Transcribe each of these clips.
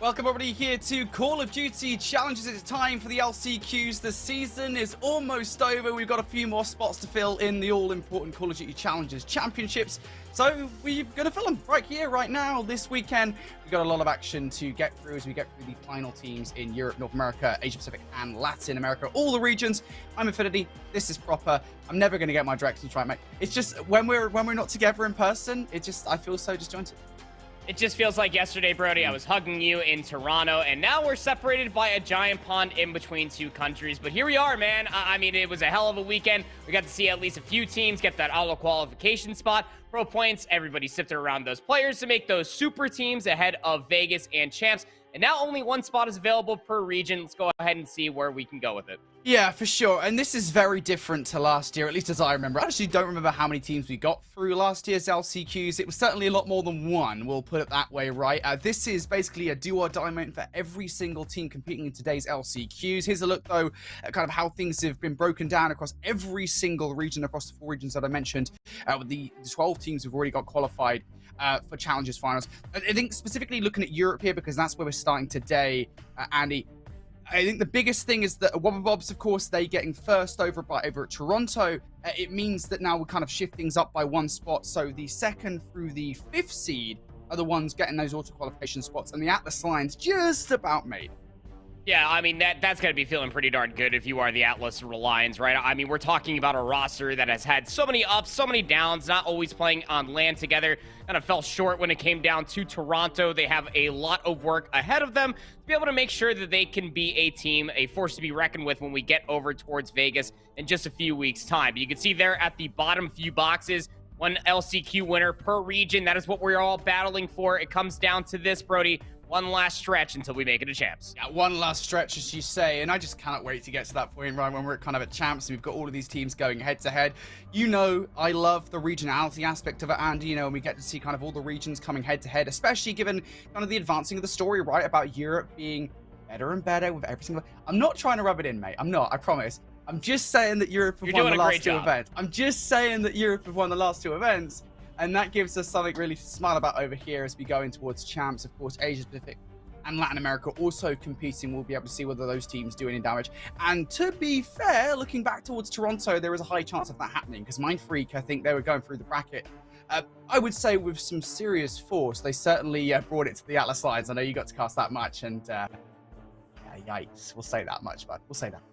Welcome everybody here to Call of Duty Challenges. It's time for the LCQs. The season is almost over. We've got a few more spots to fill in the all-important Call of Duty Challenges Championships. So we're going to fill them right here, right now. This weekend, we've got a lot of action to get through as we get through the final teams in Europe, North America, Asia Pacific, and Latin America. All the regions. I'm Infinity. This is proper. I'm never going to get my directions right, mate. It's just when we're not together in person, I feel so disjointed. It just feels like yesterday, Brody, I was hugging you in Toronto, and now we're separated by a giant pond in between two countries. But here we are, man. I mean, it was a hell of a weekend. We got to see at least a few teams get that auto qualification spot. Pro points, everybody sifted around those players to make those super teams ahead of Vegas and Champs. And now only one spot is available per region. Let's go ahead and see where we can go with it. Yeah, for sure. And this is very different to last year, at least as I remember. I actually don't remember how many teams we got through last year's LCQs. It was certainly a lot more than one, we'll put it that way, right? This is basically a do-or-die moment for every single team competing in today's LCQs. Here's a look, though, at kind of how things have been broken down across every single region, across the 4 regions that I mentioned, with the 12 teams who've already got qualified for Challenges Finals. I think specifically looking at Europe here, because that's where we're starting today, Andy. I think the biggest thing is that Wobbabobs, of course, they getting first over at Toronto. It means that now we're kind of shift things up by 1 spot. So the 2nd through the 5th seed are the ones getting those auto qualification spots, and the Atlas Lions just about made. Yeah, I mean, that's going to be feeling pretty darn good if you are the Atlas Lions, right? I mean, we're talking about a roster that has had so many ups, so many downs, not always playing on land together. Kind of fell short when it came down to Toronto. They have a lot of work ahead of them to be able to make sure that they can be a team, a force to be reckoned with when we get over towards Vegas in just a few weeks' time. You can see there at the bottom few boxes, 1 LCQ winner per region. That is what we're all battling for. It comes down to this, Brody. 1 last stretch until we make it a Champs. Yeah, 1 last stretch, as you say, and I just cannot wait to get to that point, right, when we're kind of at Champs and we've got all of these teams going head-to-head. You know, I love the regionality aspect of it, Andy, you know, and we get to see kind of all the regions coming head-to-head, especially given kind of the advancing of the story, right, about Europe being better and better with every single... I'm not trying to rub it in, mate. I'm not, I promise. I'm just saying that Europe have won the last 2 events. I'm just saying that Europe have won the last 2 events. And that gives us something really to smile about over here as we go in towards Champs. Of course, Asia Pacific and Latin America also competing. We'll be able to see whether those teams do any damage. And to be fair, looking back towards Toronto, there is a high chance of that happening because Mindfreak, I think they were going through the bracket. I would say with some serious force. They certainly brought it to the Atlas Lions. I know you got to cast that much, and yeah, yikes. We'll say that much, bud. We'll say that much.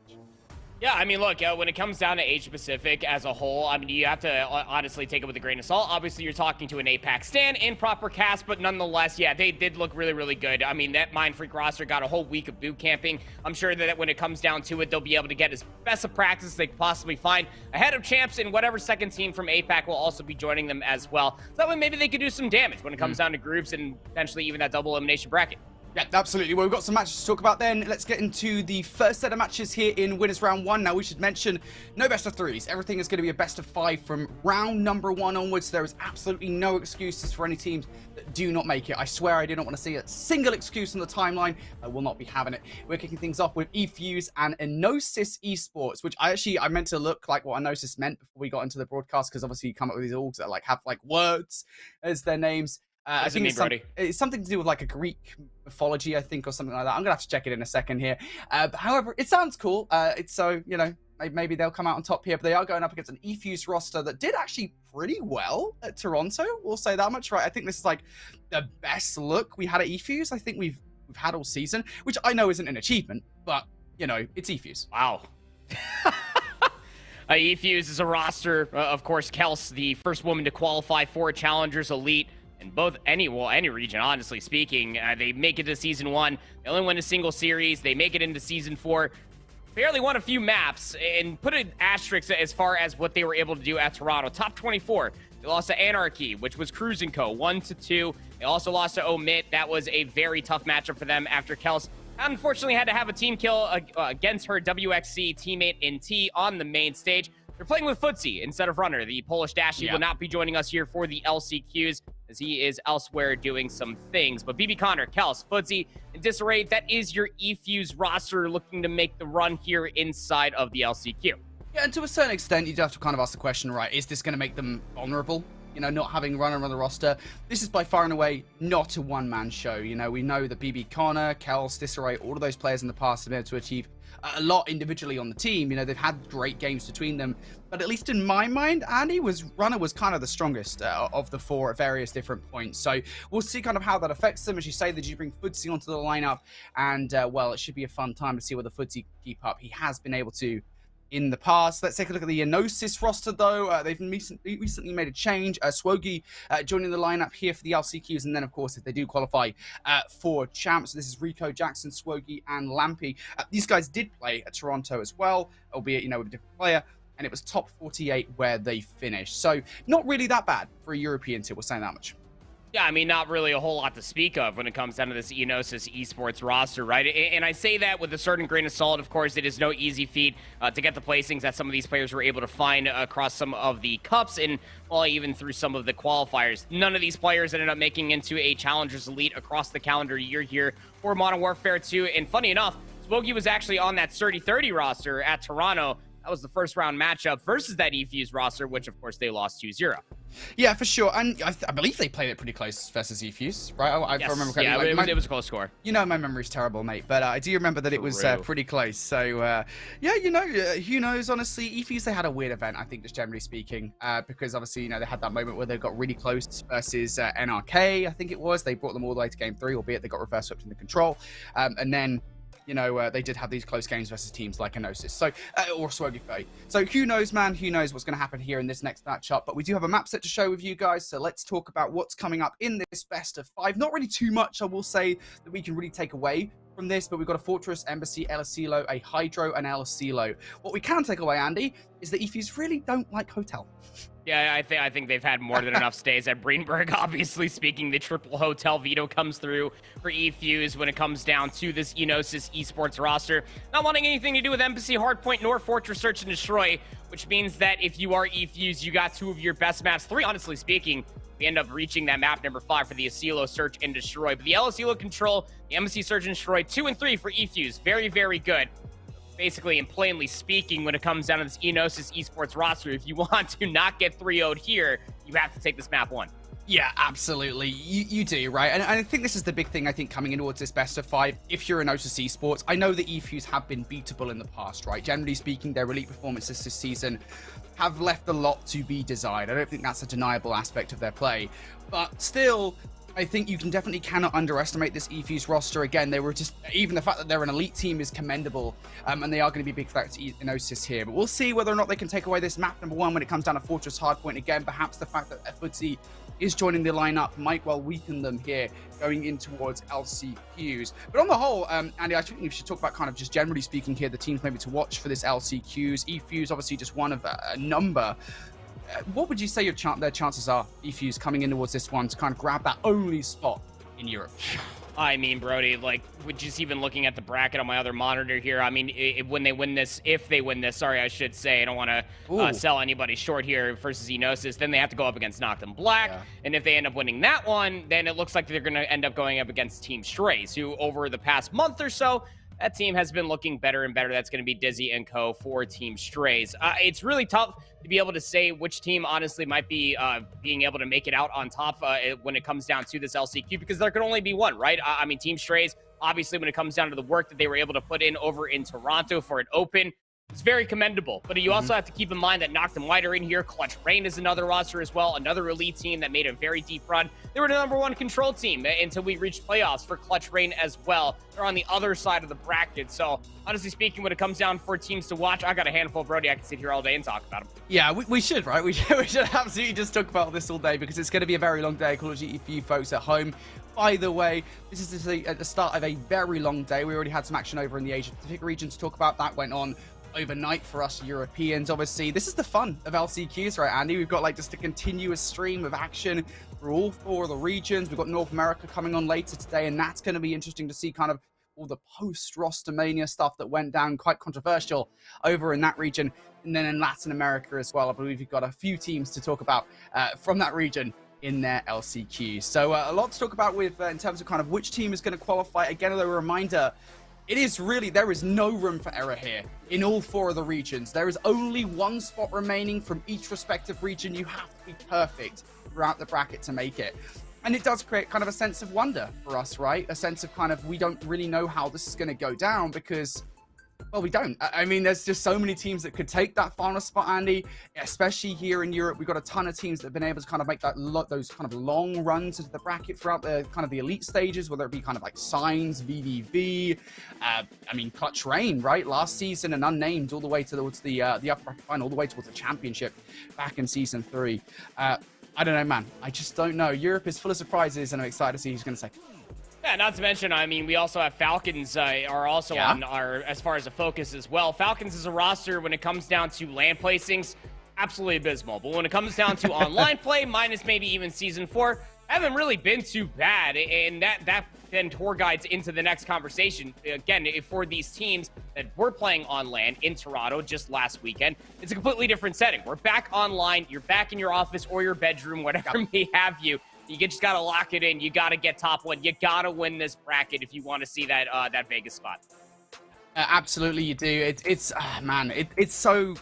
Yeah, I mean, look, when it comes down to Asia Pacific as a whole, I mean, you have to honestly take it with a grain of salt. Obviously, you're talking to an APAC stand in proper cast, but nonetheless, yeah, they did look really, really good. I mean, that Mindfreak roster got a whole week of boot camping. I'm sure that when it comes down to it, they'll be able to get as best of practice as they can possibly find ahead of Champs, and whatever second team from APAC will also be joining them as well. So that way, maybe they could do some damage when it comes down to groups and potentially even that double elimination bracket. Yeah, absolutely. Well, we've got some matches to talk about then. Let's get into the first set of matches here in Winners Round 1. Now, we should mention no best of 3s. Everything is going to be a best of 5 from round number 1 onwards. There is absolutely no excuses for any teams that do not make it. I swear I do not want to see a single excuse on the timeline. I will not be having it. We're kicking things off with eFuse and Enosis Esports, which I meant to look like what Enosis meant before we got into the broadcast, because obviously you come up with these orgs that have words as their names. I think it's something to do with like a Greek mythology, I think, or something like that. I'm gonna have to check it in a second here. However, it sounds cool. It's so, you know, maybe they'll come out on top here, but they are going up against an eFuse roster that did actually pretty well at Toronto. We'll say that much, right? I think this is like the best look we had at eFuse. I think we've had all season, which I know isn't an achievement, but you know, it's eFuse. Wow. eFuse is a roster, of course. Kels, the first woman to qualify for a Challengers Elite. And any region, honestly speaking, they make it to Season 1. They only win a single series. They make it into Season 4. Barely won a few maps, and put an asterisk as far as what they were able to do at Toronto. Top 24. They lost to Anarchy, which was Cruising Co. 1-2. They also lost to Omit. That was a very tough matchup for them after Kels unfortunately had to have a team kill against her WXC teammate in T on the main stage. They're playing with Footsie instead of Runner. The Polish Dashie will not be joining us here for the LCQs, as he is elsewhere doing some things. But BB Connor, Kels, Footsie, and Disarray, that is your eFuse roster looking to make the run here inside of the LCQ. Yeah, and to a certain extent, you'd have to kind of ask the question, right, is this going to make them vulnerable? you know, not having Runner on the roster. This is by far and away not a one-man show. You know, we know that BB Connor, Kels, Disarray, all of those players in the past have been able to achieve a lot individually on the team. You know, they've had great games between them, but at least in my mind, Andy, Runner was kind of the strongest of the four at various different points. So we'll see kind of how that affects them. As you say, that you bring Footsie onto the lineup, and well, it should be a fun time to see whether Footsie can keep up. He has been able to in the past. Let's take a look at the Enosis roster, though. They've recently made a change. Swogi joining the lineup here for the LCQs, and then, of course, if they do qualify for champs, this is Rico, Jackson, Swogi, and Lampy. These guys did play at Toronto as well, albeit, you know, with a different player, and it was top 48 where they finished. So not really that bad for a European team, we're saying that much. Yeah, I mean, not really a whole lot to speak of when it comes down to this Enosis esports roster, right? And I say that with a certain grain of salt. Of course, it is no easy feat to get the placings that some of these players were able to find across some of the cups and, well, even through some of the qualifiers. None of these players ended up making into a Challengers Elite across the calendar year here for Modern Warfare 2. And funny enough, Smokey was actually on that 30-30 roster at Toronto. That was the first round matchup versus that eFuse roster, which, of course, they lost 2-0. Yeah, for sure. And I believe they played it pretty close versus eFuse, right? Yes. Remember correctly. Yeah, like, it was a close score. You know, my memory's terrible, mate, but I do remember that it was pretty close. So, yeah, you know, who knows, honestly. eFuse, they had a weird event, I think, just generally speaking, because obviously, you know, they had that moment where they got really close versus NRK, I think it was. They brought them all the way to game 3, albeit they got reverse swept in the control. And then, you know, they did have these close games versus teams like Enosis, so or Swogi. So who knows, man? Who knows what's going to happen here in this next matchup? But we do have a map set to show with you guys, so let's talk about what's coming up in this best of 5. Not really too much, I will say, that we can really take away from this, but we've got a Fortress, Embassy, El Asilo, a Hydro, and El Asilo. What we can take away, Andy, is that eFuse really don't like Hotel. Yeah, I think they've had more than enough stays at Greenberg. Obviously speaking, the triple hotel veto comes through for eFuse when it comes down to this Enosis esports roster. Not wanting anything to do with Embassy, Hardpoint, nor Fortress Search and Destroy, which means that if you are eFuse, you got 2 of your best maps. 3, honestly speaking. We end up reaching that map number 5 for the Asilo Search and Destroy. But the El Asilo Control, the Embassy Search and Destroy, 2 and 3 for eFuse. Very, very good. Basically, and plainly speaking, when it comes down to this Enosis esports roster, if you want to not get 3-0'd here, you have to take this map 1. Yeah, absolutely. You do, right? And I think this is the big thing, I think, coming in towards this best of 5. If you're Enosis esports, I know that eFuse have been beatable in the past, right? Generally speaking, their elite performances this season have left a lot to be desired. I don't think that's a deniable aspect of their play. But still, I think you cannot underestimate this eFuse roster. Again, they were just, even the fact that they're an elite team is commendable, and they are going to be a big threat to Enosis here. But we'll see whether or not they can take away this map number 1 when it comes down to Fortress Hardpoint. Again, perhaps the fact that Footsie is joining the lineup might well weaken them here going in towards LCQs. But on the whole, Andy, I think we should talk about kind of just generally speaking here, the teams maybe to watch for this LCQs. eFuse, obviously just one of a number. What would you say their chances are, eFuse, coming in towards this one to kind of grab that only spot in Europe? I mean, Brody, like, just even looking at the bracket on my other monitor here, I mean, if they win this, sorry, I should say, I don't want to sell anybody short here versus Enosis, then they have to go up against Noctum Black, and if they end up winning that one, then it looks like they're going to end up going up against Team Strays, who over the past month or so, that team has been looking better and better. That's going to be Dizzy and Co. for Team Strays. It's really tough to be able to say which team, honestly, might be being able to make it out on top when it comes down to this LCQ, because there can only be one, right? I mean, Team Strays, obviously, when it comes down to the work that they were able to put in over in Toronto for an open, it's very commendable. But you also have to keep in mind that Noctum White are in here. Clutch Rain is another roster as well, another elite team that made a very deep run. They were the #1 control team until we reached playoffs for Clutch Rain as well. They're on the other side of the bracket. So, honestly speaking, when it comes down for teams to watch, I got a handful, Brody. I can sit here all day and talk about them. Yeah, we should, right? We should absolutely just talk about this all day, because it's going to be a very long day, Call of Duty, for you folks at home. By the way, this is at the start of a very long day. We already had some action over in the Asia Pacific region to talk about. That went on overnight for us Europeans. Obviously, this is the fun of LCQs, right, Andy? We've got like just a continuous stream of action through all 4 of the regions. We've got North America coming on later today, and that's going to be interesting to see kind of all the post-roster mania stuff that went down, quite controversial over in that region. And then in Latin America as well, I believe you've got a few teams to talk about from that region in their LCQ. So a lot to talk about with in terms of kind of which team is going to qualify. Again, a reminder, It is really, there is no room for error here in all 4 of the regions. There is only 1 spot remaining from each respective region. You have to be perfect throughout the bracket to make it. And it does create kind of a sense of wonder for us, right? A sense of kind of, we don't really know how this is going to go down because, well, we don't. I mean, there's just so many teams that could take that final spot, Andy, especially here in Europe. We've got a ton of teams that have been able to kind of make that those kind of long runs into the bracket throughout the kind of the elite stages, whether it be kind of like Signs, VDV, I mean, Clutch Rain, right? Last season and Unnamed all the way towards the upper bracket final, all the way towards the championship back in season 3. I don't know, man. I just don't know. Europe is full of surprises, and I'm excited to see who's going to say. Yeah, not to mention, I mean, we also have Falcons are also on our, as far as a focus as well. Falcons is a roster when it comes down to land placings, absolutely abysmal. But when it comes down to online play, minus maybe even Season 4, haven't really been too bad. And that then tour guides into the next conversation. Again, for these teams that were playing on land in Toronto just last weekend, it's a completely different setting. We're back online. You're back in your office or your bedroom, whatever may have you. You just got to lock it in. You got to get top 1. You got to win this bracket if you want to see that that Vegas spot. Absolutely, you do. It's so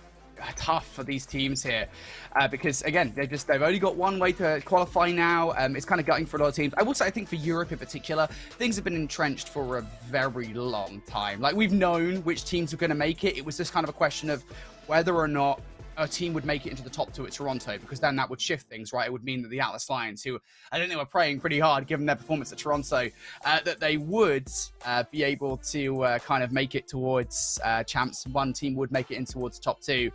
tough for these teams here because, again, they've only got one way to qualify now. It's kind of gutting for a lot of teams. I will say, I think for Europe in particular, things have been entrenched for a very long time. Like, we've known which teams are going to make it. It was just kind of a question of whether or not a team would make it into the top 2 at Toronto, because then that would shift things, right? It would mean that the Atlas Lions, who I think they were praying pretty hard given their performance at Toronto, that they would be able to kind of make it towards champs. One team would make it in towards the top 2.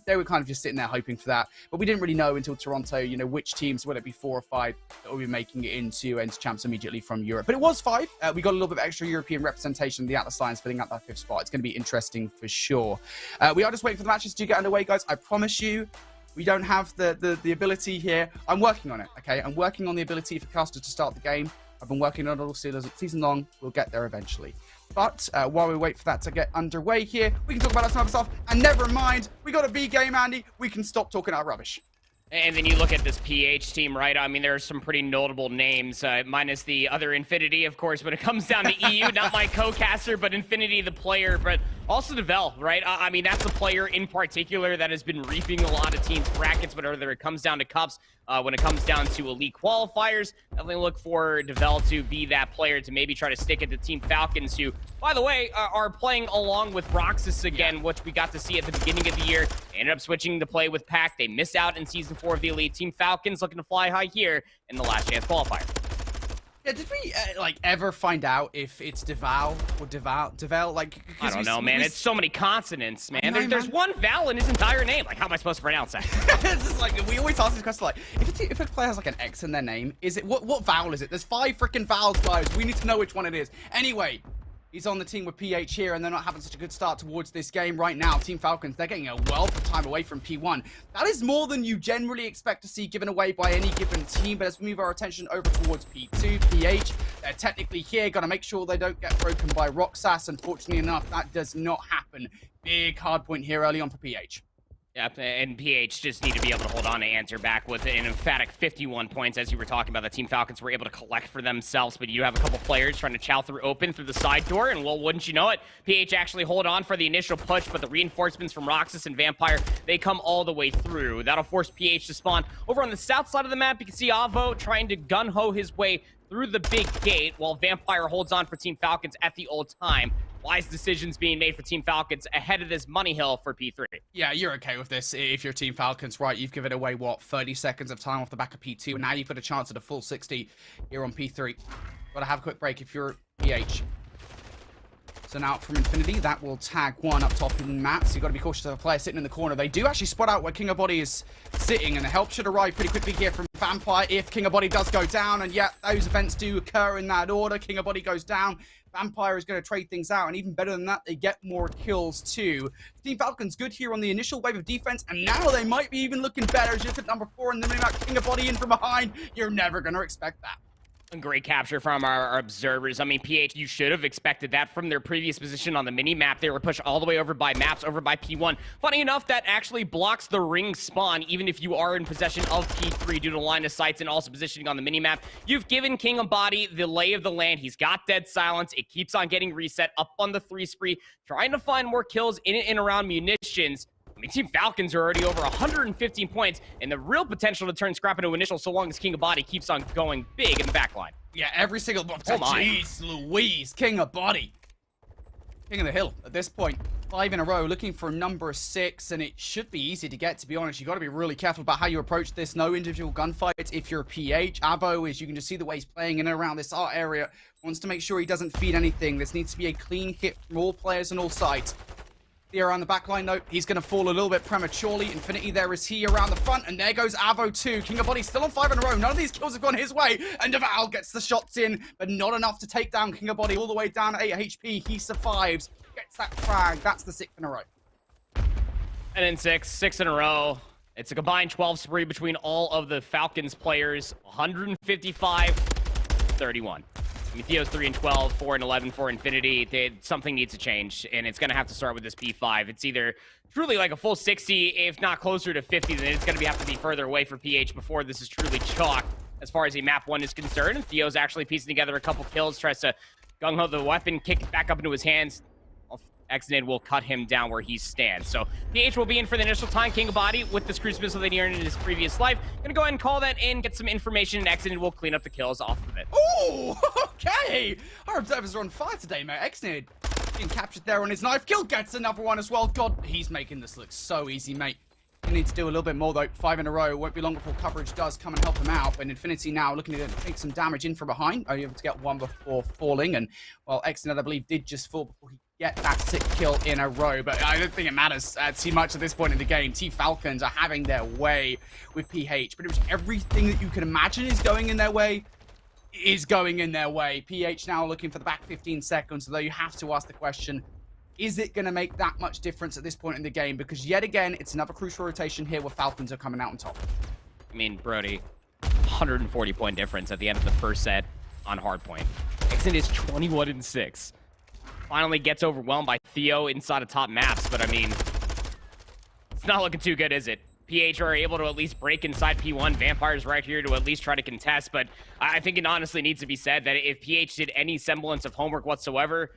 They were kind of just sitting there hoping for that, but we didn't really know until Toronto, you know, which teams, whether it be 4 or 5, that would be making it into champs immediately from Europe. But it was 5. We got a little bit of extra European representation. The Atlas Lions filling out that 5th spot. It's going to be interesting for sure. We are just waiting for the matches to get underway, guys. I promise you, we don't have the ability here. I'm working on it, okay? I'm working on the ability for Caster to start the game. I've been working on it all season long. We'll get there eventually. But while we wait for that to get underway here, we can talk about some other stuff. And never mind, we got a B game, Andy. We can stop talking our rubbish. And then you look at this PH team, right? I mean, there are some pretty notable names, minus the other Infinity, of course, when it comes down to EU. Not my co-caster, but Infinity, the player, but also Devel, right? I mean, that's a player in particular that has been reaping a lot of teams' brackets, whether it comes down to cups, when it comes down to elite qualifiers. Definitely look for Devel to be that player to maybe try to stick it to Team Falcons, who, by the way, are playing along with Roxas again, which we got to see at the beginning of the year. They ended up switching to play with Pac. They missed out in Season 4 of the Elite. Team Falcons looking to fly high here in the last chance qualifier. Yeah, did we ever find out if it's Deval or Devel? Like, I don't know, man. It's so many consonants, man. There's one vowel in his entire name. Like, how am I supposed to pronounce that? It's just like, we always ask this question, like, if a player has like an X in their name, is it what vowel is it? There's 5 freaking vowels, guys. We need to know which one it is. Anyway, he's on the team with PH here, and they're not having such a good start towards this game right now. Team Falcons, they're getting a wealth of time away from P1. That is more than you generally expect to see given away by any given team, but as we move our attention over towards P2, PH, they're technically here. Got to make sure they don't get broken by Roxas. Unfortunately enough, that does not happen. Big hard point here early on for PH. Yep, and PH just need to be able to hold on to answer back with an emphatic 51 points, as you were talking about. The Team Falcons were able to collect for themselves, but you have a couple players trying to chow through the side door, and well, wouldn't you know it, PH actually hold on for the initial push, but the reinforcements from Roxas and Vampire, they come all the way through. That'll force PH to spawn. Over on the south side of the map, you can see Avo trying to gun-ho his way through the big gate, while Vampire holds on for Team Falcons at the old time. Wise decisions being made for Team Falcons ahead of this money hill for P3. Yeah, you're okay with this if you're Team Falcons, right? You've given away, what, 30 seconds of time off the back of P2, and now you've got a chance at a full 60 here on P3. Gotta have a quick break if you're PH. So now from Infinity, that will tag one up top in map. So you've got to be cautious of a player sitting in the corner. They do actually spot out where King of Body is sitting, and the help should arrive pretty quickly here from Vampire if King of Body does go down. And yeah, those events do occur in that order. King of Body goes down. Vampire is going to trade things out, and even better than that, they get more kills too. Team Falcons good here on the initial wave of defense, and now they might be even looking better. Just at number 4, and then maybe King of Body in from behind. You're never going to expect that. A great capture from our observers. I mean, PH, you should have expected that from their previous position on the mini-map. They were pushed all the way over by maps, over by P1. Funny enough, that actually blocks the ring spawn, even if you are in possession of P3 due to line of sights and also positioning on the mini-map. You've given King of Body the lay of the land. He's got dead silence. It keeps on getting reset up on the 3 spree, trying to find more kills in and around munitions. I mean, Team Falcons are already over 115 points, and the real potential to turn scrap into initial so long as King of Body keeps on going big in the backline. Yeah, every single... Oh my. Jeez Louise, King of Body. King of the Hill at this point. 5 in a row, looking for number 6, and it should be easy to get, to be honest. You got to be really careful about how you approach this. No individual gunfights if you're a PH. Avo, as you can just see the way he's playing in and around this art area, wants to make sure he doesn't feed anything. This needs to be a clean hit from all players on all sides. Here around the backline, though, he's going to fall a little bit prematurely. Infinity, there is he around the front, and there goes Avo too. King of Body still on 5 in a row. None of these kills have gone his way, and Deval gets the shots in, but not enough to take down King of Body all the way down at 8 HP. He survives, gets that frag. That's the 6th in a row. And then 6 in a row. It's a combined 12 spree between all of the Falcons players. 155-31. I mean, Theo's 3 and 12, 4 and 11 for Infinity. Something needs to change, and it's going to have to start with this P5. It's either truly like a full 60, if not closer to 50, then it's going to have to be further away for PH before this is truly chalk as far as a map 1 is concerned. And Theo's actually piecing together a couple kills, tries to gung-ho the weapon, kick it back up into his hands. Exnid will cut him down where he stands. So PH will be in for the initial time. King of Body with this cruise missile that he earned in his previous life. Gonna go ahead and call that in, get some information, and Exnid will clean up the kills off of it. Oh, okay. Our observers are on fire today, mate. Exnid being captured there on his knife. Kill gets another one as well. God, he's making this look so easy, mate. You need to do a little bit more, though. 5 in a row. Won't be long before coverage does come and help him out. But Infinity now looking to take some damage in from behind. Only able to get 1 before falling. And, well, Exnid, I believe, did just fall before he get that 6th kill in a row. But I don't think it matters too much at this point in the game. Team Falcons are having their way with PH. Pretty much everything that you can imagine is going in their way is going in their way. PH now looking for the back 15 seconds, although you have to ask the question, is it going to make that much difference at this point in the game? Because yet again, it's another crucial rotation here where Falcons are coming out on top. I mean, Brody, 140-point difference at the end of the first set on hardpoint. Exnid is 21 and 6. Finally gets overwhelmed by Theo inside of top maps, but I mean, it's not looking too good, is it? PH are able to at least break inside P1. Vampire's right here to at least try to contest, but I think it honestly needs to be said that if PH did any semblance of homework whatsoever,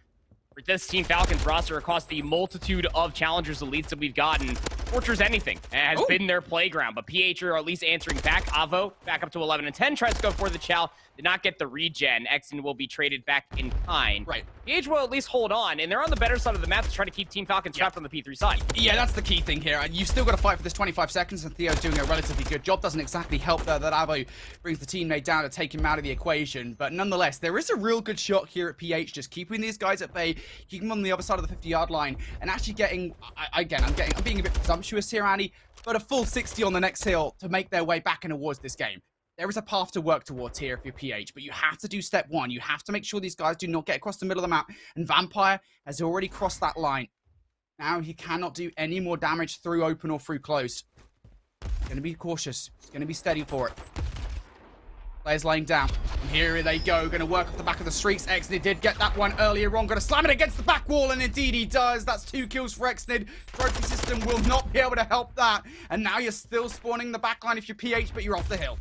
for this Team Falcons roster across the multitude of challengers elites that we've gotten, Fortress anything has been their playground, but PH are at least answering back. Avo back up to 11 and 10, tries to go for the chow, did not get the regen. Exton will be traded back in kind. Right. PH will at least hold on, and they're on the better side of the map to try to keep Team Falcons trapped on the P3 side. Yeah, that's the key thing here. You've still got to fight for this 25 seconds, and Theo's doing a relatively good job. Doesn't exactly help there that Avo brings the teammate down to take him out of the equation, but nonetheless, there is a real good shot here at PH, just keeping these guys at bay, keeping them on the other side of the 50-yard line, and actually getting, again, I'm being a bit presumptuous here, Andy, but a full 60 on the next hill to make their way back in towards this game. There is a path to work towards here if you're PH, but you have to do step 1. You have to make sure these guys do not get across the middle of the map, and Vampire has already crossed that line. Now he cannot do any more damage through open or through closed. He's going to be cautious. He's going to be steady for it. Players laying down. And here they go. Going to work off the back of the streaks. Exnid did get that one earlier on. Going to slam it against the back wall, and indeed he does. That's 2 kills for Exnid. Trophy system will not be able to help that. And now you're still spawning the backline if you're PH, but you're off the hill.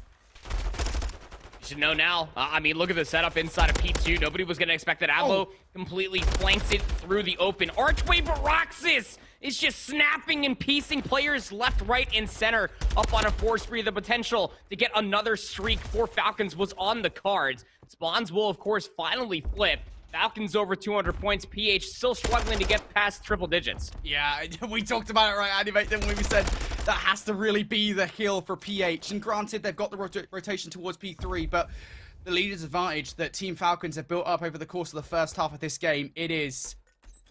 You should know now. I mean, look at the setup inside of P2. Nobody was going to expect that. Avo completely flanks it through the open archway, but Roxas is just snapping and piecing players left, right, and center up on a 4 spree. The potential to get another streak for Falcons was on the cards. Spawns will, of course, finally flip. Falcons over 200 points. PH still struggling to get past triple digits. Yeah, we talked about it, right, Andy, mate, didn't we? We said that has to really be the hill for PH. And granted, they've got the rotation towards P3, but the leader's advantage that Team Falcons have built up over the course of the first half of this game, it is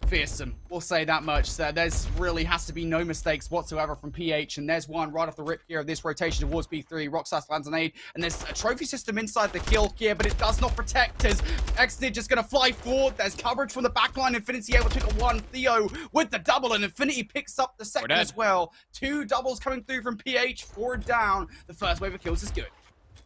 fearsome. We'll say that much. So there's really has to be no mistakes whatsoever from PH, and there's one right off the rip here of this rotation towards B3. Roxas lands an aid, and there's a trophy system inside the kill here, but it does not protect as Exnid just going to fly forward. There's coverage from the backline. Infinity able to pick up 1. Theo with the double, and Infinity picks up the second as well. 2 doubles coming through from PH. 4 down. The first wave of kills is good.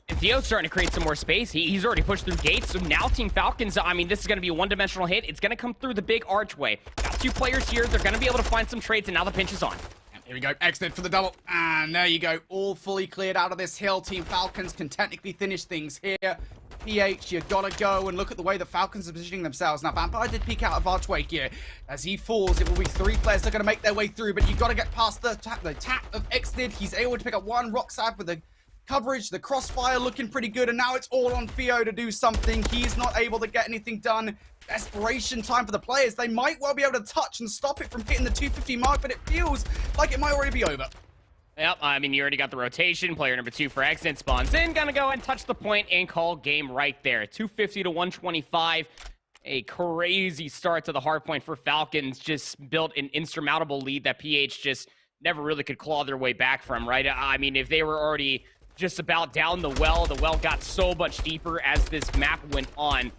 And Theo's starting to create some more space. He's already pushed through gates, so now Team Falcons, I mean, this is going to be a one-dimensional hit. It's going to come through the big archway. Got 2 players here. They're going to be able to find some trades, and now the pinch is on. And here we go. Exited for the double. And there you go. All fully cleared out of this hill. Team Falcons can technically finish things here. PH, you gotta go and look at the way the Falcons are positioning themselves. Now, Vampire did peek out of archway here. As he falls, it will be 3 players that are going to make their way through, but you gotta get past the tap of Exited. He's able to pick up 1 Roxad with the coverage, the crossfire looking pretty good, and now it's all on Theo to do something. He's not able to get anything done. Desperation time for the players. They might well be able to touch and stop it from hitting the 250 mark, but it feels like it might already be over. Yep, I mean, you already got the rotation. Player number 2 for Exit spawns in. Gonna go and touch the point and call game right there. 250 to 125. A crazy start to the hard point for Falcons. Just built an insurmountable lead that PH just never really could claw their way back from, right? I mean, if they were already just about down the well got so much deeper as this map went on.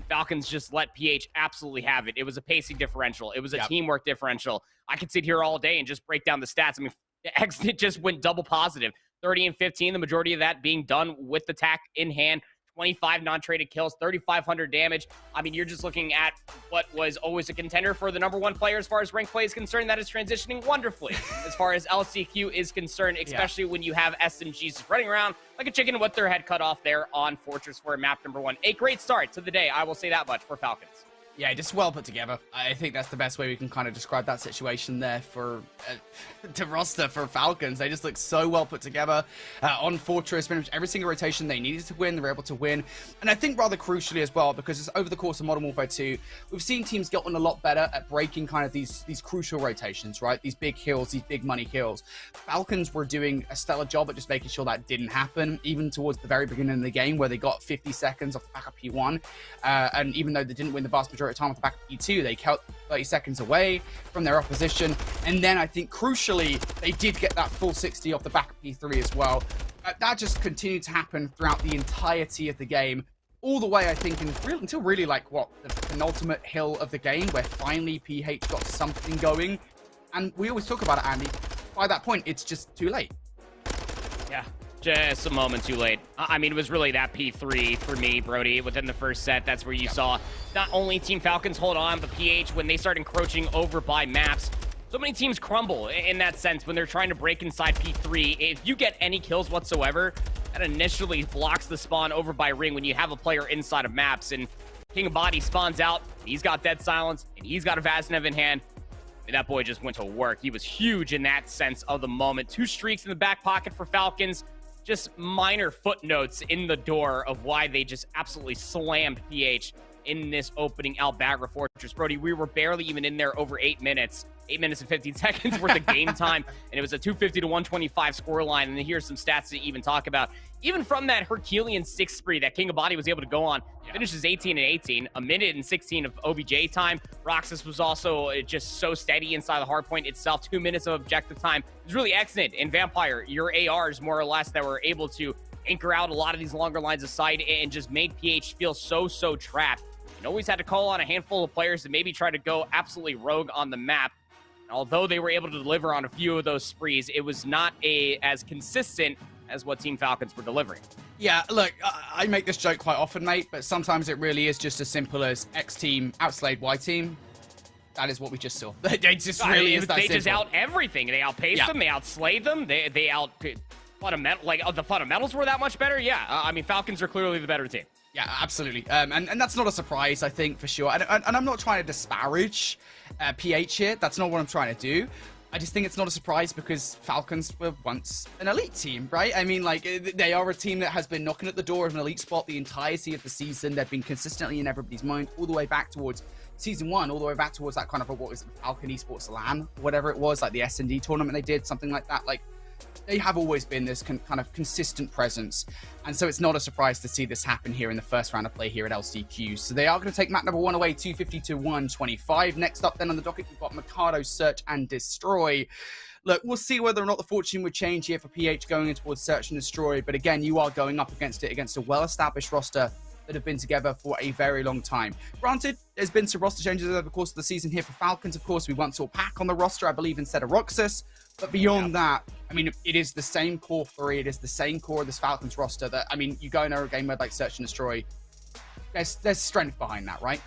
Falcons just let PH absolutely have it. It was a pacing differential. It was a teamwork differential. I could sit here all day and just break down the stats. I mean, Exit just went double positive. 30 and 15, the majority of that being done with the tack in hand. 25 non-traded kills, 3,500 damage. I mean, you're just looking at what was always a contender for the #1 player as far as rank play is concerned. That is transitioning wonderfully as far as LCQ is concerned, especially when you have SMGs running around like a chicken with their head cut off there on Fortress for map #1. A great start to the day, I will say that much for Falcons. Yeah, just well put together. I think that's the best way we can kind of describe that situation there for the roster for Falcons. They just look so well put together on Fortress. Pretty much every single rotation they needed to win, they were able to win. And I think rather crucially as well, because it's over the course of Modern Warfare 2, we've seen teams get on a lot better at breaking kind of these crucial rotations, right? These big kills, these big money kills. Falcons were doing a stellar job at just making sure that didn't happen, even towards the very beginning of the game where they got 50 seconds off the back of P1. And even though they didn't win the vast majority of time off the back of P2, they kept 30 seconds away from their opposition. And then I think crucially, they did get that full 60 off the back of P3 as well. That just continued to happen throughout the entirety of the game. All the way, I think, until really like, what, the penultimate hill of the game, where finally PH got something going. And we always talk about it, Andy. By that point, it's just too late. Yeah, just a moment too late. I mean, it was really that P3 for me, Brody, within the first set. That's where you saw not only Team Falcons hold on, but PH, when they start encroaching over by maps, so many teams crumble in that sense when they're trying to break inside P3. If you get any kills whatsoever, that initially blocks the spawn over by ring when you have a player inside of maps. And King of Body spawns out. He's got Dead Silence, and he's got a Vaznev in hand. And that boy just went to work. He was huge in that sense of the moment. 2 streaks in the back pocket for Falcons. Just minor footnotes in the door of why they just absolutely slammed PH in this opening Albagra Fortress. Brody, we were barely even in there over 8 minutes. 8 minutes and 15 seconds worth of game time, and it was a 250 to 125 scoreline. And here's some stats to even talk about. Even from that Herculean 6 spree that King of Body was able to go on, finishes 18 and 18, a minute and 16 of OBJ time. Roxas was also just so steady inside the hardpoint itself. 2 minutes of objective time. It was really excellent. And Vampire, your ARs more or less that were able to anchor out a lot of these longer lines of sight and just make PH feel so trapped. And always had to call on a handful of players to maybe try to go absolutely rogue on the map. Although they were able to deliver on a few of those sprees, it was not as consistent as what Team Falcons were delivering. Yeah, look, I make this joke quite often, mate, but sometimes it really is just as simple as X team outslayed Y team. That is what we just saw. They just really is that They simple. just out everything. They outpaced them. They outslayed them. They out fundamental. Like the fundamentals were that much better. Yeah, I mean Falcons are clearly the better team. Yeah, absolutely. And that's not a surprise, I think, for sure. And I'm not trying to disparage PH here. That's not what I'm trying to do. I just think it's not a surprise because Falcons were once an elite team, right? I mean, like, they are a team that has been knocking at the door of an elite spot the entirety of the season. They've been consistently in everybody's mind all the way back towards Season 1, all the way back towards that kind of, what was it, Falcon Esports LAN, whatever it was, like the S&D tournament they did, something like that. Like, they have always been this kind of consistent presence. And so it's not a surprise to see this happen here in the first round of play here at LCQ. So they are going to take map #1 away, 250 to 125. Next up then on the docket, we've got Mikado, Search and Destroy. Look, we'll see whether or not the fortune would change here for PH going in towards Search and Destroy. But again, you are going up against a well-established roster that have been together for a very long time. Granted, there's been some roster changes over the course of the season here for Falcons. Of course, we once saw Pack on the roster, I believe, instead of Roxas. But beyond that, I mean, it is the same core three. It is the same core of this Falcons roster that, I mean, you go in a game mode like Search and Destroy, there's strength behind that, right?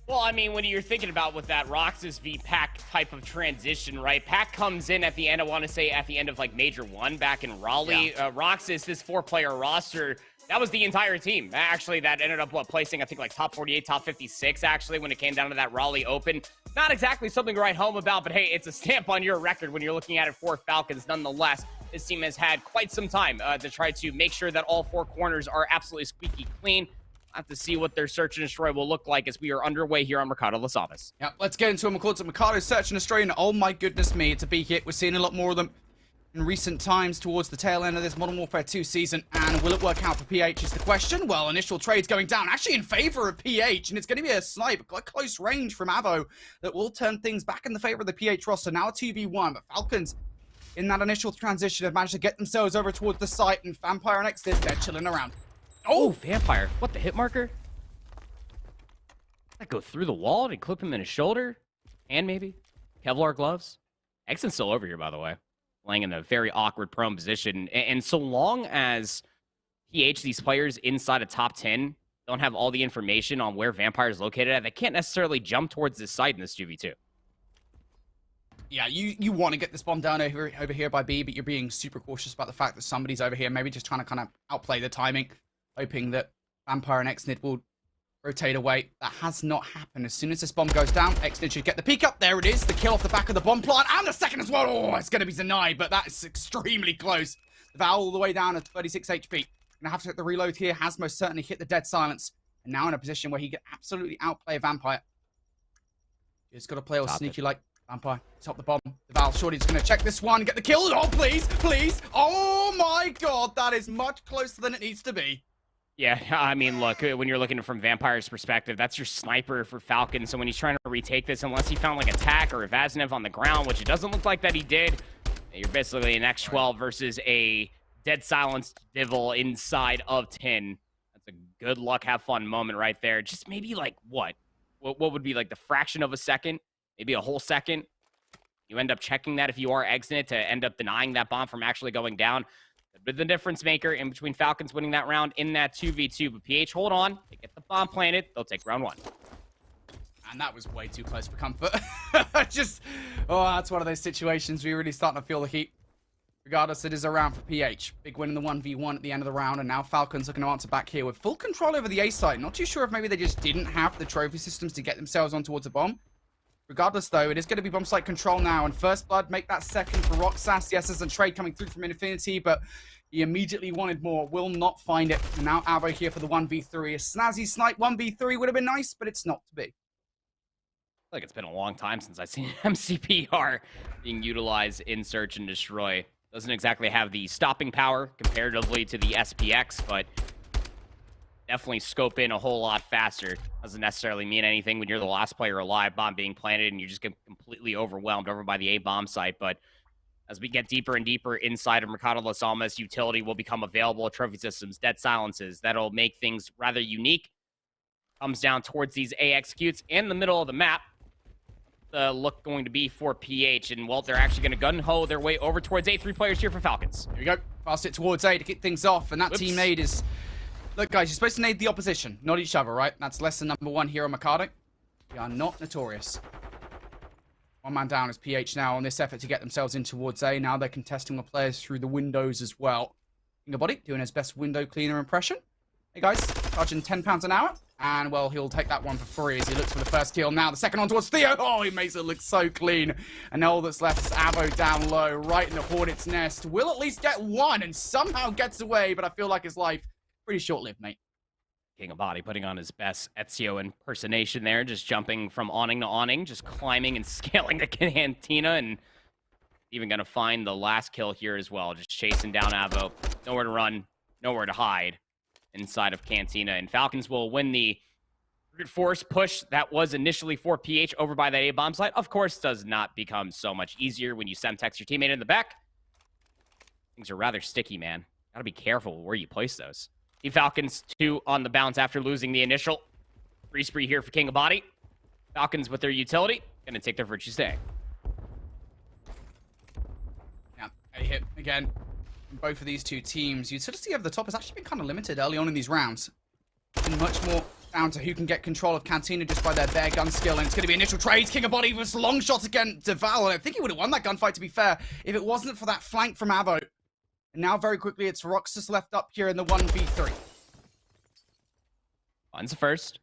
Well, I mean, when you're thinking about with that Roxas v Pack type of transition, right? Pack comes in at the end, I want to say at the end of like Major 1 back in Raleigh. Yeah. Roxas, this 4-player roster, that was the entire team. Actually, that ended up, placing, I think, like top 48, top 56, actually, when it came down to that Raleigh Open. Not exactly something to write home about, but hey, it's a stamp on your record when you're looking at it for Falcons. Nonetheless, this team has had quite some time to try to make sure that all 4 corners are absolutely squeaky clean. Have to see what their Search and Destroy will look like as we are underway here on Mercado Las Aves. Yeah, let's get into them. Of Mercado Search and Destroy, and oh my goodness me, it's a big hit. We're seeing a lot more of them in recent times towards the tail end of this Modern Warfare 2 season, and will it work out for PH is the question. Well, initial trade's going down, actually in favor of PH, and it's going to be a snipe, a close range from Avo that will turn things back in the favor of the PH roster. Now a 2v1, but Falcons, in that initial transition, have managed to get themselves over towards the site, and Vampire and Exit, they're chilling around. Oh, Vampire. What, the hit marker? That go through the wall? Did he clip him in his shoulder? And maybe? Kevlar gloves? Exit's still over here, by the way. Playing in a very awkward prone position. And so long as PH, these players inside a top 10, don't have all the information on where Vampire is located at, they can't necessarily jump towards this site in this 2v2. Yeah, you want to get this bomb down over here by B, but you're being super cautious about the fact that somebody's over here, maybe just trying to kind of outplay the timing, hoping that Vampire and Xnid will rotate away. That has not happened. As soon as this bomb goes down, Xnid should get the peek up. There it is, the kill off the back of the bomb plant, and the second as well. Oh, it's going to be denied, but that is extremely close. The Val all the way down at 36 HP. Gonna have to hit the reload here. Has most certainly hit the dead silence, and now in a position where he can absolutely outplay Vampire. He's got to play all sneaky like Vampire. Top the bomb. The Val shorty's going to check this one, get the kill. Oh, please, please. Oh my god, that is much closer than it needs to be. Yeah, I mean, look, when you're looking from Vampire's perspective, that's your sniper for Falcon. So when he's trying to retake this, unless he found like attack or a Vaznev on the ground, which it doesn't look like that he did, you're basically an X12 versus a dead silenced Divil inside of 10. That's a good luck, have fun moment right there. Just maybe like what would be like the fraction of a second, maybe a whole second. You end up checking that if you are exiting it to end up denying that bomb from actually going down. But the difference maker in between Falcons winning that round in that 2v2. But PH, hold on. They get the bomb planted. They'll take round 1. And that was way too close for comfort. Just, oh, that's one of those situations where you're really starting to feel the heat. Regardless, it is a round for PH. Big win in the 1v1 at the end of the round. And now Falcons looking to answer back here with full control over the A site. Not too sure if maybe they just didn't have the trophy systems to get themselves on towards a bomb. Regardless, though, it is going to be bomb site control now. And First Blood make that second for Roxas. Yes, there's a trade coming through from Infinity, but he immediately wanted more. Will not find it. And now Avo here for the 1v3. A snazzy snipe 1v3 would have been nice, but it's not to be. Like it's been a long time since I've seen MCPR being utilized in Search and Destroy. Doesn't exactly have the stopping power comparatively to the SPX, but definitely scope in a whole lot faster. Doesn't necessarily mean anything when you're the last player alive, bomb being planted, and you just get completely overwhelmed over by the A bomb site. But as we get deeper and deeper inside of Mercado Las Almas, utility will become available. Trophy systems, dead silences. That'll make things rather unique. Comes down towards these A executes in the middle of the map. The look going to be for PH, and well, they're actually going to gun-ho their way over towards A. 3 players here for Falcons. Here we go. Fast it towards A to kick things off, and that teammate is... Look, guys, you're supposed to nade the opposition, not each other, right? That's lesson number 1 here on Mercado. We are not notorious. One man down is PH now on this effort to get themselves in towards A. Now they're contesting the players through the windows as well. Body doing his best window cleaner impression. Hey, guys, charging £10 an hour. And, well, he'll take that one for free as he looks for the first kill. Now the second one towards Theo. Oh, he makes it look so clean. And all that's left is Avo down low, right in the Hornet's nest. Will at least get one and somehow gets away, but I feel like his life pretty short-lived, mate. King of Body putting on his best Ezio impersonation there, just jumping from awning to awning, just climbing and scaling the cantina, and even going to find the last kill here as well, just chasing down Avo. Nowhere to run, nowhere to hide inside of Cantina, and Falcons will win the brute force push that was initially for PH over by that A-bomb site. Of course, does not become so much easier when you semtex your teammate in the back. Things are rather sticky, man. Gotta be careful where you place those. The Falcons 2 on the bounce after losing the initial free spree here for King of Body. Falcons with their utility, gonna take their virtue stay. Yeah, a hit again. Both of these two teams. Utility over the top has actually been kind of limited early on in these rounds. And much more down to who can get control of Cantina just by their bare gun skill. And it's going to be initial trades. King of Body with long shots again to Val. And I think he would have won that gunfight, to be fair, if it wasn't for that flank from Avo. And now very quickly it's Roxas left up here in the 1v3. One's the first.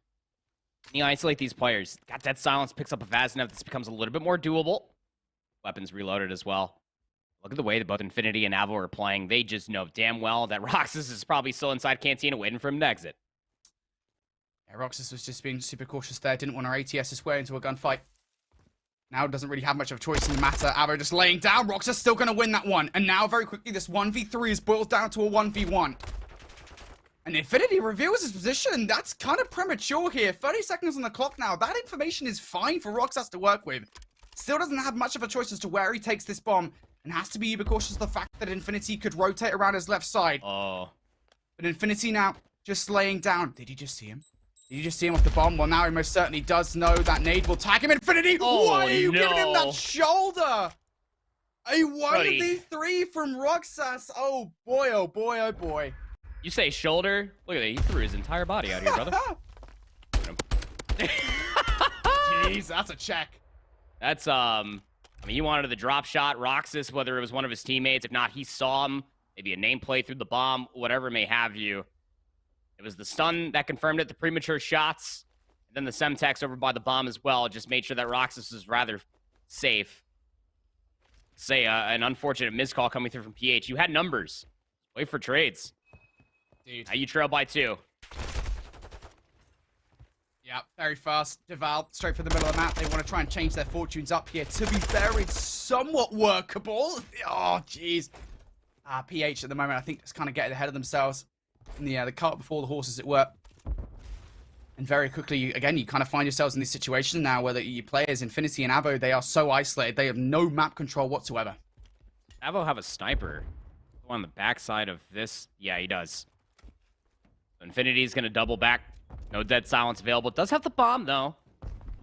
Can you isolate these players? Got Dead Silence, picks up a Vaznev. This becomes a little bit more doable. Weapons reloaded as well. Look at the way that both Infinity and Avo are playing. They just know damn well that Roxas is probably still inside Cantina waiting for him to exit. Yeah, Roxas was just being super cautious there. Didn't want her ATS to swear into a gunfight. Now doesn't really have much of a choice in the matter. Avo just laying down. Roxas still going to win that one. And now very quickly this 1v3 is boiled down to a 1v1. And Infinity reveals his position. That's kind of premature here. 30 seconds on the clock now. That information is fine for Roxas to work with. Still doesn't have much of a choice as to where he takes this bomb. And has to be uber cautious of the fact that Infinity could rotate around his left side. Oh. But Infinity now just laying down. Did he just see him? Did you just see him off the bomb? Well, now he most certainly does know that nade will tag him. Infinity! Oh, why are you no. giving him that shoulder? A Buddy. 1v3 from Roxas. Oh boy, oh boy, oh boy. You say shoulder? Look at that. He threw his entire body out here, brother. Jeez, that's a check. That's, I mean, he wanted the drop shot. Roxas, whether it was one of his teammates, if not, he saw him. Maybe a nameplate through the bomb, whatever may have you. It was the stun that confirmed it, the premature shots. And then the Semtex over by the bomb as well. Just made sure that Roxas was rather safe. Say, an unfortunate miscall coming through from PH. You had numbers. Wait for trades. Dude. Now you trail by 2. Yeah, very fast. Deval, straight for the middle of the map. They want to try and change their fortunes up here. To be fair, it's somewhat workable. Oh, jeez. PH at the moment, I think, just kind of getting ahead of themselves. And the cart before the horse, as it were. And very quickly, again, you kind of find yourselves in this situation now where you players, Infinity and Avo, they are so isolated. They have no map control whatsoever. Avo have a sniper on the backside of this. Yeah, he does. Infinity's going to double back. No Dead Silence available. Does have the bomb, though.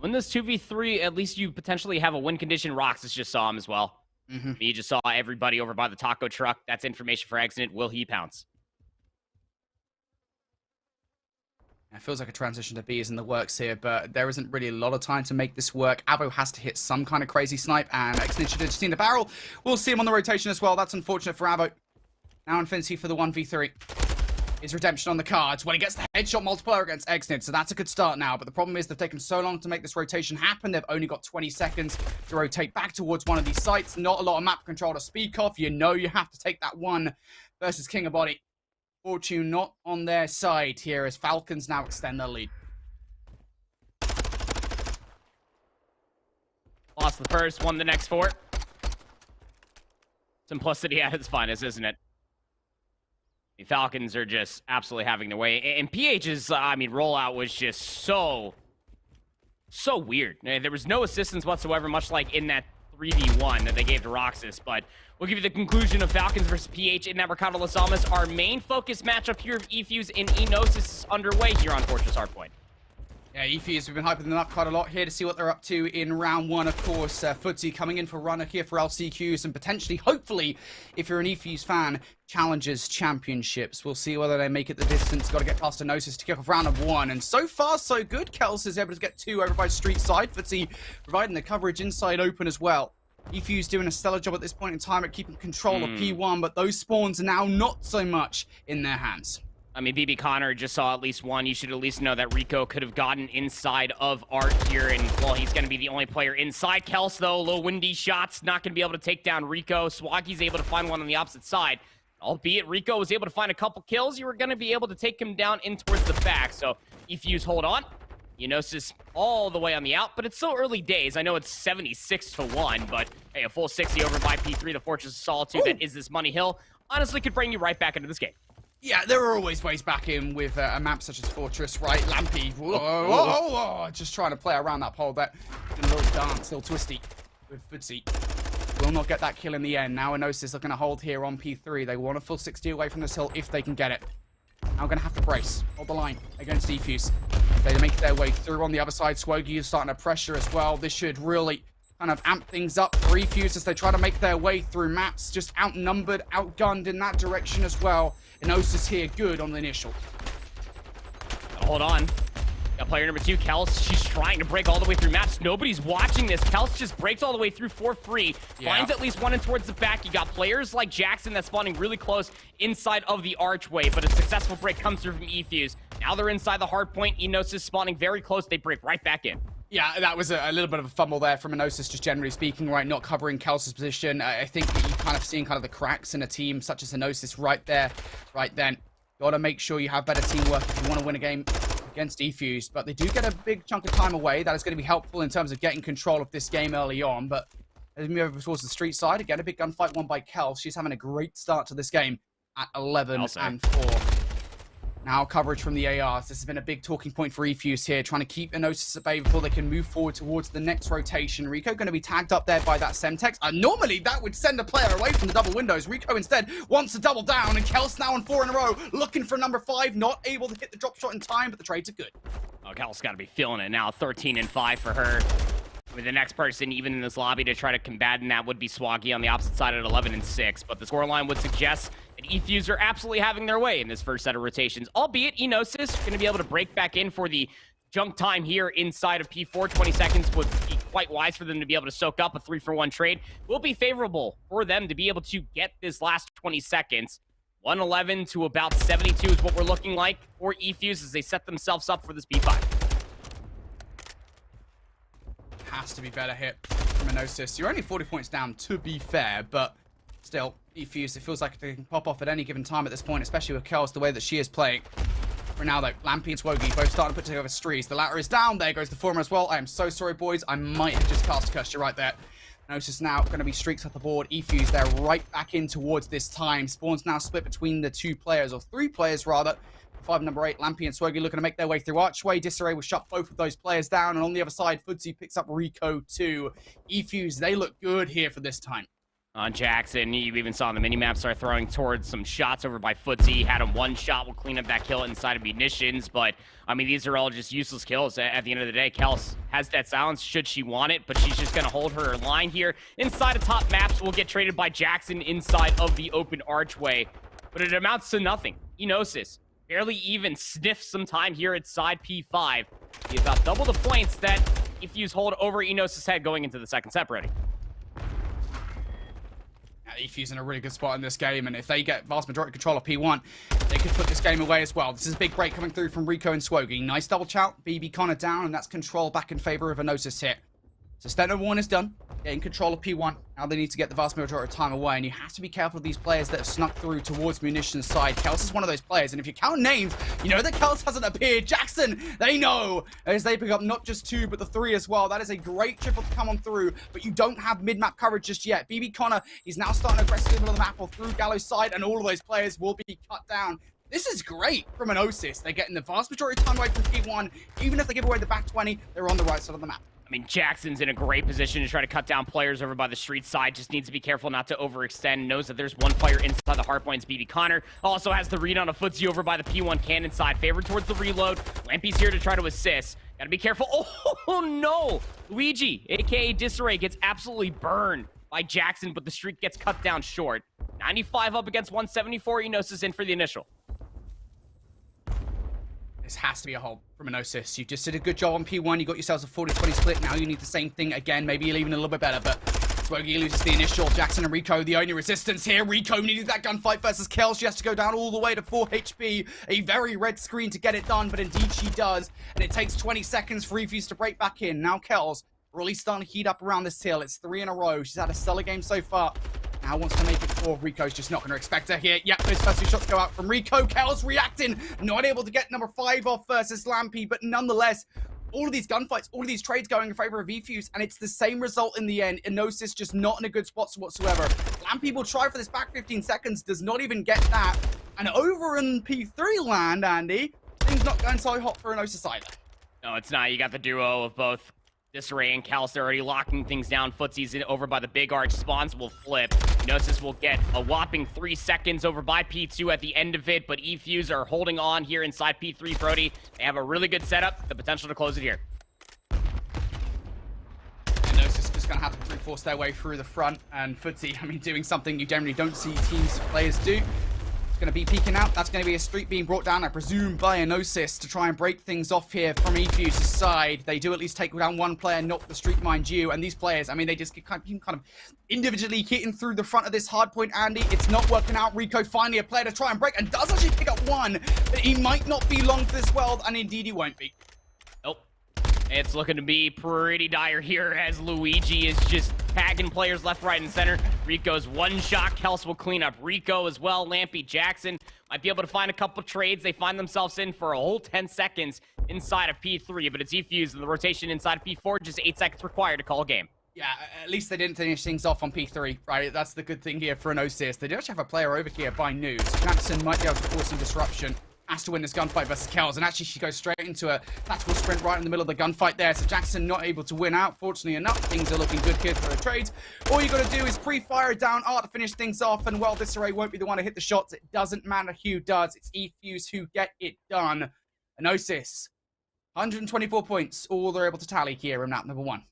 Win this 2v3, at least you potentially have a win condition. Roxas just saw him as well. He just saw everybody over by the taco truck. That's information for Exit. Will he pounce? It feels like a transition to B is in the works here, but there isn't really a lot of time to make this work. Avo has to hit some kind of crazy snipe, and Exit should have seen the barrel. We'll see him on the rotation as well. That's unfortunate for Avo. Now Infinity for the 1v3. Is redemption on the cards when he gets the headshot multiplier against Exnid, so that's a good start now. But the problem is they've taken so long to make this rotation happen. They've only got 20 seconds to rotate back towards one of these sites. Not a lot of map control to speak of. You know you have to take that one versus King of Body. Fortune not on their side here as Falcons now extend their lead. Lost the first, won the next 4. Simplicity at its finest, isn't it? The Falcons are just absolutely having their way. And PH's, rollout was just so weird. There was no assistance whatsoever, much like in that 3v1 that they gave to Roxas. But we'll give you the conclusion of Falcons versus PH in that Mercado Las Almas. Our main focus matchup here of eFuse and Enosis is underway here on Fortress Hardpoint. Yeah, eFuse, we've been hyping them up quite a lot here to see what they're up to in round 1, of course. Footsie coming in for runner here for LCQs and potentially, hopefully, if you're an eFuse fan, Challengers Championships. We'll see whether they make it the distance. Got to get past Enosis to kick off round of 1. And so far, so good. Kels is able to get 2 over by Street Side. Footsie providing the coverage inside open as well. eFuse doing a stellar job at this point in time at keeping control of P1, but those spawns are now not so much in their hands. I mean, BB Connor just saw at least one. You should at least know that Rico could have gotten inside of Art here, and, well, he's going to be the only player inside. Kels, though, low windy shots, not going to be able to take down Rico. Swaggy's able to find one on the opposite side. Albeit Rico was able to find a couple kills, you were going to be able to take him down in towards the back. So, eFuse, hold on. Enosis all the way on the out, but it's still early days. I know it's 76-1, but, hey, a full 60 over by P3, the Fortress of Solitude. That is this Money Hill. Honestly, could bring you right back into this game. Yeah, there are always ways back in with a map such as Fortress, right? Lampy, just trying to play around that pole there. Doing a little dance, a little twisty with Footsie. Will not get that kill in the end. Now Enosis are going to hold here on P3. They want a full 60 away from this hill if they can get it. Now going to have to brace. Hold the line against Defuse. They make their way through on the other side. Swogi is starting to pressure as well. This should really kind of amp things up for Refuse as they try to make their way through maps. Just outnumbered, outgunned in that direction as well. Enosis here good on the initial. Hold on. Got player number 2, Kels. She's trying to break all the way through maps. Nobody's watching this. Kels just breaks all the way through for free. Yeah. Finds at least one in towards the back. You got players like Jackson that's spawning really close inside of the archway, but a successful break comes through from eFuse. Now they're inside the hard point. Enosis spawning very close. They break right back in. Yeah, that was a little bit of a fumble there from Enosis, just generally speaking, right? Not covering Kels's position. I think that you kind of seeing kind of the cracks in a team such as Enosis right there, right then. Gotta make sure you have better teamwork if you want to win a game against Defuse, but they do get a big chunk of time away. That is going to be helpful in terms of getting control of this game early on, but as we move over towards the street side, again, a big gunfight won by Kel. She's having a great start to this game at 11-4. Now coverage from the ARs. This has been a big talking point for eFuse here, trying to keep Enosis at bay before they can move forward towards the next rotation. Rico going to be tagged up there by that Semtex. Normally, that would send a player away from the double windows. Rico instead wants to double down, and Kel's now on 4 in a row, looking for number 5, not able to hit the drop shot in time, but the trades are good. Oh, Kel's got to be feeling it now. 13-5 for her. With the next person, even in this lobby, to try to combat, and that would be Swaggy on the opposite side at 11-6. But the scoreline would suggest that eFuse are absolutely having their way in this first set of rotations. Albeit, Enosis going to be able to break back in for the junk time here inside of P4. 20 seconds would be quite wise for them to be able to soak up a 3-for-1 trade. Will be favorable for them to be able to get this last 20 seconds. 111 to about 72 is what we're looking like for eFuse as they set themselves up for this P5. Has to be better hit from Enosis. You're only 40 points down, to be fair, but still, eFuse, it feels like they can pop off at any given time at this point, especially with Kels the way that she is playing. For now, though, Lampy and Swogi both starting to put together streaks. The latter is down. There goes the former as well. I am so sorry, boys. I might have just cast a curse. You're right there. Enosis now going to be streaks off the board. eFuse, they're right back in towards this time. Spawn's now split between the 2 players, or 3 players, rather. 5 number 8, Lampy and Swogi looking to make their way through Archway. Disarray will shut both of those players down. And on the other side, Footsie picks up Rico too. eFuse, they look good here for this time. On Jackson, you even saw the mini-map start throwing towards some shots over by Footsie. Had him one shot, will clean up that kill inside of munitions. But, I mean, these are all just useless kills at the end of the day. Kels has that silence should she want it, but she's just going to hold her line here. Inside of top maps will get traded by Jackson inside of the open archway. But it amounts to nothing. Enosis barely even sniffs some time here at side P5. Be about double the points that eFuse hold over Enosis' head going into the second separating. eFuse in a really good spot in this game, and if they get vast majority control of P1, they could put this game away as well. This is a big break coming through from Rico and Swogi. Nice double chout, BB Connor down, and that's control back in favor of Enosis here. So step number 1 is done, getting control of P1. Now they need to get the vast majority of time away, and you have to be careful of these players that have snuck through towards munitions side. Kels is one of those players, and if you count names, you know that Kels hasn't appeared. Jackson, they know, as they pick up not just 2, but the 3 as well. That is a great triple to come on through, but you don't have mid-map coverage just yet. BB Connor is now starting aggressively in the middle of the map or through Gallows side, and all of those players will be cut down. This is great from Enosis. They're getting the vast majority of time away from P1. Even if they give away the back 20, they're on the right side of the map. I mean, Jackson's in a great position to try to cut down players over by the street side. Just needs to be careful not to overextend. Knows that there's one player inside the hard points. BB Connor also has the read on a Footsie over by the P1 cannon side. Favored towards the reload. Lampy's here to try to assist. Gotta be careful. Oh no! Luigi, aka Disarray, gets absolutely burned by Jackson, but the streak gets cut down short. 95 up against 174. Enosis in for the initial. This has to be a hold from Enosis. You just did a good job on P1. You got yourselves a 40-20 split. Now you need the same thing again. Maybe you're even a little bit better, but Swogi loses the initial. Jackson and Rico, the only resistance here. Rico needed that gunfight versus Kel. She has to go down all the way to 4 HP. A very red screen to get it done, but indeed she does. And it takes 20 seconds for eFuse to break back in. Now Kel's really starting to heat up around this hill. It's 3 in a row. She's had a stellar game so far. Now wants to make it 4. Rico's just not going to expect her here. Yep, those first 2 shots go out from Rico. Kel's reacting. Not able to get number 5 off versus Lampy, but nonetheless, all of these gunfights, all of these trades going in favor of eFuse, and it's the same result in the end. Enosis just not in a good spot whatsoever. Lampy will try for this back 15 seconds, does not even get that. And over in P3 land, Andy, things not going so hot for Enosis either. No, it's not. You got the duo of both Disarray and Kals, they're already locking things down. Footsie's in over by the big arch. Spawns will flip. Enosis will get a whopping 3 seconds over by P2 at the end of it, but eFuse are holding on here inside P3, Brody. They have a really good setup, the potential to close it here. Enosis just going to have to brute force their way through the front, and Footsie, I mean, doing something you generally don't see teams players do. Going to be peeking out. That's going to be a streak being brought down, I presume, by Enosis to try and break things off here from eFuse's side. They do at least take down one player, not the streak, mind you. And these players, I mean, they just keep kind of individually hitting through the front of this hard point, Andy. It's not working out. Rico finally a player to try and break, and does actually pick up one, but he might not be long for this world, and indeed he won't be. Nope. It's looking to be pretty dire here as Luigi is just tagging players left, right, and center. Rico's one shot. Kels will clean up Rico as well. Lampy Jackson might be able to find a couple trades. They find themselves in for a whole 10 seconds inside of P3, but it's eFuse and the rotation inside of P4. Just 8 seconds required to call a game. Yeah, at least they didn't finish things off on P3, right? That's the good thing here for Enosis. They do actually have a player over here by News. Jackson might be able to cause some disruption. Has to win this gunfight versus Kels, and actually she goes straight into a tactical sprint right in the middle of the gunfight there, so Jackson not able to win out. Fortunately enough, things are looking good here for the trades. All you got to do is pre-fire down Art to finish things off, and while Disarray won't be the one to hit the shots, it doesn't matter who does. It's eFuse who get it done. Enosis, 124 points, all they're able to tally here in map number 1.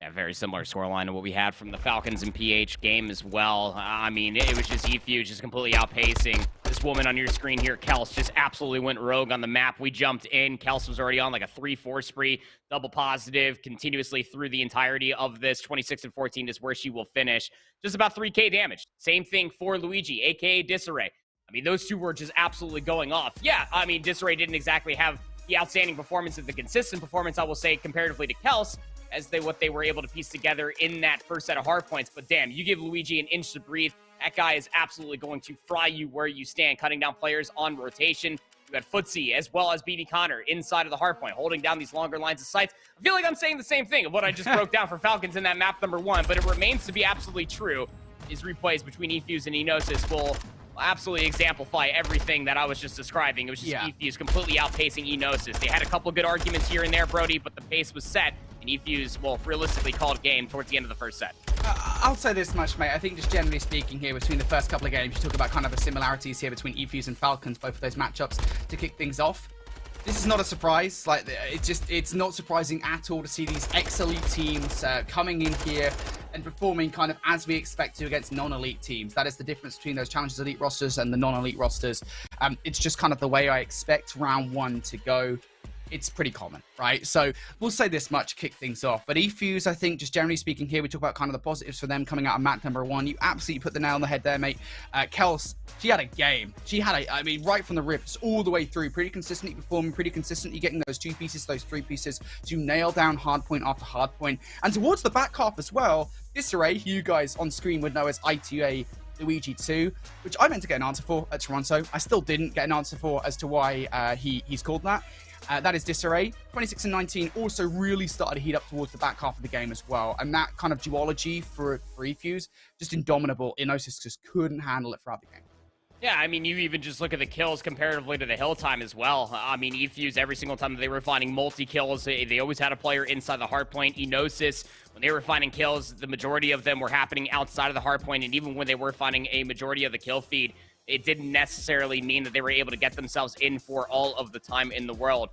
Yeah, very similar scoreline to what we had from the Falcons and PH game as well. I mean, it was just eFuse just completely outpacing this woman on your screen here. Kels just absolutely went rogue on the map. We jumped in. Kels was already on like a 3-4 spree, double positive, continuously through the entirety of this. 26 and 14 is where she will finish. Just about 3K damage. Same thing for Luigi, aka Disarray. I mean, those two were just absolutely going off. Yeah, I mean, Disarray didn't exactly have the outstanding performance and the consistent performance, I will say, comparatively to Kels, as what they were able to piece together in that first set of hard points. But damn, you give Luigi an inch to breathe, that guy is absolutely going to fry you where you stand, cutting down players on rotation. You had Footsie as well as BD Connor inside of the hard point, holding down these longer lines of sights. I feel like I'm saying the same thing of what I just broke down for Falcons in that map number 1, but it remains to be absolutely true. His replays between eFuse and Enosis will absolutely exemplify everything that I was just describing. It was just eFuse completely outpacing Enosis. They had a couple good arguments here and there, Brody, but the pace was set, and eFuse, well, realistically called game towards the end of the first set. I'll say this much, mate. I think just generally speaking here, between the first couple of games, you talk about kind of the similarities here between eFuse and Falcons, both of those matchups, to kick things off. This is not a surprise. Like, it's not surprising at all to see these ex-elite teams coming in here and performing kind of as we expect to against non-elite teams. That is the difference between those Challengers Elite rosters and the non-elite rosters. It's just kind of the way I expect round 1 to go. It's pretty common, right? So we'll say this much, kick things off. But eFuse, I think, just generally speaking here, we talk about kind of the positives for them coming out of map number 1. You absolutely put the nail on the head there, mate. Kels, she had a game. She had I mean, right from the rips all the way through, pretty consistently performing, pretty consistently getting those 2 pieces, those 3 pieces to nail down hard point after hard point. And towards the back half as well, Disarray, who you guys on screen would know as ITA Luigi 2, which I meant to get an answer for at Toronto. I still didn't get an answer for as to why he's called that. That is Disarray. 26 and 19 also really started to heat up towards the back half of the game as well. And that kind of duology for eFuse, just indomitable. Enosis just couldn't handle it throughout the game. Yeah, I mean, you even just look at the kills comparatively to the hill time as well. I mean, eFuse, every single time that they were finding multi-kills, they always had a player inside the hard point. Enosis, when they were finding kills, the majority of them were happening outside of the hard point. And even when they were finding a majority of the kill feed, it didn't necessarily mean that they were able to get themselves in for all of the time in the world.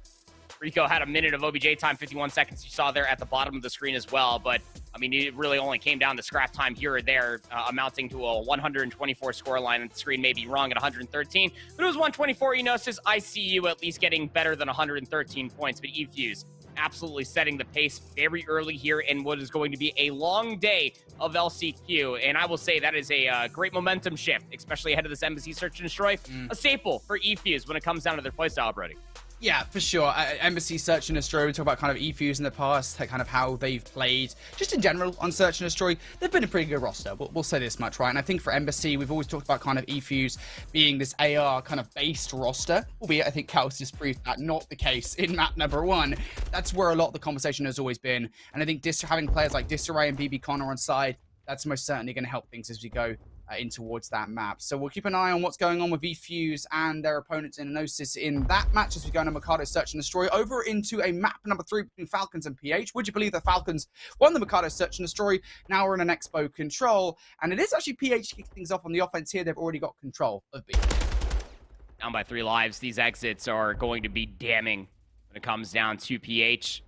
Rico had a minute of OBJ time, 51 seconds you saw there at the bottom of the screen as well. But, I mean, it really only came down to scrap time here or there, amounting to a 124 scoreline. And the screen may be wrong at 113, but it was 124. Enosis, I see you at least getting better than 113 points. But eFuse absolutely setting the pace very early here in what is going to be a long day of LCQ. And I will say that is a great momentum shift, especially ahead of this Embassy Search and Destroy. A staple for eFuse when it comes down to their playstyle, Brody. Yeah, for sure. Embassy, Search and Destroy, we talk about kind of eFuse in the past, kind of how they've played. Just in general, on Search and Destroy, they've been a pretty good roster. We'll say this much, right? And I think for Embassy, we've always talked about kind of eFuse being this AR kind of based roster, albeit I think Chaos has proved that not the case in map number 1. That's where a lot of the conversation has always been. And I think having players like Disarray and BB Connor on side, that's most certainly going to help things as we go in towards that map. So we'll keep an eye on what's going on with eFuse and their opponents in Enosis in that match as we go into Mikado Search and Destroy. Over into a map number 3 between Falcons and PH. Would you believe the Falcons won the Mikado Search and Destroy? Now we're in an Expo control, and it is actually PH kicking things off on the offense here. They've already got control of B. Down by 3 lives. These exits are going to be damning when it comes down to PH.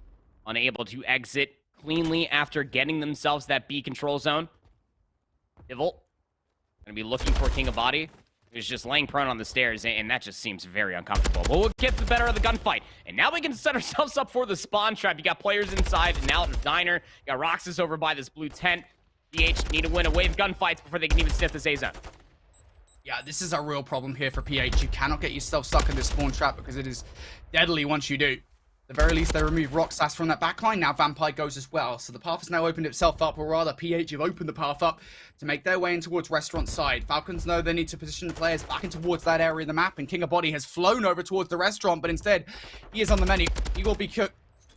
Unable to exit cleanly after getting themselves that B control zone. Divil gonna be looking for King of Body, who's just laying prone on the stairs, and that just seems very uncomfortable. But we'll get the better of the gunfight, and now we can set ourselves up for the spawn trap. You got players inside, and now the diner. You got Roxas over by this blue tent. PH need to win a wave gunfights before they can even sniff this A zone. Yeah, this is a real problem here for PH. You cannot get yourself stuck in this spawn trap because it is deadly once you do. At the very least, they remove Roxas from that backline. Now Vampire goes as well. So the path has now opened itself up, or rather, PH have opened the path up to make their way in towards restaurant side. Falcons know they need to position the players back in towards that area of the map, and King of Body has flown over towards the restaurant, but instead, he is on the menu. He will be cooked.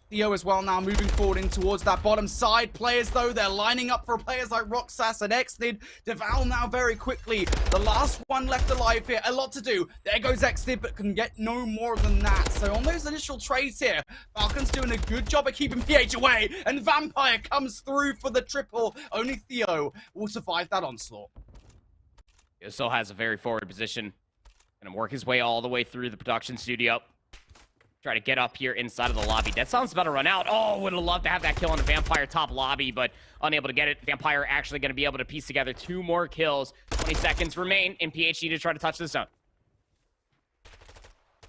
Theo as well now moving forward in towards that bottom side. Players though, they're lining up for players like Roxas and Exnid. Deval now very quickly. The last one left alive here. A lot to do. There goes Exnid, but can get no more than that. So on those initial trades here, Falcons doing a good job of keeping PH away. And Vampire comes through for the triple. Only Theo will survive that onslaught. He still has a very forward position. Gonna work his way all the way through the production studio. Try to get up here inside of the lobby. That sounds about to run out. Oh, would have loved to have that kill on the Vampire top lobby, but unable to get it. Vampire actually going to be able to piece together 2 more kills. 20 seconds remain, and PH need to try to touch the zone.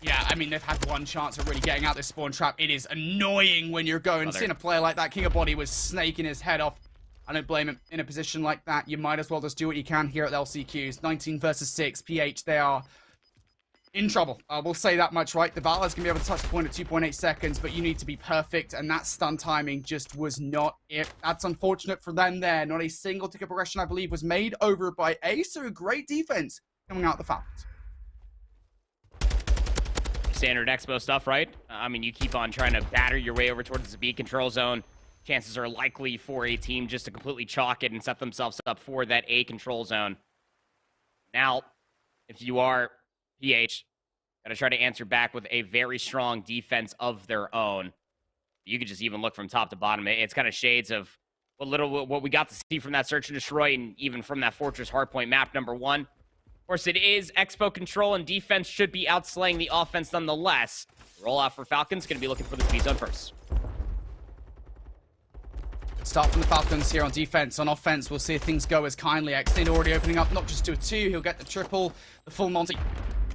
Yeah, I mean, they've had one chance of really getting out this spawn trap. It is annoying when you're going. Seeing a player like that, King of Body was snaking his head off. I don't blame him. In a position like that, you might as well just do what you can here at the LCQs. 19 versus 6. PH, they are in trouble. We'll say that much, right? The Valor's going to be able to touch the point at 2.8 seconds, but you need to be perfect, and that stun timing just was not it. That's unfortunate for them there. Not a single ticket progression, I believe, was made over by Ace, so great defense coming out the Falcons. Standard Expo stuff, right? I mean, you keep on trying to batter your way over towards the B control zone. Chances are likely for a team just to completely chalk it and set themselves up for that A control zone. Now, if you are PH, gotta try to answer back with a very strong defense of their own. You could just even look from top to bottom. It's kind of shades of what we got to see from that Search and Destroy, and even from that Fortress Hardpoint map number 1. Of course, it is Expo control, and defense should be outslaying the offense nonetheless. Rollout for Falcons, gonna be looking for the speed zone first. Start from the Falcons here on defense. On offense, we'll see if things go as kindly. Extend already opening up, not just to a 2. He'll get the triple, the full Monty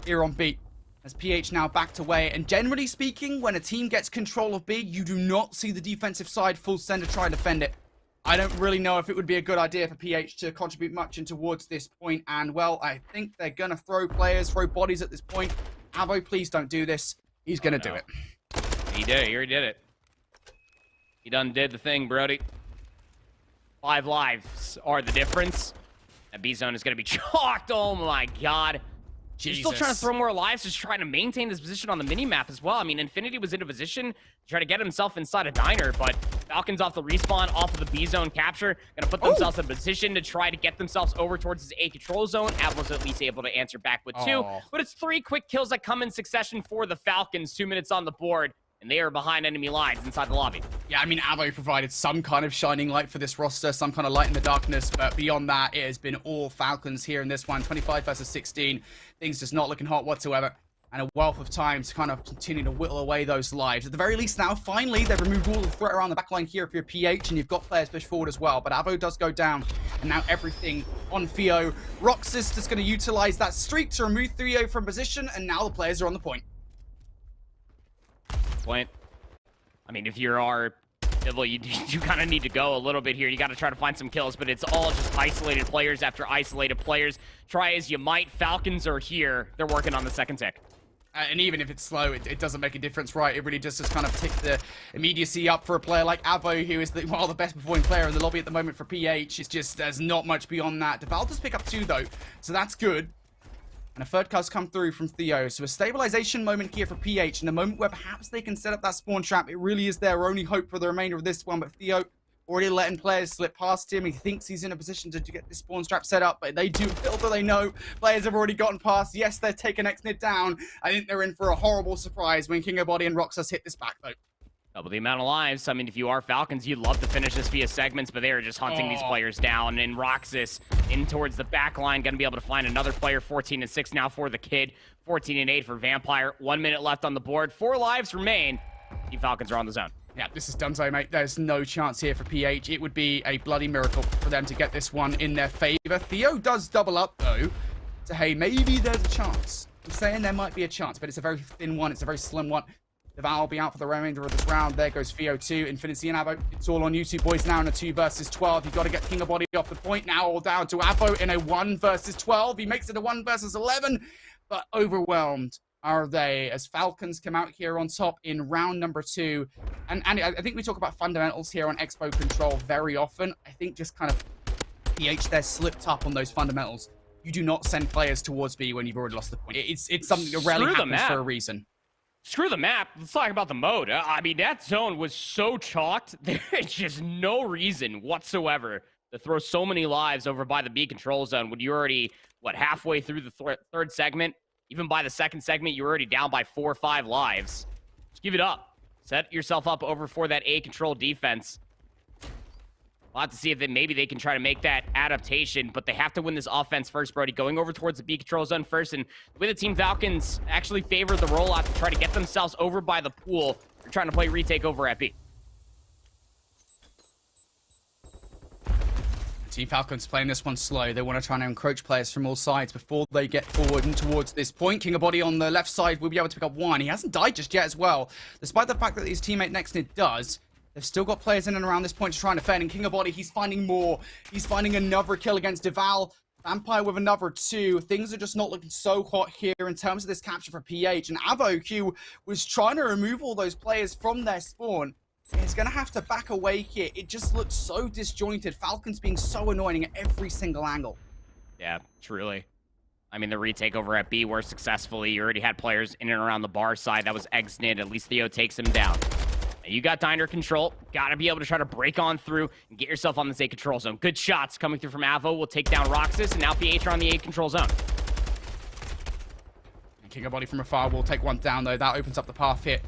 here on B. As PH now backed away. And generally speaking, when a team gets control of B, you do not see the defensive side full send to try and defend it. I don't really know if it would be a good idea for PH to contribute much in towards this point. And, well, I think they're going to throw players, throw bodies at this point. Avo, please don't do this. He's going to do it. He did. He already did it. He done did the thing, Brody. 5 lives are the difference. That B zone is going to be chalked. Oh, my God. Jesus. You're still trying to throw more lives, just trying to maintain this position on the mini-map as well. I mean, Infinity was in a position to try to get himself inside a diner, but Falcons off the respawn, off of the B zone capture, gonna put themselves in a position to try to get themselves over towards this A control zone. Avlo's at least able to answer back with 2, but it's 3 quick kills that come in succession for the Falcons. 2 minutes on the board, and they are behind enemy lines inside the lobby. Yeah, I mean, Avo provided some kind of shining light for this roster, some kind of light in the darkness, but beyond that, it has been all Falcons here in this one. 25 versus 16. Things just not looking hot whatsoever. And a wealth of time to kind of continue to whittle away those lives. At the very least now, finally, they've removed all the threat around the backline here if you're PH, and you've got players push forward as well. But Avo does go down, and now everything on Theo. Roxas just going to utilize that streak to remove Theo from position, and now the players are on the point. Point. I mean, if you're our Devil, you kind of need to go a little bit here. You got to try to find some kills, but it's all just isolated players after isolated players. Try as you might. Falcons are here. They're working on the second tick. And even if it's slow, it doesn't make a difference, right? It really just kind of tick the immediacy up for a player like Avo, who is the best performing player in the lobby at the moment for PH. It's just, there's not much beyond that. Deval does pick up 2, though, so that's good. And a third cuz come through from Theo. So a stabilization moment here for PH. And a moment where perhaps they can set up that spawn trap. It really is their only hope for the remainder of this one. But Theo already letting players slip past him. He thinks he's in a position to get this spawn trap set up, but they do, little do they know, players have already gotten past. Yes, they're taking Xnid down. I think they're in for a horrible surprise when King of Body and Roxas hit this back, though. Double the amount of lives. I mean, if you are Falcons, you'd love to finish this via segments, but they are just hunting these players down. And Roxas in towards the back line, going to be able to find another player. 14-6 now for the kid. 14-8 for Vampire. 1 minute left on the board. 4 lives remain. The Falcons are on the zone. Yeah, this is donezo, mate. There's no chance here for PH. It would be a bloody miracle for them to get this one in their favor. Theo does double up, though. So, hey, maybe there's a chance. I'm saying there might be a chance, but it's a very thin one. It's a very slim one. Deval will be out for the remainder of this round. There goes Theo 2. Infinity and Avo. It's all on you two boys now in a 2 versus 12. You've got to get King of Body off the point now. All down to Avo in a 1 versus 12. He makes it a 1 versus 11. But overwhelmed are they as Falcons come out here on top in round number 2. And I think we talk about fundamentals here on Expo Control very often. I think just kind of PH there slipped up on those fundamentals. You do not send players towards B when you've already lost the point. It's something that rarely happens for a reason. Screw the map. Let's talk about the mode. I mean, that zone was so chalked. There's just no reason whatsoever to throw so many lives over by the B control zone when you're already, what, halfway through the third segment? Even by the second segment, you're already down by 4 or 5 lives. Just give it up. Set yourself up over for that A control defense. We'll have to see if maybe they can try to make that adaptation, but they have to win this offense first, Brody. Going over towards the B control zone first, and the way the Team Falcons actually favor the rollout to try to get themselves over by the pool. They're trying to play retake over at B. Team Falcons playing this one slow. They want to try and encroach players from all sides before they get forward and towards this point. King of Body on the left side will be able to pick up 1. He hasn't died just yet as well. Despite the fact that his teammate Nextnid does, they've still got players in and around this point to try and defend. And King of Body, he's finding more. He's finding another kill against Deval. Vampire with another 2. Things are just not looking so hot here in terms of this capture for PH. And Avo, Q, was trying to remove all those players from their spawn. He's going to have to back away here. It just looks so disjointed. Falcons being so annoying at every single angle. Yeah, truly. I mean, the retake over at B worked successfully. You already had players in and around the bar side. That was Xnid. At least Theo takes him down. You got diner control. Got to be able to try to break on through and get yourself on this A control zone. Good shots coming through from Avo. Will take down Roxas, and now PH are on the A control zone. And King of Body from afar will take one down, though. That opens up the path here.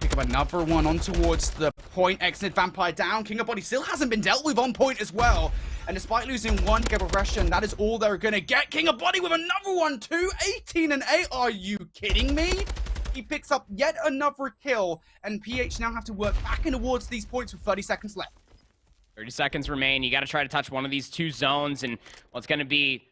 Pick up another one on towards the point. Xnid Vampire down. King of Body still hasn't been dealt with on point as well. And despite losing 1 to get progression, that is all they're going to get. King of Body with another one too. 18-8. Are you kidding me? He picks up yet another kill. And PH now have to work back in towards these points with 30 seconds left. 30 seconds remain. You got to try to touch one of these 2 zones. And what's going to be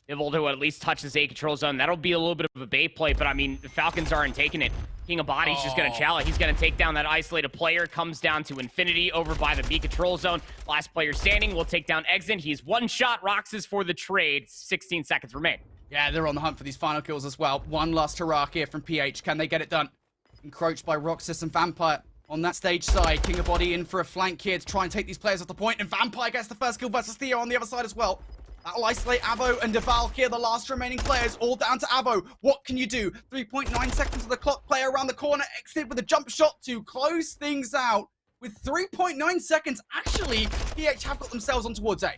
able to at least touch this A control zone. That'll be a little bit of a bait play, but I mean, the Falcons aren't taking it. King of Body's just going to challenge. He's going to take down that isolated player. Comes down to Infinity over by the B control zone. Last player standing will take down Exit. He's 1 shot. Roxas for the trade. 16 seconds remain. Yeah, they're on the hunt for these final kills as well. One last hurrah here from PH. Can they get it done? Encroached by Roxas and Vampire on that stage side. King of Body in for a flank here to try and take these players off the point. And Vampire gets the first kill versus Theo on the other side as well. That'll isolate Avo and Deval here, the last remaining players, all down to Avo. What can you do? 3.9 seconds of the clock, player around the corner, Exit with a jump shot to close things out. With 3.9 seconds, actually, PH have got themselves on towards A.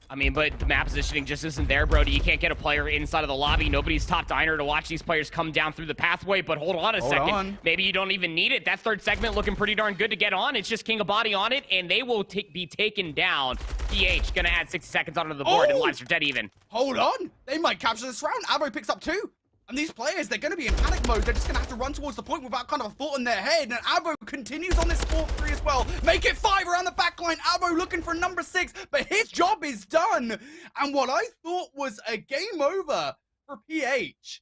I mean, but the map positioning just isn't there, Brody. You can't get a player inside of the lobby. Nobody's top diner to watch these players come down through the pathway, but hold on a second. Maybe you don't even need it. That third segment looking pretty darn good to get on. It's just King of Body on it, and they will be taken down. PH gonna add 60 seconds onto the board, and lives are dead even. Hold on. They might capture this round. Avo picks up 2. And these players, they're going to be in panic mode. They're just going to have to run towards the point without kind of a thought in their head. And Avo continues on this 4-3 as well. Make it 5 around the back line. Avo looking for number 6, but his job is done. And what I thought was a game over for PH,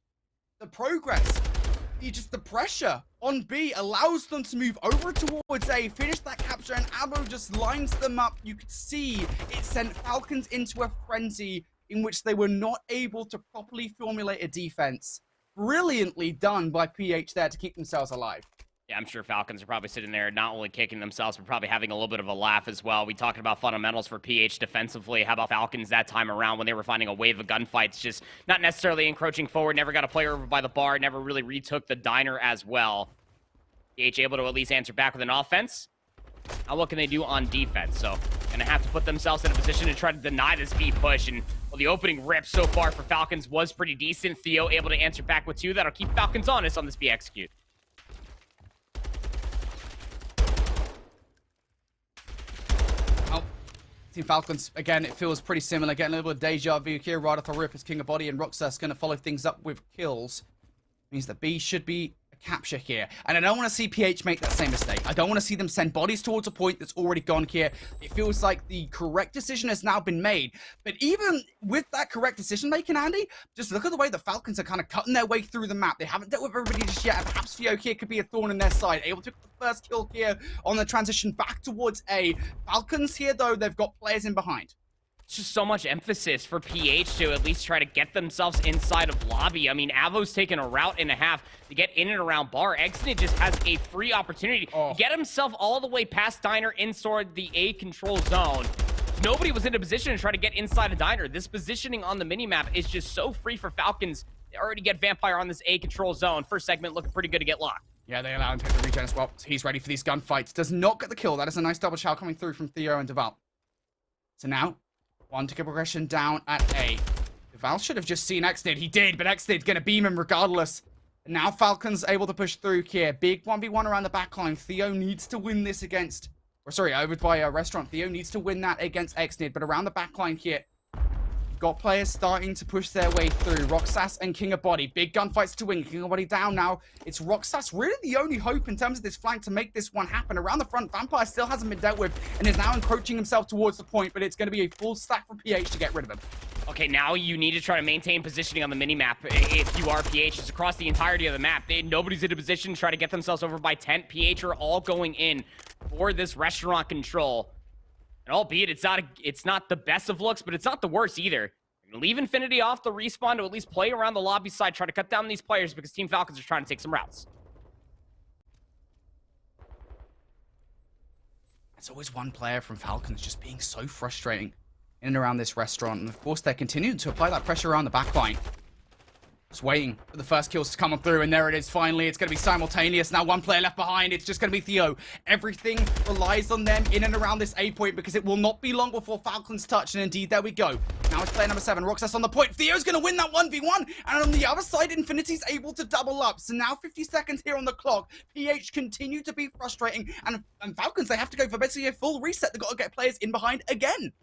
the progress, the pressure on B allows them to move over towards A, finish that capture, and Avo just lines them up. You could see it sent Falcons into a frenzy in which they were not able to properly formulate a defense. Brilliantly done by PH there to keep themselves alive. Yeah, I'm sure Falcons are probably sitting there not only kicking themselves, but probably having a little bit of a laugh as well. We talked about fundamentals for PH defensively. How about Falcons that time around when they were finding a wave of gunfights, just not necessarily encroaching forward, never got a player over by the bar, never really retook the diner as well. PH able to at least answer back with an offense. Now what can they do on defense? So gonna have to put themselves in a position to try to deny this B push. And well, the opening rip so far for Falcons was pretty decent. Theo able to answer back with 2. That'll keep Falcons honest on this B execute. Oh, Team Falcons, again, it feels pretty similar. Getting a little bit of deja vu here right off the rip as King of Body and Roxas going to follow things up with kills. Means that B should be a capture here. And I don't want to see PH make that same mistake. I don't want to see them send bodies towards a point that's already gone here. It feels like the correct decision has now been made. But even with that correct decision making, Andy, just look at the way the Falcons are kind of cutting their way through the map. They haven't dealt with everybody just yet. Perhaps Theo here could be a thorn in their side. Able to get the first kill here on the transition back towards A. Falcons here, though, they've got players in behind. It's just so much emphasis for PH to at least try to get themselves inside of lobby. I mean, Avo's taken a route and a half to get in and around bar. Exnid just has a free opportunity to get himself all the way past Diner inside the A control zone. Nobody was in a position to try to get inside a Diner. This positioning on the minimap is just so free for Falcons. They already get Vampire on this A control zone. First segment looking pretty good to get locked. Yeah, they allow him to take the regen as well. So he's ready for these gunfights. Does not get the kill. That is a nice double shot coming through from Theo and Deval. So now, one to get progression down at A. Deval should have just seen Exnid. He did, but Exnid's going to beam him regardless. And now Falcons able to push through here. Big 1v1 around the backline. Theo needs to win this against... Or sorry, over by a restaurant. Theo needs to win that against Exnid. But around the backline here, got players starting to push their way through. Roxas and King of Body. Big gunfights to win. King of Body down now. It's Roxas really the only hope in terms of this flank to make this one happen. Around the front, Vampire still hasn't been dealt with and is now encroaching himself towards the point, but it's going to be a full stack from PH to get rid of him. Okay, now you need to try to maintain positioning on the minimap if you are PH. It's across the entirety of the map. Nobody's in a position to try to get themselves over by 10. PH are all going in for this restaurant control. And albeit it's not the best of looks, but it's not the worst either. You're gonna leave Infinity off the respawn to at least play around the lobby side, try to cut down these players because Team Falcons are trying to take some routes. There's always one player from Falcons just being so frustrating in and around this restaurant. And of course, they're continuing to apply that pressure around the backline. Just waiting for the first kills to come on through, and there it is finally. It's going to be simultaneous. Now one player left behind. It's just going to be Theo. Everything relies on them in and around this A point because it will not be long before Falcons touch. And indeed, there we go. Now it's player number 7. Roxas on the point. Theo's going to win that 1v1. And on the other side, Infinity's able to double up. So now 50 seconds here on the clock. PH continue to be frustrating. And Falcons, they have to go for basically a full reset. They've got to get players in behind again.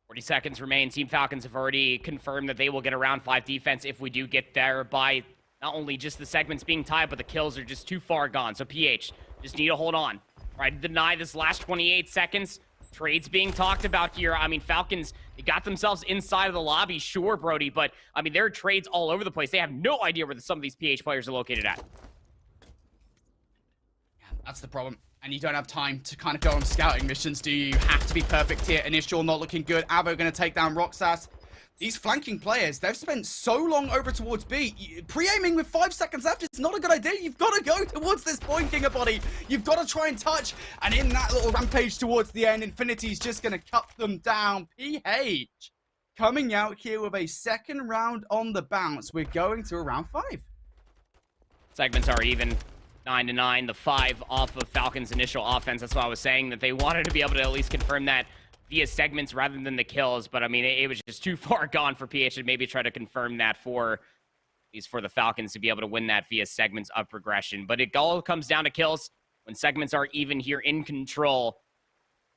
40 seconds remain. Team Falcons have already confirmed that they will get a round 5 defense if we do get there by not only just the segments being tied, but the kills are just too far gone. So PH just need to hold on. Right, deny this last 28 seconds. Trades being talked about here. I mean, Falcons, they got themselves inside of the lobby, sure, Brody, but I mean, there are trades all over the place. They have no idea where some of these PH players are located at. Yeah, that's the problem. And you don't have time to kind of go on scouting missions, do you? You have to be perfect here. Initial not looking good. Avo going to take down Roxas. These flanking players, they've spent so long over towards B. Pre-aiming with 5 seconds left is not a good idea. You've got to go towards this point, King of Body. You've got to try and touch. And in that little rampage towards the end, Infinity's just going to cut them down. PH coming out here with a second round on the bounce. We're going to a round 5. Segments are even. 9-9, the 5 off of Falcons' initial offense. That's why I was saying that they wanted to be able to at least confirm that via segments rather than the kills. But I mean, it was just too far gone for PH to maybe try to confirm that for the Falcons to be able to win that via segments of progression. But it all comes down to kills when segments are even here in control.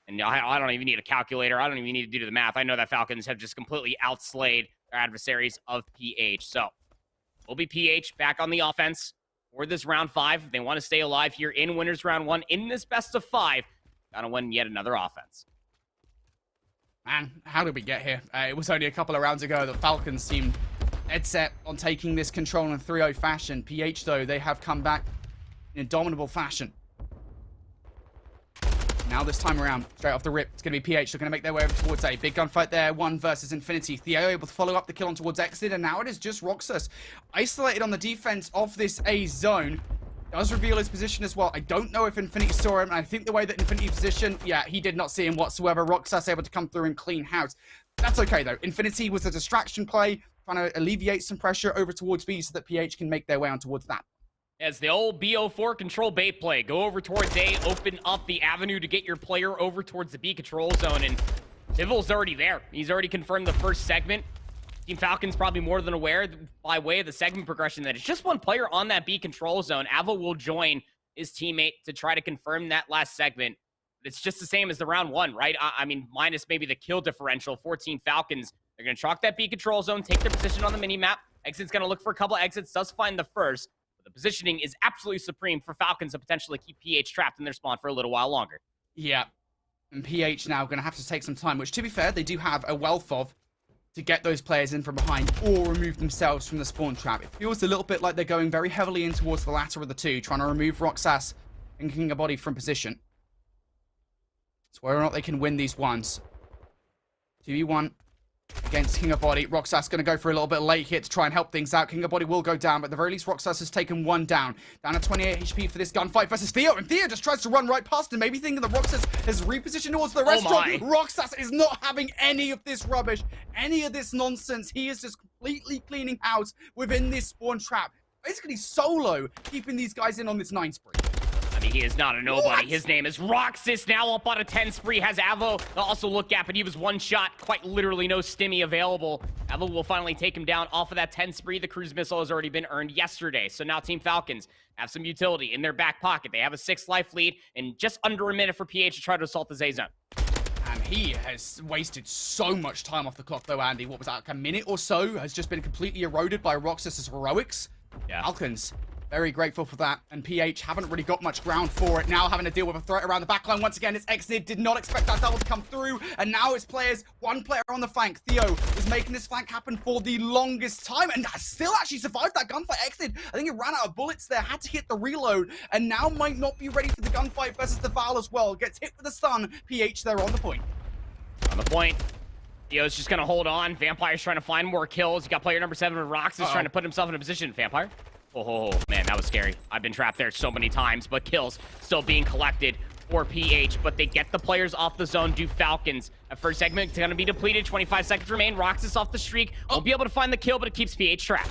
And I don't even need a calculator. I don't even need to do the math. I know that Falcons have just completely outslayed their adversaries of PH. So we'll be PH back on the offense for this round 5. They want to stay alive here in winners round 1 in this best of 5. Gotta win yet another offense. Man, how did we get here? It was only a couple of rounds ago that Falcons seemed dead set on taking this control in 3-0 fashion. PH, though, they have come back in indomitable fashion. Now this time around, straight off the rip, it's going to be PH. They're going to make their way over towards A. Big gunfight there, 1 versus Infinity. Theo able to follow up the kill on towards Exit, and now it is just Roxas. Isolated on the defense of this A zone. Does reveal his position as well. I don't know if Infinity saw him, and I think the way that Infinity positioned, yeah, he did not see him whatsoever. Roxas able to come through and clean house. That's okay, though. Infinity was a distraction play, trying to alleviate some pressure over towards B so that PH can make their way on towards that. As the old BO4 control bait play. Go over towards A, open up the avenue to get your player over towards the B control zone, and Divil's already there. He's already confirmed the first segment. Team Falcons probably more than aware by way of the segment progression that it's just one player on that B control zone. Avo will join his teammate to try to confirm that last segment. It's just the same as the round one, right? I mean, minus maybe the kill differential. 14 Falcons, they're going to chalk that B control zone, take their position on the mini-map. Exit's going to look for a couple exits, does find the first. The positioning is absolutely supreme for Falcons to potentially keep PH trapped in their spawn for a little while longer. Yeah. And PH now going to have to take some time, which, to be fair, they do have a wealth of to get those players in from behind or remove themselves from the spawn trap. It feels a little bit like they're going very heavily in towards the latter of the two, trying to remove Roxas and King of Body from position. So whether or not they can win these ones. 2v1. Against King of Body. Roxas going to go for a little bit late here to try and help things out. King of Body will go down, but at the very least, Roxas has taken one down. Down to 28 HP for this gunfight versus Theo, and Theo just tries to run right past him, maybe thinking that Roxas has repositioned towards the restaurant. Roxas is not having any of this rubbish, any of this nonsense. He is just completely cleaning house within this spawn trap. Basically solo, keeping these guys in on this 9 spree. I mean, he is not a nobody. What? His name is Roxas, now up on a 10 spree. Has Avo also look at, but he was one shot. Quite literally no stimmy available. Avo will finally take him down off of that 10 spree. The cruise missile has already been earned yesterday. So now Team Falcons have some utility in their back pocket. They have a 6 life lead and just under a minute for PH to try to assault the Z zone. And he has wasted so much time off the clock, though, Andy. What was that, like a minute or so? Has just been completely eroded by Roxas's heroics. Yeah. Falcons, very grateful for that. And PH haven't really got much ground for it. Now having to deal with a threat around the backline. Once again, it's Exnid. Did not expect that double to come through. And now it's players, one player on the flank. Theo is making this flank happen for the longest time. And has still actually survived that gunfight. Exnid, I think he ran out of bullets there. Had to hit the reload. And now might not be ready for the gunfight versus the Val as well. Gets hit with a stun. PH there on the point. On the point. Theo's just going to hold on. Vampire's trying to find more kills. You got player number 7 with Roxas trying to put himself in a position. Vampire. Oh, man, that was scary. I've been trapped there so many times, but kills still being collected for PH, but they get the players off the zone. Do Falcons. That first segment is going to be depleted. 25 seconds remain. Roxas off the streak. Won't be able to find the kill, but it keeps PH trapped.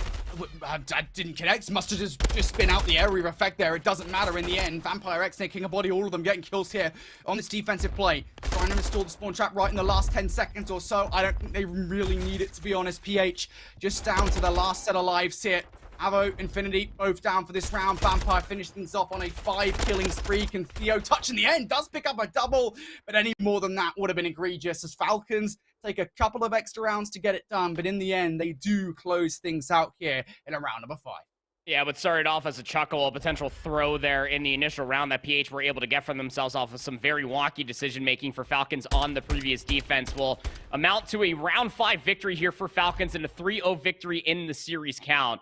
I didn't connect. Must have just spin out the area effect there. It doesn't matter in the end. Vampire, X-Snake, King of Body, all of them getting kills here on this defensive play. Trying to install the spawn trap right in the last 10 seconds or so. I don't think they really need it, to be honest. PH just down to the last set of lives here. Avo, Infinity, both down for this round. Vampire finished things off on a 5-killing spree. Can Theo touch in the end? Does pick up a double, but any more than that would have been egregious, as Falcons take a couple of extra rounds to get it done, but in the end, they do close things out here in a round number 5. Yeah, what started off as a chuckle, a potential throw there in the initial round that PH were able to get from themselves off of some very wonky decision-making for Falcons on the previous defense will amount to a round 5 victory here for Falcons and a 3-0 victory in the series count.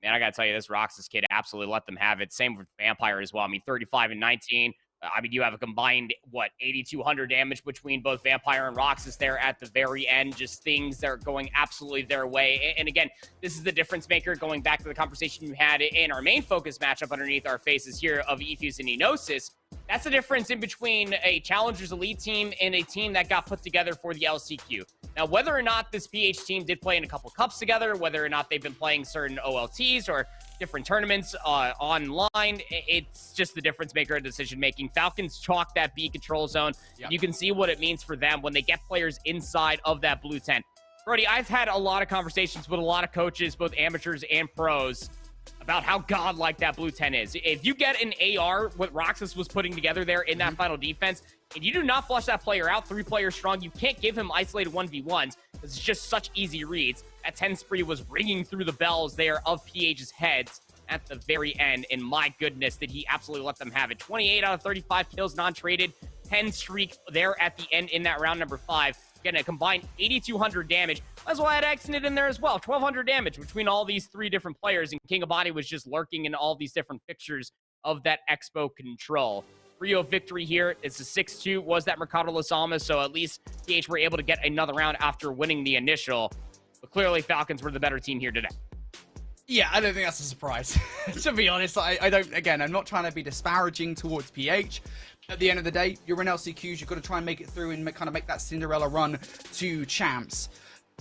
Man, I gotta tell you, this Roxas kid absolutely let them have it. Same with Vampire as well. I mean, 35 and 19. I mean, you have a combined, 8,200 damage between both Vampire and Roxas there at the very end. Just things that are going absolutely their way. And again, this is the difference maker, going back to the conversation you had in our main focus matchup underneath our faces here of Ethus and Enosis. That's the difference in between a Challengers Elite team and a team that got put together for the LCQ. Now, whether or not this PH team did play in a couple cups together, whether or not they've been playing certain OLTs or different tournaments online, it's just the difference maker of decision making. Falcons chalk that B control zone. Yep. You can see what it means for them when they get players inside of that blue tent. Brody, I've had a lot of conversations with a lot of coaches, both amateurs and pros, about how godlike that blue 10 is. If you get an AR, what Roxas was putting together there in that final defense, and you do not flush that player out 3 players strong, you can't give him isolated 1v1s. It's just such easy reads. That 10 spree was ringing through the bells there of PH's heads at the very end, and my goodness, did he absolutely let them have it. 28 out of 35 kills non-traded, 10 streak there at the end in that round number 5. Getting a combined 8,200 damage. That's why I had Exnid in there as well. 1,200 damage between all these 3 different players, and King of Body was just lurking in all these different pictures of that Expo control. 3-0 victory here. It's a 6-2. Was that Mercado Las Almas, so at least PH were able to get another round after winning the initial. But clearly, Falcons were the better team here today. Yeah, I don't think that's a surprise. To be honest, I don't, again, I'm not trying to be disparaging towards PH. At the end of the day, you're in LCQs, you've got to try and make it through and kind of make that Cinderella run to champs.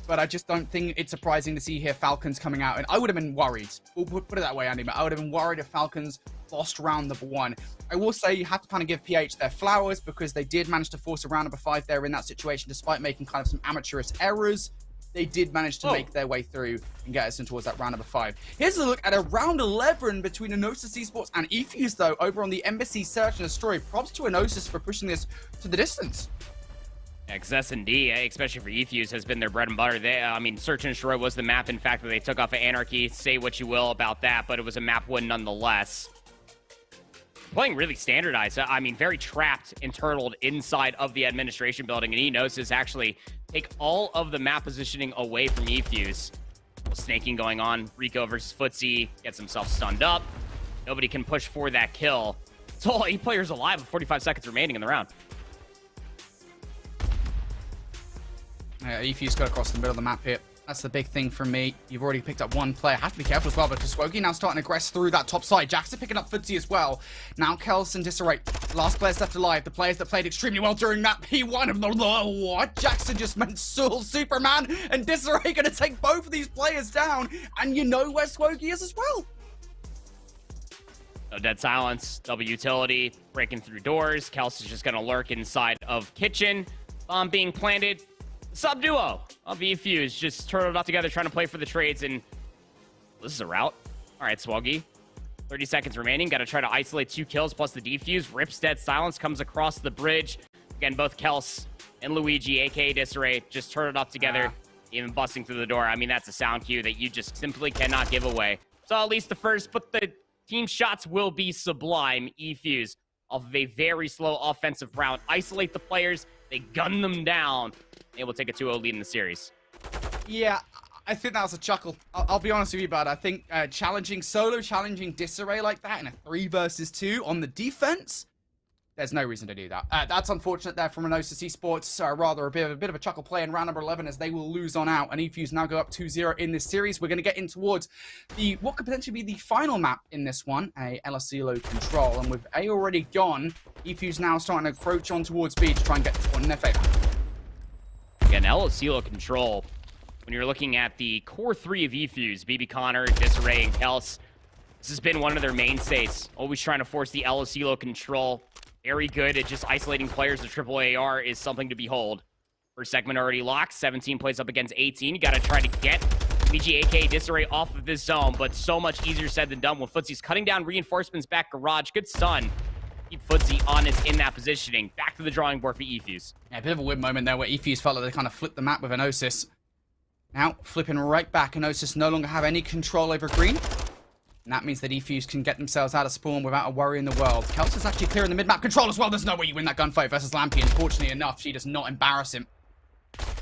but I just don't think it's surprising to see here Falcons coming out. And I would have been worried. We'll put it that way, Andy. But I would have been worried if Falcons lost round number 1. I will say you have to kind of give PH their flowers because they did manage to force a round number 5 there in that situation, despite making kind of some amateurish errors. They did manage to make their way through and get us in towards that round number 5. Here's a look at a round 11 between Enosis Esports and eFuse, though, over on the Embassy Search and Destroy. Props to Enosis for pushing this to the distance. XS&D, especially for eFuse, has been their bread and butter. I mean, Search and Destroy was the map, in fact, that they took off of Anarchy. Say what you will about that, but it was a map win nonetheless. Playing really standardized. I mean, very trapped and turtled inside of the administration building, and Enosis actually take all of the map positioning away from eFuse. Snaking going on. Rico versus Footsie gets himself stunned up. Nobody can push for that kill. It's all 8 players alive with 45 seconds remaining in the round. eFuse got across the middle of the map here. That's the big thing for me. You've already picked up 1 player. Have to be careful as well, because Swogi now starting to aggress through that top side. Jackson picking up Footsie as well. Now Kels and Disarray. Last players left alive. The players that played extremely well during that P1 of the what? Jackson just meant Superman, and Disarray going to take both of these players down. And you know where Swogi is as well. No dead silence. Double utility. Breaking through doors. Kels is just going to lurk inside of kitchen. Bomb being planted. Sub-duo of eFuse just turtled up together trying to play for the trades, and this is a route. All right, Swoggy. 30 seconds remaining. Got to try to isolate 2 kills plus the defuse. Rips dead silence. Comes across the bridge. Again, both Kels and Luigi, a.k.a. Disarray, just turtled up together, even busting through the door. I mean, that's a sound cue that you just simply cannot give away. So at least the first, but the team shots will be sublime. eFuse off of a very slow offensive round. Isolate the players. They gun them down. Able to take a 2-0 lead in the series. Yeah, I think that was a chuckle. I'll be honest with you, bud. I think solo challenging Disarray like that in a 3 versus 2 on the defense, there's no reason to do that. That's unfortunate there from Enosis Esports. Rather a bit of a chuckle play in round number 11 as they will lose on out. And eFuse now go up 2-0 in this series. We're going to get in towards what could potentially be the final map in this one, a Elasilo control. And with A already gone, eFuse now starting to encroach on towards B to try and get this one in their favor. Again, Elasilo control. When you're looking at the core 3 of eFuse, BB Connor, Disarray, and Kels, this has been one of their mainstays. Always trying to force the Elasilo control. Very good at just isolating players. The AAAR is something to behold. First segment already locked. 17 plays up against 18. You got to try to get BG, a.k.a. Disarray, off of this zone, but so much easier said than done when Footsie's cutting down reinforcements back garage. Good stun. Keep Footsie honest in that positioning. Back to the drawing board for eFuse. Yeah, a bit of a weird moment there where eFuse felt like they kind of flipped the map with Enosis. Now, flipping right back, Enosis no longer have any control over green. And that means that eFuse can get themselves out of spawn without a worry in the world. Kels is actually clearing the mid-map control as well. There's no way you win that gunfight versus Lampy. Unfortunately enough, she does not embarrass him.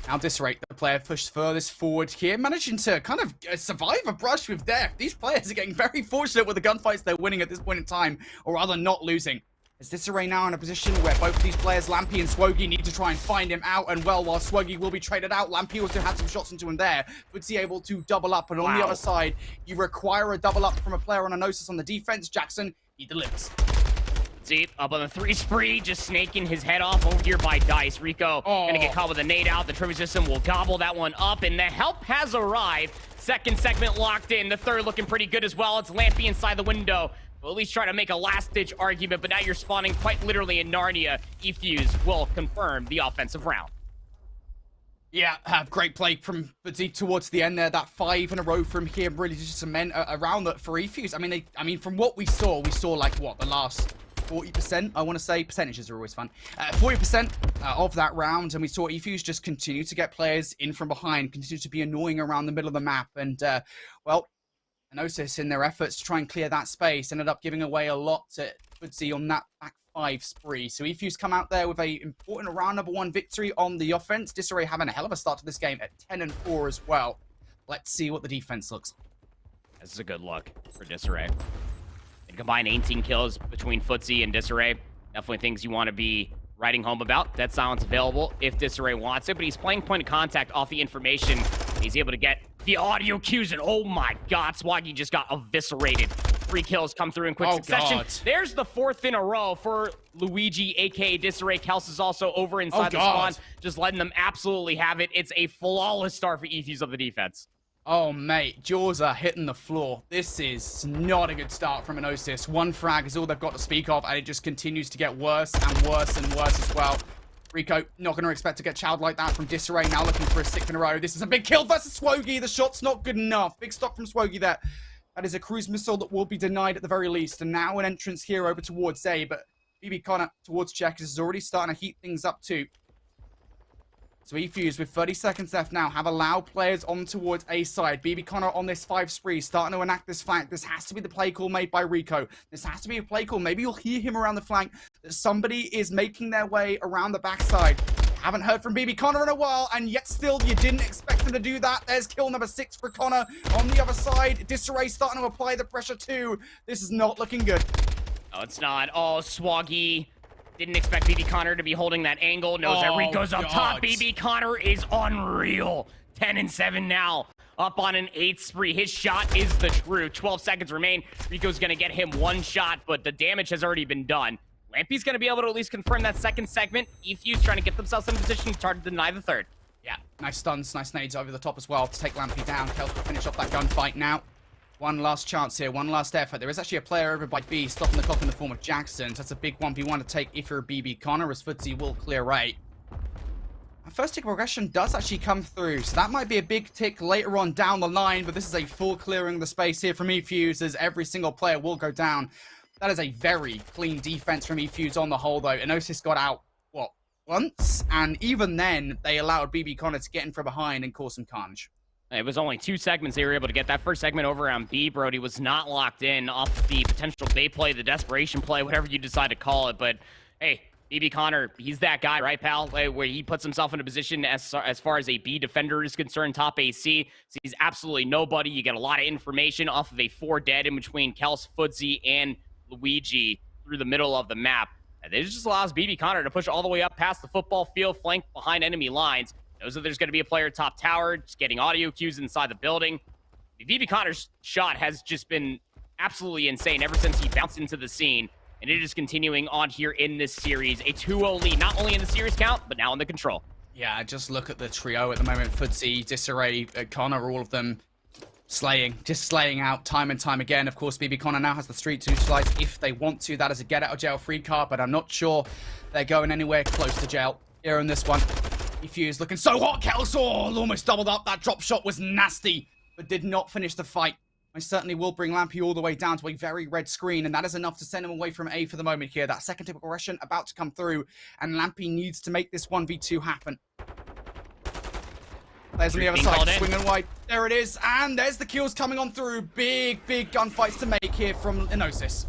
Now Disarray, the player pushed furthest forward here, managing to kind of survive a brush with death. These players are getting very fortunate with the gunfights they're winning at this point in time, or rather not losing. Is Disarray now in a position where both of these players, Lampy and Swogi, need to try and find him out? And well, while Swogi will be traded out, Lampy also had some shots into him there. Footsie able to double up, and on the other side, you require a double up from a player on Enosis on the defense. Jackson, he delivers. Deep up on the 3 spree, just snaking his head off over here by Dice. Rico gonna get caught with a nade out. The trivia system will gobble that one up, and the help has arrived. Second segment locked in. The third looking pretty good as well. It's Lampy inside the window. We'll at least try to make a last-ditch argument, but now you're spawning quite literally in Narnia. eFuse will confirm the offensive round. Yeah, great play from Footsie towards the end there. That 5 in a row from him really just cement a round that for eFuse. I mean, from what we saw like what, the last 40%, I want to say. Percentages are always fun. 40% of that round, and we saw eFuse just continue to get players in from behind, continue to be annoying around the middle of the map, and well, Enosis, in their efforts to try and clear that space, ended up giving away a lot to Footsie on that back 5 spree. So eFuse come out there with a important round number 1 victory on the offense. Disarray having a hell of a start to this game at 10-4 as well. Let's see what the defense looks like. This is a good look for Disarray. And combine 18 kills between Footsie and Disarray. Definitely things you want to be writing home about. Dead silence available if Disarray wants it, but he's playing point of contact off the information. He's able to get the audio cues, and oh my god, Swaggy just got eviscerated 3 kills come through in quick succession. God. There's the 4th in a row for Luigi, aka Disarray. Kels is also over inside the spawn, just letting them absolutely have it. It's a flawless start for eFuse of the defense. Oh, mate, jaws are hitting the floor. This is not a good start from Enosis. 1 frag is all they've got to speak of, and it just continues to get worse and worse and worse as well. Rico, not going to expect to get chowed like that from Disarray, now looking for a 6th in a row. This is a big kill versus Swogi. The shot's not good enough. Big stop from Swogi there. That is a cruise missile that will be denied at the very least. And now an entrance here over towards A, but BB Connor towards Checkers is already starting to heat things up too. So eFuse with 30 seconds left now have allowed players on towards A side. BB Connor on this 5 spree, starting to enact this flank. This has to be the play call made by Rico. This has to be a play call. Maybe you'll hear him around the flank that somebody is making their way around the backside. Haven't heard from BB Connor in a while, and yet still you didn't expect him to do that. There's kill number 6 for Connor on the other side. Disarray starting to apply the pressure too. This is not looking good. No, it's not. Oh, Swaggy. Didn't expect BB Connor to be holding that angle. Knows that Rico's up top. BB Connor is unreal. 10 and 7 now. Up on an 8th spree. His shot is the truth. 12 seconds remain. Rico's going to get him 1 shot, but the damage has already been done. Lampy's going to be able to at least confirm that 2nd segment. eFuse trying to get themselves in position to try to deny the 3rd. Yeah, nice stuns, nice nades over the top as well to take Lampy down. Kels will finish off that gunfight now. One last chance here, one last effort. There is actually a player over by B, stopping the clock in the form of Jackson. So that's a big 1v1 to take if you're a BB Connor, as Footsie will clear A. Our first tick progression does actually come through, so that might be a big tick later on down the line, but this is a full clearing of the space here from eFuse, as every single player will go down. That is a very clean defense from eFuse on the whole, though. Enosis got out, what, once? And even then, they allowed BB Connor to get in from behind and cause some carnage. It was only 2 segments they were able to get. That first segment over on B, Brody, was not locked in off the potential bait play, the desperation play, whatever you decide to call it. But, hey, BB Connor, he's that guy, right, pal? Where he puts himself in a position as far as a B defender is concerned, top AC. Sees absolutely nobody. You get a lot of information off of a 4 dead in between Kels, Footsie, and Luigi through the middle of the map. And it just allows BB Connor to push all the way up past the football field, flank behind enemy lines. Knows that there's going to be a player top tower, just getting audio cues inside the building. BB Connor's shot has just been absolutely insane ever since he bounced into the scene, and it is continuing on here in this series. A 2-0 lead, not only in the series count, but now in the control. Yeah, just look at the trio at the moment. Footsie, Disarray, Connor, all of them just slaying out time and time again. Of course, BB Connor now has the street to utilize if they want to. That is a get out of jail free card, but I'm not sure they're going anywhere close to jail here in this one. eFuse looking so hot. Kels almost doubled up. That drop shot was nasty, but did not finish the fight. I certainly will bring Lampy all the way down to a very red screen, and that is enough to send him away from A for the moment here. That 2nd typical progression about to come through, and Lampy needs to make this 1v2 happen. Players on the other side, swinging wide. There it is, and there's the kills coming on through. Big gunfights to make here from Enosis.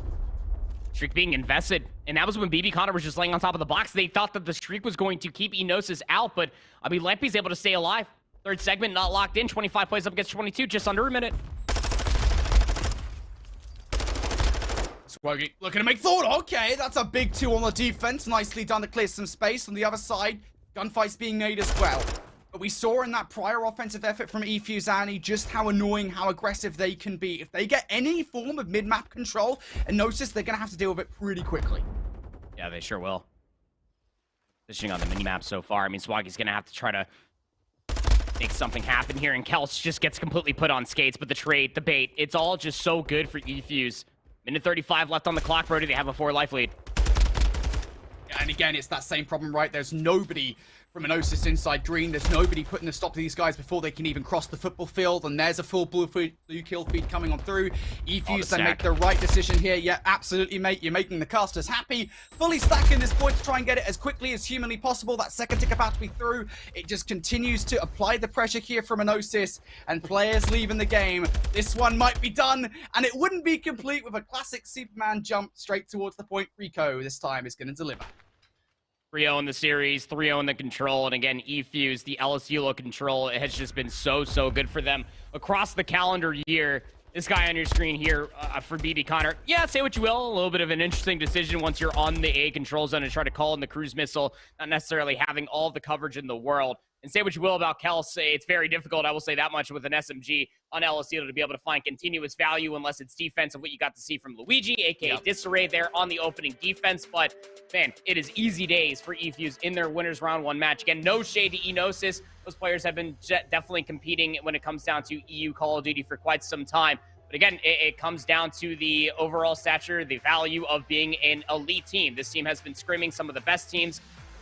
Streak being invested, and that was when BB Connor was just laying on top of the box. They thought that the streak was going to keep Enosis out, but I mean, Lampy's able to stay alive. 3rd segment not locked in. 25 plays up against 22, just under a minute. Swogi looking to make thought. Okay, that's a big 2 on the defense. Nicely done to clear some space. On the other side, gunfights being made as well. But we saw in that prior offensive effort from eFuse Annie just how annoying, how aggressive they can be. If they get any form of mid-map control and notice, they're going to have to deal with it pretty quickly. Yeah, they sure will. Fishing on the mini-map so far. I mean, Swaggy's going to have to try to make something happen here, and Kels just gets completely put on skates. But the trade, the bait, it's all just so good for eFuse. Minute 35 left on the clock, Brody. They have a 4-life lead. And again, it's that same problem, right? There's nobody from Enosis inside green. There's nobody putting a stop to these guys before they can even cross the football field. And there's a full blue kill feed coming on through. eFuse, they make the right decision here. Yeah, absolutely, mate. You're making the casters happy. Fully stacking this point to try and get it as quickly as humanly possible. That 2nd tick about to be through. It just continues to apply the pressure here from Enosis. And players leaving the game. This one might be done. And it wouldn't be complete with a classic Superman jump straight towards the point. Rico this time is going to deliver. 3-0 in the series, 3-0 in the control, and again, eFuse, the LSULO control, it has just been so good for them across the calendar year. This guy on your screen here for BB Connor, yeah, say what you will, a little bit of an interesting decision once you're on the A control zone and try to call in the cruise missile, not necessarily having all the coverage in the world. And say what you will about Kels, it's very difficult, I will say that much, with an SMG on LSU to be able to find continuous value unless it's defense of what you got to see from Luigi, aka Disarray there on the opening defense. But man, it is easy days for eFuse in their winners round 1 match. Again, no shade to Enosis. Those players have been definitely competing when it comes down to EU Call of Duty for quite some time. But again, it comes down to the overall stature, the value of being an elite team. This team has been scrimming some of the best teams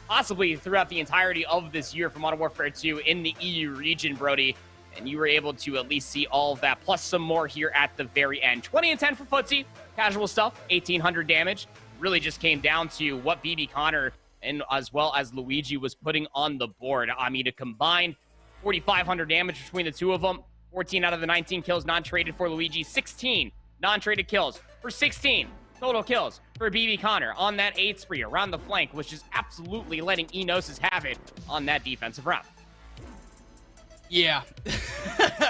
possibly throughout the entirety of this year for Modern Warfare 2 in the EU region, Brody. And you were able to at least see all of that, plus some more here at the very end. 20 and 10 for Footsie. Casual stuff, 1,800 damage. Really just came down to what BB Connor and as well as Luigi was putting on the board. I mean, a combined 4,500 damage between the two of them. 14 out of the 19 kills non-traded for Luigi. 16 non-traded kills for 16 total kills for BB Connor on that 8th spree around the flank, which is absolutely letting Enosis have it on that defensive round. Yeah.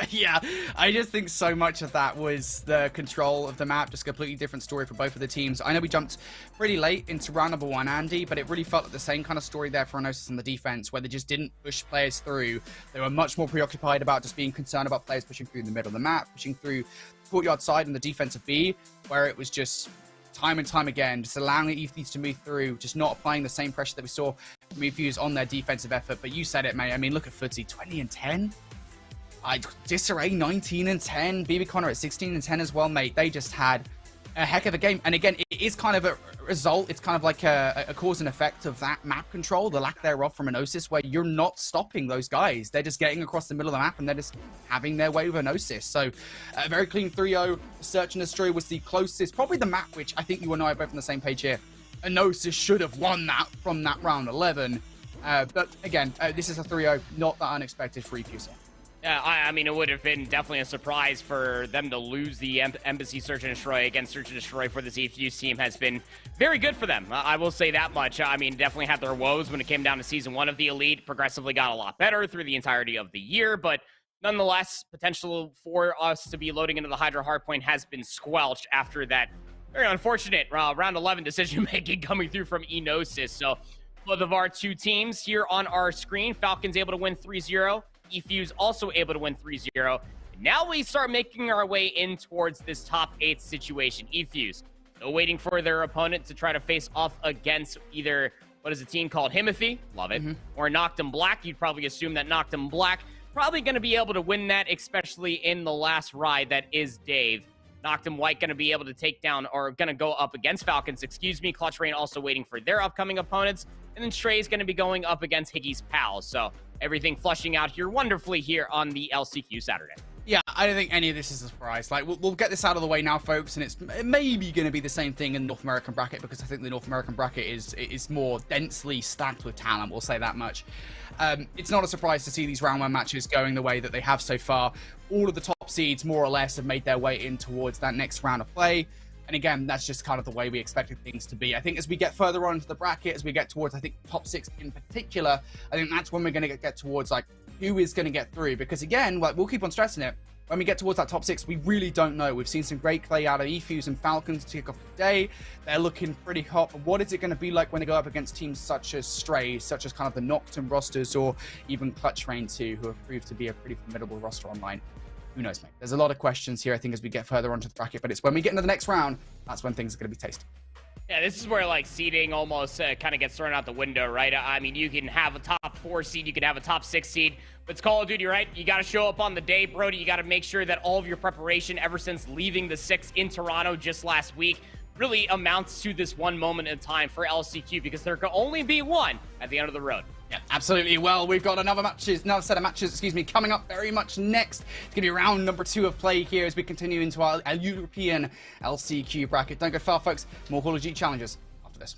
Yeah. I just think so much of that was the control of the map. Just a completely different story for both of the teams. I know we jumped pretty late into round number 1, Andy, but it really felt like the same kind of story there for Enosis on the defense, where they just didn't push players through. They were much more preoccupied about just being concerned about players pushing through the middle of the map, pushing through the courtyard side and the defensive B, where it was just time and time again, just allowing eFuse to move through, just not applying the same pressure that we saw from eFuse on their defensive effort. But you said it, mate. I mean, look at Footsie, 20 and 10. Disarray, 19 and 10. BB Connor at 16 and 10 as well, mate. They just had a heck of a game. And again, it is kind of a result. It's kind of like a cause and effect of that map control, the lack thereof from Enosis, where you're not stopping those guys. They're just getting across the middle of the map and they're just having their way with Enosis. So a very clean 3-0. Search and Destroy was the closest, probably the map which I think you and I are both on the same page here. Enosis should have won that from that round 11. But again, this is a 3-0, not that unexpected for eFuse. Yeah, I mean, it would have been definitely a surprise for them to lose the Embassy Search and Destroy. Again, Search and Destroy for this eFuse team has been very good for them. I will say that much. I mean, definitely had their woes when it came down to Season 1 of the Elite. Progressively got a lot better through the entirety of the year, but nonetheless, potential for us to be loading into the Hydra Hardpoint has been squelched after that very unfortunate round 11 decision-making coming through from Enosis. So both of our two teams here on our screen, Falcons able to win 3-0. eFuse also able to win 3-0. Now we start making our way in towards this top 8 situation. eFuse, still waiting for their opponent to try to face off against either, what is a team called Himothy, love it, or Noctum Black. You'd probably assume that Noctum Black probably going to be able to win that, especially in the last ride that is Dave. Noctum White going to be able to take down, or going to go up against Falcons, excuse me. Clutch Rain also waiting for their upcoming opponents. And then Stray is going to be going up against Higgy's pals. So everything flushing out here wonderfully here on the LCQ Saturday. Yeah, I don't think any of this is a surprise. Like, we'll get this out of the way now, folks, and it's maybe going to be the same thing in the North American bracket, because I think the North American bracket is more densely stacked with talent, we'll say that much. It's not a surprise to see these round 1 matches going the way that they have so far. All of the top seeds, more or less, have made their way in towards that next round of play. And again, that's just kind of the way we expected things to be. I think as we get further on into the bracket, as we get towards, I think, top 6 in particular, I think that's when we're going to get towards, like, who is going to get through. Because again, like, we'll keep on stressing it, when we get towards that top 6, we really don't know. We've seen some great play out of eFuse and Falcons to kick off the day. They're looking pretty hot. But what is it going to be like when they go up against teams such as Stray, such as kind of the Noctum rosters, or even Clutch Rain 2, who have proved to be a pretty formidable roster online? Who knows, mate? There's a lot of questions here, I think, as we get further onto the bracket. But it's when we get into the next round, that's when things are going to be tasty. Yeah, this is where, like, seeding almost kind of gets thrown out the window, right? I mean, you can have a top 4 seed, you can have a top 6 seed, but it's Call of Duty, right? You got to show up on the day, Brody. You got to make sure that all of your preparation ever since leaving the 6 in Toronto just last week really amounts to this one moment in time for LCQ, because there can only be one at the end of the road. Yeah, absolutely. Well, we've got another set of matches, coming up very much next. It's going to be round number 2 of play here as we continue into our European LCQ bracket. Don't go far, folks. More Call of Duty challenges after this.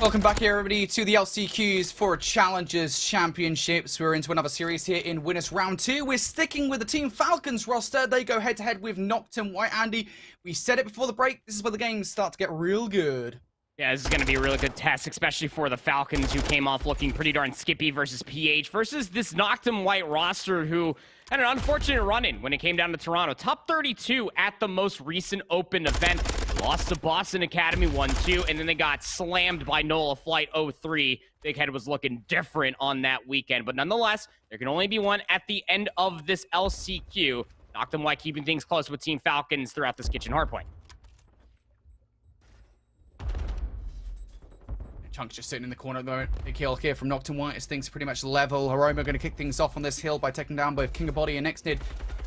Welcome back here, everybody, to the LCQs for Challengers Championships. We're into another series here in Winners Round 2. We're sticking with the Team Falcons roster. They go head-to-head with Noctum. White Andy, we said it before the break. This is where the games start to get real good. Yeah, this is going to be a really good test, especially for the Falcons, who came off looking pretty darn skippy versus PH, versus this Noctum White roster, who had an unfortunate run-in when it came down to Toronto. Top 32 at the most recent open event. Lost to Boston Academy 1-2, and then they got slammed by NOLA Flight 03. Big Head was looking different on that weekend, but nonetheless, there can only be one at the end of this LCQ. Noctum White keeping things close with Team Falcons throughout this kitchen hardpoint. Chunk's just sitting in the corner at the moment. Big kill here from Noctum White as things pretty much level. Aroma going to kick things off on this hill by taking down both King of Body and Nexnid.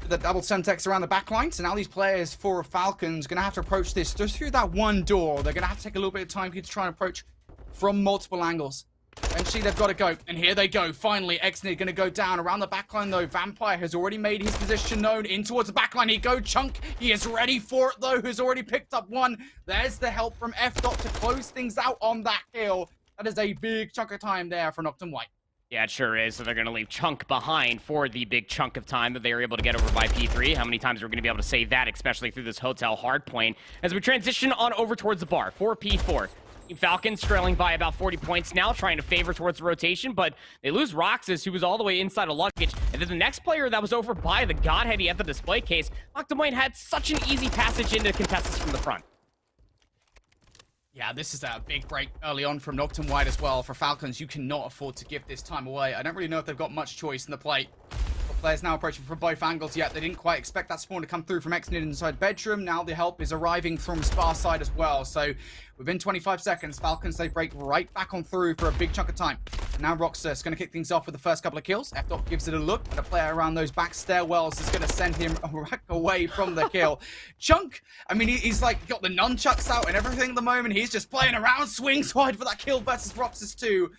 The double Semtex around the back line. So now these players for Falcons going to have to approach this just through that one door. They're going to have to take a little bit of time here to try and approach from multiple angles. Eventually, they've got to go. And here they go. Finally, Xnid going to go down. Around the backline, though, Vampire has already made his position known. In towards the backline, he go. Chunk, he is ready for it, though, who's already picked up one. There's the help from F-Dot to close things out on that kill. That is a big chunk of time there for Noctum White. Yeah, it sure is. So they're going to leave Chunk behind for the big chunk of time that they were able to get over by P3. How many times are we going to be able to say that, especially through this hotel hardpoint? As we transition on over towards the bar for P4. Team Falcons trailing by about 40 points now, trying to favor towards the rotation, but they lose Roxas, who was all the way inside of luggage. And then the next player that was over by the Godhead, he had the display case. Noctum White had such an easy passage into contestants from the front. Yeah, this is a big break early on from Noctum White as well. For Falcons, you cannot afford to give this time away. I don't really know if they've got much choice in the play. But players now approaching from both angles yet. They didn't quite expect that spawn to come through from Xnid inside bedroom. Now the help is arriving from Spar side as well. So within 25 seconds, Falcons, they break right back on through for a big chunk of time. Now Roxas going to kick things off with the first couple of kills. F-Dot gives it a look, and a player around those back stairwells is going to send him away from the kill. Chunk, I mean, he's like got the nunchucks out and everything at the moment. He's just playing around, swings wide for that kill versus Roxas 2.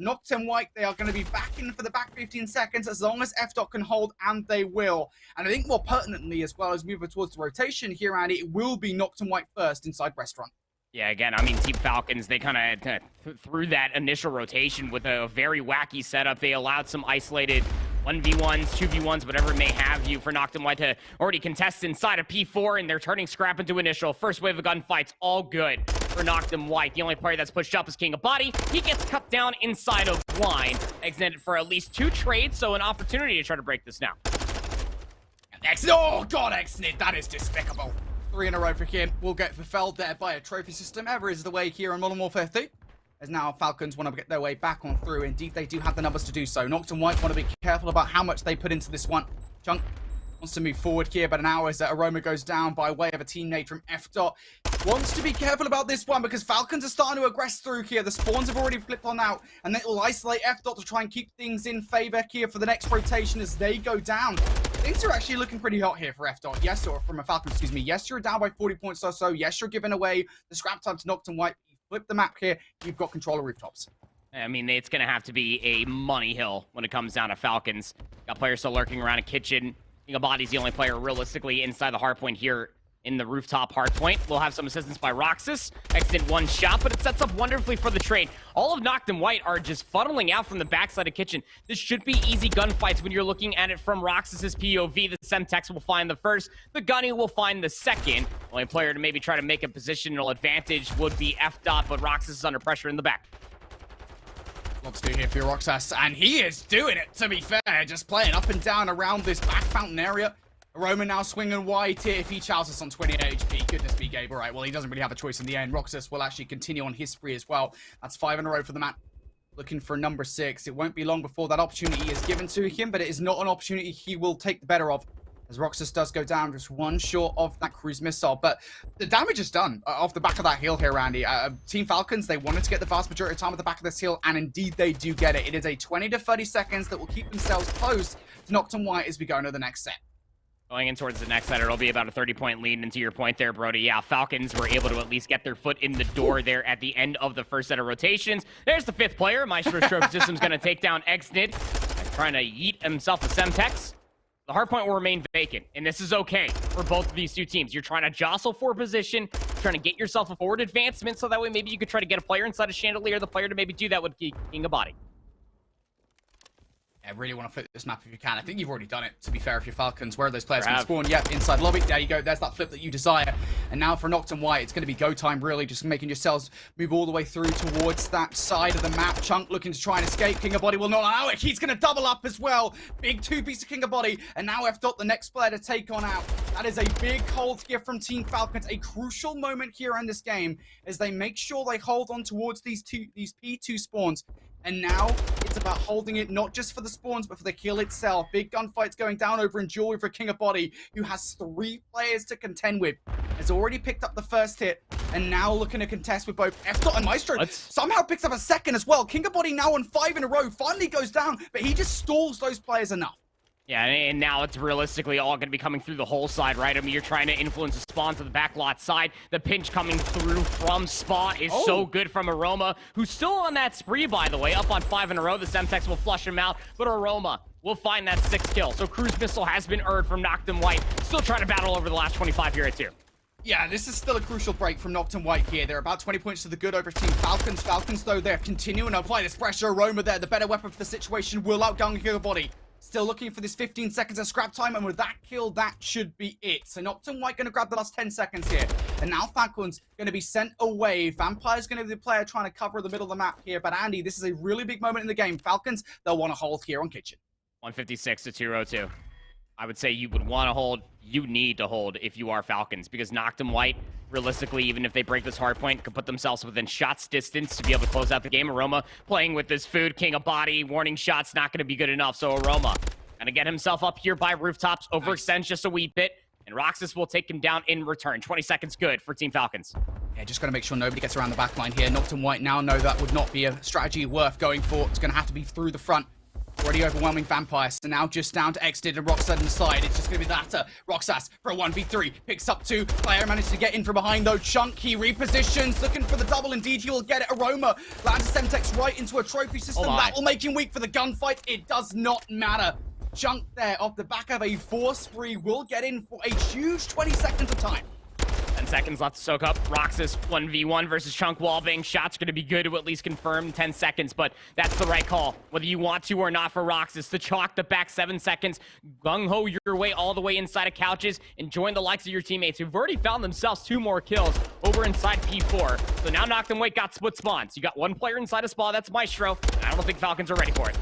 Noctum White, they are going to be back in for the back 15 seconds as long as F-Dot can hold, and they will. And I think more pertinently, as well as moving towards the rotation here, Andy, it will be Noctum White first inside restaurant. Yeah, again, I mean, Team Falcons, they kind of through that initial rotation with a very wacky setup. They allowed some isolated 1v1s, 2v1s, whatever it may have you, for Noctum White to already contest inside of P4, and they're turning scrap into initial. First wave of gunfights, all good for Noctum White. The only player that's pushed up is King of Body. He gets cut down inside of line, extended for at least 2 trades, so an opportunity to try to break this now. Oh, God, Xnid, that is despicable. 3 in a row for him. Will get fulfilled there by a trophy system. Ever is the way here on Modern Warfare 2. As now Falcons want to get their way back on through. Indeed, they do have the numbers to do so. Noctum White want to be careful about how much they put into this one. Chunk wants to move forward here, but now as Aroma goes down by way of a teammate from F-Dot. Wants to be careful about this one because Falcons are starting to aggress through here. The spawns have already flipped on out, and they will isolate F-Dot to try and keep things in favor here for the next rotation as they go down. Things are actually looking pretty hot here for F-Dot. Yes, or from a Falcon, excuse me. Yes, you're down by 40 points or so. Yes, you're giving away the scrap time to Noctum White. You flip the map here. You've got control of rooftops. I mean, it's going to have to be a money hill when it comes down to Falcons. Got players still lurking around a kitchen. King of Body's the only player realistically inside the hardpoint here in the rooftop hardpoint. We'll have some assistance by Roxas. Exited 1 shot, but it sets up wonderfully for the trade. All of Noctum White are just funneling out from the backside of kitchen. This should be easy gunfights when you're looking at it from Roxas's POV. The Semtex will find the first. The Gunny will find the second. Only player to maybe try to make a positional advantage would be F-Dot, but Roxas is under pressure in the back. Lots to do here for Roxas, and he is doing it, to be fair. Just playing up and down around this back fountain area. Aroma now swinging wide here if he chows us on 20 HP. Goodness me, Gabe. All right, well, he doesn't really have a choice in the end. Roxas will actually continue on his spree as well. That's 5 in a row for the man. Looking for number 6. It won't be long before that opportunity is given to him, but it is not an opportunity he will take the better of, as Roxas does go down just 1 short of that cruise missile. But the damage is done off the back of that hill here, Randy. Team Falcons, they wanted to get the vast majority of time at the back of this hill, and indeed they do get it. It is a 20 to 30 seconds that will keep themselves close to Noctum White as we go into the next set. Going in towards the next set, it'll be about a 30-point lead. Into your point there, Brody. Yeah, Falcons were able to at least get their foot in the door there at the end of the first set of rotations. There's the 5th player. Maestro Strobe System's going to take down Xnid, trying to yeet himself a Semtex. The hardpoint will remain vacant, and this is okay for both of these 2 teams. You're trying to jostle for position, trying to get yourself a forward advancement so that way maybe you could try to get a player inside a chandelier, the player to maybe do that would be King of Body. I really want to flip this map if you can. I think you've already done it, to be fair, if you're Falcons. Where are those players going to spawn? Yep, inside lobby. There you go. There's that flip that you desire. And now for Noctum White, it's going to be go time, really. Just making yourselves move all the way through towards that side of the map. Chunk looking to try and escape. King of Body will not allow it. He's going to double up as well. Big two-piece of King of Body. And now F Dot, the next player to take on out. That is a big hold here from Team Falcons. A crucial moment here in this game as they make sure they hold on towards these P2 spawns. And now it's about holding it, not just for the spawns, but for the kill itself. Big gunfights going down over in Jewelry for King of Body, who has 3 players to contend with. Has already picked up the first hit, and now looking to contest with both F-Dot and Maestro. Somehow picks up a second as well. King of Body now on 5 in a row, finally goes down, but he just stalls those players enough. Yeah, and now it's realistically all going to be coming through the whole side, right? I mean, you're trying to influence the spawn to the back lot side. The pinch coming through from Spot is so good from Aroma, who's still on that spree, by the way. Up on 5 in a row, the Semtex will flush him out, but Aroma will find that 6th kill. So Cruise Missile has been earned from Noctum White. Still trying to battle over the last 25 here at 2. Yeah, this is still a crucial break from Noctum White here. They're about 20 points to the good over Team Falcons. Falcons, though, they're continuing to apply this pressure. Aroma there, the better weapon for the situation, will outgun King of Body. Still looking for this 15 seconds of scrap time, and with that kill, that should be it. So Noctum White going to grab the last 10 seconds here. And now Falcons going to be sent away. Vampire's going to be the player trying to cover the middle of the map here. But Andy, this is a really big moment in the game. Falcons, they'll want to hold here on Kitchen. 156 to 202. I would say you would want to hold, you need to hold if you are Falcons, because Noctum White, realistically, even if they break this hard point, could put themselves within shots distance to be able to close out the game. Aroma playing with this food, King of Body, warning shots, not going to be good enough. So Aroma going to get himself up here by rooftops, overextends just a wee bit, and Roxas will take him down in return. 20 seconds good for Team Falcons. Yeah, just got to make sure nobody gets around the back line here. Noctum White now know that would not be a strategy worth going for. It's going to have to be through the front. Already overwhelming Vampires, so now just down to Exted and Roxas inside. It's just going to be that Roxas for a 1v3. Picks up 2. Player managed to get in from behind though. Chunk, he repositions, looking for the double. Indeed, he will get it. Aroma lands a Semtex right into a trophy system. That will make him weak for the gunfight. It does not matter. Chunk there off the back of a 4 spree will get in for a huge 20 seconds of time. 10 seconds left to soak up. Roxas 1v1 versus Chunk. Wallbang shots going to be good to at least confirm 10 seconds, but that's the right call. Whether you want to or not for Roxas to chalk the back 7 seconds, gung-ho your way all the way inside of couches and join the likes of your teammates who've already found themselves 2 more kills over inside P4. So now Noctum White got split spawns. You got 1 player inside a spawn, that's Maestro. I don't think Falcons are ready for it.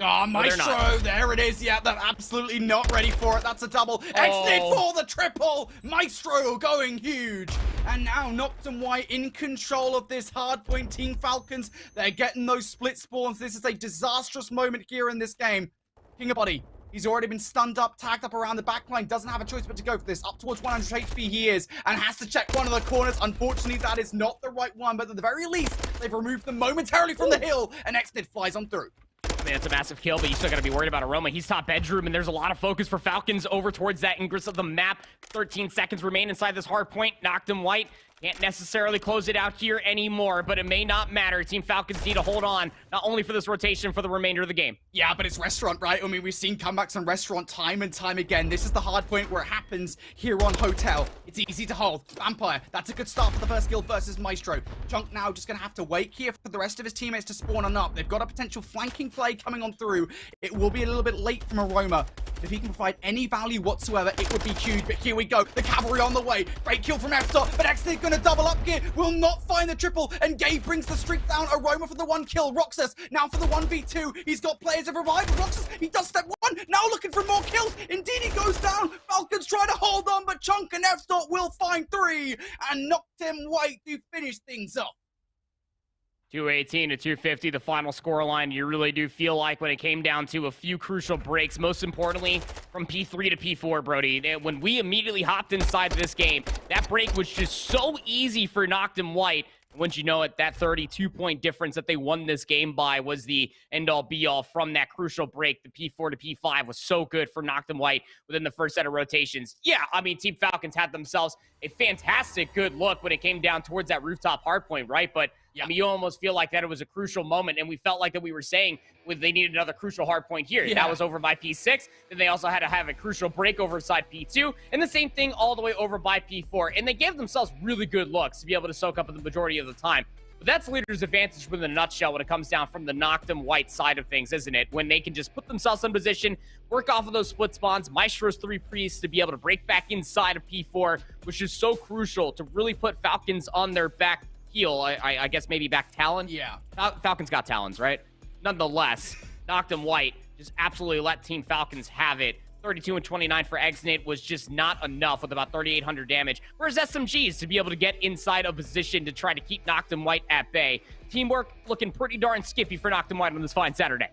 Oh, Maestro, there it is. Yeah, they're absolutely not ready for it. That's a double. Exit for the triple. Maestro going huge. And now Noctum White in control of this hardpoint. Team Falcons, they're getting those split spawns. This is a disastrous moment here in this game. King of Body, he's already been stunned up, tagged up around the backline. Doesn't have a choice but to go for this. Up towards 100 HP he is, and has to check one of the corners. Unfortunately, that is not the right one, but at the very least, they've removed them momentarily from the hill, and Exit flies on through. I mean, it's a massive kill, but you still got to be worried about Aroma. He's top bedroom, and there's a lot of focus for Falcons over towards that ingress of the map. 13 seconds remain inside this hard point. Noctum White can't necessarily close it out here anymore, but it may not matter. Team Falcons need to hold on, not only for this rotation, for the remainder of the game. Yeah, but it's Restaurant, right? I mean, we've seen comebacks on Restaurant time and time again. This is the hard point where it happens here on Hotel. It's easy to hold. Vampire, that's a good start for the first kill versus Maestro. Chunk now just going to have to wait here for the rest of his teammates to spawn on up. They've got a potential flanking play coming on through. It will be a little bit late from Aroma. If he can provide any value whatsoever, it would be huge. But here we go. The cavalry on the way. Great kill from F-Dot, but X-They're going to double up here. Will not find the triple, and Gabe brings the streak down. Aroma for the 1 kill. Roxas now for the 1v2. He's got players of revive. Roxas, he does step 1. Now looking for more kills. Indeed, he goes down. Falcons try to hold on, but Chunk and F-Dot will find 3. And Noctum White to finish things up. 218 to 250, the final scoreline. You really do feel like when it came down to a few crucial breaks, most importantly from P3 to P4, Brody. When we immediately hopped inside this game, that break was just so easy for Noctum White. Once you know it, that 32-point difference that they won this game by was the end-all be-all from that crucial break. The P4 to P5 was so good for Noctum White within the first set of rotations. Yeah, I mean, Team Falcons had themselves a fantastic good look when it came down towards that rooftop hardpoint, right? But Yeah. I mean, you almost feel like that it was a crucial moment, and we felt like that we were saying they needed another crucial hard point here. Yeah. That was over by P6. Then they also had to have a crucial break over side P2, and the same thing all the way over by P4. And they gave themselves really good looks to be able to soak up the majority of the time. But that's Leader's advantage within a nutshell when it comes down from the Noctum White side of things, isn't it? When they can just put themselves in position, work off of those split spawns, Maestro's 3 priests to be able to break back inside of P4, which is so crucial to really put Falcons on their back heel. I guess maybe back talon? Yeah. Falcons got talons, right? Nonetheless, Noctum White just absolutely let Team Falcons have it. 32 and 29 for Exnit was just not enough with about 3,800 damage. Whereas SMGs to be able to get inside a position to try to keep Noctum White at bay. Teamwork looking pretty darn skippy for Noctum White on this fine Saturday.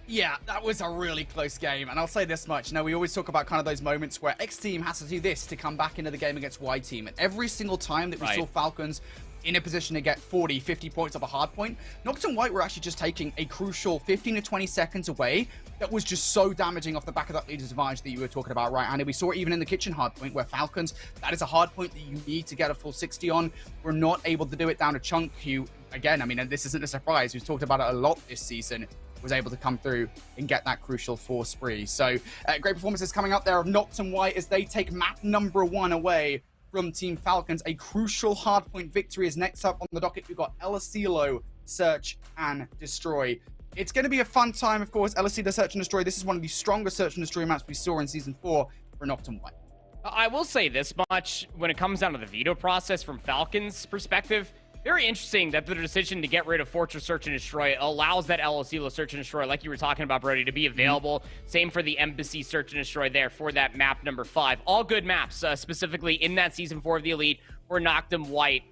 Yeah, that was a really close game, and I'll say this much. Now, we always talk about kind of those moments where X Team has to do this to come back into the game against Y Team, and every single time that we saw Falcons in a position to get 40, 50 points off a hard point, Noctum White were actually just taking a crucial 15 to 20 seconds away that was just so damaging off the back of that leader's advantage that you were talking about, right, Andy? We saw it even in the kitchen hard point where Falcons, that is a hard point that you need to get a full 60 on. We're not able to do it down to Chunk, who, again, I mean, and this isn't a surprise, we've talked about it a lot this season, was able to come through and get that crucial 4 spree. So, great performances coming up there of Noctum White as they take map number 1 away from Team Falcons. A crucial hardpoint victory is next up on the docket. We've got El Asilo, Search and Destroy. It's going to be a fun time, of course. El Asilo, Search and Destroy. This is one of the strongest Search and Destroy maps we saw in Season 4 for Noctum White. I will say this much, when it comes down to the veto process from Falcons' perspective, very interesting that the decision to get rid of Fortress Search and Destroy allows that El Asilo Search and Destroy, like you were talking about, Brody, to be available. Same for the Embassy Search and Destroy there for that map number 5. All good maps, specifically in that Season 4 of the Elite for Noctum White.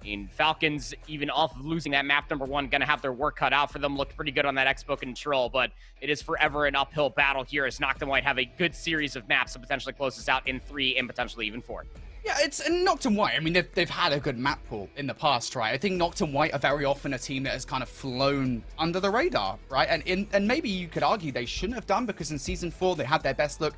And Falcons, even off of losing that map number 1, going to have their work cut out for them. Looked pretty good on that Expo Control, but it is forever an uphill battle here as Noctum White have a good series of maps to potentially close this out in 3 and potentially even 4. Yeah, it's Noctum White. I mean, they've had a good map pool in the past, right? I think Noctum White are very often a team that has kind of flown under the radar, right? And maybe you could argue they shouldn't have done, because in Season 4, they had their best look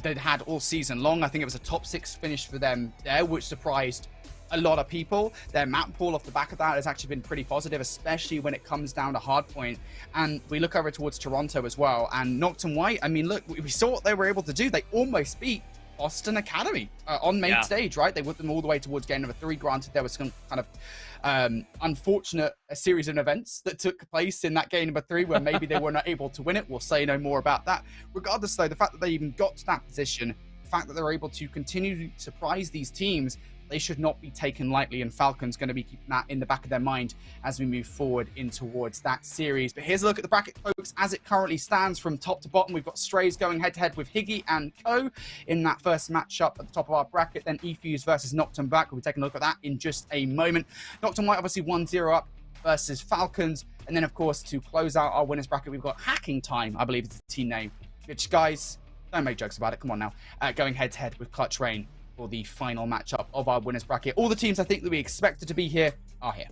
they'd had all season long. I think it was a top 6 finish for them there, which surprised a lot of people. Their map pool off the back of that has actually been pretty positive, especially when it comes down to hardpoint. And we look over towards Toronto as well. And Noctum White, I mean, look, we saw what they were able to do. They almost beat Austin Academy on main stage, right? They put them all the way towards game number 3. Granted, there was some kind of unfortunate series of events that took place in that game number 3 where maybe they were not able to win it. We'll say no more about that. Regardless, though, the fact that they even got to that position, the fact that they're able to continue to surprise these teams, they should not be taken lightly, and Falcons going to be keeping that in the back of their mind as we move forward in towards that series. But here's a look at the bracket, folks, as it currently stands from top to bottom. We've got Strays going head-to-head with Higgy and Co. in that first matchup at the top of our bracket. Then Efuse versus Noctum Black. We'll be taking a look at that in just a moment. Noctum White obviously 1-0 up versus Falcons. And then, of course, to close out our winners bracket, we've got Hacking Time, I believe is the team name. Which, guys, don't make jokes about it. Come on now. Going head-to-head with Clutch Rain for the final matchup of our winners bracket. All the teams I think that we expected to be here are here.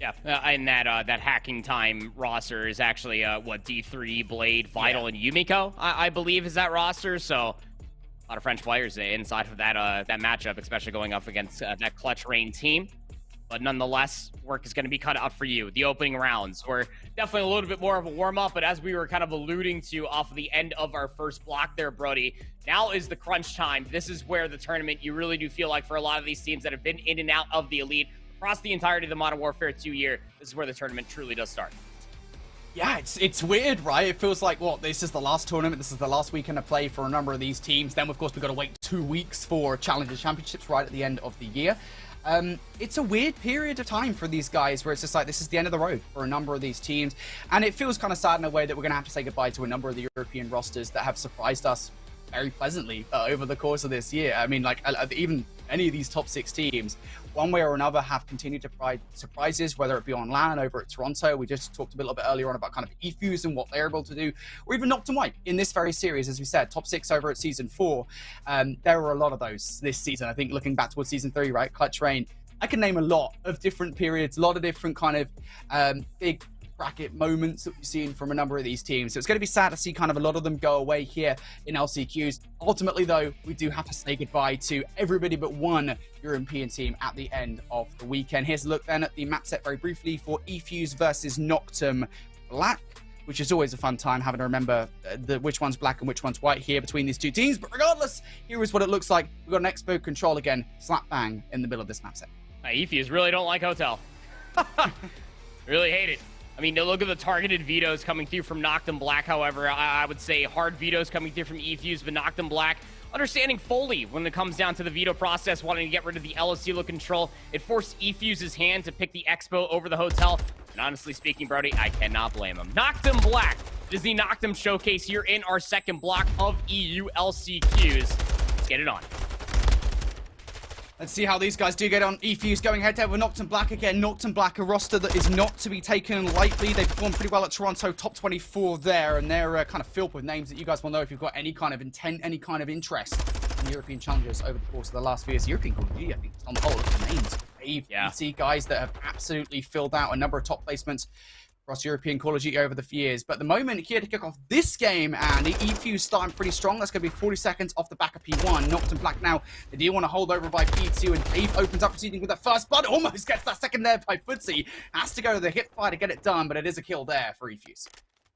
Yeah, and that Hacking Time roster is actually D3, Blade, Vital, and Yumiko, I believe, is that roster. So a lot of French players inside of that matchup, especially going up against that Clutch Rain team. But nonetheless, work is going to be cut out for you. The opening rounds were definitely a little bit more of a warm-up, but as we were kind of alluding to off of the end of our first block there, Brody, now is the crunch time. This is where the tournament, you really do feel like for a lot of these teams that have been in and out of the Elite across the entirety of the Modern Warfare 2 year, this is where the tournament truly does start. Yeah, it's weird, right? It feels like, what, this is the last tournament, this is the last weekend of play for a number of these teams. Then, of course, we've got to wait 2 weeks for Challenger Championships right at the end of the year. It's a weird period of time for these guys where it's just like, this is the end of the road for a number of these teams. And it feels kind of sad in a way that we're going to have to say goodbye to a number of the European rosters that have surprised us very pleasantly over the course of this year. I mean, like, even any of these top 6 teams, one way or another, have continued to provide surprises, whether it be on LAN over at Toronto. We just talked a little bit earlier on about kind of Efuse and what they're able to do, or even Noctum White in this very series, as we said, top 6 over at Season 4. There were a lot of those this season. I think looking back towards Season 3, right? Clutch Rain. I can name a lot of different periods, a lot of different kind of big bracket moments that we've seen from a number of these teams. So it's going to be sad to see kind of a lot of them go away here in LCQs. Ultimately, though, we do have to say goodbye to everybody but one European team at the end of the weekend. Here's a look then at the map set very briefly for eFuse versus Noctum Black, which is always a fun time having to remember which one's black and which one's white here between these two teams. But regardless, here is what it looks like. We've got an Expo control again, slap bang in the middle of this map set. eFuse really don't like Hotel. Really hate it. I mean, look at the targeted vetoes coming through from Noctum Black, however. I would say hard vetoes coming through from eFuse, but Noctum Black understanding fully when it comes down to the veto process, wanting to get rid of the LSU control. It forced eFuse's hand to pick the Expo over the Hotel. And honestly speaking, Brody, I cannot blame him. Noctum Black is the Noctum showcase here in our second block of EU LCQs. Let's get it on. Let's see how these guys do get on. eFuse going head-to-head with Noctum Black again. Noctum Black, a roster that is not to be taken lightly. They performed pretty well at Toronto, top 24 there, and they're kind of filled with names that you guys will know if you've got any kind of intent, any kind of interest in European challenges over the course of the last few years. European Call of Duty, I think, on the whole, the names. You see guys that have absolutely filled out a number of top placements across European Call of Duty over the years. But the moment here to kick off this game, and eFuse starting pretty strong. That's going to be 40 seconds off the back of P1. Noctum Black now. They do want to hold over by P2, and Dave opens up proceeding with that first blood. Almost gets that second there by Footsie. Has to go to the hip fire to get it done, but it is a kill there for eFuse.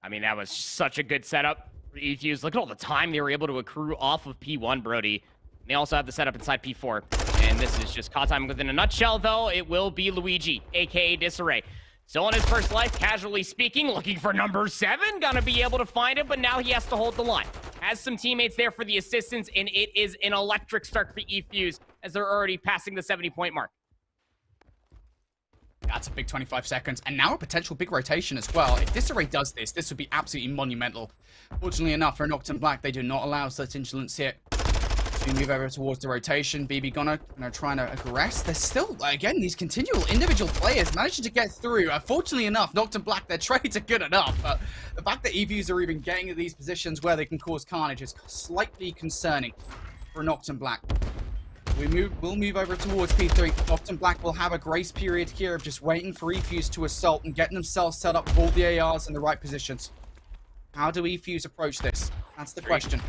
I mean, that was such a good setup for eFuse. Look at all the time they were able to accrue off of P1, Brody. They also have the setup inside P4. And this is just caught time within a nutshell, though. It will be Luigi, a.k.a. Disarray. Still on his first life, casually speaking, looking for number 7. Gonna be able to find it, but now he has to hold the line. Has some teammates there for the assistance, and it is an electric start for eFuse as they're already passing the 70-point mark. That's a big 25 seconds, and now a potential big rotation as well. If Disarray does this, this would be absolutely monumental. Fortunately enough, for Noctum Black, they do not allow such insolence here. We move over towards the rotation. BB gonna trying to aggress. There's still, again, these continual individual players managing to get through. Fortunately enough, Noctum Black, their trades are good enough. But the fact that eFuse are even getting to these positions where they can cause carnage is slightly concerning for Noctum Black. We'll move over towards P3. Noctum Black will have a grace period here of just waiting for eFuse to assault and getting themselves set up with all the ARs in the right positions. How do eFuse approach this? That's the question.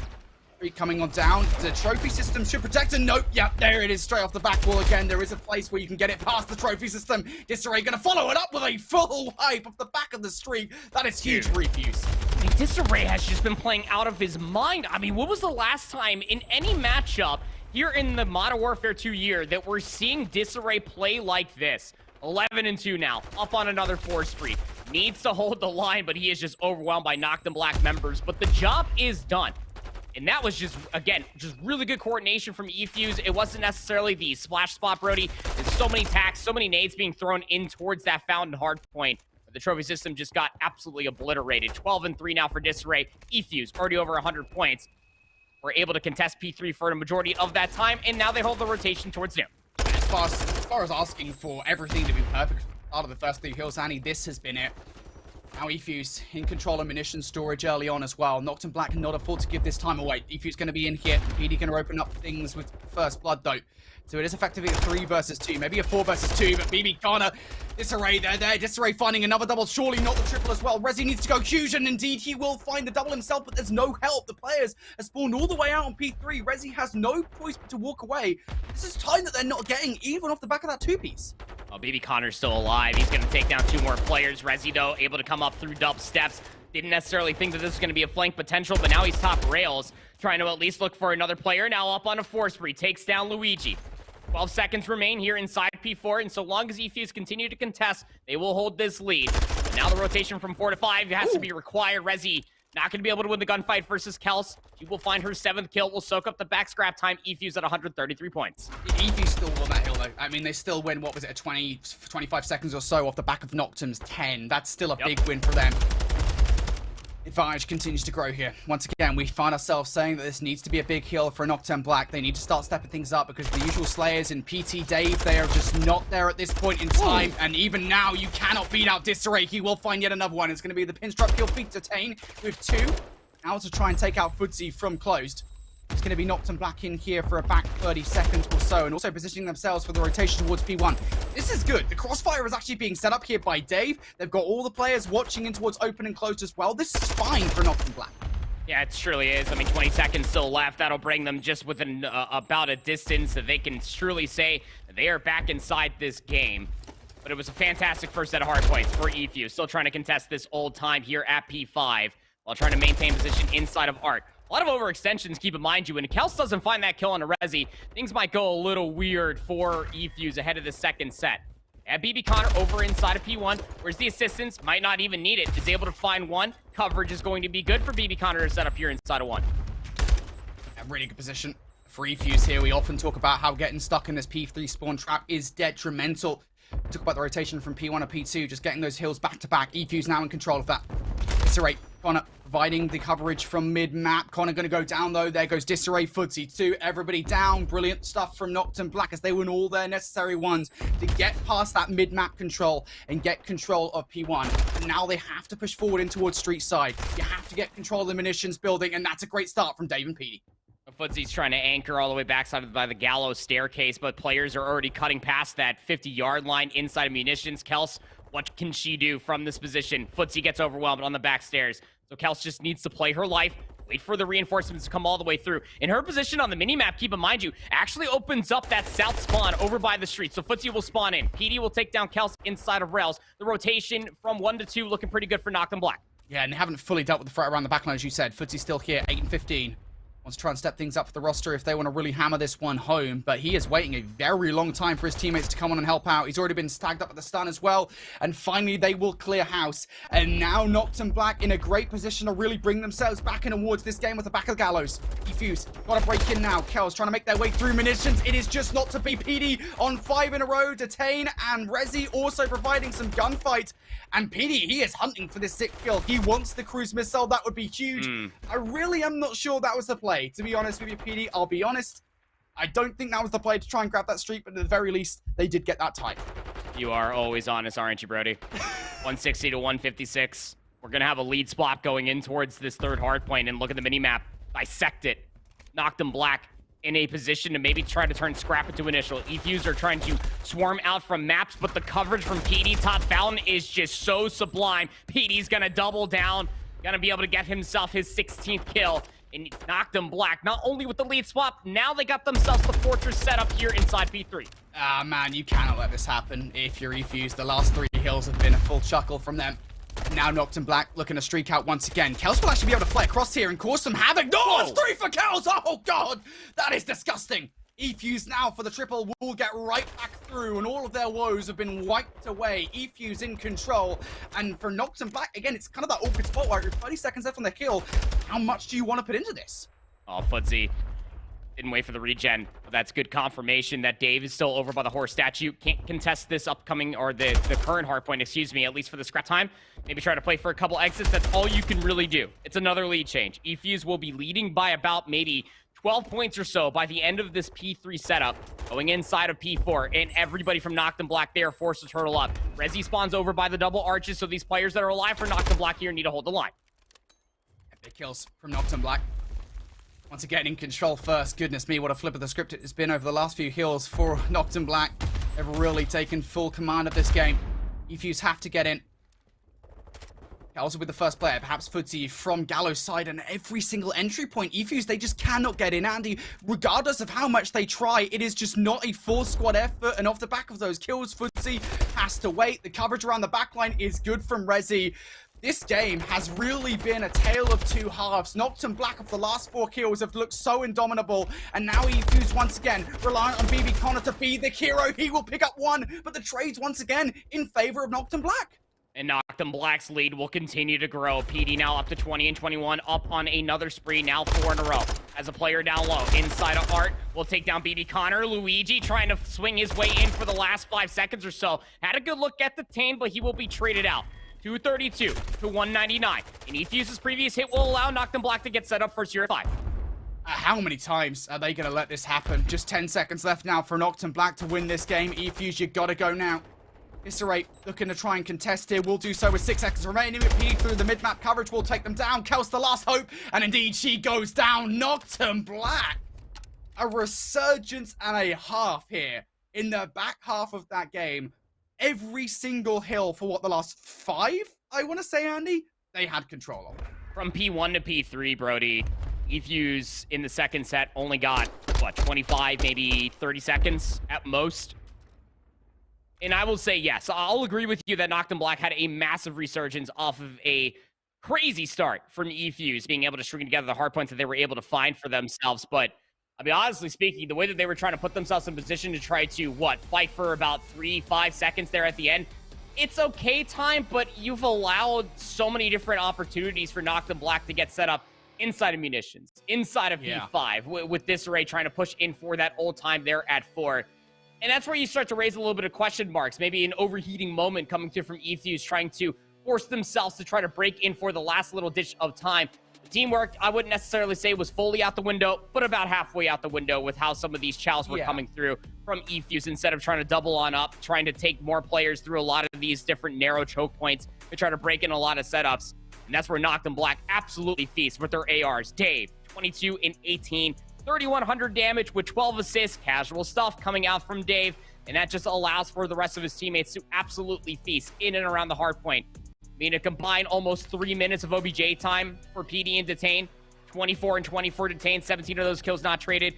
Coming on down. The trophy system should protect, and nope, yep, there it is, straight off the back wall again. There is a place where you can get it past the trophy system. Disarray gonna follow it up with a full wipe off the back of the streak. That is huge for eFuse. I mean, Disarray has just been playing out of his mind. I mean, what was the last time in any matchup here in the Modern Warfare 2 year that we're seeing Disarray play like this? 11-2 now, up on another 4 spree. Needs to hold the line, but he is just overwhelmed by Noctum Black members. But the job is done. And that was just, again, just really good coordination from eFuse. It wasn't necessarily the splash spot, Brody. There's so many tacks, so many nades being thrown in towards that fountain hard point. The trophy system just got absolutely obliterated. 12-3 now for Disarray. eFuse already over 100 points. We're able to contest P3 for a majority of that time, and now they hold the rotation towards New. As far as asking for everything to be perfect out of the first 3 kills, Annie, this has been it. Now eFuse in control of munition storage early on as well. Noctum Black cannot afford to give this time away. eFuse going to be in here. PD going to open up things with first blood though. So it is effectively a 3 versus 2, maybe a 4 versus 2, but BB Ghana, Disarray there. Disarray finding another double, surely not the triple as well. Resi needs to go huge, and indeed he will find the double himself, but there's no help. The players have spawned all the way out on P3. Resi has no choice but to walk away. This is time that they're not getting, even off the back of that 2-piece. Oh, BB Connor's still alive. He's going to take down 2 more players. Resi, though, able to come up through dub steps. Didn't necessarily think that this was going to be a flank potential, but now he's top rails, trying to at least look for another player. Now up on a 4 spree, takes down Luigi. 12 seconds remain here inside P4, and so long as eFuse continue to contest, they will hold this lead. But now the rotation from 4 to 5 has to be required. Resi not going to be able to win the gunfight versus Kels. She will find her 7th kill, will soak up the back scrap time. eFuse at 133 points. eFuse still won that hill though. I mean, they still win, what was it, 25 seconds or so off the back of Noctum's 10. That's still a big win for them. Advantage continues to grow here. Once again, we find ourselves saying that this needs to be a big heal for Noctum Black. They need to start stepping things up because the usual Slayers and PT Dave, they are just not there at this point in time. And even now, you cannot beat out Disarray. He will find yet another one. It's going to be the pinstripe kill feat to Tane with 2. Now to try and take out Footsie from closed. going to be Noctum Black in here for about 30 seconds or so, and also positioning themselves for the rotation towards P1. This is good. The crossfire is actually being set up here by Dave. They've got all the players watching in towards open and close as well. This is fine for Noctum Black. Yeah, it surely is. I mean, 20 seconds still left. That'll bring them just within about a distance that they can truly say that they are back inside this game. But it was a fantastic first set of hard points for EFU. Still trying to contest this old time here at P5 while trying to maintain position inside of Art. A lot of overextensions, keep in mind you. When Kels doesn't find that kill on a Resi, things might go a little weird for EFUs ahead of the second set. At BB Connor over inside of P1, whereas the assistants might not even need it, is able to find one. Coverage is going to be good for BB Connor to set up here inside of 1. A really good position for EFUs here. We often talk about how getting stuck in this P3 spawn trap is detrimental. Talk about the rotation from P1 to P2, just getting those hills back to back. EFU's now in control of that. Disarray, Connor providing the coverage from mid-map. Connor going to go down, though. There goes Disarray, Footsie 2. Everybody down. Brilliant stuff from Noctum Black as they win all their necessary ones to get past that mid-map control and get control of P1. And now they have to push forward in towards street side. You have to get control of the munitions building, and that's a great start from Dave and Petey. Footsie's trying to anchor all the way backside by the gallows staircase, but players are already cutting past that 50-yard line inside of munitions. Kels, what can she do from this position? Footsie gets overwhelmed on the back stairs. So Kels just needs to play her life, wait for the reinforcements to come all the way through. In her position on the minimap, keep in mind you, actually opens up that south spawn over by the street. So Footsie will spawn in. PD will take down Kels inside of rails. The rotation from 1 to 2 looking pretty good for Noctum Black. Yeah, and they haven't fully dealt with the threat around the backline, as you said. Footsie's still here, 8 and 15. Wants to try and step things up for the roster if they want to really hammer this one home, but he is waiting a very long time for his teammates to come on and help out. He's already been tagged up with the stun as well, and finally they will clear house. And now Noctum Black in a great position to really bring themselves back in towards this game with the back of the gallows. Defuse, got to break in now. Kel's trying to make their way through munitions. It is just not to be. PD on 5 in a row. Detain and Resi also providing some gunfight. And PD, he is hunting for this 6th kill. He wants the cruise missile. That would be huge. I really am not sure that was the play. To be honest with you, PD, I'll be honest. I don't think that was the play to try and grab that streak, but at the very least, they did get that time. You are always honest, aren't you, Brody? 160 to 156. We're going to have a lead spot going in towards this third hard point, and look at the minimap. Dissect it. Noctum Black in a position to maybe try to turn scrap into initial. EFUs are trying to swarm out from maps, but the coverage from PD Todd Fountain is just so sublime. PD's going to double down, going to be able to get himself his 16th kill. And Noctum Black, not only with the lead swap, now they got themselves the fortress set up here inside P3. Ah, man, you cannot let this happen if you're EFUs. The last 3 hills have been a full chuckle from them. Now Noctum Black looking to streak out once again. Kels will actually be able to fly across here and cause some havoc. No, it's 3 for Kels. Oh, God, that is disgusting. EFUs now for the triple will get right back through, and all of their woes have been wiped away. EFUs in control, and for Noctum Black, again, it's kind of that awkward spot where 30 seconds left on their kill. How much do you want to put into this? Oh, Footsie didn't wait for the regen, but that's good confirmation that Dave is still over by the horse statue. Can't contest this upcoming, or the current hardpoint, excuse me, at least for the scrap time. Maybe try to play for a couple exits. That's all you can really do. It's another lead change. EFUs will be leading by about maybe 12 points or so by the end of this P3 setup, going inside of P4, and everybody from Noctum Black, they are forced to turtle up. Resi spawns over by the double arches, so these players that are alive for Noctum Black here need to hold the line. Epic kills from Noctum Black. Once again in control first. Goodness me, what a flip of the script it has been over the last few hills for Noctum Black. They've really taken full command of this game. EFUs have to get in. Also with the first player, perhaps Footsie from Gallows side, and every single entry point, EFUs, they just cannot get in. Andy, regardless of how much they try, it is just not a full squad effort, and off the back of those kills, Footsie has to wait. The coverage around the backline is good from Resi. This game has really been a tale of 2 halves. Noctum Black of the last 4 kills have looked so indomitable, and now EFUs once again reliant on BB Connor to be the hero. He will pick up 1, but the trade's once again in favor of Noctum Black. And Noctum Black's lead will continue to grow. PD now up to 20 and 21, up on another spree, now 4 in a row. As a player down low, inside of Art, will take down BB Connor. Luigi trying to swing his way in for the last 5 seconds or so. Had a good look at the Tane, but he will be traded out. 232 to 199. And EFUs' previous hit will allow Noctum Black to get set up for 0-5. How many times are they going to let this happen? Just 10 seconds left now for Noctum Black to win this game. EFUs, you gotta go now. Viscerate looking to try and contest here. Will do so with 6 seconds remaining. P through the mid-map coverage will take them down. Kels the last hope. And indeed, she goes down. Noctum Black. A resurgence and a half here in the back half of that game. Every single hill for what, the last 5, I want to say, Andy, they had control of. From P1 to P3, Brody, Efuse in the second set only got, what, 25, maybe 30 seconds at most. And I will say, yes, I'll agree with you that Noctum Black had a massive resurgence off of a crazy start from Efuse, being able to string together the hard points that they were able to find for themselves. But, I mean, honestly speaking, the way that they were trying to put themselves in position to try to, fight for about 3-5 seconds there at the end, it's okay time, but you've allowed so many different opportunities for Noctum Black to get set up inside of munitions, inside of P5, with this array trying to push in for that old time there at 4. And that's where you start to raise a little bit of question marks, maybe an overheating moment coming through from Efuse trying to force themselves to try to break in for the last little ditch of time. The teamwork, I wouldn't necessarily say was fully out the window, but about halfway out the window with how some of these chows were coming through from Efuse instead of trying to double on up, trying to take more players through a lot of these different narrow choke points to try to break in a lot of setups. And that's where Noctum Black absolutely feasts with their ARs. Dave, 22 and 18. 3,100 damage with 12 assists. Casual stuff coming out from Dave, and that just allows for the rest of his teammates to absolutely feast in and around the hard point. I mean, a combined almost 3 minutes of OBJ time for PD and Detain. 24 and 24 Detain, 17 of those kills not traded.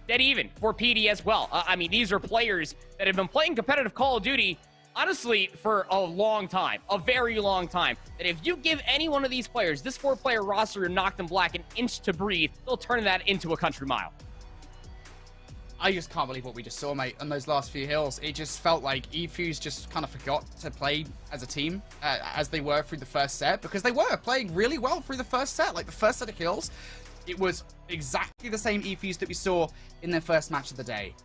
Dead even for PD as well. I mean, these are players that have been playing competitive Call of Duty, honestly, for a long time, a very long time. That if you give any one of these players, this 4-player roster in Noctum Black, an inch to breathe, they'll turn that into a country mile. I just can't believe what we just saw, mate, on those last few hills. It just felt like Efuse just kind of forgot to play as a team, as they were through the first set, because they were playing really well through the first set. Like, the first set of kills, it was exactly the same Efuse that we saw in their first match of the day.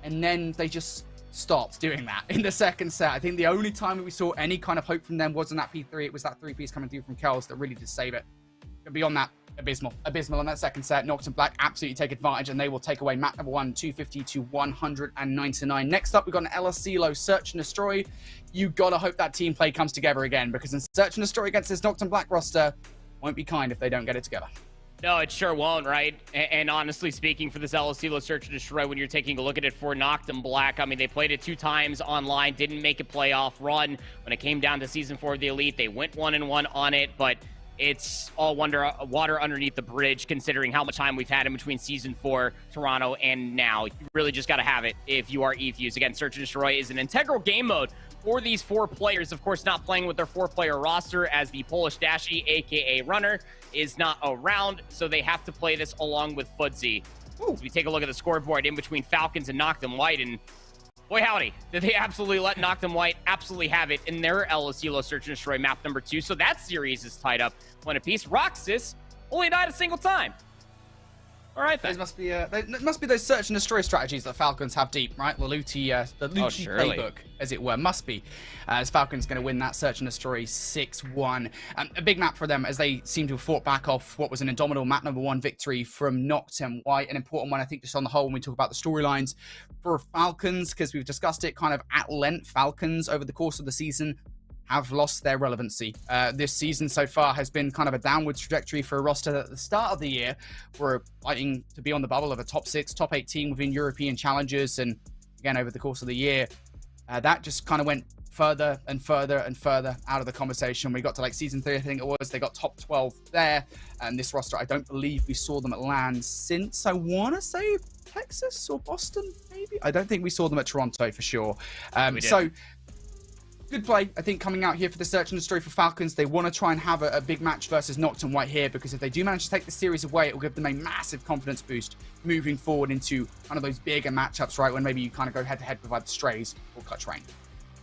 And then they just stopped doing that in the second set. I think the only time we saw any kind of hope from them was in that P3. It was that 3-piece coming through from Kels that really did save it. But beyond that, abysmal on that second set. Noctum Black absolutely take advantage, and they will take away map number 1, 250 to 199. Next up, we've got an LSCLO Search and Destroy. You gotta hope that team play comes together again, because in Search and Destroy against this Noctum Black roster, won't be kind if they don't get it together. No, it sure won't, right? And honestly speaking, for this LSCLO Search and Destroy, when you're taking a look at it for Noctum Black, I mean, they played it 2 times online, didn't make a playoff run. When it came down to Season 4 of the Elite, they went 1-1 on it, but it's all water underneath the bridge, considering how much time we've had in between Season 4, Toronto, and now. You really just got to have it if you are Efuse. Again, Search and Destroy is an integral game mode for these 4 players. Of course, not playing with their 4-player roster, as the Polish Dashi, aka Runner, is not around, so they have to play this along with Fudzy. As we take a look at the scoreboard in between Falcons and Noctum White, and boy howdy, did they absolutely let Noctum White absolutely have it in their LSCLO Search and Destroy map number 2. So that series is tied up 1 apiece. Roxas only died a single time. All right, then. Those must be those Search and Destroy strategies that Falcons have deep, right? The Luti playbook, as it were, must be. As Falcons going to win that Search and Destroy 6-1. A big map for them, as they seem to have fought back off what was an indomitable map number 1 victory from Noctum White. An important one, I think, just on the whole, when we talk about the storylines for Falcons, because we've discussed it kind of at length. Falcons, over the course of the season, have lost their relevancy. This season so far has been kind of a downward trajectory for a roster that at the start of the year were fighting to be on the bubble of a top 6, top 8 team within European challenges. And again, over the course of the year, that just kind of went further and further and further out of the conversation. We got to like Season 3, I think it was. They got top 12 there. And this roster, I don't believe we saw them at LAN since, I want to say, Texas or Boston, maybe? I don't think we saw them at Toronto for sure. So good play, I think, coming out here for the Search and Destroy for Falcons. They want to try and have a big match versus Noctum White here, because if they do manage to take the series away, it will give them a massive confidence boost moving forward into kind of those bigger matchups, right, when maybe you kind of go head-to-head with either Strays or Clutch Rain.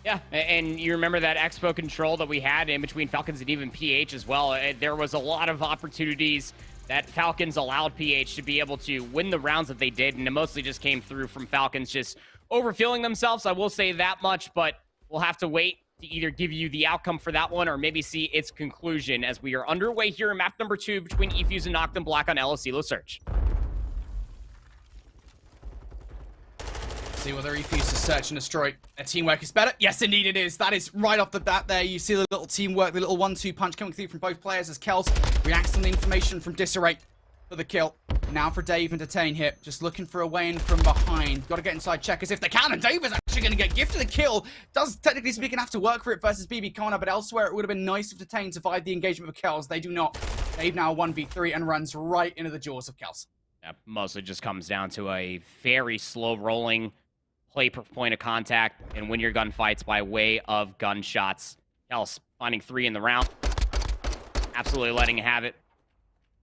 Yeah, and you remember that Expo control that we had in between Falcons and even PH as well. There was a lot of opportunities that Falcons allowed PH to be able to win the rounds that they did, and it mostly just came through from Falcons just overfeeling themselves. I will say that much, but we'll have to wait to either give you the outcome for that one or maybe see its conclusion as we are underway here in map number 2 between Efuse and Noctum Black on LSCLO Search. See whether he refused to search and destroy. Their teamwork is better. Yes, indeed it is. That is right off the bat there. You see the little teamwork, the little 1-2 punch coming through from both players as Kels reacts on the information from Disarray for the kill. Now for Dave and Detain here. Just looking for a way in from behind. Got to get inside checkers if they can. And Dave is actually going to get gifted a kill. Does, technically speaking, have to work for it versus BB Connor. But elsewhere, it would have been nice if Detain survived the engagement with Kels. They do not. Dave now 1v3 and runs right into the jaws of Kels. Yeah, mostly just comes down to a very slow rolling play per point of contact and win your gunfights by way of gunshots. Kels finding 3 in the round. Absolutely letting it have it.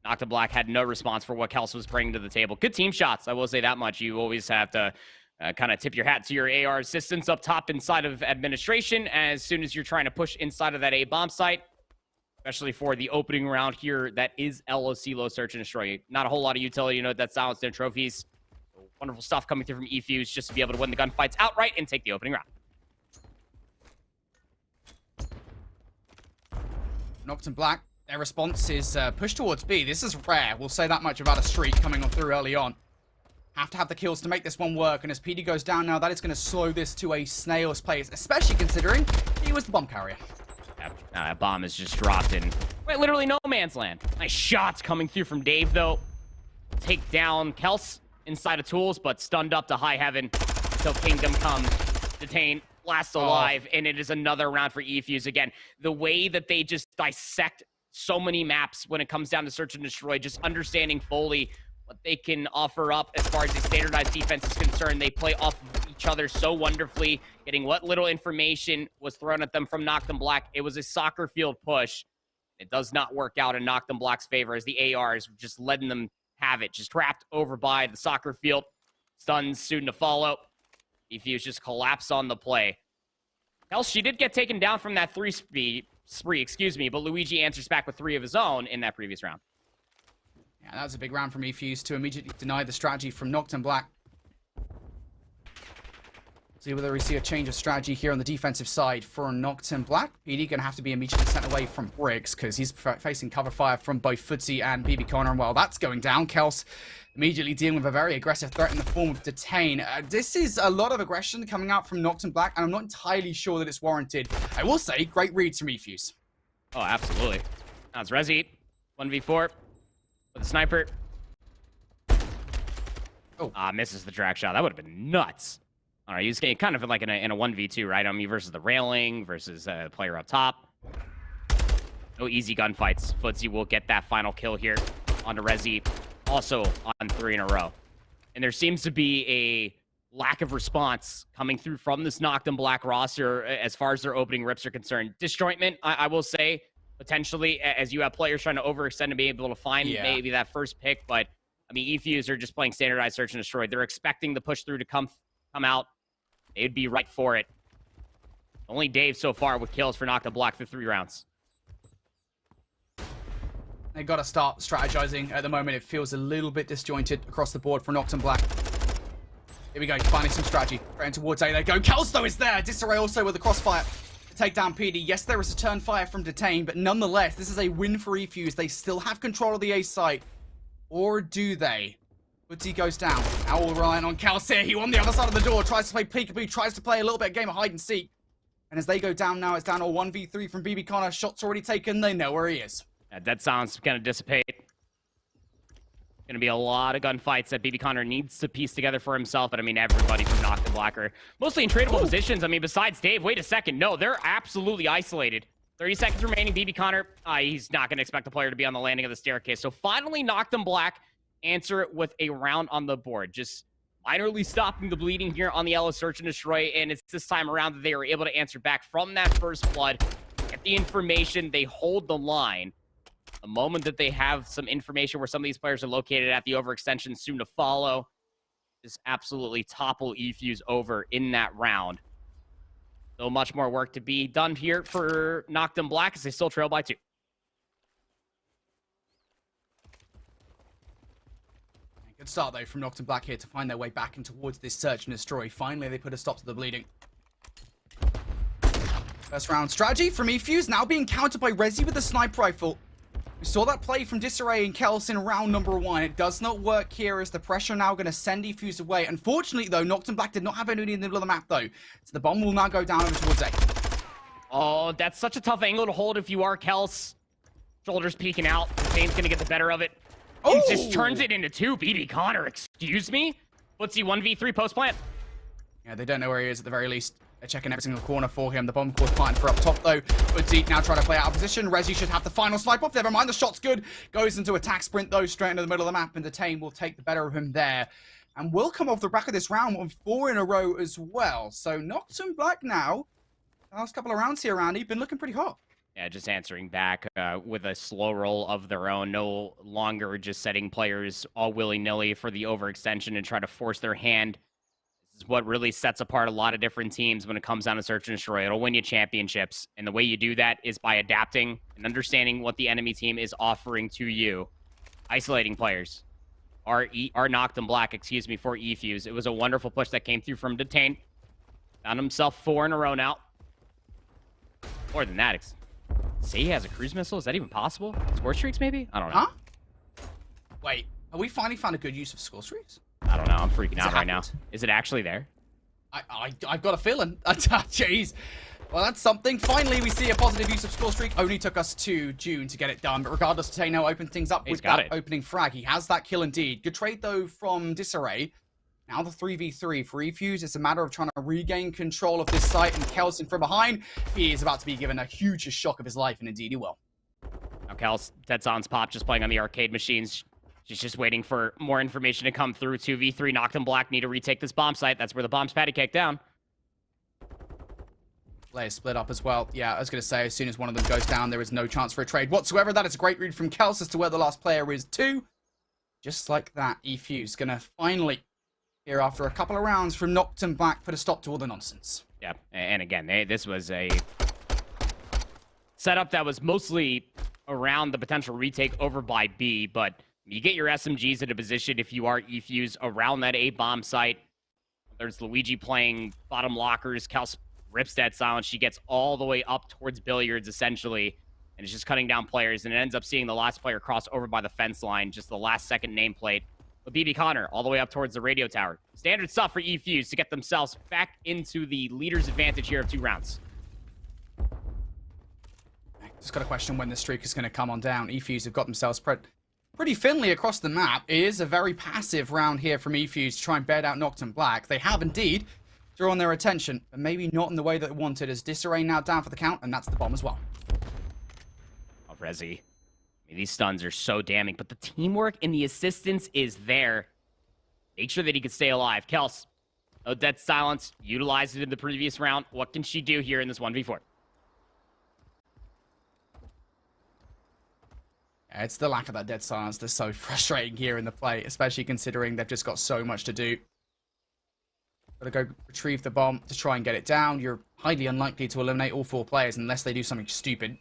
Noctum Black had no response for what Kels was bringing to the table. Good team shots, I will say that much. You always have to kind of tip your hat to your AR assistants up top inside of administration as soon as you're trying to push inside of that A bomb site, especially for the opening round here. That is LOC, low search and destroy. Not a whole lot of utility, that's silenced their trophies. Wonderful stuff coming through from eFuse just to be able to win the gunfights outright and take the opening round. Noctum Black, their response is push towards B. This is rare. We'll say that much about a streak coming on through early on. Have to have the kills to make this one work. And as PD goes down now, that is going to slow this to a snail's pace, especially considering he was the bomb carrier. That bomb is just dropped in literally no man's land. Nice shots coming through from Dave, though. Take down Kels inside of tools, but stunned up to high heaven until Kingdom comes. Detain, last alive, and it is another round for eFuse. Again, the way that they just dissect so many maps when it comes down to search and destroy, just understanding fully what they can offer up as far as the standardized defense is concerned. They play off of each other so wonderfully, getting what little information was thrown at them from Noctum Black. It was a soccer field push. It does not work out in Noctum Black's favor as the ARs just letting them have it, just trapped over by the soccer field. Stuns soon to follow. eFuse just collapse on the play. Else, she did get taken down from that spree, but Luigi answers back with 3 of his own in that previous round. Yeah, that was a big round from eFuse to immediately deny the strategy from Noctum Black. See whether we see a change of strategy here on the defensive side for Noctum Black. PD going to have to be immediately sent away from Briggs because he's facing cover fire from both Footsie and BB Connor. And while that's going down, Kels immediately dealing with a very aggressive threat in the form of Detain. This is a lot of aggression coming out from Noctum Black, and I'm not entirely sure that it's warranted. I will say, great reads from eFuse. Oh, absolutely. Now it's Resi, 1v4 with a sniper. Oh. Misses the drag shot. That would have been nuts. All right, he's kind of like in a 1v2, right? I mean, versus the railing, versus a player up top. No easy gunfights. Footsie will get that final kill here onto Resi. Also on 3 in a row. And there seems to be a lack of response coming through from this Noctum Black roster as far as their opening rips are concerned. Disjointment, I will say, potentially, as you have players trying to overextend and be able to find maybe that first pick. But, I mean, eFuse are just playing standardized search and destroy. They're expecting the push through to come out. They'd be right for it. Only Dave so far with kills for Noctum Black through 3 rounds. They got to start strategizing. At the moment, it feels a little bit disjointed across the board for Noctum Black. Here we go, finding some strategy. Going towards A, they go. Kels, though, is there. Disarray also with the crossfire to take down PD. Yes, there is a turn fire from Detain, but nonetheless, this is a win for eFuse. They still have control of the A site. Or do they? Footsie goes down. Now all relying on Kels here. He on the other side of the door. Tries to play peekaboo. Tries to play a little bit of game of hide and seek. And as they go down now, it's down to 1v3 from BB Connor. Shots already taken. They know where he is. Dead sounds going to dissipate. Going to be a lot of gunfights that BB Connor needs to piece together for himself. But I mean, everybody from Noctum Black are mostly in tradable positions. I mean, besides Dave, wait a second. No, they're absolutely isolated. 30 seconds remaining. BB Connor, he's not going to expect the player to be on the landing of the staircase. So finally, Noctum Black answer it with a round on the board. Just minorly stopping the bleeding here on the LS Search and Destroy. And it's this time around that they were able to answer back from that first blood. Get the information. They hold the line. The moment that they have some information where some of these players are located at, the overextension soon to follow, just absolutely topple eFuse over in that round. So much more work to be done here for Noctum Black as they still trail by 2. Good start, though, from Noctum Black here to find their way back and towards this search and destroy. Finally, they put a stop to the bleeding. First round strategy from eFuse, now being countered by Resi with the sniper rifle. We saw that play from Disarray and Kels in round number 1. It does not work here as the pressure now going to send Efuse away. Unfortunately, though, Noctum Black did not have anybody in the middle of the map, though. So the bomb will now go down over towards A. Oh, that's such a tough angle to hold if you are Kels. Shoulders peeking out. Zane's going to get the better of it. Oh! He just turns it into 2. BB Connor, excuse me? Footsie 1v3 post-plant. Yeah, they don't know where he is at the very least. They're checking every single corner for him. The bomb course planted for up top, though. Footsie now trying to play out of position. Resi should have the final snipe off. Never mind, the shot's good. Goes into attack sprint, though, straight into the middle of the map, and Detain will take the better of him there. And will come off the back of this round on 4 in a row as well. So Noctum Black now, the last couple of rounds here, Randy, been looking pretty hot. Yeah, just answering back with a slow roll of their own. No longer just setting players all willy-nilly for the overextension and try to force their hand. This is what really sets apart a lot of different teams when it comes down to search and destroy. It'll win you championships. And the way you do that is by adapting and understanding what the enemy team is offering to you. Isolating players. Our Noctum Black, excuse me, for Efuse. It was a wonderful push that came through from Detain. Found himself 4 in a row now. More than that, say he has a cruise missile? Is that even possible? Score streaks, maybe? I don't know. Huh? Wait, have we finally found a good use of score streaks? I don't know. I'm freaking out right now. happened? Is it actually there? I've got a feeling. Jeez. Well, that's something. Finally, we see a positive use of score streak. Only took us to June to get it done. But regardless, Taino opened things up with that opening frag. He has that kill indeed. Good trade, though, from Disarray. Now the 3v3 for Efuse. It's a matter of trying to regain control of this site. And Kelson from behind, he is about to be given a huge shock of his life. And indeed he will. Now, Kels, Dead Silence Pop just playing on the arcade machines. She's just waiting for more information to come through. 2v3, Noctum Black need to retake this bomb site. That's where the bomb's patty cake down. Players split up as well. Yeah, I was going to say, as soon as one of them goes down, there is no chance for a trade whatsoever. That is a great read from Kels as to where the last player is too. Just like that, Efuse going to finally, here after a couple of rounds from Noctum Black, put a stop to all the nonsense. Yeah, and again, this was a setup that was mostly around the potential retake over by B, but you get your SMGs in a position if you are Efuse around that A bomb site. There's Luigi playing bottom lockers. Kels rips Dead Silence. She gets all the way up towards Billiards, essentially, and it's just cutting down players, and it ends up seeing the last player cross over by the fence line, just the last second nameplate. But BB Connor all the way up towards the radio tower. Standard stuff for Efuse to get themselves back into the leader's advantage here of 2 rounds. Just got a question when the streak is going to come on down. Efuse have got themselves spread pretty thinly across the map. It is a very passive round here from Efuse to try and bed out Noctum Black. They have indeed drawn their attention, but maybe not in the way that they wanted, as Disarray now down for the count, and that's the bomb as well. Oh, Resi. I mean, these stuns are so damning, but the teamwork and the assistance is there. Make sure that he can stay alive. Kels, no Dead Silence, utilized it in the previous round. What can she do here in this 1v4? It's the lack of that Dead Silence that's so frustrating here in the play, especially considering they've just got so much to do. Gotta go retrieve the bomb to try and get it down. You're highly unlikely to eliminate all 4 players unless they do something stupid.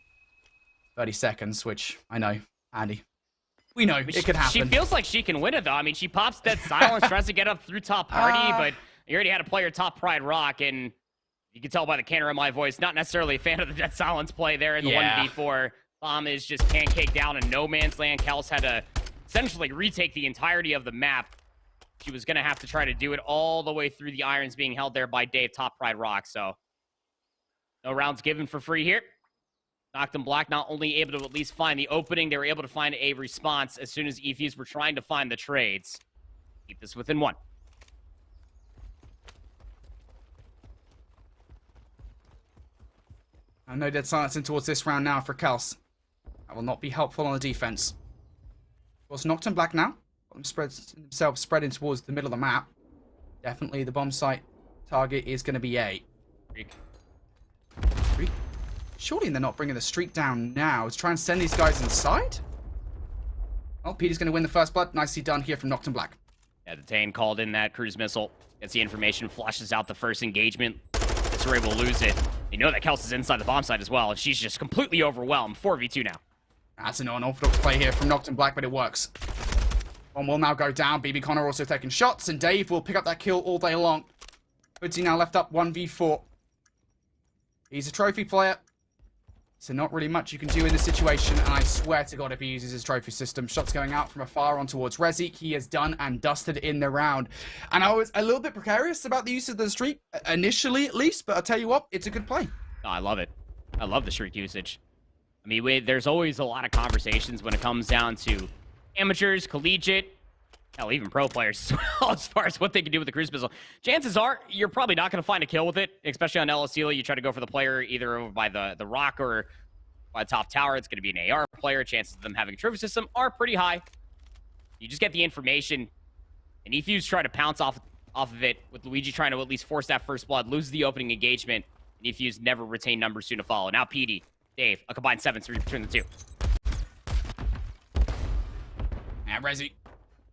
30 seconds, which I know, Andy. We know, it could happen. She feels like she can win it, though. I mean, she pops Dead Silence, tries to get up through top party, but you already had a player top Pride Rock, and you can tell by the canter in my voice, not necessarily a fan of the Dead Silence play there in the 1v4. Bomb is just pancaked down in no man's land. Kels had to essentially retake the entirety of the map. She was going to have to try to do it all the way through the irons being held there by Dave Top Pride Rock. So no rounds given for free here. Noctum Black not only able to at least find the opening, they were able to find a response as soon as Efuse were trying to find the trades. Keep this within 1. I know Dead Silence in towards this round now for Kels. That will not be helpful on the defense. Of course, Noctum Black now. Himself spreading towards the middle of the map. Definitely the bomb site target is going to be A. Streak. Surely they're not bringing the streak down now. To try and send these guys inside? Well, Peter's going to win the first blood. Nicely done here from Noctum Black. Yeah, Detain called in that cruise missile. Gets the information, flushes out the first engagement. Disarray will lose it. You know that Kels is inside the bomb site as well, and she's just completely overwhelmed. 4v2 now. That's an unorthodox play here from Noctum Black, but it works. One will now go down. BB Connor also taking shots, and Dave will pick up that kill all day long. Hoodsie now left up 1v4. He's a trophy player. So not really much you can do in this situation, and I swear to God if he uses his trophy system. Shots going out from afar on towards Rezi. He is done and dusted in the round. And I was a little bit precarious about the use of the streak, initially at least, but I'll tell you what, it's a good play. Oh, I love it. I love the streak usage. I mean, there's always a lot of conversations when it comes down to amateurs, collegiate, hell, even pro players as well, as far as what they can do with the cruise missile. Chances are, you're probably not going to find a kill with it, especially on LSU. You try to go for the player either over by the rock or by the top tower. It's going to be an AR player. Chances of them having a trophy system are pretty high. You just get the information, and Efuse try to pounce off of it, with Luigi trying to at least force that first blood, lose the opening engagement, and Efuse never retain numbers soon to follow. Now PD, Dave, a combined 7-3 between the two. And Rezi.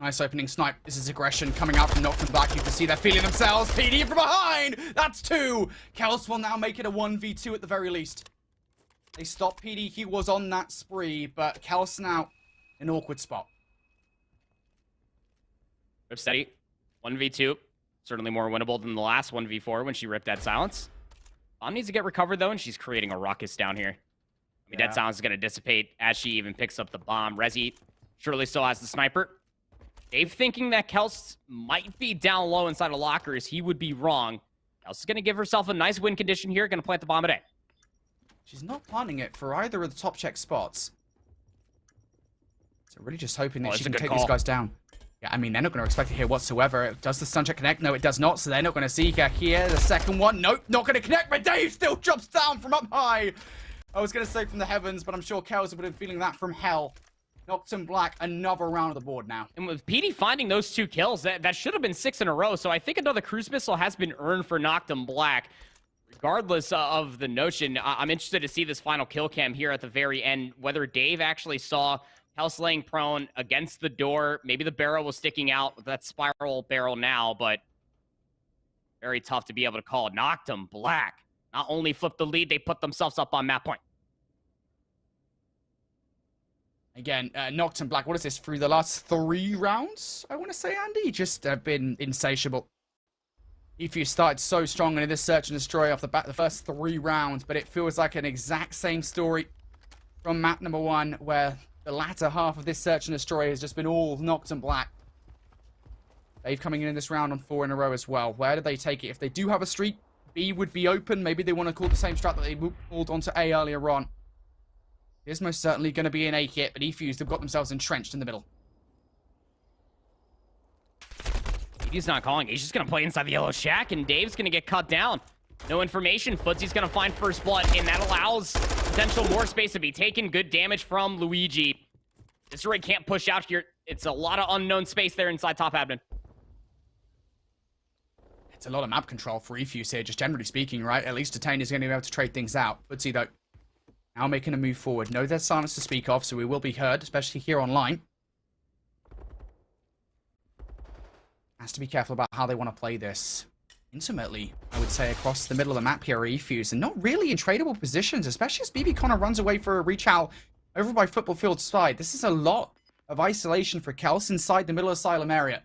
Nice opening snipe. This is aggression coming out from Noctum Black. You can see they're feeling themselves. PD from behind. That's 2. Kels will now make it a 1v2 at the very least. They stopped PD. He was on that spree, but Kels now in an awkward spot. Rip steady. 1v2. Certainly more winnable than the last 1v4 when she ripped that silence. Bomb needs to get recovered, though, and she's creating a ruckus down here. I mean, that silence is going to dissipate as she even picks up the bomb. Rezi surely still has the sniper. Dave thinking that Kels might be down low inside of lockers. He would be wrong. Kels is going to give herself a nice win condition here. Going to plant the bomb at A. She's not planting it for either of the top check spots. So really just hoping that she can take these guys down. Yeah, I mean, they're not going to expect it here whatsoever. Does the stun check connect? No, it does not. So they're not going to see her here. The second one, nope, not going to connect. But Dave still jumps down from up high. I was going to say from the heavens, but I'm sure Kels would have been feeling that from hell. Noctum Black, another round of the board now. And with PD finding those 2 kills, that should have been 6 in a row. So I think another cruise missile has been earned for Noctum Black. Regardless of the notion, I'm interested to see this final kill cam here at the very end. Whether Dave actually saw Kels laying prone against the door. Maybe the barrel was sticking out with that spiral barrel now, but very tough to be able to call. Noctum Black not only flipped the lead, they put themselves up on map point. Again, Noctum Black, what is this? Through the last 3 rounds, I want to say, Andy, just have been insatiable. If you started so strong in this search and destroy off the bat the first 3 rounds, but it feels like an exact same story from map number 1, where the latter half of this search and destroy has just been all Noctum Black. They've coming in this round on 4 in a row as well. Where did they take it? If they do have a streak, B would be open. Maybe they want to call the same strat that they pulled onto A earlier on. There's most certainly going to be an A hit, but Efuse have got themselves entrenched in the middle. He's not calling. He's just going to play inside the yellow shack, and Dave's going to get cut down. No information. Footsy's going to find first blood, and that allows potential more space to be taken. Good damage from Luigi. This raid can't push out here. It's a lot of unknown space there inside top admin. It's a lot of map control for Efuse here, just generally speaking, right? At least Detain is going to be able to trade things out. Footsy, though, now making a move forward. No, there's silence to speak of, so we will be heard, especially here online. Has to be careful about how they want to play this. Intimately, I would say, across the middle of the map here are Efuse, and not really in tradable positions, especially as BB Connor runs away for a reach out over by football field side. This is a lot of isolation for Kels inside the middle asylum area.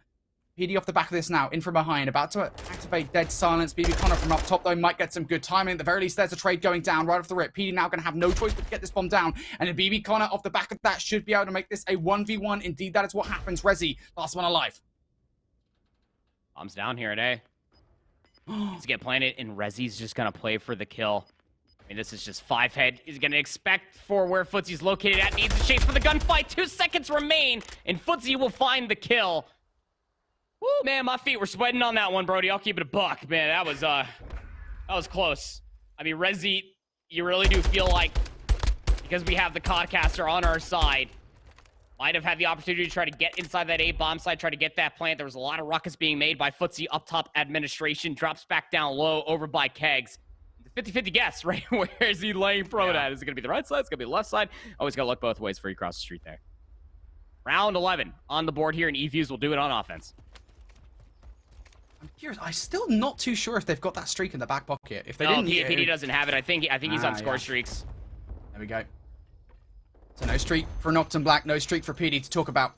PD off the back of this now, in from behind, about to activate dead silence. BB Connor from up top, though, might get some good timing. At the very least, there's a trade going down right off the rip. PD now going to have no choice but to get this bomb down. And then BB Connor off the back of that should be able to make this a 1v1. Indeed, that is what happens. Rezi, last one alive. Bomb's down here at A. Needs to get planted, and Rezi's just going to play for the kill. I mean, this is just 5-head. He's going to expect for where Footsy's located at. Needs to chase for the gunfight. 2 seconds remain, and Footsy will find the kill. Woo, man, my feet were sweating on that one, Brody. I'll keep it a buck. Man, that was close. I mean, Rezi, you really do feel like, because we have the Codcaster on our side, might have had the opportunity to try to get inside that A bomb side, try to get that plant. There was a lot of ruckus being made by Footsy up top administration. Drops back down low over by Kegs. 50-50 guess, right? Where is he laying prone at? Is it going to be the right side? It's going to be the left side. Always got to look both ways before you cross the street there. Round 11 on the board here, and Efuse will do it on offense. I'm curious. I'm still not too sure if they've got that streak in the back pocket. If they no, didn't, PD doesn't have it. I think he's on score streaks. There we go. So no streak for Noctum Black, no streak for PD to talk about.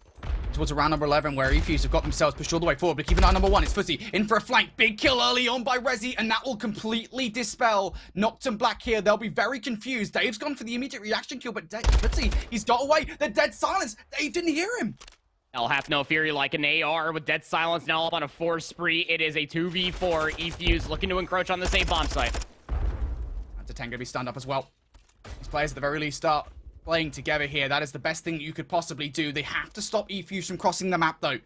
towards around number 11, where eFuse have got themselves pushed all the way forward. But keep an eye on number 1. It's Fuzzy in for a flank. Big kill early on by Rezi, and that will completely dispel Noctum Black here. They'll be very confused. Dave's gone for the immediate reaction kill, but Fuzzy, he's got away. The dead silence. Dave didn't hear him. I'll have no fury like an AR with dead silence now up on a 4 spree. It is a 2v4. eFuse looking to encroach on the same bomb site. That's a 10 gonna be stunned up as well. These players at the very least start playing together here. That is the best thing that you could possibly do. They have to stop eFuse from crossing the map, though.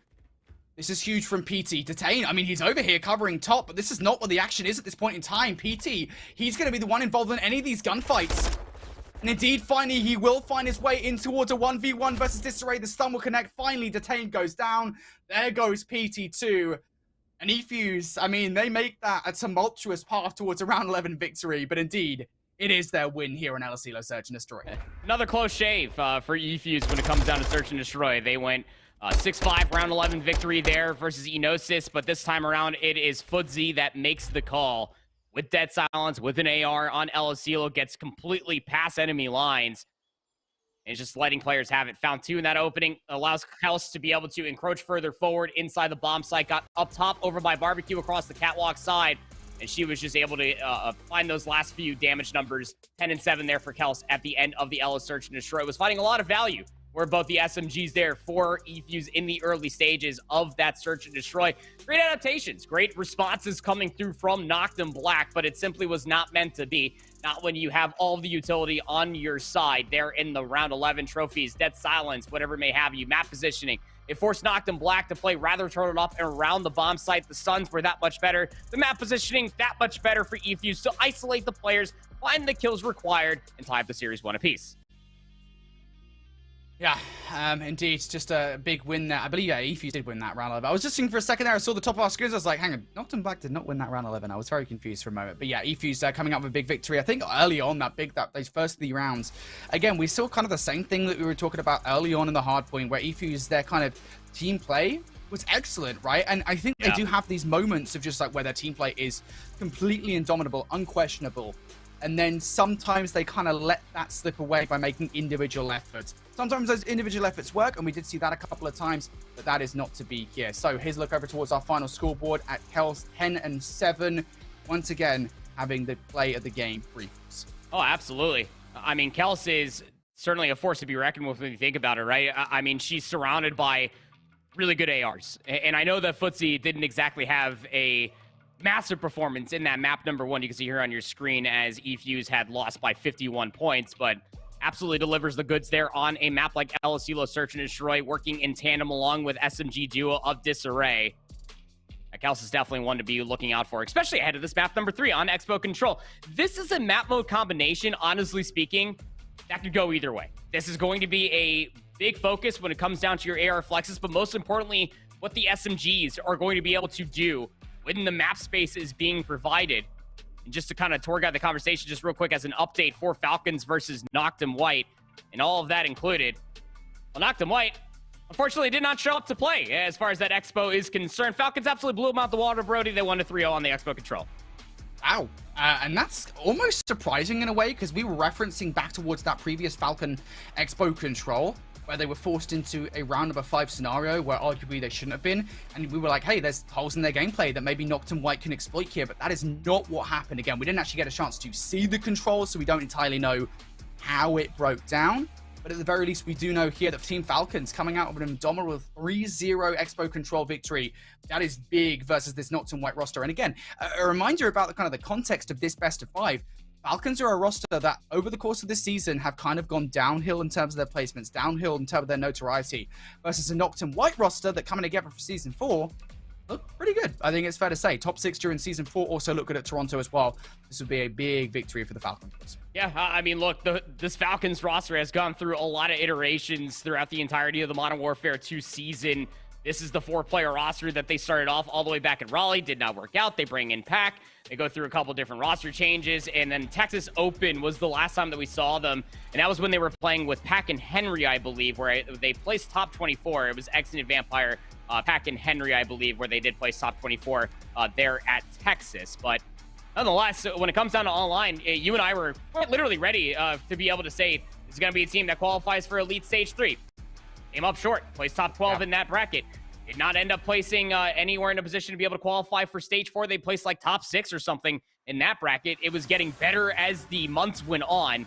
This is huge from PT. Detain, I mean, he's over here covering top, but this is not what the action is at this point in time. PT, he's going to be the one involved in any of these gunfights. And indeed, finally, he will find his way in towards a 1v1 versus Disarray. The stun will connect. Finally, Detain goes down. There goes PT2. And eFuse, I mean, they make that a tumultuous path towards a round 11 victory, but indeed, it is their win here on El Asilo Search and Destroy. Another close shave for eFuse when it comes down to Search and Destroy. They went 6-5 round 11 victory there versus Enosis, but this time around it is Fuzzy that makes the call with dead silence, with an AR on El Asilo, gets completely past enemy lines. And just letting players have it. Found 2 in that opening. Allows Kels to be able to encroach further forward inside the bomb site. Got up top over by Barbecue across the catwalk side. And she was just able to find those last few damage numbers. 10 and 7 there for Kels at the end of the Ella Search and Destroy. Was finding a lot of value where both the SMGs there for eFuse in the early stages of that Search and Destroy. Great adaptations, great responses coming through from Noctum Black, but it simply was not meant to be. Not when you have all of the utility on your side there in the round 11 trophies, dead silence, whatever may have you, map positioning. It forced Noctum Black to play rather turtled up and around the bomb site. The stuns were that much better. The map positioning, that much better for eFuse to isolate the players, find the kills required, and tie up the series 1 apiece. Yeah, indeed, just a big win there. I believe, yeah, eFuse did win that round 11. I was just thinking for a second there, I saw the top of our screens, I was like, hang on, Noctum Black did not win that round 11. I was very confused for a moment. But yeah, eFuse coming up with a big victory. I think early on, those first 3 rounds, again, we saw kind of the same thing that we were talking about early on in the hard point, where eFuse, their kind of team play was excellent, right? And I think they do have these moments of just like where their team play is completely indomitable, unquestionable. And then sometimes they kind of let that slip away by making individual efforts. Sometimes those individual efforts work, and we did see that a couple of times, but that is not to be here. So here's a look over towards our final scoreboard at Kels 10 and 7. Once again, having the play of the game for eFuse. Oh, absolutely. I mean, Kels is certainly a force to be reckoned with when you think about it, right? I mean, she's surrounded by really good ARs. And I know that Footsie didn't exactly have a massive performance in that map number 1. You can see here on your screen as eFuse had lost by 51 points, but absolutely delivers the goods there on a map like El Asilo Search and Destroy, working in tandem along with SMG duo of Disarray. Kels is definitely one to be looking out for, especially ahead of this map number 3 on Expo Control. This is a map mode combination, honestly speaking, that could go either way. This is going to be a big focus when it comes down to your AR flexes, but most importantly, what the SMGs are going to be able to do when the map space is being provided. And just to kind of tour guide the conversation just real quick as an update for Falcons versus Noctum White, and all of that included, well, Noctum White unfortunately did not show up to play as far as that Expo is concerned. Falcons absolutely blew them out the water, Brody. They won to 3-0 on the Expo Control. Wow. And that's almost surprising in a way, because we were referencing back towards that previous Falcon Expo Control, where they were forced into a round number 5 scenario where arguably they shouldn't have been. And we were like, hey, there's holes in their gameplay that maybe Noctum White can exploit here. But that is not what happened. Again, we didn't actually get a chance to see the controls, so we don't entirely know how it broke down. But at the very least, we do know here that Team Falcons coming out with an indomitable 3-0 Expo Control victory. That is big versus this Noctum White roster. And again, a reminder about the kind of the context of this best of 5. Falcons are a roster that over the course of this season have kind of gone downhill in terms of their placements, downhill in terms of their notoriety, versus a Noctum White roster that coming together for Season 4 look pretty good. I think it's fair to say. Top 6 during Season 4 also look good at Toronto as well. This would be a big victory for the Falcons. Yeah, I mean, look, this Falcons roster has gone through a lot of iterations throughout the entirety of the Modern Warfare 2 season. This is the 4-player roster that they started off all the way back in Raleigh. Did not work out. They bring in Pack. They go through a couple different roster changes. And then Texas Open was the last time that we saw them. And that was when they were playing with Pack and Henry, I believe, where they placed top 24. It was Exodus Vampire, Pack and Henry, I believe, where they did place top 24 there at Texas. But nonetheless, when it comes down to online, you and I were quite literally ready to be able to say this is going to be a team that qualifies for Elite Stage 3. Came up short, placed top 12 in that bracket. Did not end up placing anywhere in a position to be able to qualify for stage 4. They placed like top 6 or something in that bracket. It was getting better as the months went on.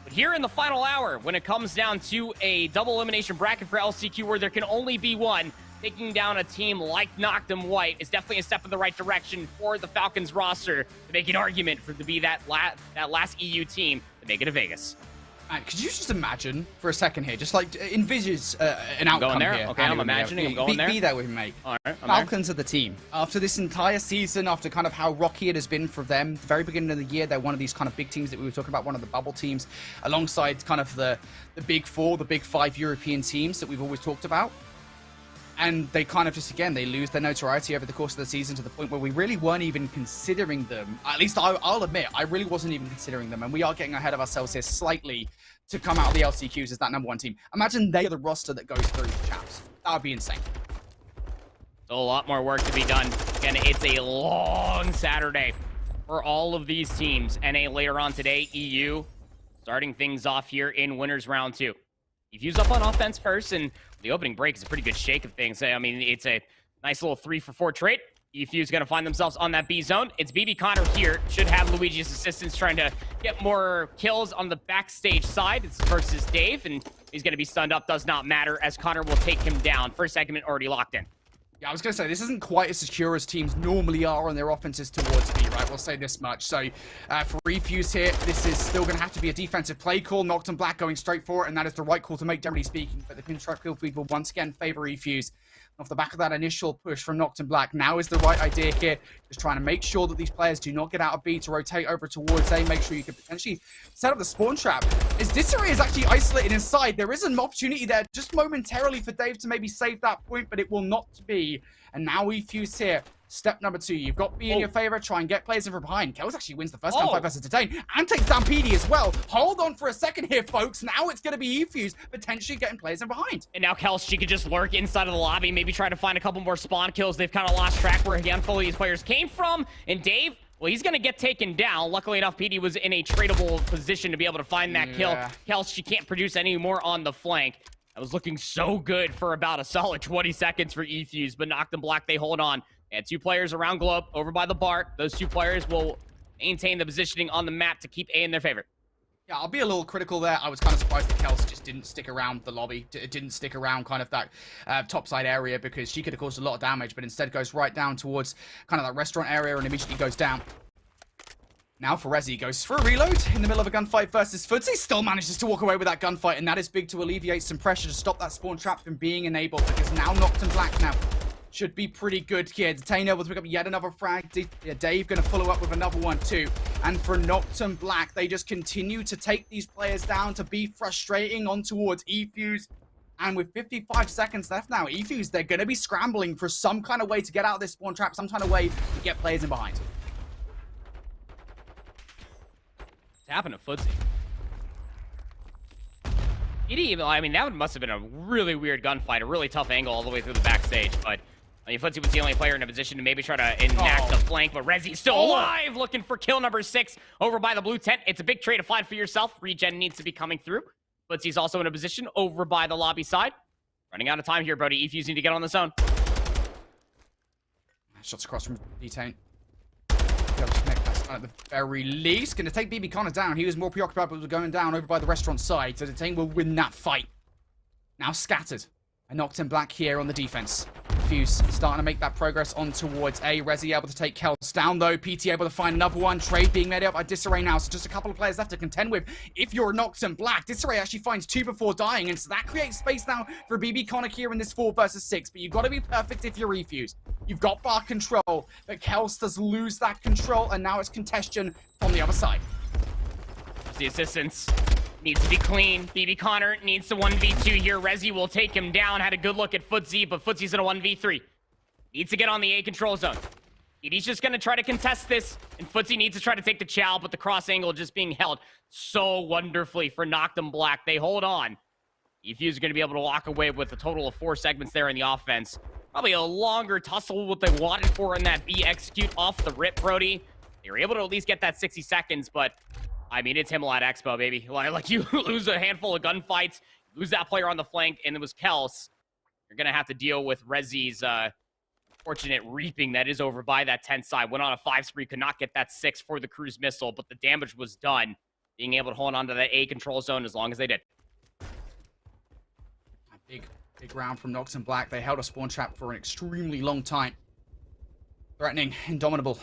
But here in the final hour, when it comes down to a double elimination bracket for LCQ where there can only be one, taking down a team like Noctum White is definitely a step in the right direction for the Falcons roster to make an argument for to be that last EU team to make it to Vegas. Man, could you just imagine for a second here, just like envisage an outcome going there? here? Okay, I'm imagining. I'm going there. Be there with me, mate. All right, Falcons are the team. After this entire season, after kind of how rocky it has been for them, the very beginning of the year, they're one of these kind of big teams that we were talking about, one of the bubble teams, alongside kind of the big four, the big five European teams that we've always talked about. And they kind of just, again, they lose their notoriety over the course of the season to the point where we really weren't even considering them. At least I'll admit, I really wasn't even considering them. And we are getting ahead of ourselves here slightly to come out of the LCQs as that #1 team. Imagine they are the roster that goes through the chaps. That would be insane. So a lot more work to be done. Again, it's a long Saturday for all of these teams. NA later on today, EU starting things off here in winners round 2. You've up on offense first, and the opening break is a pretty good shake of things. I mean, it's a nice little 3-for-4 trade. EFU's going to find themselves on that B zone. It's BB Connor here. Should have Luigi's assistance trying to get more kills on the backstage side. It's versus Dave, and he's going to be stunned up. Does not matter, as Connor will take him down. First segment already locked in. Yeah, I was going to say, this isn't quite as secure as teams normally are on their offenses towards B, right? We'll say this much. So, for Refuse here, this is still going to have to be a defensive play call. Noctum Black going straight for it, and that is the right call to make, generally speaking. But the construct kill feed will once again favor Refuse. Off the back of that initial push from Noctum Black, now is the right idea here. Just trying to make sure that these players do not get out of B to rotate over towards A. Make sure you can potentially set up the spawn trap. As Disarray is actually isolated inside, there is an opportunity there just momentarily for Dave to maybe save that point, but it will not be. And now Refuse here. Step number 2, you've got B in your favor. Try and get players in from behind. Kels actually wins the first gunfight versus Detain and takes down PD as well. Hold on for a second here, folks. Now it's going to be Efuse potentially getting players in behind. And now Kels, she could just lurk inside of the lobby, maybe try to find a couple more spawn kills. They've kind of lost track where a handful of these players came from. And Dave, well, he's going to get taken down. Luckily enough, PD was in a tradable position to be able to find that kill. Kels, she can't produce any more on the flank. That was looking so good for about a solid 20 seconds for Efuse, but Noctum Black, they hold on. And 2 players around Globe over by the bar. Those 2 players will maintain the positioning on the map to keep A in their favor. Yeah, I'll be a little critical there. I was kind of surprised that Kels just didn't stick around the lobby. It didn't stick around kind of that topside area, because she could have caused a lot of damage, but instead goes right down towards kind of that restaurant area and immediately goes down. Now for Rezi, goes for a reload in the middle of a gunfight versus Footsy. Still manages to walk away with that gunfight, and that is big to alleviate some pressure to stop that spawn trap from being enabled, because now Noctum Black now should be pretty good here. Detain able to pick up yet another frag. Dave going to follow up with another one too. And for Noctum Black, they just continue to take these players down, to be frustrating on towards Efuse. And with 55 seconds left now, Efuse, they're going to be scrambling for some kind of way to get out of this spawn trap, some kind of way to get players in behind. What's happened to Footsy? I mean, that must have been a really weird gunfight, a really tough angle all the way through the backstage, but I mean, Footsy was the only player in a position to maybe try to enact the flank, but Rezi's still alive, looking for kill number 6 over by the blue tent. It's a big trade to find for yourself. Regen needs to be coming through. Footsy's also in a position over by the lobby side. Running out of time here, Brody. Efuse need to get on the zone. Shots across from Detain. At the very least, going to take BB Connor down. He was more preoccupied with going down over by the restaurant side, so Detain will win that fight. Now scattered. I knocked him Black here on the defense. Fuse starting to make that progress on towards A. Rezi able to take Kels down though. PT able to find another one. Trade being made up by Disarray now, so just a couple of players left to contend with. If you're Noctum Black, Disarray actually finds 2 before dying, and so that creates space now for BB Connor here in this 4 versus 6. But you've got to be perfect if you're Refuse. You've got bar control, but Kels does lose that control, and now it's congestion from the other side. The assistance needs to be clean. BB Connor needs to 1v2 here. Rezi will take him down. Had a good look at Footsy, but Footsy's in a 1v3. Needs to get on the A control zone. He's just going to try to contest this, and Footsy needs to try to take the chow, but the cross angle just being held so wonderfully for Noctum Black. They hold on. Efuse is going to be able to walk away with a total of 4 segments there in the offense. Probably a longer tussle what they wanted for in that B execute off the rip, Brody. They were able to at least get that 60 seconds, but I mean, it's Himmelite Expo, baby. Like you lose a handful of gunfights, lose that player on the flank, and it was Kels. You're going to have to deal with Rezi's fortunate reaping that is over by that 10 side. Went on a 5 spree, could not get that 6 for the cruise missile, but the damage was done. Being able to hold on to that A control zone as long as they did. Big round from Noctum Black. They held a spawn trap for an extremely long time. Threatening, indomitable.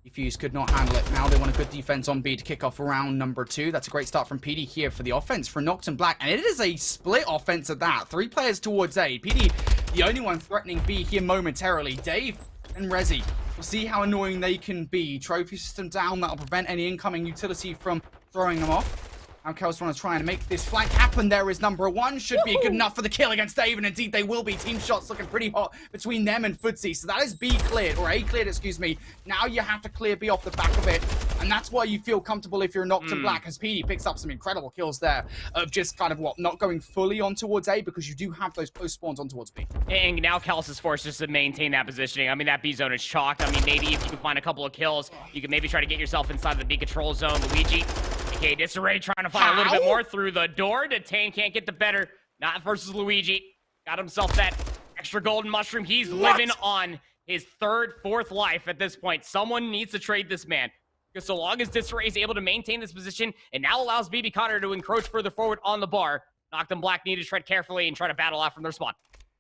Defuse could not handle it. Now they want a good defense on B to kick off round number 2. That's a great start from PD here for the offense for Noctum Black. And it is a split offense at that. 3 players towards A. PD, the only one threatening B here momentarily. Dave and Rezi. We'll see how annoying they can be. Trophy system down. That'll prevent any incoming utility from throwing them off. Now Kels want to try and make this flank happen. There is number 1. Should be good enough for the kill against Dave, and indeed they will be. Team shots looking pretty hot between them and Footsie. So that is B cleared, or A cleared, excuse me. Now you have to clear B off the back of it. And that's why you feel comfortable if you're Noctum Black, as PD picks up some incredible kills there of just kind of not going fully on towards A, because you do have those close spawns on towards B. And now Kels is forced just to maintain that positioning. I mean, that B zone is chalked. I mean, maybe if you can find a couple of kills, you can maybe try to get yourself inside the B control zone. Luigi, aka Disarray, trying to find a little bit more through the door. Detain can't get the better. Not versus Luigi. Got himself that extra golden mushroom. He's living on his 3rd, 4th life at this point. Someone needs to trade this man. Because so long as Disarray is able to maintain this position, it now allows BB Connor to encroach further forward on the bar. Noctum Black need to tread carefully and try to battle out from their spawn.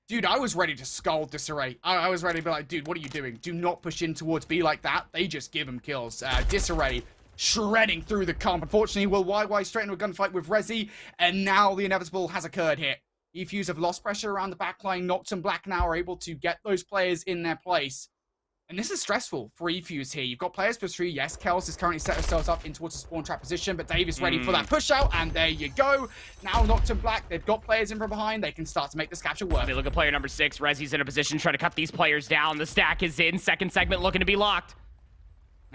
Dude, I was ready to scold Disarray. I was ready to be like, dude, what are you doing? Do not push in towards B like that. They just give him kills. Disarray shredding through the comp. Unfortunately, will YY straight into a gunfight with Rezi, and now the inevitable has occurred here. EFUs have lost pressure around the backline. Noctum Black now are able to get those players in their place. And this is stressful for EFUs here. You've got players +3. Yes, Kels has currently set themselves up in towards the spawn trap position, but Dave is ready for that push out, and there you go. Now Noctum Black, they've got players in from behind. They can start to make this capture work. They look at player number 6. Rezi's in a position to try to cut these players down. The stack is in. 2nd segment looking to be locked.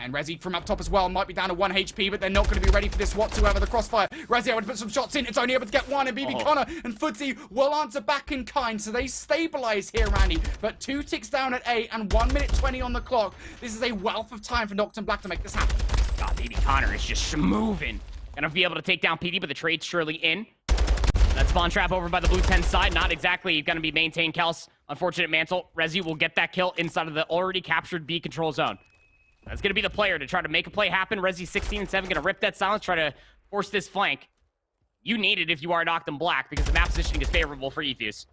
And Rezi from up top as well might be down to 1 HP, but they're not going to be ready for this whatsoever. The crossfire. Rezi able to put some shots in. It's only able to get 1, and BB Connor and Footsie will answer back in kind. So they stabilize here, Randy. But 2 ticks down at A and 1 minute 20 on the clock. This is a wealth of time for Noctum Black to make this happen. God, BB Connor is just moving. Gonna be able to take down PD, but the trade's surely in. That spawn trap over by the blue 10 side. Not exactly gonna be maintained. Kels, unfortunate mantle. Rezi will get that kill inside of the already captured B control zone. That's going to be the player to try to make a play happen. Rezi 16 and 7 going to rip that silence, try to force this flank. You need it if you are Noctum Black, because the map positioning is favorable for EFUs.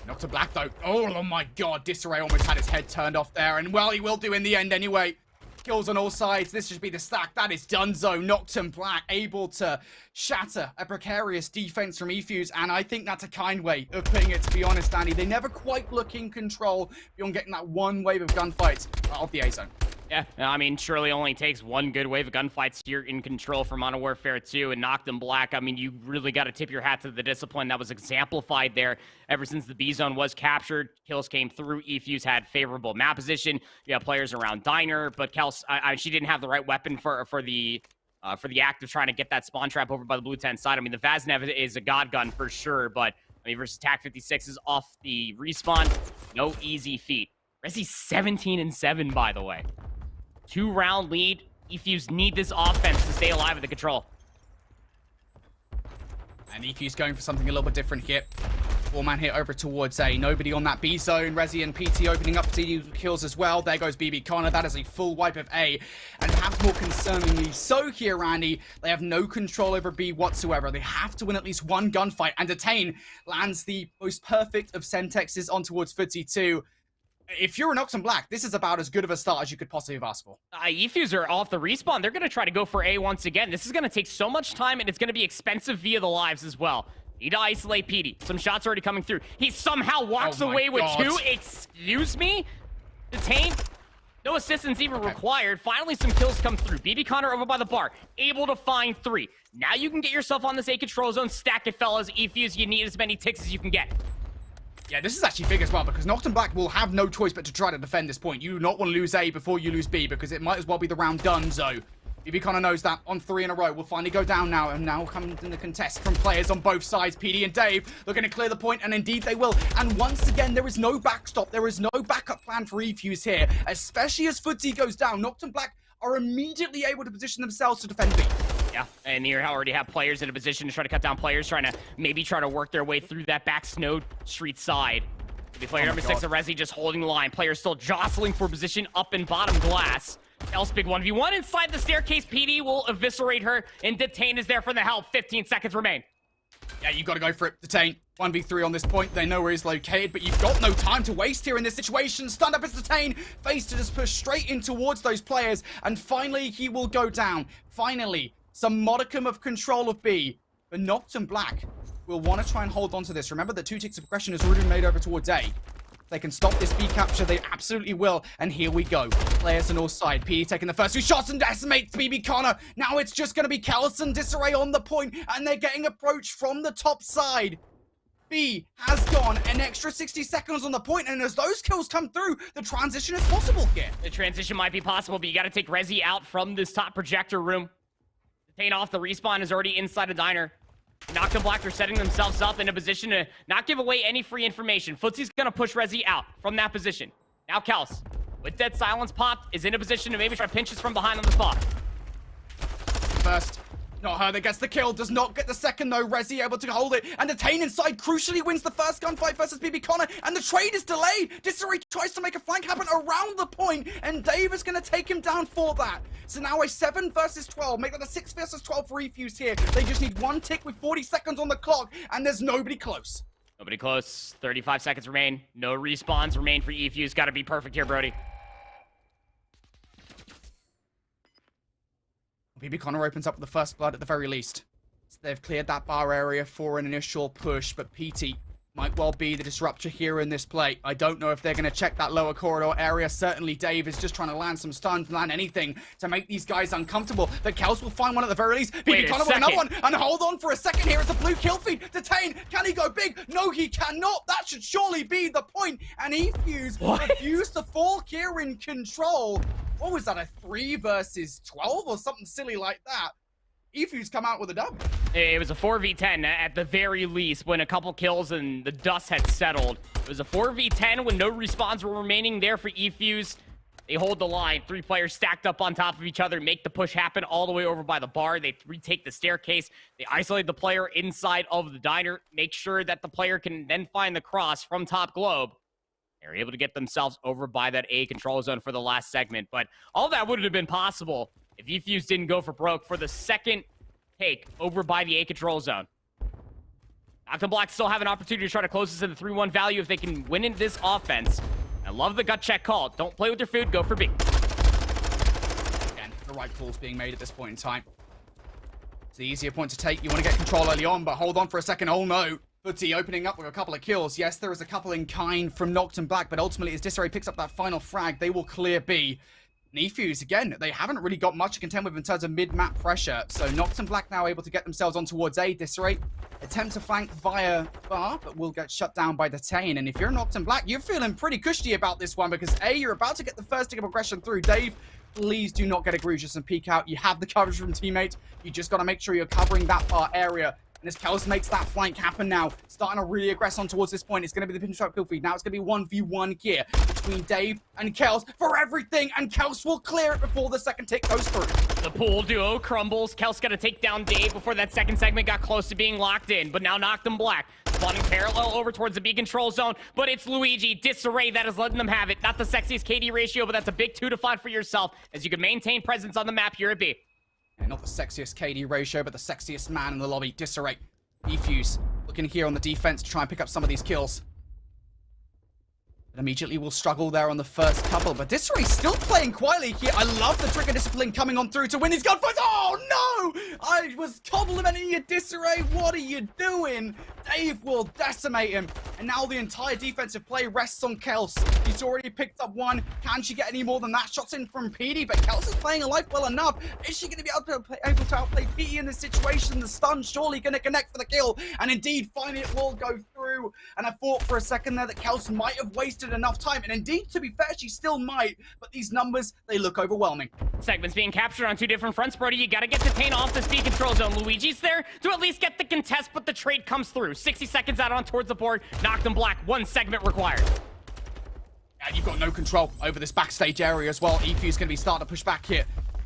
Noctum Black, though. Oh my god, Disarray almost had his head turned off there. And, well, he will do in the end anyway. Kills on all sides. This should be the stack. That is donezo. Noctum Black able to shatter a precarious defense from EFUs, and I think that's a kind way of putting it, to be honest, Andy. They never quite look in control beyond getting that 1 wave of gunfights of the A zone. Yeah, I mean, surely only takes 1 good wave of gunfights here in control for Modern Warfare 2 and Noctum Black. I mean, you really got to tip your hat to the discipline that was exemplified there ever since the B zone was captured. Kills came through. EFUs had favorable map position. You have players around Diner, but Kels, she didn't have the right weapon for the act of trying to get that spawn trap over by the blue 10 side. I mean, the Vaznev is a god gun for sure, but I mean, versus TAC 56 is off the respawn. No easy feat. Rezi 17 and 7, by the way. 2-round lead. EFUs need this offense to stay alive at the control. And EFUs going for something a little bit different here. 4-man hit over towards A. Nobody on that B zone. Rezi and PT opening up to kills as well. There goes BB Connor. That is a full wipe of A. And perhaps more concerningly so here, Randy, they have no control over B whatsoever. They have to win at least 1 gunfight. And Detain lands the most perfect of Sentexes on towards Footsie 2. If you're a Noctum Black, this is about as good of a start as you could possibly have asked for. EFUs are off the respawn. They're going to try to go for A once again. This is going to take so much time, and it's going to be expensive via the lives as well. Need to isolate PD. Some shots already coming through. He somehow walks away with 2. Excuse me? Detain. No assistance even required. Finally, some kills come through. BB Connor over by the bar. Able to find 3. Now you can get yourself on this A control zone. Stack it, fellas. EFUs, you need as many ticks as you can get. Yeah, this is actually big as well, because Noctum Black will have no choice but to try to defend this point. You do not want to lose A before you lose B, because it might as well be the round done, so BB Connor knows that on 3 in a row. We'll finally go down now, and now comes in the contest from players on both sides. PD and Dave looking to clear the point, and indeed they will. And once again, there is no backstop. There is no backup plan for EFUs here, especially as Footsie goes down. Noctum Black are immediately able to position themselves to defend B. Yeah, and you already have players in a position to try to cut down players, trying to work their way through that back Snow Street side. The player number 6 of Resi just holding the line. Players still jostling for position up in bottom glass. Else big 1v1 inside the staircase. PD will eviscerate her, and Detain is there for the help. 15 seconds remain. Yeah, you gotta go for it, Detain. 1v3 on this point. They know where he's located, but you've got no time to waste here in this situation. Stunned up as Detain. Face to just push straight in towards those players, and finally he will go down. Finally, some modicum of control of B. But Noctum Black will want to try and hold on to this. Remember, the 2 ticks of progression has already been made over towards A. If they can stop this B capture, they absolutely will. And here we go. Players on all sides. P taking the first 2 shots and decimates BB Connor. Now it's just going to be Kels and Disarray on the point, and they're getting approached from the top side. B has gone an extra 60 seconds on the point, and as those kills come through, the transition is possible here. The transition might be possible, but you got to take Resi out from this top projector room. Detain off, the respawn is already inside a diner. Noctum Black are setting themselves up in a position to not give away any free information. Footsie's gonna push Resi out from that position. Now Kels, with Dead Silence popped, is in a position to maybe try to pinch us from behind on the spot. First, not her that gets the kill, does not get the second though. Resi able to hold it, and Detain inside crucially wins the first gunfight versus BB Connor, and the trade is delayed. Disarray tries to make a flank happen around the point, and Dave is going to take him down for that. So now a 7 versus 12, make that a 6 versus 12 refuse here. They just need 1 tick with 40 seconds on the clock, and there's nobody close. Nobody close, 35 seconds remain. No respawns remain for E-Fuse. Got to be perfect here, Brody. BB Connor opens up with the first blood at the very least. So they've cleared that bar area for an initial push, but PT might well be the disruptor here in this play. I don't know if they're going to check that lower corridor area. Certainly Dave is just trying to land some stuns, land anything to make these guys uncomfortable. The Kels will find one at the very least. BB Connor with another one, and hold on for a second here. It's a blue kill feed. Detain, can he go big? No, he cannot. That should surely be the point. And E-Fuse refused to fall here in control. What was that, a 3 versus 12 or something silly like that? E-Fuse come out with a dub. It was a 4v10 at the very least when a couple kills and the dust had settled. It was a 4v10 when no respawns were remaining there for E-Fuse. They hold the line. 3 players stacked up on top of each other, make the push happen all the way over by the bar. They retake the staircase. They isolate the player inside of the diner, make sure that the player can then find the cross from top globe. They're able to get themselves over by that A control zone for the last segment. But all that wouldn't have been possible if E-Fuse didn't go for broke for the second take over by the A control zone. Noctum Black still have an opportunity to try to close this in the 3-1 value if they can win in this offense. I love the gut check call. Don't play with your food, go for B. Again, the right call's being made at this point in time. It's the easier point to take. You want to get control early on, but hold on for a second. Oh no. Footy opening up with a couple of kills. Yes, there is a couple in kind from Noctum Black, but ultimately as Disarray picks up that final frag, they will clear B. E-Fuse, again, they haven't really got much to contend with in terms of mid-map pressure. So Noctum Black now able to get themselves on towards A. Disarray attempt to flank via bar, but will get shut down by Detain. And if you're Noctum Black, you're feeling pretty cushy about this one because A, you're about to get the first tick of progression through. Dave, please do not get egregious and peek out. You have the coverage from teammates. You just got to make sure you're covering that bar area. And as Kels makes that flank happen now, starting to really aggress on towards this point, it's going to be the pinstripe kill feed. Now it's going to be 1v1 here between Dave and Kels for everything, and Kels will clear it before the second tick goes through. The pool duo crumbles. Kels got to take down Dave before that second segment got close to being locked in, but now Noctum Black spawning parallel over towards the B control zone, but it's Luigi Disarray that is letting them have it. Not the sexiest KD ratio, but that's a big 2 to 5 for yourself as you can maintain presence on the map here at B. And not the sexiest KD ratio, but the sexiest man in the lobby, Disarray. E-Fuse looking here on the defense to try and pick up some of these kills. But immediately will struggle there on the first couple. But Disarray still playing quietly here. I love the trigger discipline coming on through to win these gunfights. Oh no! I was complimenting you, Disarray. What are you doing? Dave will decimate him. And now the entire defensive play rests on Kels. He's already picked up one. Can she get any more than that? Shots in from PD, but Kels is playing alive well enough. Is she going to be able to outplay PD in this situation? The stun surely going to connect for the kill. And indeed, finally it will go through. And I thought for a second there that Kels might have wasted enough time. And indeed, to be fair, she still might. But these numbers, they look overwhelming. Segments being captured on 2 different fronts, Brody. You got to get Detain off the speed control zone. Luigi's there to at least get the contest, but the trade comes through. 60 seconds out on towards the board. Noctum Black, 1 segment required. And you've got no control over this backstage area as well. E-Fuse going to be starting to push back here.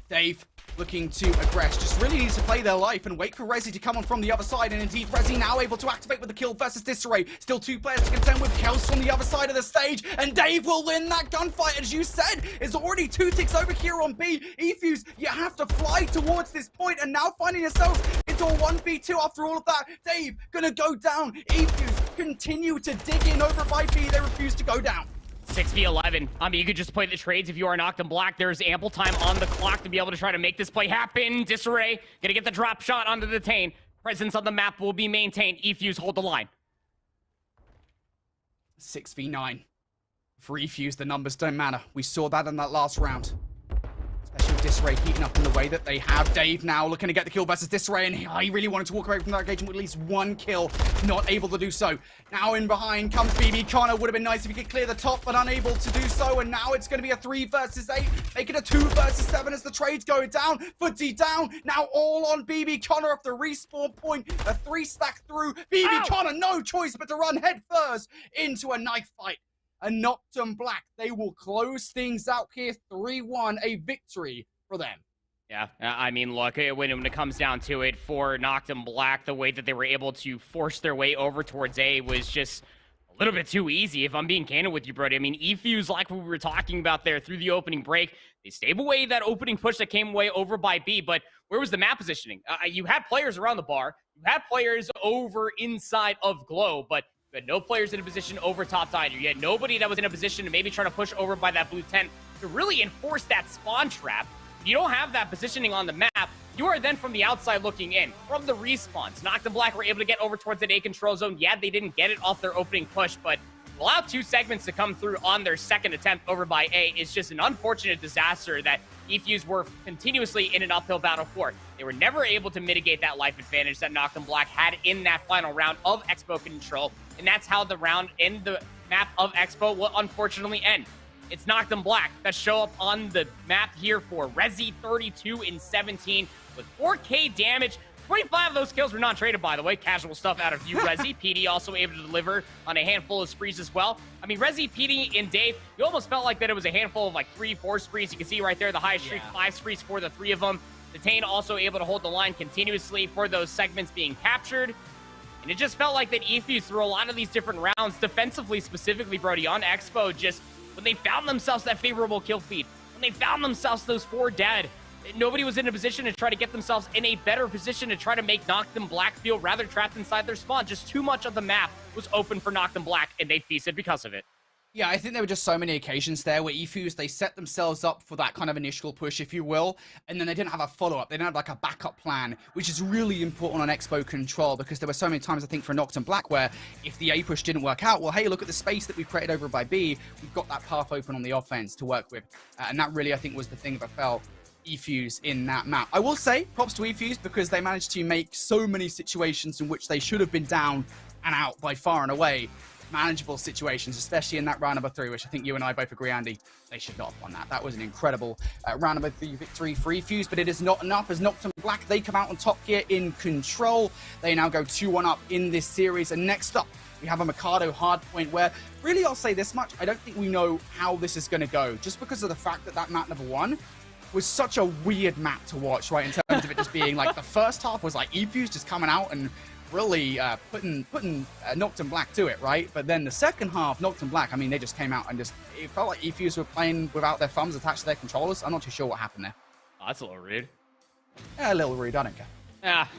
Dave looking to aggress. Just really needs to play their life and wait for Rezi to come on from the other side. And indeed, Rezi now able to activate with the kill versus Disarray. Still 2 players to contend with. Kels on the other side of the stage. And Dave will win that gunfight. As you said, it's already 2 ticks over here on B. eFuse, you have to fly towards this point. And now finding yourselves into a 1v2 after all of that. Dave gonna go down. eFuse continue to dig in over by B. They refuse to go down. 6v11. I mean, you could just play the trades if you are Noctum Black. There's ample time on the clock to be able to try to make this play happen. Disarray gonna get the drop shot onto the Detain. Presence on the map will be maintained. eFuse, hold the line. 6v9. For eFuse, the numbers don't matter. We saw that in that last round. Especially Disarray heating up in the way that they have. Dave now looking to get the kill versus Disarray, and he really wanted to walk away from that engagement with at least 1 kill. Not able to do so. Now in behind comes BB Connor. Would have been nice if he could clear the top, but unable to do so. And now it's going to be a 3 versus 8. Make it a 2 versus 7 as the trades go down. Footy down. Now all on BB Connor off the respawn point. A 3 stack through. BB Connor, no choice but to run head first into a knife fight. A Noctum Black, they will close things out here 3-1, a victory for them. Yeah, I mean, look, when it comes down to it, for Noctum Black, the way that they were able to force their way over towards A was just a little bit too easy, if I'm being candid with you, Brody. I mean, eFuse, like we were talking about there through the opening break, they stayed away that opening push that came away over by B, but where was the map positioning? You had players around the bar, you had players over inside of Glow, but you had no players in a position over top either. You had nobody that was in a position to maybe try to push over by that blue tent to really enforce that spawn trap. If you don't have that positioning on the map, you are then from the outside looking in. From the respawns, Noctum Black were able to get over towards that A control zone. Yeah, they didn't get it off their opening push, but allow 2 segments to come through on their second attempt over by A is just an unfortunate disaster that eFuse were continuously in an uphill battle for. They were never able to mitigate that life advantage that Noctum Black had in that final round of Expo Control, and that's how the round in the map of Expo will unfortunately end. It's Noctum Black that show up on the map here for Rezi 32 in 17 with 4K damage. 25 of those kills were non-traded, by the way. Casual stuff out of you, Rezi. PD also able to deliver on a handful of sprees as well. I mean, Rezi, PD, and Dave, you almost felt like that it was a handful of like 3-4 sprees. You can see right there the highest streak, 5 sprees for the 3 of them. Detain also able to hold the line continuously for those segments being captured. And it just felt like that eFuse through a lot of these different rounds, defensively specifically, Brody, on Expo, just when they found themselves that favorable kill feed, when they found themselves those 4 dead, nobody was in a position to try to get themselves in a better position to try to make Noctum Black feel rather trapped inside their spawn. Just too much of the map was open for Noctum Black, and they feasted because of it. Yeah, I think there were just so many occasions there where eFuse, they set themselves up for that kind of initial push, if you will, and then they didn't have a follow-up. They didn't have like a backup plan, which is really important on Expo Control, because there were so many times, I think, for Noctum Black where if the A push didn't work out, well, hey, look at the space that we've created over by B. We've got that path open on the offense to work with. And that really, I think, was the thing that felt eFuse in that map. I will say props to eFuse because they managed to make so many situations in which they should have been down and out by far and away manageable situations, especially in that round number 3, which I think you and I both agree, Andy, they should not have won that. That was an incredible round number 3 victory for eFuse, but it is not enough as Noctum Black, they come out on top here in control. They now go 2-1 up in this series, and next up we have a Mikado hardpoint where, really, I'll say this much, I don't think we know how this is going to go, just because of the fact that that map number 1 was such a weird map to watch, right, in terms of it just being like the first half was like eFuse just coming out and really putting Noctum Black to it, right? But then the second half, Noctum Black, I mean, they just came out and just, it felt like eFuse were playing without their thumbs attached to their controllers. I'm not too sure what happened there. Oh, that's a little rude. Yeah, a little rude, I don't care. Ah,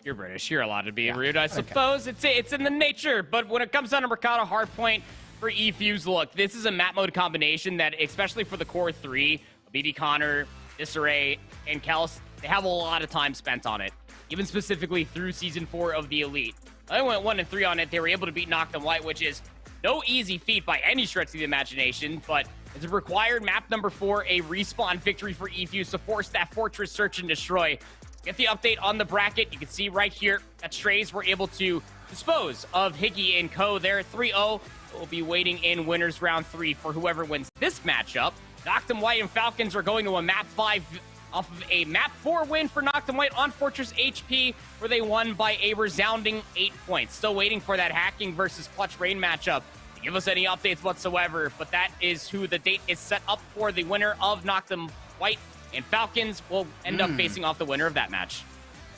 you're British. You're allowed to be rude, I suppose. Okay. It's in the nature, but when it comes down to Mercado hardpoint for eFuse, look, this is a map mode combination that, especially for the core 3, BB Connor, Disarray, and Kels, they have a lot of time spent on it. Even specifically through Season 4 of the Elite. I went 1-3 on it. They were able to beat Noctum White, which is no easy feat by any stretch of the imagination, but it's a required map number 4, a respawn victory for eFuse to force that fortress search and destroy. Get the update on the bracket. You can see right here that Strays were able to dispose of Higgy and Co. there. 3-0. We'll be waiting in winners round 3 for whoever wins this matchup. Noctum White and Falcons are going to a map 5 off of a map 4 win for Noctum White on Fortress HP, where they won by a resounding 8 points. Still waiting for that Hacking versus Clutch Rain matchup to give us any updates whatsoever, but that is who the date is set up for. The winner of Noctum White and Falcons will end up facing off the winner of that match.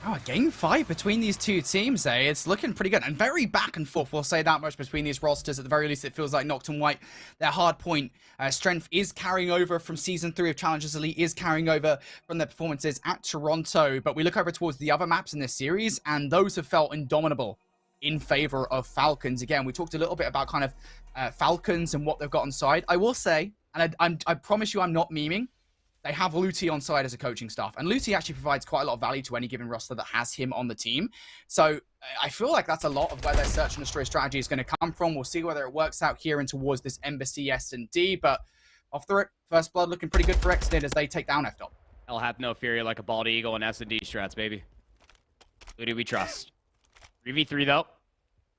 Oh, a game 5 between these two teams, eh? It's looking pretty good and very back and forth. We'll say that much between these rosters. At the very least, it feels like Noctum White, their hard point strength is carrying over from Season 3 of Challengers Elite, is carrying over from their performances at Toronto. But we look over towards the other maps in this series, and those have felt indomitable in favor of Falcons. Again, we talked a little bit about kind of Falcons and what they've got on side. I will say, and I promise you I'm not memeing, they have Luti on side as a coaching staff. And Luti actually provides quite a lot of value to any given roster that has him on the team. So I feel like that's a lot of where their search and destroy strategy is going to come from. We'll see whether it works out here and towards this Embassy S&D. But off the rip, First Blood looking pretty good for Extid as they take down F-Dot. Hell hath no fury like a bald eagle and S&D strats, baby. Who do we trust? 3v3 though.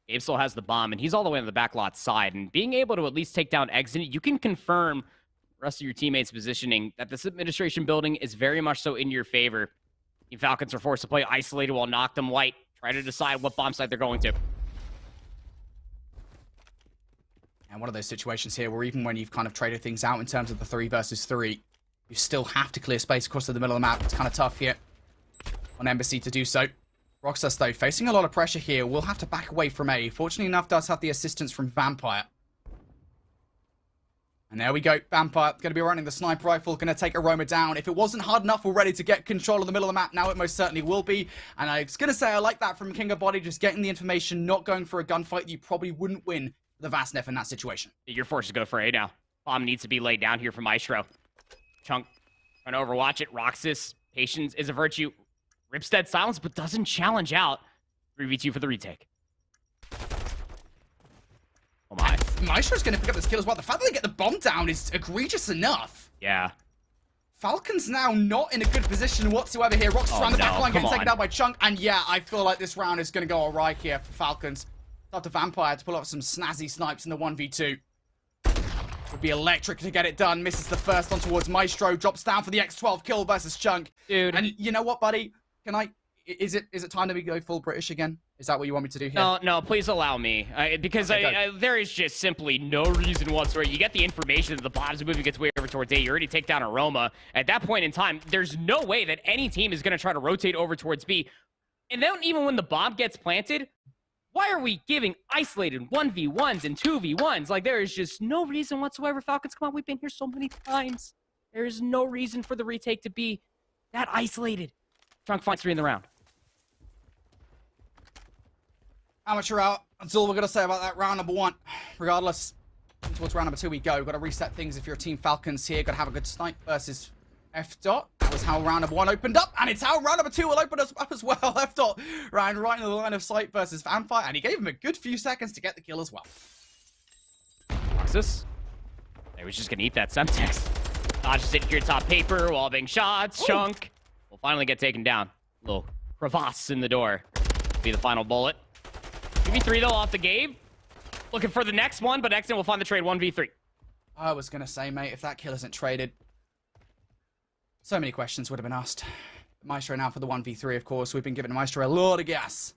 Gabe still has the bomb, and he's all the way on the back lot side. And being able to at least take down Exit, you can confirm rest of your teammates' positioning that this administration building is very much so in your favor. The Falcons are forced to play isolated while Noctum White try to decide what bomb site they're going to. And one of those situations here where even when you've kind of traded things out in terms of the 3 versus 3, you still have to clear space across to the middle of the map. It's kind of tough here on Embassy to do so. Roxas, though, facing a lot of pressure here, will have to back away from A. Fortunately enough, does have the assistance from Vampire. And there we go. Vampire going to be running the sniper rifle, going to take Aroma down. If it wasn't hard enough already to get control of the middle of the map, now it most certainly will be. And I was going to say I like that from King of Body, just getting the information, not going for a gunfight. You probably wouldn't win the Vastnef in that situation. Your forces go for A now. Bomb needs to be laid down here for Maestro. Chunk trying to overwatch it. Roxas, patience is a virtue. Ripstead silence, but doesn't challenge out. 3v2 for the retake. Oh my. Maestro's going to pick up this kill as well. The fact that they get the bomb down is egregious enough. Yeah. Falcons now not in a good position whatsoever here. Roxas around the back line getting taken down by Chunk. And yeah, I feel like this round is going to go all right here for Falcons. It's up to Vampire to pull up some snazzy snipes in the 1v2. Would be electric to get it done. Misses the first one towards Maestro. Drops down for the X12 kill versus Chunk. Dude. And you know what, buddy? Can I... Is it time to go full British again? Is that what you want me to do here? No, please allow me. Because there is just simply no reason whatsoever. You get the information that the bomb's moving its way over towards A. You already take down Aroma. At that point in time, there's no way that any team is going to try to rotate over towards B. And then even when the bomb gets planted, why are we giving isolated 1v1s and 2v1s? Like, there is just no reason whatsoever. Falcons, come on, we've been here so many times. There is no reason for the retake to be that isolated. Chunk finds 3 in the round. Amateur out. That's all we're going to say about that round number 1. Regardless, towards round number 2 we go. Got to reset things if you're Team Falcons here. Got to have a good snipe versus F-Dot. That was how round number 1 opened up. And it's how round number 2 will open us up as well. F-Dot ran right into the line of sight versus Vampire. And he gave him a good few seconds to get the kill as well. Roxas. They was just going to eat that Semtex. Dodges it here top paper while being shots. Ooh. Chunk will finally get taken down. Little crevasse in the door. Be the final bullet. 2v3 though off the Gabe. Looking for the next one, but Exton will find the trade 1v3. I was going to say, mate, if that kill isn't traded, so many questions would have been asked. Maestro now for the 1v3, of course. We've been giving Maestro a lot of gas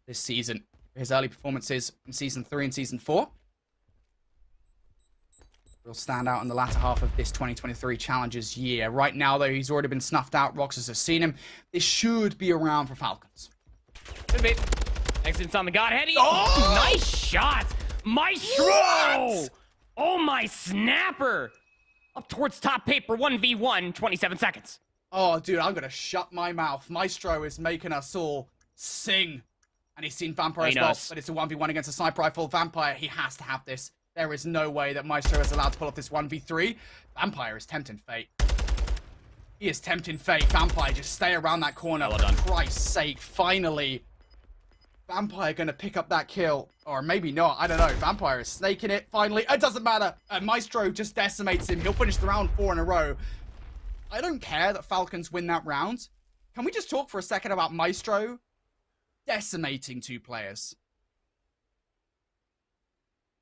this season. His early performances in Season 3 and Season 4 will stand out in the latter half of this 2023 Challengers year. Right now, though, he's already been snuffed out. Roxas has seen him. This should be a round for Falcons. Could be. Exit's on the Godhead. Oh, nice shot. Maestro. What? Oh, my snapper. Up towards top paper, 1v1, 27 seconds. Oh, dude, I'm going to shut my mouth. Maestro is making us all sing. And he's seen Vampire as well, but it's a 1v1 against a sniper rifle. Vampire, he has to have this. There is no way that Maestro is allowed to pull off this 1v3. Vampire is tempting fate. He is tempting fate. Vampire, just stay around that corner. Well done. For Christ's sake, finally. Vampire going to pick up that kill. Or maybe not. I don't know. Vampire is snaking it. Finally. It doesn't matter. Maestro just decimates him. He'll finish the round 4 in a row. I don't care that Falcons win that round. Can we just talk for a second about Maestro decimating 2 players?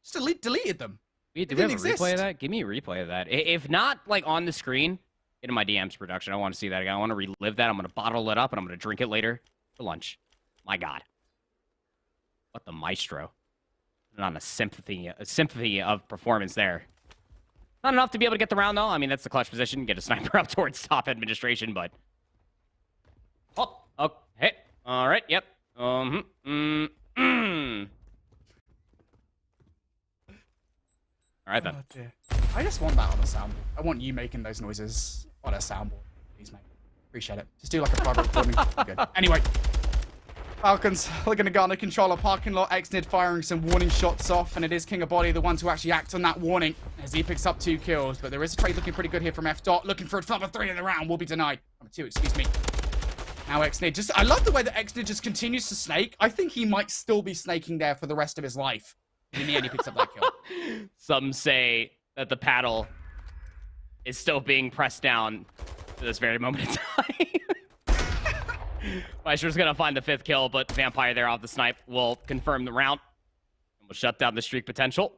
Just deleted them. Do we have a replay of that? Give me a replay of that. If not, like, on the screen, get in my DMs production. I want to see that again. I want to relive that. I'm going to bottle it up, and I'm going to drink it later for lunch. My God. What the Maestro. On a symphony of performance there. Not enough to be able to get the round, though. I mean, that's the clutch position. Get a sniper up towards top administration, but... Oh, hey. All right, yep. All right, then. Oh, I just want that on a soundboard. I want you making those noises on a soundboard. Please, mate. Appreciate it. Just do like a private recording. Good. Anyway. Falcons looking to garner control of parking lot. Xnid firing some warning shots off, and it is King of Body the one to actually act on that warning as he picks up 2 kills. But there is a trade looking pretty good here from F. Looking for a number 3 in the round. Will be denied. Number 2, excuse me. Now Xnid I love the way that Xnid just continues to snake. I think he might still be snaking there for the rest of his life. In the end, he picks up that kill. Some say that the paddle is still being pressed down to this very moment in time. Meister's gonna find the 5th kill, but Vampire there off the snipe will confirm the round. And will shut down the streak potential.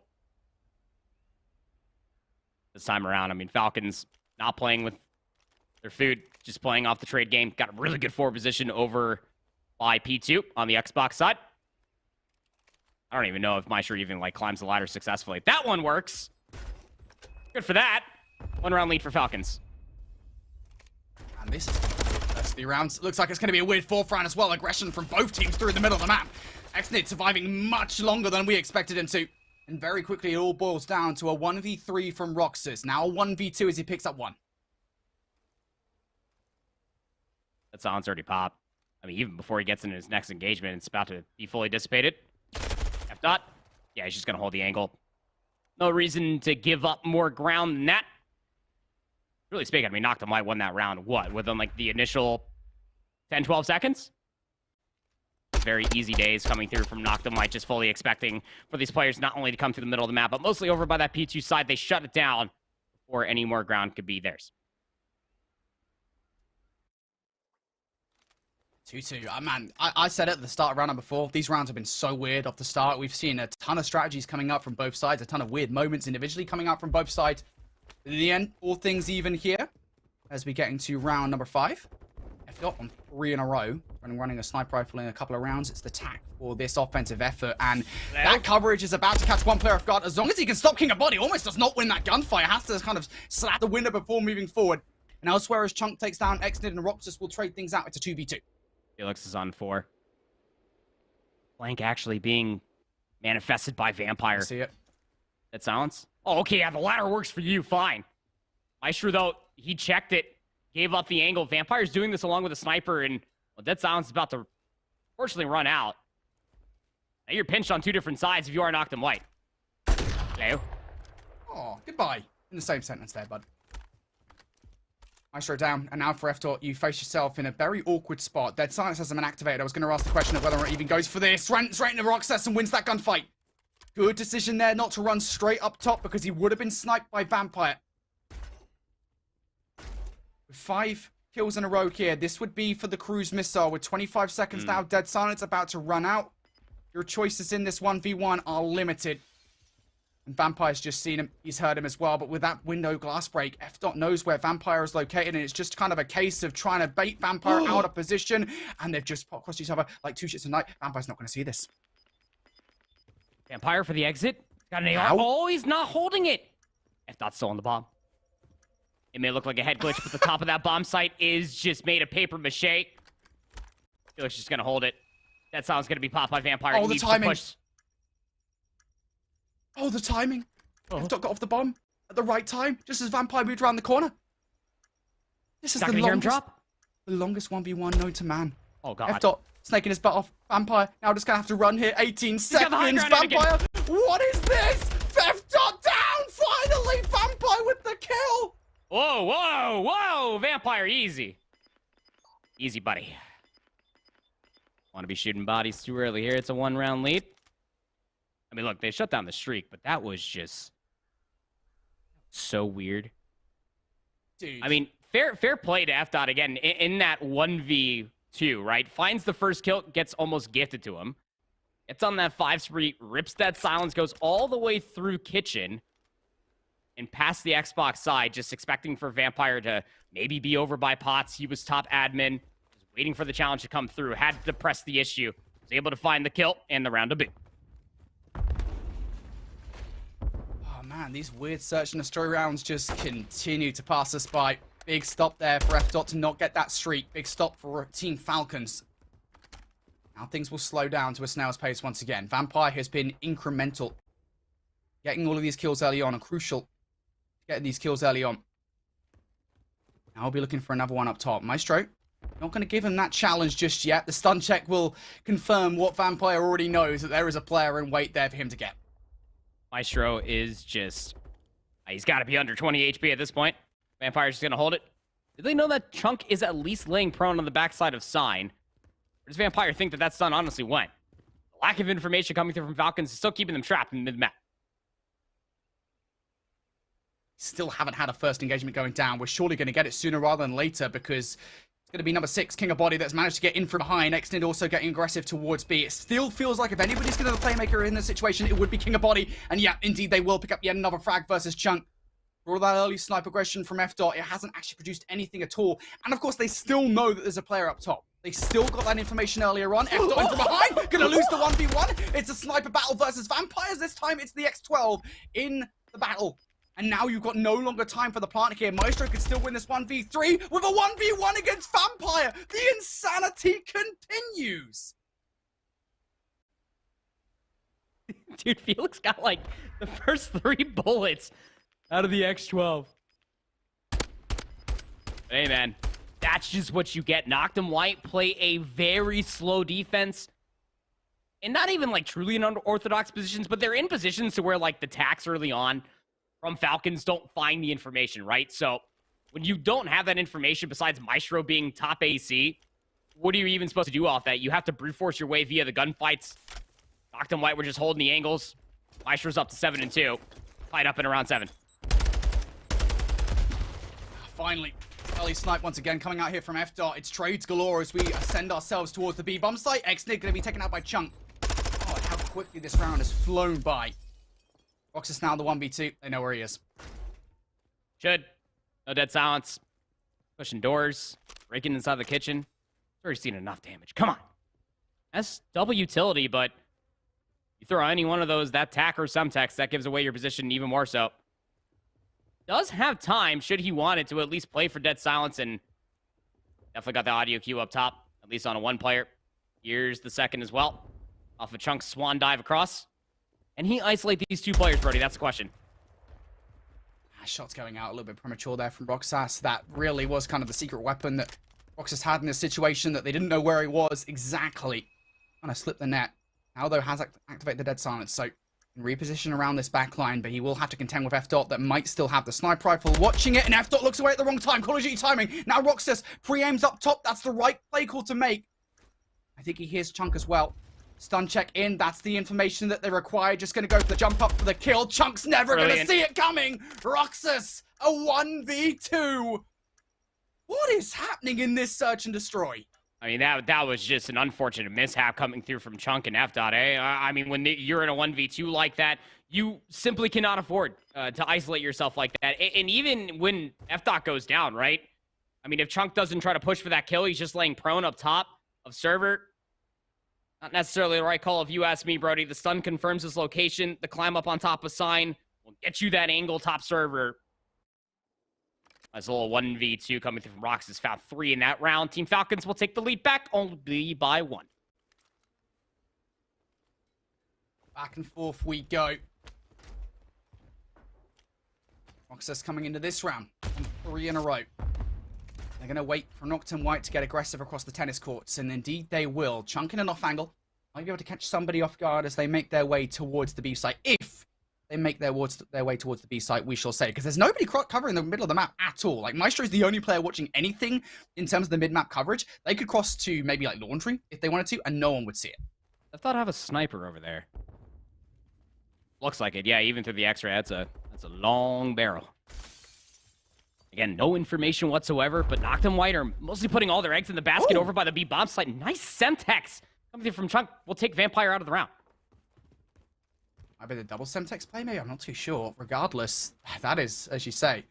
This time around, I mean, Falcons not playing with their food, just playing off the trade game. Got a really good forward position over by P2 on the Xbox side. I don't even know if Meister even, like, climbs the ladder successfully. That one works. Good for that. 1 round lead for Falcons. And this is the rounds. Looks like it's going to be a weird 4th round as well. Aggression from both teams through the middle of the map. Xnid surviving much longer than we expected him to. And very quickly, it all boils down to a 1v3 from Roxas. Now a 1v2 as he picks up 1. That sound's already popped. I mean, even before he gets into his next engagement, it's about to be fully dissipated. F. Yeah, he's just going to hold the angle. No reason to give up more ground than that. Really speaking, I mean, Noctum might won that round, what, within, like, the initial 10, 12 seconds? Very easy days coming through from Noctum, like, just fully expecting for these players not only to come through the middle of the map, but mostly over by that P2 side. They shut it down before any more ground could be theirs. 2-2. Man, I said it at the start of round number 4. These rounds have been so weird off the start. We've seen a ton of strategies coming up from both sides, a ton of weird moments individually coming up from both sides. In the end, all things even here as we get into round number 5. F. on 3 in a row. Running a sniper rifle in a couple of rounds. It's the tack for this offensive effort. And that coverage is about to catch one player off guard. As long as he can stop King of Body, almost does not win that gunfight. Has to kind of slap the window before moving forward. And elsewhere, as Chunk takes down Xnid and Roxas will trade things out. It's a 2v2. Felix is on 4. Flank actually being manifested by Vampire. I see it. That silence. Oh, okay, yeah, the ladder works for you. Fine. Meister, though, he checked it, gave up the angle. Vampire's doing this along with a sniper, and well, Dead Silence is about to, fortunately, run out. Now you're pinched on 2 different sides if you are Noctum White. Hello. Oh, goodbye. In the same sentence there, bud. Maestro down, and now for F. You face yourself in a very awkward spot. Dead Silence hasn't been activated. I was going to ask the question of whether or not it even goes for this. Runs right into Roxas and wins that gunfight. Good decision there not to run straight up top because he would have been sniped by Vampire. With 5 kills in a row here, this would be for the cruise missile with 25 seconds now. Dead Silence about to run out. Your choices in this 1v1 are limited. And Vampire's just seen him. He's heard him as well. But with that window glass break, F. knows where Vampire is located. And it's just kind of a case of trying to bait Vampire out of position. And they've just popped across each other like 2 shits a night. Vampire's not going to see this. Vampire for the exit. Got an AR. Oh, he's not holding it. F. still on the bomb. It may look like a head glitch, but the top of that bomb site is just made of paper mache. Felix just going to hold it. That sound's going to be popped by Vampire. Oh, the timing. Oh, the timing. F. got off the bomb at the right time, just as Vampire moved around the corner. This is the longest 1v1 known to man. Oh, God. F. snaking his butt off. Vampire now just going to have to run here. 18 seconds. Vampire. What is this? F. down. Finally, Vampire with the kill. Whoa, whoa, whoa. Vampire, easy. Easy, buddy. Want to be shooting bodies too early here. It's a 1-round lead. I mean, look, they shut down the streak, but that was just so weird. Dude. I mean, fair play to F. again in that 1v2, right? Finds the first kill, gets almost gifted to him. It's on that 5 spree, rips that silence, goes all the way through kitchen and past the Xbox side, just expecting for Vampire to maybe be over by Potts. He was top admin, was waiting for the challenge to come through, had to press the issue, was able to find the kill and the round to boot. Man, Man, these weird search and destroy rounds just continue to pass us by. Big stop there for F-Dot to not get that streak. Big stop for Team Falcons. Now things will slow down to a snail's pace once again. Vampire has been incremental. Getting all of these kills early on are crucial. Getting these kills early on. Now I'll be looking for another one up top. Maestro, not going to give him that challenge just yet. The stun check will confirm what Vampire already knows, that there is a player in wait there for him to get. Maestro is just... he's got to be under 20 HP at this point. Vampire's just going to hold it. Did they know that Chunk is at least laying prone on the backside of Sign? Or does Vampire think that that stun honestly went? The lack of information coming through from Falcons is still keeping them trapped in mid-map. Still haven't had a first engagement going down. We're surely going to get it sooner rather than later because it's going to be number 6, King of Body, that's managed to get in from behind. Extend also getting aggressive towards B. It still feels like if anybody's going to be the playmaker in this situation, it would be King of Body. And yeah, indeed, they will pick up yet another frag versus Chunk. For all that early sniper aggression from F-Dot, it hasn't actually produced anything at all. And of course, they still know that there's a player up top. They still got that information earlier on. F-Dot in from behind, gonna lose the 1v1. It's a sniper battle versus Vampires. This time, it's the X12 in the battle. And now you've got no longer time for the plant here. Maestro could still win this 1v3 with a 1v1 against Vampire. The insanity continues. Dude, Felix got like the first 3 bullets out of the X12. Hey, man. That's just what you get. Noctum White play a very slow defense. And not even like truly in unorthodox positions, but they're in positions to where like the tacks early on from Falcons don't find the information, right? So when you don't have that information besides Maestro being top AC, what are you even supposed to do off that? You have to brute force your way via the gunfights. Noctum White were just holding the angles. Maestro's up to 7-2. Tied up in around 7. Finally, early snipe once again coming out here from F-Dot. It's trades galore as we ascend ourselves towards the B bomb site. X-Nick going to be taken out by Chunk. Oh, how quickly this round has flown by. Roxas now the 1v2. They know where he is. Should. No dead silence. Pushing doors. Breaking inside the kitchen. Already seen enough damage. Come on. That's double utility, but you throw any one of those, that tack or Semtex, that gives away your position even more so. Does have time, should he want it, to at least play for dead silence, and definitely got the audio cue up top, at least on a 1 player. Here's the second as well. Off a Chunk swan dive across. And he isolate these 2 players, Brody? That's the question. Shots going out a little bit premature there from Roxas. That really was kind of the secret weapon that Roxas had in this situation, that they didn't know where he was exactly. Kind of slipped the net. Now, though, has activated the dead silence, so in reposition around this back line, but he will have to contend with F-Dot that might still have the sniper rifle. Watching it, and F-Dot looks away at the wrong time. Call of Duty timing. Now Roxas pre-aims up top. That's the right play call to make. I think he hears Chunk as well. Stun check in. That's the information that they require. Just going to go for the jump up for the kill. Chunk's never going to see it coming. Roxas, a 1v2. What is happening in this search and destroy? I mean, that was just an unfortunate mishap coming through from Chunk and F-Dot, eh? I mean, when you're in a 1v2 like that, you simply cannot afford to isolate yourself like that. And even when F-Dot goes down, right? I mean, if Chunk doesn't try to push for that kill, he's just laying prone up top of server. Not necessarily the right call if you ask me, Brody. The stun confirms his location. The climb up on top of Sign will get you that angle top server. As a little 1v2 coming through from Roxas, found 3 in that round. Team Falcons will take the lead back only by 1. Back and forth we go. Roxas coming into this round. 3 in a row. They're going to wait for Noctum White to get aggressive across the tennis courts, and indeed they will. Chunk in an off angle. Might be able to catch somebody off guard as they make their way towards the B site. If they make their way towards the B site, we shall say. Because there's nobody covering the middle of the map at all. Like, Maestro is the only player watching anything in terms of the mid-map coverage. They could cross to maybe, like, Laundry if they wanted to, and no one would see it. I thought I have a sniper over there. Looks like it. Yeah, even through the X-ray, that's a long barrel. Again, no information whatsoever, but Noctum White are mostly putting all their eggs in the basket over by the B bomb site. Nice Semtex coming through from Chunk. We'll take Vampire out of the round. Might be the double Semtex play, maybe? I'm not too sure. Regardless, that is, as you say,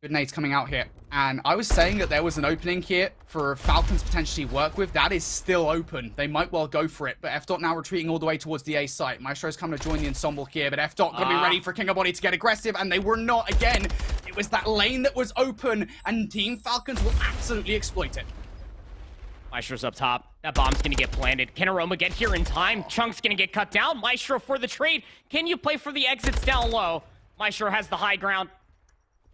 Good nades coming out here. And I was saying that there was an opening here for Falcons to potentially work with. That is still open. They might well go for it. But F-Dot now retreating all the way towards the A site. Maestro's coming to join the ensemble here. But F-Dot going to be ready for King of Body to get aggressive. And they were not. Again, it was that lane that was open. And Team Falcons will absolutely exploit it. Maestro's up top. That bomb's going to get planted. Can Aroma get here in time? Chunk's going to get cut down. Maestro for the trade. Can you play for the exits down low? Maestro has the high ground.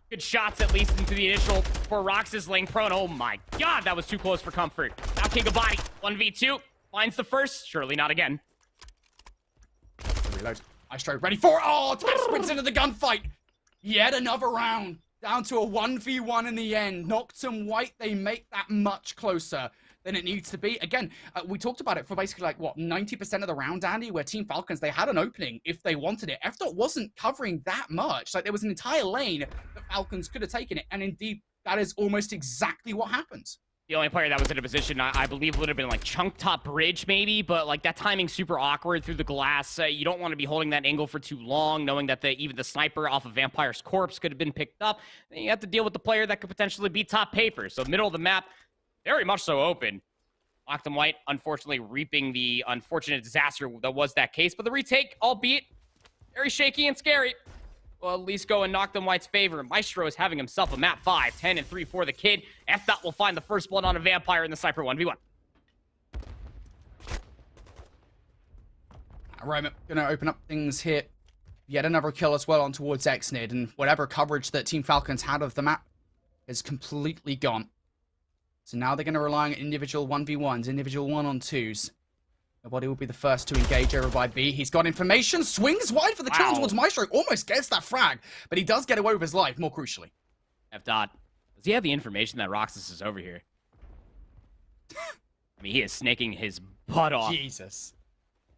Good shots, at least, into the initial for Roxas laying prone. Oh my god, that was too close for comfort. Now King of Body, 1v2. Finds the first. Surely not again. Reload. Maestro ready for it. Oh, Tap sprints into the gunfight. Yet another round. Down to a 1v1 in the end. Noctum White, they make that much closer than it needs to be. Again, we talked about it for basically like, what, 90% of the round, Andy, where Team Falcons, they had an opening if they wanted it. F-Dot wasn't covering that much. Like, there was an entire lane that Falcons could have taken it, and indeed, that is almost exactly what happens. The only player that was in a position, I believe, would have been like Chunk top bridge, maybe, but like that timing's super awkward through the glass. You don't want to be holding that angle for too long, knowing that even the sniper off of Vampire's corpse could have been picked up. Then you have to deal with the player that could potentially be top paper. So middle of the map, very much so open. Noctum White, unfortunately, reaping the unfortunate disaster that was that case. But the retake, albeit very shaky and scary, will at least go in Noctum White's favor. Maestro is having himself a map 5, 10 and 3 for the kid. F-Dot will find the first blood on a Vampire in the Cypher 1v1. Roman gonna open up things here. Yet another kill as well on towards Xnid, and whatever coverage that Team Falcons had of the map is completely gone. So now they're going to rely on individual 1v1s, individual 1-on-2s. Nobody will be the first to engage over by B. He's got information, swings wide for the kill towards Maestro, almost gets that frag, but he does get away with his life, more crucially. F-Dot, does he have the information that Roxas is over here? I mean, he is snaking his butt off. Jesus.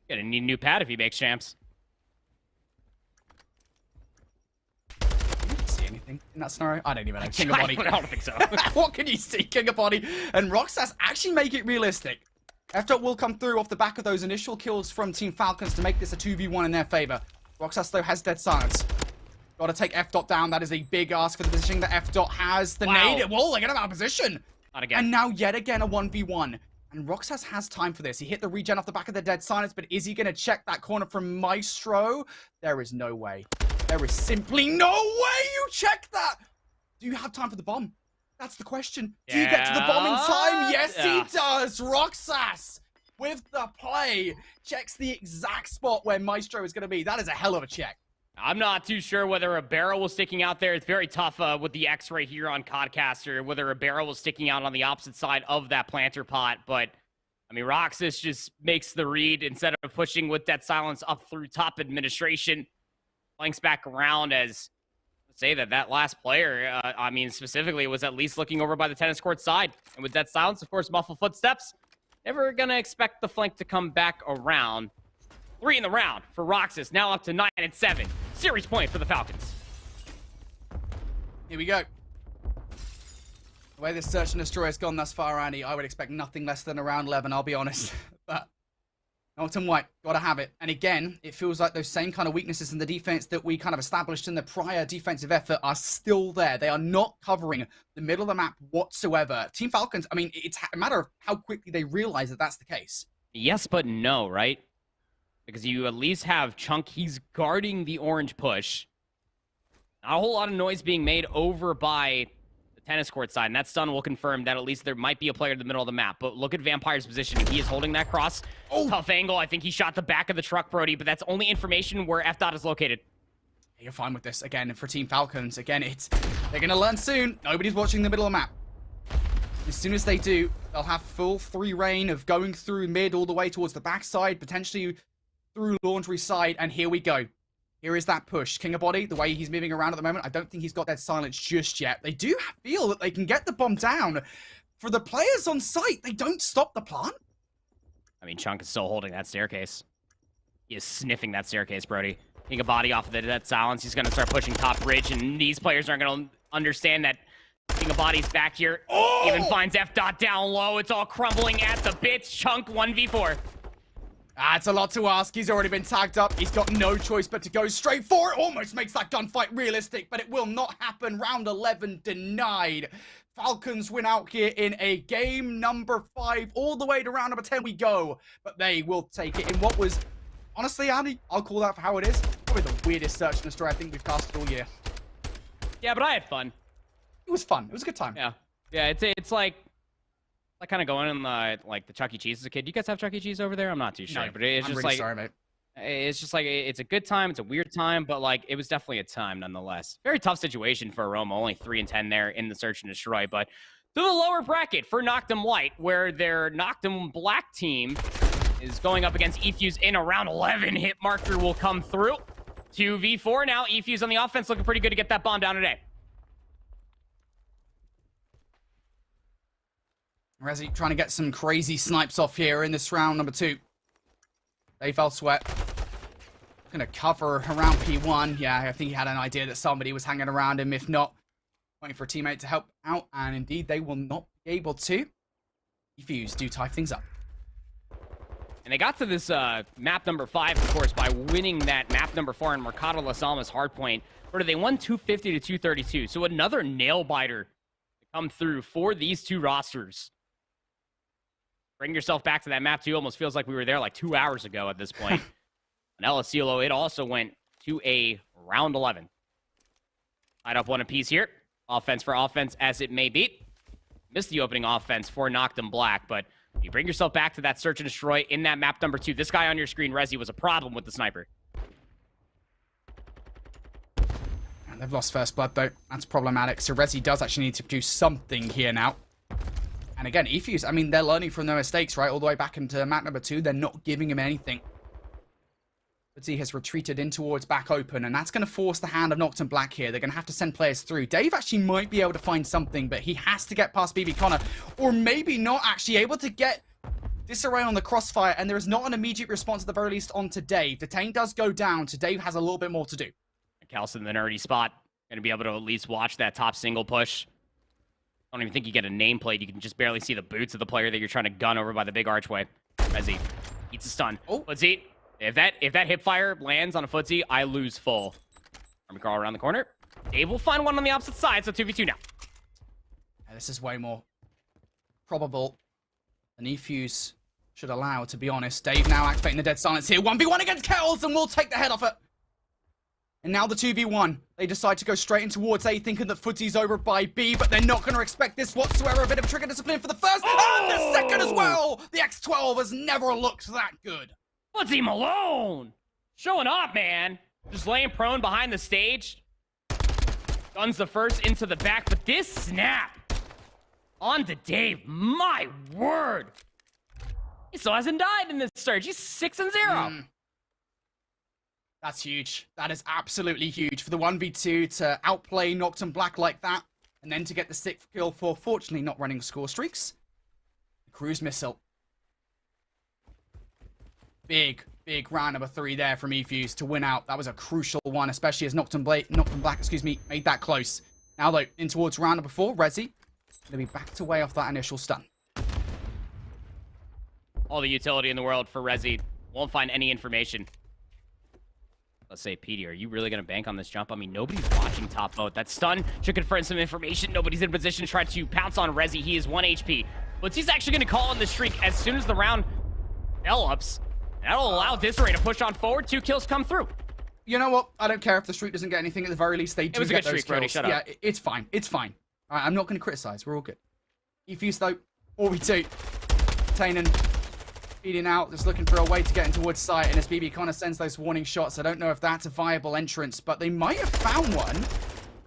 Gonna need a new pad if he makes champs. In that scenario? I don't even know. King of Body. I don't think so. What can you see? King of Body and Roxas actually make it realistic. F-Dot will come through off the back of those initial kills from Team Falcons to make this a 2v1 in their favor. Roxas, though, has dead silence. Got to take F-Dot down. That is a big ask for the positioning that F-Dot has. The nade. Whoa, they get him out of position. Not again. And now yet again a 1v1. And Roxas has time for this. He hit the regen off the back of the dead silence, but is he going to check that corner from Maestro? There is no way. There is simply no way you check that! Do you have time for the bomb? That's the question. Do you get to the bomb in time? Yes, he does! Roxas, with the play, checks the exact spot where Maestro is going to be. That is a hell of a check. I'm not too sure whether a barrel was sticking out there. It's very tough with the X right here on Codcaster, whether a barrel was sticking out on the opposite side of that planter pot. But, I mean, Roxas just makes the read instead of pushing with that silence up through top administration. Flanks back around as, let's say that last player, I mean, specifically, was at least looking over by the tennis court side. And with that silence, of course, muffled footsteps. Never going to expect the flank to come back around. 3 in the round for Roxas, now up to 9 and 7. Series point for the Falcons. Here we go. The way this search and destroy has gone thus far, Andy, I would expect nothing less than around 11, I'll be honest. But Noctum White, gotta have it. And again, it feels like those same kind of weaknesses in the defense that we kind of established in the prior defensive effort are still there. They are not covering the middle of the map whatsoever. Team Falcons, I mean, it's a matter of how quickly they realize that that's the case. Yes, but no, right? Because you at least have Chunk, he's guarding the orange push. Not a whole lot of noise being made over by the tennis court side, and that stun will confirm that at least there might be a player in the middle of the map. But look at Vampire's position. He is holding that cross. Oh. Tough angle. I think he shot the back of the truck, Brody, but that's only information where F-Dot is located. You're fine with this. Again, for Team Falcons, again, they're going to learn soon. Nobody's watching the middle of the map. As soon as they do, they'll have full free reign of going through mid all the way towards the backside, potentially through laundry side, and here we go. Here is that push. King of Body, the way he's moving around at the moment, I don't think he's got that silence just yet. They do feel that they can get the bomb down. For the players on site, they don't stop the plant. I mean, Chunk is still holding that staircase. He is sniffing that staircase, Brody. King of Body off of that silence. He's going to start pushing top bridge, and these players aren't going to understand that King of Body's back here. Oh! Even finds F-Dot down low. It's all crumbling at the bits. Chunk 1v4. It's a lot to ask. He's already been tagged up. He's got no choice but to go straight for it. Almost makes that gunfight realistic, but it will not happen. Round 11 denied. Falcons win out here in a game number 5. All the way to round number 10 we go. But they will take it in what was, honestly, Andy, I'll call that for how it is. Probably the weirdest search and destroy I think we've casted all year. Yeah, but I had fun. It was fun. It was a good time. Yeah. Yeah, it's like kind of going in like the Chuck E. Cheese as a kid. Do you guys have Chuck E. Cheese over there? I'm not too sure, No, but it's I'm just really like sorry, mate. it's just like it's a good time. It's a weird time, but like it was definitely a time nonetheless. Very tough situation for Roma. Only 3 and 10 there in the search and destroy, but to the lower bracket for Noctum White, where their Noctum Black team is going up against eFuse in a round 11. Hit marker will come through. 2v4 now. eFuse on the offense looking pretty good to get that bomb down today. Resi trying to get some crazy snipes off here in this round number 2. They fell sweat. Gonna cover around P1. Yeah, I think he had an idea that somebody was hanging around him. If not, waiting for a teammate to help out. And indeed, they will not be able to. eFuse do tie things up. And they got to this map number 5, of course, by winning that map number 4 in Mercado Las Almas hardpoint, where they won 250 to 232. So another nail biter to come through for these two rosters. Bring yourself back to that map, too. Almost feels like we were there like 2 hours ago at this point. And El Asilo, it also went to a round 11. Tied up one apiece here. Offense for offense, as it may be. Missed the opening offense for Noctum Black, but you bring yourself back to that search and destroy in that map number 2. This guy on your screen, Resi, was a problem with the sniper. And they've lost first blood, though. That's problematic. So Resi does actually need to produce something here now. And again, eFuse, I mean, they're learning from their mistakes, right? All the way back into map number 2. They're not giving him anything. But he has retreated in towards back open, and that's going to force the hand of Noctum Black here. They're going to have to send players through. Dave actually might be able to find something, but he has to get past BB Connor, or maybe not actually able to get Disarray on the crossfire, and there is not an immediate response at the very least onto Dave. The tank does go down, so Dave has a little bit more to do. Cal's in the nerdy spot. Going to be able to at least watch that top single push. I don't even think you get a nameplate. You can just barely see the boots of the player that you're trying to gun over by the big archway. Resi eats a stun. Oh. Footsie. If that hip fire lands on a Footsie, I lose full. Army crawl around the corner. Dave will find one on the opposite side, so 2v2 now. Yeah, this is way more probable than eFuse should allow, to be honest. Dave now activating the dead silence here. 1v1 against Kells, and we'll take the head off it. And now the 2v1. They decide to go straight in towards A, thinking that Footsie's over by B, but they're not going to expect this whatsoever. A bit of trigger discipline for the first, and the second as well! The X12 has never looked that good. Footsie Malone! Showing up, man. Just laying prone behind the stage. Guns the first into the back, but this snap on to Dave, my word. He still hasn't died in this surge. He's 6-0. That's huge. That is absolutely huge for the 1v2 to outplay Noctum Black like that, and then to get the 6th kill for, fortunately, not running score streaks. Cruise missile. Big round number 3 there from eFuse to win out. That was a crucial one, especially as Noctum Black, made that close. Now, though, in towards round number 4, Resi going to be backed away off that initial stun. All the utility in the world for Resi. Won't find any information. Let's say, Petey, are you really going to bank on this jump? I mean, nobody's watching top boat. That stun should confirm some information. Nobody's in position to try to pounce on Resi. He is 1 HP. But he's actually going to call on the streak as soon as the round develops. That'll allow Disarray to push on forward. 2 kills come through. You know what? I don't care if the streak doesn't get anything. At the very least, they do get those kills. Brody, shut up. Yeah, it's fine. It's fine. All right, I'm not going to criticize. We're all good. eFuse, though, 4v2. Tainen feeding out, just looking for a way to get in towards sight, and as BB Connor sends those warning shots, I don't know if that's a viable entrance, but they might have found one.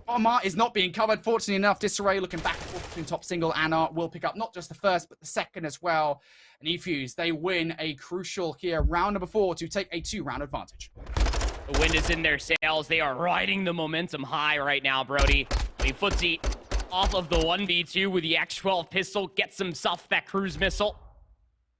Omar is not being covered, fortunately enough. Disarray looking back and forth between top single and Art will pick up not just the first, but the second as well. And eFuse, they win a crucial here, round number 4, to take a 2-round advantage. The wind is in their sails. They are riding the momentum high right now, Brody. I mean, Footsie off of the 1v2 with the X12 pistol, gets himself that cruise missile.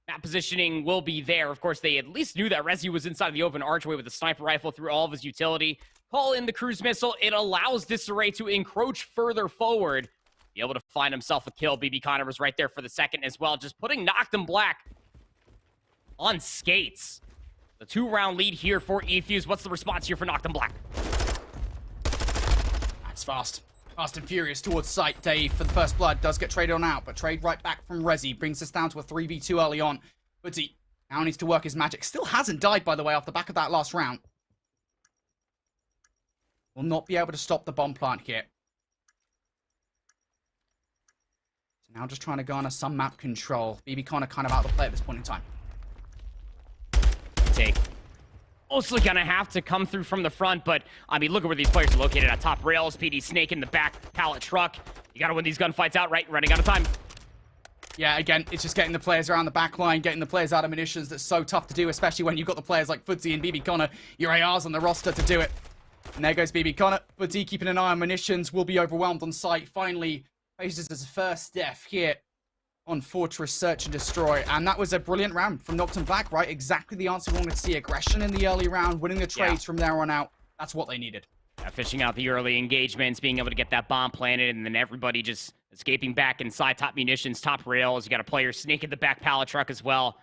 That positioning will be there. Of course, they at least knew that Resi was inside the open archway with a sniper rifle through all of his utility. Call in the cruise missile. It allows Disarray to encroach further forward. Be able to find himself a kill. BB Connor was right there for the second as well. Just putting Noctum Black on skates. The 2-round lead here for eFuse. What's the response here for Noctum Black? That's fast. Fast and furious towards site. Dave, for the first blood, does get traded on out, but trade right back from Rezi. Brings us down to a 3v2 early on. Footy now needs to work his magic. Still hasn't died, by the way, off the back of that last round. Will not be able to stop the bomb plant here. So now just trying to garner some map control. BB Connor kind of out of the play at this point in time. Take. Mostly gonna have to come through from the front, but I mean, look at where these players are located at top rails. PD Snake in the back pallet truck. You gotta win these gunfights outright. Running out of time. Yeah, again, it's just getting the players around the back line, getting the players out of munitions. That's so tough to do, especially when you've got the players like Footsy and BB Connor, your ARs on the roster to do it. And there goes BB Connor. Footsy keeping an eye on munitions, will be overwhelmed on site. Finally faces his first death here on Fortress Search and Destroy. And that was a brilliant round from Noctum Black, right? Exactly the answer we wanted to see. Aggression in the early round, winning the trades from there on out. That's what they needed. Yeah, fishing out the early engagements, being able to get that bomb planted, and then everybody just escaping back inside top munitions, top rails. You got a player sneaking the back pallet truck as well.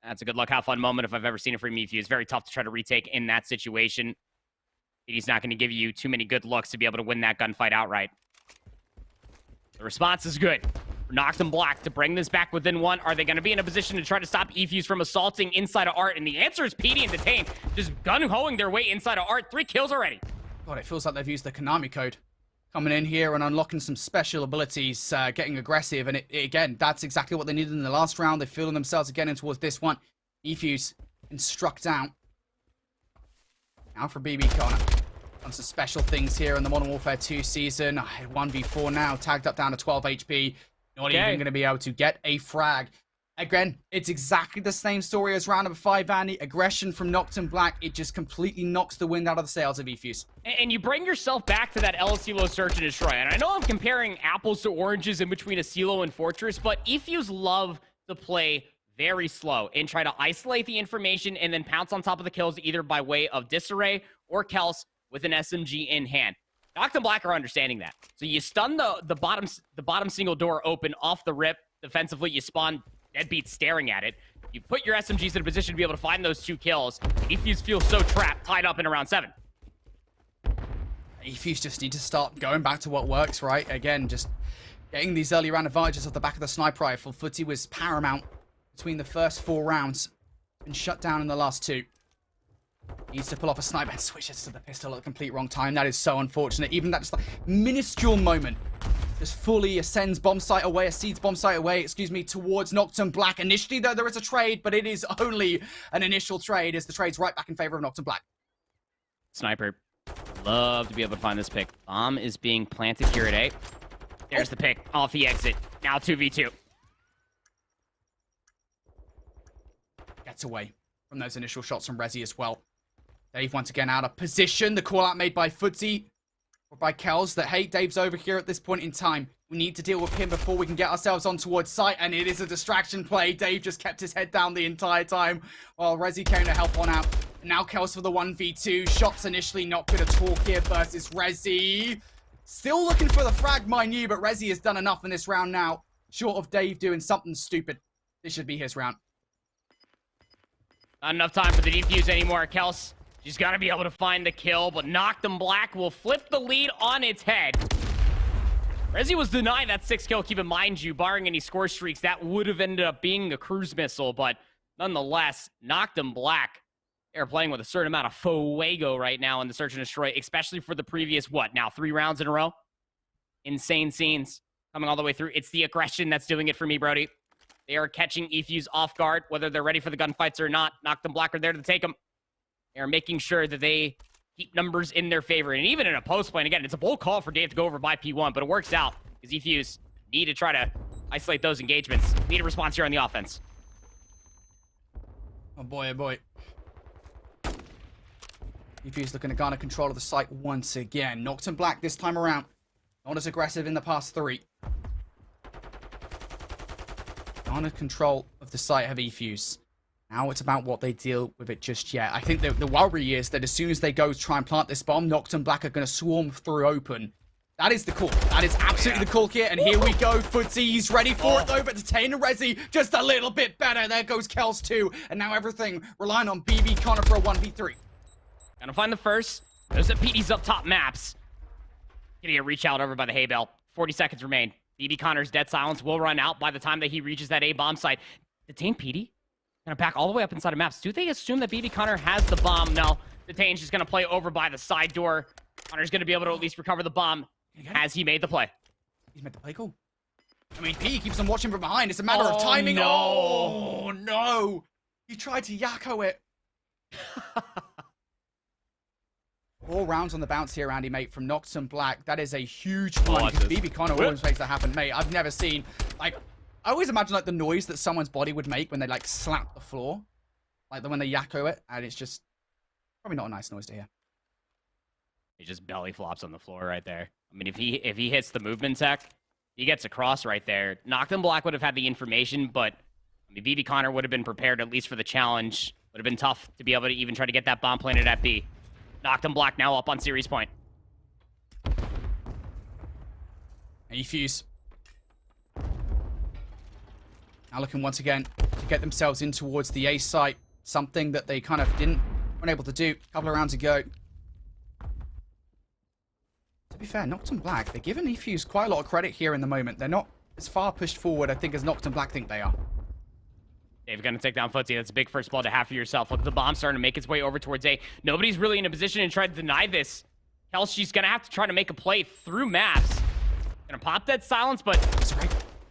That's a good luck, have fun moment if I've ever seen it from eFuse. It's very tough to try to retake in that situation. He's not going to give you too many good looks to be able to win that gunfight outright. The response is good. Noctum Black to bring this back within one. Are they going to be in a position to try to stop eFuse from assaulting inside of Art? And the answer is PD and Detain. Just gun-hoing their way inside of Art. 3 kills already. God, it feels like they've used the Konami code. Coming in here and unlocking some special abilities, getting aggressive. And again, that's exactly what they needed in the last round. They're feeling themselves again in towards this one. eFuse been struck down. Now for BB Connor. On some special things here in the Modern Warfare 2 season. 1v4 now, tagged up down to 12 HP. Not even going to be able to get a frag. Again, it's exactly the same story as round number 5, Andy. Aggression from Noctum Black. It just completely knocks the wind out of the sails of eFuse. And you bring yourself back to that El Silo Search and Destroy. And I know I'm comparing apples to oranges in between a Silo and Fortress, but eFuse love to play very slow and try to isolate the information and then pounce on top of the kills either by way of Disarray or Kels with an SMG in hand. Noctum Black are understanding that. So you stun the bottom single door open off the rip. Defensively, you spawn deadbeat staring at it. You put your SMGs in a position to be able to find those 2 kills. eFuse feels so trapped, tied up in around 7. eFuse just need to start going back to what works, right? Again, just getting these early round advantages off the back of the sniper rifle. Footy was paramount between the first 4 rounds. Been shut down in the last 2. Needs to pull off a sniper and switches to the pistol at the complete wrong time. That is so unfortunate. Even that just like minuscule moment just fully ascends bomb site away, seeds bomb site away, excuse me, towards Noctum Black. Initially, though, there is a trade, but it is only an initial trade as the trade's right back in favor of Noctum Black. Sniper. Love to be able to find this pick. Bomb is being planted here at A. There's the pick off the exit. Now 2v2. Gets away from those initial shots from Rezi as well. Dave once again out of position. The call out made by Footsy or by Kels that, hey, Dave's over here at this point in time. We need to deal with him before we can get ourselves on towards site. And it is a distraction play. Dave just kept his head down the entire time while Rezi came to help on out. And now Kels for the 1v2. Shots initially not good at all here versus Rezi. Still looking for the frag, mind you, but Rezi has done enough in this round now. Short of Dave doing something stupid. This should be his round. Not enough time for the defuse anymore. Kels, she's got to be able to find the kill, but Noctum Black will flip the lead on its head. Rezi was denied that 6 kill. Keep in mind, you, barring any score streaks, that would have ended up being a cruise missile, but nonetheless, Noctum Black, they're playing with a certain amount of fuego right now in the Search and Destroy, especially for the previous, 3 rounds in a row? Insane scenes coming all the way through. It's the aggression that's doing it for me, Brody. They are catching eFuse off guard, whether they're ready for the gunfights or not. Noctum Black are there to take them. They are making sure that they keep numbers in their favor. And even in a post plane, again, it's a bold call for Dave to go over by P1, but it works out because eFuse need to try to isolate those engagements. Need a response here on the offense. Oh boy, oh boy. eFuse looking to garner control of the site once again. Noctum Black this time around. Not as aggressive in the past 3. Garner control of the site have eFuse. Now it's about what they deal with it just yet. I think the worry is that as soon as they go try and plant this bomb, Noctum Black are going to swarm through open That is the call. That is absolutely the call here. And here we go. Footsie, he's ready for it though, but Detain and Rezi just a little bit better. There goes Kels too. And now everything relying on BB Connor for a 1v3. Gonna find the first. There's the PD's up top maps. Getting a reach out over by the hay bale. 40 seconds remain. BB Connor's dead silence will run out by the time that he reaches that A bomb site. Detain PD. Gonna back all the way up inside of maps. Do they assume that BB Connor has the bomb? No. Detain's just gonna play over by the side door. Connor's gonna be able to at least recover the bomb. Has he made the play? He's made the play, cool. I mean, P keeps on watching from behind. It's a matter of timing. No. Oh, no. He tried to Yakko it. 4 rounds on the bounce here, Andy, mate, from Noctum Black. That is a huge one. BB Connor always makes that happen, mate. I've never seen, like, I always imagine, like, the noise that someone's body would make when they, like, slap the floor. Like, when they Yakko it, and it's just probably not a nice noise to hear. He just belly flops on the floor right there. I mean, if he hits the movement tech, he gets across right there. Noctum Black would have had the information, but I mean, BB Connor would have been prepared at least for the challenge. Would have been tough to be able to even try to get that bomb planted at B. Noctum Black now up on series point. Efuse. Now looking once again to get themselves in towards the A site. Something that they kind of weren't able to do a couple of rounds ago. To be fair, Noctum Black, they're giving Efuse quite a lot of credit here in the moment. They're not as far pushed forward, I think, as Noctum Black think they are. Dave gonna take down Footsie. That's a big first blood to have for yourself. Look at the bomb starting to make its way over towards A. Nobody's really in a position to try to deny this. Kelsey's gonna have to try to make a play through maps. Gonna pop that silence, but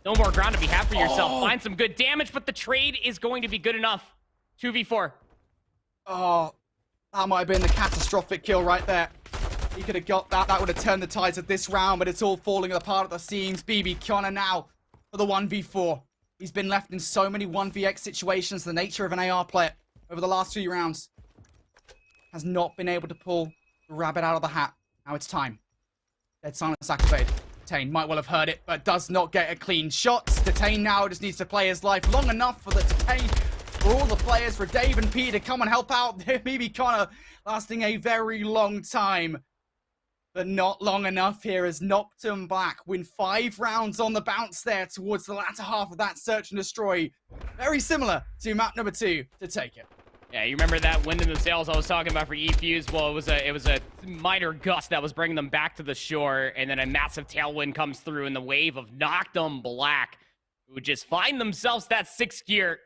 no more ground to be had for yourself. Find some good damage, but the trade is going to be good enough. 2v4. Oh, that might have been the catastrophic kill right there. He could have got that. That would have turned the tides of this round, but it's all falling apart at the seams. BB Connor now for the 1v4. He's been left in so many 1vx situations. The nature of an AR player over the last few rounds has not been able to pull the rabbit out of the hat. Now it's time. Dead silence activated. Detain might well have heard it, but does not get a clean shot. Detain now just needs to play his life long enough for the Detain, for all the players, for Dave and P to come and help out. BB Connor lasting a very long time. But not long enough here as Noctum Black win 5 rounds on the bounce there towards the latter half of that search and destroy. Very similar to map number 2 to take it. Yeah, you remember that wind in the sails I was talking about for E-Fuse? Well, it was a minor gust that was bringing them back to the shore, and then a massive tailwind comes through in the wave of Noctum Black, who just find themselves that 6th gear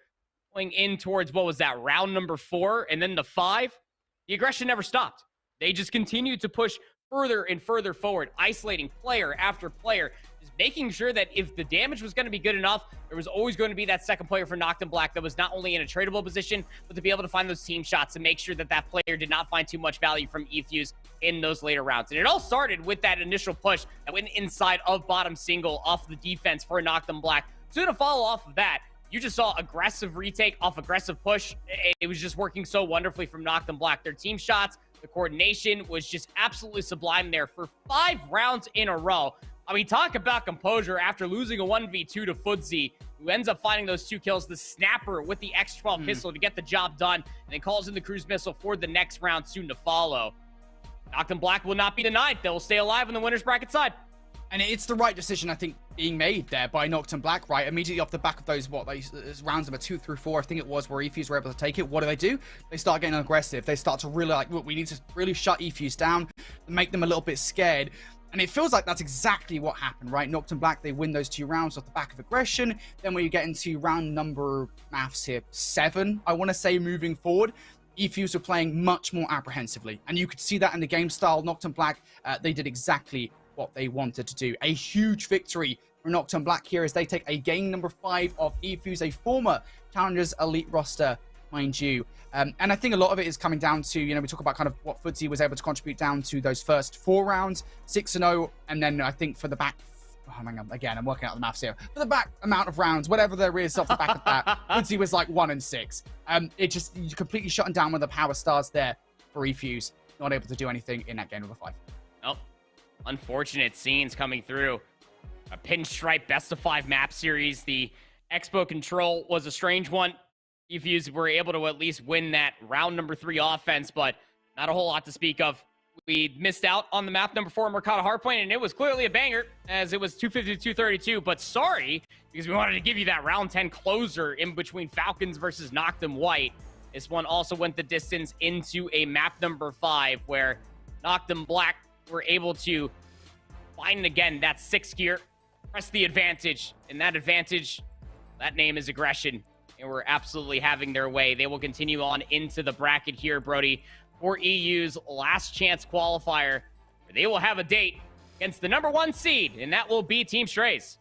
going in towards, what was that, round number 4, and then the 5. The aggression never stopped. They just continued to push further and further forward, isolating player after player, just making sure that if the damage was going to be good enough, there was always going to be that second player for Noctum Black that was not only in a tradable position, but to be able to find those team shots and make sure that that player did not find too much value from E-Fuse in those later rounds. And it all started with that initial push that went inside of bottom single off the defense for Noctum Black. So to follow off of that, you just saw aggressive retake off aggressive push. It was just working so wonderfully from Noctum Black. Their team shots, the coordination was just absolutely sublime there for 5 rounds in a row. I mean, talk about composure after losing a 1v2 to Footsie, who ends up finding those 2 kills. The snapper with the X12 pistol to get the job done, and then calls in the cruise missile for the next round soon to follow. Noctum Black will not be denied. They will stay alive on the winner's bracket side. And it's the right decision, I think, being made there by Noctum Black, right? Immediately off the back of those, rounds number 2 through 4, I think it was, where E-Fuse were able to take it. What do? They start getting aggressive. They start to really, like, look, we need to really shut E-Fuse down and make them a little bit scared. And it feels like that's exactly what happened, right? Noctum Black, they win those 2 rounds off the back of aggression. Then when you get into round number, maths here, 7, I want to say, moving forward, E-Fuse were playing much more apprehensively. And you could see that in the game style. Noctum Black, they did exactly what they wanted to do. A huge victory for Noctum Black here as they take a game number 5 of E-Fuse, a former Challengers Elite roster, mind you. And I think a lot of it is coming down to, you know, we talk about kind of what Footsie was able to contribute down to those first 4 rounds, 6-0, and then I think for the back, hang on, again, I'm working out the maths here. For the back amount of rounds, whatever there is off the back of that, Footsie was like 1-6. It just completely shutting down with the power stars there for E-Fuse, not able to do anything in that game number 5. Nope. Unfortunate scenes coming through. A pinstripe best of 5 map series. The Expo control was a strange one. E-Fuse were able to at least win that round number 3 offense, but not a whole lot to speak of. we missed out on the map number 4 Mercado Hardpoint, and it was clearly a banger, as it was 250 to 232. But sorry, because we wanted to give you that round 10 closer in between Falcons versus Noctum White. This one also went the distance into a map number 5, where Noctum Black were able to find again that 6th gear, press the advantage, and that advantage, that name is aggression, and we're absolutely having their way. They will continue on into the bracket here, Brody, for EU's last chance qualifier, where they will have a date against the number 1 seed, and that will be Team Strays.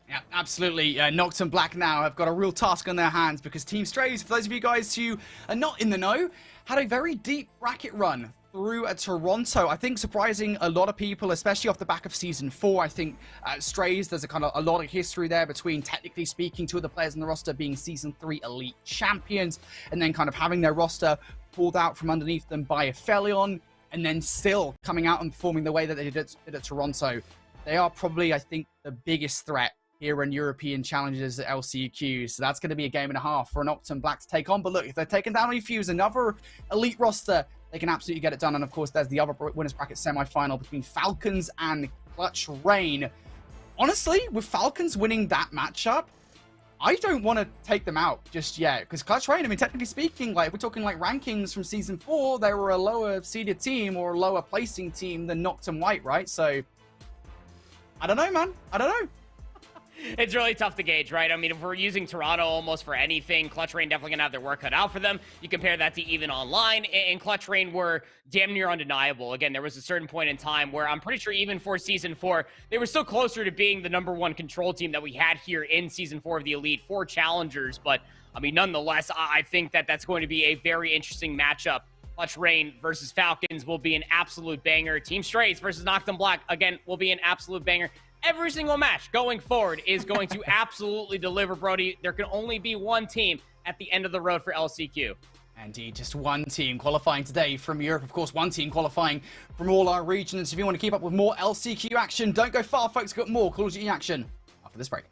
Yeah, absolutely. Noctum Black now have got a real task on their hands, because Team Strays, for those of you guys who are not in the know, had a very deep bracket run through Toronto. I think surprising a lot of people, especially off the back of Season 4. I think Strays, there's a lot of history there between, technically speaking, 2 of the players in the roster being Season 3 Elite Champions, and then kind of having their roster pulled out from underneath them by Aphelion, and then still coming out and performing the way that they did at Toronto. They are probably, I think, the biggest threat here in European challenges at LCQ. So that's going to be a game and a half for Noctum Black to take on. But look, if they're taking down Refuse, another elite roster, they can absolutely get it done. And of course, there's the other winners bracket semi-final between Falcons and Clutch Rain. Honestly, with Falcons winning that matchup, I don't want to take them out just yet, because Clutch Rain, I mean, technically speaking, like, we're talking like rankings from Season 4, they were a lower seeded team or a lower placing team than Noctum White, right? So, I don't know, man. I don't know. It's really tough to gauge, right? I mean, if we're using Toronto almost for anything, Clutch Rain definitely gonna have their work cut out for them. You compare that to even online, and Clutch Rain were damn near undeniable. Again, there was a certain point in time where I'm pretty sure even for Season 4, they were still closer to being the number 1 control team that we had here in Season 4 of the Elite Four Challengers. But, I mean, nonetheless, I think that that's going to be a very interesting matchup. Clutch Rain versus Falcons will be an absolute banger. Team Strays versus Noctum Black, again, will be an absolute banger. Every single match going forward is going to absolutely deliver, Brody. There can only be one team at the end of the road for LCQ. Indeed, just one team qualifying today from Europe. Of course, one team qualifying from all our regions. If you want to keep up with more LCQ action, don't go far, folks. Got more Call of Duty action after this break.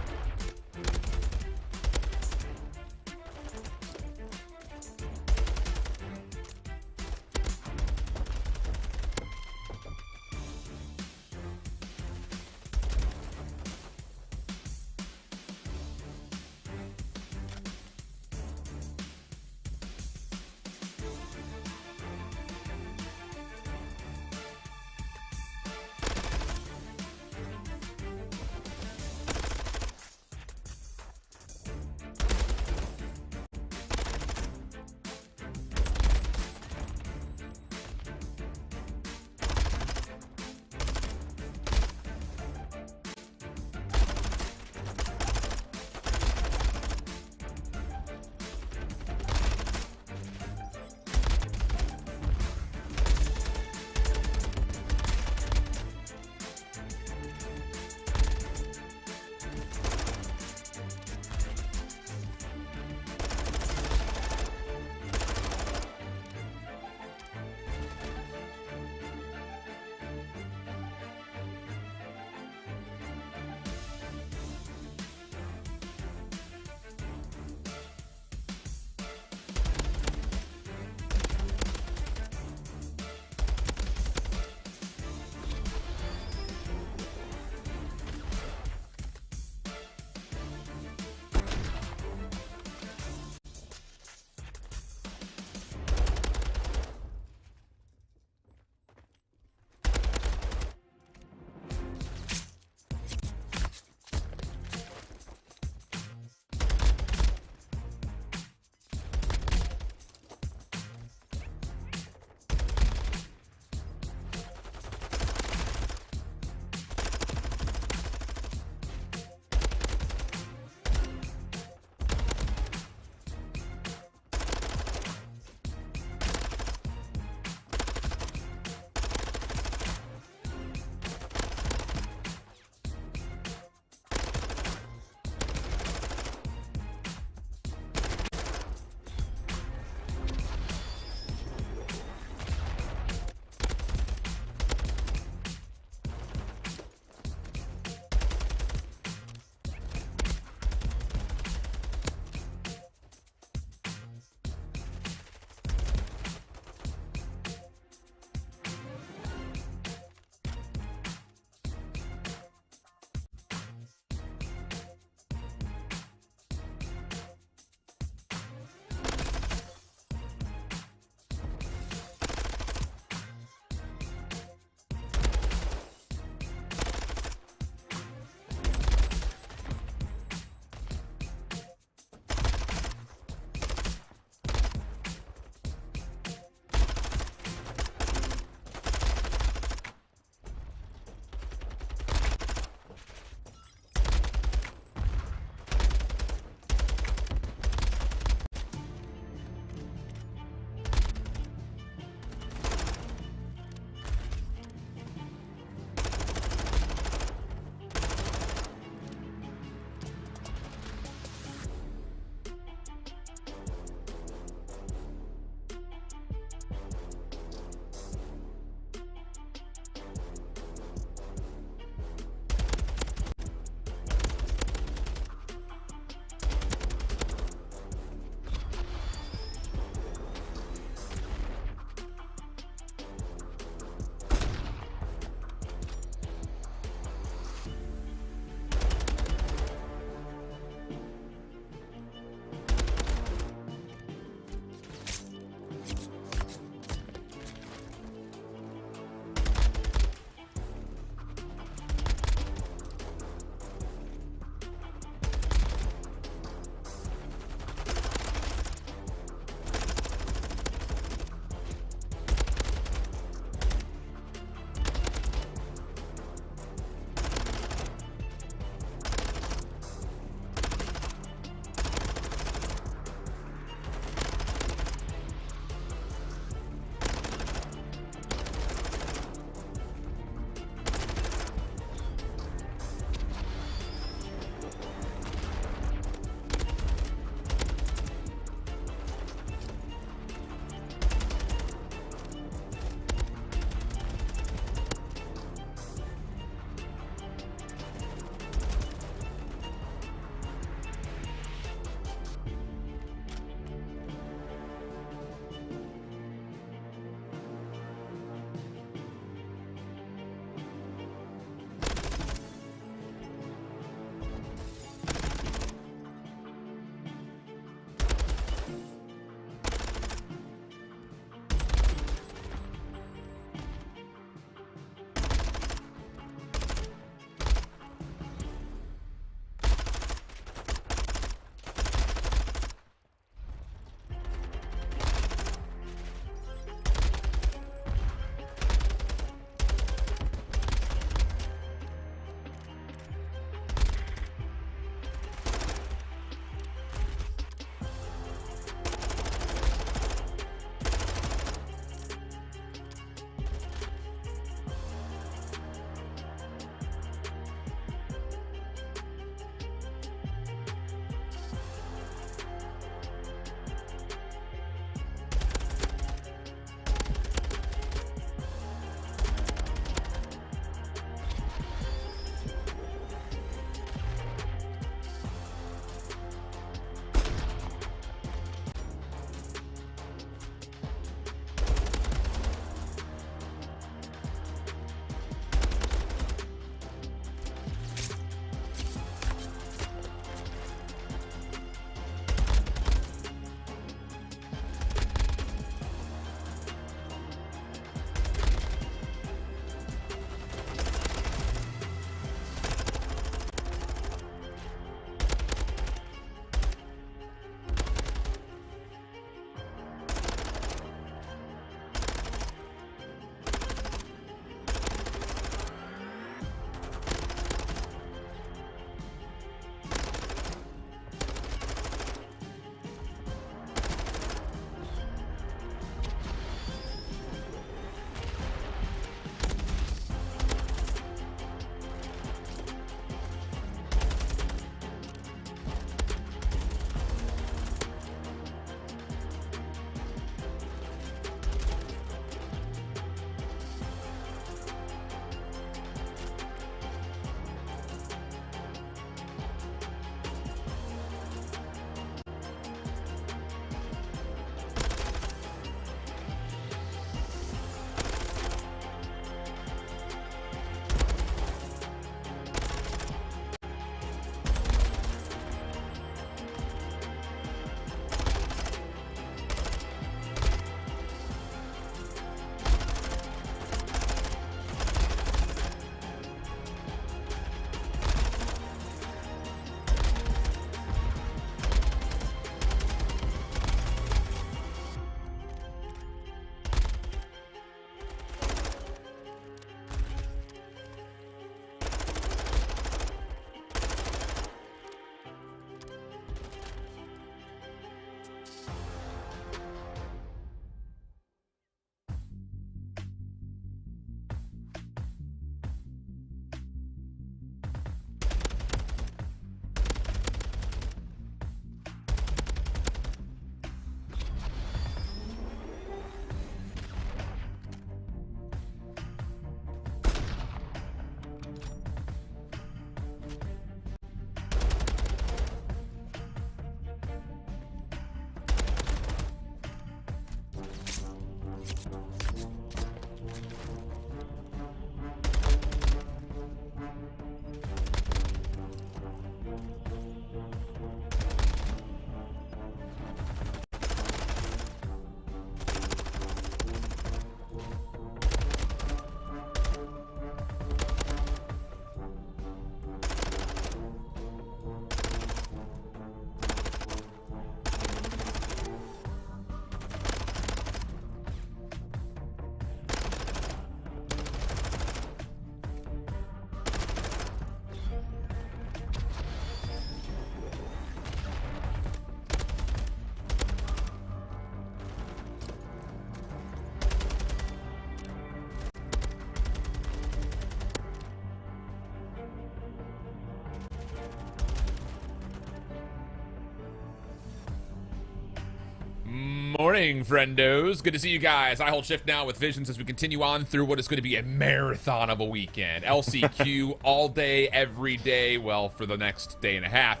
morning, friendos. Good to see you guys. I hold shift now with Visions as we continue on through what is going to be a marathon of a weekend. LCQ all day, every day, well, for the next day and a half.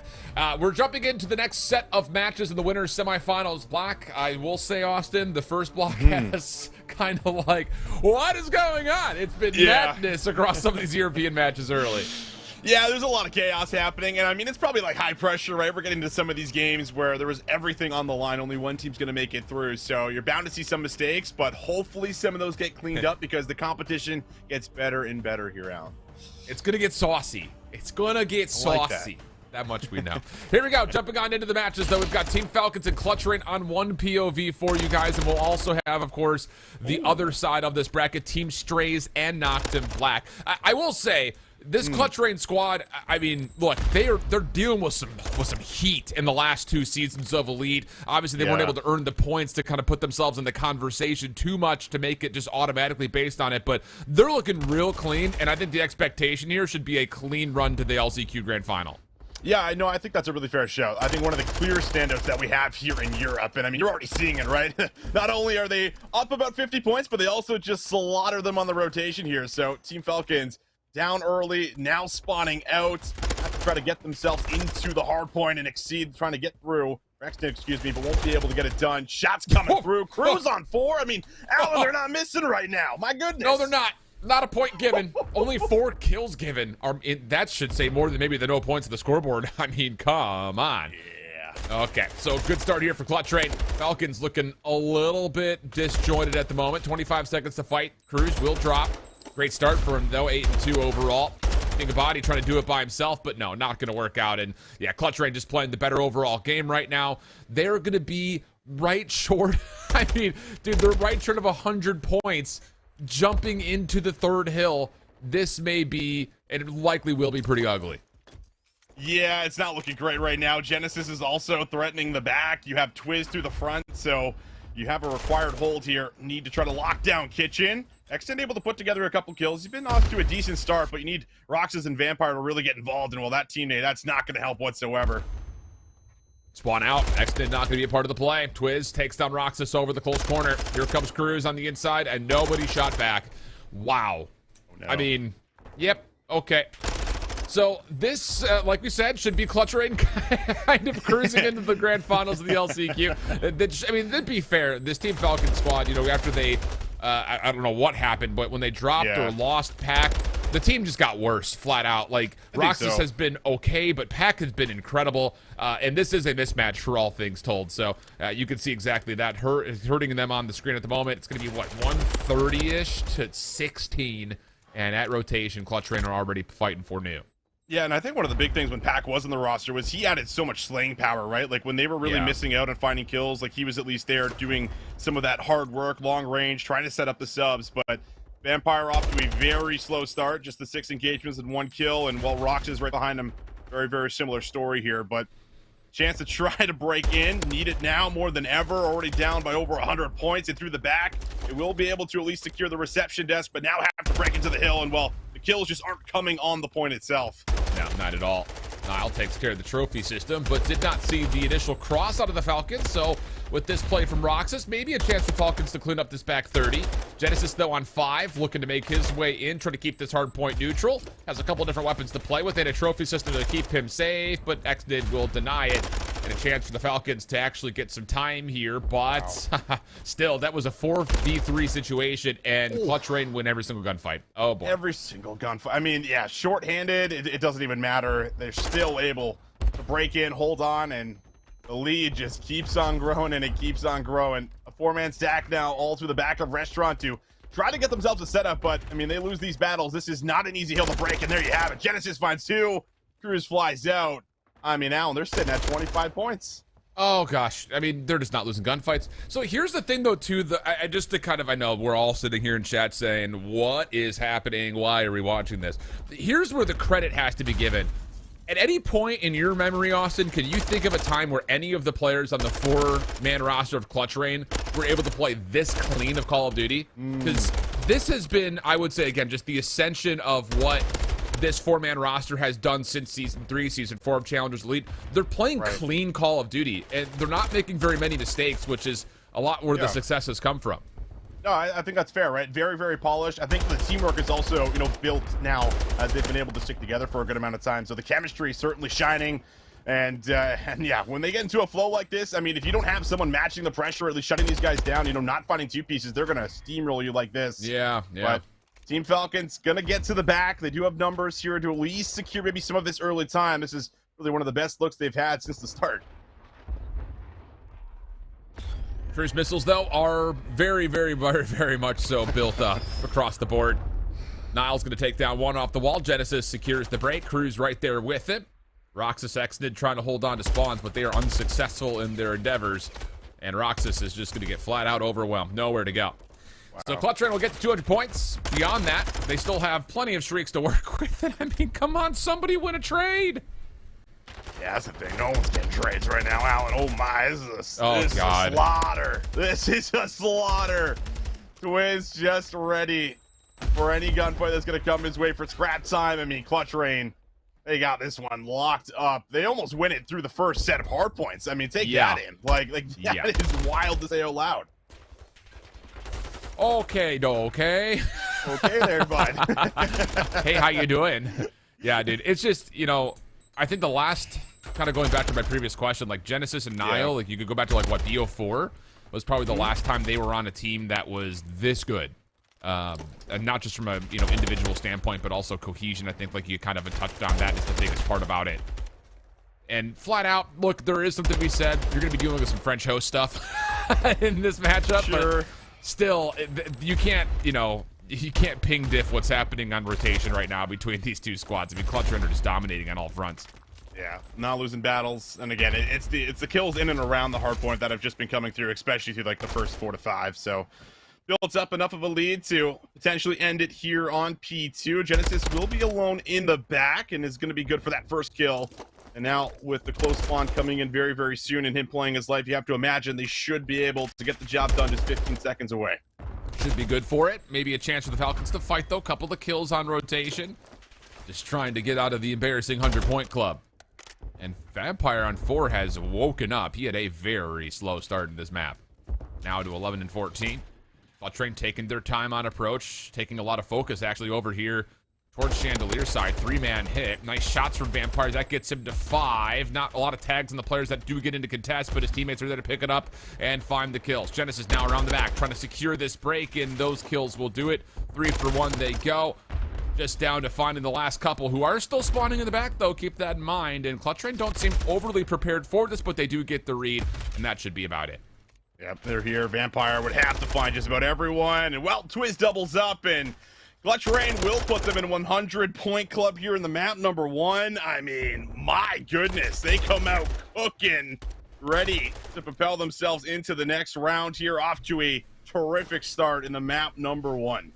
We're jumping into the next set of matches in the winners semifinals block. I will say, Austin, the first block has kind of like, what is going on? It's been madness across some of these European matches early. Yeah, there's a lot of chaos happening, and I mean, it's probably like high pressure, right? We're getting to some of these games where there was everything on the line. Only one team's going to make it through, so you're bound to see some mistakes, but hopefully some of those get cleaned up because the competition gets better and better here out. It's going to get saucy. It's going to get saucy. That much we know. Here we go. Jumping on into the matches, though. We've got Team Falcons and Clutch Rain on one POV for you guys, and we'll also have, of course, the other side of this bracket, Team Strays and Noctum Black. I will say, this Clutch Rain squad, I mean, look, they're dealing with some heat in the last two seasons of Elite. Obviously, they weren't able to earn the points to kind of put themselves in the conversation too much to make it just automatically based on it, but they're looking real clean, and I think the expectation here should be a clean run to the LCQ Grand Final. Yeah, I know. I think that's a really fair shout. I think one of the clear standouts that we have here in Europe, and I mean, you're already seeing it, right? Not only are they up about 50 points, but they also just slaughter them on the rotation here. So Team Falcons down early, now spawning out, have to try to get themselves into the hard point and exceed, trying to get through. Rexton, excuse me, but won't be able to get it done. Shots coming through. Cruz on 4. I mean, Alan, they're not missing right now. My goodness. No, they're not. Not a point given. Only 4 kills given. That should say more than maybe the no points on the scoreboard. I mean, come on. Yeah. Okay, so good start here for Clutch Rain. Falcons looking a little bit disjointed at the moment. 25 seconds to fight. Cruz will drop. Great start for him, though. 8-2 overall. Think trying to do it by himself, but no, not going to work out. And yeah, Clutch Rain just playing the better overall game right now. They're going to be right short. I mean, dude, they're right short of 100 points. Jumping into the third hill, this may be, and it likely will be, pretty ugly. Yeah, it's not looking great right now. Genesis is also threatening the back. You have Twiz through the front, so you have a required hold here. Need to try to lock down Kitchen. Extend able to put together a couple kills. He's been off to a decent start, but you need Roxas and Vampire to really get involved, and well, that teammate, that's not going to help whatsoever. Spawn out. Extend not going to be a part of the play. Twiz takes down Roxas over the close corner. Here comes Cruz on the inside, and nobody shot back. Wow. Oh, no. I mean, yep. Okay. So this, like we said, should be Clutch Rain kind of cruising into the grand finals of the LCQ. I mean, to be fair, this Team Falcon squad, you know, after they, I don't know what happened, but when they dropped or lost Pack, the team just got worse, flat out. Like, Roxas has been okay, but Pack has been incredible. And this is a mismatch for all things told. So you can see exactly that hurting them on the screen at the moment. It's going to be, what, 130-ish to 16. And at rotation, Clutch Rain are already fighting for new. Yeah, and I think one of the big things when Pac was in the roster was he added so much slaying power, right? Like when they were really missing out on finding kills, like he was at least there doing some of that hard work, long range, trying to set up the subs. But Vampire off to a very slow start, just the 6 engagements and 1 kill, and while Rox is right behind him, very, very similar story here. But chance to try to break in, need it now more than ever, already down by over 100 points, and through the back, it will be able to at least secure the reception desk, but now have to break into the hill, and well, the kills just aren't coming on the point itself. No, not at all. Nile takes care of the trophy system, but did not see the initial cross out of the Falcons. So with this play from Roxas, maybe a chance for Falcons to clean up this back 30. Genesis, though, on 5, looking to make his way in, trying to keep this hard point neutral. Has a couple different weapons to play with and a trophy system to keep him safe, but XDid will deny it. And a chance for the Falcons to actually get some time here, but still, that was a 4v3 situation, and Clutch Rain win every single gunfight. Oh, boy. Every single gunfight. I mean, yeah, short-handed, it doesn't even matter. They're still able to break in, hold on, and the lead just keeps on growing, and it keeps on growing. A 4-man stack now all through the back of Restaurant to try to get themselves a setup, but, I mean, they lose these battles. This is not an easy hill to break, and there you have it. Genesis finds 2. Cruz flies out. I mean, Alan, they're sitting at 25 points. Oh, gosh. I mean, they're just not losing gunfights. So here's the thing, though, too. I know we're all sitting here in chat saying, what is happening? Why are we watching this? Here's where the credit has to be given. At any point in your memory, Austin, can you think of a time where any of the players on the 4-man roster of Clutch Rain were able to play this clean of Call of Duty? Because this has been, I would say, again, just the ascension of what this 4-man roster has done since Season 3, Season 4 of Challengers Elite. They're playing clean Call of Duty, and they're not making very many mistakes, which is a lot where the success has come from. No, I think that's fair, right? Very, very polished. I think the teamwork is also, you know, built now as they've been able to stick together for a good amount of time. So the chemistry is certainly shining. And yeah, when they get into a flow like this, I mean, if you don't have someone matching the pressure, or at least shutting these guys down, you know, not finding two pieces, they're going to steamroll you like this. Yeah. But Team Falcons going to get to the back. They do have numbers here to at least secure maybe some of this early time. This is really one of the best looks they've had since the start. Cruise missiles, though, are very, very, very, very much so built up across the board. Niall's going to take down one off the wall. Genesis secures the break. Cruz right there with it. Roxas Exnid trying to hold on to spawns, but they are unsuccessful in their endeavors. And Roxas is just going to get flat out overwhelmed. Nowhere to go. Wow. So Clutch Rain will get to 200 points. Beyond that, they still have plenty of streaks to work with. And I mean, come on, somebody win a trade. Yeah, that's the thing. No one's getting trades right now, Alan. Oh my, this is a slaughter. This is a slaughter. Twiz just ready for any gunfight that's going to come his way for scrap time. I mean, Clutch Rain, they got this one locked up. They almost win it through the first set of hard points. I mean, take that in. Like that is wild to say out loud. Okay. Okay there, bud. Hey, how you doing? Yeah, dude. It's just, you know, I think the last, kind of going back to my previous question, like Genesis and Niall, like you could go back to like what, BO4 was probably the last time they were on a team that was this good. And not just from a, you know, individual standpoint, but also cohesion. I think like you kind of touched on that is the biggest part about it. And flat out, look, there is something to be said. You're going to be dealing with some French host stuff in this matchup. Sure. But still, you can't, you know, you can't ping diff what's happening on rotation right now between these two squads. I mean, Clutch Rain are just dominating on all fronts. Yeah, not losing battles. And again, it's the kills in and around the hard point that have just been coming through, especially through like the first 4 to 5. So builds up enough of a lead to potentially end it here on P2. Genesis will be alone in the back and is going to be good for that first kill. And now with the close spawn coming in very, very soon and him playing his life, you have to imagine they should be able to get the job done just 15 seconds away. Should be good for it. Maybe a chance for the Falcons to fight, though. Couple of kills on rotation. Just trying to get out of the embarrassing 100-point club. And Vampire on 4 has woken up. He had a very slow start in this map. Now to 11 and 14. Clutch Rain taking their time on approach. Taking a lot of focus, actually, over here towards Chandelier side. 3-man hit. Nice shots from Vampire. That gets him to 5. Not a lot of tags on the players that do get into contest, but his teammates are there to pick it up and find the kills. Genesis now around the back, trying to secure this break, and those kills will do it. 3 for 1 they go. Just down to finding the last couple who are still spawning in the back, though. Keep that in mind. And Clutch Rain don't seem overly prepared for this, but they do get the read, and that should be about it. Yep, they're here. Vampire would have to find just about everyone. And, well, Twiz doubles up, and Clutch Rain will put them in a 100-point club here in the map number 1. I mean, my goodness, they come out cooking, ready to propel themselves into the next round here, off to a terrific start in the map number 1.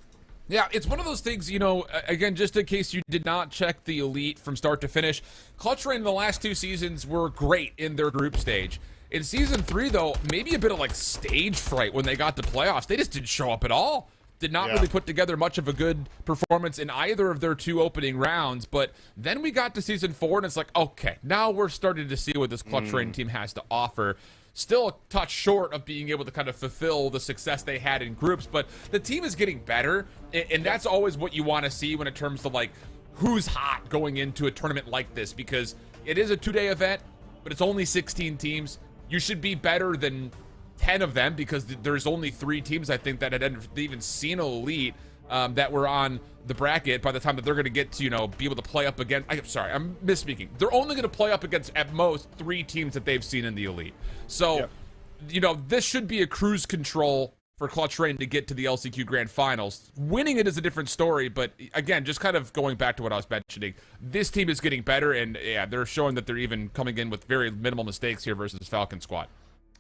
Yeah, it's one of those things, you know, again, just in case you did not check the Elite from start to finish, Clutch Rain in the last 2 seasons were great in their group stage. In Season 3, though, maybe a bit of, like, stage fright when they got to playoffs. They just didn't show up at all. Did not really put together much of a good performance in either of their 2 opening rounds. But then we got to Season 4, and it's like, okay, now we're starting to see what this Clutch Rain team has to offer. Still a touch short of being able to kind of fulfill the success they had in groups, but the team is getting better, and that's always what you want to see when it comes to, like, who's hot going into a tournament like this, because it is a 2-day event, but it's only 16 teams. You should be better than 10 of them, because there's only 3 teams, I think, that had even seen an Elite that were on the bracket by the time that they're going to get to, you know, be able to play up against. I'm sorry, I'm misspeaking. They're only going to play up against, at most, 3 teams that they've seen in the Elite. So, you know, this should be a cruise control for Clutch Rain to get to the LCQ Grand Finals. Winning it is a different story, but again, just kind of going back to what I was mentioning, this team is getting better, and yeah, they're showing that they're even coming in with very minimal mistakes here versus Falcon squad.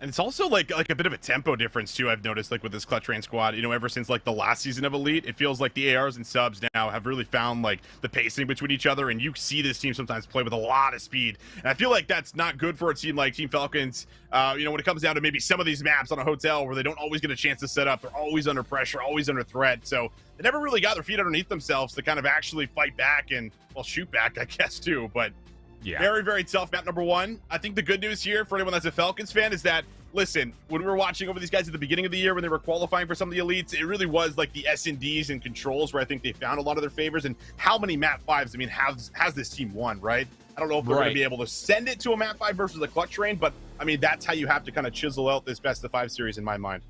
And it's also like a bit of a tempo difference too, I've noticed, like with this Clutch Rain squad, you know, ever since like the last season of Elite, it feels like the ARs and subs now have really found like the pacing between each other, and you see this team sometimes play with a lot of speed. And I feel like that's not good for a team like Team Falcons, you know, when it comes down to maybe some of these maps on a hotel where they don't always get a chance to set up, they're always under pressure, always under threat. So they never really got their feet underneath themselves to kind of actually fight back and, well, shoot back, I guess, too. But yeah, very, very tough map number 1. I think the good news here for anyone that's a Falcons fan is that listen, when we were watching over these guys at the beginning of the year when they were qualifying for some of the elites, it really was like the S&Ds and controls where I think they found a lot of their favors. And how many map 5s, I mean, has this team won, right? I don't know if they're going to be able to send it to a map 5 versus a clutch train, but I mean, that's how you have to kind of chisel out this best of 5 series in my mind.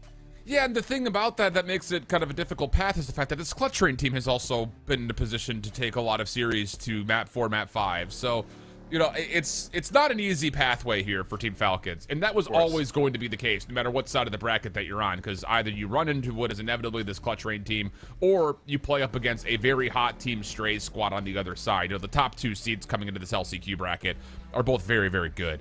Yeah, and the thing about that makes it kind of a difficult path is the fact that this clutch train team has also been in a position to take a lot of series to map 4, map 5. So, you know, it's not an easy pathway here for Team Falcons, and that was always going to be the case, no matter what side of the bracket that you're on, because either you run into what is inevitably this clutch train team, or you play up against a very hot Team Strays squad on the other side. You know, the top 2 seeds coming into this LCQ bracket are both very, very good.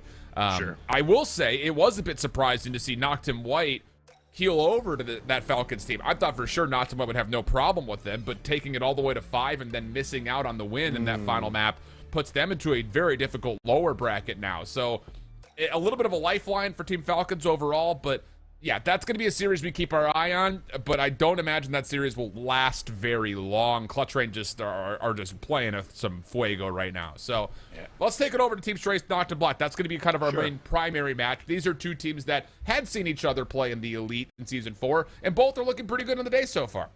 Sure. I will say it was a bit surprising to see Noctum White heel over to that Falcons team. I thought for sure Noctum White would have no problem with them, but taking it all the way to 5 and then missing out on the win in that final map puts them into a very difficult lower bracket now. So a little bit of a lifeline for Team Falcons overall, but yeah, that's going to be a series we keep our eye on, but I don't imagine that series will last very long. Clutch Train just are just playing some fuego right now. So let's take it over to Team Strays, Noctum Black. That's going to be kind of our main primary match. These are 2 teams that had seen each other play in the Elite in Season 4, and both are looking pretty good on the day so far.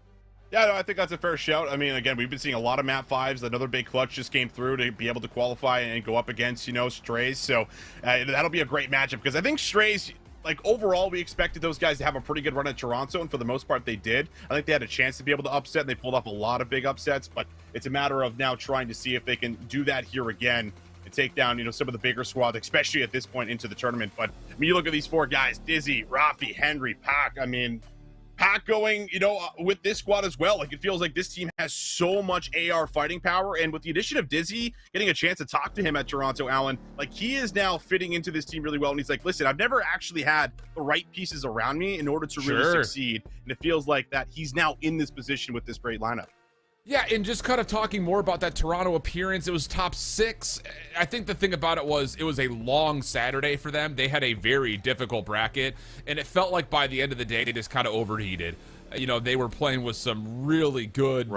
Yeah, no, I think that's a fair shout. I mean, again, we've been seeing a lot of map 5s. Another big clutch just came through to be able to qualify and go up against, you know, Strays. So that'll be a great matchup because I think Strays, like, overall, we expected those guys to have a pretty good run at Toronto, and for the most part, they did. I think they had a chance to be able to upset, and they pulled off a lot of big upsets, but it's a matter of now trying to see if they can do that here again and take down, you know, some of the bigger squads, especially at this point into the tournament. But, I mean, you look at these 4 guys, Dizzy, Rafi, Henry, Pac. I mean, Pac going, you know, with this squad as well. Like, it feels like this team has so much AR fighting power, and with the addition of Dizzy, getting a chance to talk to him at Toronto, Alan, like, he is now fitting into this team really well, and he's like, listen, I've never actually had the right pieces around me in order to really succeed, and it feels like that he's now in this position with this great lineup. Yeah, and just kind of talking more about that Toronto appearance, it was top 6. I think the thing about it was a long Saturday for them. They had a very difficult bracket, and it felt like by the end of the day, they just kind of overheated. You know, they were playing with some really good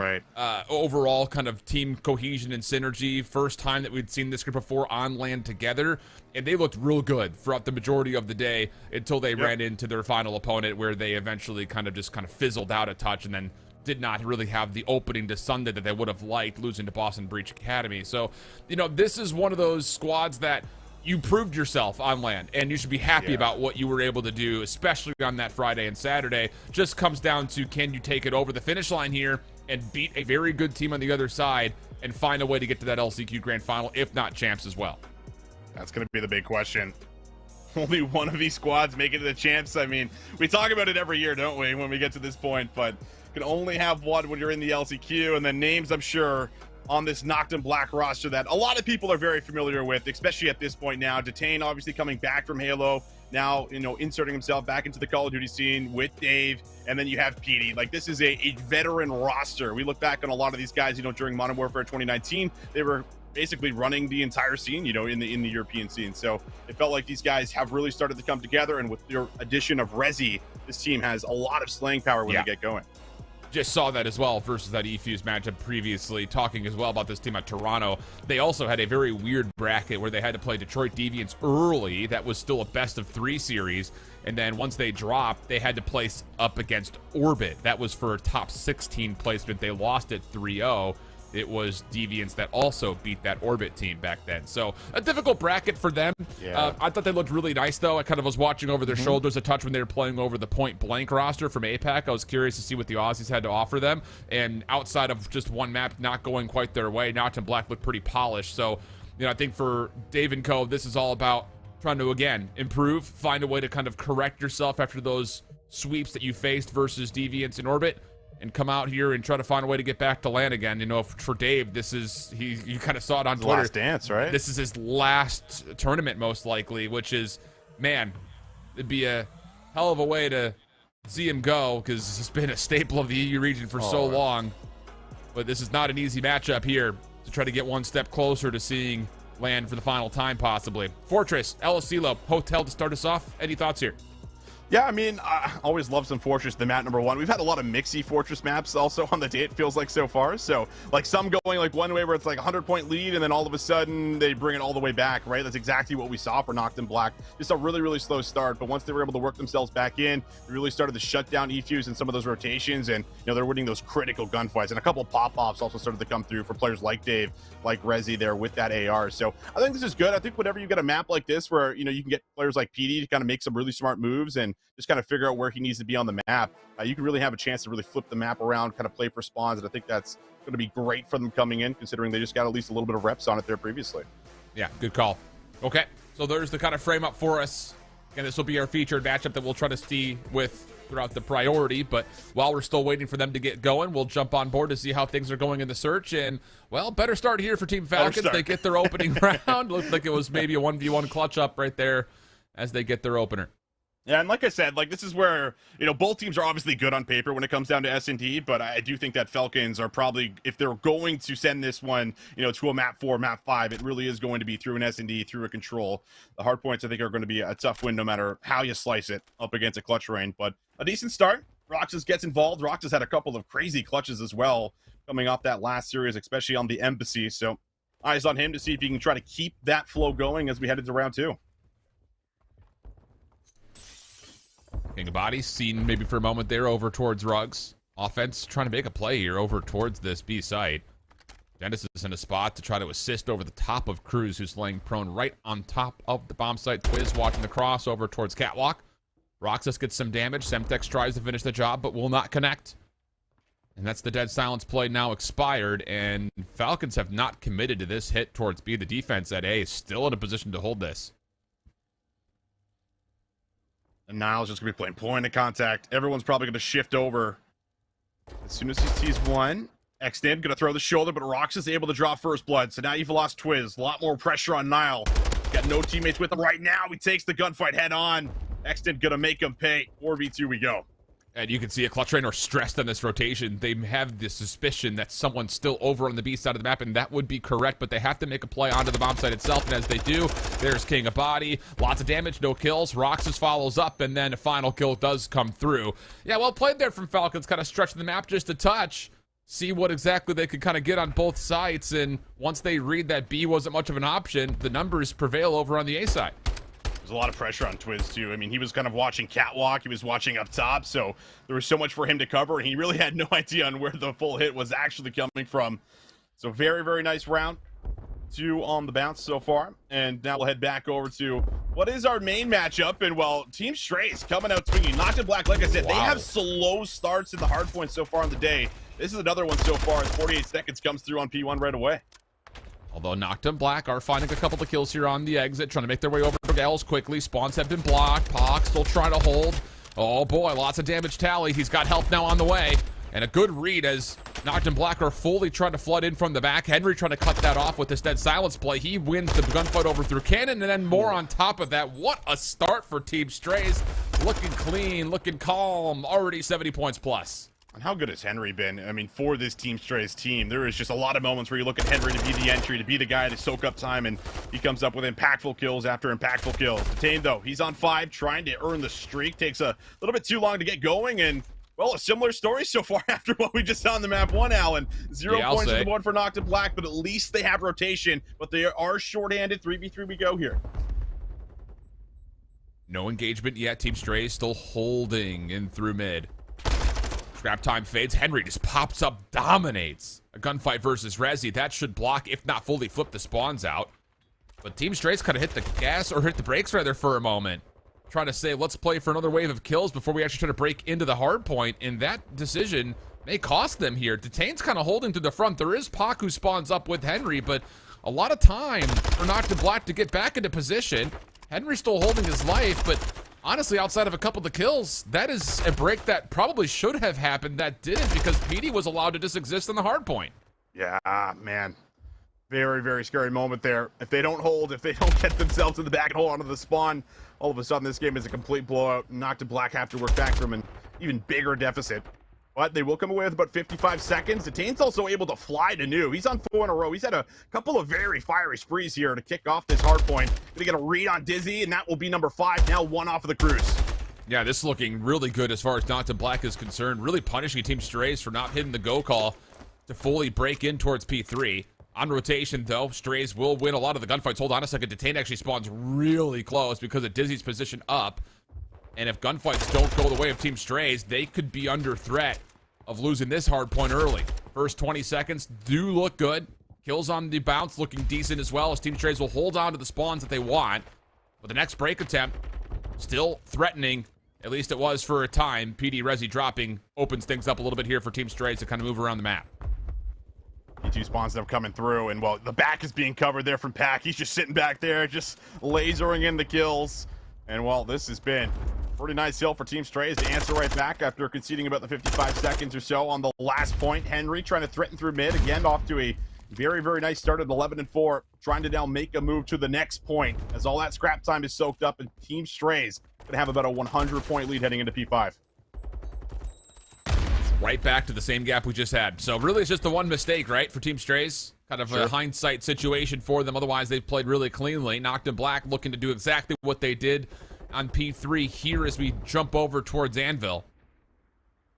overall kind of team cohesion and synergy. First time that we'd seen this group before on land together, and they looked real good throughout the majority of the day until they ran into their final opponent, where they eventually kind of fizzled out a touch and then did not really have the opening to Sunday that they would have liked, losing to Boston Breach Academy. So, you know, this is one of those squads that you proved yourself on land, and you should be happy about what you were able to do, especially on that Friday and Saturday. Just comes down to, can you take it over the finish line here and beat a very good team on the other side and find a way to get to that LCQ Grand Final, if not champs as well? That's going to be the big question. Only one of these squads make it to the champs. I mean, we talk about it every year, don't we, when we get to this point, but can only have one when you're in the LCQ, and then names, I'm sure, on this Noctum Black roster that a lot of people are very familiar with, especially at this point now. Detain obviously coming back from Halo, now, you know, inserting himself back into the Call of Duty scene with Dave, and then you have PD. Like, this is a veteran roster. We look back on a lot of these guys, you know, during Modern Warfare 2019, they were basically running the entire scene, you know, in the European scene. So it felt like these guys have really started to come together, and with your addition of Rezi, this team has a lot of slaying power when they get going. Just saw that as well versus that eFuse matchup previously, talking as well about this team at Toronto. They also had a very weird bracket where they had to play Detroit Deviants early. That was still a best of 3 series. And then once they dropped, they had to place up against Orbit. That was for a top 16 placement. They lost it 3-0. It was Deviants that also beat that Orbit team back then. So a difficult bracket for them. I thought they looked really nice, though. I kind of was watching over their shoulders a touch when they were playing over the Point Blank roster from APAC. I was curious to see what the Aussies had to offer them. And outside of just one map not going quite their way, Noctum Black looked pretty polished. So, you know, I think for Dave and Co., this is all about trying to, again, improve, find a way to kind of correct yourself after those sweeps that you faced versus Deviants in Orbit, and come out here and try to find a way to get back to land again. You know, for Dave, this is, you kind of saw it on Twitter. Last dance, right? This is his last tournament, most likely, which is, man, it'd be a hell of a way to see him go, because he's been a staple of the EU region for so long. But this is not an easy matchup here to try to get one step closer to seeing land for the final time, possibly. Fortress, El Asilo, Hotel to start us off. Any thoughts here? Yeah, I mean, I always love some Fortress, the map number 1. We've had a lot of mixy Fortress maps also on the day, it feels like so far. So, like some going like one way where it's like a 100-point lead, and then all of a sudden they bring it all the way back, right? That's exactly what we saw for Noctum Black. Just a really, really slow start, but once they were able to work themselves back in, they really started to shut down E-Fuse and some of those rotations, and they're winning those critical gunfights. And a couple of pop-offs also started to come through for players like Dave, like Rezi there with that AR. So I think this is good. I think whenever you get a map like this where you can get players like PD to kind of make some really smart moves and just kind of figure out where he needs to be on the map, you can really have a chance to really flip the map around, kind of play for spawns, and I think that's going to be great for them coming in, considering they just got at least a little bit of reps on it there previously. Yeah, good call. Okay, so there's the kind of frame up for us. Again, this will be our featured matchup that we'll try to see with throughout the priority, but while we're still waiting for them to get going, we'll jump on board to see how things are going in the search. And, well, better start here for Team Falcons. They get their opening round. Looked like it was maybe a 1v1 clutch up right there as they get their opener. Yeah, and like I said, like this is where, both teams are obviously good on paper when it comes down to S&D, but I do think that Falcons are probably, if they're going to send this one, to a map 4, map 5, it really is going to be through an S&D, through a control. The hard points, I think, are going to be a tough win no matter how you slice it up against a clutch rain, but a decent start. Roxas gets involved. Roxas had a couple of crazy clutches as well coming off that last series, especially on the Embassy, so eyes on him to see if he can try to keep that flow going as we head into round 2. King of Bodies seen maybe for a moment there over towards Ruggs. Offense trying to make a play here over towards this B site. Dennis is in a spot to try to assist over the top of Cruz, who's laying prone right on top of the bomb site. Twiz watching the cross over towards Catwalk. Roxas gets some damage. Semtex tries to finish the job, but will not connect. And that's the dead silence play now expired, and Falcons have not committed to this hit towards B. The defense at A is still in a position to hold this. And Niles just going to be playing point of contact. Everyone's probably going to shift over as soon as he sees one. Extend going to throw the shoulder, but Rox is able to draw first blood. So now you've lost Twiz. A lot more pressure on Nile. Got no teammates with him right now. He takes the gunfight head on. Extend going to make him pay. 4v2 we go. And you can see a clutch trainer stressed on this rotation. They have the suspicion that someone's still over on the B side of the map, and that would be correct, but they have to make a play onto the bomb site itself, and as they do, there's King of Body. Lots of damage, no kills. Roxas follows up, and then a final kill does come through. Yeah, well played there from Falcons, kind of stretching the map just a touch. See what exactly they could kind of get on both sides, and once they read that B wasn't much of an option, the numbers prevail over on the A side. There's a lot of pressure on Twiz too. I mean, he was kind of watching Catwalk. He was watching up top, so there was so much for him to cover, and he really had no idea on where the full hit was actually coming from. So very, very nice round 2 on the bounce so far. And now we'll head back over to what is our main matchup. And, well, Team Strays coming out swinging. Noctum Black, like I said, They have slow starts in the hard points so far in the day. This is another one so far as 48 seconds comes through on P1 right away. Although Noctum Black are finding a couple of kills here on the exit, trying to make their way over to Gals quickly. Spawns have been blocked. Pox still trying to hold. Oh boy, lots of damage tally. He's got help now on the way. And a good read as Noctum Black are fully trying to flood in from the back. Henry trying to cut that off with this dead silence play. He wins the gunfight over through cannon, and then more on top of that. What a start for Team Strays. Looking clean, looking calm. Already 70 points plus. And how good has Henry been? I mean, for this Team Strays team, there is just a lot of moments where you look at Henry to be the entry, to be the guy to soak up time, and he comes up with impactful kills after impactful kills. Detained, though. He's on 5, trying to earn the streak. Takes a little bit too long to get going, and, well, a similar story so far after what we just saw on the map 1, Alan. 0 points on the board for Noctum Black, but at least they have rotation, but they are short-handed. 3v3 we go here. No engagement yet. Team Strays still holding in through mid. Scrap time fades. Henry just pops up, dominates. A gunfight versus Rezi. That should block, if not fully flip the spawns out. But Team Strays kind of hit the gas, or hit the brakes rather, for a moment. Trying to say, let's play for another wave of kills before we actually try to break into the hard point. And that decision may cost them here. Detain's kind of holding to the front. There is Pac who spawns up with Henry, but a lot of time for Noctum Black to get back into position. Henry's still holding his life, but honestly, outside of a couple of the kills, that is a break that probably should have happened that didn't, because PD was allowed to just exist on the hard point. Yeah, man. Very, very scary moment there. If they don't hold, if they don't get themselves in the back and hold onto the spawn, all of a sudden this game is a complete blowout. Noctum Black have to work back from an even bigger deficit. But they will come away with about 55 seconds. Detain's also able to fly to new. He's on 4 in a row. He's had a couple of very fiery sprees here to kick off this hard point. Gonna get a read on Dizzy, and that will be number 5. Now 1 off of the cruise. Yeah, this is looking really good as far as Noctum Black is concerned. Really punishing Team Strays for not hitting the go call to fully break in towards P3. On rotation, though, Strays will win a lot of the gunfights. Hold on a second. Detain actually spawns really close because of Dizzy's position up. And if gunfights don't go the way of Team Strays, they could be under threat of losing this hard point early. First 20 seconds do look good. Kills on the bounce looking decent as well, as Team Strays will hold on to the spawns that they want. But the next break attempt, still threatening. At least it was for a time. PD Resi dropping opens things up a little bit here for Team Strays to kind of move around the map. P2 spawns them coming through, and well, the back is being covered there from Pack. He's just sitting back there, just lasering in the kills. And well, this has been a pretty nice hill for Team Strays to answer right back after conceding about the 55 seconds or so on the last point. Henry trying to threaten through mid, again off to a very, very nice start at 11-4, trying to now make a move to the next point as all that scrap time is soaked up, and Team Strays gonna have about a 100-point lead heading into P5. Right back to the same gap we just had. So really it's just the one mistake, right, for Team Strays? Kind of a hindsight situation for them. Otherwise, they've played really cleanly. Noctum Black looking to do exactly what they did on P3 here as we jump over towards Anvil.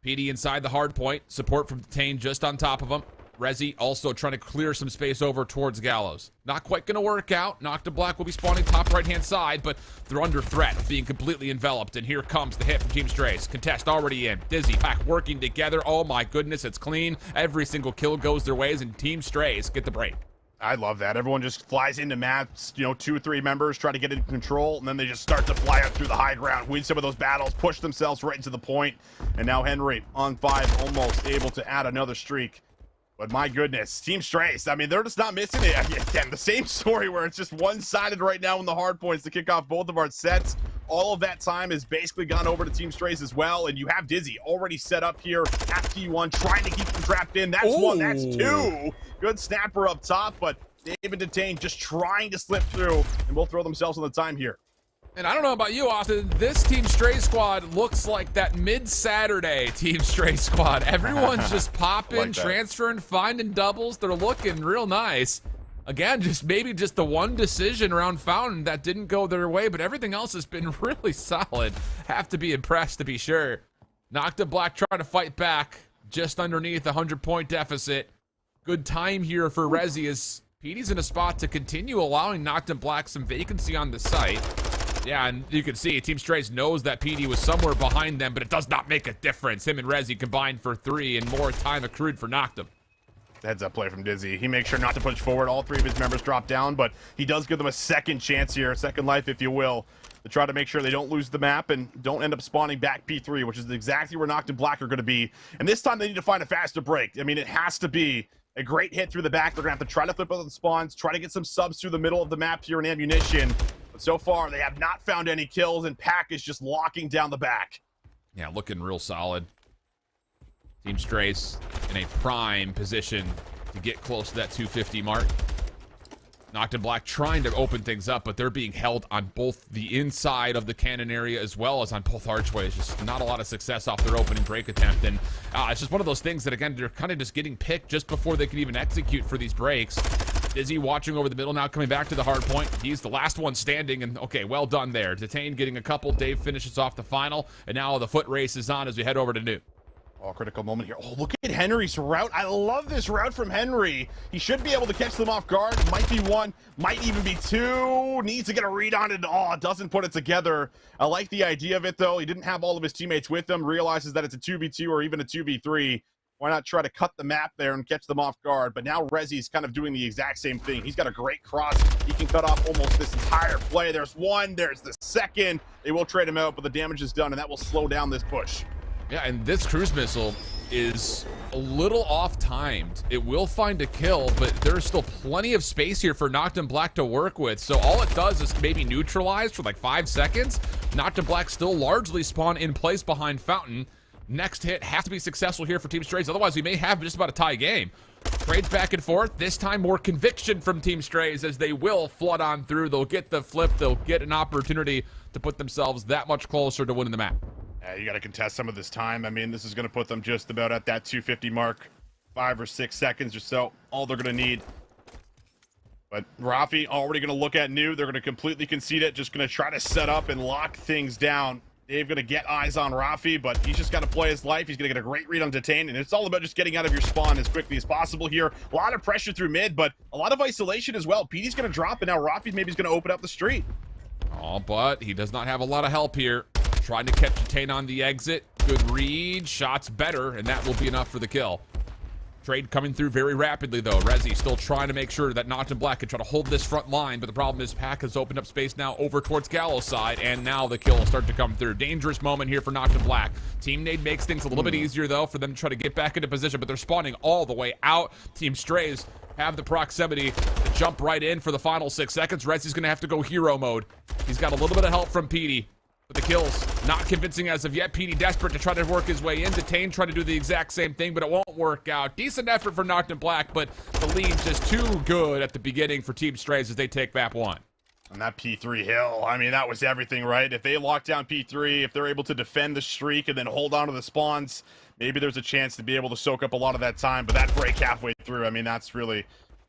PD inside the hard point. Support from Detain just on top of him. Resi also trying to clear some space over towards Gallows. Not quite going to work out. Noctum Black will be spawning top right-hand side, but they're under threat of being completely enveloped. And here comes the hit from Team Strays. Contest already in. Dizzy, Pack working together. Oh my goodness, it's clean. Every single kill goes their ways, and Team Strays get the break. I love that. Everyone just flies into maps, you know, 2 or 3 members try to get in control, and then they just start to fly up through the high ground, win some of those battles, push themselves right into the point. And now Henry on 5, almost able to add another streak. But my goodness, Team Strays, I mean, they're just not missing it. Again, the same story where it's just one-sided right now in the hard points to kick off both of our sets. All of that time has basically gone over to Team Strays as well, and you have Dizzy already set up here at T1, trying to keep them trapped in. That's one, that's 2. Good snapper up top, but David Detain just trying to slip through, and will throw themselves on the time here. And I don't know about you, Austin, this Team Stray squad looks like that mid-Saturday Team Stray squad. Everyone's just popping, like transferring, finding doubles. They're looking real nice. Again, maybe just the one decision around Fountain that didn't go their way, but everything else has been really solid. Have to be impressed to be sure. Noctum Black trying to fight back just underneath a 100-point deficit. Good time here for Resi as PD's in a spot to continue allowing Noctum Black some vacancy on the site. Yeah, and you can see Team Strays knows that PD was somewhere behind them, but it does not make a difference. Him and Resi combined for 3 and more time accrued for Noctum. Heads up play from Dizzy. He makes sure not to push forward. All 3 of his members drop down, but he does give them a second chance here, a second life, if you will, to try to make sure they don't lose the map and don't end up spawning back P3, which is exactly where Noctum Black are going to be. And this time they need to find a faster break. I mean, it has to be a great hit through the back. They're going to have to try to flip out the spawns, try to get some subs through the middle of the map here in ammunition. But so far, they have not found any kills, and Pack is just locking down the back. Yeah, looking real solid. Team Strays in a prime position to get close to that 250 mark. Noctum Black trying to open things up, but they're being held on both the inside of the cannon area as well as on both archways. Just not a lot of success off their opening break attempt. And it's just one of those things that, again, they're kind of just getting picked just before they can even execute for these breaks. Dizzy watching over the middle now, coming back to the hard point. He's the last one standing, and okay, well done there. Detain getting a couple. Dave finishes off the final, and now the foot race is on as we head over to New. Oh, critical moment here. Oh, look at Henry's route. I love this route from Henry. He should be able to catch them off guard. Might be 1, might even be 2. Needs to get a read on it. Oh, doesn't put it together. I like the idea of it, though. He didn't have all of his teammates with him. Realizes that it's a 2v2 or even a 2v3. Why not try to cut the map there and catch them off guard? But now Resi's kind of doing the exact same thing. He's got a great cross. He can cut off almost this entire play. There's 1, there's the second. They will trade him out, but the damage is done, and that will slow down this push. Yeah, and this cruise missile is a little off-timed. It will find a kill, but there's still plenty of space here for Noctum Black to work with. So all it does is maybe neutralize for like 5 seconds. Noctum Black still largely spawn in place behind Fountain. Next hit has to be successful here for Team Strays. Otherwise, we may have just about a tie game. Trades back and forth. This time, more conviction from Team Strays as they will flood on through. They'll get the flip. They'll get an opportunity to put themselves that much closer to winning the map. You got to contest some of this time. I mean, this is going to put them just about at that 250 mark. 5 or 6 seconds or so. All they're going to need. But Rafi already going to look at New. They're going to completely concede it. Just going to try to set up and lock things down. Dave gonna get eyes on Rafi, but he's just got to play his life. He's gonna get a great read on Detain, and it's all about just getting out of your spawn as quickly as possible here. A lot of pressure through mid, but a lot of isolation as well. PD's gonna drop, and now Rafi maybe is gonna open up the street. Oh, but he does not have a lot of help here. Trying to catch Detain on the exit. Good read. Shots better, and that will be enough for the kill. Trade coming through very rapidly, though. Rezi still trying to make sure that Noctum Black can try to hold this front line, but the problem is Pack has opened up space now over towards Gallo's side, and now the kill will start to come through. Dangerous moment here for Noctum Black. Team Nade makes things a little bit easier, though, for them to try to get back into position, but they're spawning all the way out. Team Strays have the proximity to jump right in for the final 6 seconds. Rezi's going to have to go hero mode. He's got a little bit of help from PD. But the kills, not convincing as of yet. PD desperate to try to work his way in. Detain trying to do the exact same thing, but it won't work out. Decent effort for Noctum Black, but the lead's just too good at the beginning for Team Strays as they take map 1. And that P3 hill, I mean, that was everything, right? If they lock down P3, if they're able to defend the streak and then hold on to the spawns, maybe there's a chance to be able to soak up a lot of that time. But that break halfway through, I mean, that's really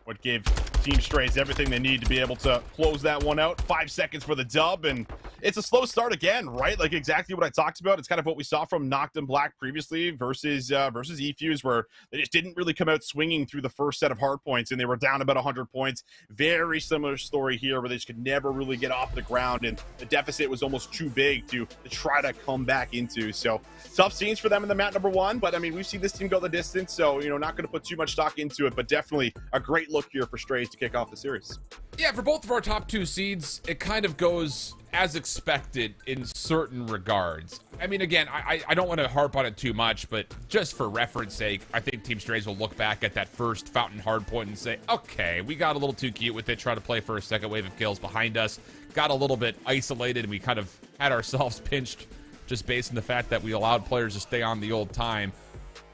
what gave Team Strays everything they need to be able to close that one out. 5 seconds for the dub, and it's a slow start again, right? Like exactly what I talked about. It's kind of what we saw from Noctum Black previously versus eFuse, where they just didn't really come out swinging through the first set of hard points, and they were down about 100 points. Very similar story here, where they just could never really get off the ground, and the deficit was almost too big to try to come back into. So tough scenes for them in the map number 1, but I mean, we've seen this team go the distance, so not going to put too much stock into it, but definitely a great look here for Strays to kick off the series. Yeah, for both of our top 2 seeds, it kind of goes as expected in certain regards. I mean, again, I don't want to harp on it too much, but just for reference sake, I think Team Strays will look back at that first Fountain hardpoint and say, okay, we got a little too cute with it, trying to play for a second wave of kills behind us, got a little bit isolated, and we kind of had ourselves pinched just based on the fact that we allowed players to stay on the old time.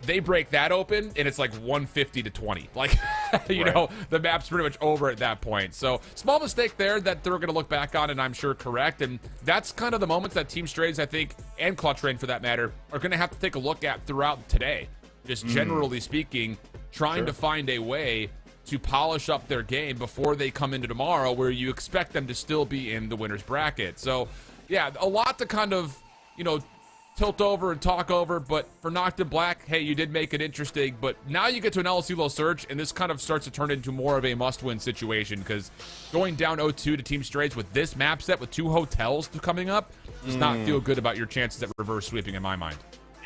They break that open, and it's like 150 to 20. Like, you know, the map's pretty much over at that point. So, small mistake there that they're going to look back on, and I'm sure correct. And that's kind of the moments that Team Strays, I think, and Clutch Rain for that matter, are going to have to take a look at throughout today. Just generally speaking, trying to find a way to polish up their game before they come into tomorrow, where you expect them to still be in the winner's bracket. So, yeah, a lot to kind of, tilt over and talk over, but for Noctum Black, hey, you did make it interesting, but now you get to an LSULO Surge, and this kind of starts to turn into more of a must-win situation, because going down 0-2 to Team Strays with this map set, with 2 hotels coming up, does not feel good about your chances at reverse sweeping in my mind.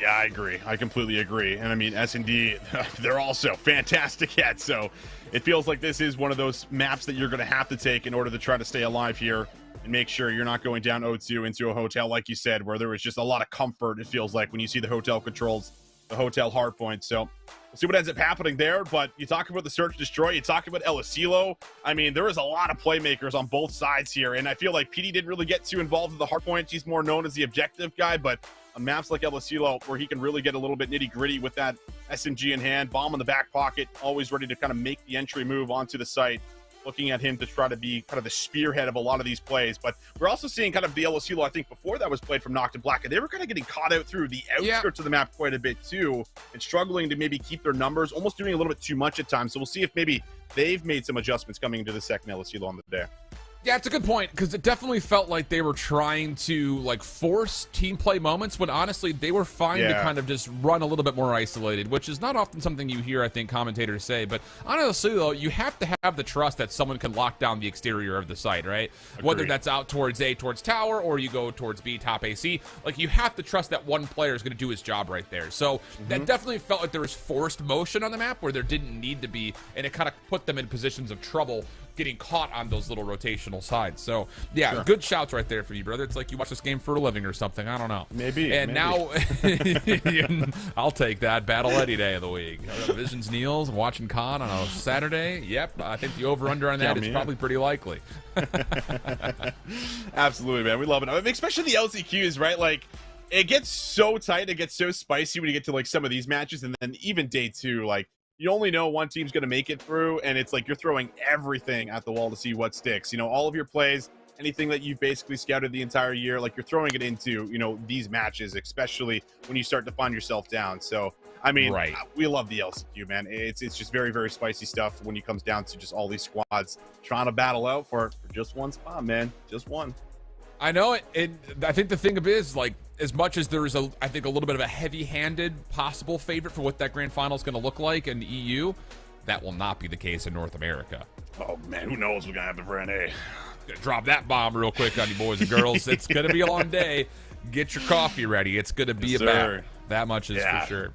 Yeah, I agree. I completely agree. And I mean, S&D, they're also fantastic yet, so it feels like this is one of those maps that you're going to have to take in order to try to stay alive here and make sure you're not going down 0-2 into a hotel, like you said, where there was just a lot of comfort, it feels like, when you see the hotel controls, the hotel hardpoint. So we'll see what ends up happening there. But you talk about the Search Destroy, you talk about Enosis. I mean, there is a lot of playmakers on both sides here, and I feel like PD didn't really get too involved in the hardpoint. He's more known as the objective guy, but on maps like Enosis, where he can really get a little bit nitty-gritty with that SMG in hand, bomb in the back pocket, always ready to kind of make the entry move onto the site. Looking at him to try to be kind of the spearhead of a lot of these plays. But we're also seeing kind of the Enosis, I think, before that was played from Noctum Black, and they were kind of getting caught out through the outskirts of the map quite a bit too, and struggling to maybe keep their numbers, almost doing a little bit too much at times. So we'll see if maybe they've made some adjustments coming into the second Enosis on the day. Yeah, it's a good point, because it definitely felt like they were trying to force team play moments, when honestly they were fine to kind of just run a little bit more isolated, which is not often something you hear, I think, commentators say. But honestly, though, you have to have the trust that someone can lock down the exterior of the site, right? Agreed. Whether that's out towards A, towards tower, or you go towards B, top AC, you have to trust that one player is going to do his job right there. So that definitely felt like there was forced motion on the map where there didn't need to be, and it kind of put them in positions of trouble getting caught on those little rotational sides. So yeah, good shouts right there for you, brother. It's like you watch this game for a living or something. I don't know. Maybe. Now I'll take that. Battle any day of the week. Visions Neils watching Con on a Saturday. Yep, I think the over-under on that is probably pretty likely. Absolutely, man. We love it. I mean, especially the LCQs, right? It gets so tight, it gets so spicy when you get to some of these matches, and then even day 2, you only know one team's going to make it through, and it's like you're throwing everything at the wall to see what sticks. All of your plays, anything that you've basically scouted the entire year, you're throwing it into, these matches, especially when you start to find yourself down. So, I mean, we love the LCQ, man. It's just very, very spicy stuff when it comes down to just all these squads trying to battle out for just one spot, man. Just one. I know it. I think the thing of it is, like, as much as there is I think a little bit of a heavy-handed possible favorite for what that grand final is going to look like in the EU, that will not be the case in North America. Oh man, who knows what's gonna happen for NA? Gonna drop that bomb real quick on you boys and girls. It's gonna be a long day. Get your coffee ready. It's gonna be about that much is for sure.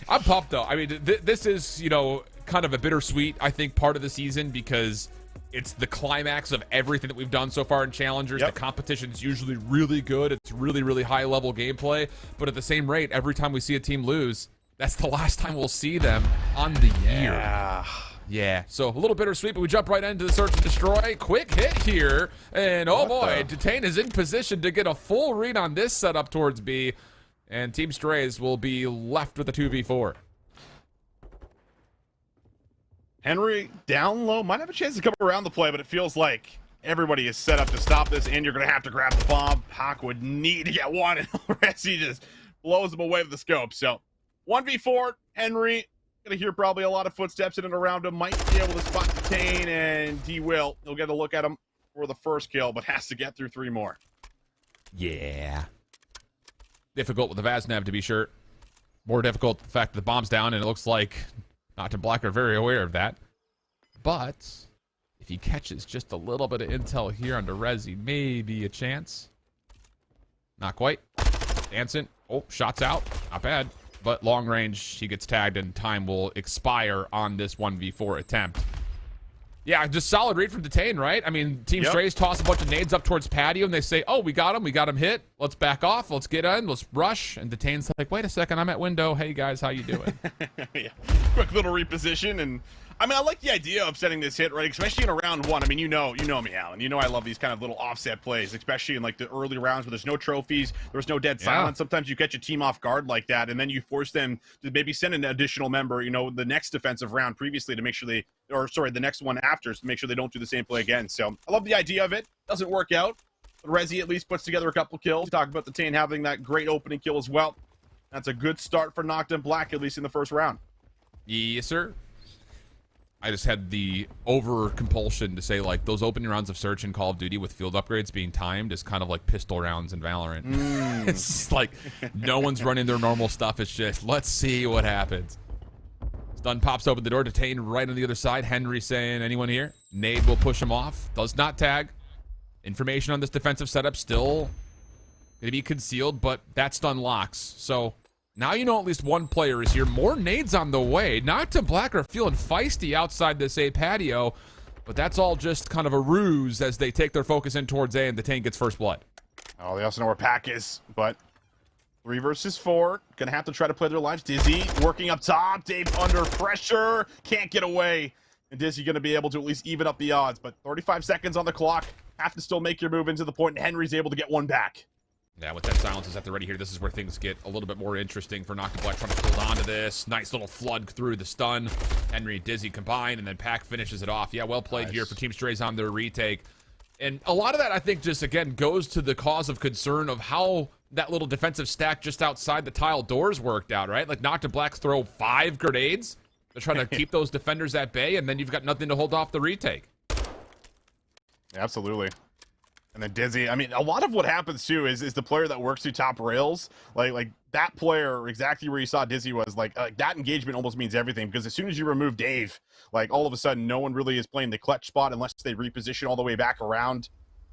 I'm pumped though. I mean, this is, you know, kind of a bittersweet, I think, part of the season because it's the climax of everything that we've done so far in Challengers. The competition's usually really good. It's really, really high-level gameplay. But at the same rate, every time we see a team lose, that's the last time we'll see them on the year. Yeah, so a little bittersweet, but we jump right into the search and destroy. Quick hit here. And oh boy, Detain is in position to get a full read on this setup towards B. And Team Strays will be left with a 2v4. Henry down low, might have a chance to come around the play, but it feels like everybody is set up to stop this, and you're going to have to grab the bomb. Pac would need to get one, and Resi just blows him away with the scope. So 1v4, Henry, going to hear probably a lot of footsteps in and around him, might be able to spot Detain, and he will. He'll get a look at him for the first kill, but has to get through 3 more. Yeah. Difficult with the Vaznev, to be sure. More difficult the fact that the bomb's down, and it looks like Noctum Black are very aware of that. But if he catches just a little bit of intel here under Resi, maybe a chance. Not quite. Dancing. Oh, shots out. Not bad. But long range, he gets tagged, and time will expire on this 1v4 attempt. Yeah, just solid read from Detain, right? I mean, Team Strays toss a bunch of nades up towards patio, and they say, oh, we got him hit. Let's back off. Let's get in. Let's rush. And Detain's like, wait a second, I'm at window. Hey, guys, how you doing? Quick little reposition, and I mean, I like the idea of setting this hit, right? Especially in a round 1. I mean, you know me, Alan. You know I love these kind of little offset plays, especially in like the early rounds where there's no trophies, there's no dead silence. Sometimes you catch a team off guard like that, and then you force them to maybe send an additional member, you know, the next defensive round previously to make sure they, or sorry, the next one after, to make sure they don't do the same play again. So I love the idea of it. Doesn't work out. But Resi at least puts together a couple kills. Talk about Detain having that great opening kill as well. That's a good start for Noctum Black, at least in the first round. Yes, sir. I just had the over compulsion to say, like, those opening rounds of Search in Call of Duty with field upgrades being timed is kind of like pistol rounds in Valorant. It's just like no one's running their normal stuff. It's just, let's see what happens. Stun pops open the door. Detain right on the other side. Henry saying, anyone here? Nade will push him off. Does not tag. Information on this defensive setup still going to be concealed, but that stun locks. So now you know at least one player is here. More nades on the way. Noctum Black are feeling feisty outside this A patio, but that's all just kind of a ruse as they take their focus in towards A, and Detain gets first blood. Oh, they also know where Pac is, but 3 versus 4. Gonna have to try to play their lives. Dizzy working up top. Dave under pressure. Can't get away. And Dizzy gonna be able to at least even up the odds, but 35 seconds on the clock. Have to still make your move into the point, and Henry's able to get one back. Yeah, with that silence is at the ready here, this is where things get a little bit more interesting for Noctum Black trying to hold on to this. Nice little flood through the stun. Henry and Dizzy combine, and then Pac finishes it off. Yeah, well played here for Team Strays on their retake. And a lot of that, I think, just, again, goes to the cause of concern of how that little defensive stack just outside the tile doors worked out, right? Like, Noctum Black throw 5 grenades to try to keep those defenders at bay, and then you've got nothing to hold off the retake. Absolutely. And then Dizzy, I mean, a lot of what happens too is the player that works through top rails, like that player, exactly where you saw Dizzy was, like that engagement almost means everything, because as soon as you remove Dave, like all of a sudden no one really is playing the clutch spot unless they reposition all the way back around.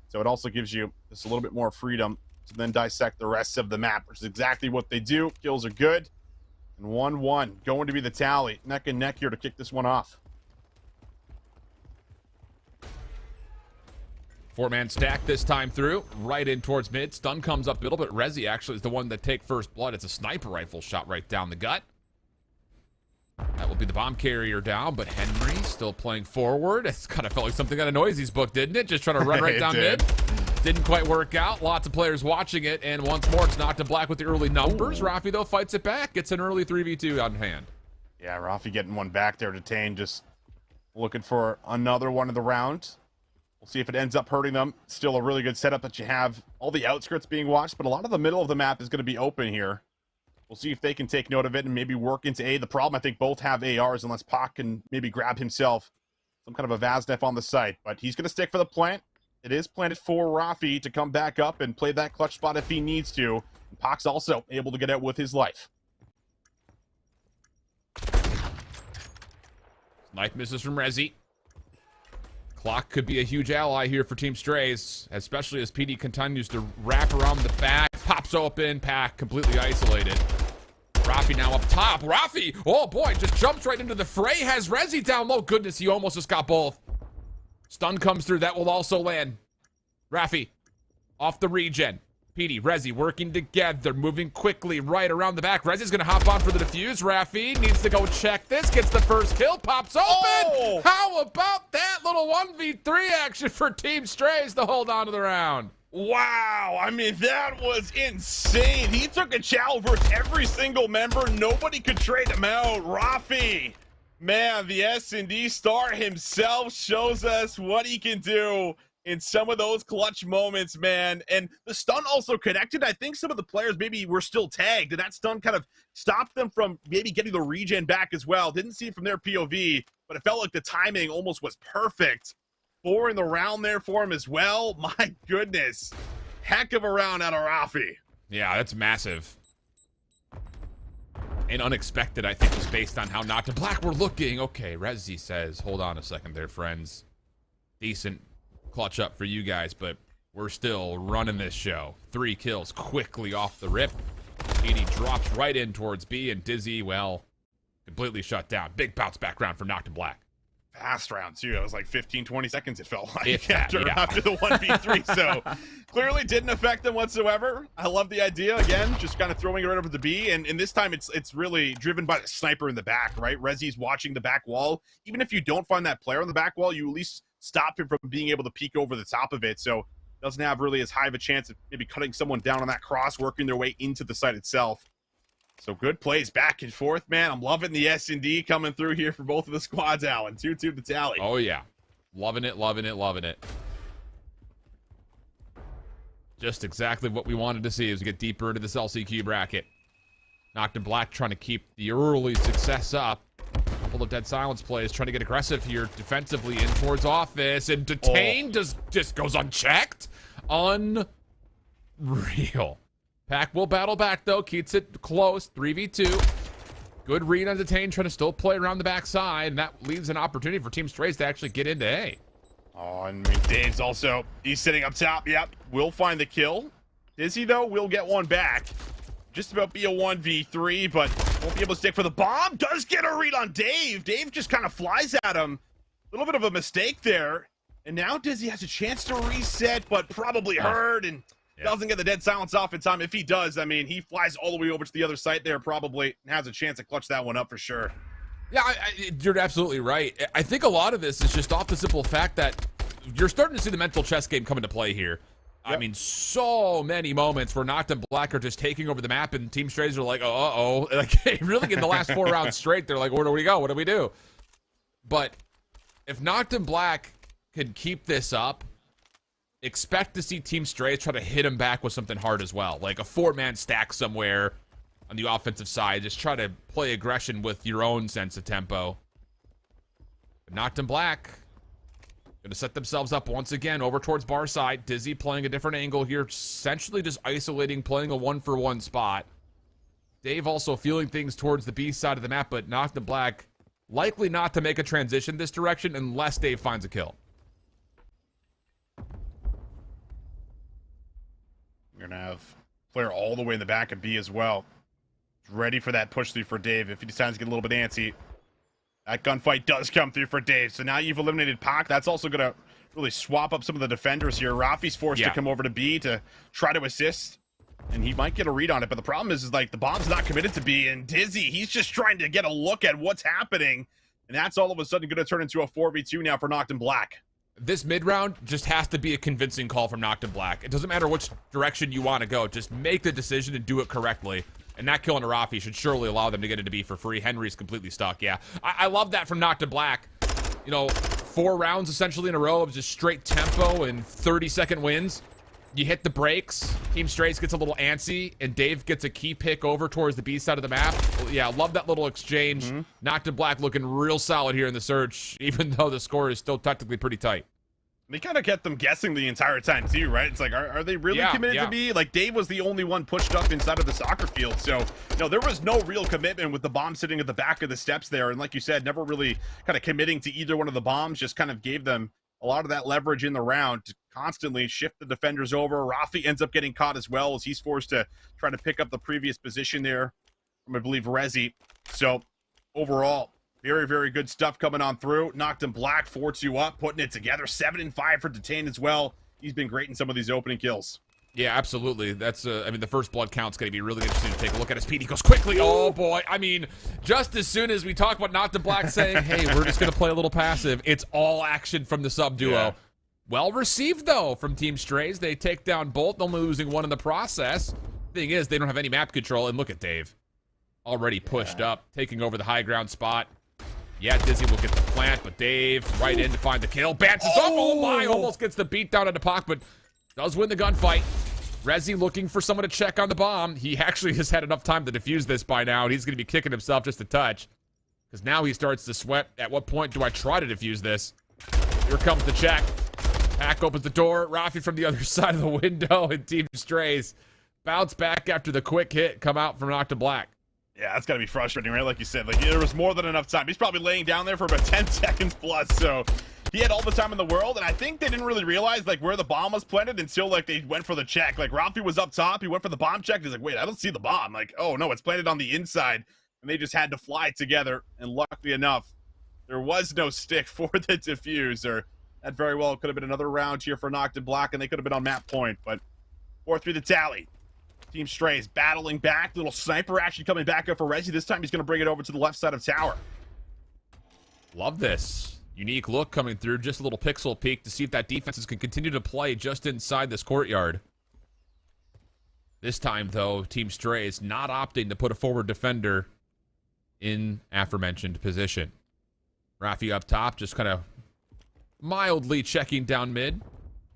So it also gives you just a little bit more freedom to then dissect the rest of the map, which is exactly what they do. Kills are good. And 1-1 going to be the tally. Neck and neck here to kick this one off. 4-man stack this time through, right in towards mid. Stun comes up middle, but Resi actually is the one that take first blood. It's a sniper rifle shot right down the gut. That will be the bomb carrier down, but Henry still playing forward. It's kind of felt like something out of Noisy's book, didn't it? Just trying to run right down mid. Didn't quite work out. Lots of players watching it, and once more, it's Noctum Black with the early numbers. Rafi, though, fights it back. Gets an early 3v2 on hand. Yeah, Rafi getting one back there. Detain just looking for another one of the round. We'll see if it ends up hurting them. Still a really good setup that you have all the outskirts being watched, but a lot of the middle of the map is going to be open here. We'll see if they can take note of it and maybe work into A. The problem, I think both have ARs unless Pac can maybe grab himself some kind of a Vaznev on the site, but he's going to stick for the plant. It is planted for Rafi to come back up and play that clutch spot if he needs to. Pac's also able to get out with his life. Knife misses from Rezi. Clock could be a huge ally here for Team Strays, especially as PD continues to wrap around the back. Pops open, Pac completely isolated. Rafi now up top. Rafi, oh boy, just jumps right into the fray. Has Rezi down low. Goodness, he almost just got both. Stun comes through. That will also land. Rafi, off the regen. PD, Rezi working together, moving quickly right around the back. Rezi's gonna hop on for the defuse. Rafi needs to go check this, gets the first kill, pops open. Oh! How about that little 1v3 action for Team Strays to hold on to the round? Wow, I mean, that was insane. He took a chow versus every single member. Nobody could trade him out. Rafi, man, the S&D star himself shows us what he can do in some of those clutch moments, man. And the stun also connected. I think some of the players maybe were still tagged, and that stun kind of stopped them from maybe getting the regen back as well. Didn't see it from their POV, but it felt like the timing almost was perfect. 4 in the round there for him as well. My goodness. Heck of a round out of Rafi. Yeah, that's massive. And unexpected, I think, just based on how Noctum Black were looking. Okay, Rezi says, hold on a second there, friends. Decent clutch up for you guys, but we're still running this show. 3 kills quickly off the rip. 80 drops right in towards B, and Dizzy, well, completely shut down. Big bounce back round from Noctum Black. Fast round too. It was like 15-20 seconds it felt like after the 1v3. So clearly didn't affect them whatsoever. I love the idea, again, just kind of throwing it right over the B, and this time it's really driven by the sniper in the back, right? Rezi's watching the back wall. Even if you don't find that player on the back wall, you at least stop him from being able to peek over the top of it. So doesn't have really as high of a chance of maybe cutting someone down on that cross, working their way into the site itself. So good plays back and forth, man. I'm loving the S&D coming through here for both of the squads, Alan. 2-2 the tally. Oh, yeah. Loving it, loving it, loving it. Just exactly what we wanted to see as we get deeper into this LCQ bracket. Noctum Black trying to keep the early success up. A couple of dead silence plays trying to get aggressive here defensively in towards office. And Detain just goes unchecked. Unreal. Pac will battle back, though. Keeps it close. 3v2. Good read on Detain, trying to still play around the backside, and that leaves an opportunity for Team Strays to actually get into A. Oh, I mean, Dave's also, he's sitting up top. Yep, will find the kill. Dizzy, though, will get one back. Just about be a 1v3, but won't be able to stick for the bomb. Does get a read on Dave. Dave just kind of flies at him. A little bit of a mistake there. And now Dizzy has a chance to reset, but probably heard and doesn't get the dead silence off in time. If he does, I mean, he flies all the way over to the other site there probably and has a chance to clutch that one up for sure. Yeah, you're absolutely right. I think a lot of this is just off the simple fact that you're starting to see the mental chess game come into play here. Yep. I mean, so many moments where Noctum Black are just taking over the map and Team Strays are like, uh-oh. Like, really in the last 4 rounds straight, they're like, where do we go? What do we do? But if Noctum Black can keep this up, expect to see Team Strays try to hit him back with something hard as well. Like a 4-man stack somewhere on the offensive side. Just try to play aggression with your own sense of tempo. But Noctum Black going to set themselves up once again over towards bar side. Dizzy playing a different angle here. Essentially just isolating, playing a 1-for-1 spot. Dave also feeling things towards the B side of the map, but Noctum Black likely not to make a transition this direction unless Dave finds a kill. You're going to have player all the way in the back of B as well. Ready for that push through for Dave if he decides to get a little bit antsy. That gunfight does come through for Dave. So now you've eliminated Pac. That's also going to really swap up some of the defenders here. Rafi's forced to come over to B to try to assist. And he might get a read on it. But the problem is like the bomb's not committed to B. And Dizzy, he's just trying to get a look at what's happening. And that's all of a sudden going to turn into a 4v2 now for Noctum Black. This mid-round just has to be a convincing call from Noctum Black. It doesn't matter which direction you want to go. Just make the decision and do it correctly. And that kill on Rafi should surely allow them to get into B for free. Henry's completely stuck, yeah. I love that from Noctum Black. You know, 4 rounds essentially in a row of just straight tempo and 30-second wins. You hit the brakes. Team Strays gets a little antsy, and Dave gets a key pick over towards the B side of the map. Yeah, love that little exchange. Noctum Black looking real solid here in the search, even though the score is still technically pretty tight. They kind of kept them guessing the entire time too, right? It's like, are they really committed to me? Like, Dave was the only one pushed up inside of the soccer field. So, there was no real commitment with the bomb sitting at the back of the steps there. And like you said, never really kind of committing to either one of the bombs, just kind of gave them a lot of that leverage in the round to constantly shift the defenders over. Rafi ends up getting caught as well, as he's forced to try to pick up the previous position there from, I believe, Rezi. So, overall, very, very good stuff coming on through. Noctum Black 4-2 up, putting it together. 7-5 for Detain as well. He's been great in some of these opening kills. Yeah, absolutely. That's, I mean, the first blood count's going to be really interesting to take a look at. His speed, he goes quickly. Oh, boy. I mean, just as soon as we talk about Noctum Black saying, hey, we're just going to play a little passive, it's all action from the sub-duo. Yeah. Well received, though, from Team Strays. They take down both, only losing one in the process. Thing is, they don't have any map control. And look at Dave. Already pushed up, taking over the high ground spot. Yeah, Dizzy will get the plant, but Dave right in to find the kill. Bounces off. Oh my, almost gets the beat down on the Pac, but does win the gunfight. Rezi looking for someone to check on the bomb. He actually has had enough time to defuse this by now, and he's going to be kicking himself just a touch. Because now he starts to sweat. At what point do I try to defuse this? Here comes the check. Pac opens the door. Rafi from the other side of the window, and Team Strays bounce back after the quick hit come out from Noctum Black. Yeah, that's gotta be frustrating, right? Like you said, like there was more than enough time. He's probably laying down there for about 10 seconds plus, so he had all the time in the world, and I think they didn't really realize like where the bomb was planted until like they went for the check. Like Rafi was up top, he went for the bomb check, he's like, wait, I don't see the bomb. Like, oh no, it's planted on the inside, and they just had to fly together, and luckily enough, there was no stick for the diffuser. That very well could have been another round here for Noctum Black, and they could have been on map point, but 4-3 the tally. Team Strays battling back. Little sniper action coming back up for Rezi. This time he's going to bring it over to the left side of tower. Love this. Unique look coming through. Just a little pixel peek to see if that defenses can continue to play just inside this courtyard. This time, though, Team Strays not opting to put a forward defender in aforementioned position. Rafi up top, just kind of mildly checking down mid.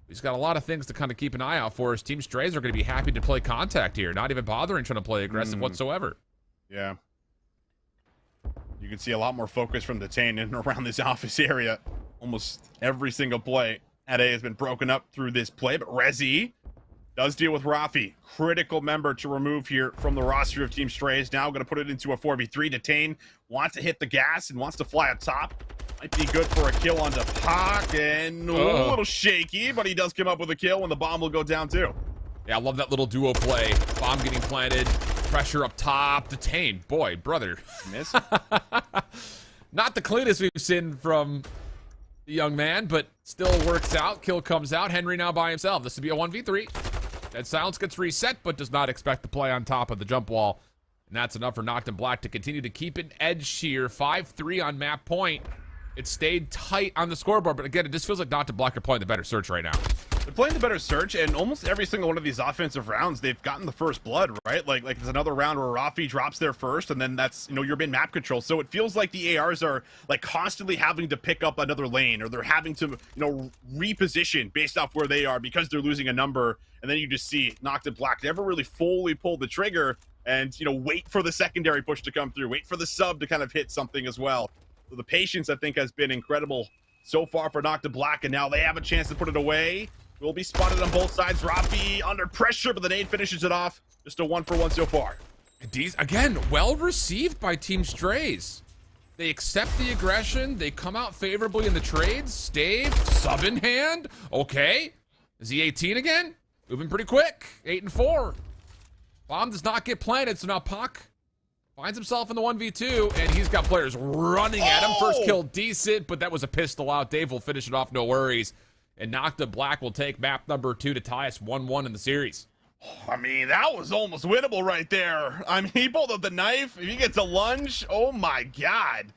He's got a lot of things to kind of keep an eye out for. His Team Strays are going to be happy to play contact here, not even bothering trying to play aggressive whatsoever. Yeah. You can see a lot more focus from Detain in and around this office area. Almost every single play at A has been broken up through this play, but Rezi does deal with Rafi. Critical member to remove here from the roster of Team Strays. Now going to put it into a 4v3. Detain wants to hit the gas and wants to fly up top. Might be good for a kill on the Pac, and a little shaky, but he does come up with a kill, and the bomb will go down too. Yeah, I love that little duo play. Bomb getting planted, pressure up top. Detain, boy, brother. Miss. Not the cleanest we've seen from the young man, but still works out. Kill comes out. Henry now by himself. This would be a 1v3. That silence gets reset, but does not expect to play on top of the jump wall. And that's enough for Noctum Black to continue to keep an edge here. 5-3 on map point. It stayed tight on the scoreboard, but again, it just feels like Noctum Black are playing the better search right now. They're playing the better search, and almost every single one of these offensive rounds, they've gotten the first blood, right? Like there's another round where Rafi drops there first, and then that's, you're in map control. So it feels like the ARs are like constantly having to pick up another lane, or they're having to, reposition based off where they are because they're losing a number. And then you just see Noctum Black never really fully pull the trigger and, wait for the secondary push to come through, wait for the sub to kind of hit something as well. So the patience, I think, has been incredible so far for Noctum Black, and now they have a chance to put it away. Will be spotted on both sides. Rafi under pressure, but the nade finishes it off. Just a 1-for-1 so far. Again, well received by Team Strays. They accept the aggression. They come out favorably in the trades. Stave, sub in hand. Okay. Is he 18 again? Moving pretty quick. 8-4. Bomb does not get planted, so now Pac finds himself in the 1v2, and he's got players running at him. First kill decent, but that was a pistol out. Dave will finish it off, no worries. And Noctum Black will take map number 2 to tie us 1-1 in the series. I mean, that was almost winnable right there. I mean, he pulled up the knife. If he gets a lunge, oh my God.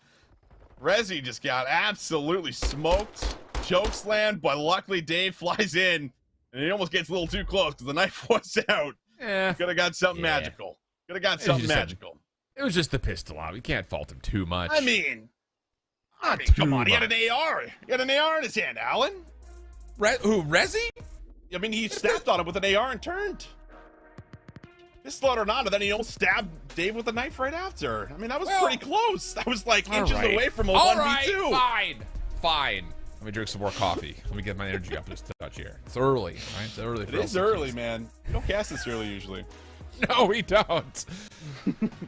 Rezi just got absolutely smoked. Chokeslam, but luckily Dave flies in, and he almost gets a little too close because the knife was out. Yeah. Could have got something magical. Could have got something magical. It was just the pistol out. We can't fault him too much. I mean, come on. He had an AR. He had an AR in his hand, Alan. Who, Rezi? I mean, he snapped on him with an AR and turned. Pistol or not, and then he almost stabbed Dave with a knife right after. I mean, that was pretty close. That was like inches away from a 1v2. Fine. Let me drink some more coffee. Let me get my energy up just a touch here. It's early, right? It's early. It is early, man. We don't cast this early usually. No, we don't.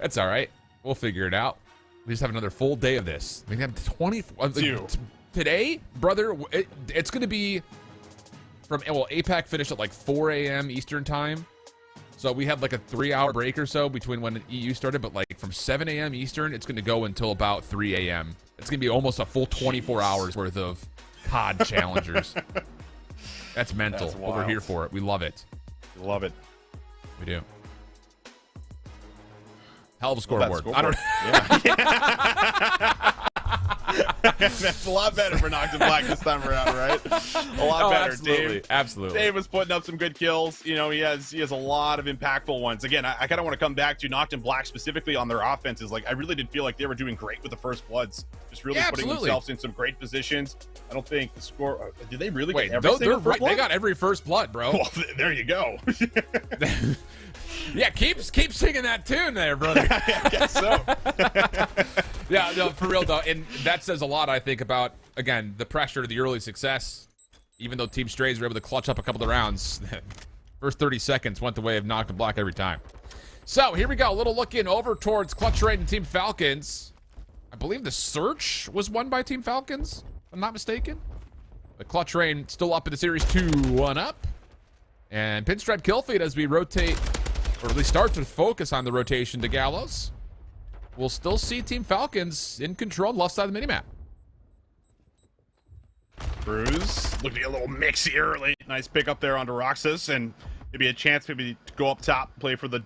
That's all right. We'll figure it out. We just have another full day of this. We have 20. Today, brother, it's going to be from, well, APAC finished at like 4 a.m. Eastern time. So we had like a 3-hour break or so between when EU started, but like from 7 a.m. Eastern, it's going to go until about 3 a.m. It's going to be almost a full 24 hours worth of COD challengers. That's mental. But we're here for it. We love it. Love it. We do. Hell of a scoreboard. I don't. Yeah. That's a lot better for Noctum Black this time around, right? A lot better. Absolutely. Dave, Absolutely. Dave was putting up some good kills. You know, he has a lot of impactful ones. Again, I kind of want to come back to Noctum Black specifically on their offenses. Like, I really did feel like they were doing great with the first bloods, just really putting themselves in some great positions. I don't think the score. Did they really get every single first blood? They got every first blood, bro. Well, there you go. Yeah, keep singing that tune there, brother. I guess so. Yeah, no, for real though, and that says a lot, I think, about, again, the pressure, the early success. Even though Team Strays were able to clutch up a couple of rounds, first 30 seconds went the way of Noctum Black every time. So here we go, a little look in over towards Clutch Raid and Team Falcons. I believe the search was won by Team Falcons, if I'm not mistaken. The Clutch Raid still up in the series, 2-1 up. And Pinstripe Killfeed as we rotate, or at least start to focus on the rotation to Gallows. We'll still see Team Falcons in control on the left side of the minimap. Cruz looking to get a little mixy early. Nice pick up there onto Roxas, and maybe a chance maybe to go up top, play for the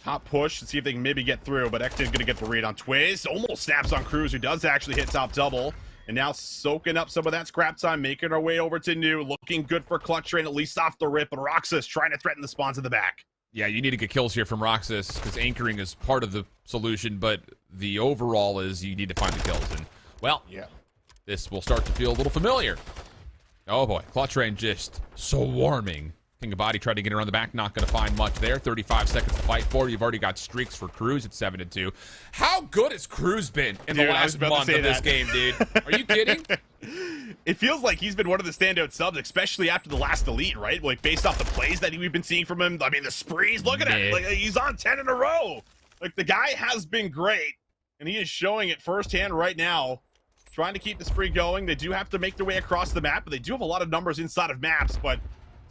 top push and see if they can maybe get through. But Ekton's going to get the read on Twiz. Almost snaps on Cruz, who does actually hit top double. And now soaking up some of that scrap time, making our way over to New. Looking good for Clutch Train, at least off the rip. But Roxas trying to threaten the spawns in the back. Yeah, you need to get kills here from Roxas because anchoring is part of the solution, but the overall is you need to find the kills. And, well, yeah, this will start to feel a little familiar. Oh, boy. Clutch Rain just swarming. King of Body tried to get around the back. Not going to find much there. 35 seconds to fight for. You've already got streaks for Cruz at 7-2. How good has Cruz been in the last month of this game, dude? Are you kidding? It feels like he's been one of the standout subs, especially after the last elite, right? Like, based off the plays that we've been seeing from him. I mean, the sprees, look at it. Like, he's on 10 in a row. Like, the guy has been great, and he is showing it firsthand right now. Trying to keep the spree going. They do have to make their way across the map, but they do have a lot of numbers inside of maps, but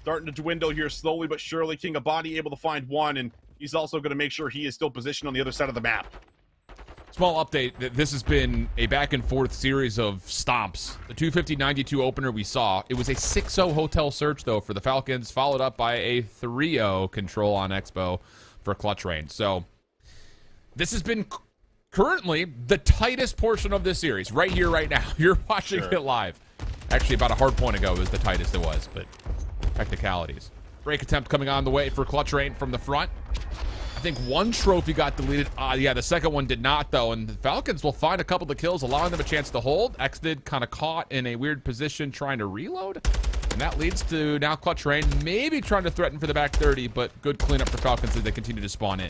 starting to dwindle here slowly but surely. King of Body able to find one, and he's also going to make sure he is still positioned on the other side of the map. Small update, this has been a back-and-forth series of stomps. The 250-92 opener we saw, it was a 6-0 hotel search, though, for the Falcons, followed up by a 3-0 control on Expo for Clutch Rain. So this has been currently the tightest portion of this series, right here, right now. You're watching it live. Actually, about a hard point ago was the tightest it was, but technicalities. Break attempt coming on the way for Clutch Rain from the front. I think one trophy got deleted. Yeah, the second one did not, though. And the Falcons will find a couple of kills, allowing them a chance to hold. X did kind of caught in a weird position trying to reload. And that leads to now Clutch Rain maybe trying to threaten for the back 30, but good cleanup for Falcons as they continue to spawn in.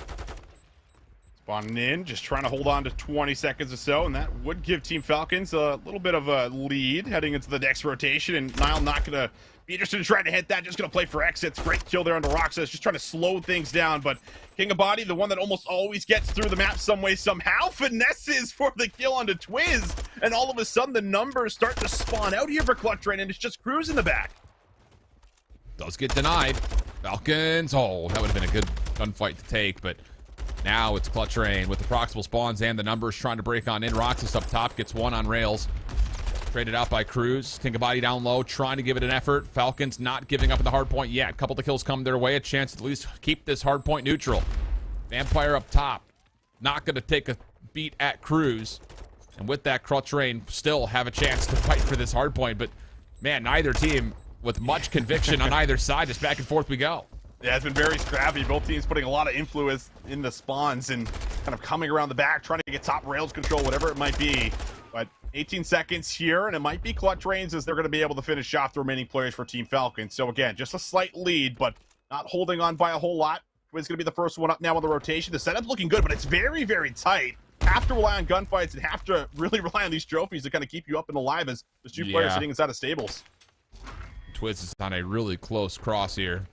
Spawning in, just trying to hold on to 20 seconds or so, and that would give Team Falcons a little bit of a lead heading into the next rotation. And Nile not going to be interested in trying to hit that, just going to play for exits. Great kill there under Roxas, just trying to slow things down. But King of Body, the one that almost always gets through the map some way, somehow, finesses for the kill onto Twiz. And all of a sudden, the numbers start to spawn out here for Clutch Rain, and it's just Cruz in the back. Does get denied. Falcons, oh, that would have been a good gunfight to take, but now it's Clutch Rain with the proximal spawns and the numbers trying to break on in. Roxas up top gets one on rails. Traded out by Cruz. King of Body down low, trying to give it an effort. Falcons not giving up at the hard point yet. A couple of kills come their way. A chance to at least keep this hard point neutral. Vampire up top. Not going to take a beat at Cruz. And with that, Clutch Rain still have a chance to fight for this hard point. But, man, neither team with much conviction on either side. Just back and forth we go. Yeah, it's been very scrappy. Both teams putting a lot of influence in the spawns and kind of coming around the back, trying to get top rails control, whatever it might be. But 18 seconds here, and it might be Clutch Rain's as they're going to be able to finish off the remaining players for Team Falcons. So again, just a slight lead, but not holding on by a whole lot. Twiz going to be the first one up now on the rotation. The setup's looking good, but it's very, very tight. have to rely on gunfights and have to really rely on these trophies to kind of keep you up and alive as there's two players sitting inside of stables. Twiz is on a really close cross here.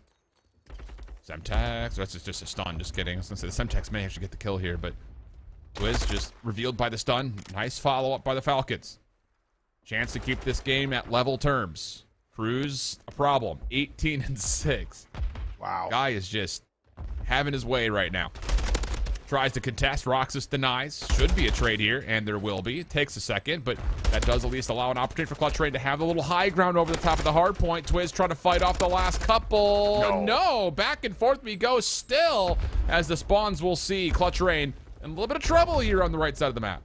Semtex, that's just a stun, just kidding. I was gonna say the Semtex may actually get the kill here, but Twiz just revealed by the stun. Nice follow-up by the Falcons. Chance to keep this game at level terms. Cruz, a problem. 18-6. Wow. Guy is just having his way right now. Tries to contest. Roxas denies. Should be a trade here, and there will be. It takes a second, but that does at least allow an opportunity for Clutch Rain to have a little high ground over the top of the hard point. Twiz trying to fight off the last couple. No, back and forth we go still, as the spawns will see Clutch Rain in a little bit of trouble here on the right side of the map.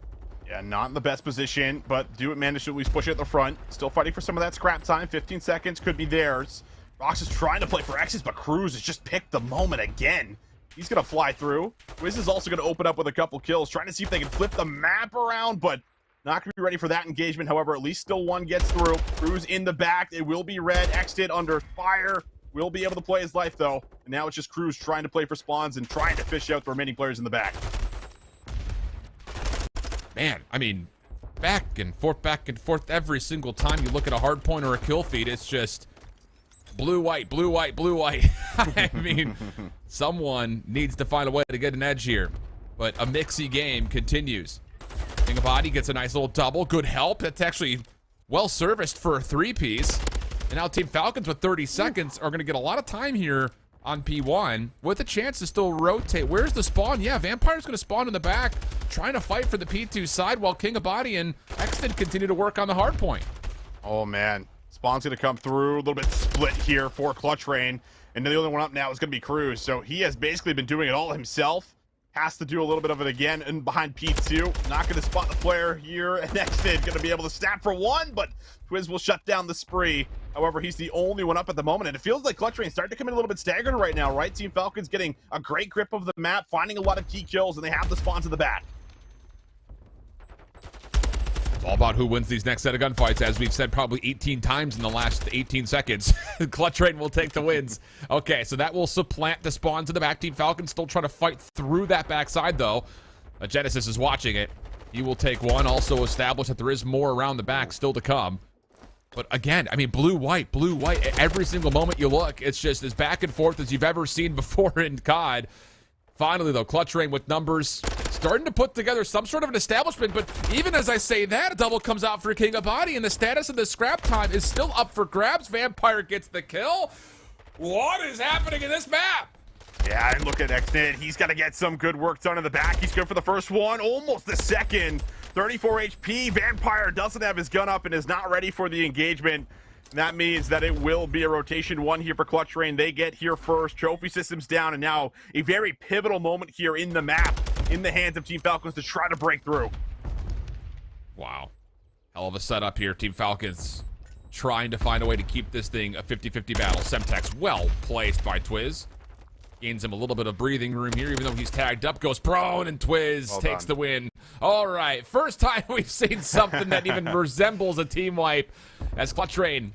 Yeah, not in the best position, but do it manage to at least push it at the front. Still fighting for some of that scrap time. 15 seconds could be theirs. Rox is trying to play for X's, but Cruz has just picked the moment again. He's going to fly through. Wiz is also going to open up with a couple kills, trying to see if they can flip the map around, but not going to be ready for that engagement. However, at least still one gets through. Cruz in the back. It will be red. X-Did under fire. Will be able to play his life, though. And now it's just Cruz trying to play for spawns and trying to fish out the remaining players in the back. Man, I mean, back and forth every single time you look at a hard point or a kill feed. It's just blue, white, blue, white, blue, white. I mean, someone needs to find a way to get an edge here. But a mixy game continues. King of Body gets a nice little double. Good help. That's actually well serviced for a 3-piece. And now Team Falcons with 30 seconds are going to get a lot of time here on P1 with a chance to still rotate. Where's the spawn? Yeah, Vampire's going to spawn in the back, trying to fight for the P2 side while King of Body and Exton continue to work on the hard point. Oh, man. Spawn's going to come through. A little bit split here for Clutch Rain. And the only one up now is going to be Cruz. So he has basically been doing it all himself. Has to do a little bit of it again and behind P2. Not going to spot the player here. And Exton going to be able to snap for one, but Twiz will shut down the spree. However, he's the only one up at the moment, and it feels like Clutch Rain starting to come in a little bit staggered right now, right? Team Falcons getting a great grip of the map, finding a lot of key kills, and they have the spawns in the back. It's all about who wins these next set of gunfights, as we've said probably 18 times in the last 18 seconds. Clutch Rain will take the wins. Okay, so that will supplant the spawns in the back. Team Falcons still trying to fight through that backside, though. Genesis is watching it. He will take one, also establish that there is more around the back still to come. But again, I mean, blue, white, every single moment you look, it's just as back and forth as you've ever seen before in COD. Finally, though, Clutch Rain with numbers starting to put together some sort of an establishment, but even as I say that, a double comes out for King of Body, and the status of the scrap time is still up for grabs. Vampire gets the kill. What is happening in this map? Yeah, and look at X-Did. He's got to get some good work done in the back. He's good for the first one, almost the second. 34 HP. Vampire doesn't have his gun up and is not ready for the engagement. And that means that it will be a rotation one here for Clutch Rain. They get here first. Trophy systems down, and now a very pivotal moment here in the map in the hands of Team Falcons to try to break through. Wow. Hell of a setup here. Team Falcons trying to find a way to keep this thing a 50-50 battle. Semtex well placed by Twiz. Gains him a little bit of breathing room here, even though he's tagged up, goes prone, and Twiz takes the win. All right, first time we've seen something that even resembles a team wipe, as Clutch Rain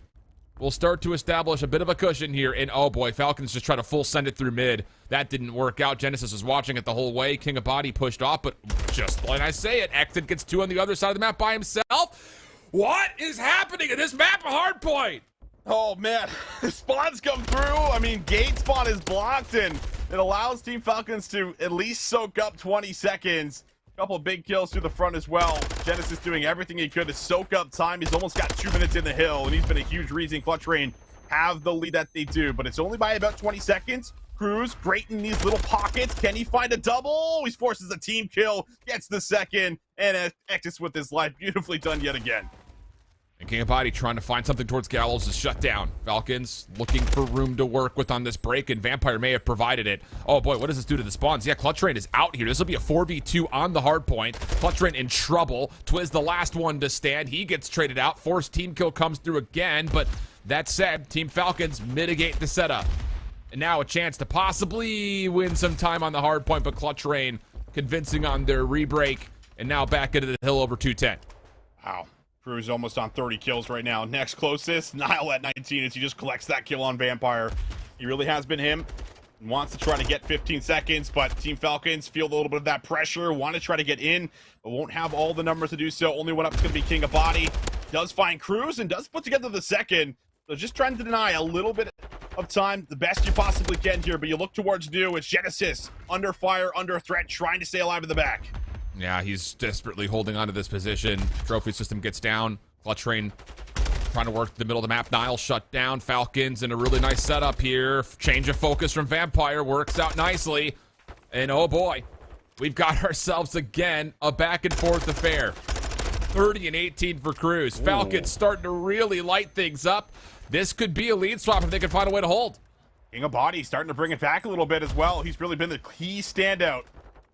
will start to establish a bit of a cushion here. And oh boy, Falcons just try to full send it through mid. That didn't work out. Genesis was watching it the whole way. King of Body pushed off, but just like I say it, Exton gets two on the other side of the map by himself. What is happening in this map? A hard point. Oh, man. The spawns come through. I mean, gate spawn is blocked, and it allows Team Falcons to at least soak up 20 seconds. A couple of big kills to the front as well. Genesis doing everything he could to soak up time. He's almost got 2 minutes in the hill, and he's been a huge reason Clutch Rain have the lead that they do. But it's only by about 20 seconds. Cruz, great in these little pockets. Can he find a double? He forces a team kill, gets the second, and Ectus with his life. Beautifully done yet again. And King of Body trying to find something towards Gallows is shut down. Falcons looking for room to work with on this break, and Vampire may have provided it. Oh boy, what does this do to the spawns? Yeah, Clutch Rain is out here. This will be a 4v2 on the hard point. Clutch Rain in trouble. Twiz the last one to stand. He gets traded out. Forced team kill comes through again, but that said, Team Falcons mitigate the setup. And now a chance to possibly win some time on the hard point, but Clutch Rain convincing on their re-break, and now back into the hill over 210. Wow. Cruz almost on 30 kills right now. Next closest, Nile at 19 as he just collects that kill on Vampire. He really has been him. Wants to try to get 15 seconds, but Team Falcons feel a little bit of that pressure, want to try to get in, but won't have all the numbers to do so. Only one up is going to be King of Body. Does find Cruz and does put together the second. So just trying to deny a little bit of time, the best you possibly can here, but you look towards new. It's Genesis, under fire, under threat, trying to stay alive in the back. Yeah, he's desperately holding on to this position. Trophy system gets down. Clutch Train trying to work the middle of the map. Nile shut down. Falcons in a really nice setup here. Change of focus from Vampire works out nicely. And oh boy, we've got ourselves again a back and forth affair. 30 and 18 for Cruz. Falcons starting to really light things up. This could be a lead swap if they can find a way to hold. King of Body starting to bring it back a little bit as well. He's really been the key standout.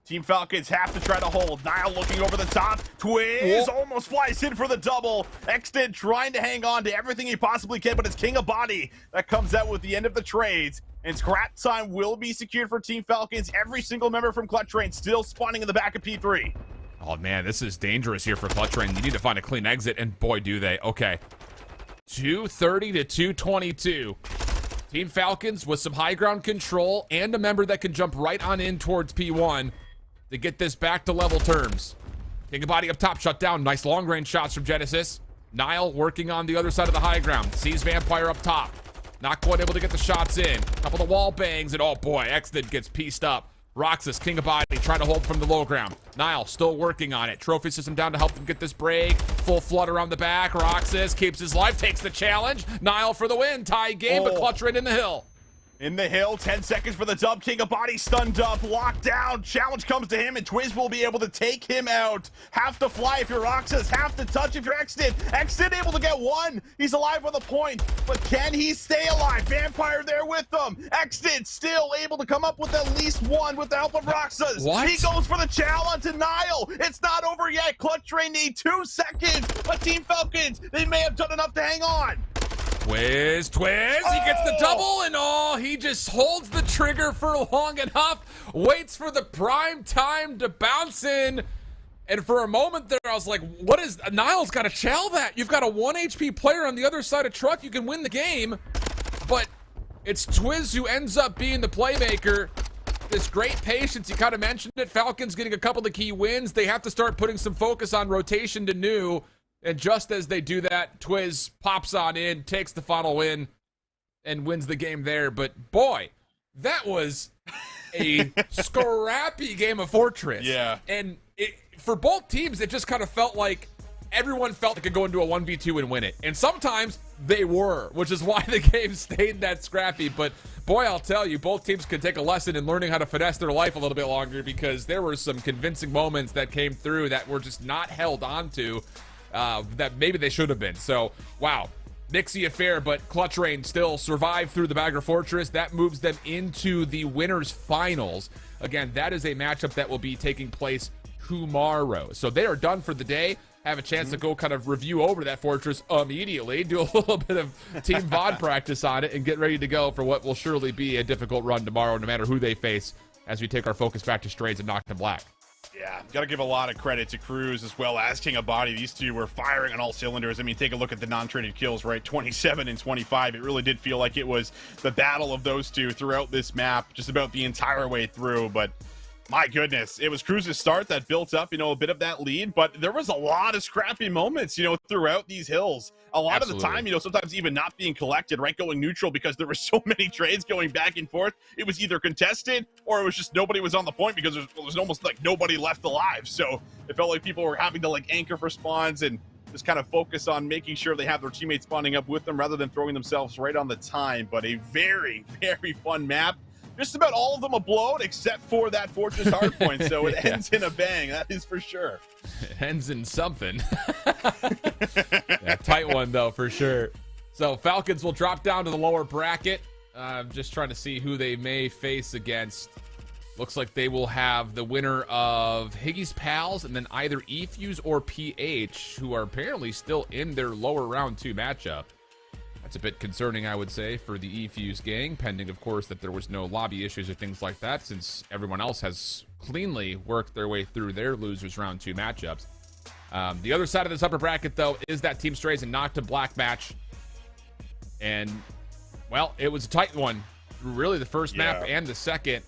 Team Falcons have to try to hold. Nile looking over the top. Twiz almost flies in for the double. Exton trying to hang on to everything he possibly can, but it's King of Body that comes out with the end of the trades. And scrap time will be secured for Team Falcons. Every single member from Clutch Train still spawning in the back of P3. Oh man, this is dangerous here for Clutch Train. You need to find a clean exit, and boy, do they. Okay. 230 to 222. Team Falcons with some high ground control and a member that can jump right on in towards P1 to get this back to level terms. King of Body up top, shut down. Nice long range shots from Genesis. Nile working on the other side of the high ground. Sees Vampire up top. Not quite able to get the shots in. Couple of wall bangs, and oh boy, Exton gets pieced up. Roxas, King of Body, trying to hold from the low ground. Nile still working on it. Trophy system down to help them get this break. Full flood around the back. Roxas keeps his life, takes the challenge. Nile for the win. Tie game, but Clutch right in the hill. In the hill, 10 seconds for the dub. King of Body stunned up, locked down. Challenge comes to him, and Twiz will be able to take him out. Have to fly if you're Roxas, have to touch if you're Exton. Exton able to get one. He's alive with a point, but can he stay alive? Vampire there with them. Exton still able to come up with at least one with the help of Roxas. What? He goes for the challenge to Nile. It's not over yet. Clutch Train need 2 seconds, but Team Falcons, they may have done enough to hang on. Twiz, he gets the double, and he just holds the trigger for long enough, waits for the prime time to bounce in, and for a moment there I was like, what is, Nile's got to chow that. You've got a 1 HP player on the other side of truck, you can win the game, but it's Twiz who ends up being the playmaker. This great patience, you kind of mentioned it, Falcons getting a couple of key wins, they have to start putting some focus on rotation to new. And just as they do that, Twiz pops on in, takes the final win, and wins the game there. But boy, that was a scrappy game of Fortress. Yeah. And for both teams, it just kind of felt like everyone felt they could go into a 1v2 and win it. And sometimes they were, which is why the game stayed that scrappy. But boy, I'll tell you, both teams could take a lesson in learning how to finesse their life a little bit longer, because there were some convincing moments that came through that were just not held on to. That maybe they should have been. So, wow. Nixie affair, but Clutch Rain still survived through the Bagger Fortress. That moves them into the winners finals. Again, that is a matchup that will be taking place tomorrow. So they are done for the day. Have a chance to go kind of review over that fortress immediately, do a little bit of team VOD practice on it, and get ready to go for what will surely be a difficult run tomorrow, no matter who they face, as we take our focus back to Strays and Noctum Black. Yeah, got to give a lot of credit to Cruz as well as King of Body. These two were firing on all cylinders. I mean, take a look at the non-traded kills, right? 27 and 25. It really did feel like it was the battle of those two throughout this map, just about the entire way through. But my goodness, it was Cruz's start that built up, a bit of that lead. But there was a lot of scrappy moments, throughout these hills. A lot of the time, sometimes even not being collected, right? Going neutral because there were so many trades going back and forth. It was either contested or it was just nobody was on the point because there was almost like nobody left alive. So it felt like people were having to anchor for spawns and just kind of focus on making sure they have their teammates spawning up with them rather than throwing themselves right on the time. But a very, very fun map. Just about all of them a blowout except for that Fortress hardpoint. So it ends in a bang. That is for sure. It ends in something. Yeah, tight one, though, for sure. So Falcons will drop down to the lower bracket. Just trying to see who they may face against. Looks like they will have the winner of Higgy's Pals and then either eFuse or PH, who are apparently still in their lower round 2 matchup. That's a bit concerning, I would say, for the eFuse gang, pending, of course, that there was no lobby issues or things like that, since everyone else has cleanly worked their way through their losers round 2 matchups. The other side of this upper bracket, though, is that Team Strays and Noctum Black match. And, well, it was a tight one. really the first map and the second.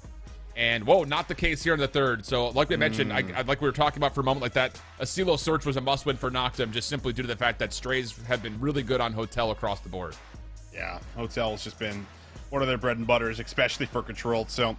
And, whoa, not the case here in the third. So, like we mentioned, like we were talking about for a moment like that, a Silo search was a must-win for Noctum, just simply due to the fact that Strays have been really good on Hotel across the board. Yeah, Hotel has just been one of their bread and butters, especially for Controlled. So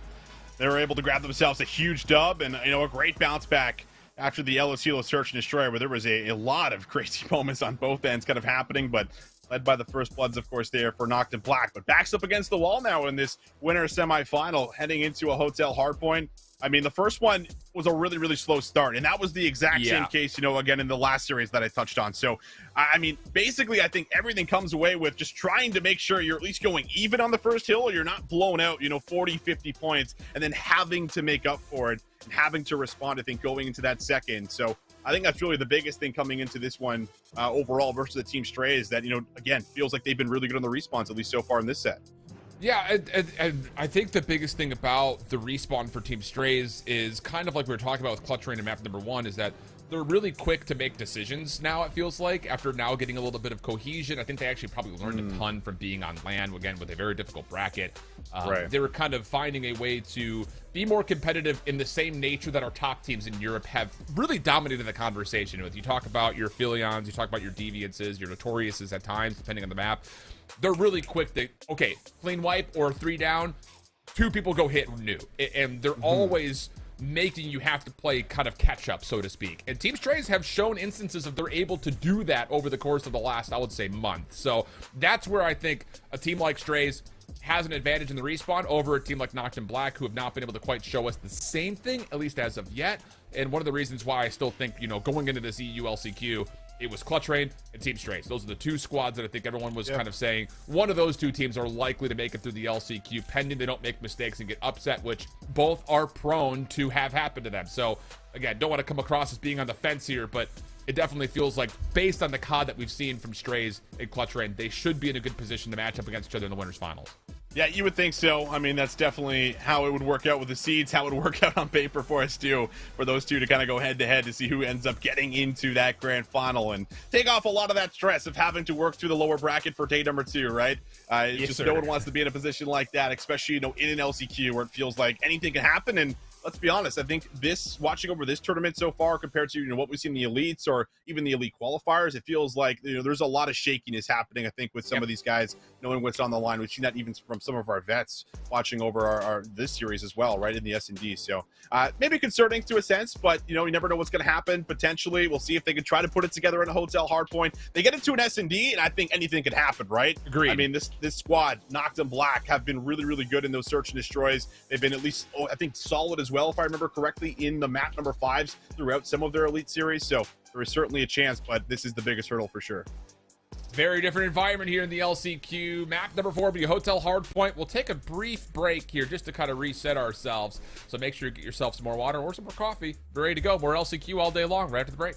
they were able to grab themselves a huge dub and, a great bounce back after the Elo Silo search and destroy, where there was a lot of crazy moments on both ends kind of happening, but led by the First Bloods, of course, there for Noctum Black. But backs up against the wall now in this winner semifinal, heading into a Hotel hardpoint. I mean, the first one was a really, really slow start, and that was the exact same case, again, in the last series that I touched on. So, I mean, basically, I think everything comes away with just trying to make sure you're at least going even on the first hill, or you're not blown out, 40, 50 points, and then having to make up for it and having to respond, I think, going into that second. So, I think that's really the biggest thing coming into this one overall versus the Team Strays that, again, feels like they've been really good on the respawns, at least so far in this set. Yeah, and I think the biggest thing about the respawn for Team Strays is kind of like we were talking about with Clutch Rain and map number 1, is that they're really quick to make decisions now, it feels like, after now getting a little bit of cohesion. I think they actually probably learned a ton from being on land, again, with a very difficult bracket. They were kind of finding a way to be more competitive in the same nature that our top teams in Europe have really dominated the conversation with. You talk about your Philions, you talk about your Deviances, your Notoriouses at times, depending on the map. They're really quick to, okay, clean wipe or 3 down, 2 people go hit new. And they're always making you have to play kind of catch up, so to speak. And Team Strays have shown instances of they're able to do that over the course of the last, I would say, month. So that's where I think a team like Strays has an advantage in the respawn over a team like Noctum Black, who have not been able to quite show us the same thing, at least as of yet. And one of the reasons why I still think, going into this EU LCQ, it was Clutch Rain and Team Strays. Those are the 2 squads that I think everyone was kind of saying one of those 2 teams are likely to make it through the LCQ, pending they don't make mistakes and get upset, which both are prone to have happen to them. So, again, don't want to come across as being on the fence here, but it definitely feels like, based on the COD that we've seen from Strays and Clutch Rain, they should be in a good position to match up against each other in the winners finals. Yeah, you would think so. I mean, that's definitely how it would work out with the seeds, how it would work out on paper for us too, for those 2 to kind of go head to head to see who ends up getting into that grand final and take off a lot of that stress of having to work through the lower bracket for day number 2, right? No one wants to be in a position like that, especially, in an LCQ where it feels like anything can happen. And let's be honest, I think watching over this tournament so far compared to what we've seen in the elites or even the elite qualifiers, it feels like there's a lot of shakiness happening, I think, with some of these guys knowing what's on the line. We've seen that even from some of our vets watching over our this series as well, right, in the S&D. So maybe concerning to a sense, but you never know what's going to happen. Potentially, we'll see if they can try to put it together in a Hotel hardpoint. They get into an S&D, and I think anything could happen, right? Agreed. I mean, this squad, Noctum Black, have been really, really good in those search and destroys. They've been at least, I think, solid as well, if I remember correctly, in the map number 5s throughout some of their elite series. So there is certainly a chance, but this is the biggest hurdle for sure. Very different environment here in the LCQ. Map number 4 will be Hotel Hardpoint. We'll take a brief break here just to kind of reset ourselves. So make sure you get yourself some more water or some more coffee. We're ready to go. More LCQ all day long right after the break.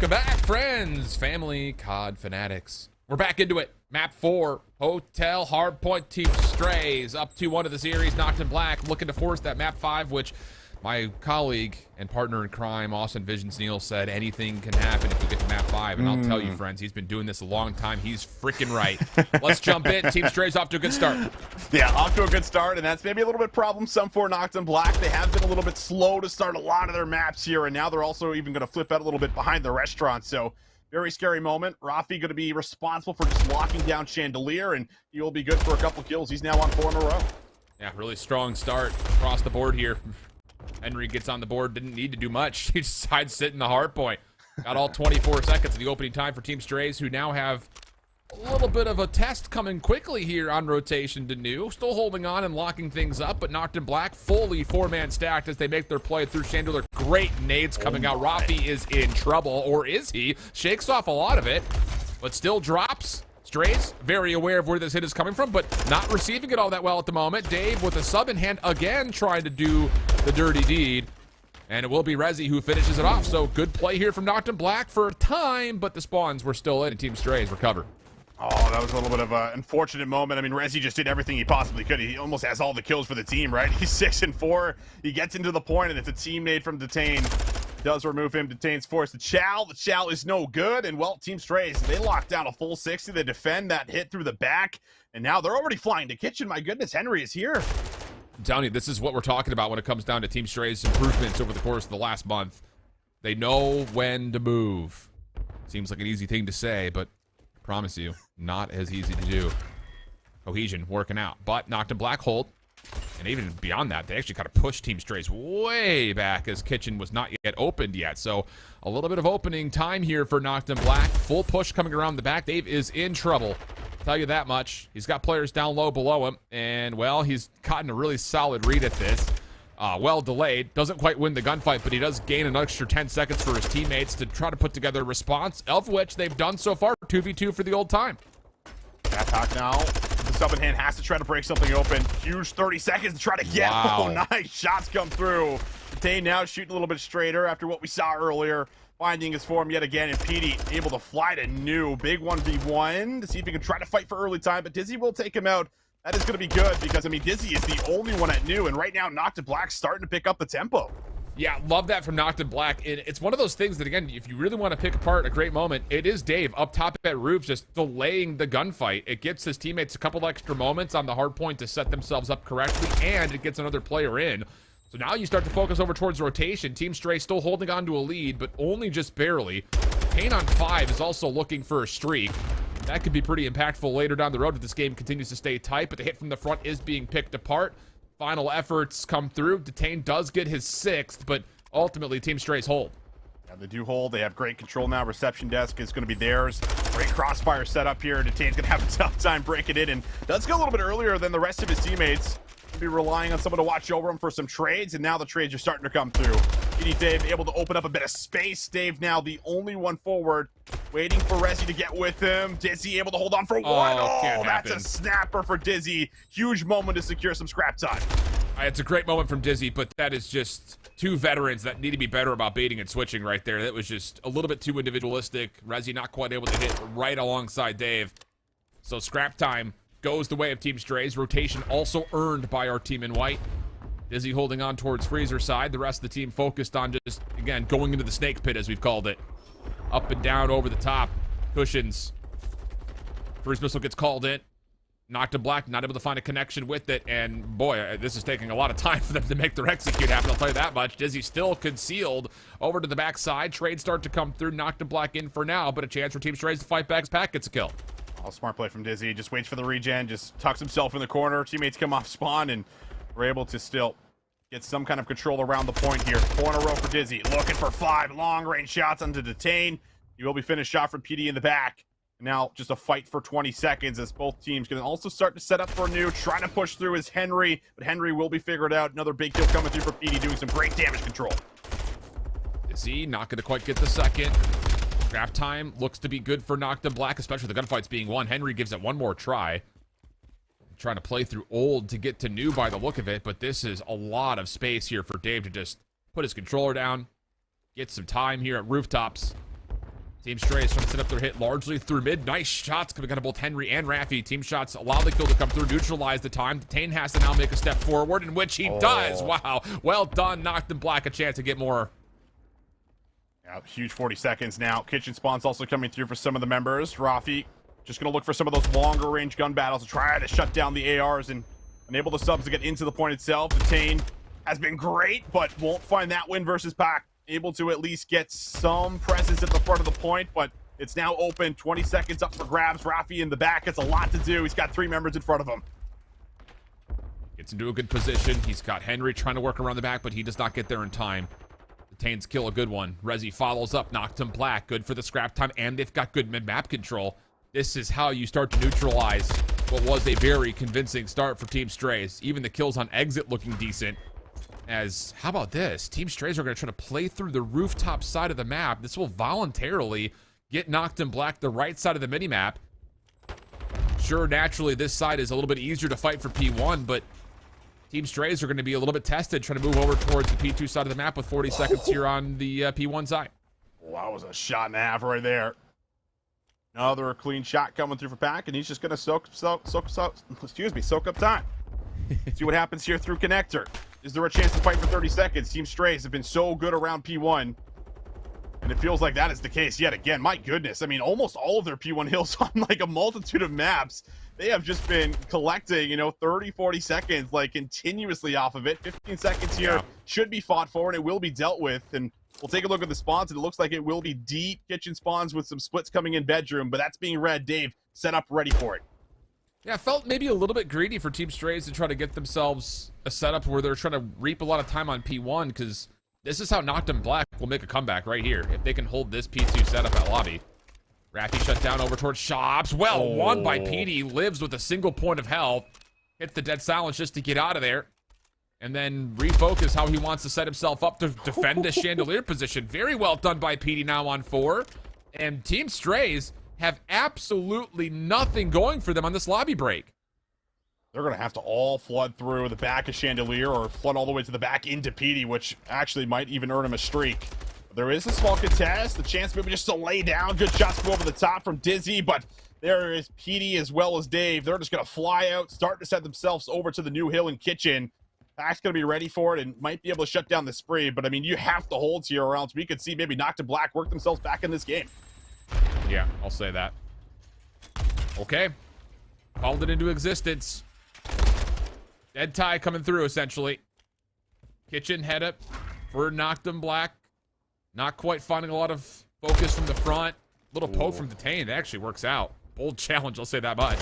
Welcome back, friends, family, COD fanatics. We're back into it. Map 4, Hotel Hardpoint Team Strays, up 2-1 of the series. Noctum Black looking to force that Map 5, which my colleague and partner in crime, Austin Visions Neal, said anything can happen if we get to Map 5. And I'll tell you, friends, he's been doing this a long time. He's freaking right. Let's jump in. Team Strays off to a good start. Yeah, off to a good start, and that's maybe a little bit problemsome for Noctum Black. They have been a little bit slow to start a lot of their maps here, and now they're also even going to flip out a little bit behind the restaurant. So very scary moment. Rafi going to be responsible for just locking down Chandelier, and he will be good for a couple kills. He's now on 4 in a row. Yeah, really strong start across the board here. Henry gets on the board, didn't need to do much. He decides to sit in the hard point. Got all 24 seconds of the opening time for Team Strays, who now have a little bit of a test coming quickly here on rotation to New. Still holding on and locking things up, but Noctum Black fully 4-man stacked as they make their play through Chandelier. Great nades coming out. Rafi is in trouble, or is he? Shakes off a lot of it, but still drops. Strays, very aware of where this hit is coming from, but not receiving it all that well at the moment. Dave with a sub in hand again, trying to do the dirty deed. And it will be Rezi who finishes it off. So good play here from Noctum Black for a time, but the spawns were still in and Team Strays recover. Oh, that was a little bit of an unfortunate moment. I mean, Rezi just did everything he possibly could. He almost has all the kills for the team, right? He's 6 and 4. He gets into the point, and it's a teammate from Detain. Does remove him. Detain's forced. The Chow is no good. And, well, Team Strays, they lock down a full 60. They defend that hit through the back. And now they're already flying to kitchen. My goodness, Henry is here. I'm telling you, this is what we're talking about when it comes down to Team Strays' improvements over the course of the last month. They know when to move. Seems like an easy thing to say, but I promise you, not as easy to do. Cohesion working out. But Noctum Black hold. And even beyond that, they actually kind of pushed Team Strays way back as kitchen was not yet opened yet. So a little bit of opening time here for Noctum Black. Full push coming around the back. Dave is in trouble. Tell you that much. He's got players down low below him. And, well, he's gotten a really solid read at this. Well delayed. Doesn't quite win the gunfight, but he does gain an extra 10 seconds for his teammates to try to put together a response, of which they've done so far. 2v2 for the old time. Backpack now. The sub in hand has to try to break something open. Huge 30 seconds to try to get. Wow. Oh, nice shots come through. Dane now shooting a little bit straighter after what we saw earlier. Finding his form yet again, and Petey able to fly to New. Big 1v1 to see if he can try to fight for early time, but Dizzy will take him out. That is going to be good because, I mean, Dizzy is the only one at New, and right now Noctum Black's starting to pick up the tempo. Yeah, love that from Noctum Black. It's one of those things that, again, if you really want to pick apart a great moment, it is Dave up top at roof just delaying the gunfight. It gets his teammates a couple extra moments on the hard point to set themselves up correctly, and it gets another player in. So now you start to focus over towards rotation. Team Stray still holding on to a lead, but only just barely. Kane on 5 is also looking for a streak. That could be pretty impactful later down the road if this game continues to stay tight, but the hit from the front is being picked apart. Final efforts come through. Detain does get his 6th, but ultimately Team Strays hold. Yeah, they do hold. They have great control now. Reception desk is going to be theirs. Great crossfire setup here. Detain's going to have a tough time breaking it, and does go a little bit earlier than the rest of his teammates. Be relying on someone to watch over him for some trades, and now the trades are starting to come through. Dave able to open up a bit of space. Dave now the only one forward, waiting for Rezi to get with him. Dizzy able to hold on for one. Oh, that's a snapper for Dizzy. Huge moment to secure some scrap time. It's a great moment from Dizzy, but that is just two veterans that need to be better about baiting and switching right there. That was just a little bit too individualistic. Rezi not quite able to hit right alongside Dave. So scrap time goes the way of Team Strays. Rotation also earned by our team in white. Dizzy holding on towards Freezer side. The rest of the team focused on just, again, going into the snake pit, as we've called it. Up and down over the top. Cushions. First missile gets called in. Noctum Black not able to find a connection with it. And boy, this is taking a lot of time for them to make their execute happen. I'll tell you that much. Dizzy still concealed over to the backside. Trades start to come through. Noctum Black in for now, but a chance for Team Strays to fight back as Pack gets a kill. Oh, smart play from Dizzy. Just waits for the regen. Just tucks himself in the corner. Teammates come off spawn, and we're able to still get some kind of control around the point here. 4 in a row for Dizzy. Looking for 5 long-range shots onto Detain. He will be finished shot from PD in the back. And now just a fight for 20 seconds as both teams can also start to set up for a New. Trying to push through is Henry, but Henry will be figured out. Another big kill coming through for PD, doing some great damage control. Dizzy not going to quite get the second. Scrap time looks to be good for Noctum Black, especially the gunfights being won. Henry gives it one more try. Trying to play through old to get to New by the look of it, but this is a lot of space here for Dave to just put his controller down, get some time here at rooftops. Team Strays trying to set up their hit largely through mid. Nice shots coming out of both Henry and Raffi. Team shots allow the kill to come through, neutralize the time. Detain has to now make a step forward, in which he does. Wow, well done. Noctum Black a chance to get more. Yeah, huge 40 seconds now. Kitchen spawns also coming through for some of the members. Raffi just going to look for some of those longer range gun battles to try to shut down the ARs and enable the subs to get into the point itself. Detain has been great, but won't find that win versus Pac. Able to at least get some presence at the front of the point, but it's now open. 20 seconds up for grabs. Raffi in the back. It's a lot to do. He's got 3 members in front of him. Gets into a good position. He's got Henry trying to work around the back, but he does not get there in time. Detain's kill a good one. Rezi follows up. Noctum Black. Good for the scrap time, and they've got good mid-map control. This is how you start to neutralize what was a very convincing start for Team Strays. Even the kills on exit looking decent. As, how about this? Team Strays are going to try to play through the rooftop side of the map. This will voluntarily get Noctum Black the right side of the minimap. Sure, naturally, this side is a little bit easier to fight for P1, but Team Strays are going to be a little bit tested, trying to move over towards the P2 side of the map with 40 seconds here on the P1 side. Well, that was a shot and a half right there. Another clean shot coming through for Pac, and he's just going to soak up time. See what happens here through connector. Is there a chance to fight for 30 seconds? Team Strays have been so good around P1, and it feels like that is the case yet again. My goodness, I mean, almost all of their P1 hills on like a multitude of maps, they have just been collecting, 30, 40 seconds, like continuously off of it. 15 seconds here should be fought for, and it will be dealt with. And we'll take a look at the spawns, and it looks like it will be deep kitchen spawns with some splits coming in bedroom, but that's being read. Dave, set up, ready for it. Yeah, I felt maybe a little bit greedy for Team Strays to try to get themselves a setup where they're trying to reap a lot of time on P1, because this is how Noctum Black will make a comeback right here, if they can hold this P2 setup at lobby. Raffi shut down over towards Shops. Well, won by PD, lives with a single point of health. Hits the dead silence just to get out of there. And then refocus how he wants to set himself up to defend a chandelier position. Very well done by PD now on 4. And Team Strays have absolutely nothing going for them on this lobby break. They're going to have to all flood through the back of Chandelier or flood all the way to the back into PD, which actually might even earn him a streak. There is a small contest, the chance maybe just to lay down. Good shots go over the top from Dizzy, but there is PD as well as Dave. They're just going to fly out, start to set themselves over to the new hill and kitchen. Pac's going to be ready for it and might be able to shut down the spree, but I mean, you have to hold here or else we could see maybe Noctum Black work themselves back in this game. Yeah, I'll say that. Okay. Called it into existence. Dead tie coming through, essentially. Kitchen head up for Noctum Black. Not quite finding a lot of focus from the front. Little poke from Detain. That actually works out. Bold challenge, I'll say that much.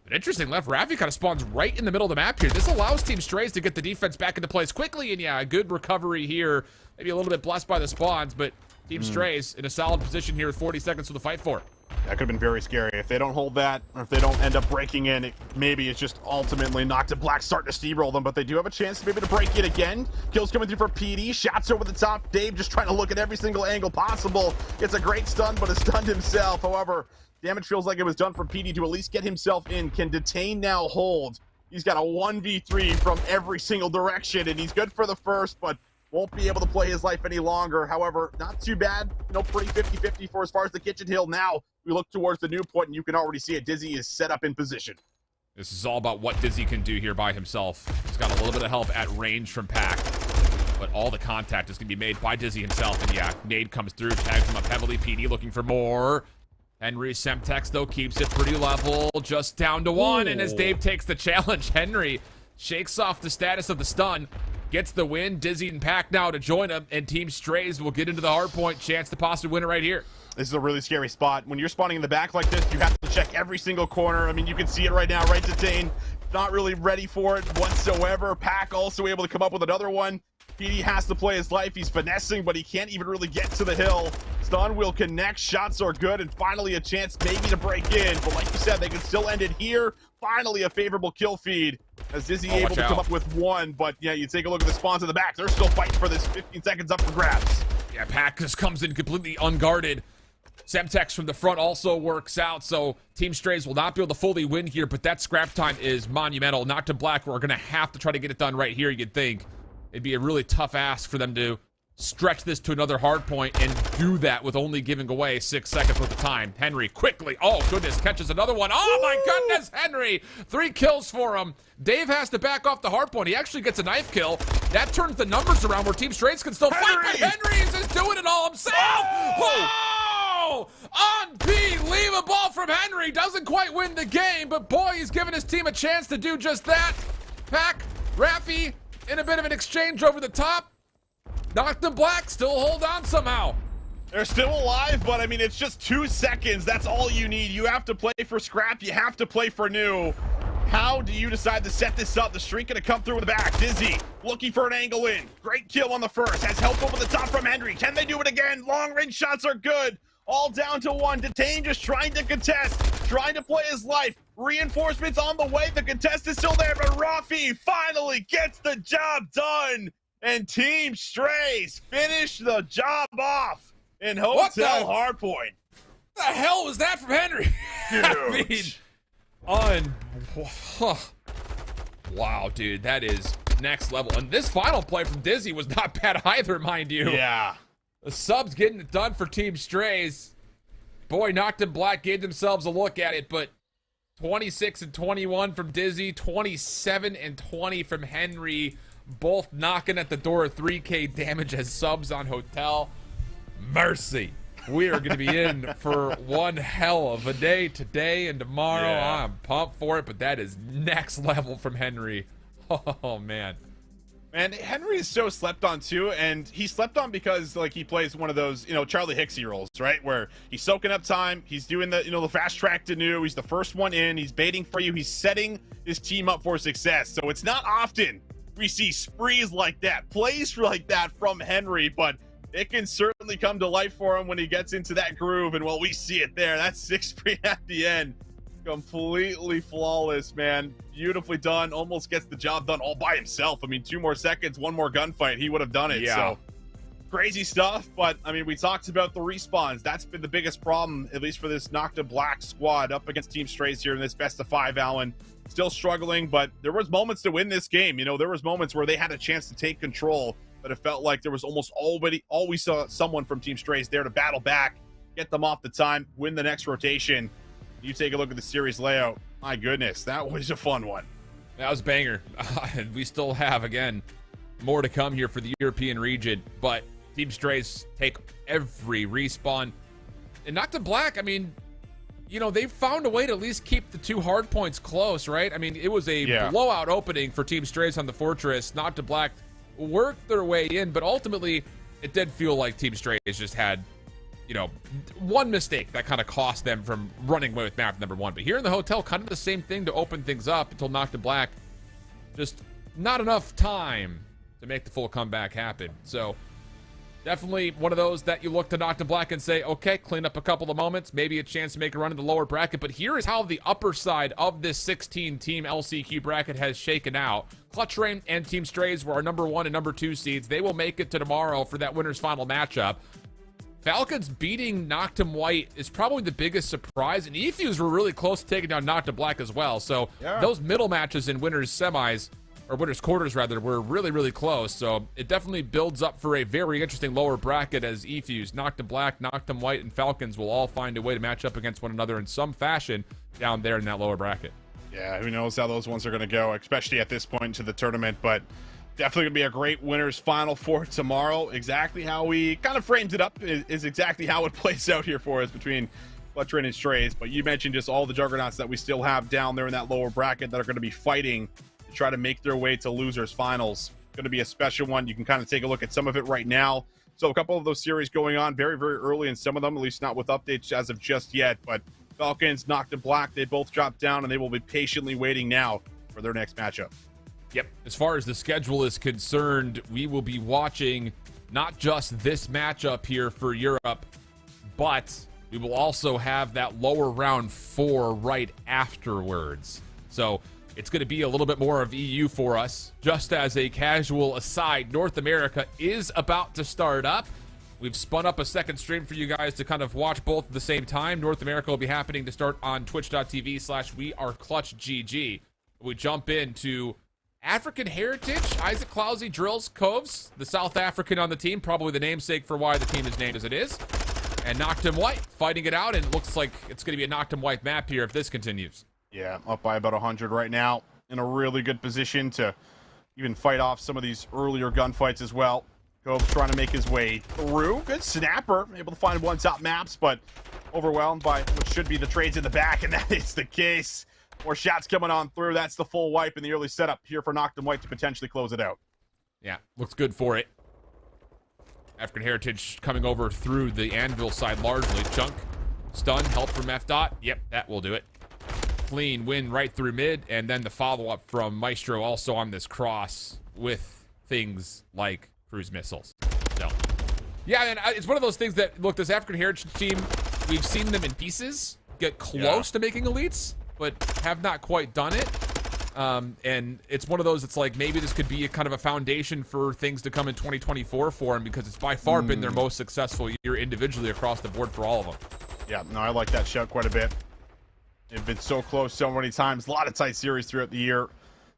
But interesting, left Raffi kind of spawns right in the middle of the map here. This allows Team Strays to get the defense back into place quickly. And yeah, a good recovery here. Maybe a little bit blessed by the spawns, but Team Strays in a solid position here with 40 seconds to the fight for. That could have been very scary. If they don't hold that, or if they don't end up breaking in, maybe it's just ultimately Noctum Black starting to steamroll them, but they do have a chance to maybe to break in again. Kills coming through for PD. Shots over the top. Dave just trying to look at every single angle possible. It's a great stun, but a stunned himself. However, damage feels like it was done for PD to at least get himself in. Can Detain now hold? He's got a 1v3 from every single direction, and he's good for the first, but won't be able to play his life any longer. However, not too bad. Pretty 50-50 for as far as the kitchen hill. Now we look towards the new point, and you can already see it. Dizzy is set up in position. This is all about what Dizzy can do here by himself. He's got a little bit of help at range from Pac, but all the contact is going to be made by Dizzy himself. And yeah, nade comes through, tags him up heavily. PD looking for more. Henry Semtex, though, keeps it pretty level, just down to 1. And as Dave takes the challenge, Henry shakes off the status of the stun, gets the win. Dizzy and Pac now to join him, and Team Strays will get into the hard point. Chance to possibly win it right here. This is a really scary spot. When you're spawning in the back like this, you have to check every single corner. I mean, you can see it right now, right? Detain, not really ready for it whatsoever. Pac also able to come up with another one. PD has to play his life. He's finessing, but he can't even really get to the hill. Stun will connect. Shots are good, and finally a chance maybe to break in. But like you said, they can still end it here. Finally a favorable kill feed as Dizzy able to come up with one. But yeah, you take a look at the spawns in the back. They're still fighting for this. 15 seconds up for grabs. Yeah, Pac just comes in completely unguarded. Semtex from the front also works out, so Team Strays will not be able to fully win here, but that scrap time is monumental. Noctum Black, we're going to have to try to get it done right here, you'd think. It'd be a really tough ask for them to stretch this to another hard point and do that with only giving away 6 seconds worth of time. Henry quickly, oh goodness, catches another one. Oh my goodness, Henry! 3 kills for him. Dave has to back off the hard point. He actually gets a knife kill. That turns the numbers around where Team Strays can still fight, but Henry is just doing it all himself! Oh! Unbelievable from Henry. Doesn't quite win the game, but boy, he's giving his team a chance to do just that. Pack, Raffy, in a bit of an exchange over the top. Noctum Black still hold on somehow. They're still alive, but I mean, it's just 2 seconds. That's all you need. You have to play for scrap. You have to play for new. How do you decide to set this up? The streak gonna come through with the back. Dizzy looking for an angle in. Great kill on the first. Has help over the top from Henry. Can they do it again? Long range shots are good. All down to 1. Detain just trying to contest, trying to play his life. Reinforcements on the way. The contest is still there, but Rafi finally gets the job done. And Team Strays finish the job off in Hotel Hardpoint. What the hell was that from Henry? I mean, wow, dude, that is next level. And this final play from Dizzy was not bad either, mind you. Yeah. The subs getting it done for Team Strays. Boy, Noctum Black gave themselves a look at it, but 26 and 21 from Dizzy, 27 and 20 from Henry, both knocking at the door of 3K damage as subs on Hotel. Mercy. We are going to be in for one hell of a day today and tomorrow. Yeah. I'm pumped for it, but that is next level from Henry. Oh, man. And Henry is so slept on too, and he slept on because like he plays one of those, you know, Charlie Hicksy roles, right? Where he's soaking up time, he's doing the, you know, the fast track to new, he's the first one in, he's baiting for you, he's setting his team up for success. So it's not often we see sprees like that, plays like that from Henry, but it can certainly come to life for him when he gets into that groove. And well, we see it there. That 6 spree at the end, completely flawless, man. Beautifully done. Almost gets the job done all by himself. I mean, 2 more seconds, 1 more gunfight, he would have done it. Yeah. So crazy stuff. But I mean, we talked about the respawns. That's been the biggest problem, at least for this Nocta Black squad up against Team Strays here in this best of 5, Alan. Still struggling, but there was moments to win this game. You know, there was moments where they had a chance to take control, but it felt like there was almost always someone from Team Strays there to battle back, get them off the time, win the next rotation. You take a look at the series layout. My goodness, that was a fun one. That was a banger. And we still have, again, more to come here for the European region, but Team Strays take every respawn. And Nocta Black, I mean, you know, they've found a way to at least keep the 2 hard points close, right? I mean, it was a blowout opening for Team Strays on the Fortress. Nocta Black worked their way in, but ultimately it did feel like Team Strays just had, you know, one mistake that kind of cost them from running away with map number 1. But here in the Hotel, kind of the same thing to open things up until Nocta Black, just not enough time to make the full comeback happen. So definitely one of those that you look to Nocta Black and say, okay, clean up a couple of moments, maybe a chance to make a run in the lower bracket. But here is how the upper side of this 16-team LCQ bracket has shaken out. Clutch Rain and Team Strays were our number 1 and number 2 seeds. They will make it to tomorrow for that winner's final matchup. Falcons beating Noctum White is probably the biggest surprise, and Efuse were really close to taking down Nocta Black as well. So those middle matches in winners semis, or winners quarters rather, were really, really close. So it definitely builds up for a very interesting lower bracket as Efuse, Noctum Black, Noctum White, and Falcons will all find a way to match up against one another in some fashion down there in that lower bracket. Yeah, who knows how those ones are going to go, especially at this point into the tournament, but definitely going to be a great winners final for tomorrow. Exactly how we kind of framed it up is exactly how it plays out here for us between Clutch Rain and Strays. But you mentioned just all the juggernauts that we still have down there in that lower bracket that are going to be fighting to try to make their way to losers finals. Going to be a special one. You can kind of take a look at some of it right now. So a couple of those series going on very, very early in some of them, at least not with updates as of just yet. But Falcons, Nocta Black, they both dropped down, and they will be patiently waiting now for their next matchup. Yep. As far as the schedule is concerned, we will be watching not just this matchup here for Europe, but we will also have that lower round 4 right afterwards. So it's going to be a little bit more of EU for us. Just as a casual aside, North America is about to start up. We've spun up a second stream for you guys to kind of watch both at the same time. North America will be happening to start on twitch.tv/weareclutchgg. We jump into African heritage. Isaac Clousey drills Coves, the South African on the team, probably the namesake for why the team is named as it is. And Noctum White fighting it out, and it looks like it's going to be a Noctum White map here if this continues. Yeah, up by about 100 right now. In a really good position to even fight off some of these earlier gunfights as well. Coves trying to make his way through. Good snapper, able to find one-top maps, but overwhelmed by what should be the trades in the back, and that is the case. More shots coming on through. That's the full wipe in the early setup here for Noctum White to potentially close it out. Yeah, looks good for it. African heritage coming over through the anvil side largely. Chunk, stun, help from F dot. Yep, that will do it. Clean win right through mid, and then the follow-up from Maestro also on this cross with things like cruise missiles. So, yeah, and it's one of those things that, look, this African heritage team, we've seen them in pieces get close to making elites, but have not quite done it. And it's one of those, it's like maybe this could be a kind of a foundation for things to come in 2024 for them, because it's by far been their most successful year individually across the board for all of them. Yeah, no, I like that shout quite a bit. They've been so close so many times. A lot of tight series throughout the year.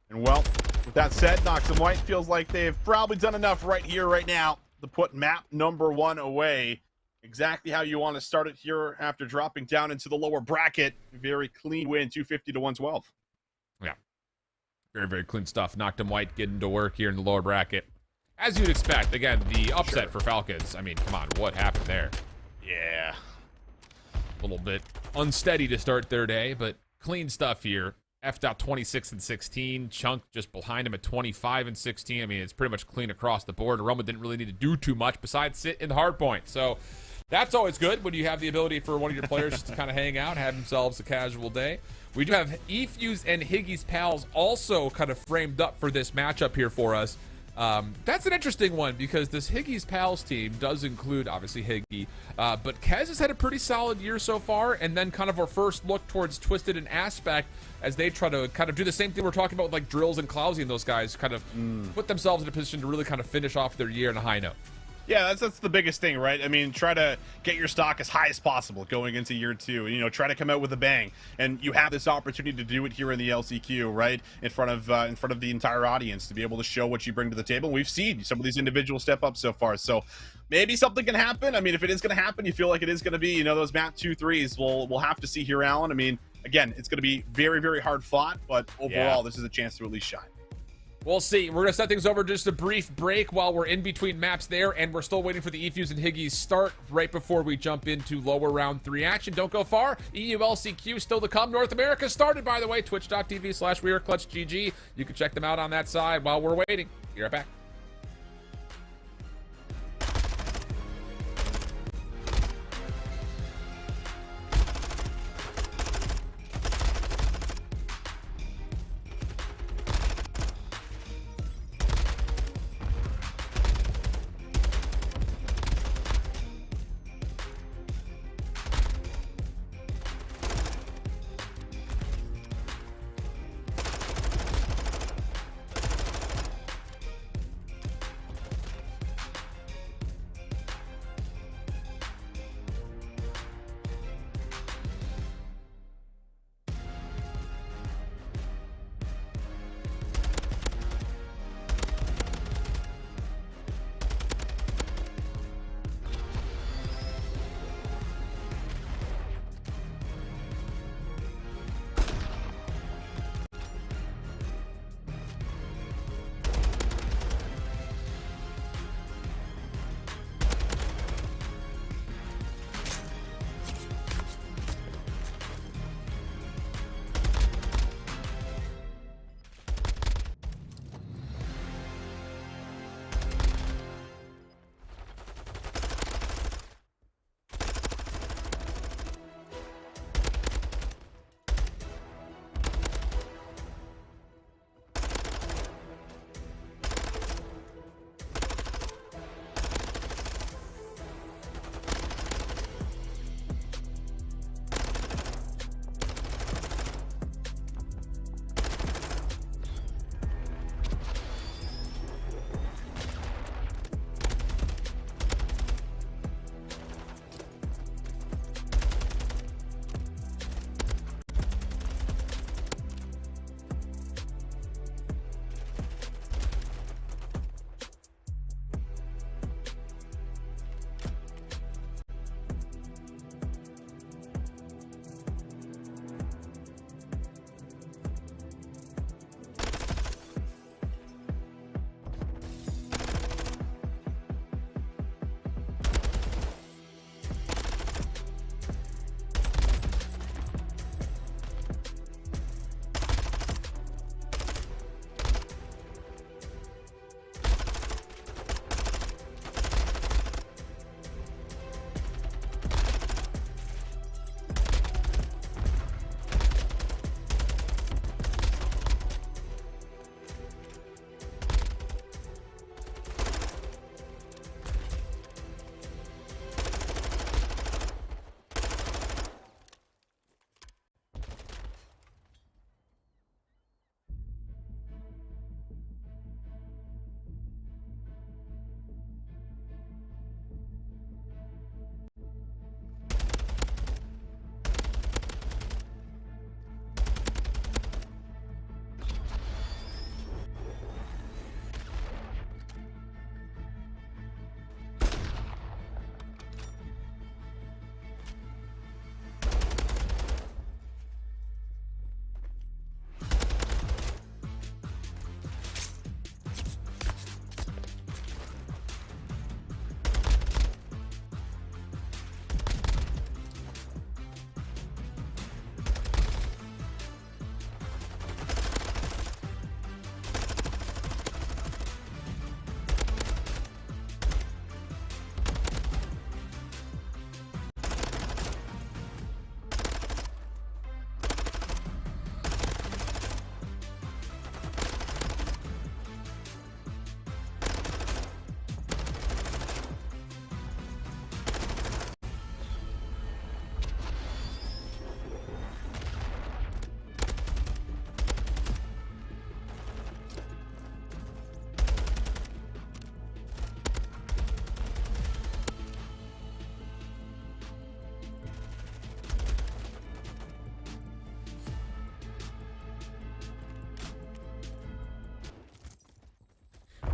And well, with that said, Noctum White feels like they've probably done enough right here, right now, to put map number 1 away. Exactly how you want to start it here after dropping down into the lower bracket. Very clean win, 250 to 112. Yeah. Very, very clean stuff. Noctum White getting to work here in the lower bracket. As you'd expect, again, the upset for Falcons. I mean, come on, what happened there? Yeah. A little bit unsteady to start their day, but clean stuff here. F-Dot 26 and 16. Chunk just behind him at 25 and 16. I mean, it's pretty much clean across the board. Roma didn't really need to do too much besides sit in the hard point. So that's always good when you have the ability for one of your players just to kind of hang out, have themselves a casual day. We do have Efuse and Higgy's pals also kind of framed up for this matchup here for us. That's an interesting one because this Higgy's pals team does include, obviously, Higgy, but Kez has had a pretty solid year so far, and then kind of our first look towards Twisted and Aspect as they try to kind of do the same thing we're talking about with like Drills and Clousey and those guys kind of put themselves in a position to really kind of finish off their year on a high note. Yeah, that's the biggest thing, right? I mean, try to get your stock as high as possible going into year 2. You know, try to come out with a bang, and you have this opportunity to do it here in the LCQ, right? In front of the entire audience, to be able to show what you bring to the table. We've seen some of these individual step ups so far, so maybe something can happen. I mean, if it is going to happen, you feel like it is going to be, you know, those map 2-3s. We'll have to see here, Alan. I mean, again, it's going to be very, very hard fought, but overall, this is a chance to at least shine. We'll see. We're going to set things over just a brief break while we're in between maps there, and we're still waiting for the Efuse and Higgy's start right before we jump into lower round 3 action. Don't go far. EULCQ still to come. North America started, by the way. Twitch.tv/WeAreClutchGG. You can check them out on that side while we're waiting. Be right back.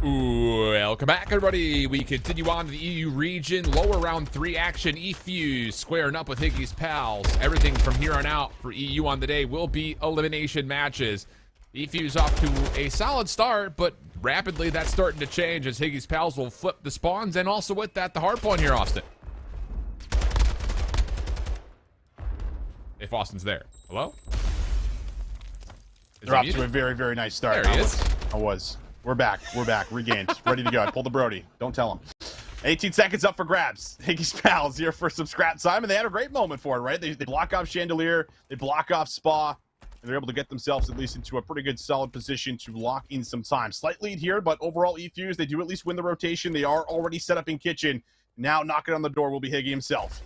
Welcome back, everybody. We continue on to the EU region. Lower round 3 action. eFuse squaring up with Higgy's pals. Everything from here on out for EU on the day will be elimination matches. eFuse off to a solid start, but rapidly that's starting to change as Higgy's pals will flip the spawns, and also with that, the hard point here, Austin. If Austin's there. Hello? They're off to a very, very nice start. There he is. I was. We're back. Regained. Ready to go. I pulled the Brody. Don't tell him. 18 seconds up for grabs. Higgy's pals here for some scrap time, and they had a great moment for it, right? They block off Chandelier. They block off Spa. And they're able to get themselves at least into a pretty good, solid position to lock in some time. Slight lead here, but overall, eFuse, they do at least win the rotation. They are already set up in kitchen. Now knocking on the door will be Higgy himself.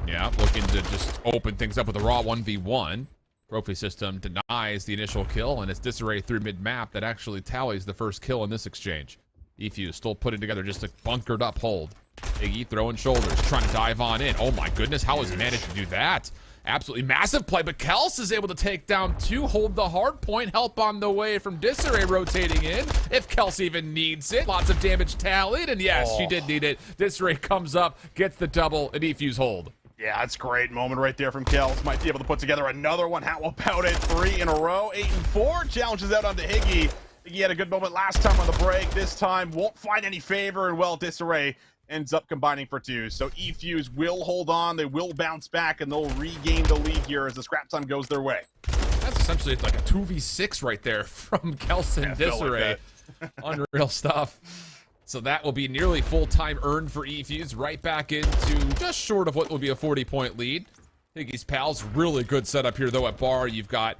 Yeah, looking to just open things up with a raw 1v1. Trophy system denies the initial kill, and it's Disarray through mid-map that actually tallies the first kill in this exchange. eFuse still putting together just a bunkered up hold. Higgy throwing shoulders, trying to dive on in. Oh my goodness, how has he managed to do that? Absolutely massive play, but Kels is able to take down 2, hold the hard point, help on the way from Disarray rotating in, if Kels even needs it. Lots of damage tallied, and yes, she did need it. Disarray comes up, gets the double, and eFuse hold. Yeah, that's a great moment right there from Kels. Might be able to put together another one. How about it? 3 in a row. 8 and 4. Challenges out onto Higgy. Higgy had a good moment last time on the break. This time won't find any favor, and well, Disarray ends up combining for 2. So eFuse will hold on. They will bounce back, and they'll regain the lead here as the scrap time goes their way. That's essentially like a 2v6 right there from Kels and Disarray. Unreal stuff. So that will be nearly full time earned for eFuse, right back into just short of what will be a 40-point lead. Higgy's pals, really good setup here though at bar. You've got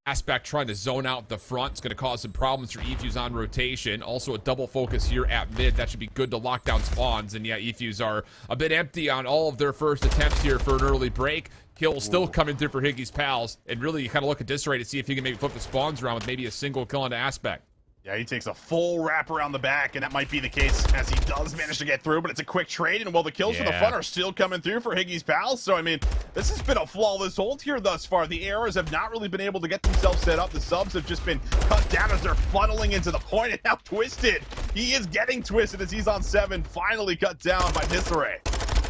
Aspect trying to zone out the front. It's going to cause some problems for eFuse on rotation. Also a double focus here at mid. That should be good to lock down spawns. And yeah, eFuse are a bit empty on all of their first attempts here for an early break. Kill still coming through for Higgy's pals. And really you kind of look at Disarray to see if he can maybe flip the spawns around with maybe a single kill into Aspect. Yeah, he takes a full wrap around the back, and that might be the case as he does manage to get through, but it's a quick trade, and well, the kills for the front are still coming through for Higgy's pals, so I mean, this has been a flawless hold here thus far. The arrows have not really been able to get themselves set up. The subs have just been cut down as they're funneling into the point, and now Twisted. He is getting twisted as he's on 7, finally cut down by Disarray.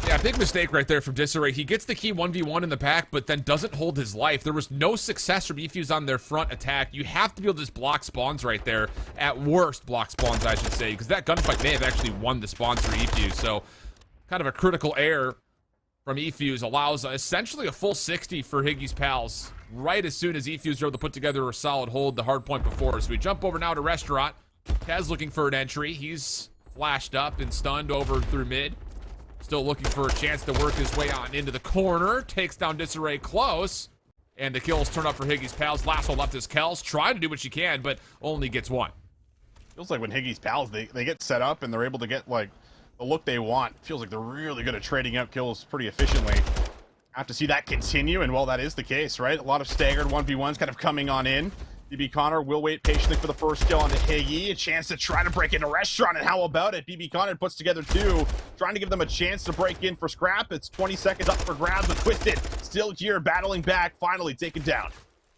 Yeah, big mistake right there from Disarray. He gets the key 1v1 in the back, but then doesn't hold his life. There was no success from eFuse on their front attack. You have to be able to just block spawns right there. At worst, block spawns, I should say, because that gunfight may have actually won the spawns for eFuse. So, kind of a critical error from eFuse allows essentially a full 60 for Higgy's pals. Right as soon as eFuse are able to put together a solid hold the hard point before. So we jump over now to Restaurant. Kaz looking for an entry. He's flashed up and stunned over through mid. Still looking for a chance to work his way on into the corner. Takes down Disarray close. And the kills turn up for Higgy's pals. Lasso left his Kels. Trying to do what she can, but only gets 1. Feels like when Higgy's pals, they get set up and they're able to get like the look they want. Feels like they're really good at trading out kills pretty efficiently. Have to see that continue, and well, that is the case, right? A lot of staggered 1v1s kind of coming on in. BB Connor will wait patiently for the first kill onto Higgy. A chance to try to break into Restaurant, and how about it? BB Connor puts together 2, trying to give them a chance to break in for scrap. It's 20 seconds up for grabs, but Twisted still here, battling back, finally taken down.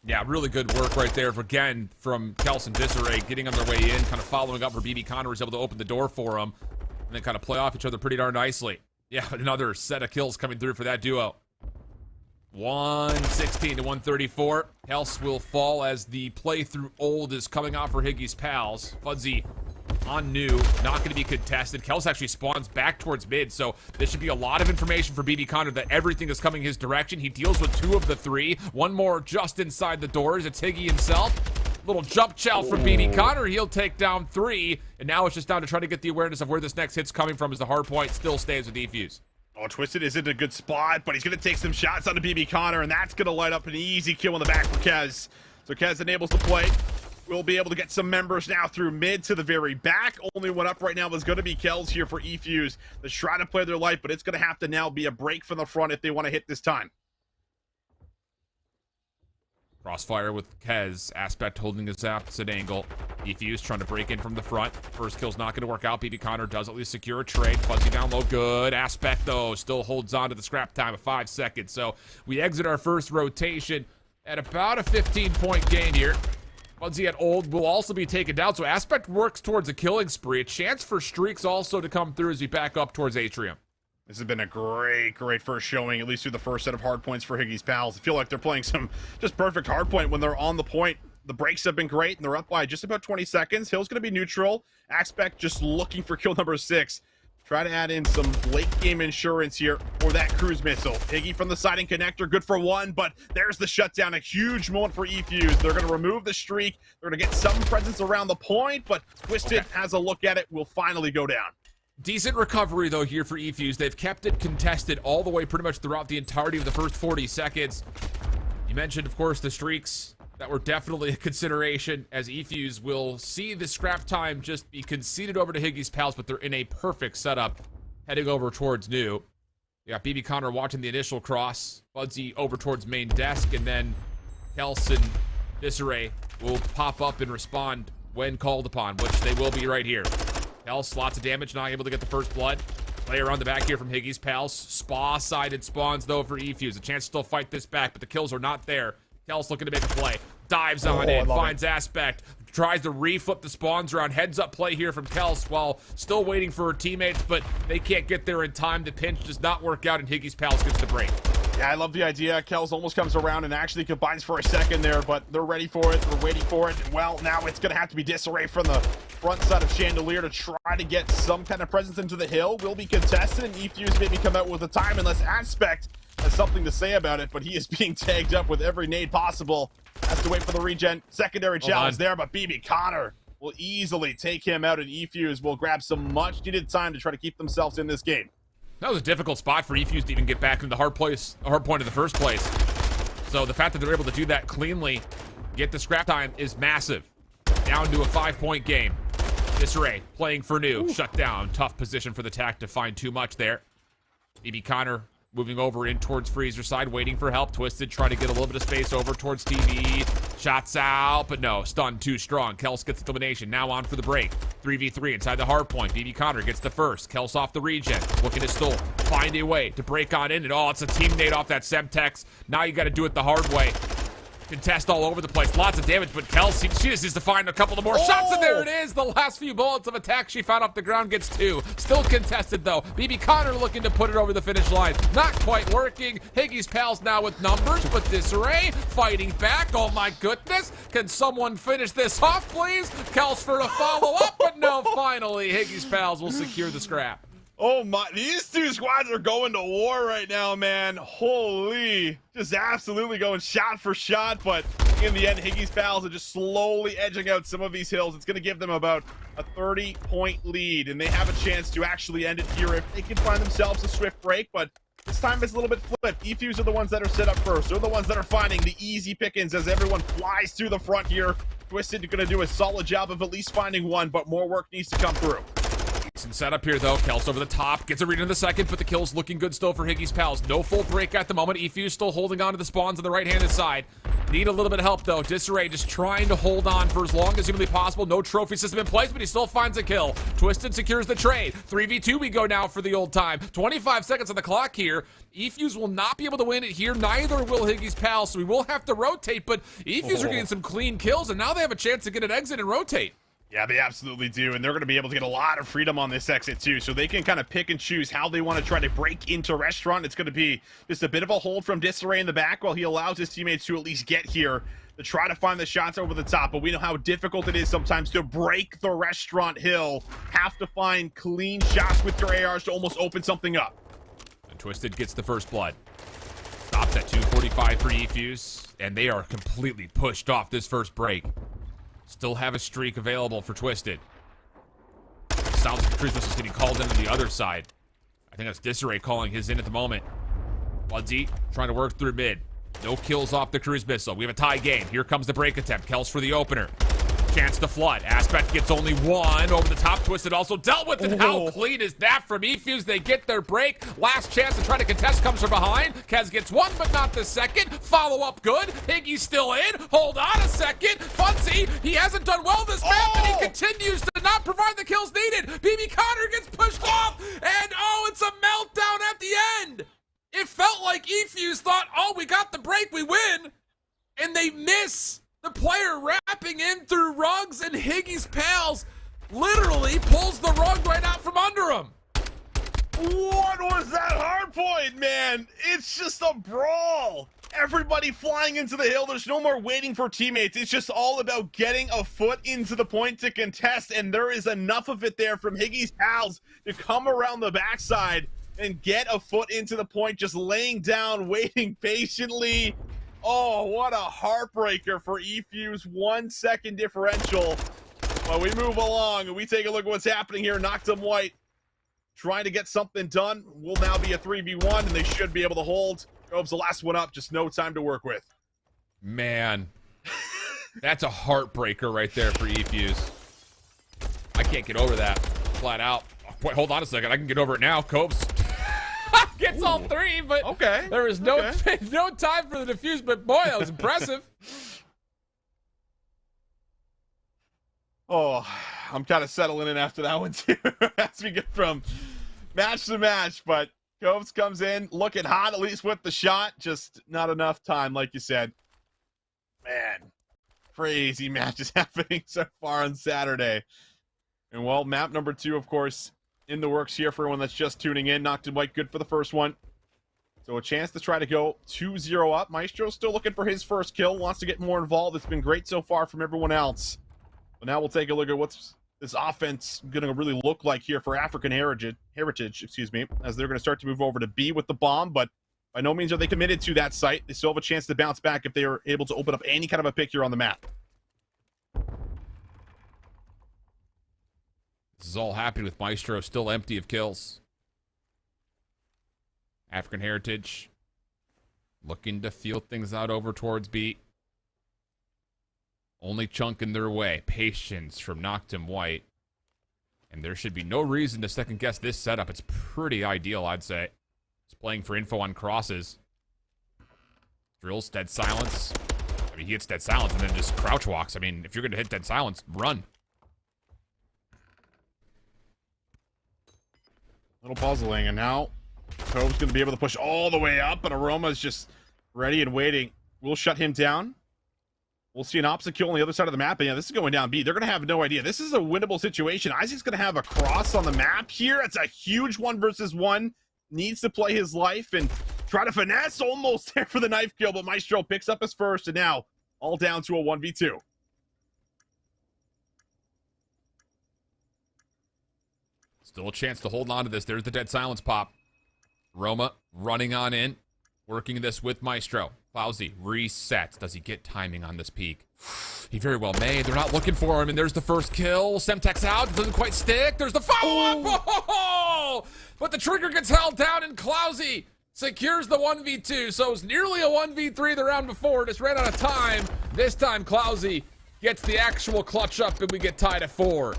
Yeah, really good work right there, again, from Kels and Disarray, getting on their way in, kind of following up where BB Connor was able to open the door for him, and then kind of play off each other pretty darn nicely. Yeah, another set of kills coming through for that duo. 116 to 134. Kels will fall as the playthrough old is coming out for Higgy's pals. Fuzzy on new, not going to be contested. Kels actually spawns back towards mid, so this should be a lot of information for BB Connor that everything is coming his direction. He deals with 2 of the 3. 1 more just inside the doors. It's Higgy himself. Little jump chow from BB Connor. He'll take down 3, and now it's just down to try to get the awareness of where this next hit's coming from as the hard point still stays with eFuse. Oh, Twisted is in a good spot, but he's going to take some shots onto BB Connor, and that's going to light up an easy kill in the back for Kez. So Kez enables the play. We'll be able to get some members now through mid to the very back. Only one up right now is going to be Kels here for eFuse. They're trying to play their life, but it's going to have to now be a break from the front if they want to hit this time. Crossfire with Kez. Aspect holding his opposite angle. eFuse trying to break in from the front. First kill's not going to work out. BB Connor does at least secure a trade. Fuzzy down low. Good. Aspect, though, still holds on to the scrap time of 5 seconds. So we exit our first rotation at about a 15-point gain here. Budsy at Old will also be taken down, so Aspect works towards a killing spree. A chance for Streaks also to come through as we back up towards Atrium. This has been a great first showing, at least through the first set of hard points for Higgy's pals. I feel like they're playing some just perfect hard point when they're on the point. The breaks have been great, and they're up by just about 20 seconds. Hill's going to be neutral. Aspect just looking for kill number 6. Try to add in some late-game insurance here for that cruise missile. Higgy from the siding connector, good for 1, but there's the shutdown. A huge moment for eFuse. They're going to remove the streak. They're going to get some presence around the point, but Twisted has a look at it. Will finally go down. Decent recovery, though, here for eFuse. They've kept it contested all the way pretty much throughout the entirety of the first 40 seconds. You mentioned, of course, the streaks that were definitely a consideration, as eFuse will see the scrap time just be conceded over to Higgy's pals, but they're in a perfect setup heading over towards New. You got BB Connor watching the initial cross, Budsy over towards main desk, and then Kels and Disarray will pop up and respond when called upon, which they will be right here. Kels, lots of damage, not able to get the first blood. Play around the back here from Higgy's pals. Spa-sided spawns, though, for eFuse. A chance to still fight this back, but the kills are not there. Kels looking to make a play. Dives on in, finds Aspect. Tries to reflip the spawns around. Heads up play here from Kels while still waiting for her teammates, but they can't get there in time. The pinch does not work out, and Higgy's pals gets the break. Yeah, I love the idea. Kels almost comes around and actually combines for a second there, but they're ready for it. They're waiting for it. And, well, now it's going to have to be Disarray from the front side of Chandelier to try to get some kind of presence into the hill. Will be contested, and eFuse maybe come out with a time unless Aspect has something to say about it, but he is being tagged up with every nade possible. Has to wait for the regen. Secondary challenge there, but BB Connor will easily take him out, and eFuse will grab some much-needed time to try to keep themselves in this game. That was a difficult spot for eFuse to even get back into the hard point in the first place. So the fact that they're able to do that cleanly, get the scrap time, is massive. Down to a 5-point game. Disarray playing for New. Shut down. Tough position for the TAC to find too much there. BB Connor moving over in towards Freezer side, waiting for help. Twisted trying to get a little bit of space over towards TV. Shots out, but no, stun too strong. Kels gets the elimination. Now on for the break. 3v3 inside the hard point. BB Connor gets the first. Kels off the regen. Looking to still find a way to break on in. And it's a teammate off that Semtex. Now you got to do it the hard way. Contest all over the place. Lots of damage, but Kels, she just needs to find a couple of more shots, and there it is. The last few bullets of attack she found off the ground gets 2. Still contested, though. BB Connor looking to put it over the finish line. Not quite working. Higgy's pals now with numbers, but Disarray fighting back. Oh, my goodness. Can someone finish this off, please? Kels for a follow-up, but no, finally, Higgy's pals will secure the scrap. Oh my, these two squads are going to war right now, man. Holy, just absolutely going shot for shot, but in the end, Higgy's pals are just slowly edging out some of these hills. It's going to give them about a 30-point lead, and they have a chance to actually end it here if they can find themselves a swift break, but this time it's a little bit flipped. eFuse are the ones that are set up first. They're the ones that are finding the easy pickings as everyone flies through the front here. Twisted going to do a solid job of at least finding one, but more work needs to come through. Some setup here, though. Kels over the top. Gets a read in the second, but the kill's looking good still for Higgy's pals. No full break at the moment. eFuse still holding on to the spawns on the right-handed side. Need a little bit of help, though. Disarray just trying to hold on for as long as humanly possible. No trophy system in place, but he still finds a kill. Twisted secures the trade. 3v2 we go now for the old time. 25 seconds on the clock here. eFuse will not be able to win it here. Neither will Higgy's pals, so we will have to rotate, but eFuse are getting some clean kills, and now they have a chance to get an exit and rotate. Yeah, they absolutely do, and they're going to be able to get a lot of freedom on this exit, too, so they can kind of pick and choose how they want to try to break into Restaurant. It's going to be just a bit of a hold from Disarray in the back while he allows his teammates to at least get here to try to find the shots over the top, but we know how difficult it is sometimes to break the Restaurant hill. Have to find clean shots with your ARs to almost open something up. And Twisted gets the first blood. Stops at 245 for eFuse, and they are completely pushed off this first break. Still have a streak available for Twisted. Sounds like the Cruise Missile is getting called into the other side. I think that's Disarray calling his in at the moment. Budsy trying to work through mid. No kills off the Cruise Missile. We have a tie game. Here comes the break attempt. Kels for the opener. Chance to flood. Aspect gets only one. Over the top, Twisted also dealt with it. How clean is that from eFuse? They get their break. Last chance to try to contest comes from behind. Kez gets one, but not the second. Follow up good. Higgy's still in. Hold on a second. Budsy, he hasn't done well this map, and he continues to not provide the kills needed. BB Connor gets pushed off, and it's a meltdown at the end. It felt like eFuse thought, we got the break, we win, and they miss. The player fire wrapping in through rugs, and Higgy's pals literally pulls the rug right out from under him. What was that hard point, man? It's just a brawl. Everybody flying into the hill. There's no more waiting for teammates. It's just all about getting a foot into the point to contest, and there is enough of it there from Higgy's pals to come around the backside and get a foot into the point, just laying down, waiting patiently. Oh, what a heartbreaker for eFuse. 1 second differential. Well, we move along and we take a look at what's happening here. Noctum White trying to get something done. Will now be a 3v1, and they should be able to hold. Gove's the last one up, just no time to work with. Man, that's a heartbreaker right there for eFuse. I can't get over that, flat out. Wait, hold on a second, I can get over it now. Coves gets all three, but okay, there was no no time for the defuse, but boy, that was impressive. Oh, I'm kind of settling in after that one too, as we get from match to match, but Coves comes in looking hot, at least with the shot, just not enough time, like you said. Man, crazy matches happening so far on Saturday. And well, map number 2, of course, in the works here for everyone that's just tuning in. Noctum White good for the first one. So a chance to try to go 2-0 up. Maestro's still looking for his first kill, wants to get more involved. It's been great so far from everyone else. But now we'll take a look at what's this offense going to really look like here for African Heritage, as they're going to start to move over to B with the bomb, but by no means are they committed to that site. They still have a chance to bounce back if they are able to open up any kind of a pick here on the map. This is all happening with Maestro still empty of kills. African Heritage looking to feel things out over towards B. Only chunk in their way. Patience from Noctum White. And there should be no reason to second guess this setup. It's pretty ideal, I'd say. He's playing for info on crosses. Drills dead silence. I mean, he hits dead silence and then just crouch walks. I mean, if you're going to hit dead silence, run. Little puzzling, and now Cove's going to be able to push all the way up, and Aroma's just ready and waiting. We'll shut him down. We'll see an opposite kill on the other side of the map, and yeah, this is going down B. They're going to have no idea. This is a winnable situation. Isaac's going to have a cross on the map here. It's a huge 1v1. Needs to play his life and try to finesse. Almost there for the knife kill, but Maestro picks up his first, and now all down to a 1v2. Still a chance to hold on to this. There's the dead silence pop. Roma running on in, working this with Maestro. Clousy resets. Does he get timing on this peak? He very well may. They're not looking for him, and there's the first kill. Semtex out. Doesn't quite stick. There's the follow-up. Oh! But the trigger gets held down, and Clousy secures the 1v2. So it's nearly a 1v3 the round before. Just ran out of time. This time, Clousy gets the actual clutch up, and we get tied at 4.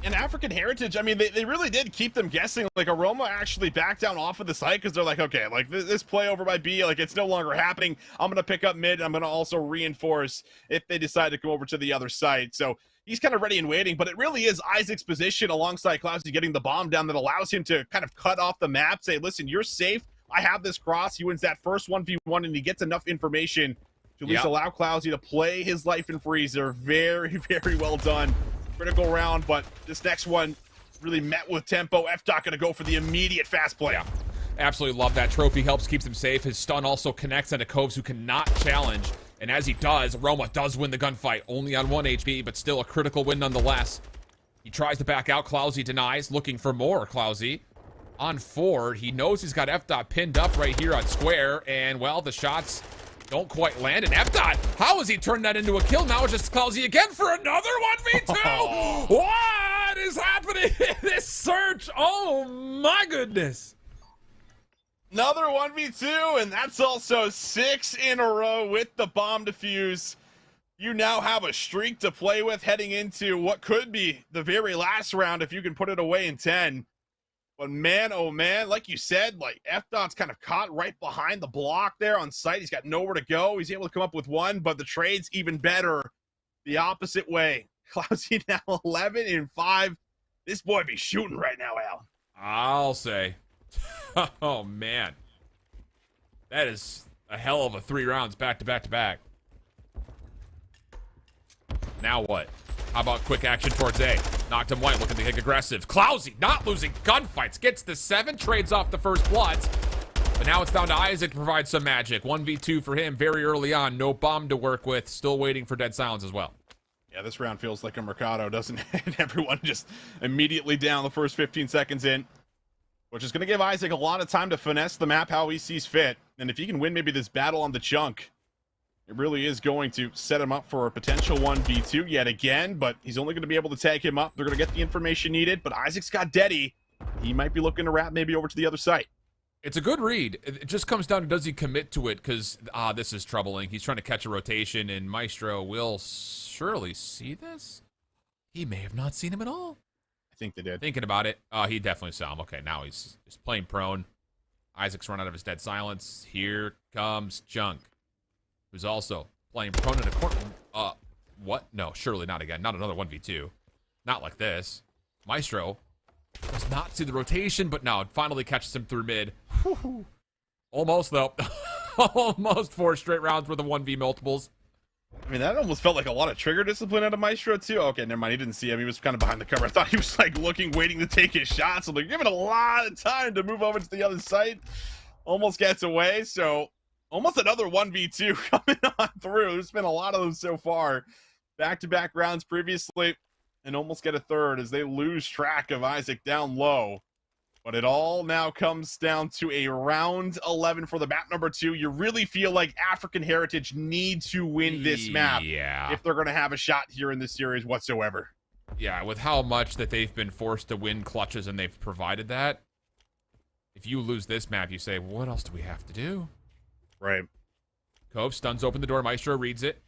And African Heritage, I mean, they really did keep them guessing. Like, Aroma actually backed down off of the site because they're like, okay, like, this play over by B, like, it's no longer happening. I'm going to pick up mid, and I'm going to also reinforce if they decide to come over to the other side. So he's kind of ready and waiting, but it really is Isaac's position alongside Clousy getting the bomb down that allows him to kind of cut off the map, say, listen, you're safe. I have this cross. He wins that first 1v1, and he gets enough information to at least allow Clousy to play his life in freezer. Very, very well done. Critical round, but this next one really met with tempo. F-Dot gonna go for the immediate fast play. Yeah, absolutely love that. Trophy helps, keeps him safe. His stun also connects onto Coves, who cannot challenge. And as he does, Roma does win the gunfight. Only on 1 HP, but still a critical win nonetheless. He tries to back out. Clousy denies, looking for more. Clousy on forward. He knows he's got F-Dot pinned up right here on square. And, well, the shots don't quite land. And F-Dot, how has he turned that into a kill? Now it's just Clousy again for another 1v2. What is happening in this search? Oh my goodness. Another 1v2, and that's also 6 in a row with the bomb defuse. You now have a streak to play with heading into what could be the very last round if you can put it away in 10. But man, oh man, like you said, like F-Dot's kind of caught right behind the block there on site. He's got nowhere to go. He's able to come up with one, but the trade's even better the opposite way. Clousy now 11 in 5. This boy be shooting right now, Al. I'll say. Oh man. That is a hell of a 3 rounds back to back to back. Now what? How about quick action towards A? Noctum White looking to get aggressive. Clousy not losing gunfights. Gets the 7, trades off the first bloods. But now it's down to Isaac to provide some magic. 1v2 for him very early on. No bomb to work with. Still waiting for dead silence as well. Yeah, this round feels like a Mercado, doesn't it? Everyone just immediately down the first 15 seconds in. Which is going to give Isaac a lot of time to finesse the map how he sees fit. And if he can win maybe this battle on the chunk, it really is going to set him up for a potential 1v2 yet again, but he's only going to be able to tag him up. They're going to get the information needed, but Isaac's got Deddy. He might be looking to wrap maybe over to the other site. It's a good read. It just comes down to does he commit to it, because, this is troubling. He's trying to catch a rotation, and Maestro will surely see this? He may have not seen him at all. I think they did. Thinking about it, he definitely saw him. Okay, now he's playing prone. Isaac's run out of his dead silence. Here comes Junk, who's also playing prone in a corner. What? No, surely not again. Not another 1v2. Not like this. Maestro does not see the rotation, but now it finally catches him through mid. Whew. Almost, though. Almost 4 straight rounds worth of 1v multiples. I mean, that almost felt like a lot of trigger discipline out of Maestro, too. Okay, never mind. He didn't see him. He was kind of behind the cover. I thought he was, like, looking, waiting to take his shots. I'm like, give it a lot of time to move over to the other side. Almost gets away, so almost another 1v2 coming on through. There's been a lot of them so far. Back-to-back rounds previously, and almost get a third as they lose track of Isaac down low. But it all now comes down to a round 11 for the map number 2. You really feel like African Heritage need to win this map if they're going to have a shot here in this series whatsoever. Yeah, with how much that they've been forced to win clutches and they've provided that, if you lose this map, you say, well, what else do we have to do? Right. Cove stuns open the door. Maestro reads it.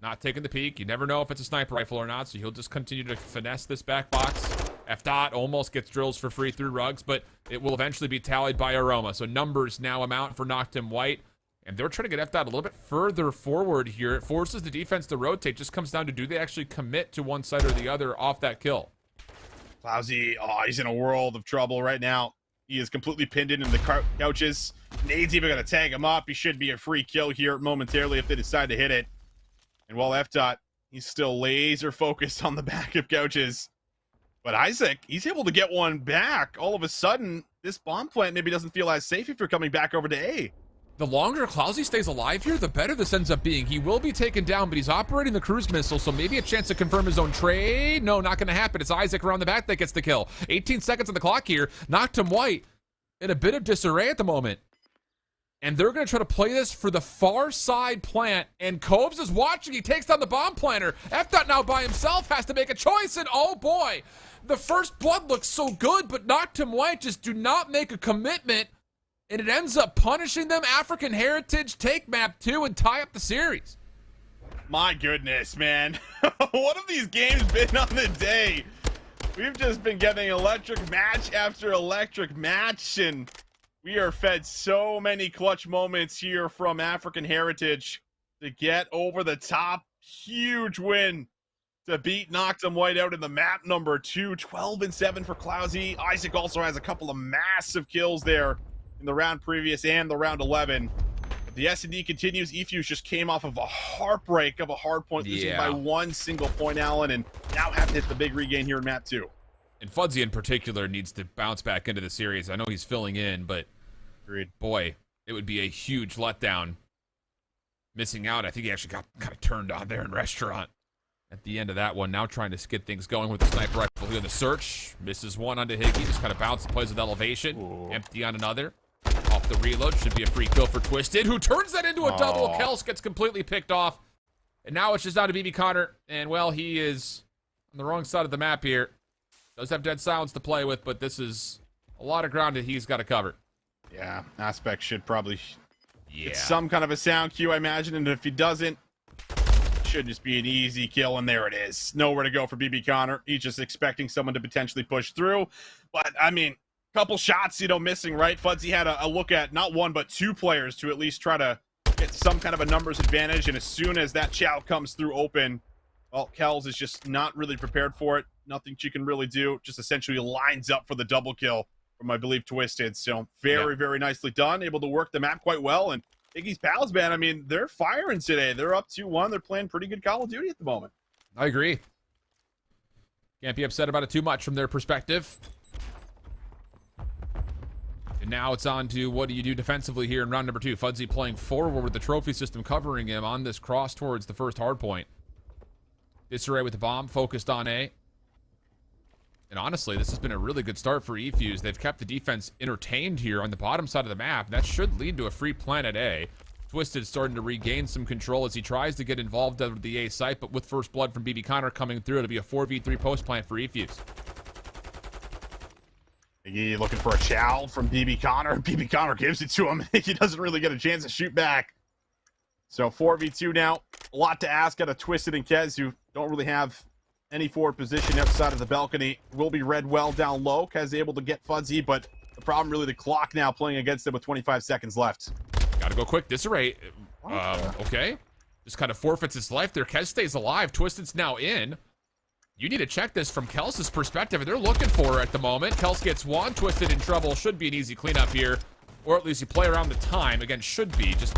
Not taking the peek. You never know if it's a sniper rifle or not, so he'll just continue to finesse this back box. F-Dot almost gets drills for free through rugs, but it will eventually be tallied by Aroma. So numbers now amount for Noctum White, and they're trying to get F-Dot a little bit further forward here. It forces the defense to rotate. Just comes down to, do they actually commit to one side or the other off that kill? Clousy, he's in a world of trouble right now. He is completely pinned in the couches. Nade's even going to tag him up. He should be a free kill here momentarily if they decide to hit it. And while F-Dot, he's still laser focused on the back of couches. But Isaac, he's able to get one back. All of a sudden, this bomb plant maybe doesn't feel as safe if you're coming back over to A. The longer Clousy stays alive here, the better this ends up being. He will be taken down, but he's operating the cruise missile, so maybe a chance to confirm his own trade. No, not going to happen. It's Isaac around the back that gets the kill. 18 seconds on the clock here. Noctum White in a bit of disarray at the moment. And they're going to try to play this for the far side plant. And Coves is watching. He takes down the bomb planter. F-Dot now by himself has to make a choice. And oh boy, the first blood looks so good, but Noctum White just do not make a commitment. And it ends up punishing them. African Heritage take map 2 and tie up the series. My goodness, man. What have these games been on the day? We've just been getting electric match after electric match, and we are fed so many clutch moments here from African Heritage to get over the top. Huge win to beat Noctum White out in the map number 2. 12-7 for Clousy. Isaac also has a couple of massive kills there in the round previous and the round 11. But the S&D continues. eFuse just came off of a heartbreak of a hard point, losing by 1 single point, Allen, and now have to hit the big regain here in map 2. And Fudzy in particular needs to bounce back into the series. I know he's filling in, but agreed. Boy, it would be a huge letdown missing out. I think he actually got kind of turned on there in restaurant at the end of that one. Now trying to get things going with the sniper rifle here in the search. Misses one onto Higgy. Just kind of bounces, plays with elevation. Ooh. Empty on another. Off the reload. Should be a free kill for Twisted, who turns that into a double. Kels gets completely picked off. And now it's just down to BB Connor. And, well, he is on the wrong side of the map here. Does have dead silence to play with, but this is a lot of ground that he's got to cover. Yeah, Aspect should probably get some kind of a sound cue, I imagine. And if he doesn't, it should just be an easy kill. And there it is. Nowhere to go for BB Connor. He's just expecting someone to potentially push through. But, I mean, couple shots, missing, right? Fudzy had a look at not one, but 2 players to at least try to get some kind of a numbers advantage. And as soon as that chow comes through open, well, Kels is just not really prepared for it. Nothing she can really do. Just essentially lines up for the double kill from, I believe, Twisted. So very nicely done. Able to work the map quite well. And Iggy's pals, man, I mean, they're firing today. They're up 2-1. They're playing pretty good Call of Duty at the moment. I agree. Can't be upset about it too much from their perspective. And now it's on to what do you do defensively here in round number 2. Fudzy playing forward with the trophy system covering him on this cross towards the first hard point. Disarray with the bomb, focused on A. And honestly, this has been a really good start for eFuse. They've kept the defense entertained here on the bottom side of the map. That should lead to a free plant at A. Twisted starting to regain some control as he tries to get involved out of the A site, but with first blood from BB Connor coming through, it'll be a 4v3 post plant for eFuse. Iggy looking for a chow from BB Connor. BB Connor gives it to him. He doesn't really get a chance to shoot back. So 4v2 now. A lot to ask out of Twisted and Kez, who don't really have any forward position outside of the balcony. Will be read well down low. Kez able to get Fuzzy, but the problem really the clock now playing against them with 25 seconds left. Gotta go quick. Disarray. Okay. Just kind of forfeits his life there. Kez stays alive. Twisted's now in. You need to check this from Kels's perspective. They're looking for her at the moment. Kels gets one. Twisted in trouble. Should be an easy cleanup here. Or at least you play around the time. Again, should be. Just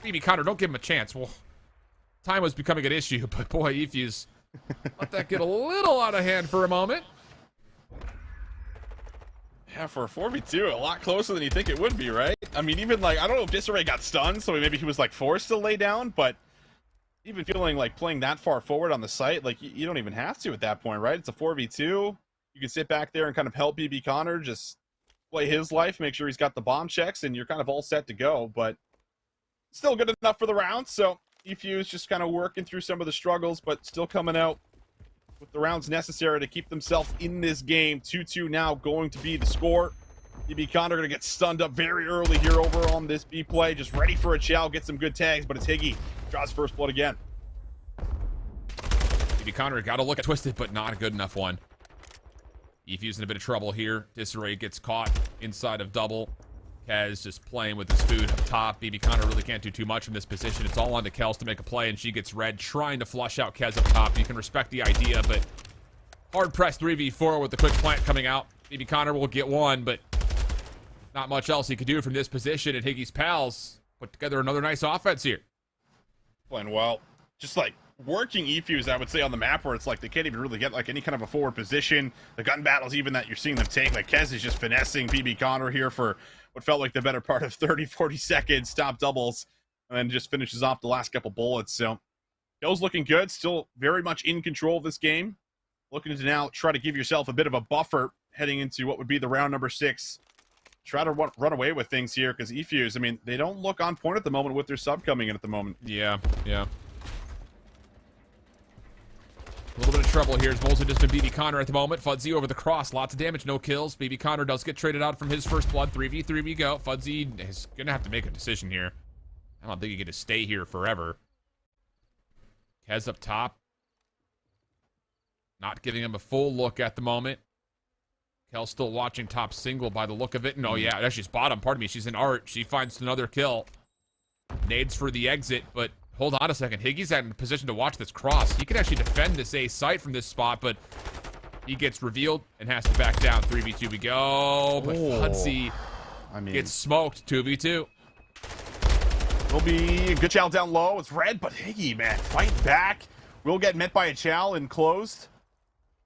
BB Connor, don't give him a chance. Well, time was becoming an issue, but boy, eFuse let that get a little out of hand for a moment. Yeah, for a 4v2, a lot closer than you think it would be, right? I mean, even like, I don't know if Disarray got stunned, so maybe he was like forced to lay down, but even feeling like playing that far forward on the site, like you don't even have to at that point, right? It's a 4v2. You can sit back there and kind of help BB Connor just play his life, make sure he's got the bomb checks, and you're kind of all set to go, but still good enough for the round. So eFuse just kind of working through some of the struggles, but still coming out with the rounds necessary to keep themselves in this game. 2-2 now going to be the score. BB Connor going to get stunned up very early here over on this B play. Just ready for a chow, get some good tags, but it's Higgy. Draws first blood again. BB Connor got to look at Twisted, but not a good enough one. eFuse in a bit of trouble here. Disarray gets caught inside of double. Kez just playing with his food up top. BB Connor really can't do too much from this position. It's all on to Kels to make a play, and she gets red, trying to flush out Kez up top. You can respect the idea, but hard-pressed 3v4 with the quick plant coming out. BB Connor will get one, but not much else he could do from this position, and Higgy's pals put together another nice offense here. Playing well. Just like working eFuse, I would say, on the map where it's like they can't even really get like any kind of a forward position. The gun battles even that you're seeing them take, like Kez is just finessing BB Connor here for what felt like the better part of 30-40 seconds, stop doubles, and then just finishes off the last couple bullets. So Joe's looking good, still very much in control of this game. Looking to now try to give yourself a bit of a buffer heading into what would be the round number 6. Try to run away with things here, because eFuse, I mean, they don't look on point at the moment with their sub coming in at the moment. Yeah. A little bit of trouble here. It's mostly just been BB Connor at the moment. Fudzy over the cross. Lots of damage, no kills. BB Connor does get traded out from his first blood. 3v3 we go. Fudzy is going to have to make a decision here. I don't think he get to stay here forever. Kez up top. Not giving him a full look at the moment. Kel's still watching top single by the look of it. No, yeah, actually, she's bottom. Pardon me. She's in art. She finds another kill. Nades for the exit, but hold on a second. Higgy's in position to watch this cross. He can actually defend this A site from this spot, but he gets revealed and has to back down. 3v2 we go. But Fudzy gets smoked. 2v2. Will be a good chow down low. It's red, but Higgy, man, fighting back. Will get met by a chow and closed.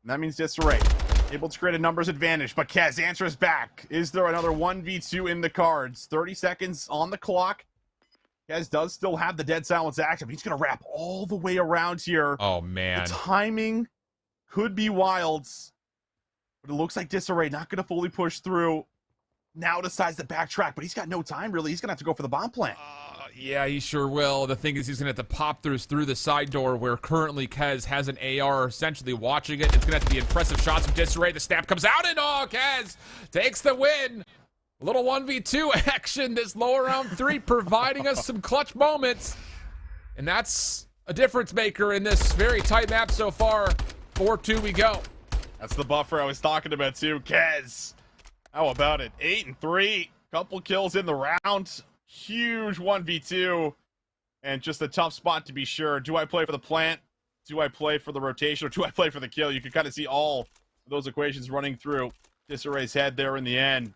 And that means Disarray able to create a numbers advantage, but Kez answers back. Is there another 1v2 in the cards? 30 seconds on the clock. Kez does still have the dead silence active. He's going to wrap all the way around here. Oh, man. The timing could be wild, but it looks like Disarray not going to fully push through. Now decides to backtrack, but he's got no time, really. He's going to have to go for the bomb plant. Yeah, he sure will. The thing is, he's going to have to pop through the side door where currently Kez has an AR essentially watching it. It's going to have to be impressive shots from Disarray. The snap comes out, and Kez takes the win. A little 1v2 action this lower round 3, providing us some clutch moments. And that's a difference maker in this very tight map so far. 4-2 we go. That's the buffer I was talking about too. Kez, how about it? 8-3, couple kills in the round. Huge 1v2, and just a tough spot to be sure. Do I play for the plant? Do I play for the rotation? Or do I play for the kill? You can kind of see all of those equations running through Disarray's head there in the end.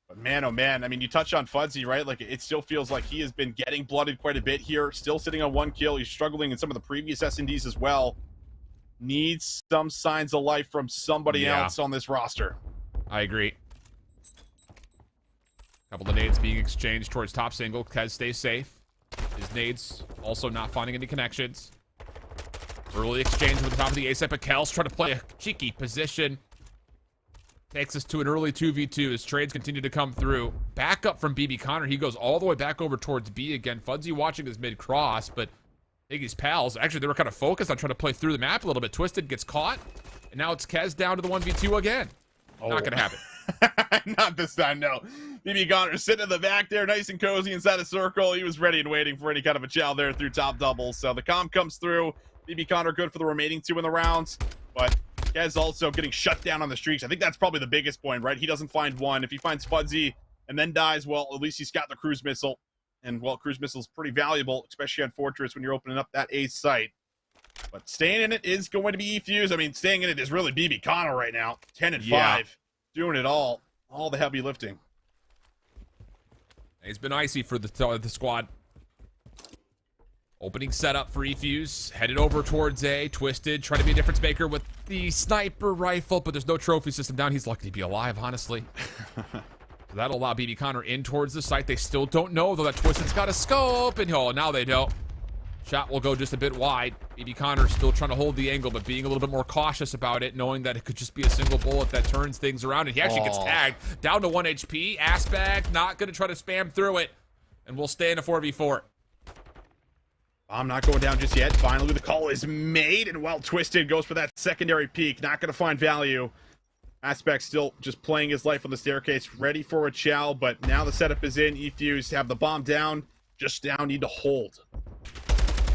But man, oh man, I mean, you touch on Fudzy, right? Like, it still feels like he has been getting blooded quite a bit here. Still sitting on 1 kill. He's struggling in some of the previous S&Ds as well. needs some signs of life from somebody else on this roster. I agree. Couple of nades being exchanged towards top single. Kez stays safe. His nades also not finding any connections. Early exchange with the top of the ASAP, but Kel's trying to play a cheeky position. Takes us to an early 2v2 as trades continue to come through. Back up from BB Connor. He goes all the way back over towards B again. Fudzy watching his mid-cross, but Iggy's pals, actually, they were kind of focused on trying to play through the map a little bit. Twisted gets caught, and now it's Kez down to the 1v2 again. Not going to happen. Not this time, no. BB Connor sitting in the back there, nice and cozy inside a circle. He was ready and waiting for any kind of a chow there through top doubles. So the comp comes through. BB Connor good for the remaining 2 in the rounds, but Kez also getting shut down on the streaks. I think that's probably the biggest point, right? He doesn't find one. If he finds Fudzy and then dies, well, at least he's got the cruise missile. And, well, cruise missile's pretty valuable, especially on Fortress when you're opening up that A site. But staying in it is going to be E-Fuse. I mean, staying in it is really BB Connor right now. 10 and 5. Doing it all the heavy lifting. He's been icy for the squad. Opening setup for E-Fuse. Headed over towards A. Twisted, trying to be a difference maker with the sniper rifle, but there's no trophy system down. He's lucky to be alive, honestly. So that'll allow BB Connor in towards the site. They still don't know, though, that Twisted's got a scope, and oh, now they don't. Shot will go just a bit wide. BB Connor still trying to hold the angle, but being a little bit more cautious about it, knowing that it could just be a single bullet that turns things around, and he actually gets tagged. Down to 1 HP. Aspect not going to try to spam through it, and we'll stay in a 4v4. I'm not going down just yet. Finally, the call is made, and well, Twisted goes for that secondary peek. Not going to find value. Aspect still just playing his life on the staircase, ready for a chow, but now the setup is in. E-Fuse have the bomb down. Just now need to hold.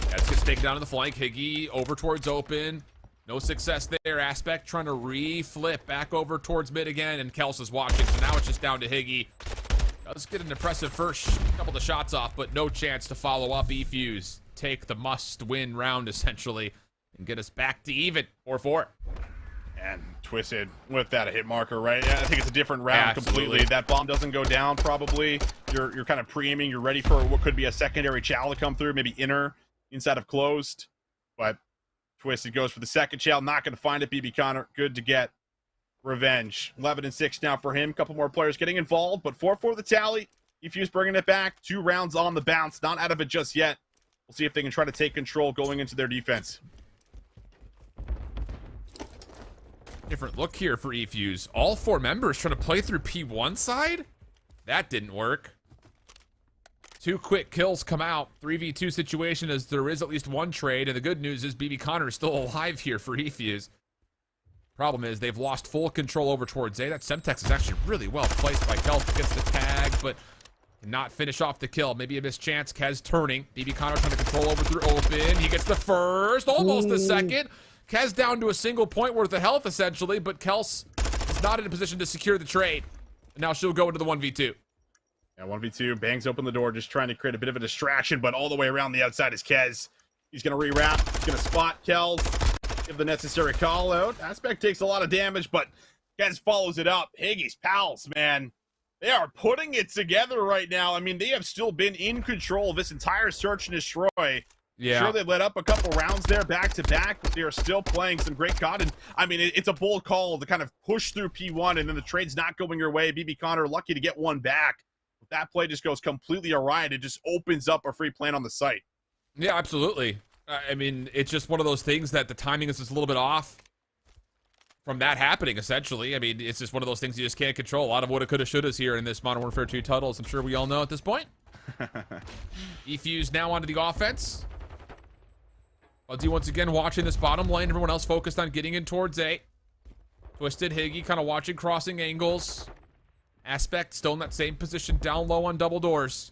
That's gets taken down to the flank. Higgy over towards open. No success there. Aspect trying to re-flip back over towards mid again, and Kels is watching, so now it's just down to Higgy. Does get an impressive first couple of shots off, but no chance to follow up. E-Fuse take the must-win round, essentially, and get us back to even. 4-4. And Twisted with that a hit marker, right? Yeah, I think it's a different round completely. That bomb doesn't go down, probably. You're kind of pre-aiming. You're ready for what could be a secondary chow to come through, maybe inner inside of closed. But Twisted goes for the second chow. Not going to find it. BB Connor, good to get revenge. 11 and 6 now for him. Couple more players getting involved, but 4-4 the tally. E-Fuse bringing it back. 2 rounds on the bounce. Not out of it just yet. We'll see if they can try to take control going into their defense. Different look here for E-Fuse. All 4 members trying to play through P1 side? That didn't work. 2 quick kills come out. 3v2 situation as there is at least 1 trade, and the good news is BB Connor is still alive here for E-Fuse. Problem is they've lost full control over towards A. That Semtex is actually really well placed by Kelp. Gets the tag, but cannot finish off the kill. Maybe a missed chance. Kez turning. BB Connor trying to control over through open. He gets the first, almost the second. Kez down to a single point worth of health, essentially, but Kels is not in a position to secure the trade. And now she'll go into the 1v2. Yeah, 1v2, bangs open the door, just trying to create a bit of a distraction, but all the way around the outside is Kez. He's going to rewrap. He's going to spot Kels, give the necessary call out. Aspect takes a lot of damage, but Kez follows it up. Higgy's pals, man. They are putting it together right now. I mean, they have still been in control of this entire search and destroy. Yeah. Sure, they let up a couple rounds there back to back, but they are still playing some great COD. And I mean, it's a bold call to kind of push through P1, and then the trade's not going your way. BB Connor lucky to get one back. But that play just goes completely awry, and it just opens up a free plan on the site. Yeah, absolutely. I mean, it's just one of those things that the timing is just a little bit off from that happening, essentially. I mean, it's just one of those things you just can't control. A lot of woulda, coulda, shouldas here in this Modern Warfare 2 title, as I'm sure we all know at this point. E-Fuse now onto the offense. Fuzzy once again watching this bottom lane. Everyone else focused on getting in towards A. Twisted, Higgy kind of watching crossing angles. Aspect still in that same position down low on double doors.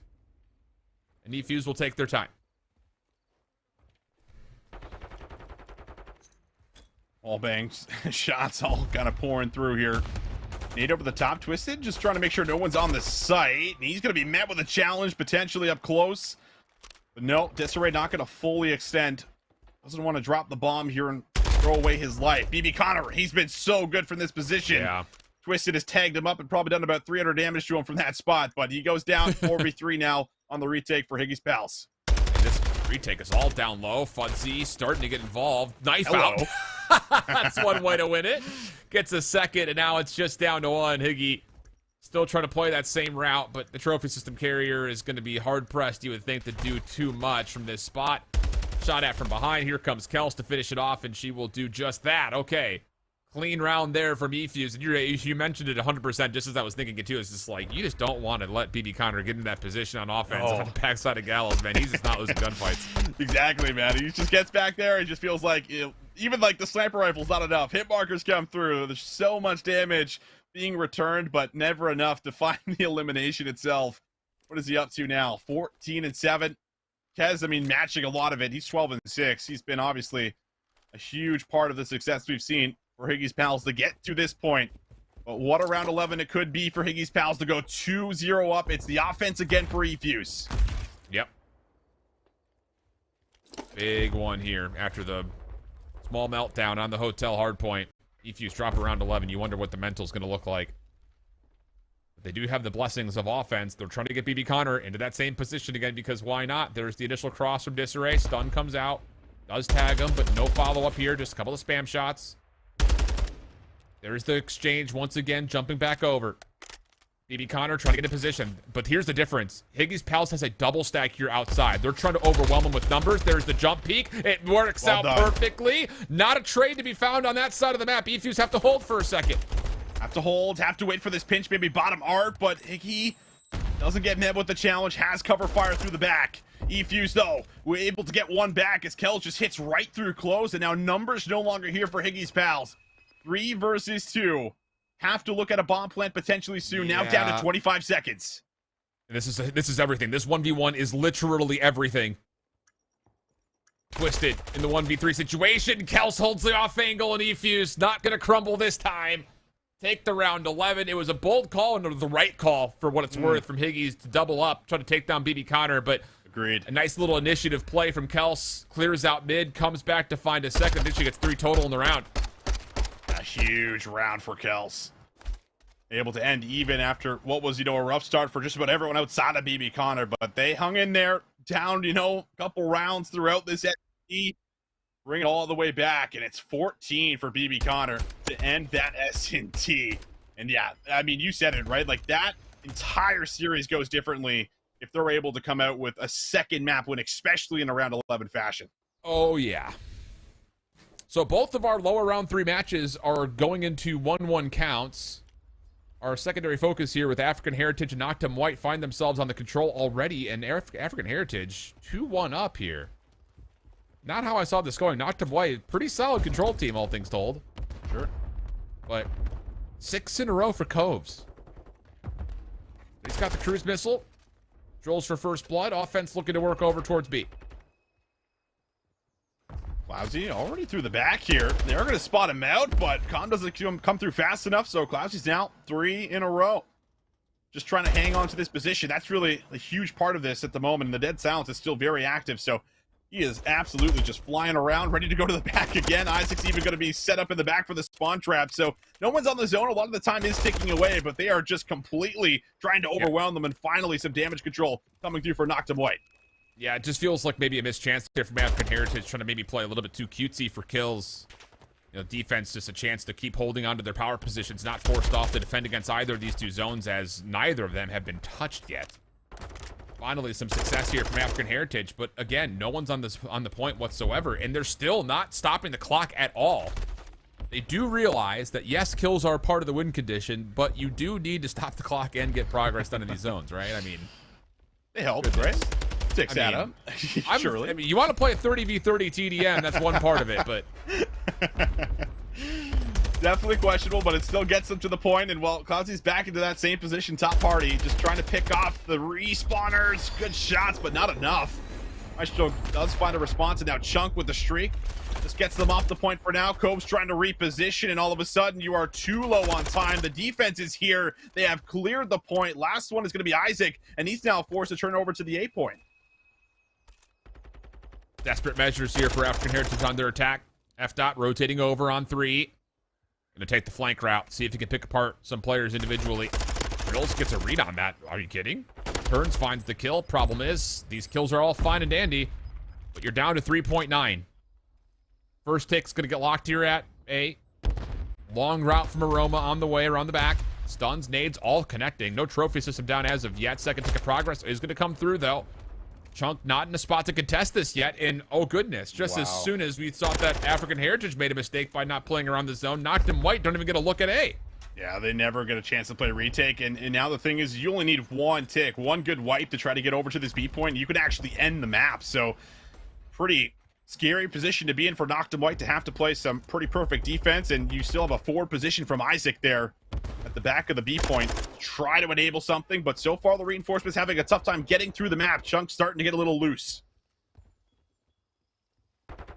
And E-Fuse will take their time. All bangs, shots all kind of pouring through here. Nade over the top, Twisted, just trying to make sure no one's on the site. And he's going to be met with a challenge, potentially up close. But no, Desiree not going to fully extend. Doesn't want to drop the bomb here and throw away his life. BB Connor, he's been so good from this position. Yeah. Twisted has tagged him up and probably done about 300 damage to him from that spot. But he goes down 4v3 now on the retake for Higgy's pals. And this retake is all down low. Fuzzy starting to get involved. Knife out. That's one way to win it. Gets a second, and now it's just down to one. Higgy still trying to play that same route, but the trophy system carrier is going to be hard-pressed, you would think, to do too much from this spot. Shot at from behind. Here comes Kels to finish it off, and she will do just that. Okay. Clean round there from eFuse. And you mentioned it 100% just as I was thinking it too. It's just like, you just don't want to let BB Connor get in that position on offense on the backside of Gallows, man. He's just not losing gunfights. Exactly, man. He just gets back there. It just feels like, even like the sniper rifle's not enough. Hit markers come through. There's so much damage being returned, but never enough to find the elimination itself. What is he up to now? 14-7. Kez, I mean, matching a lot of it. He's 12-6. He's been obviously a huge part of the success we've seen for Higgy's Pals to get to this point. But what a round 11 it could be for Higgy's Pals to go 2-0 up. It's the offense again for eFuse. Yep. Big one here after the small meltdown on the hotel hardpoint. eFuse drop around 11. You wonder what the mental's going to look like. But they do have the blessings of offense. They're trying to get BB Connor into that same position again because why not? There's the initial cross from Disarray. Stun comes out. Does tag him, but no follow-up here. Just a couple of spam shots. There's the exchange once again, jumping back over. BB Connor trying to get in position. But here's the difference. Higgy's Pals has a double stack here outside. They're trying to overwhelm him with numbers. There's the jump peak. It works out perfectly. Not a trade to be found on that side of the map. eFuse have to hold for a second. Have to hold, have to wait for this pinch, maybe bottom art, but Higgy doesn't get met with the challenge, has cover fire through the back. eFuse, though, we're able to get one back as Kel just hits right through close, and now numbers no longer here for Higgy's Pals. 3 versus 2. Have to look at a bomb plant potentially soon. Now down to 25 seconds. This is everything. This 1v1 is literally everything. Twisted in the 1v3 situation. Kels holds the off angle, and eFuse not going to crumble this time. Take the round 11. It was a bold call and the right call for what it's worth from Higgy's to double up, try to take down BB Connor, but agreed. A nice little initiative play from Kels. Clears out mid, comes back to find a second. I think she gets 3 total in the round. A huge round for Kels. Able to end even after what was, a rough start for just about everyone outside of BB Connor, but they hung in there, down, a couple rounds throughout this SNT. Bring it all the way back, and it's 14 for BB Connor to end that SNT. And yeah, I mean, you said it, right? Like, that entire series goes differently if they're able to come out with a second map win, especially in a round 11 fashion. Oh, yeah. So both of our lower round 3 matches are going into 1-1 counts. Our secondary focus here with African Heritage and Noctum White find themselves on the control already, and African Heritage 2-1 up here. Not how I saw this going. Noctum White, pretty solid control team, all things told. Sure. But 6 in a row for Coves. He's got the cruise missile. Drills for first blood. Offense looking to work over towards B. Clousy already through the back here. They're going to spot him out, but Con doesn't come through fast enough, so Clousy's now 3 in a row. Just trying to hang on to this position. That's really a huge part of this at the moment, and the Dead Silence is still very active, so he is absolutely just flying around, ready to go to the back again. Isaac's even going to be set up in the back for the spawn trap, so no one's on the zone. A lot of the time is ticking away, but they are just completely trying to overwhelm them, and finally some damage control coming through for Noctum White. Yeah, it just feels like maybe a missed chance here from African Heritage, trying to maybe play a little bit too cutesy for kills. Defense just a chance to keep holding on to their power positions, not forced off to defend against either of these 2 zones, as neither of them have been touched yet. Finally, some success here from African Heritage, but again, no one's on the point whatsoever, and they're still not stopping the clock at all. They do realize that, yes, kills are part of the win condition, but you do need to stop the clock and get progress done in these zones, right? I mean, they help, right? Sticks that up. Surely. I mean, you want to play a 30v30 TDM, that's one part of it, but definitely questionable, but it still gets them to the point. And well, Clousy's back into that same position, top party, just trying to pick off the respawners. Good shots, but not enough. Maestro does find a response, and now Chunk with the streak just gets them off the point for now. Cove's trying to reposition, and all of a sudden you are too low on time. The defense is here. They have cleared the point. Last one is going to be Isaac, and he's now forced to turn over to the A point. Desperate measures here for African Heritage on their attack. F-Dot rotating over on 3. Gonna take the flank route, see if he can pick apart some players individually. Riddles gets a read on that. Are you kidding? Turns finds the kill. Problem is, these kills are all fine and dandy, but you're down to 3.9. First tick's gonna get locked here at A. Long route from Aroma on the way around the back. Stuns, nades, all connecting. No trophy system down as of yet. Second tick of progress is going to come through, though. Chunk not in a spot to contest this yet, and oh goodness, just as soon as we thought that African Heritage made a mistake by not playing around the zone, Noctum White don't even get a look at A. Yeah, they never get a chance to play retake, and now the thing is, you only need one tick, one good wipe to try to get over to this B point, and you could actually end the map, so pretty scary position to be in for Noctum White to have to play some pretty perfect defense, and you still have a forward position from Isaac there at the back of the B point. Try to enable something, but so far the reinforcements having a tough time getting through the map. Chunk's starting to get a little loose.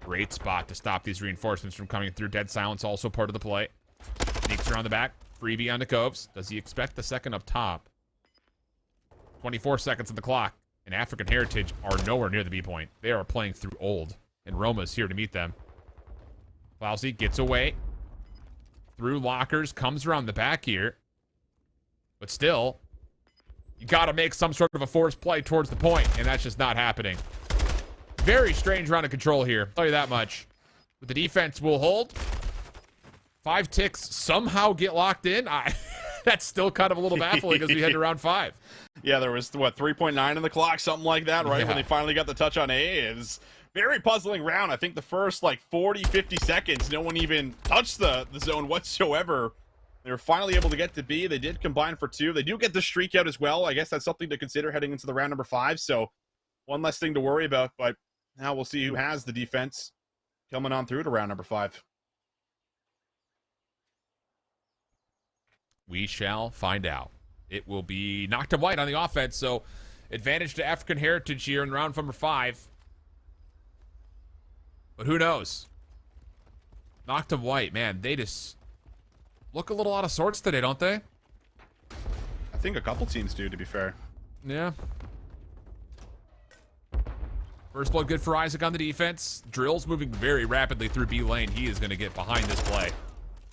Great spot to stop these reinforcements from coming through. Dead silence also part of the play. Sneaks around the back. Freebie on the Coves. Does he expect the second up top? 24 seconds on the clock. And African Heritage are nowhere near the B point. They are playing through old. And Roma's here to meet them. Clousey gets away. Through lockers. Comes around the back here. But still, you got to make some sort of a forced play towards the point. And that's just not happening. Very strange round of control here. I'll tell you that much. But the defense will hold. 5 ticks somehow get locked in. That's still kind of a little baffling as we head to round 5. Yeah, there was, what, 3.9 in the clock, something like that, right? Yeah. When they finally got the touch on A. It was very puzzling round. I think the first, 40, 50 seconds, no one even touched the zone whatsoever. They were finally able to get to B. They did combine for 2. They do get the streak out as well. I guess that's something to consider heading into the round number 5. So one less thing to worry about, but now we'll see who has the defense coming on through to round number 5. We shall find out. It will be Noctum White on the offense, so advantage to African Heritage here in round number 5. But who knows? Noctum White, man, they just look a little out of sorts today, don't they? I think a couple teams do, to be fair. Yeah. First blood good for Isaac on the defense. Drill's moving very rapidly through B lane. He is going to get behind this play.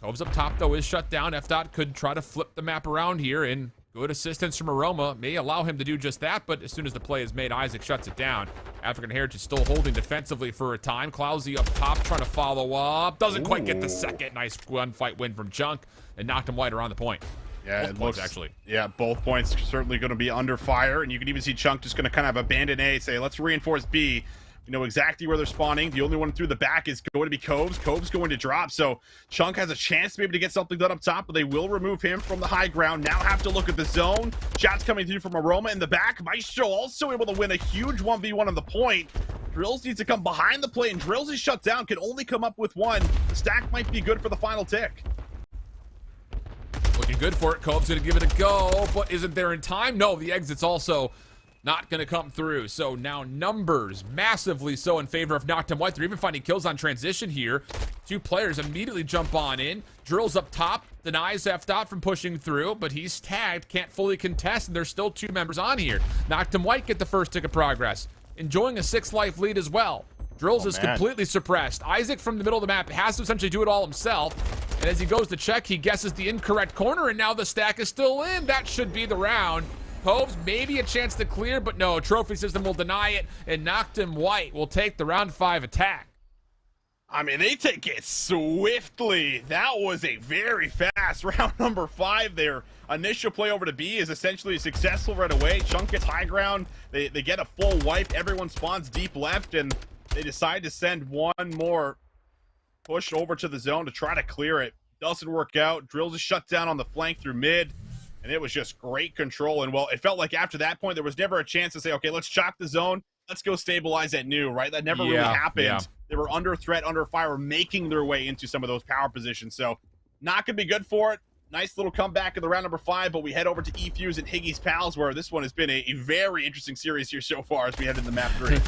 Coves up top, though, is shut down. F-Dot could try to flip the map around here, and good assistance from Aroma may allow him to do just that, but as soon as the play is made, Isaac shuts it down. African Heritage still holding defensively for a time. Clousey up top trying to follow up. Doesn't quite get the second. Nice gunfight win from Chunk, and Noctum White around the point. Yeah, both it points, looks, actually. Yeah, both points certainly going to be under fire, and you can even see Chunk just going to kind of abandon A, say, let's reinforce B. You know exactly where they're spawning. The only one through the back is going to be Coves. Coves going to drop, so Chunk has a chance to be able to get something done up top, but they will remove him from the high ground. Now have to look at the zone. Shots coming through from Aroma in the back. Maestro also able to win a huge 1v1 on the point. Drills needs to come behind the play, and Drills is shut down. Can only come up with 1. The stack might be good for the final tick. Looking good for it. Cove's going to give it a go, but isn't there in time? No, the exit's also not going to come through. So now numbers massively so in favor of Noctum White. They're even finding kills on transition here. 2 players immediately jump on in. Drills up top, denies F-Dot from pushing through, but he's tagged, can't fully contest, and there's still 2 members on here. Noctum White get the first tick of progress, enjoying a 6 life lead as well. Drills is completely suppressed. Isaac from the middle of the map has to essentially do it all himself, and as he goes to check, he guesses the incorrect corner, and now the stack is still in. That should be the round. Coves, maybe a chance to clear, but no, trophy system will deny it, and Noctum White will take the round 5 attack. I mean, they take it swiftly. That was a very fast round number 5 there. Initial play over to B is essentially successful right away. Chunk gets high ground. They get a full wipe. Everyone spawns deep left, and they decide to send one more push over to the zone to try to clear it. Doesn't work out. Drills is shut down on the flank through mid. And it was just great control. And, well, it felt like after that point, there was never a chance to say, okay, let's chop the zone. Let's go stabilize at new, right? That never really happened. Yeah. They were under threat, under fire, making their way into some of those power positions. So not going to be good for it. Nice little comeback in the round number 5, but we head over to E-Fuse and Higgy's Pals, where this one has been a very interesting series here so far as we head into map 3.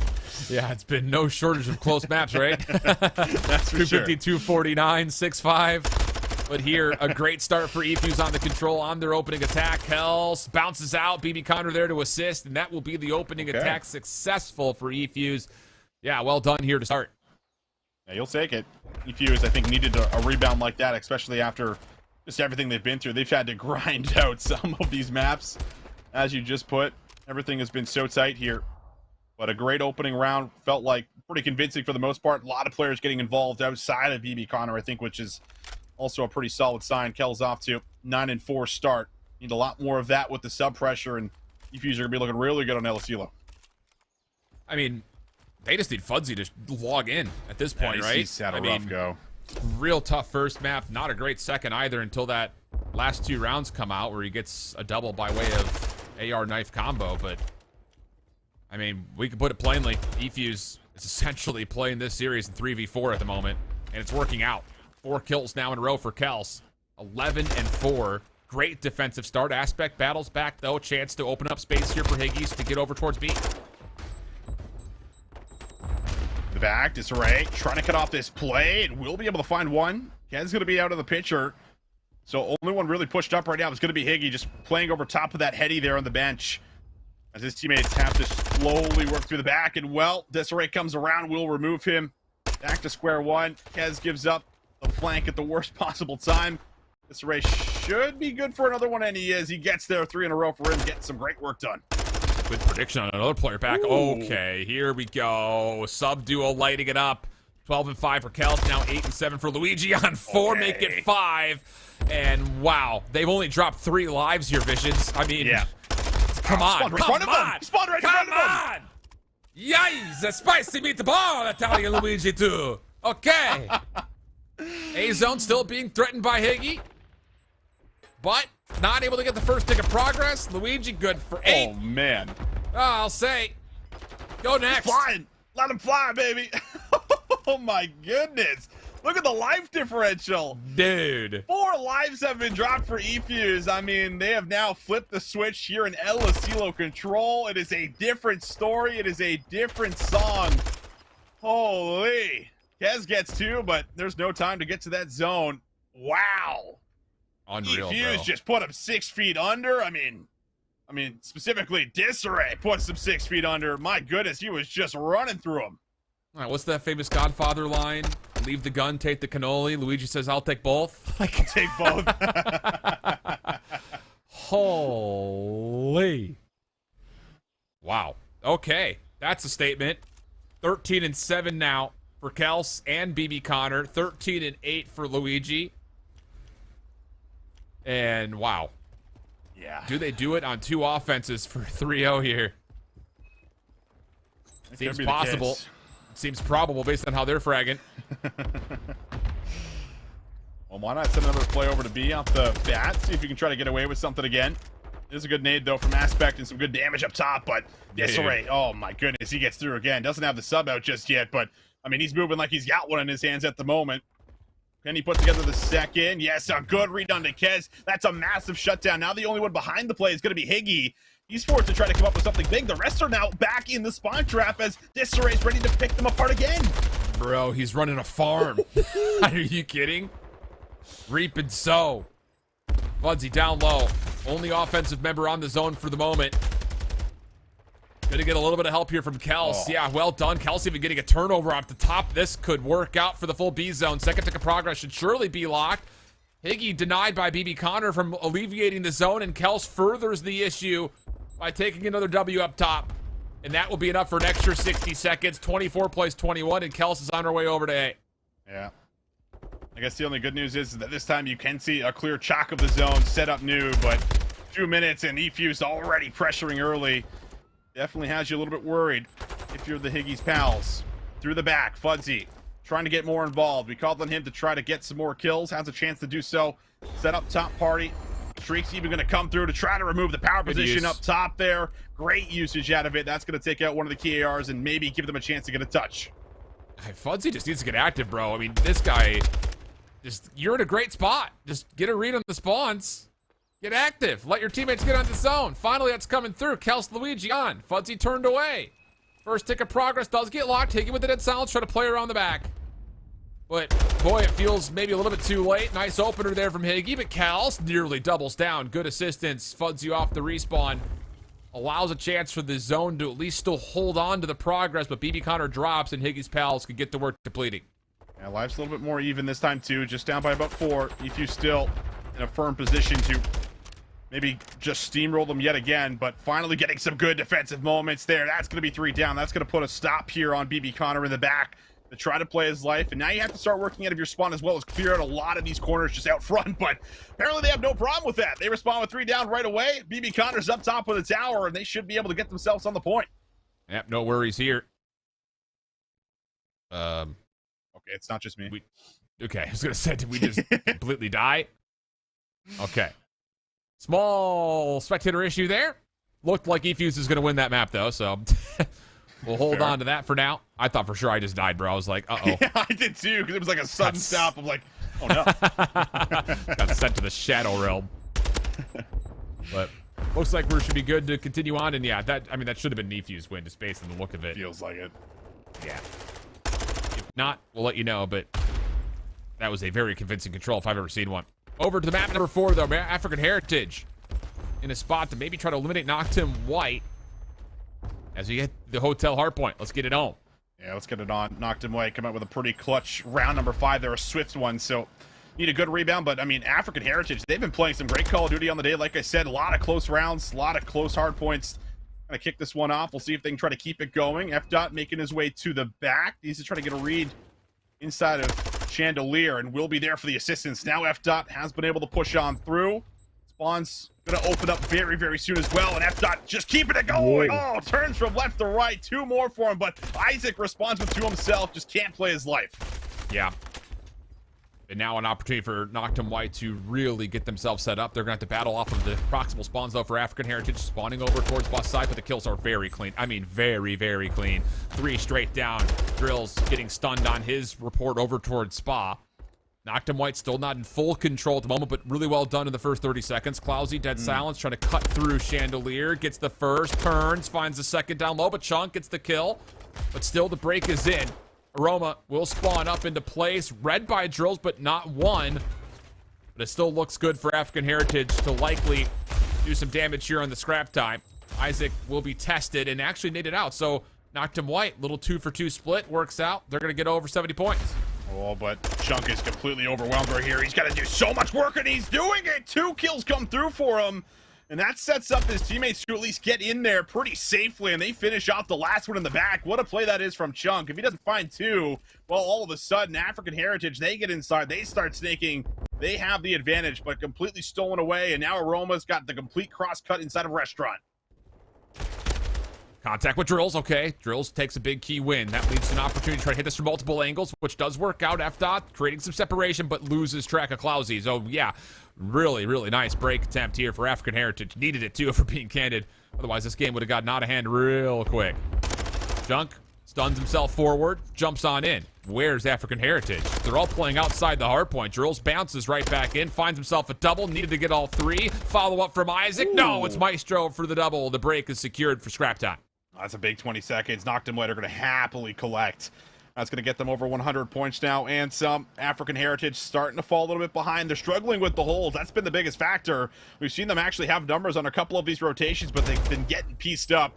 Yeah, it's been no shortage of close maps, right? That's for 250, 249, 6-5. But here, a great start for E-Fuse on the control on their opening attack. Hells bounces out. BB Connor there to assist, and that will be the opening attack successful for E-Fuse. Yeah, well done here to start. Yeah, you'll take it. E-Fuse, I think, needed a rebound like that, especially after just everything they've been through. They've had to grind out some of these maps, as you just put. Everything has been so tight here. But a great opening round. Felt like pretty convincing for the most part. A lot of players getting involved outside of BB Connor, I think, which is also a pretty solid sign. Kel's off to 9-4 start. Need a lot more of that with the sub pressure, and EFUs are going to be looking really good on Elisilo. I mean, they just need Fudzy to log in at this point, right? He's had a rough go. Real tough first map. Not a great second either until that last 2 rounds come out where he gets a double by way of AR knife combo. But, I mean, we can put it plainly. EFUs is essentially playing this series in 3v4 at the moment, and it's working out. 4 kills now in a row for Kels. 11-4. Great defensive start. Aspect battles back, though. Chance to open up space here for Higgies to get over towards B. The back, Disarray trying to cut off this play, and will be able to find one. Ken's going to be out of the picture. So only one really pushed up right now is going to be Higgy, just playing over top of that Heady there on the bench. As his teammates have to slowly work through the back, and well, Disarray comes around, will remove him. Back to square one. Kez gives up the flank at the worst possible time. Disarray should be good for another one, and he is. He gets there, 3 in a row for him, getting some great work done. Good prediction on another player back. Ooh. Okay, here we go. Sub duo lighting it up. 12-5 for Kels, now 8-7 for Luigi on 4, okay. Make it 5. And wow, they've only dropped 3 lives here, Visions. I mean, yeah. Come on, come on! Spawn right in front of him! Yikes, a spicy meatball, Italian Luigi too. Okay. A-zone still being threatened by Higgy, but not able to get the first tick of progress. Luigi good for 8. Oh, man. I'll say, go next. He's flying. Let him fly, baby. Oh, my goodness. Look at the life differential. Dude. 4 lives have been dropped for EFUs. I mean, they have now flipped the switch here in Elisilo control. It is a different story. It is a different song. Holy. Kez gets 2, but there's no time to get to that zone. Wow. Unreal, EFUs bro. just put him 6 feet under. I mean, specifically Disarray puts him 6 feet under. My goodness, he was just running through him. All right, what's that famous Godfather line? Leave the gun, take the cannoli. Luigi says, I'll take both. I'll take both. Holy. Wow. Okay, that's a statement. 13-7 now for Kels and BB Connor. 13-8 for Luigi. And wow. Yeah. Do they do it on 2 offenses for 3-0 here? Seems possible. Seems probable based on how they're fragging. Well, why not send another play over to B off the bat? See if you can try to get away with something again. There's a good nade, though, from Aspect and some good damage up top, but Disarray, oh my goodness, he gets through again. Doesn't have the sub out just yet, but, I mean, he's moving like he's got one in his hands at the moment. Can he put together the second? Yes, a good read on to Kez. That's a massive shutdown. Now the only one behind the play is going to be Higgy. He's forced to try to come up with something big. The rest are now back in the spawn trap as Disarray's ready to pick them apart again. Bro, he's running a farm. Are you kidding? Reap and sow. Fudzy down low. Only offensive member on the zone for the moment. Gonna get a little bit of help here from Kels. Oh. Yeah, well done. Kels even getting a turnover up the top. This could work out for the full B zone. Second tick of progress should surely be locked. Higgy denied by BB Connor from alleviating the zone, and Kels furthers the issue by taking another W up top. And that will be enough for an extra 60 seconds. 24 plays 21, and Kels is on her way over to A. Yeah. I guess the only good news is that this time you can see a clear chalk of the zone set up new, but 2 minutes and EFU's already pressuring early. Definitely has you a little bit worried if you're the Higgy's pals. Through the back, Fudzy trying to get more involved. We called on him to try to get some more kills. Has a chance to do so. Set up top party. Shriek's even going to come through to try to remove the power position up top there. Great usage out of it. That's going to take out one of the key ARs and maybe give them a chance to get a touch. Fudzy just needs to get active, bro. I mean, this guy, you're in a great spot. Just get a read on the spawns. Get active. Let your teammates get on the zone. Finally, that's coming through. Kels Luigi on. Fudzy turned away. First tick of progress does get locked. Higgy with the dead silence. Try to play around the back. But, boy, it feels maybe a little bit too late. Nice opener there from Higgy, but Kels nearly doubles down. Good assistance. Fudzy off the respawn. Allows a chance for the zone to at least still hold on to the progress, but BB Connor drops and Higgy's pals can get to work completing. Yeah, life's a little bit more even this time, too. Just down by about 4. EFU still in a firm position to maybe just steamroll them yet again, but finally getting some good defensive moments there. That's going to be 3 down. That's going to put a stop here on BB Connor in the back to try to play his life. And now you have to start working out of your spawn as well as clear out a lot of these corners just out front. But apparently they have no problem with that. They respond with 3 down right away. BB Connor's up top of the tower, and they should be able to get themselves on the point. Yep, no worries here. Okay, it's not just me. Okay, I was going to say, did we just completely die? Okay. Small spectator issue there. Looked like eFuse is going to win that map, though, so we'll hold on to that for now. I thought for sure I just died, bro. I was like, uh-oh. Yeah, I did too, because it was like a sudden stop. I'm like, oh no. Got sent to the Shadow Realm. But looks like we should be good to continue on. And yeah, that should have been an eFuse win, just based on the look of it. Feels like it. Yeah. If not, we'll let you know, but that was a very convincing control if I've ever seen one. Over to the map number 4, though, man. African Heritage in a spot to maybe try to eliminate Noctum White as we get the hotel hardpoint. Let's get it on. Yeah, let's get it on. Noctum White come out with a pretty clutch round number 5. They're a swift one, so need a good rebound. But, I mean, African Heritage, they've been playing some great Call of Duty on the day. Like I said, a lot of close rounds, a lot of close hard points. Gonna kick this one off. We'll see if they can try to keep it going. F-Dot making his way to the back. Needs to try to get a read inside of Chandelier, and will be there for the assistance. Now F-Dot has been able to push on through. Spawn's gonna open up very, very soon as well, and F-Dot just keeping it going. Oh, turns from left to right. 2 more for him, but Isaac responds with 2 himself. Just can't play his life. Yeah. And now an opportunity for Noctum White to really get themselves set up. They're going to have to battle off of the proximal spawns, though, for African Heritage. Spawning over towards boss side, but the kills are very clean. I mean, very, very clean. 3 straight down. Drills getting stunned on his report over towards Spa. Noctum White still not in full control at the moment, but really well done in the first 30 seconds. Clousy, dead silence, trying to cut through Chandelier. Gets the first, turns, finds the second down low, but Chunk gets the kill. But still, the break is in. Aroma will spawn up into place, read by Drills, but not one. But it still looks good for African Heritage to likely do some damage here on the scrap time. Isaac will be tested and actually naded out. So Noctum White, little 2-for-2 split, works out. They're going to get over 70 points. Oh, but Chunk is completely overwhelmed right here. He's got to do so much work, and he's doing it. 2 kills come through for him. And that sets up his teammates to at least get in there pretty safely, and they finish off the last one in the back. What a play that is from Chunk. If he doesn't find 2, well, all of a sudden, African Heritage, they get inside. They start snaking. They have the advantage, but completely stolen away, and now Aroma's got the complete cross-cut inside of Restaurant. Contact with Drills, okay. Drills takes a big key win. That leads to an opportunity to try to hit this from multiple angles, which does work out. F-Dot creating some separation, but loses track of Clousy. So, yeah, really, really nice break attempt here for African Heritage. Needed it, too, for being candid. Otherwise, this game would have gotten out of hand real quick. Junk stuns himself forward, jumps on in. Where's African Heritage? They're all playing outside the hardpoint. Drills bounces right back in, finds himself a double, needed to get all 3. Follow-up from Isaac. Ooh. No, it's Maestro for the double. The break is secured for scrap time. That's a big 20 seconds. Noctum White are going to happily collect. That's going to get them over 100 points now, and some. African Heritage starting to fall a little bit behind. They're struggling with the holes. That's been the biggest factor. We've seen them actually have numbers on a couple of these rotations, but they've been getting pieced up.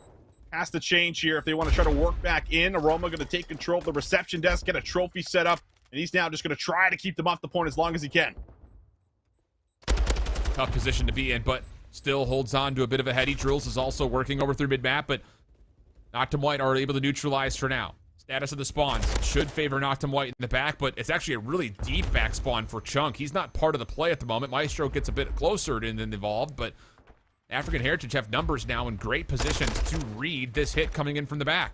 Has to change here if they want to try to work back in. Aroma going to take control of the reception desk, get a trophy set up, and he's now just going to try to keep them off the point as long as he can. Tough position to be in, but still holds on to a bit of a heady. Drills is also working over through mid-map, but Noctum White are able to neutralize for now. Status of the spawns should favor Noctum White in the back, but it's actually a really deep back spawn for Chunk. He's not part of the play at the moment. Maestro gets a bit closer than involved, but African Heritage have numbers now in great positions to read this hit coming in from the back.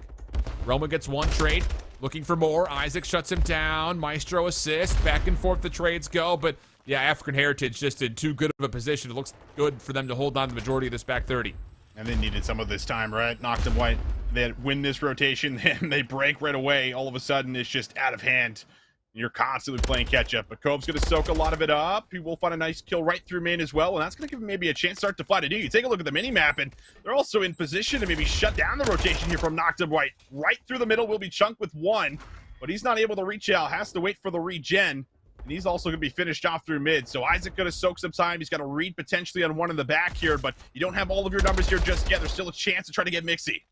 Roma gets 1 trade, looking for more. Isaac shuts him down. Maestro assists. Back and forth the trades go, but yeah, African Heritage just in too good of a position. It looks good for them to hold on to the majority of this back 30. And they needed some of this time, right? Noctum White, they win this rotation, and they break right away. All of a sudden, it's just out of hand. You're constantly playing catch-up. But Cove's going to soak a lot of it up. He will find a nice kill right through main as well, and that's going to give him maybe a chance to start to fly to do. You take a look at the mini-map, and they're also in position to maybe shut down the rotation here from Noctum White. Right through the middle will be Chunk with 1, but he's not able to reach out. Has to wait for the regen. And he's also going to be finished off through mid. So Isaac going to soak some time. He's got to read potentially on 1 in the back here, but you don't have all of your numbers here just yet. There's still a chance to try to get Mixie.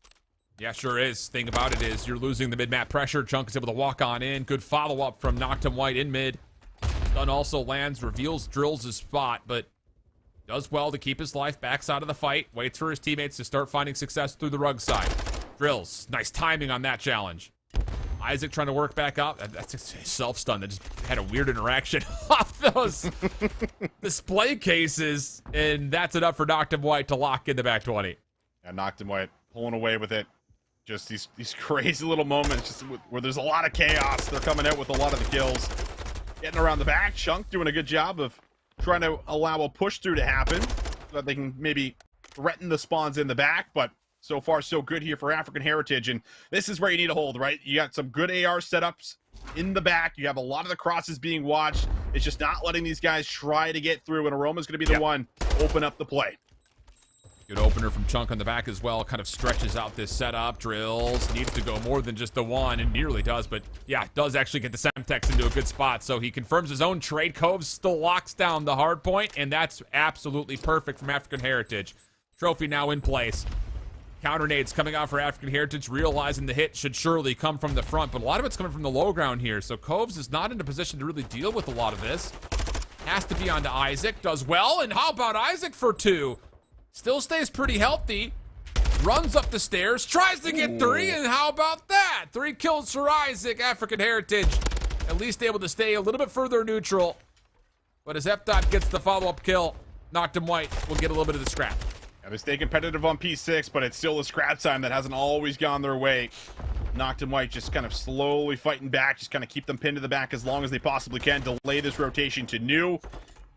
Yeah, sure is. Thing about it is you're losing the mid-map pressure. Chunk is able to walk on in. Good follow-up from Noctum White in mid. Stun also lands, reveals Drills' spot, but Does well to keep his life, backs out of the fight, waits for his teammates to start finding success through the rug side. Drills, nice timing on that challenge. Isaac trying to work back up. That's a self-stun that just had a weird interaction off those display cases, and that's enough for Noctum White to lock in the back 20. Yeah, Noctum White pulling away with it. Just these crazy little moments just where there's a lot of chaos. They're coming out with a lot of the kills. Getting around the back. Chunk doing a good job of trying to allow a push through to happen so that they can maybe threaten the spawns in the back, but so far so good here for African Heritage, and this is where you need to hold, right? You got some good AR setups in the back. You have a lot of the crosses being watched. It's just not letting these guys try to get through, and Aroma's going to be the one to open up the play. Good opener from Chunk on the back as well. Kind of stretches out this setup. Drills. Needs to go more than just the one, and nearly does. But yeah, does actually get the Semtex into a good spot. So he confirms his own trade. Cove still locks down the hard point, and that's absolutely perfect from African Heritage. Trophy now in place. Counter nades coming out for African Heritage, realizing the hit should surely come from the front, but a lot of it's coming from the low ground here. So Coves is not in a position to really deal with a lot of this. Has to be on to Isaac. Does well, and how about Isaac for 2? Still stays pretty healthy. Runs up the stairs, tries to get 3, and how about that? 3 kills for Isaac. African Heritage at least able to stay a little bit further neutral. But as F-Dot gets the follow-up kill, Noctum White will get a little bit of the scrap. Yeah, they stay competitive on P6, but it's still a scrap time that hasn't always gone their way. Noctum White just kind of slowly fighting back, just kind of keep them pinned to the back as long as they possibly can, delay this rotation to new.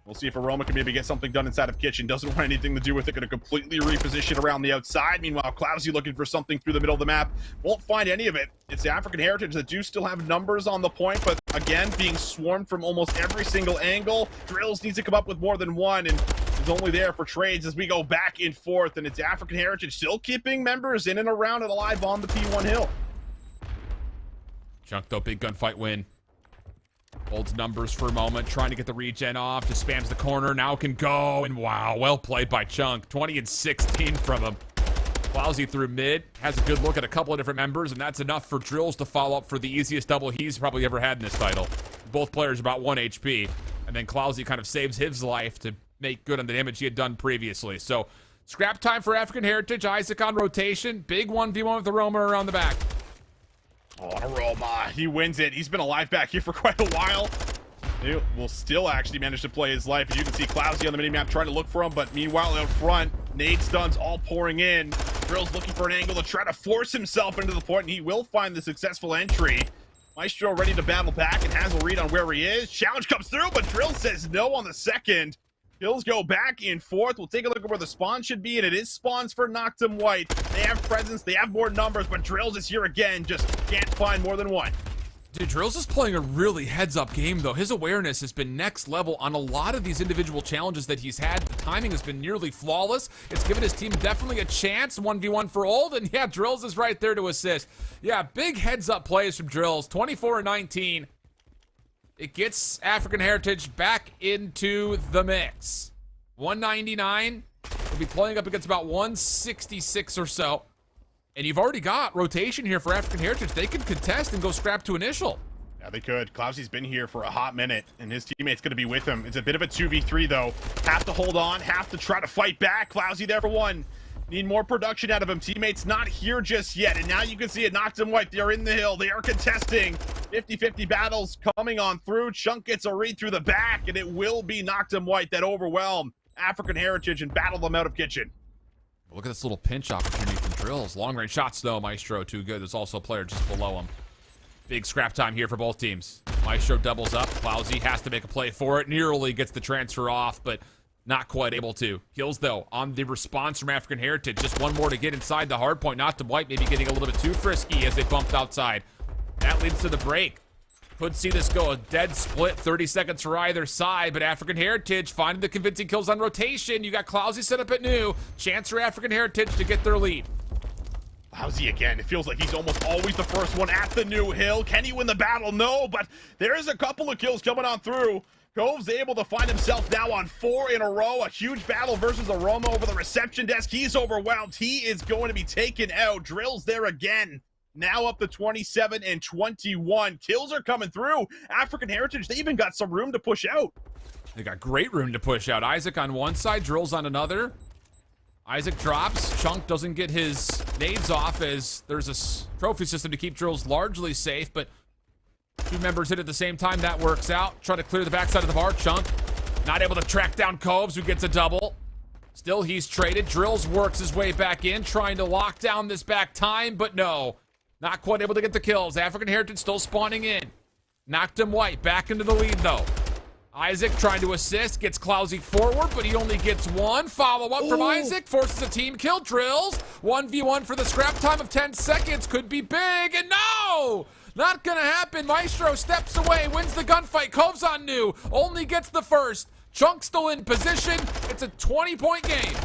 We'll see if Aroma can maybe get something done inside of Kitchen. Doesn't want anything to do with it. Going to completely reposition around the outside. Meanwhile, Clousy looking for something through the middle of the map. Won't find any of it. It's the African Heritage that do still have numbers on the point, but again, being swarmed from almost every single angle. Drills needs to come up with more than one, and is only there for trades as we go back and forth. And it's African Heritage still keeping members in and around and alive on the P1 hill. Chunk, though, big gunfight win. Holds numbers for a moment, trying to get the regen off, just spams the corner, now can go, and wow, well played by Chunk. 20 and 16 from him. Clousy through mid, has a good look at a couple of different members, and that's enough for Drills to follow up for the easiest double he's probably ever had in this title. Both players about 1 HP, and then Clousy kind of saves his life to make good on the damage he had done previously. So, scrap time for African Heritage, Isaac on rotation, big 1v1 with Aroma around the back. Oh, Aroma, he wins it. He's been alive back here for quite a while. He will still actually manage to play his life. As you can see, Clousy on the minimap trying to look for him, but meanwhile out front, nade stuns all pouring in. Drill's looking for an angle to try to force himself into the point, and he will find the successful entry. Maestro ready to battle back and has a read on where he is. Challenge comes through, but Drill says no on the second. Kills go back and forth. We'll take a look at where the spawn should be, and it is spawns for Noctum White. They have presence, they have more numbers, but Drills is here again. Just can't find more than one. Dude, Drills is playing a really heads-up game, though. His awareness has been next level on a lot of these individual challenges that he's had. The timing has been nearly flawless. It's given his team definitely a chance. 1v1 for Old, and yeah, Drills is right there to assist. Yeah, big heads-up plays from Drills. 24 and 19. It gets African Heritage back into the mix. 199. We'll be playing up against about 166 or so. And you've already got rotation here for African Heritage. They can contest and go scrap to initial. Yeah, they could. Clousy's been here for a hot minute, and his teammate's going to be with him. It's a bit of a 2v3, though. Have to hold on, have to try to fight back. Clousy there for one. Need more production out of him. Teammates not here just yet, and now you can see it. Noctum White, they're in the hill. They are contesting. 50-50 battles coming on through. Chunk gets a read through the back, and it will be Noctum White that overwhelm African Heritage and battle them out of Kitchen. Look at this little pinch opportunity from Drills. Long-range shots, though. Maestro, too good. There's also a player just below him. Big scrap time here for both teams. Maestro doubles up. Clousy has to make a play for it. Nearly gets the transfer off, but not quite able to. Kills, though, on the response from African Heritage. Just one more to get inside the hard point. Noctum White maybe getting a little bit too frisky as they bumped outside. That leads to the break. Could see this go a dead split, 30 seconds for either side, but African Heritage finding the convincing kills on rotation. You got Clousy set up at new. Chance for African Heritage to get their lead. Clousy again. It feels like he's almost always the first one at the new hill. Can he win the battle? No, but there is a couple of kills coming on through. Cove's able to find himself now on 4 in a row. A huge battle versus Aroma over the reception desk. He's overwhelmed. He is going to be taken out. Drill's there again. now up to 27 and 21. Kills are coming through. African Heritage, they even got some room to push out. They got great room to push out. Isaac on one side, Drills on another. Isaac drops. Chunk doesn't get his nades off as there's a trophy system to keep Drills largely safe, but two members hit at the same time. That works out. Try to clear the backside of the bar. Chunk not able to track down Coves, who gets a double. Still, he's traded. Drills works his way back in, trying to lock down this back time, but no. Not quite able to get the kills. African Heritage still spawning in. Noctum White back into the lead, though. Isaac trying to assist, gets Clousy forward, but he only gets one. Follow-up from Isaac, forces a team kill. Drills, 1v1 for the scrap time of 10 seconds. Could be big, and no! Not gonna happen. Maestro steps away, wins the gunfight. Coves on new, only gets the first. Chunk still in position. It's a 20-point game.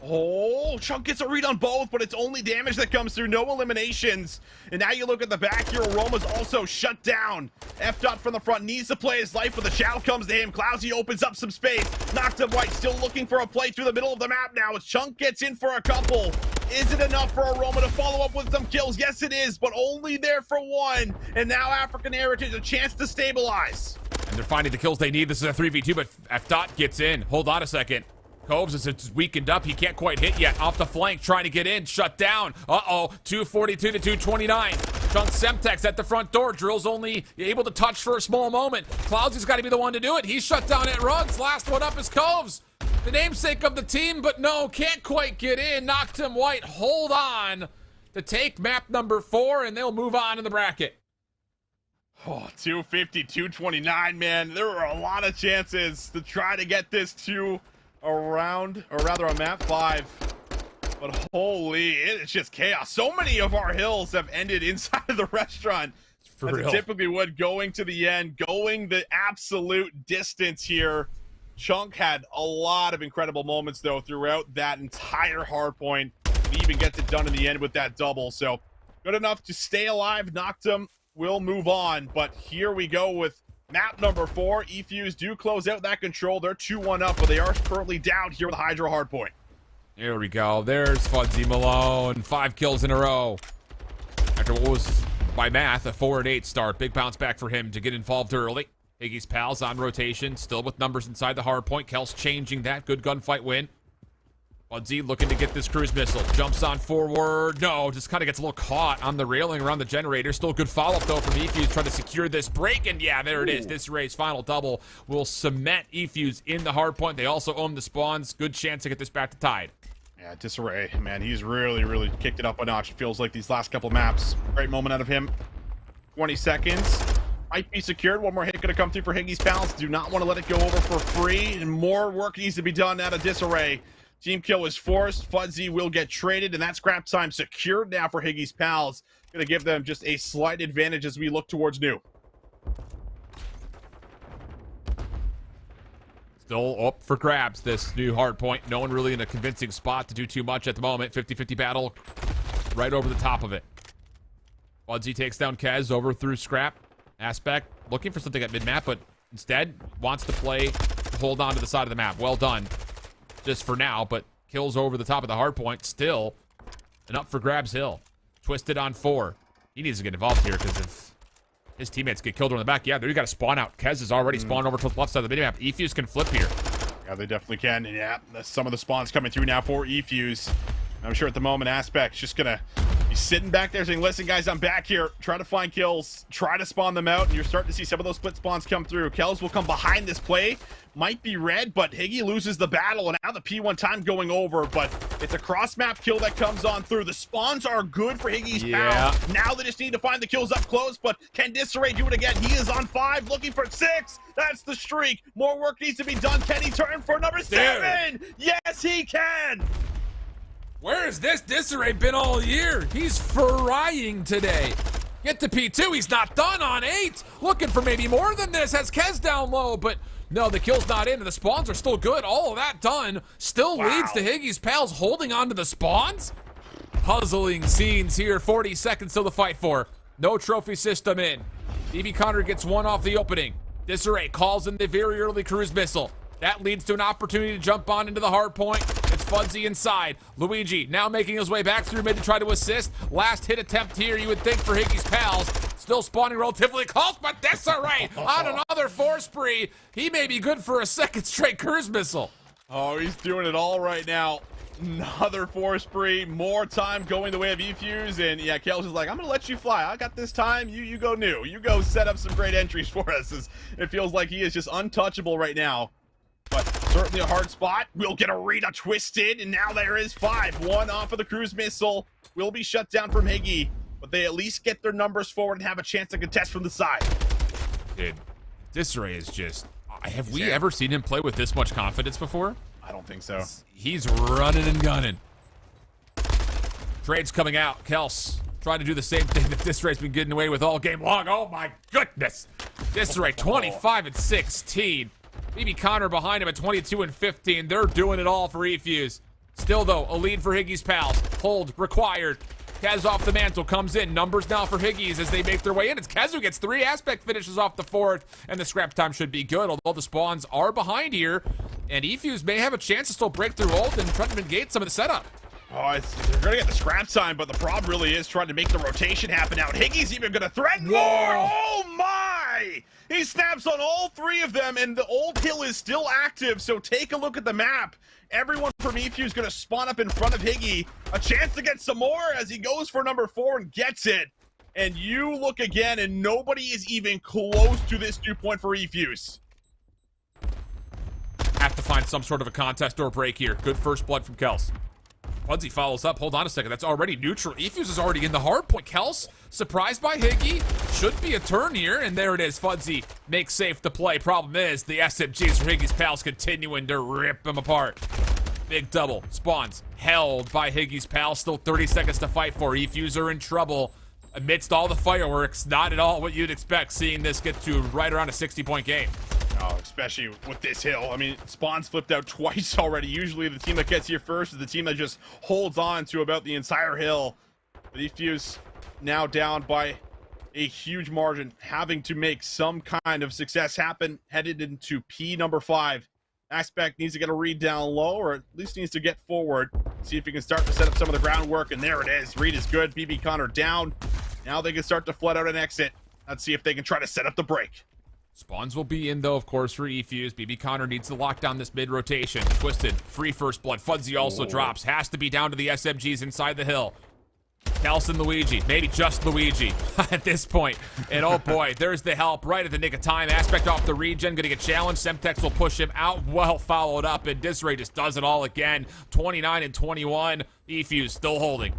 Oh, Chunk gets a read on both, but it's only damage that comes through. No eliminations. And now you look at the back here. Aroma's also shut down. F-Dot from the front needs to play his life, but the chow comes to him. Clousy opens up some space. Noctum White still looking for a play through the middle of the map now as Chunk gets in for a couple. Is it enough for Aroma to follow up with some kills? Yes, it is, but only there for one. And now African Heritage a chance to stabilize. And they're finding the kills they need. This is a 3v2, but F-Dot gets in. Hold on a second. Coves is it's weakened up. He can't quite hit yet. Off the flank, trying to get in. Shut down. Uh-oh. 242 to 229. Chunk Semtex at the front door. Drill's only able to touch for a small moment. Cloudsy's got to be the one to do it. He's shut down at runs. Last one up is Coves, the namesake of the team, but no, can't quite get in. Noctum White hold on to take map number 4, and they'll move on in the bracket. Oh, 250, 229, man. There were a lot of chances to try to get this to around, or rather on map 5. But holy, it's just chaos. So many of our hills have ended inside of the restaurant. For as real. it typically would, going to the end, going the absolute distance here. Chunk had a lot of incredible moments, though, throughout that entire hard point. He even gets it done in the end with that double. So good enough to stay alive. Noctum will move on. But here we go with map number 4. E-Fuse do close out that control. They're 2-1 up, but they are currently down here with the Hydro hardpoint. There we go. There's Fudzy Malone. 5 kills in a row. After what was, by math, a 4-8 start. Big bounce back for him to get involved early. Iggy's pals on rotation, still with numbers inside the hard point. Kels changing that. Good gunfight win. Fudzy looking to get this cruise missile. Jumps on forward. No, just kind of gets a little caught on the railing around the generator. Still good follow-up, though, from E-Fuse trying to secure this break. And yeah, there it is. This race final double will cement E-Fuse in the hard point. They also own the spawns. Good chance to get this back to tied. Yeah, Disarray, man, he's really kicked it up a notch. It feels like these last couple maps. Great moment out of him. 20 seconds. Might be secured. One more hit going to come through for Higgy's pals. Do not want to let it go over for free. And more work needs to be done out of Disarray. Team kill is forced. Fudzy will get traded, and that scrap time secured now for Higgy's pals. Going to give them just a slight advantage as we look towards new. Still up for grabs, this new hard point. No one really in a convincing spot to do too much at the moment. 50-50 battle right over the top of it. Fudzy takes down Kez over through scrap. Aspect looking for something at mid-map, but instead wants to play, hold on to the side of the map. Well done. Just for now, but kills over the top of the hard point. Still an up for grabs hill. Twisted on 4. He needs to get involved here because if his teammates get killed on the back, yeah, there you got to spawn out. Kez is already spawned over to the left side of the minimap. E-Fuse can flip here. Yeah, they definitely can. And yeah, some of the spawns coming through now for E-Fuse. I'm sure at the moment Aspect's just gonna be sitting back there saying, listen guys, I'm back here. Try to find kills, try to spawn them out, and you're starting to see some of those split spawns come through. Kels will come behind this play. Might be red, but Higgy loses the battle, and now the P1 time going over, but it's a cross-map kill that comes on through. The spawns are good for Higgy's pal. Now they just need to find the kills up close, but can Disarray do it again? He is on 5, looking for 6. That's the streak. More work needs to be done. Can he turn for number 7? Yes, he can. Where has this Disarray been all year? He's frying today. Get to P2. He's not done on 8. Looking for maybe more than this. Has Kez down low, but no, the kill's not in, and the spawns are still good. All of that done still leads to Higgy's pals holding on to the spawns. Puzzling scenes here. 40 seconds till the fight for. No trophy system in. BB Connor gets one off the opening. Disarray calls in the very early cruise missile. That leads to an opportunity to jump on into the hard point. It's Fuzzy inside. Luigi now making his way back through mid to try to assist. Last hit attempt here, you would think, for Higgy's pals. Still spawning relatively close, but Disarray on another 4 spree. He may be good for a second straight cruise missile. Oh, he's doing it all right now. Another 4 spree, more time going the way of Efuse, and yeah, Kels is like, I'm gonna let you fly. I got this time. You go new. You go set up some great entries for us. As it feels like he is just untouchable right now. But certainly a hard spot. We'll get a read on Twisted, and now there is 5. 1 off of the cruise missile. Will be shut down from Higgy, but they at least get their numbers forward and have a chance to contest from the side. Dude, Disarray is just... Have we ever seen him play with this much confidence before? I don't think so. He's running and gunning. Trade's coming out. Kels trying to do the same thing that Disarray's been getting away with all game long. Oh my goodness. Disarray 25 and 16. BB Connor behind him at 22 and 15. They're doing it all for Efuse. Still though, a lead for Higgy's pals. Hold required. Kez off the mantle, comes in. Numbers now for Higgy's as they make their way in. It's Kez who gets 3 aspect finishes off the 4th, and the scrap time should be good, although the spawns are behind here, and Efuse may have a chance to still break through ult and try to negate some of the setup. Oh, they're going to get the scrap time, but the problem really is trying to make the rotation happen out. Higgy's even going to threaten more. Oh my! He snaps on all 3 of them, and the old hill is still active, so take a look at the map. Everyone from Efuse is going to spawn up in front of Higgy. A chance to get some more as he goes for number 4 and gets it. And you look again, and nobody is even close to this 2-point for Efuse. Have to find some sort of a contest or break here. Good first blood from Kels. Fuzzy follows up. Hold on a second. That's already neutral. Efuse is already in the hard point. Kels, surprised by Higgy. Should be a turn here. And there it is. Fuzzy makes safe the play. Problem is, the SMGs for Higgy's pals continuing to rip him apart. Big double. Spawns held by Higgy's pals. Still 30 seconds to fight for. Efuse are in trouble. Amidst all the fireworks, not at all what you'd expect seeing this get to right around a 60-point game. Oh, especially with this hill. I mean, Spawn's flipped out twice already. Usually the team that gets here first is the team that just holds on to about the entire hill. But Efuse now down by a huge margin, having to make some kind of success happen, headed into P number 5. Aspect needs to get a read down low, or at least needs to get forward. See if he can start to set up some of the groundwork, and there it is. Read is good. BB Connor down. Now they can start to flood out an exit. Let's see if they can try to set up the break. Spawns will be in, though, of course, for Efuse. BB Connor needs to lock down this mid-rotation. Twisted, free first blood. Fuzzy also drops. Has to be down to the SMGs inside the hill. Kels and Luigi. Maybe just Luigi at this point. And oh boy, there's the help right at the nick of time. Aspect off the regen. Gonna get challenged. Semtex will push him out. Well followed up. And Disarray just does it all again. 29 and 21. Efuse still holding.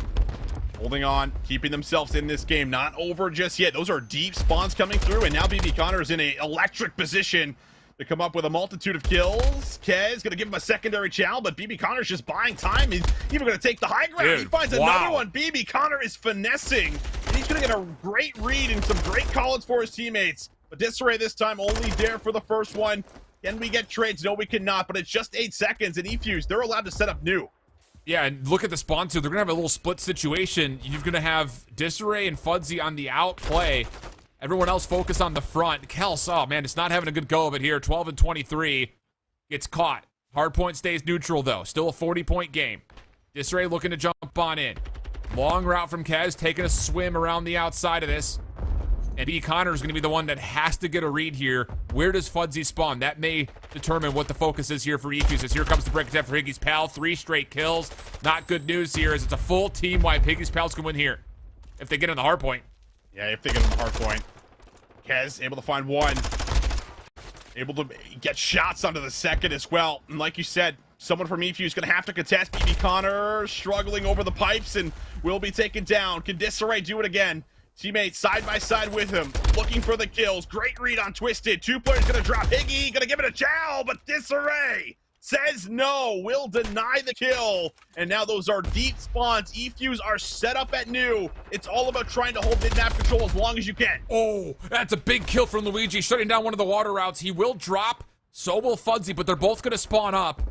Holding on, keeping themselves in this game. Not over just yet. Those are deep spawns coming through, and now BB Connor is in an electric position to come up with a multitude of kills. Kez gonna give him a secondary chow, but BB Connor's just buying time. He's even gonna take the high ground. Dude, he finds another one. BB Connor is finessing, and he's gonna get a great read and some great call-outs for his teammates. But Disarray this time only there for the first one. Can we get trades? No, we cannot, but it's just 8 seconds, and Efuse, they're allowed to set up new. Yeah, and look at the spawn too. They're gonna have a little split situation. You're gonna have Disarray and Fuzzy on the outplay. Everyone else focus on the front. Kels, oh man, it's not having a good go of it here. 12 and 23. Gets caught. Hardpoint stays neutral though. Still a 40-point game. Disarray looking to jump on in. Long route from Kez, taking a swim around the outside of this. And B. Connor is going to be the one that has to get a read here. Where does Fuzzy spawn? That may determine what the focus is here for Efuse. As here comes the break attempt for Higgy's pal. 3 straight kills. Not good news here as it's a full team wipe. Higgy's pals can win here if they get in the hard point. Yeah, if they get on the hard point. Kez able to find one. Able to get shots onto the second as well. And like you said, someone from Efuse is going to have to contest. BB Connor struggling over the pipes and will be taken down. Can Disarray do it again? Teammates side by side with him, looking for the kills. Great read on Twisted. 2 players gonna drop. Higgy gonna give it a chow, but Disarray says no, will deny the kill. And now those are deep spawns. Efuse are set up at new. It's all about trying to hold mid-map control as long as you can. Oh, that's a big kill from Luigi, shutting down one of the water routes. He will drop, so will Fuzzy, but they're both gonna spawn up.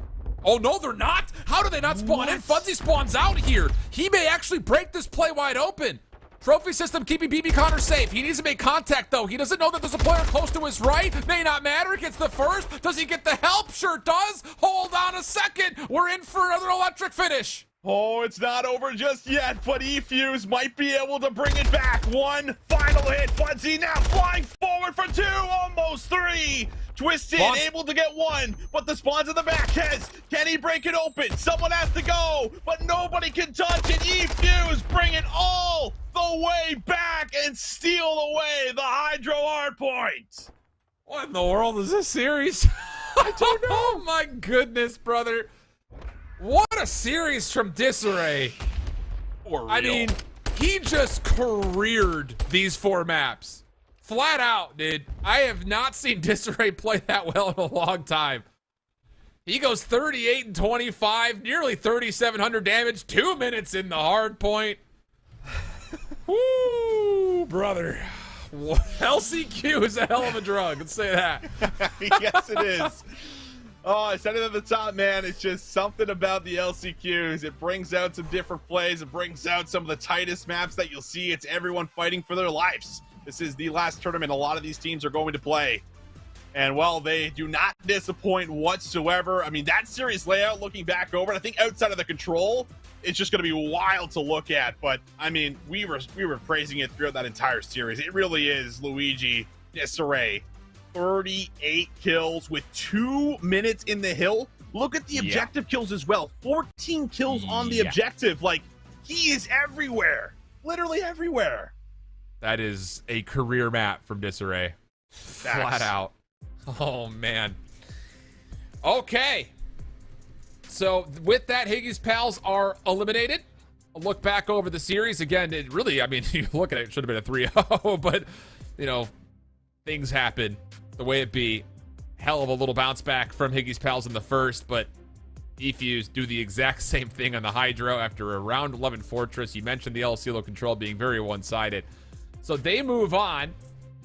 Oh no, they're not? How do they not spawn in? Fuzzy spawns out here. He may actually break this play wide open. Trophy system keeping BB Connor safe. He needs to make contact, though. He doesn't know that there's a player close to his right. May not matter. Gets the first. Does he get the help? Sure does. Hold on a second. We're in for another electric finish. Oh, it's not over just yet, but eFuse might be able to bring it back. One final hit. Fuzzy now flying forward for 2, almost 3. Twisted, able to get 1, but the spawn's in the back. Can he break it open? Someone has to go, but nobody can touch it. eFuse bring it all the way back and steal away the Hydro hardpoint. What in the world is this series? I don't know. Oh my goodness, brother. What a series from Disarray. I mean, he just careered these 4 maps. Flat out, dude. I have not seen Disarray play that well in a long time. He goes 38 and 25, nearly 3,700 damage, 2 minutes in the hard point. Woo, brother. LCQ is a hell of a drug. Let's say that. Yes, it is. Oh, I said it at the top, man. It's just something about the LCQs. It brings out some different plays. It brings out some of the tightest maps that you'll see. It's everyone fighting for their lives. This is the last tournament a lot of these teams are going to play. And, well, they do not disappoint whatsoever. I mean, that series layout, looking back over it, I think outside of the control, it's just going to be wild to look at. But, I mean, we were praising it throughout that entire series. It really is Luigi, Disarray. 38 kills with 2 minutes in the hill. Look at the objective kills as well. 14 kills on the objective. Like, he is everywhere. Literally everywhere. That is a career map from Disarray. Flat out. Oh, man. Okay. So, with that, Higgy's pals are eliminated. A look back over the series. Again, it really, I mean, you look at it, it should have been a 3-0, but, you know, things happen the way it be. Hell of a little bounce back from Higgy's pals in the first, but eFuse do the exact same thing on the Hydro after a round 11 Fortress. You mentioned the LCLO control being very one-sided. So they move on,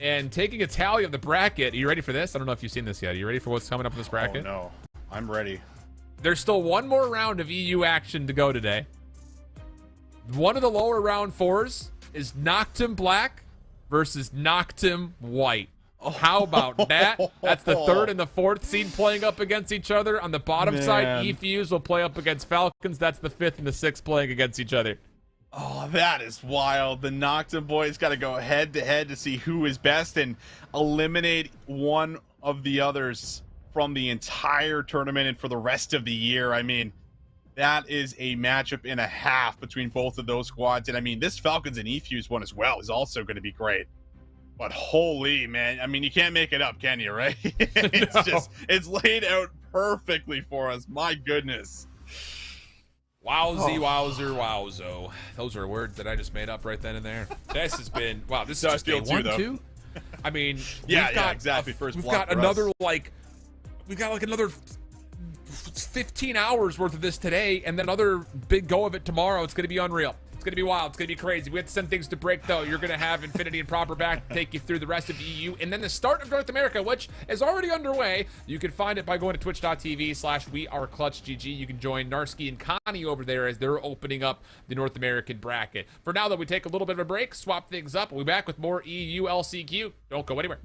and taking a tally of the bracket. Are you ready for this? I don't know if you've seen this yet. Are you ready for what's coming up in this bracket? Oh, no. I'm ready. There's still one more round of EU action to go today. One of the lower round 4s is Noctum Black versus Noctum White. How about that? That's the 3rd and the 4th seed playing up against each other. On the bottom side, eFuse will play up against Falcons. That's the 5th and the 6th playing against each other. Oh, that is wild. The Noctum boys got to go head-to-head to see who is best and eliminate one of the others from the entire tournament and for the rest of the year. I mean, that is a matchup and a half between both of those squads. And I mean, this Falcons and eFuse one as well is also going to be great. But holy, man, I mean, you can't make it up, can you, right? It's laid out perfectly for us. My goodness. Wowzy, wowzer, wowzo. Those are words that I just made up right then and there. This has been, wow, this is just day 1, 2. I mean, exactly. We've got another, we've got another 15 hours worth of this today, and then another big go of it tomorrow. It's going to be unreal. It's going to be wild. It's going to be crazy. We have to send things to break, though. You're going to have Infinity and Proper back to take you through the rest of EU, and then the start of North America, which is already underway. You can find it by going to twitch.tv/weareclutchgg. You can join Narski and Connie over there as they're opening up the North American bracket. For now, though, we take a little bit of a break, swap things up. We'll be back with more EU LCQ. Don't go anywhere.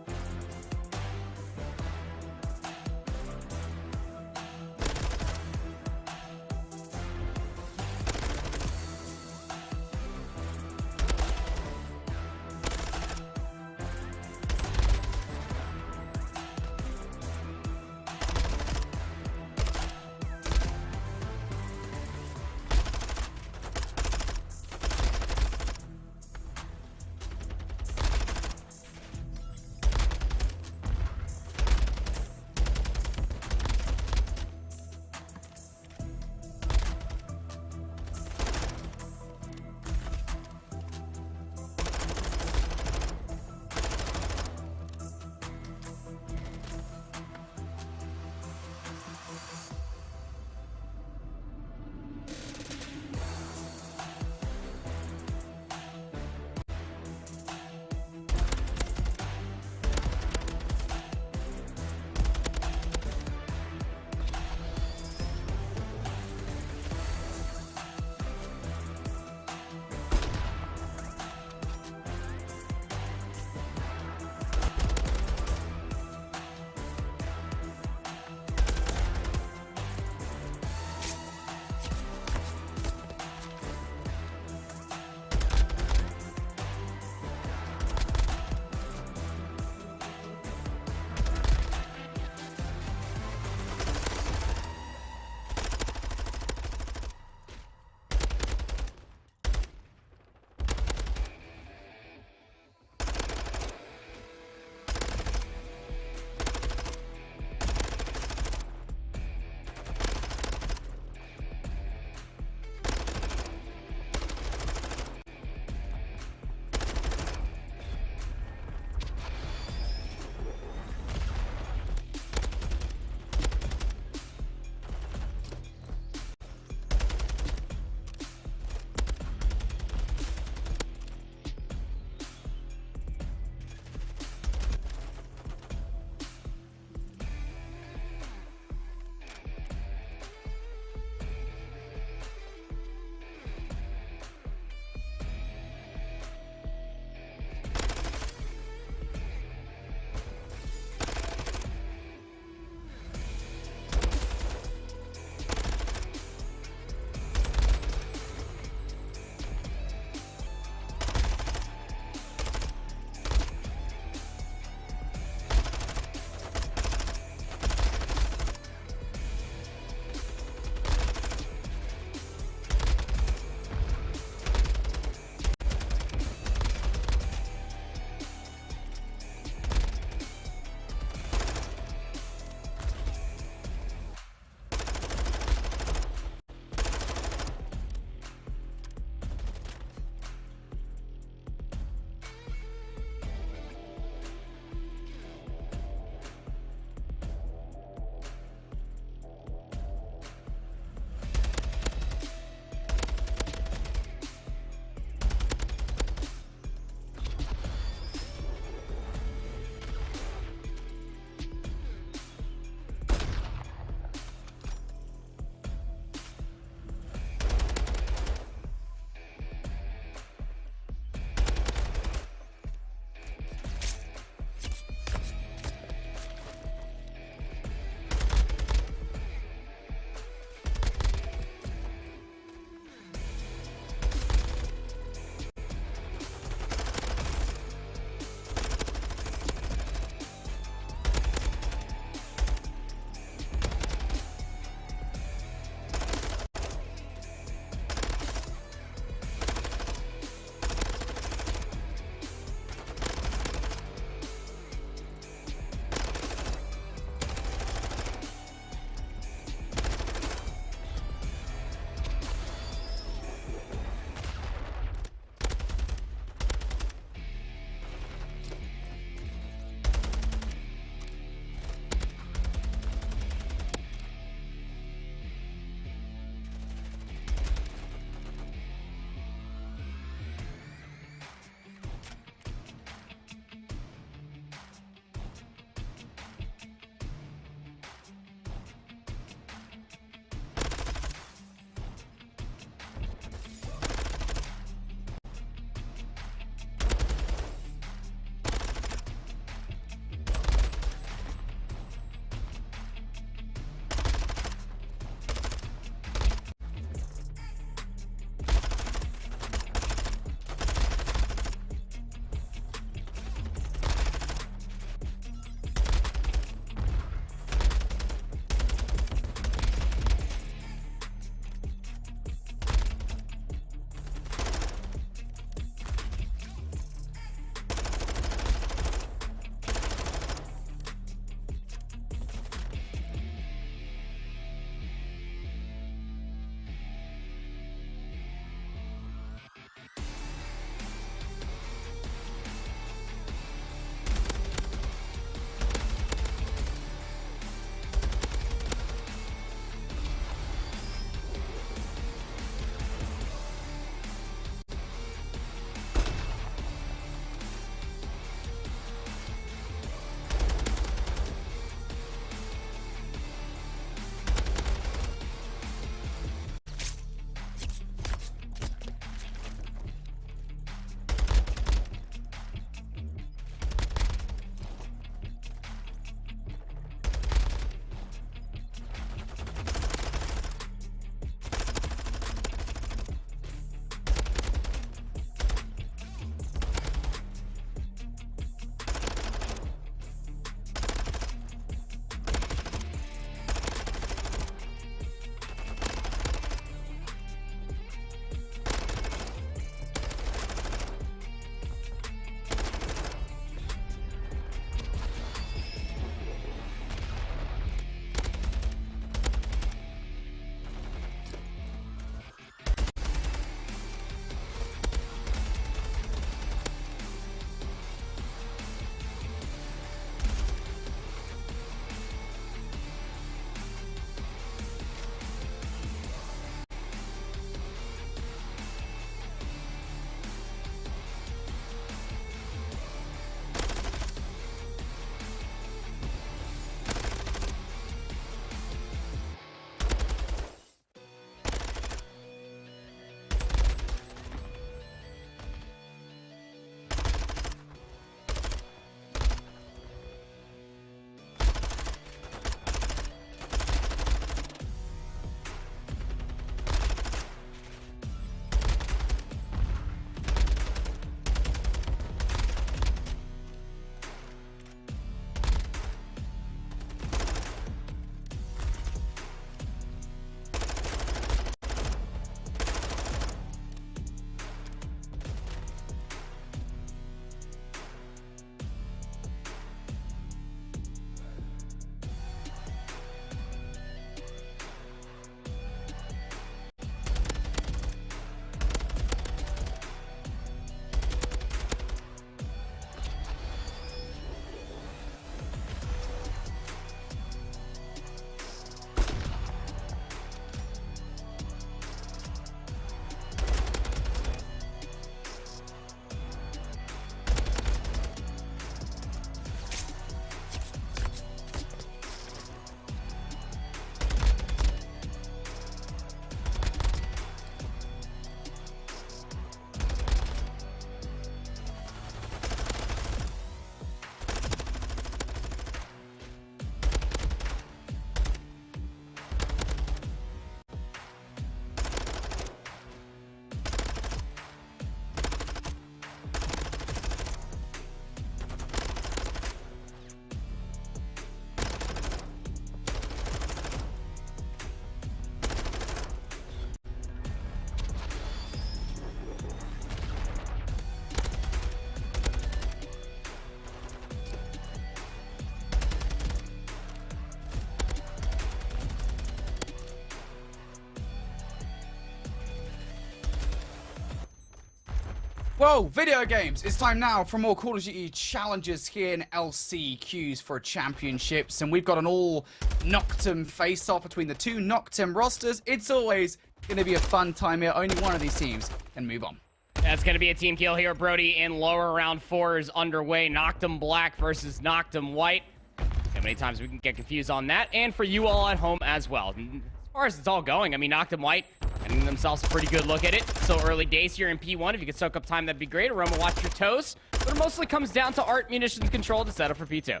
Well, video games, it's time now for more Call of Duty challenges here in LCQs for championships, and we've got an all Noctum face-off between the two Noctum rosters. It's always going to be a fun time here. Only one of these teams can move on. That's going to be a team kill here, Brody, in lower round 4 is underway. Noctum Black versus Noctum White. How many times we can get confused on that, and for you all at home as well. As far as it's all going, I mean, Noctum White getting themselves a pretty good look at it. Still early days here in P1. If you could soak up time, that'd be great. Aroma, watch your toes. But it mostly comes down to art, munitions, control to set up for P2.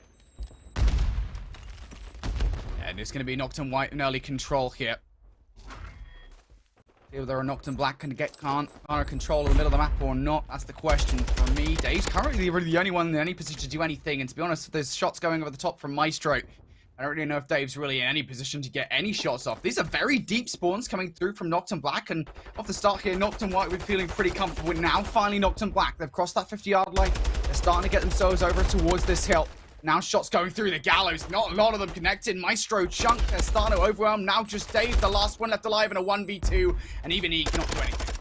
And it's going to be Noctum White in early control here. See whether a Noctum Black can get garner control in the middle of the map or not. That's the question for me. Dave's currently really the only one in any position to do anything. And to be honest, there's shots going over the top from Maestro. I don't really know if Dave's really in any position to get any shots off. These are very deep spawns coming through from Noctum Black, and off the start here, Noctum White we're feeling pretty comfortable with. Now, finally, Noctum Black, they've crossed that 50-yard line. They're starting to get themselves over towards this hill. Now shots going through the gallows. Not a lot of them connected. Maestro, Chunk, they're starting to overwhelm. Now just Dave, the last one left alive in a 1v2, and even he cannot do anything.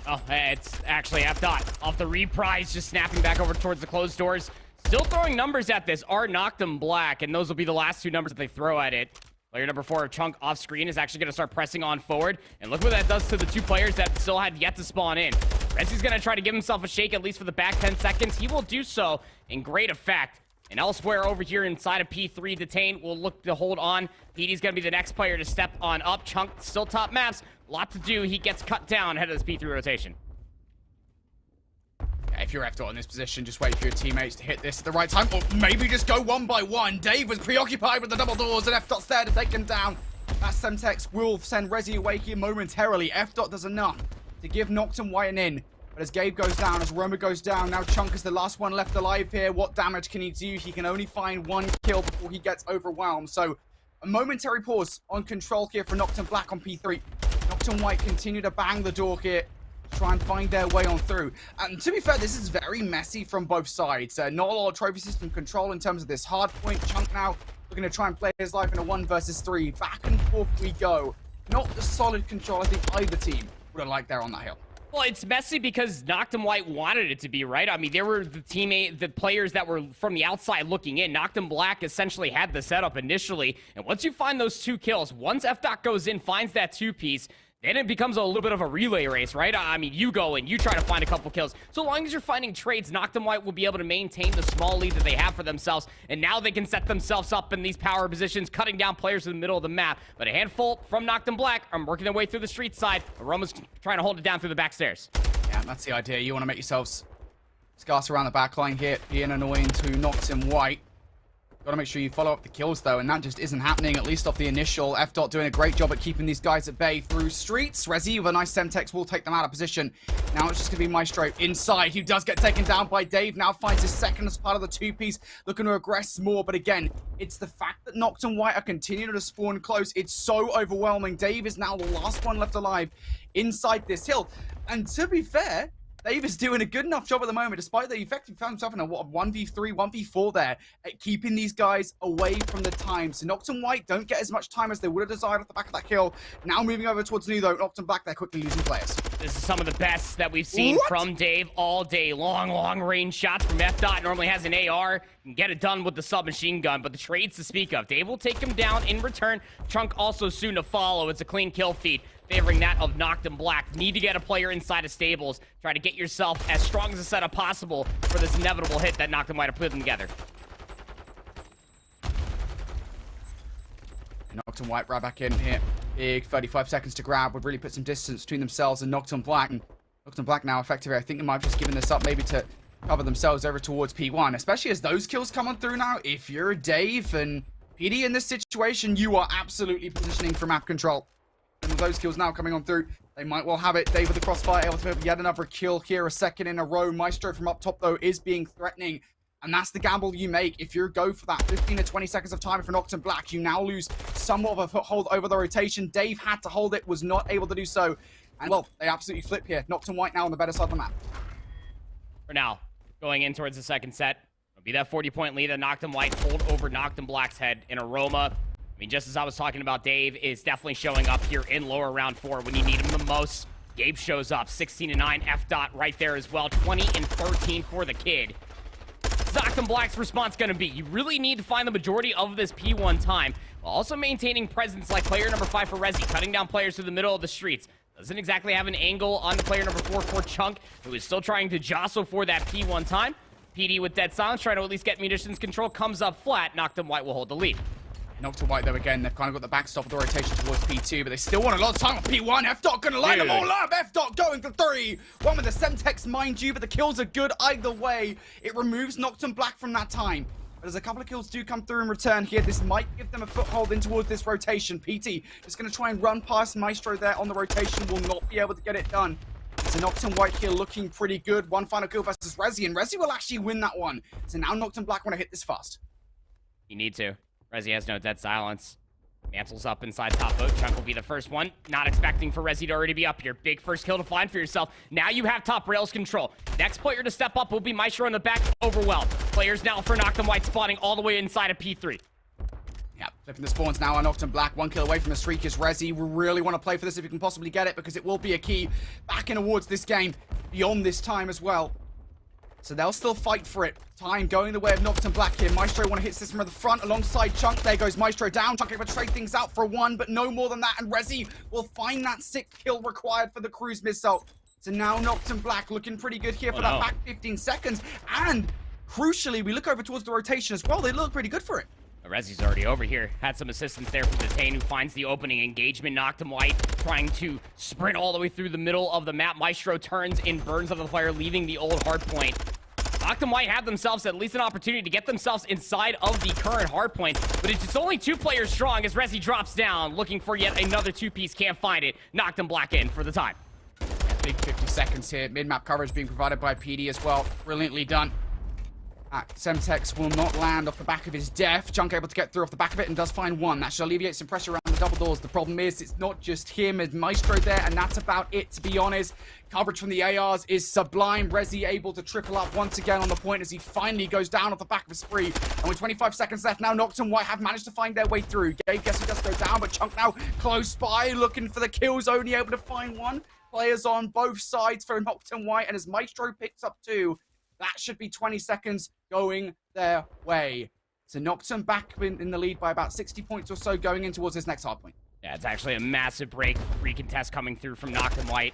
Oh, it's actually F-Dot off the reprise, just snapping back over towards the closed doors. Still throwing numbers at this are Noctum Black, and those will be the last 2 numbers that they throw at it. Player number 4, Chunk, off screen, is actually going to start pressing on forward. And look what that does to the 2 players that still had yet to spawn in. Resi's going to try to give himself a shake, at least for the back 10 seconds. He will do so in great effect. And elsewhere over here inside of P3, Detain will look to hold on. PD's going to be the next player to step on up. Chunk still top maps. A lot to do. He gets cut down ahead of this P3 rotation. If you're F-Dot in this position, just wait for your teammates to hit this at the right time. Or maybe just go one by one. Dave was preoccupied with the double doors, and F-Dot's there to take him down. That Semtex will send Resi away here momentarily. F-Dot does enough to give Noctum White an in. But as Gabe goes down, as Roma goes down, now Chunk is the last one left alive here. What damage can he do? He can only find 1 kill before he gets overwhelmed. So a momentary pause on control here for Noctum Black on P3. Noctum White continue to bang the door here. Try and find their way on through. And to be fair, this is very messy from both sides. Not a lot of trophy system control in terms of this hard point. Chunk now looking to try and play his life in a 1 versus 3. Back and forth we go. Not the solid control I think either team would have liked there on that hill. Well, it's messy because Noctum White wanted it to be, right? I mean, there were the players that were from the outside looking in. Noctum Black essentially had the setup initially. And once you find those 2 kills, once F-Dot goes in, finds that 2-piece, then it becomes a little bit of a relay race, right? I mean, you go and you try to find a couple kills. So long as you're finding trades, Noctum White will be able to maintain the small lead that they have for themselves. And now they can set themselves up in these power positions, cutting down players in the middle of the map. But a handful from Noctum Black are working their way through the street side. Aroma's trying to hold it down through the back stairs. Yeah, that's the idea. You want to make yourselves scarce around the back line here, being annoying to Noctum White. Got to make sure you follow up the kills, though, and that just isn't happening, at least off the initial. F-Dot doing a great job at keeping these guys at bay through streets. Resi with a nice Semtex will take them out of position. Now it's just going to be Maestro inside, who does get taken down by Dave. Now finds his second as part of the 2-piece, looking to aggress more. But again, it's the fact that Noctum White are continuing to spawn close. It's so overwhelming. Dave is now the last one left alive inside this hill. And to be fair, Dave is doing a good enough job at the moment, despite the effect he found himself in a 1v3, 1v4 there, at keeping these guys away from the time. So Noctum White don't get as much time as they would have desired off the back of that kill. Now moving over towards Nudo, Noctum Black, they're quickly losing players. This is some of the best that we've seen from Dave all day long. Long range shots from F-Dot. Normally has an AR, can get it done with the submachine gun, but the trades to speak of. Dave will take him down in return. Chunk also soon to follow. It's a clean kill feed, favoring that of Noctum Black. Need to get a player inside of stables. Try to get yourself as strong as a setup possible for this inevitable hit that Noctum might have put them together. Noctum White right back in here. Big 35 seconds to grab would really put some distance between themselves and Noctum Black. And Noctum Black now effectively, I think they might have just given this up maybe to cover themselves over towards P1, especially as those kills come on through now. If you're Dave and PD in this situation, you are absolutely positioning for map control. And with those kills now coming on through, they might well have it. Dave with the crossfire, able to have yet another kill here, a second in a row. Maestro from up top, though, is being threatening. And that's the gamble you make. If you go for that 15 to 20 seconds of time for Noctum Black, you now lose somewhat of a foothold over the rotation. Dave had to hold it, was not able to do so. And, well, they absolutely flip here. Noctum White now on the better side of the map. For now, going in towards the second set, it'll be that 40-point lead that Noctum White hold over Noctum Black's head in Aroma. I mean, just as I was talking about, Dave is definitely showing up here in lower round 4 when you need him the most. Gabe shows up, 16-9, F dot right there as well, 20-13 for the kid. Noctum Black's response gonna be, you really need to find the majority of this P1 time, while also maintaining presence like player number 5 for Rezi, cutting down players through the middle of the streets. Doesn't exactly have an angle on the player number 4 for Chunk, who is still trying to jostle for that P1 time. PD with Dead Silence, trying to at least get munitions control, comes up flat. Noctum White will hold the lead. Noctum White, though, again, they've kind of got the backstop of the rotation towards P2, but they still want a lot of time on P1. F-Dot gonna line them all up. F-Dot going for 3. One with the Semtex, mind you, but the kills are good either way. It removes Noctum Black from that time. But as a couple of kills do come through in return here, this might give them a foothold in towards this rotation. PT just going to try and run past Maestro there on the rotation. Will not be able to get it done. So Noctum White here looking pretty good. One final kill versus Rezi, and Rezi will actually win that one. So now Noctum Black want to hit this fast. You need to. Rezi has no Dead Silence. Mansel's up inside top boat. Chunk will be the first one. Not expecting for Rezi to already be up here. Big first kill to find for yourself. Now you have top rails control. Next player to step up will be Maestro in the back. Overwhelmed. Players now for Noctum White spawning all the way inside of P3. Yeah, flipping the spawns now on Noctum Black. 1 kill away from the streak is Rezi. We really want to play for this if you can possibly get it, because it will be a key back in towards this game beyond this time as well. So they'll still fight for it. Time going the way of Noctum Black here. Maestro want to hit system at the front alongside Chunk. There goes Maestro down. Chunk able to trade things out for 1, but no more than that. And Rezi will find that 6th kill required for the cruise missile. So now Noctum Black looking pretty good here for that back 15 seconds. And crucially, we look over towards the rotation as well. They look pretty good for it. Rezi's already over here. Had some assistance there from Detain, who finds the opening engagement. Noctum White trying to sprint all the way through the middle of the map. Maestro turns in, burns on the player, leaving the old hard point. Noctum White have themselves at least an opportunity to get themselves inside of the current hard point, but it's just only 2 players strong as Rezi drops down, looking for yet another 2-piece. Can't find it. Noctum Black in for the time. Big 50 seconds here. Mid-map coverage being provided by PD as well. Brilliantly done. Semtex will not land off the back of his death. Chunk able to get through off the back of it and does find 1. That should alleviate some pressure around the double doors. The problem is it's not just him as Maestro there, and that's about it, to be honest. Coverage from the ARs is sublime. Rezi able to triple up once again on the point as he finally goes down off the back of a spree. And with 25 seconds left now, Noctum White have managed to find their way through. Gabe guessing does go down, but Chunk now close by, looking for the kills, only able to find 1. Players on both sides for Noctum White, and as Maestro picks up 2, that should be 20 seconds going their way. So Noctum back in the lead by about 60 points or so going in towards this next hard point. Yeah, it's actually a massive break. Recontest coming through from Noctum White.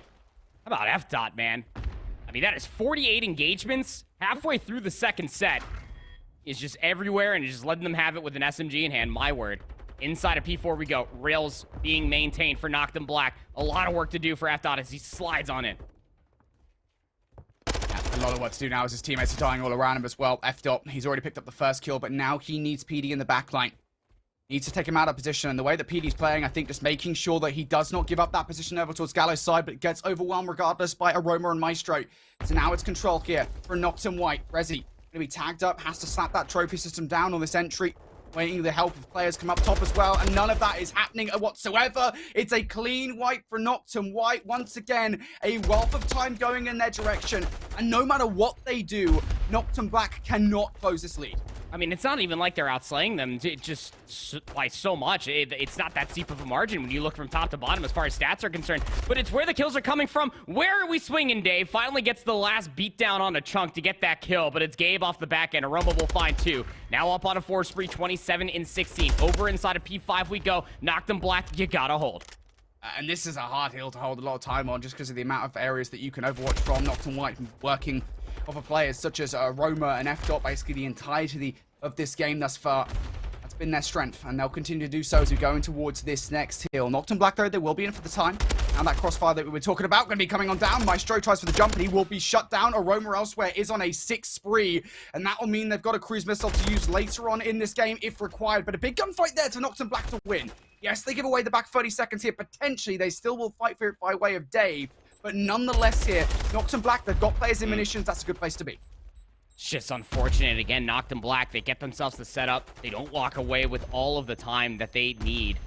How about F-Dot, man? I mean, that is 48 engagements halfway through the second set. It's just everywhere, and just letting them have it with an SMG in hand. My word. Inside of P4 we go. Rails being maintained for Noctum Black. A lot of work to do for F-Dot as he slides on in. A lot of work to do now as his teammates are dying all around him as well. F-Dot, he's already picked up the first kill, but now he needs PD in the backline. Needs to take him out of position, and the way that PD's playing, I think just making sure that he does not give up that position over towards Gallo's side, but gets overwhelmed regardless by Aroma and Maestro. So now it's control here for Noctum White. Rezi gonna be tagged up, has to slap that trophy system down on this entry. Waiting the help of players come up top as well, and none of that is happening whatsoever. It's a clean wipe for Noctum White. Once again, a wealth of time going in their direction, and no matter what they do, Noctum Black cannot close this lead. I mean, it's not even like they're outslaying them just by so much. It's not that steep of a margin when you look from top to bottom as far as stats are concerned. But it's where the kills are coming from. Where are we swinging, Dave? Finally gets the last beatdown on a Chunk to get that kill, but it's Gabe off the back end. Aroma will find 2. Now up on a 4 spree, 27-16. Over inside of P5 we go. Noctum Black, you gotta hold. And this is a hard hill to hold a lot of time on just because of the amount of areas that you can overwatch from. Noctum White working off of players such as Aroma and F-Dot, basically the entirety of this game thus far. That's been their strength, and they'll continue to do so as we go in towards this next hill. Noctum Black, though, they will be in for the time. And that crossfire that we were talking about going to be coming on down. Maestro tries for the jump, and he will be shut down. Aroma elsewhere is on a 6 spree, and that will mean they've got a cruise missile to use later on in this game if required. But a big gunfight there to Noctum Black to win. Yes, they give away the back 30 seconds here. Potentially, they still will fight for it by way of Dave. But nonetheless here, Noctum Black, they've got players in munitions. That's a good place to be. It's just unfortunate. Again, Noctum Black, they get themselves the setup. They don't walk away with all of the time that they need.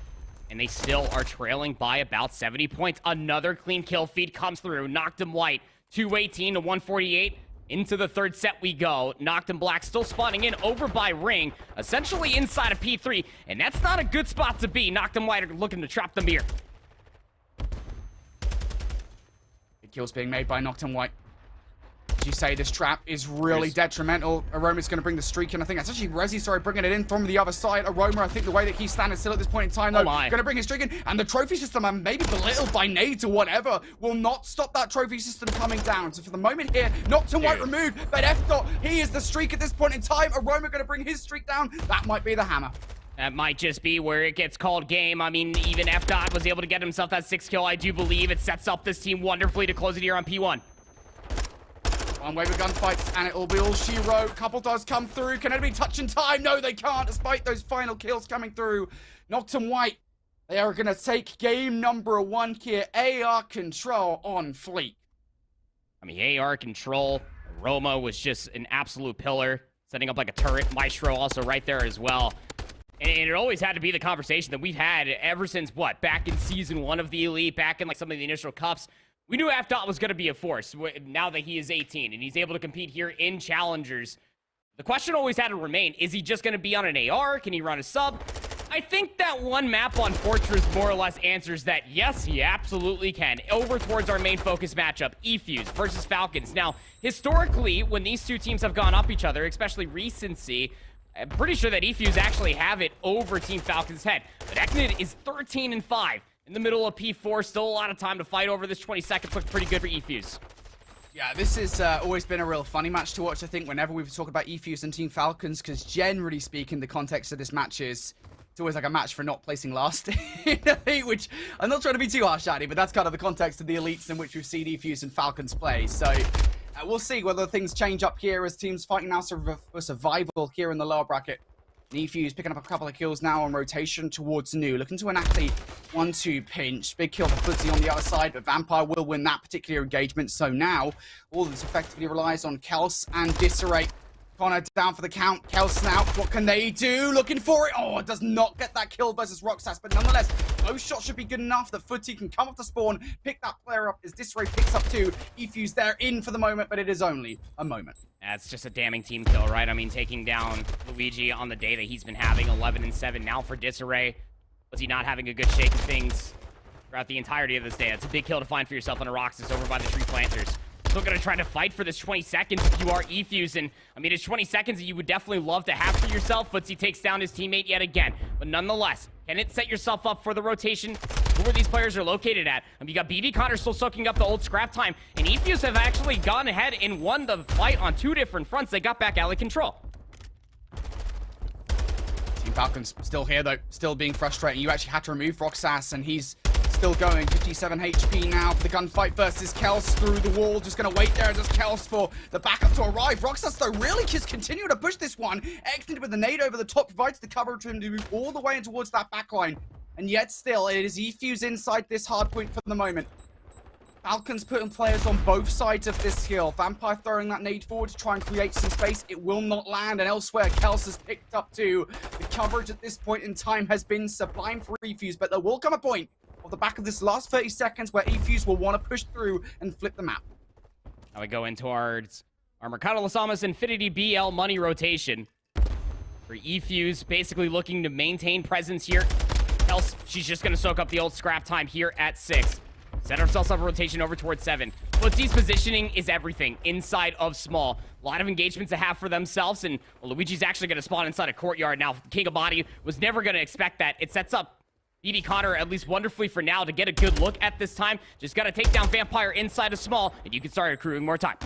And they still are trailing by about 70 points. Another clean kill feed comes through. Noctum White, 218 to 148. Into the third set we go. Noctum Black still spawning in over by Ring. Essentially inside of P3. And that's not a good spot to be. Noctum White are looking to trap them here. Kills being made by Noctum White. As you say, this trap is really detrimental. Aroma's going to bring the streak in. I think that's actually Resi, sorry, bringing it in from the other side. Aroma, I think the way that he's standing still at this point in time, though, going to bring his streak in. And the trophy system, and maybe belittled by nades or whatever, will not stop that trophy system coming down. So for the moment here, Noctum White removed, but F-Dot, he is the streak at this point in time. Aroma going to bring his streak down. That might be the hammer. That might just be where it gets called game. I mean, even F-Dot was able to get himself that 6 kill, I do believe. It sets up this team wonderfully to close it here on P1. One wave of gunfights, and it'll be all she wrote. Couple does come through. Can anybody touch in time? No, they can't, despite those final kills coming through. Noctum White, they are going to take game number 1 here. AR control on Fleet. I mean, AR control. Aroma was just an absolute pillar, setting up like a turret. Maestro also right there as well. And it always had to be the conversation that we've had ever since, what, back in Season 1 of the Elite, back in like some of the initial cups. We knew F-Dot was going to be a force now that he is 18 and he's able to compete here in Challengers. The question always had to remain, is he just going to be on an AR? Can he run a sub? I think that one map on Fortress more or less answers that, yes, he absolutely can. Over towards our main focus matchup, eFuse versus Falcons. Now, historically, when these two teams have gone up each other, especially recency, I'm pretty sure that eFuse actually have it over Team Falcons' head. But Eknid is 13-5. In the middle of P4, still a lot of time to fight over. This 20 seconds look pretty good for eFuse. Yeah, this has always been a real funny match to watch, I think, whenever we've talked about eFuse and Team Falcons, because generally speaking, the context of this match is it's always like a match for not placing last in Elite, which I'm not trying to be too harsh at it, but that's kind of the context of the Elites in which we've seen eFuse and Falcons play. So we'll see whether things change up here as teams fighting now for survival here in the lower bracket. eFuse picking up a couple of kills now on rotation towards New. Looking to enact a 1-2 pinch. Big kill for Footsy on the other side, but Vampire will win that particular engagement. So now, all this effectively relies on Kels and Disarray. Connor down for the count. Kels now, what can they do? Looking for it. Oh, it does not get that kill versus Roxas, but nonetheless, those shots should be good enough that Footsy can come off the spawn, pick that player up as Disarray picks up 2. eFuse there in for the moment, but it is only a moment. That's just a damning team kill, right? I mean, taking down Luigi on the day that he's been having, 11-7 now for Disarray. Was he not having a good shake of things throughout the entirety of this day? That's a big kill to find for yourself on a Roxas over by the Tree Planters. Still gonna try to fight for this 20 seconds if you are eFuse, and I mean, it's 20 seconds that you would definitely love to have for yourself. Footsy takes down his teammate yet again, but nonetheless, can it set yourself up for the rotation? Where these players are located at. I mean, you got BB Connor still soaking up the old scrap time, and eFuse have actually gone ahead and won the fight on 2 different fronts. They got back alley control. Team Falcons still here, though, still being frustrating. You actually had to remove Roxas, and he's still going. 57 HP now for the gunfight versus Kels through the wall. Just going to wait there. Just Kels for the backup to arrive. Roxas, though, really just continue to push this one. Extended with the nade over the top, provides the cover to him to move all the way in towards that backline. And yet still, it is eFuse inside this hard point for the moment. Falcons putting players on both sides of this hill. Vampire throwing that nade forward to try and create some space. It will not land. And elsewhere, Kels has picked up 2. The coverage at this point in time has been sublime for eFuse. But there will come a point off the back of this last 30 seconds where eFuse will want to push through and flip the map. Now we go into our Mercado Las Almas Infinity BL money rotation. For eFuse, basically looking to maintain presence here. Else, she's just going to soak up the old scrap time here at 6. Set ourselves up a rotation over towards 7. Footsy's positioning is everything inside of small. A lot of engagements to have for themselves, and well, Luigi's actually going to spawn inside a courtyard. Now, King of Body was never going to expect that. It sets up BB Connor at least wonderfully for now to get a good look at this time. Just got to take down Vampire inside of small, and you can start accruing more time.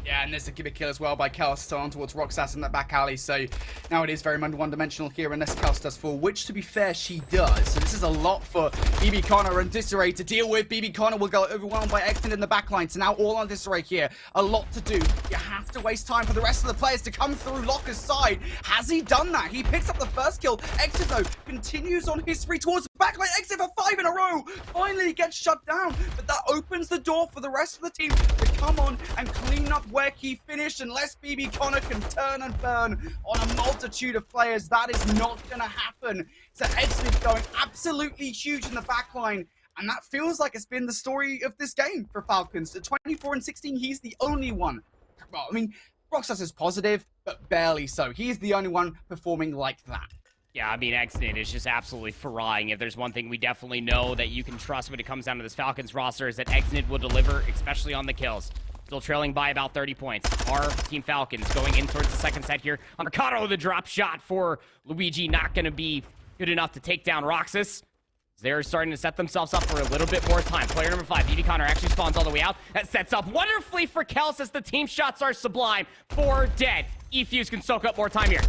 Yeah, and there's a gimmick kill as well by Kels still on towards Roxas in that back alley. So now it is very one-dimensional here unless Kels does fall, which to be fair, she does. So this is a lot for BB Connor and Disarray to deal with. BB Connor will go overwhelmed by Extend in the back line. So now all on Disarray here. A lot to do. You have to waste time for the rest of the players to come through Locker's side. Has he done that? He picks up the first kill. Extend, though, continues on his spree towards the back line. Extend for 5 in a row. Finally gets shut down. But that opens the door for the rest of the team to come on and clean up where he finished, unless BB Connor can turn and burn on a multitude of players. That is not going to happen. So Edsmith going absolutely huge in the backline, and that feels like it's been the story of this game for Falcons. At 24-16, he's the only one. Well, I mean, Roxas is positive, but barely so. He's the only one performing like that. Yeah, I mean, Exnid is just absolutely frying. If there's one thing we definitely know that you can trust when it comes down to this Falcons roster is that Exnid will deliver, especially on the kills. Still trailing by about 30 points. Our Team Falcons going in towards the second set here. On Mercado, the drop shot for Luigi not going to be good enough to take down Roxas. They're starting to set themselves up for a little bit more time. Player number 5, BB Connor, actually spawns all the way out. That sets up wonderfully for Kels as the team shots are sublime. 4 dead. eFuse can soak up more time here.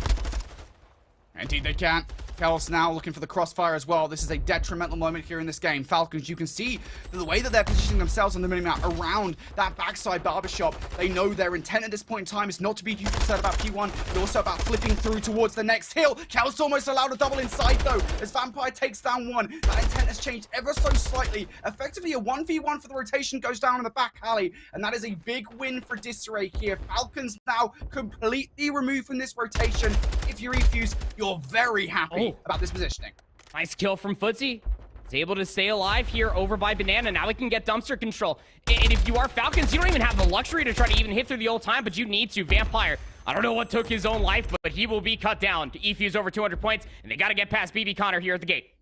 Indeed they can. Kels now looking for the crossfire as well. This is a detrimental moment here in this game. Falcons, you can see the way that they're positioning themselves on the minimap around that backside barbershop. They know their intent at this point in time is not to be too concerned about P1, but also about flipping through towards the next hill. Kels almost allowed a double inside though, as Vampire takes down one. That intent has changed ever so slightly. Effectively a 1v1 for the rotation goes down in the back alley, and that is a big win for Disarray here. Falcons now completely removed from this rotation. If you're eFuse, you're very happy about this positioning. Nice kill from Footsie. He's able to stay alive here over by Banana. Now he can get dumpster control. And if you are Falcons, you don't even have the luxury to try to even hit through the old time, but you need to. Vampire, I don't know what took his own life, but he will be cut down. To eFuse over 200 points, and they got to get past BB Connor here at the gate.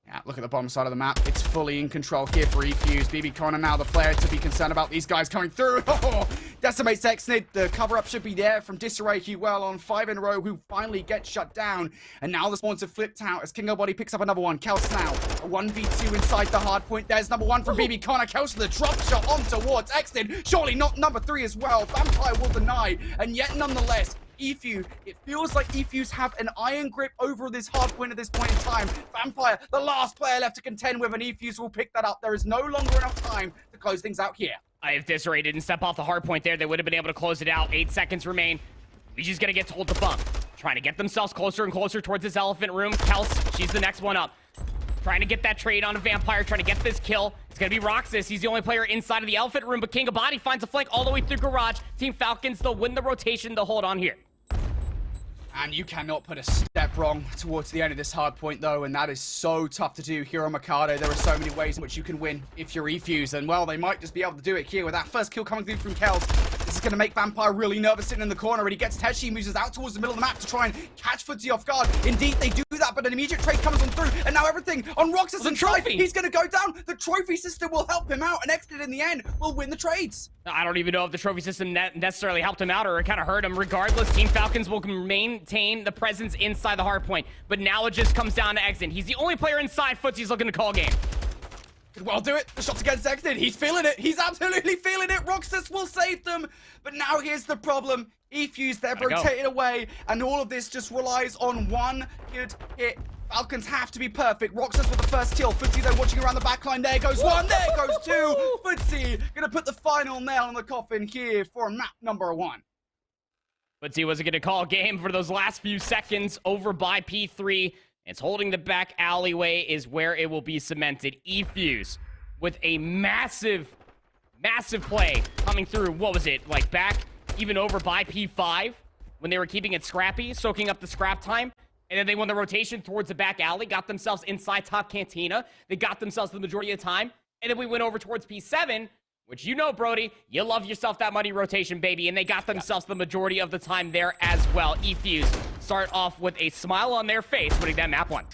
Yeah, look at the bottom side of the map. It's fully in control here for eFuse. BB Connor now the player to be concerned about these guys coming through. Decimates Exnid. The cover-up should be there from Disarray Huel on 5 in a row, who finally gets shut down. And now the spawns have flipped out as Kingobody picks up another one. Kels now, a 1v2 inside the hard point. There's number 1 from BB Connor. Kels with the drop shot on towards Exnid. Surely not number 3 as well. Vampire will deny. And yet, nonetheless, eFuse, it feels like eFuse have an iron grip over this hard point at this point in time. Vampire, the last player left to contend with, and eFuse will pick that up. There is no longer enough time to close things out here. If Disarray didn't step off the hard point there, they would have been able to close it out. 8 seconds remain. Luigi's gonna get told to bump. Trying to get themselves closer and closer towards this elephant room. Kels, she's the next one up. Trying to get that trade on a Vampire, trying to get this kill. It's gonna be Roxas. He's the only player inside of the elephant room, but Kingobody finds a flank all the way through Garage. Team Falcons, they'll win the rotation to hold on here. And you cannot put a step wrong towards the end of this hard point, though, and that is so tough to do here on Mikado. There are so many ways in which you can win if you're eFuse, and, well, they might just be able to do it here with that first kill coming through from Kels. This is going to make Vampire really nervous sitting in the corner, and he gets Teshi, moves out towards the middle of the map to try and catch Footsie off guard. Indeed, they do that, but an immediate trade comes on through, and now everything on Roxas inside. He's going to go down. The trophy system will help him out, and Exit in the end will win the trades. I don't even know if the trophy system necessarily helped him out or it kind of hurt him. Regardless, Team Falcons will maintain the presence inside the hard point. But now it just comes down to Exit. He's the only player inside. Footsie's looking to call game. Could well do it. The shot's against Exit. He's feeling it. He's absolutely feeling it. Roxas will save them. But now here's the problem. eFuse, they're rotated away, and all of this just relies on one good hit. Falcons have to be perfect. Roxas with the first kill. Footsie, though, watching around the backline. There goes one. There goes two. Footsie gonna put the final nail in the coffin here for map number 1. Footsie wasn't gonna call game for those last few seconds over by P3. It's holding the back alleyway is where it will be cemented. eFuse with a massive play coming through. What was it? Like back even over by P5 when they were keeping it scrappy, soaking up the scrap time. And then they won the rotation towards the back alley, got themselves inside top cantina. They got themselves the majority of the time. And then we went over towards P7, which you know, Brody, you love yourself that money rotation, baby. And they got themselves the majority of the time there as well. eFuse start off with a smile on their face, winning that map 1.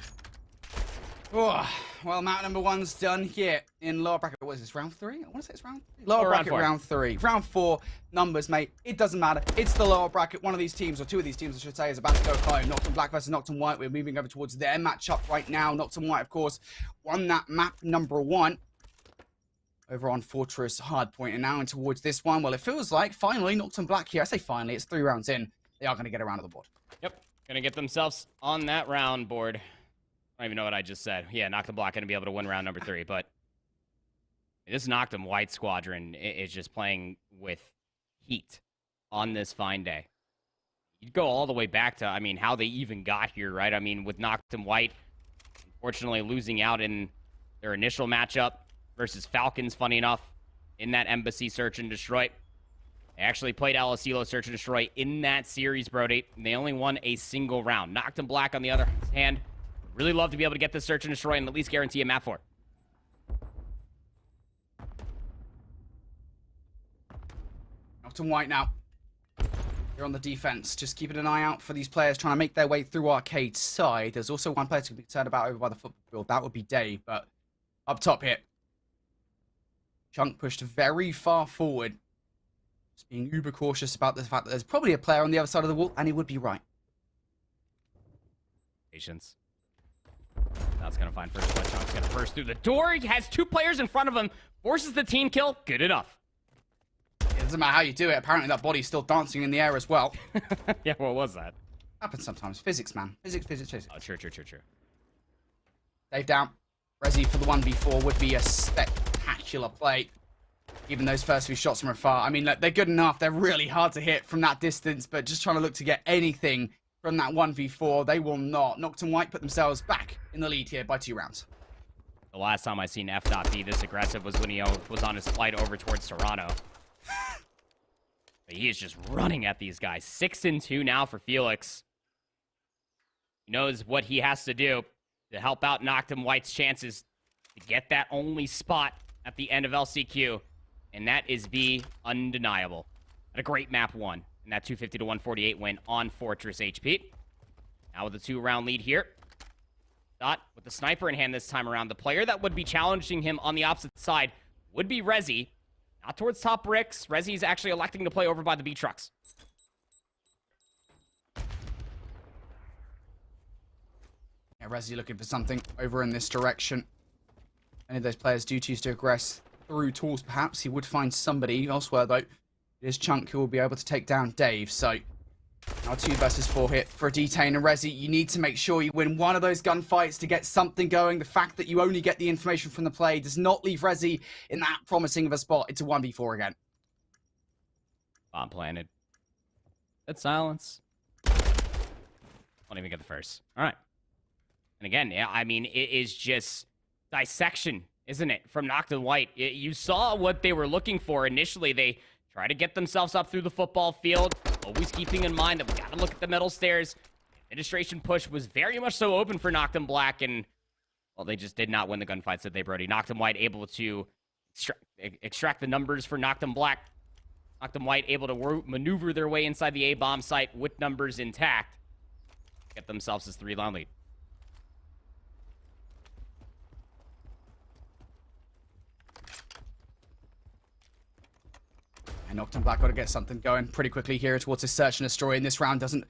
Oh, well, map number 1's done here in lower bracket. What is this, round 3? I want to say it's round 3. Lower bracket, round 3. Round 4, numbers, mate. It doesn't matter. It's the lower bracket. One of these teams, or two of these teams, I should say, is about to go home. Noctum Black versus Noctum White. We're moving over towards their matchup right now. Noctum White, of course, won that map number 1 over on Fortress Hardpoint. And now in towards this one, well, it feels like finally Noctum Black here. I say finally, it's 3 rounds in. They are going to get around to the board. Yep, going to get themselves on that round board. I don't even know what I just said. Yeah, Noctum Black going to be able to win round number 3, but this Noctum White squadron is just playing with heat on this fine day. You'd go all the way back to, I mean, how they even got here, right? I mean, with Noctum White, unfortunately losing out in their initial matchup versus Falcons, funny enough, in that Embassy Search and Destroy. They actually played Alasilo Search and Destroy in that series, Brody, and they only won a single round. Noctum Black, on the other hand, really love to be able to get this Search and Destroy and at least guarantee a map 4. Noctum White now. They're on the defense, just keeping an eye out for these players trying to make their way through Arcade's side. There's also one player to be concerned about over by the football field. That would be Dave, but up top here. Chunk pushed very far forward. Just being uber cautious about the fact that there's probably a player on the other side of the wall, and he would be right. Patience. That's going to find first blood. Chunk's going to burst through the door. He has 2 players in front of him. Forces the team kill. Good enough. It doesn't matter how you do it. Apparently that body's still dancing in the air as well. Yeah, what was that? Happens sometimes. Physics, man. Physics. Oh, true. Dave down. Resi for the 1v4 would be a spectacular play. Even those first few shots from afar. I mean, look, they're good enough. They're really hard to hit from that distance, but just trying to look to get anything from that 1v4, they will not. Noctum White put themselves back in the lead here by 2 rounds. The last time I seen F.D be this aggressive was when he was on his flight over towards Toronto. But he is just running at these guys. 6-2 now for Felix. He knows what he has to do to help out Noctum White's chances to get that only spot at the end of LCQ. And that is B, undeniable. At a great map 1. And that 250 to 148 win on Fortress HP. Now with a 2-round lead here. Dot with the sniper in hand this time around. The player that would be challenging him on the opposite side would be Rezi. Not towards top bricks. Rezi's actually electing to play over by the B trucks. Yeah, Rezi looking for something over in this direction. Any of those players do choose to aggress through tools, perhaps. He would find somebody elsewhere, though. It is Chunk who will be able to take down Dave. So, now 2 versus 4 hit for a Detain and Rezi. You need to make sure you win one of those gunfights to get something going. The fact that you only get the information from the play does not leave Rezi in that promising of a spot. It's a 1v4 again. Bomb planted. Dead silence. Won't even get the first. All right. And again, yeah, I mean, it is just dissection, isn't it, from Noctum White? You saw what they were looking for initially. They try to get themselves up through the football field, always keeping in mind that we got to look at the metal stairs. Administration push was very much so open for Noctum Black, and, well, they just did not win the gunfights, did they, Brody? Noctum White able to extract the numbers for Noctum Black. Noctum White able to maneuver their way inside the A-bomb site with numbers intact. Get themselves this 3-round lead. And Noctum Black got to get something going pretty quickly here towards his search and destroy. In this round doesn't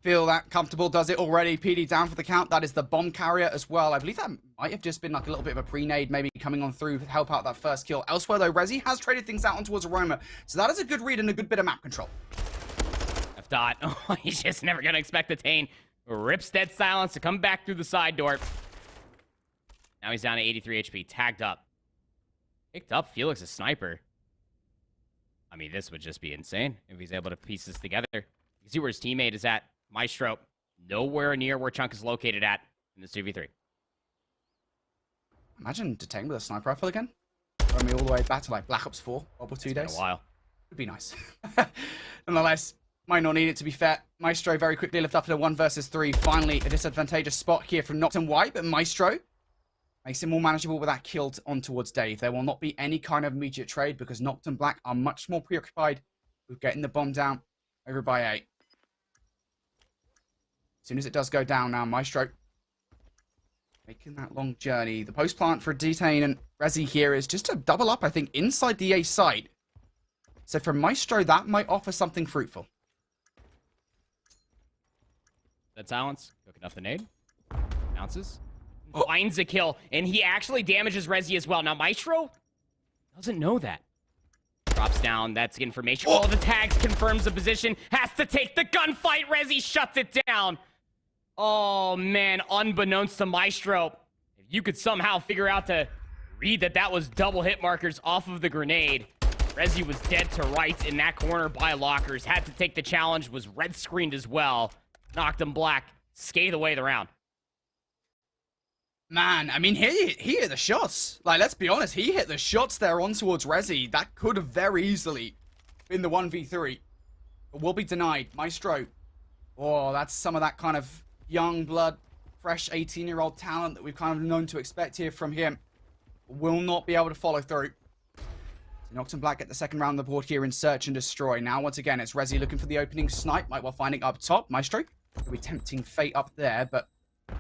feel that comfortable, does it already? PD down for the count. That is the bomb carrier as well. I believe that might have just been like a little bit of a pre-nade maybe coming on through to help out that first kill. Elsewhere though, Rezi has traded things out on towards Aroma. So that is a good read and a good bit of map control. F-Dot. Oh, he's just never going to expect the Tain. Rips dead silence to come back through the side door. Now he's down to 83 HP. Tagged up. Picked up Felix's sniper. I mean, this would just be insane if he's able to piece this together. You can see where his teammate is at. Maestro, nowhere near where Chunk is located at in this 2v3. Imagine Detain with a sniper rifle again. Run me all the way back to like Black Ops 4 over 2 days. It's been a while. Would be nice. Nonetheless, might not need it to be fair. Maestro very quickly left up in a 1 versus 3. Finally, a disadvantageous spot here from Noctum White, but Maestro makes it more manageable with that kill on towards Dave. There will not be any kind of immediate trade because Noctum Black are much more preoccupied with getting the bomb down over by A. As soon as it does go down now, Maestro making that long journey. The post plant for Detain and Rezi here is just to double up, I think, inside the A site. So for Maestro, that might offer something fruitful. Dead silence. Cooking up the nade. Bounces. Finds a kill, and he actually damages Rezi as well. Now, Maestro doesn't know that. Drops down, that's information. Oh, the tags confirms the position. Has to take the gunfight. Rezi shuts it down. Oh, man, unbeknownst to Maestro, if you could somehow figure out to read that that was double hit markers off of the grenade, Rezi was dead to rights in that corner by lockers. Had to take the challenge, was red screened as well. Noctum Black scathed away the round. Man, I mean, he hit the shots. Like, let's be honest, he hit the shots there on towards Rezi. That could have very easily been the 1v3. But will be denied. Maestro. Oh, that's some of that kind of young blood, fresh 18-year-old talent that we've kind of known to expect here from him. Will not be able to follow through. Noctum Black get the second round on the board here in Search and Destroy. Now, once again, it's Resi looking for the opening snipe. Might well finding up top. Maestro will be tempting fate up there, but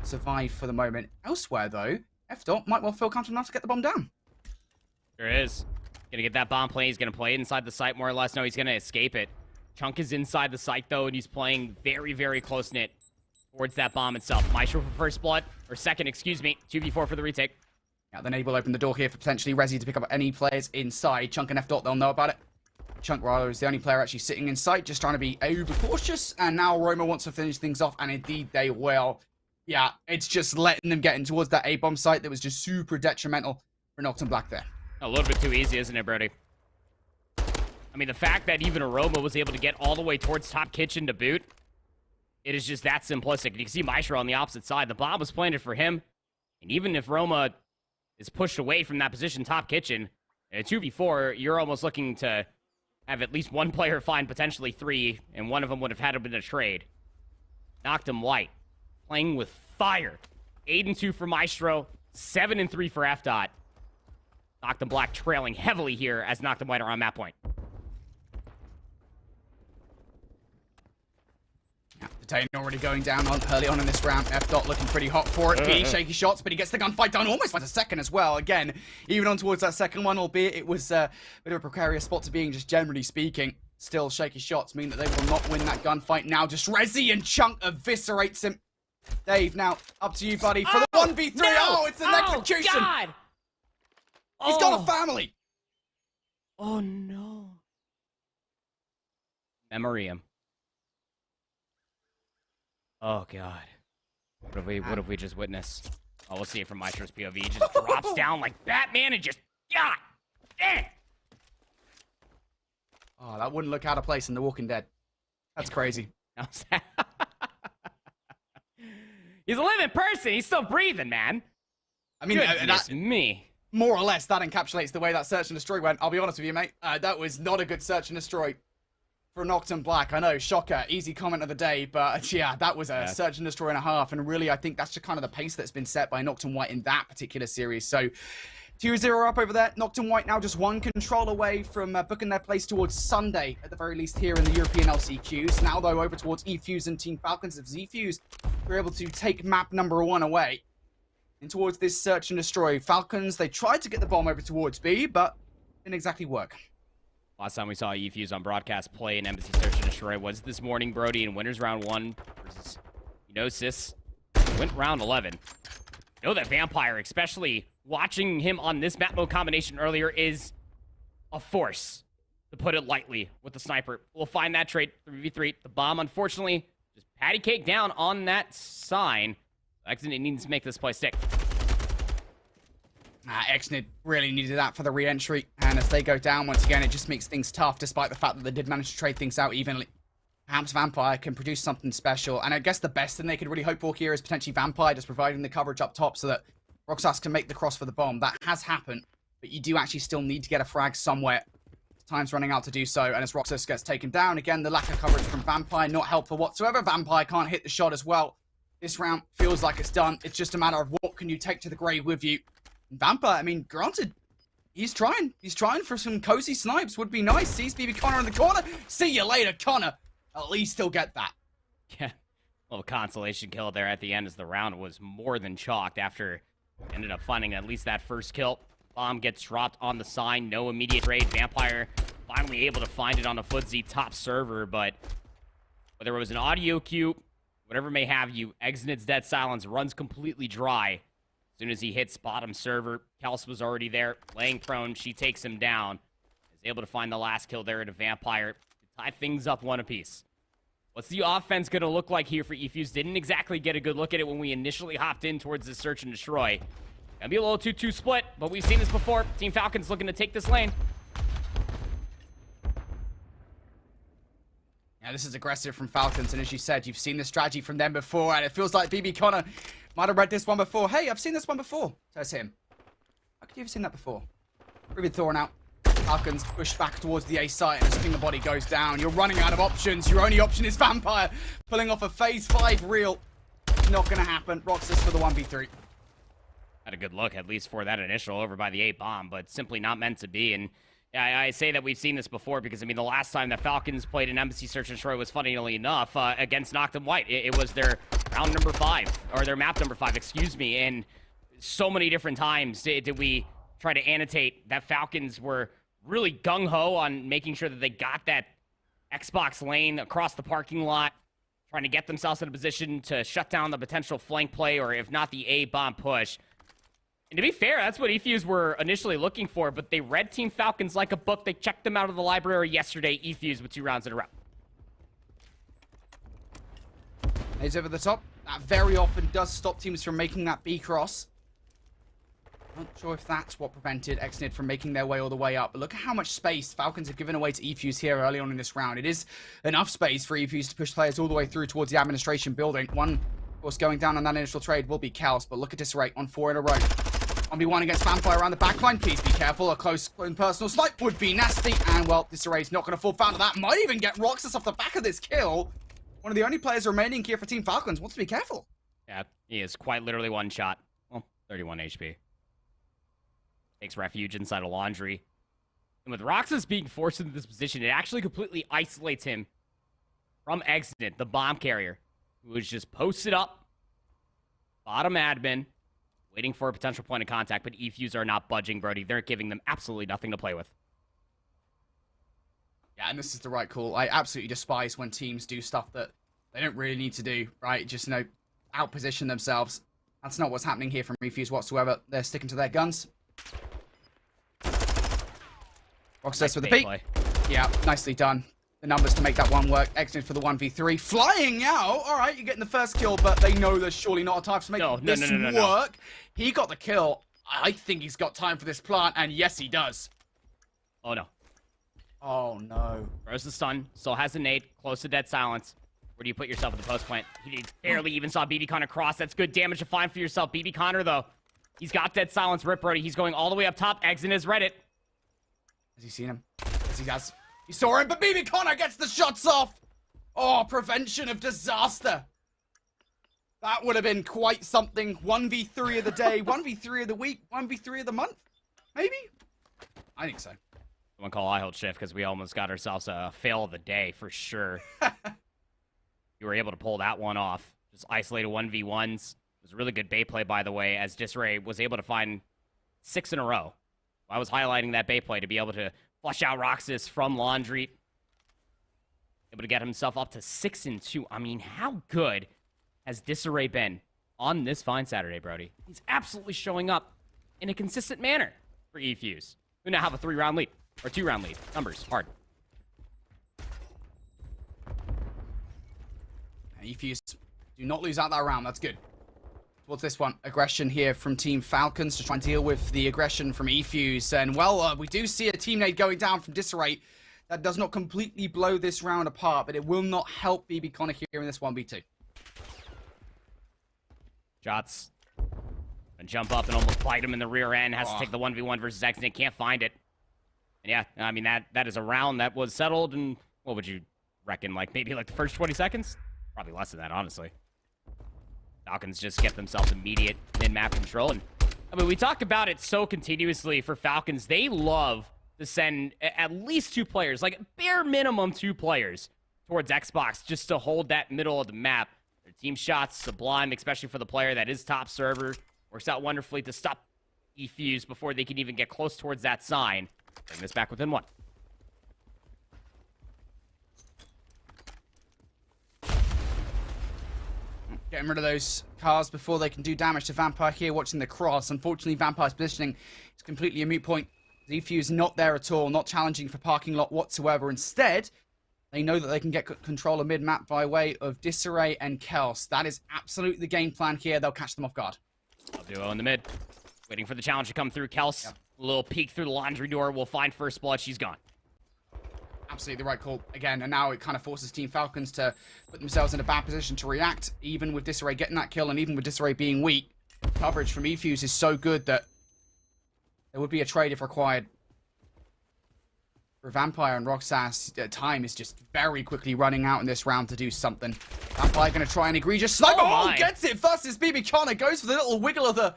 survive for the moment. Elsewhere, though, F-Dot might well feel comfortable enough to get the bomb down. There is. Gonna get that bomb play. He's gonna play it inside the site more or less. No, he's gonna escape it. Chunk is inside the site, though, and he's playing very, very close-knit towards that bomb itself. Maestro for first blood, or second, excuse me. 2v4 for the retake. Now, then Abe will open the door here for potentially Resi to pick up any players inside. Chunk and F-Dot, they'll know about it. Chunk, rather, is the only player actually sitting in sight, just trying to be uber cautious. And now Roma wants to finish things off, and indeed they will. Yeah, it's just letting them get in towards that A-bomb site that was just super detrimental for Noctum Black there. A little bit too easy, isn't it, Brody? I mean, the fact that even Aroma was able to get all the way towards top kitchen to boot, it is just that simplistic. You can see Maestro on the opposite side. The bomb was planted for him. And even if Roma is pushed away from that position, top kitchen, in a 2v4, you're almost looking to have at least one player find potentially three, and one of them would have had to been a trade. Noctum White, playing with fire. 8-2 for Maestro, 7-3 for F-Dot. Noctum Black trailing heavily here as Noctum White are on map point. Detain already going down early on in this round. F-Dot looking pretty hot for it. B, shaky shots, but he gets the gunfight done. Almost finds a second as well. Again, even on towards that second one, albeit it was a bit of a precarious spot to be in, just generally speaking. Still, shaky shots mean that they will not win that gunfight now. Just Resi and Chunk eviscerates him. Dave, now, up to you, buddy, for the 1v3. No! Oh, it's an execution. God! He's got a family. Oh, no. Memoriam. Oh, God. What have we just witnessed? Oh, we'll see it from Maestro's POV. He just drops down like Batman and just... God! Damn! Oh, that wouldn't look out of place in The Walking Dead. That's crazy. He's a living person. He's still breathing, man. I mean, Goodness me. More or less, that encapsulates the way that Search and Destroy went. I'll be honest with you, mate. That was not a good Search and Destroy for Noctum Black. I know, shocker, easy comment of the day, but yeah, that was a Search and Destroy and a half, and really, I think that's just kind of the pace that's been set by Noctum White in that particular series. So, 2-0 up over there. Noctum White now just one control away from booking their place towards Sunday, at the very least here in the European LCQs. Now, though, over towards eFuse and Team Falcons. If Z-Fuse were able to take map number 1 away, and towards this Search and Destroy. Falcons, they tried to get the bomb over towards B, but didn't exactly work. Last time we saw eFuse on broadcast play in Embassy Search and Destroy was this morning, Brody, in Winners Round 1 versus Enosis. Went round 11. You know that Vampire, especially watching him on this map mode combination earlier, is a force, to put it lightly, with the sniper. We'll find that trade 3v3. The bomb, unfortunately, just patty cake down on that sign. Exnid needs to make this play stick. Exnid really needed that for the re-entry, and as they go down once again, it just makes things tough, despite the fact that they did manage to trade things out evenly. Perhaps Vampire can produce something special, and I guess the best thing they could really hope for here is potentially Vampire just providing the coverage up top so that Roxas can make the cross for the bomb. That has happened, but you do actually still need to get a frag somewhere. Time's running out to do so, and as Roxas gets taken down, again, the lack of coverage from Vampire, not helpful whatsoever. Vampire can't hit the shot as well. This round feels like it's done. It's just a matter of what can you take to the grave with you. And Vampire, I mean, granted, he's trying. He's trying for some cozy snipes. Would be nice. Sees BB Connor in the corner. See you later, Connor. At least he'll get that. Yeah, little consolation kill there at the end as the round was more than chalked after ended up finding at least that first kill. Bomb gets dropped on the sign. No immediate raid. Vampire finally able to find it on the Footsy top server, but whether it was an audio cue, whatever may have you, Exnid's Dead Silence runs completely dry. As soon as he hits bottom server, Kels was already there, laying prone. She takes him down. Is able to find the last kill there at a Vampire to tie things up one apiece. What's the offense going to look like here for eFuse? Didn't exactly get a good look at it when we initially hopped in towards the Search and Destroy. Gonna be a little 2-2 split, but we've seen this before. Team Falcons looking to take this lane. Yeah, this is aggressive from Falcons, and as you said, you've seen this strategy from them before, and it feels like BB Connor might have read this one before. Hey, I've seen this one before, says him. How could you have seen that before? Ruben Thorn out. Falcons push back towards the A site, and as soon as the body goes down, you're running out of options. Your only option is Vampire. Pulling off a phase 5 reel. Not going to happen. Roxas for the 1v3. Had a good look, at least for that initial over by the 8 bomb, but simply not meant to be. And Yeah, I say that we've seen this before because, I mean, the last time the Falcons played an Embassy Search and Destroy was, funnily enough, against Noctum White. It was their round number 5, or their map number 5, excuse me. And so many different times did we try to annotate that Falcons were really gung-ho on making sure that they got that Xbox lane across the parking lot, trying to get themselves in a position to shut down the potential flank play, or if not, the A-bomb push. And to be fair, that's what eFuse were initially looking for, but they red team Falcons like a book. They checked them out of the library yesterday, eFuse with 2 rounds in a row. He's over the top. That very often does stop teams from making that B cross. Not sure if that's what prevented Exnid from making their way all the way up, but look at how much space Falcons have given away to eFuse here early on in this round. It is enough space for eFuse to push players all the way through towards the administration building. One, of course, going down on that initial trade will be Chaos, but look at Disarray on 4 in a row. 1v1 against Vampire around the backline. Please be careful. A close and personal snipe would be nasty. And, well, Disarray's not going to fall foul of that. Might even get Roxas off the back of this kill. One of the only players remaining here for Team Falcons wants to be careful. Yeah, he is quite literally one shot. Well, 31 HP. Takes refuge inside a laundry. And with Roxas being forced into this position, it actually completely isolates him from Exit, the bomb carrier, who is just posted up, bottom admin, waiting for a potential point of contact, but eFuse are not budging, Brody. They're giving them absolutely nothing to play with. Yeah, and this is the right call. I absolutely despise when teams do stuff that they don't really need to do, right? Just, you know, outposition themselves. That's not what's happening here from eFuse whatsoever. They're sticking to their guns. Roxas with the peek. Yeah, nicely done. The numbers to make that one work. Excellent for the 1v3. Flying out. All right, you're getting the first kill, but they know there's surely not a time to make this work. He got the kill. I think he's got time for this plant, and yes, he does. Oh, no. Oh, no. Throws the stun. Still has a nade. Close to dead silence. Where do you put yourself at the post plant? He barely even saw BB Connor cross. That's good damage to find for yourself. BB Connor, though. He's got dead silence. Rip, Brody. He's going all the way up top. Exit his Reddit. Has he seen him? Yes, he has. He saw him, but BB Connor gets the shots off. Oh, prevention of disaster. That would have been quite something. 1v3 of the day, 1v3 of the week, 1v3 of the month. Maybe? I think so. Someone call I hold shift because we almost got ourselves a fail of the day for sure. You were able to pull that one off. Just isolated 1v1s. It was a really good bait play, by the way, as Disarray was able to find 6 in a row. I was highlighting that bait play to be able to flush out Roxas from Laundry. Able to get himself up to 6-2. I mean, how good has Disarray been on this fine Saturday, Brody? He's absolutely showing up in a consistent manner for eFuse, who now have a 3-round lead, or 2-round lead. Numbers, hard. eFuse, do not lose out that round. That's good. What's this one? Aggression here from Team Falcons to try and deal with the aggression from eFuse. And, well, we do see a team nade going down from Disarray. That does not completely blow this round apart, but it will not help BB Connor here in this 1v2. Shots. And jump up and almost bite him in the rear end. Has to take the 1v1 versus Exnid. Can't find it. And yeah, I mean, that is a round that was settled in, what would you reckon, like maybe like the first 20 seconds? Probably less than that, honestly. Falcons just get themselves immediate min-map control. And I mean, we talk about it so continuously for Falcons. They love to send at least 2 players, like bare minimum 2 players towards Xbox just to hold that middle of the map. Their team shots, sublime, especially for the player that is top server. Works out wonderfully to stop eFuse before they can even get close towards that sign. Bring this back within 1. Getting rid of those cars before they can do damage to Vampire here, watching the cross. Unfortunately, Vampire's positioning is completely a moot point. eFuse not there at all, not challenging for parking lot whatsoever. Instead, they know that they can get control of mid-map by way of Disarray and Kels. That is absolutely the game plan here. They'll catch them off guard. Duo in the mid. Waiting for the challenge to come through. Kels, a little peek through the laundry door. Will find first blood. She's gone. Absolutely the right call again, and now it kind of forces Team Falcons to put themselves in a bad position to react, even with Disarray getting that kill, and even with Disarray being weak. Coverage from eFuse is so good that there would be a trade if required. For Vampire and Roxas, time is just very quickly running out in this round to do something. Vampire going to try an egregious snipe. Oh, gets it! Versus BB Connor goes for the little wiggle of the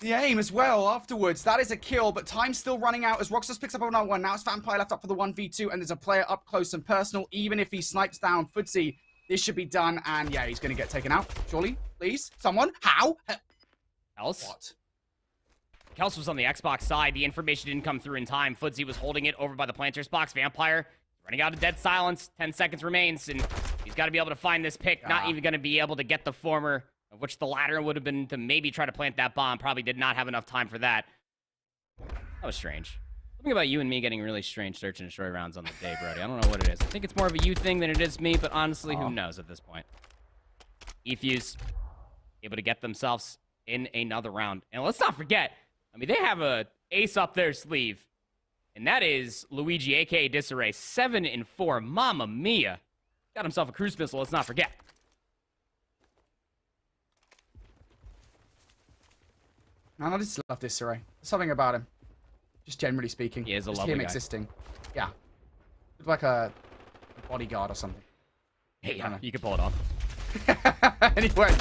the aim as well afterwards. That is a kill, but time's still running out as Roxas picks up another one. Now it's Vampire left up for the 1v2, and there's a player up close and personal. Even if he snipes down Footsie, this should be done, and yeah, he's going to get taken out. Surely? Please? Someone? How? Else? What? Kels was on the Xbox side. The information didn't come through in time. Footsie was holding it over by the planter's box. Vampire running out of dead silence. 10 seconds remains, and he's got to be able to find this pick. Yeah. Not even going to be able to get the former, of which the latter would have been to maybe try to plant that bomb. Probably did not have enough time for that. That was strange. Something about you and me getting really strange search and destroy rounds on the day, Brody. I don't know what it is. I think it's more of a you thing than it is me, but honestly, who knows at this point. eFuse able to get themselves in another round. And let's not forget, I mean, they have a ace up their sleeve, and that is Luigi, a.k.a. Disarray. 7-4. Mamma mia. Got himself a cruise missile, let's not forget. Man, I just love Disarray. There's something about him. Just generally speaking. He is a just lovely him guy. existing. Yeah. Looks like a bodyguard or something. Hey, yeah, you can pull it off. Anyway,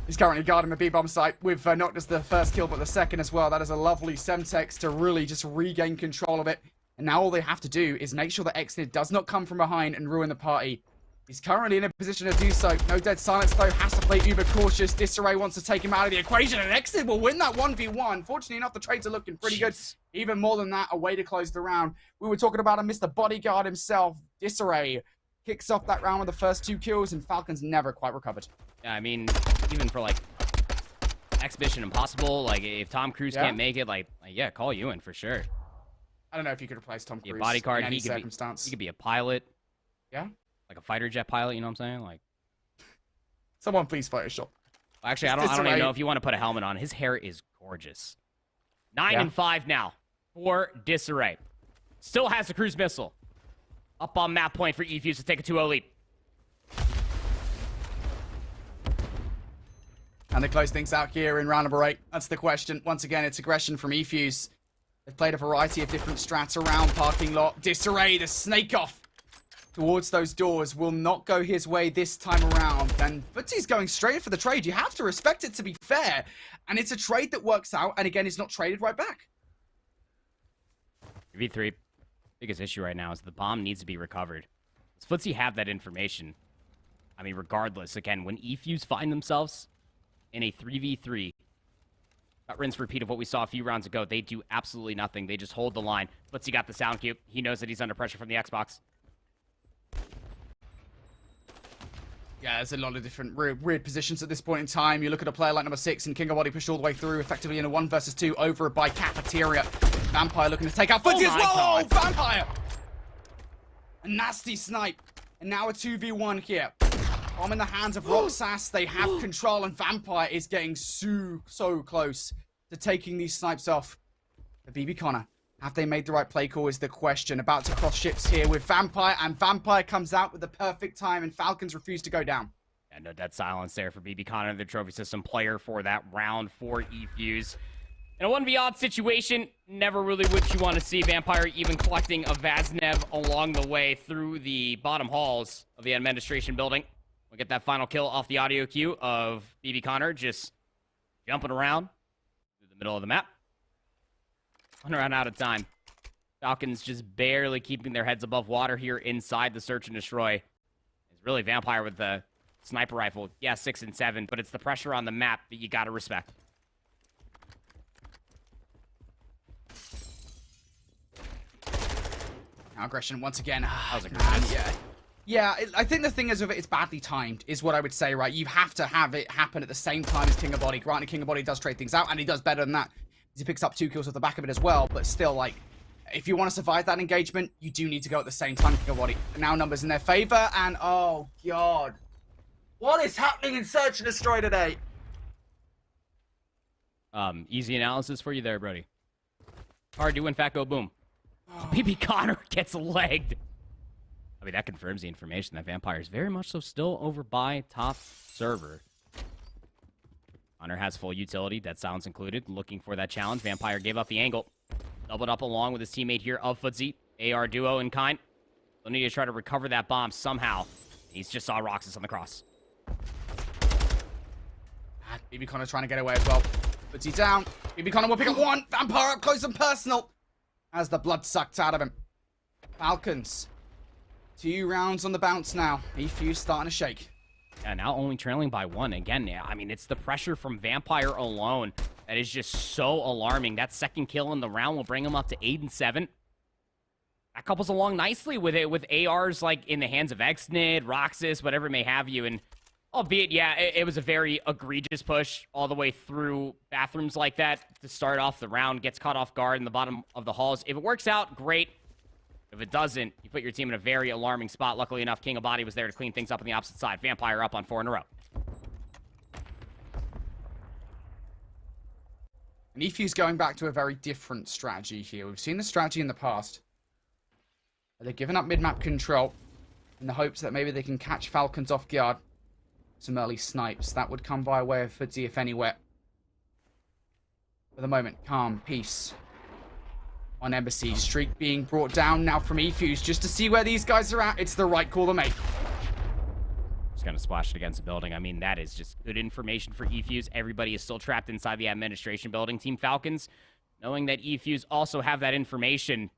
he's currently guarding the B-bomb site with not just the first kill, but the second as well. That is a lovely Semtex to really just regain control of it. And now all they have to do is make sure that Exnid does not come from behind and ruin the party. He's currently in a position to do so. No dead silence, though. Has to play uber cautious. Disarray wants to take him out of the equation, and Exnid will win that 1v1. Fortunately enough, the trades are looking pretty good. Even more than that, a way to close the round. We were talking about Mr. Bodyguard himself. Disarray kicks off that round with the first 2 kills, and Falcons never quite recovered. Yeah, I mean, even for, like, Exhibition Impossible, like, if Tom Cruise can't make it, like, yeah, call you in for sure. I don't know if you could replace Tom Cruise bodyguard, in any he circumstance. could be a pilot. Yeah? Like a fighter jet pilot, you know what I'm saying? Like, Someone please Photoshop. actually, I don't even know if you want to put a helmet on. His hair is gorgeous. 9-5 now for Disarray. Still has the cruise missile. Up on map point for eFuse to take a 2-0 lead. And they close things out here in round number 8. That's the question. Once again, it's aggression from eFuse. They've played a variety of different strats around parking lot. Disarray, the snake off towards those doors, will not go his way this time around. And Footsie's going straight for the trade. You have to respect it to be fair. And it's a trade that works out, and again, is not traded right back. V3, biggest issue right now is the bomb needs to be recovered. Does Footsie have that information? I mean, regardless, again, when eFuse find themselves in a 3v3, that rinse repeat of what we saw a few rounds ago, they do absolutely nothing. They just hold the line. Footsie got the sound cue. He knows that he's under pressure from the Xbox. Yeah, there's a lot of different weird positions at this point in time. You look at a player like number 6 and King of Body pushed all the way through, effectively in a 1 versus 2 over by Cafeteria. Vampire looking to take out Footsie as well. Oh, Vampire! A nasty snipe. And now a 2v1 here. Bomb in the hands of Roxas. They have control, and Vampire is getting so close to taking these snipes off. The BB Connor. Have they made the right play call is the question. About to cross ships here with Vampire, and Vampire comes out with the perfect time, and Falcons refuse to go down. And no dead silence there for BB Connor, the trophy system player for that round for eFuse. In a 1v-odd situation, never really would you want to see Vampire even collecting a Vaznev along the way through the bottom halls of the administration building. We'll get that final kill off the audio cue of BB Connor just jumping around through the middle of the map. 1 round out of time. Falcons just barely keeping their heads above water here inside the search and destroy. It's really Vampire with the sniper rifle. Yeah, 6 and 7, but it's the pressure on the map that you gotta respect. Now aggression once again. That was a great miss. Yeah, I think the thing is with it, it's badly timed, is what I would say, right? You have to have it happen at the same time as King of Body. Granted, King of Body does trade things out, and he does better than that. He picks up 2 kills off the back of it as well, but still, like, if you want to survive that engagement, you do need to go at the same time, King of Body. Now numbers in their favor, and oh, God. What is happening in Search and Destroy today? Easy analysis for you there, Brody. Hard to, in fact, go boom. BB Connor gets legged. I mean, that confirms the information that Vampire is very much so still over by top server. Connor has full utility, that sounds included, looking for that challenge. Vampire gave up the angle. Doubled up along with his teammate here of Footsie. AR duo in kind. They'll need to try to recover that bomb somehow. He's just saw Roxas on the cross. BB Connor trying to get away as well. Puts he down. BB Connor will pick up one. Vampire up close and personal. As the blood sucked out of him. Falcons. 2 rounds on the bounce now. eFuse starting to shake. Yeah, now only trailing by 1. Again, yeah, I mean, it's the pressure from Vampire alone that is just so alarming. That second kill in the round will bring him up to 8 and 7. That couples along nicely with it, with ARs like in the hands of Xnid, Roxas, whatever it may have you. And albeit, yeah, it was a very egregious push all the way through bathrooms like that to start off the round. Gets caught off guard in the bottom of the halls. If it works out, great. If it doesn't, you put your team in a very alarming spot. Luckily enough, King of Body was there to clean things up on the opposite side. Vampire up on 4 in a row. And eFuse going back to a very different strategy here. We've seen the strategy in the past. They've given up mid-map control in the hopes that maybe they can catch Falcons off guard. Some early snipes. That would come by way of Footsy if anywhere. For the moment, calm, peace. On Embassy, streak being brought down now from eFuse just to see where these guys are at. It's the right call to make. Just gonna splash it against the building. I mean, that is just good information for eFuse. Everybody is still trapped inside the administration building. Team Falcons, knowing that eFuse also have that information,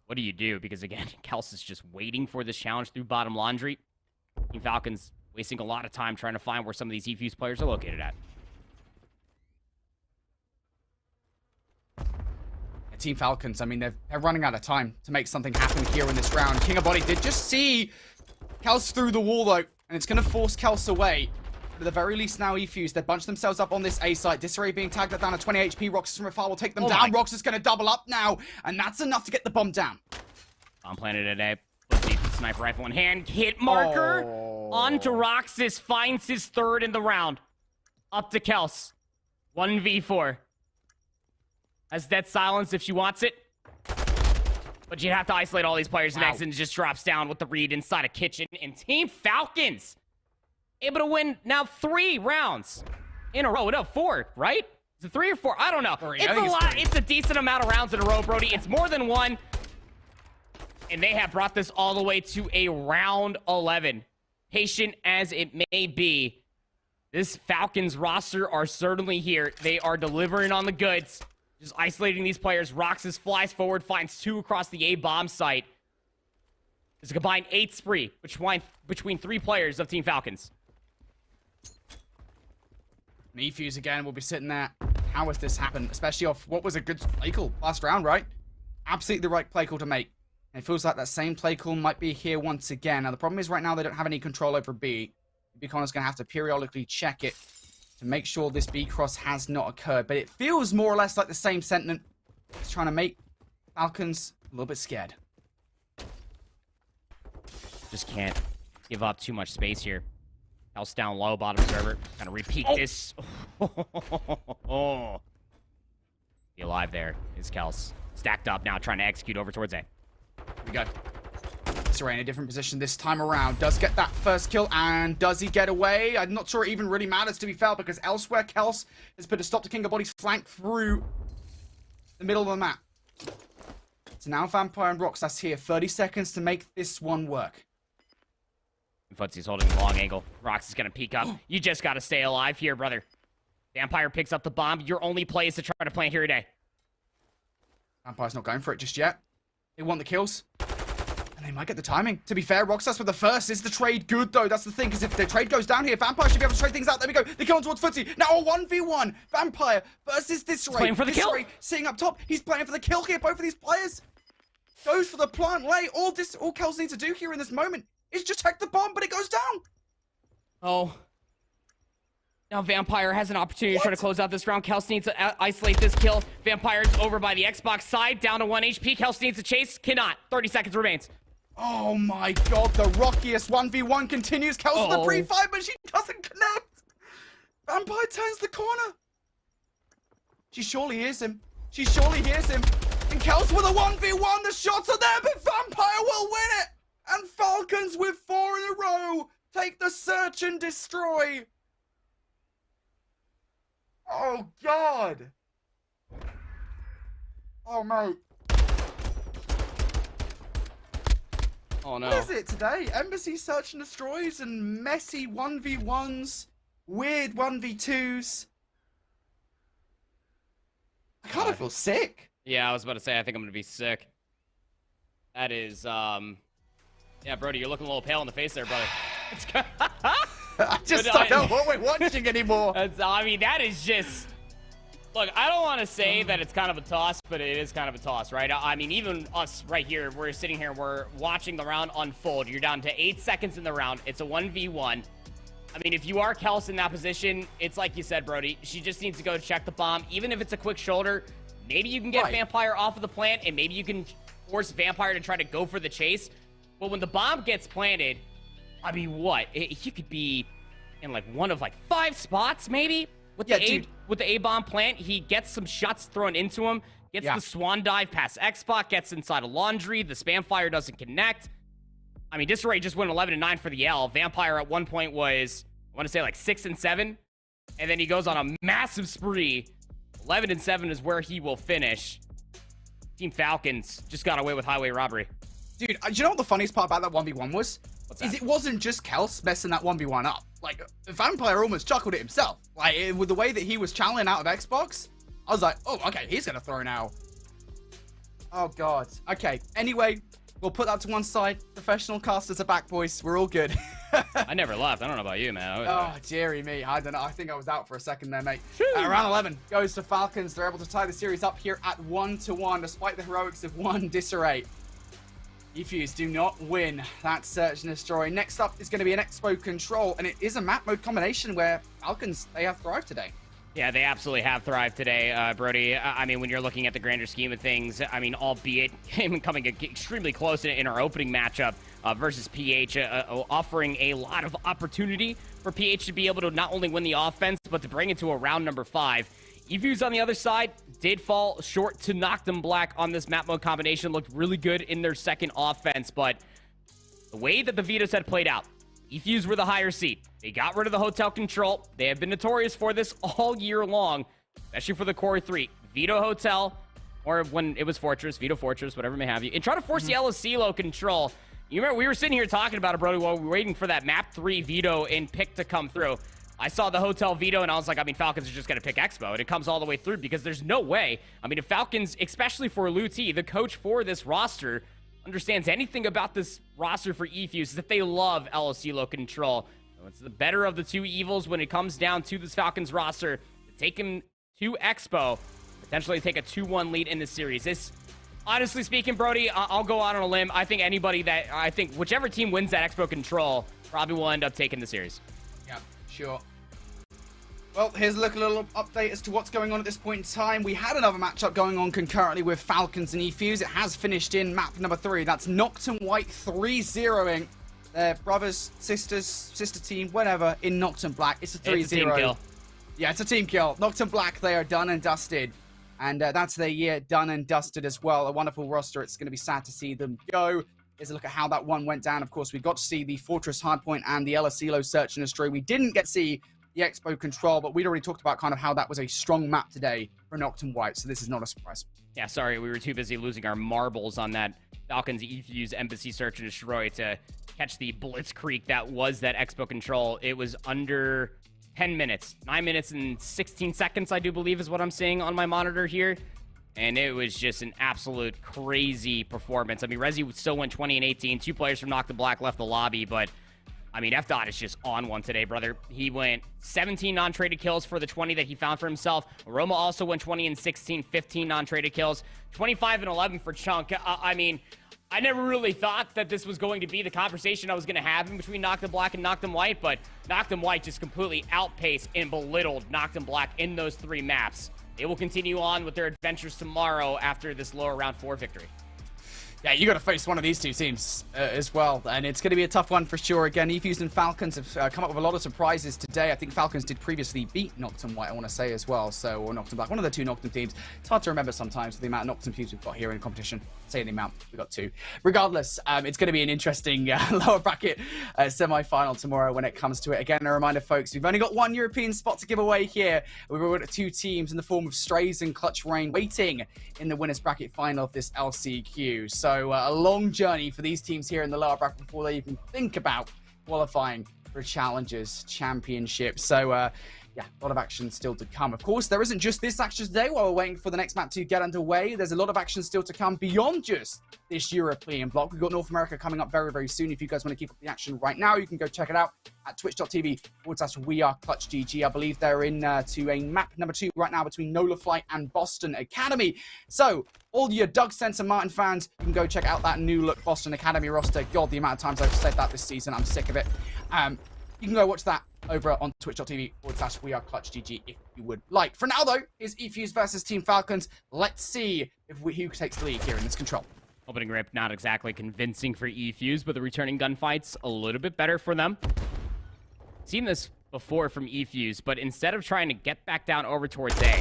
what do you do? Because again, Kels is just waiting for this challenge through bottom laundry. Team Falcons wasting a lot of time trying to find where some of these eFuse players are located at. Team Falcons, I mean, they're running out of time to make something happen here in this round. King of Body did just see Kels through the wall, though, and it's going to force Kels away. But at the very least now, eFuse, they bunch themselves up on this A site. Disarray being tagged down at 20 HP. Roxas from afar will take them down. Roxas is going to double up now, and that's enough to get the bomb down. On planet today, sniper rifle in hand. Hit marker onto Roxas. Finds his 3rd in the round. Up to Kels. 1v4. Has dead silence if she wants it. But you'd have to isolate all these players next, and it just drops down with the read inside a kitchen. And Team Falcons able to win now 3 rounds in a row. No, 4, right? Is it 3 or 4? I don't know. It's a lot. It's a decent amount of rounds in a row, Brody. It's more than 1. And they have brought this all the way to a round 11. Patient as it may be, this Falcons roster are certainly here. They are delivering on the goods. Just isolating these players. Roxas flies forward, finds 2 across the A-bomb site. It's a combined 8 spree between 3 players of Team Falcons. eFuse again will be sitting there. How has this happened? Especially off what was a good play call last round, right? Absolutely the right play call to make. And it feels like that same play call might be here once again. Now, the problem is right now they don't have any control over B. Connor's going to have to periodically check it to make sure this B cross has not occurred. But it feels more or less like the same sentiment. It's trying to make Falcons a little bit scared. Just can't give up too much space here. House down low, bottom server. Gonna repeat this. Be alive there is Kels. Stacked up now, trying to execute over towards A. We go. Disarray in a different position this time around. Does get that first kill, and does he get away? I'm not sure it even really matters, to be fair, because elsewhere, Kels has put a stop to King of Body's flank through the middle of the map. So now Vampire and Roxas here. 30 seconds to make this one work. Futsy's holding the long angle. Rox is gonna peek up. You just gotta stay alive here, brother. Vampire picks up the bomb. Your only play is to try to plant here today. Vampire's not going for it just yet. They want the kills. And they might get the timing. To be fair, Roxas with the first. Is the trade good, though? That's the thing, because if the trade goes down here, Vampire should be able to trade things out. There we go. They come towards Footsie. Now a 1v1. Vampire versus Disarray. Playing for the kill. Sitting up top. He's playing for the kill here. Both of these players goes for the plant lay. All Kels needs to do here in this moment is just check the bomb, but it goes down. Oh. Now Vampire has an opportunity to try to close out this round. Kels needs to isolate this kill. Vampire's over by the Xbox side, down to 1 HP. Kels needs to chase, cannot. 30 seconds remains. Oh my god, the rockiest 1v1 continues. Kels the pre-fight, but she doesn't connect. Vampire turns the corner. She surely hears him. She surely hears him. And Kels with a 1v1, the shots are there, but Vampire will win it. And Falcons with 4 in a row take the search and destroy. Oh, God. Oh, mate. Oh, no. What is it today? Embassy search and destroys and messy 1v1s, weird 1v2s. I kind of feel sick. Yeah, I was about to say, I think I'm going to be sick. That is, yeah, Brody, you're looking a little pale in the face there, brother. I just don't know what we're watching anymore. I mean, that is just... Look, I don't want to say that it's kind of a toss, but it is kind of a toss, right? I mean, even us right here, we're sitting here, we're watching the round unfold. You're down to 8 seconds in the round. It's a 1v1. I mean, if you are Kels in that position, it's like you said, Brody. She just needs to go check the bomb. Even if it's a quick shoulder, maybe you can get Vampire off of the plant, and maybe you can force Vampire to try to go for the chase. But when the bomb gets planted, I mean, what? You could be in, like, one of, like, 5 spots, maybe? With the A-bomb plant, he gets some shots thrown into him, gets the swan dive past X-Spot, gets inside a laundry, the spam fire doesn't connect. I mean, Disarray just went 11-9 for the L. Vampire at one point was, I want to say, like 6-7, and then he goes on a massive spree. 11-7 is where he will finish. Team Falcons just got away with highway robbery. Dude, do you know what the funniest part about that 1v1 was? What's that? It wasn't just Kels messing that 1v1 up. Like, Vampire almost chuckled it himself. Like, with the way that he was channeling out of Xbox, I was like, oh, okay, he's gonna throw now. Oh, God. Okay, anyway, we'll put that to one side. Professional casters are back, boys. We're all good. I never left. I don't know about you, man. Oh, dearie me. I don't know. I think I was out for a second there, mate. Round 11 goes to Falcons. They're able to tie the series up here at 1-1, despite the heroics of one Disarray. Efuse do not win that search and destroy. Next up is going to be an Expo Control, and it is a map mode combination where Falcons, they have thrived today. Yeah, they absolutely have thrived today, Brody. I mean, when you're looking at the grander scheme of things, I mean, albeit coming extremely close in our opening matchup versus PH, offering a lot of opportunity for PH to be able to not only win the offense, but to bring it to a round number 5. Efuse on the other side did fall short to Noctum Black on this map mode combination. Looked really good in their second offense, but the way that the Vetoes had played out, Efuse were the higher seed. They got rid of the hotel control. They have been notorious for this all year long, especially for the core 3. Veto Hotel, or when it was Fortress, Veto Fortress, whatever may have you, and try to force the LSCLO control. You remember, we were sitting here talking about it, Brody, while we were waiting for that map 3 Veto and pick to come through. I saw the hotel Veto, and I was like, I mean, Falcons are just going to pick Expo, and it comes all the way through because there's no way. I mean, if Falcons, especially for Lou T, the coach for this roster, understands anything about this roster for Efuse, is that they love LSCLO control. So it's the better of the two evils when it comes down to this Falcons roster to take him to Expo, potentially take a 2-1 lead in the series. This, honestly speaking, Brody, I'll go out on a limb. I think whichever team wins that Expo control probably will end up taking the series. Yeah, sure. Well, here's a little update as to what's going on at this point in time. We had another matchup going on concurrently with Falcons and Efuse. It has finished in map number 3. That's Noctum White 3-0ing their brothers, sisters, sister team, whatever, in Noctum Black. It's a 3-0. It's a team kill. Yeah, it's a team kill. Noctum Black, they are done and dusted. And that's their year done and dusted as well. A wonderful roster. It's going to be sad to see them go. Here's a look at how that one went down. Of course, we got to see the Fortress Hardpoint and the LSCLO Search and Destroy. We didn't get to see the Expo Control, but we'd already talked about kind of how that was a strong map today for Noctum White, so this is not a surprise. Yeah, sorry, we were too busy losing our marbles on that Falcons Efuse Embassy Search and Destroy to catch the blitzkrieg that was that Expo Control. It was under 10 minutes. 9 minutes and 16 seconds, I do believe, is what I'm seeing on my monitor here. And it was just an absolute crazy performance. I mean, Rezi still went 20 and 18. 2 players from Noctum Black left the lobby, but I mean, F-Dot is just on one today, brother. He went 17 non-traded kills for the 20 that he found for himself. Roma also went 20 and 16, 15 non-traded kills. 25 and 11 for Chunk. I mean, I never really thought that this was going to be the conversation I was going to have in between Noctum Black and Noctum White, but Noctum White just completely outpaced and belittled Noctum Black in those 3 maps. They will continue on with their adventures tomorrow after this lower round 4 victory. Yeah, you got to face one of these two teams as well, and it's going to be a tough one for sure. Again, Efuse and Falcons have come up with a lot of surprises today. I think Falcons did previously beat Noctum White, I want to say as well, so, or Noctum Black, one of the 2 Noctum teams. It's hard to remember sometimes the amount of Noctum teams we've got here in competition. Say the amount, we've got 2. Regardless, it's going to be an interesting lower bracket semi-final tomorrow when it comes to it. Again, a reminder, folks, we've only got 1 European spot to give away here. We've got 2 teams in the form of Strays and Clutch Rain waiting in the winners bracket final of this LCQ. So a long journey for these teams here in the lower bracket before they even think about qualifying for a Challengers Championship. So yeah, a lot of action still to come. Of course, there isn't just this action today while we're waiting for the next map to get underway. There's a lot of action still to come beyond just this European block. We've got North America coming up very, very soon. If you guys want to keep up the action right now, you can go check it out at twitch.tv/WeAreClutchGG. I believe they're in to a map number 2 right now between Nola Flight and Boston Academy. So, all your Doug Sense and Martin fans, you can go check out that new look Boston Academy roster. God, the amount of times I've said that this season, I'm sick of it. You can go watch that over on twitch.tv/WeAreClutchGG if you would like. For now, though, is eFuse versus Team Falcons. Let's see if who takes the lead here in this control. Opening rip, not exactly convincing for eFuse, but the returning gunfights a little bit better for them. Seen this before from eFuse, but instead of trying to get back down over towards A, I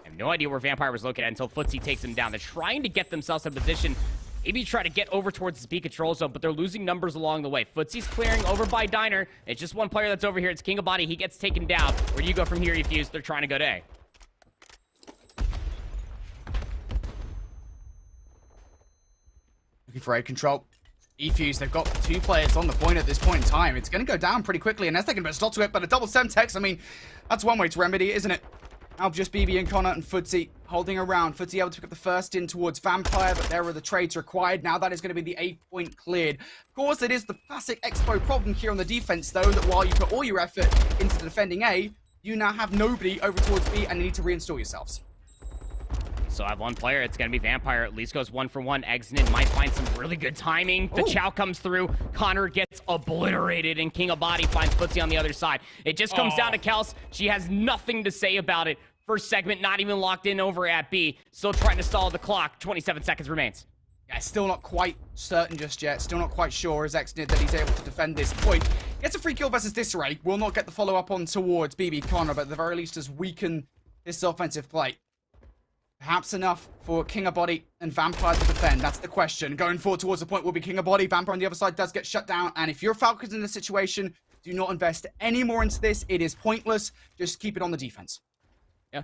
have no idea where Vampire was located until Footsie takes him down. They're trying to get themselves in position, maybe try to get over towards the B control zone, but they're losing numbers along the way. Footsie's clearing over by Diner. It's just one player that's over here. It's King of Body. He gets taken down. Where do you go from here, eFuse? They're trying to go to A. Looking for A control. eFuse, they've got 2 players on the point at this point in time. It's going to go down pretty quickly unless they can put a stop to it, but a double Semtex, I mean, that's one way to remedy it, isn't it? Now just BB and Connor and Footsie holding around. Footsie able to pick up the first in towards Vampire, but there are the trades required. Now that is going to be the A point cleared. Of course, it is the classic Expo problem here on the defense, though, that while you put all your effort into defending A, you now have nobody over towards B and you need to reinstall yourselves. So I have one player. It's going to be Vampire. At least goes 1 for 1. Exinen might find some really good timing. The chow comes through. Connor gets obliterated, and King of Body finds Footsie on the other side. It just comes down to Kels. She has nothing to say about it. First segment, not even locked in over at B. Still trying to stall the clock. 27 seconds remains. Yeah, still not quite certain just yet. Still not quite sure as Exnid that he's able to defend this point. Gets a free kill versus Disarray. Will not get the follow-up on towards BB Connor, but at the very least has weakened this offensive play. Perhaps enough for King of Body and Vampire to defend. That's the question. Going forward towards the point will be King of Body. Vampire on the other side does get shut down. And if you're Falcons in this situation, do not invest any more into this. It is pointless. Just keep it on the defense. Yeah.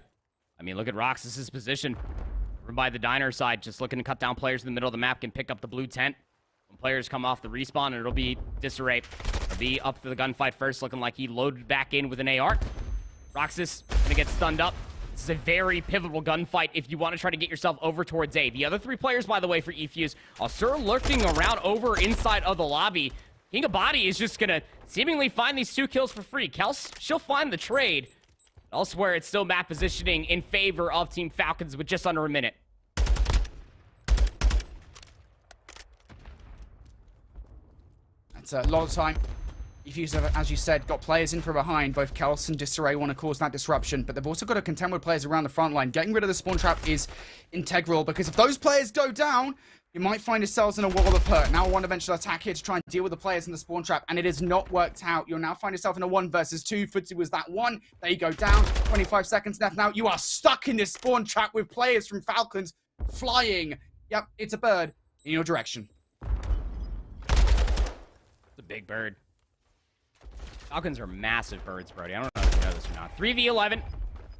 I mean, look at Roxas's position. Run by the Diner side, just looking to cut down players in the middle of the map, can pick up the blue tent. When players come off the respawn, and it'll be Disarray. It'll be up to the gunfight first, looking like he loaded back in with an AR. Roxas gonna get stunned up. This is a very pivotal gunfight if you want to try to get yourself over towards A. The other 3 players, by the way, for eFuse are still lurking around over inside of the lobby. King of Body is just going to seemingly find these 2 kills for free. Kels, she'll find the trade. Elsewhere, it's still map positioning in favor of Team Falcons with just under a minute. That's a lot of time. eFuse have, as you said, got players in from behind. Both Kels and Disarray want to cause that disruption, but they've also got to contend with players around the front line. Getting rid of the spawn trap is integral, because if those players go down, you might find yourselves in a wall of hurt. Now one eventual attack here to try and deal with the players in the spawn trap, and it has not worked out. You'll now find yourself in a 1 versus 2. Footsie was that one. There you go down. 25 seconds left. Now you are stuck in this spawn trap with players from Falcons flying. Yep, it's a bird in your direction. It's a big bird. Falcons are massive birds, Brody. I don't know if you know this or not. 3v11.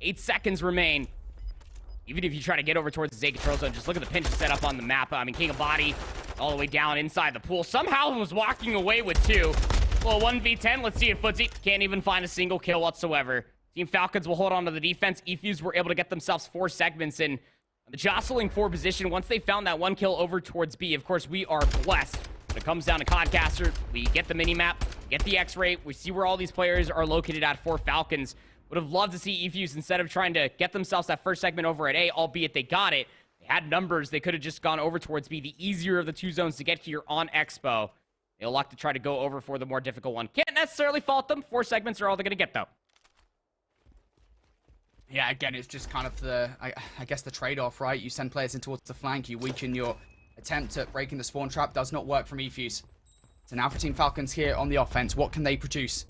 8 seconds remain. Even if you try to get over towards the Z control zone, just look at the pinch set up on the map. I mean, King of Body all the way down inside the pool. Somehow was walking away with 2. Well, 1v10. Let's see it, Footsie. Can't even find a single kill whatsoever. Team Falcons will hold on to the defense. eFuse were able to get themselves 4 segments in the jostling 4 position. Once they found that 1 kill over towards B, of course, we are blessed. When it comes down to Codcaster, we get the mini-map, get the X-ray, we see where all these players are located at for Falcons. Would have loved to see eFuse, instead of trying to get themselves that first segment over at A, albeit they got it. They had numbers, they could have just gone over towards B, the easier of the 2 zones to get here on Expo. They'll look to try to go over for the more difficult one. Can't necessarily fault them. 4 segments are all they're going to get, though. Yeah, again, it's just kind of the, I guess, the trade-off, right? You send players in towards the flank, you weaken your attempt at breaking the spawn trap. Does not work from eFuse. So now for Team Falcons here on the offense, what can they produce?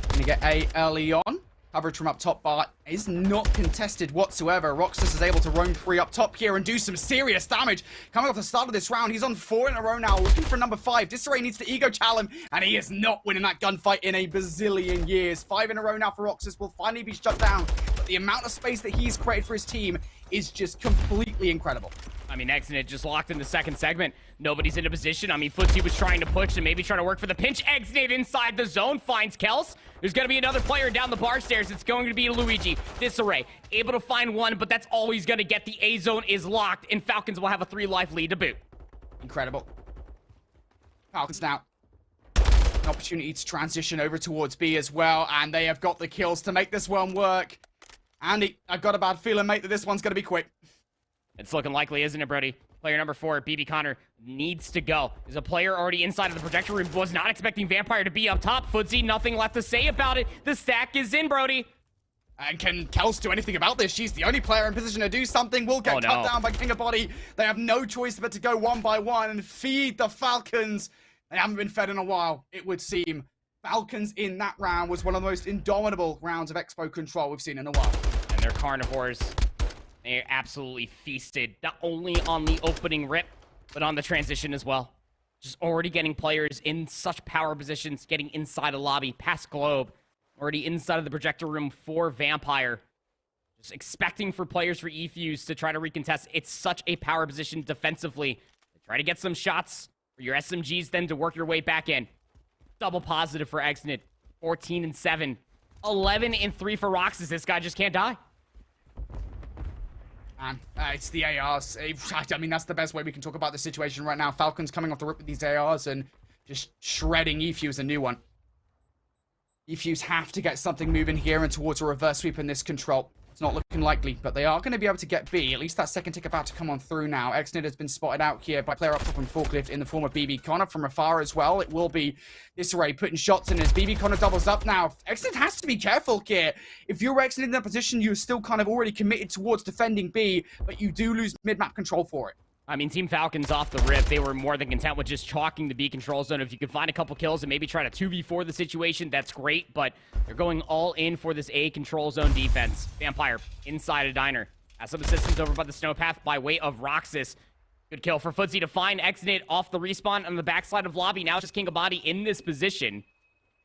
Gonna get A early on. Coverage from up top, but is not contested whatsoever. Roxas is able to roam free up top here and do some serious damage. Coming off the start of this round, he's on 4 in a row now, looking for number 5. Disarray needs to ego challenge, and he is not winning that gunfight in a bazillion years. 5 in a row now for Roxas will finally be shut down, but the amount of space that he's created for his team is just completely incredible. I mean, Exnid just locked in the second segment. Nobody's in a position. I mean, Footsie was trying to push and maybe trying to work for the pinch. Exnid inside the zone finds Kels. There's going to be another player down the bar stairs. It's going to be Luigi. Disarray able to find one, but that's all he's going to get. The A zone is locked, and Falcons will have a 3-life lead to boot. Incredible. Falcons now. An opportunity to transition over towards B as well, and they have got the kills to make this one work. Andy, I've got a bad feeling, mate, that this one's going to be quick. It's looking likely, isn't it, Brody? Player number 4, BB Connor, needs to go. There's a player already inside of the projector room. Was not expecting Vampire to be up top. Footsie, nothing left to say about it. The stack is in, Brody. And can Kels do anything about this? She's the only player in position to do something. Will get cut down by King of Body. They have no choice but to go one by one and feed the Falcons. They haven't been fed in a while, it would seem. Falcons in that round was one of the most indomitable rounds of Expo Control we've seen in a while. And they're carnivores. They absolutely feasted, not only on the opening rip, but on the transition as well. Just already getting players in such power positions, getting inside a lobby, past Globe, already inside of the projector room for Vampire. Just expecting for players for eFuse to try to recontest. It's such a power position defensively. Try to get some shots for your SMGs then to work your way back in. Double positive for Exnid. 14-7. 11-3 for Roxas. This guy just can't die. It's the ARs. I mean, that's the best way we can talk about the situation right now. Falcons coming off the rip with these ARs and just shredding eFuse a new one. eFuse have to get something moving here and towards a reverse sweep in this control. It's not looking likely, but they are going to be able to get B. At least that second tick about to come on through now. Exnid has been spotted out here by player up top on Forklift in the form of BB Connor from afar as well. It will be Disarray putting shots in as BB Connor doubles up now. Exnid has to be careful here. If you're Exnid in that position, you're still kind of already committed towards defending B, but you do lose mid-map control for it. I mean, Team Falcons off the rip, they were more than content with just chalking the B control zone. If you can find a couple kills and maybe try to 2v4 the situation, that's great, but they're going all in for this A control zone defense. Vampire inside a diner. Has some assistance over by the snowpath by way of Roxas. Good kill for Footsie to find Exnid off the respawn on the backside of lobby. Now just King of Body in this position.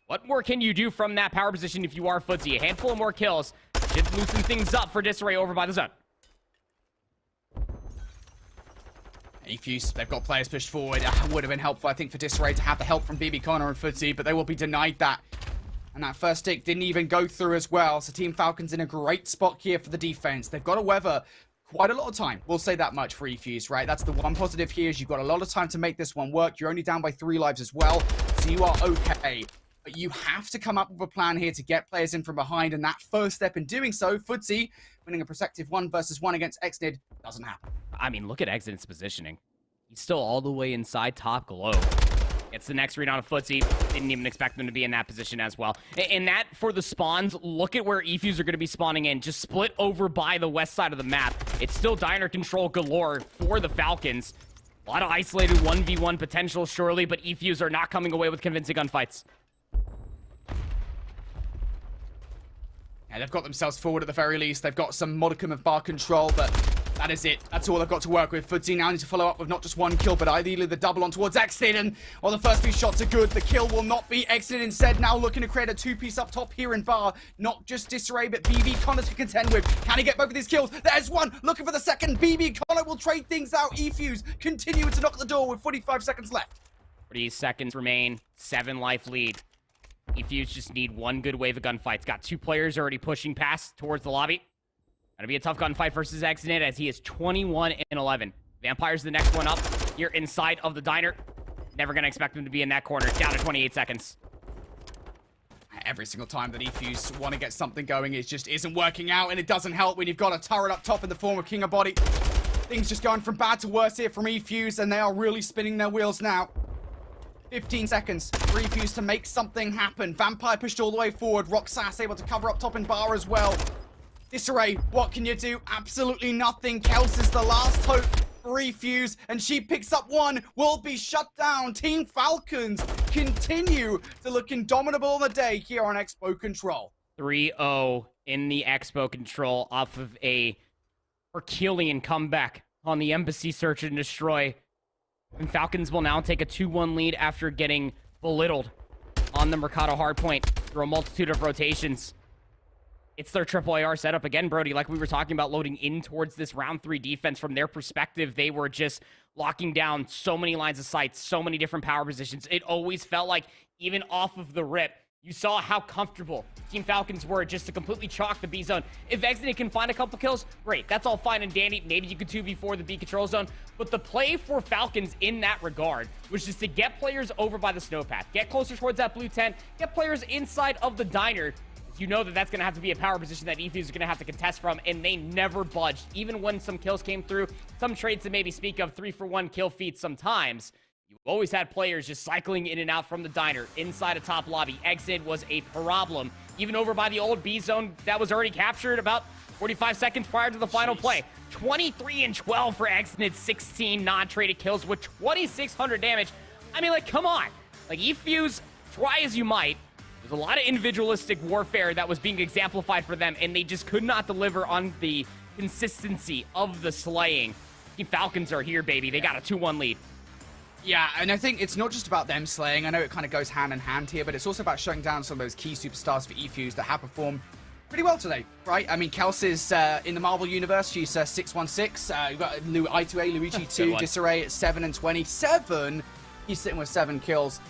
What more can you do from that power position if you are Footsie? A handful of more kills should loosen things up for Disarray over by the zone. eFuse, they've got players pushed forward. Would have been helpful, I think, for Disarray to have the help from BB Connor and Footsie, but they will be denied that. And that first stick didn't even go through as well. So Team Falcons in a great spot here for the defense. They've got to weather quite a lot of time. We'll say that much for eFuse, right? That's the one positive here is you've got a lot of time to make this one work. You're only down by 3 lives as well, so you are okay. But you have to come up with a plan here to get players in from behind, and that first step in doing so, Footsie winning a protective 1v1 against Exnid doesn't happen. I mean, look at Exnid's positioning. He's still all the way inside top Globe. It's the next read on a Footsie. Didn't even expect them to be in that position as well. And that, for the spawns, look at where eFuse are going to be spawning in. Just split over by the west side of the map. It's still diner control galore for the Falcons. A lot of isolated 1v1 potential, surely, but eFuse are not coming away with convincing gunfights. Yeah, they've got themselves forward at the very least. They've got some modicum of bar control, but that is it. That's all they've got to work with. Footsie now needs to follow up with not just one kill, but ideally the double on towards Exnid. And while the first few shots are good, the kill will not be Exnid. Instead, now looking to create a 2-piece up top here in bar. Not just Disarray, but BB Connor to contend with. Can he get both of these kills? There's one. Looking for the second. BB Connor will trade things out. eFuse continuing to knock at the door with 45 seconds left. 40 seconds remain. 7-life lead. eFuse just need one good wave of gunfights. Got 2 players already pushing past towards the lobby. Gonna be a tough gunfight versus Exnid as he is 21-11. Vampire's the next one up here inside of the diner. Never gonna expect him to be in that corner. Down to 28 seconds. Every single time that eFuse want to get something going, it just isn't working out, and it doesn't help when you've got a turret up top in the form of King of Body. Things just going from bad to worse here from eFuse, and they are really spinning their wheels now. 15 seconds for eFuse to make something happen. Vampire pushed all the way forward. Roxas able to cover up top in bar as well. Disarray, what can you do? Absolutely nothing. Kels is the last hope for eFuse, and she picks up one. Will be shut down. Team Falcons continue to look indomitable on the day here on Expo Control. 3-0 in the Expo Control off of a Herculean comeback on the Embassy Search and Destroy. And Falcons will now take a 2-1 lead after getting belittled on the Mercado hardpoint through a multitude of rotations. It's their triple AR setup again, Brody, like we were talking about, loading in towards this round 3 defense. From their perspective, they were just locking down so many lines of sight, so many different power positions. It always felt like, even off of the rip, you saw how comfortable Team Falcons were just to completely chalk the B zone. If Exodus can find a couple kills, great. That's all fine and dandy. Maybe you could 2v4 the B control zone. But the play for Falcons in that regard was just to get players over by the snowpath, get closer towards that blue tent, get players inside of the diner. You know that that's going to have to be a power position that eFuse is going to have to contest from, and they never budged. Even when some kills came through, some trades that maybe speak of 3-for-1 kill feats sometimes, you always had players just cycling in and out from the diner inside a top lobby. Exit was a problem. Even over by the old B zone that was already captured about 45 seconds prior to the final play. 23 and 12 for Exit, 16 non-traded kills with 2,600 damage. I mean, like, come on. Like, eFuse, try as you might. There's a lot of individualistic warfare that was being exemplified for them, and they just could not deliver on the consistency of the slaying. Team Falcons are here, baby. They got a 2-1 lead. Yeah, and I think it's not just about them slaying. I know it kind of goes hand in hand here, but it's also about shutting down some of those key superstars for eFuse that have performed pretty well today, right? I mean, Kels is in the Marvel universe. She's 616. You've got I2A, Luigi 2, Disarray at 7 and 27. He's sitting with 7 kills.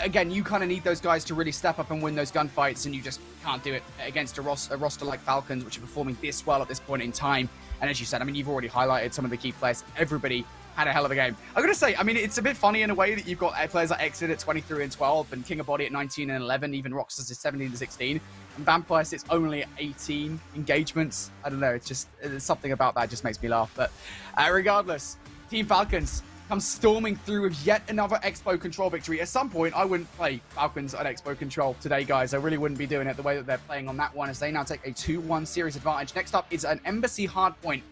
Again, you kind of need those guys to really step up and win those gunfights, and you just can't do it against a roster like Falcons, which are performing this well at this point in time. And as you said, I mean, you've already highlighted some of the key players. Everybody had a hell of a game. I'm going to say, I mean, it's a bit funny in a way that you've got players like Exit at 23 and 12, and King of Body at 19 and 11, even Roxas is 17 and 16, and Vampire sits only at 18 engagements. I don't know, it's just something about that just makes me laugh. But regardless, Team Falcons comes storming through with yet another Expo Control victory. At some point, I wouldn't play Falcons on Expo Control today, guys. I really wouldn't be doing it the way that they're playing on that one, as they now take a 2-1 series advantage. Next up is an Embassy Hardpoint.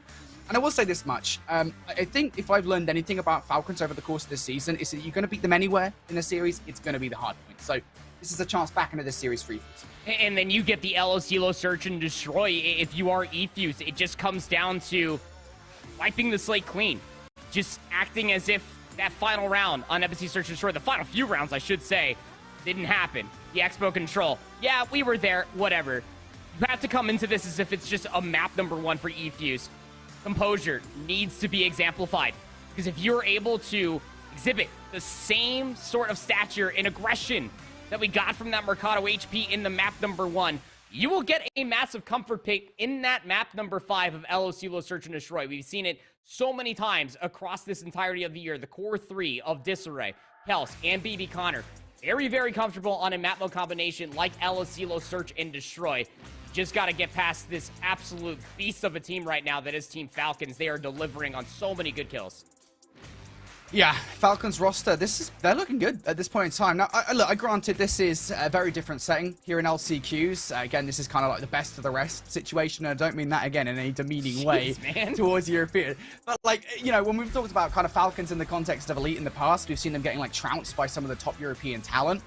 And I will say this much. I think if I've learned anything about Falcons over the course of this season, is that you're going to beat them anywhere in the series, it's going to be the Hardpoint. So this is a chance back into this series for eFuse. And then you get the Enosis Search and Destroy if you are eFuse. It just comes down to wiping the slate clean. Just acting as if that final round on Embassy Search and Destroy, the final few rounds, I should say, didn't happen. The Expo Control. Yeah, we were there, whatever. You have to come into this as if it's just a map number 1 for eFuse. Composure needs to be exemplified, because if you're able to exhibit the same sort of stature and aggression that we got from that Mercado HP in the map number 1, you will get a massive comfort pick in that map number 5 of Enosis Search and Destroy. We've seen it so many times across this entirety of the year. The core 3 of Disarray, Kels, and BB Connor, very, very comfortable on a map mode combination like Enosis Search and Destroy. Just got to get past this absolute beast of a team right now that is Team Falcons. They are delivering on so many good kills. Yeah, Falcons roster, they're looking good at this point in time. Now, look, granted, this is a very different setting here in LCQs. Again, this is kind of like the best of the rest situation. And I don't mean that, again, in any demeaning way towards European. But, like, you know, when we've talked about kind of Falcons in the context of Elite in the past, we've seen them getting, like, trounced by some of the top European talent.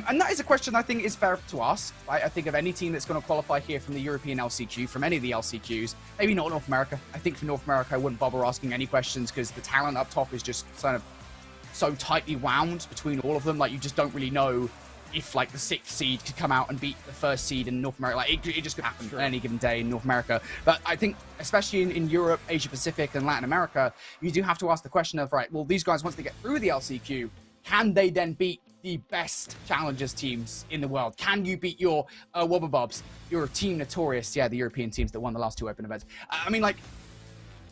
And that is a question I think is fair to ask. Right? I think of any team that's going to qualify here from the European LCQ, from any of the LCQs, maybe not North America. I think for North America, I wouldn't bother asking any questions because the talent up top is just kind of so tightly wound between all of them. Like, you just don't really know if, like, the 6th seed could come out and beat the 1st seed in North America. Like, it just could happen on any given day in North America. But I think, especially in Europe, Asia Pacific, and Latin America, you do have to ask the question of, right, well, these guys, once they get through the LCQ, can they then beat the best challengers teams in the world? Can you beat your Wobbabobs, your Team Notorious? Yeah, the European teams that won the last 2 open events. I mean, like,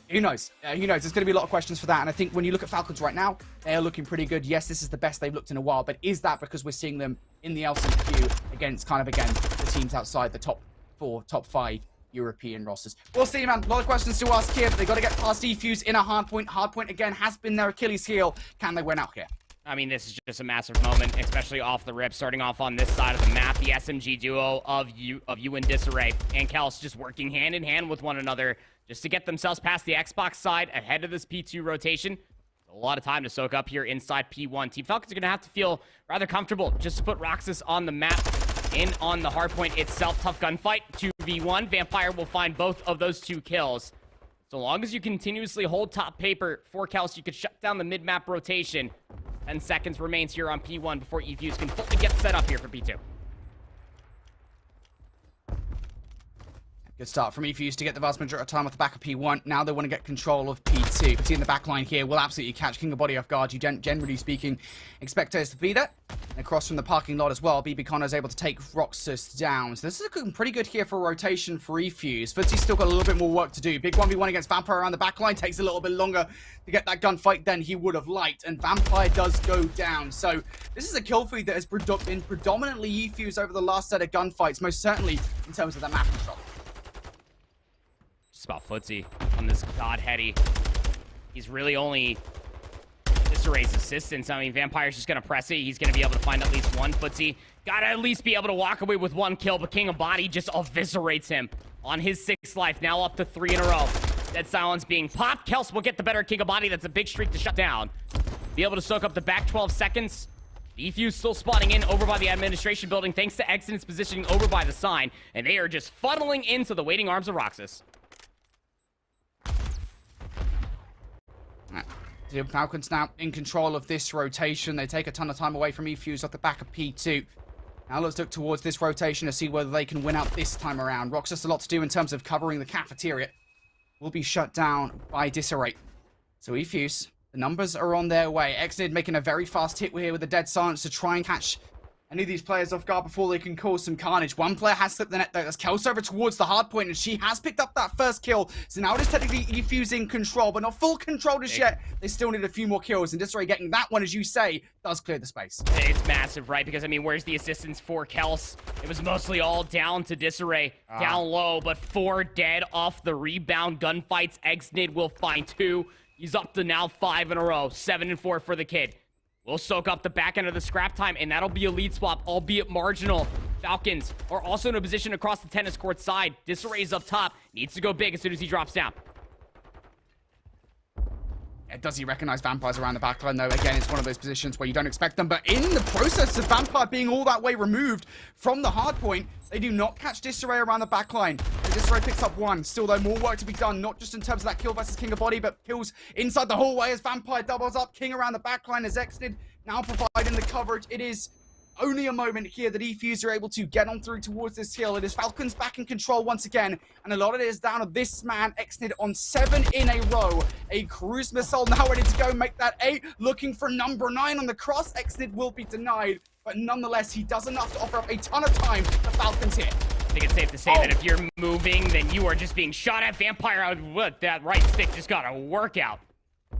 who knows? Who knows? There's going to be a lot of questions for that. And I think when you look at Falcons right now, they are looking pretty good. Yes, this is the best they've looked in a while, but is that because we're seeing them in the LCQ against kind of, again, the teams outside the top 4, top 5 European rosters? We'll see, man. A lot of questions to ask here, but they've got to get past eFuse in a hardpoint. Hardpoint, again, has been their Achilles heel. Can they win out here? I mean, this is just a massive moment, especially off the rip, starting off on this side of the map. The SMG duo of you and Disarray and Kels just working hand in hand with one another just to get themselves past the Xbox side ahead of this P2 rotation. A lot of time to soak up here inside P1. Team Falcons are going to have to feel rather comfortable just to put Roxas on the map. In on the hardpoint itself, tough gunfight, 2v1. Vampire will find both of those 2 kills. So long as you continuously hold top paper for Kels, you could shut down the mid-map rotation. 10 seconds remains here on P1 before eFuse can fully get set up here for P2. Good start from Efuse to get the vast majority of time off the back of P1. Now they want to get control of P2. P2 in the back line here will absolutely catch King of Body off guard. You generally speaking expect us to be there. And across from the parking lot as well, BB Connor is able to take Roxas down. So this is looking pretty good here for a rotation for Efuse. Futsy's still got a little bit more work to do. Big 1v1 against Vampire around the back line. Takes a little bit longer to get that gunfight than he would have liked. And Vampire does go down. So this is a kill feed that has been predominantly Efuse over the last set of gunfights. Most certainly in terms of the map control. Just about Footsy on this Godheady. He's really only Disarray's assistance. I mean, Vampire's just going to press it. He's going to be able to find at least one. Footsy got to at least be able to walk away with one kill, but King of Body just eviscerates him on his 6th life, now up to 3 in a row. Dead Silence being popped. Kels will get the better King of Body. That's a big streak to shut down. Be able to soak up the back 12 seconds. Efuse still spotting in over by the administration building thanks to Exodus positioning over by the sign, and they are just funneling into the waiting arms of Roxas. The Falcons now in control of this rotation. They take a ton of time away from Efuse off the back of P2. Now let's look towards this rotation to see whether they can win out this time around. Roxas a lot to do in terms of covering the cafeteria. Will be shut down by Disarray. So Efuse, the numbers are on their way. Exnid making a very fast hit here with the Dead Silence to try and catch any of these players off guard before they can cause some carnage. One player has slipped the net though. That's Kels over towards the hard point, and she has picked up that first kill. So now it is technically Efuse in control, but not full control just yet. They still need a few more kills, and Disarray getting that one, as you say, does clear the space. It's massive, right? Because, I mean, where's the assistance for Kels? It was mostly all down to Disarray, down low, but 4 dead off the rebound gunfights. Exnid will find 2. He's up to now 5 in a row, 7 and 4 for the kid. We'll soak up the back end of the scrap time, and that'll be a lead swap, albeit marginal. Falcons are also in a position across the tennis court side. Disarray's up top. Needs to go big as soon as he drops down. Does he recognize Vampires around the backline, though? Again, it's one of those positions where you don't expect them. But in the process of Vampire being all that way removed from the hard point, they do not catch Disarray around the backline. Disarray picks up 1. Still, though, more work to be done, not just in terms of that kill versus King of Body, but kills inside the hallway as Vampire doubles up. King around the backline as Exnid now providing the coverage. It is only a moment here that Efuse are able to get on through towards this hill. It is Falcons back in control once again, and a lot of it is down to this man, Exnid, on 7 in a row. A cruise missile now ready to go, make that 8. Looking for number 9 on the cross. Exnid will be denied, but nonetheless, he does enough to offer up a ton of time to Falcons here. I think it's safe to say that if you're moving, then you are just being shot at. Vampire, that right stick just got a workout.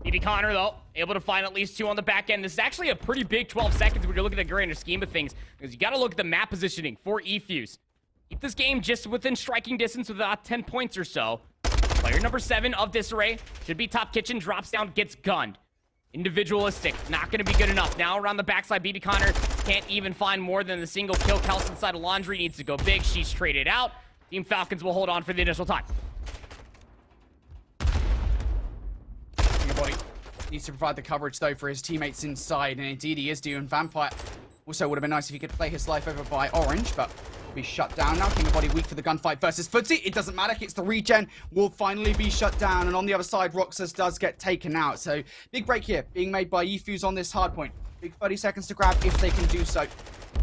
BB Connor, though, able to find at least 2 on the back end. This is actually a pretty big 12 seconds when you're looking at the grander scheme of things, because you got to look at the map positioning for Efuse. Keep this game just within striking distance with about 10 points or so. Player number 7 of Disarray should be top kitchen, drops down, gets gunned. Individualistic, not going to be good enough. Now around the backside, BB Connor can't even find more than the single kill. Kels inside of Laundry needs to go big. She's traded out. Team Falcons will hold on for the initial time. Needs to provide the coverage, though, for his teammates inside, and indeed he is doing. Vampire also would have been nice if he could play his life over by Orange, but will be shut down now. King of Body weak for the gunfight versus Footsy. It doesn't matter. Hits the regen. Will finally be shut down, and on the other side, Roxas does get taken out. So big break here being made by Efuse on this hard point. Big 30 seconds to grab if they can do so.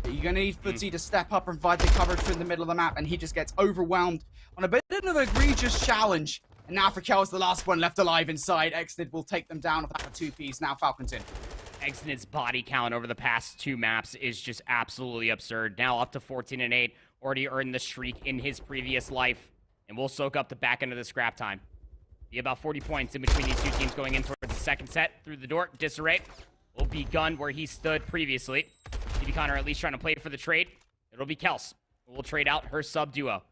But you're going to need Footsy to step up and provide the coverage through the middle of the map, and he just gets overwhelmed on a bit of an egregious challenge. And now for Kel's the last one left alive inside. Exnid will take them down with that 2-piece. Now Falcons in. Exnid's body count over the past 2 maps is just absolutely absurd. Now up to 14 and 8. Already earned the streak in his previous life. And we'll soak up the back end of the scrap time. Be about 40 points in between these 2 teams going in towards the second set. Through the door, Disarray will be gunned where he stood previously. BB Connor at least trying to play for the trade. It'll be Kels, who will trade out her sub duo.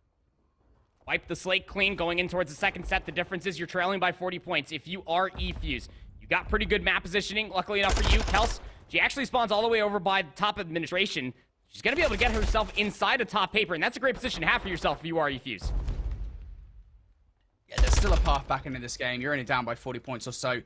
Wipe the slate clean going in towards the second set. The difference is you're trailing by 40 points. If you are Efuse, you got pretty good map positioning. Luckily enough for you, Kels, she actually spawns all the way over by the top administration. She's going to be able to get herself inside of top paper, and that's a great position to have for yourself if you are Efuse. Yeah, there's still a path back into this game. You're only down by 40 points or so.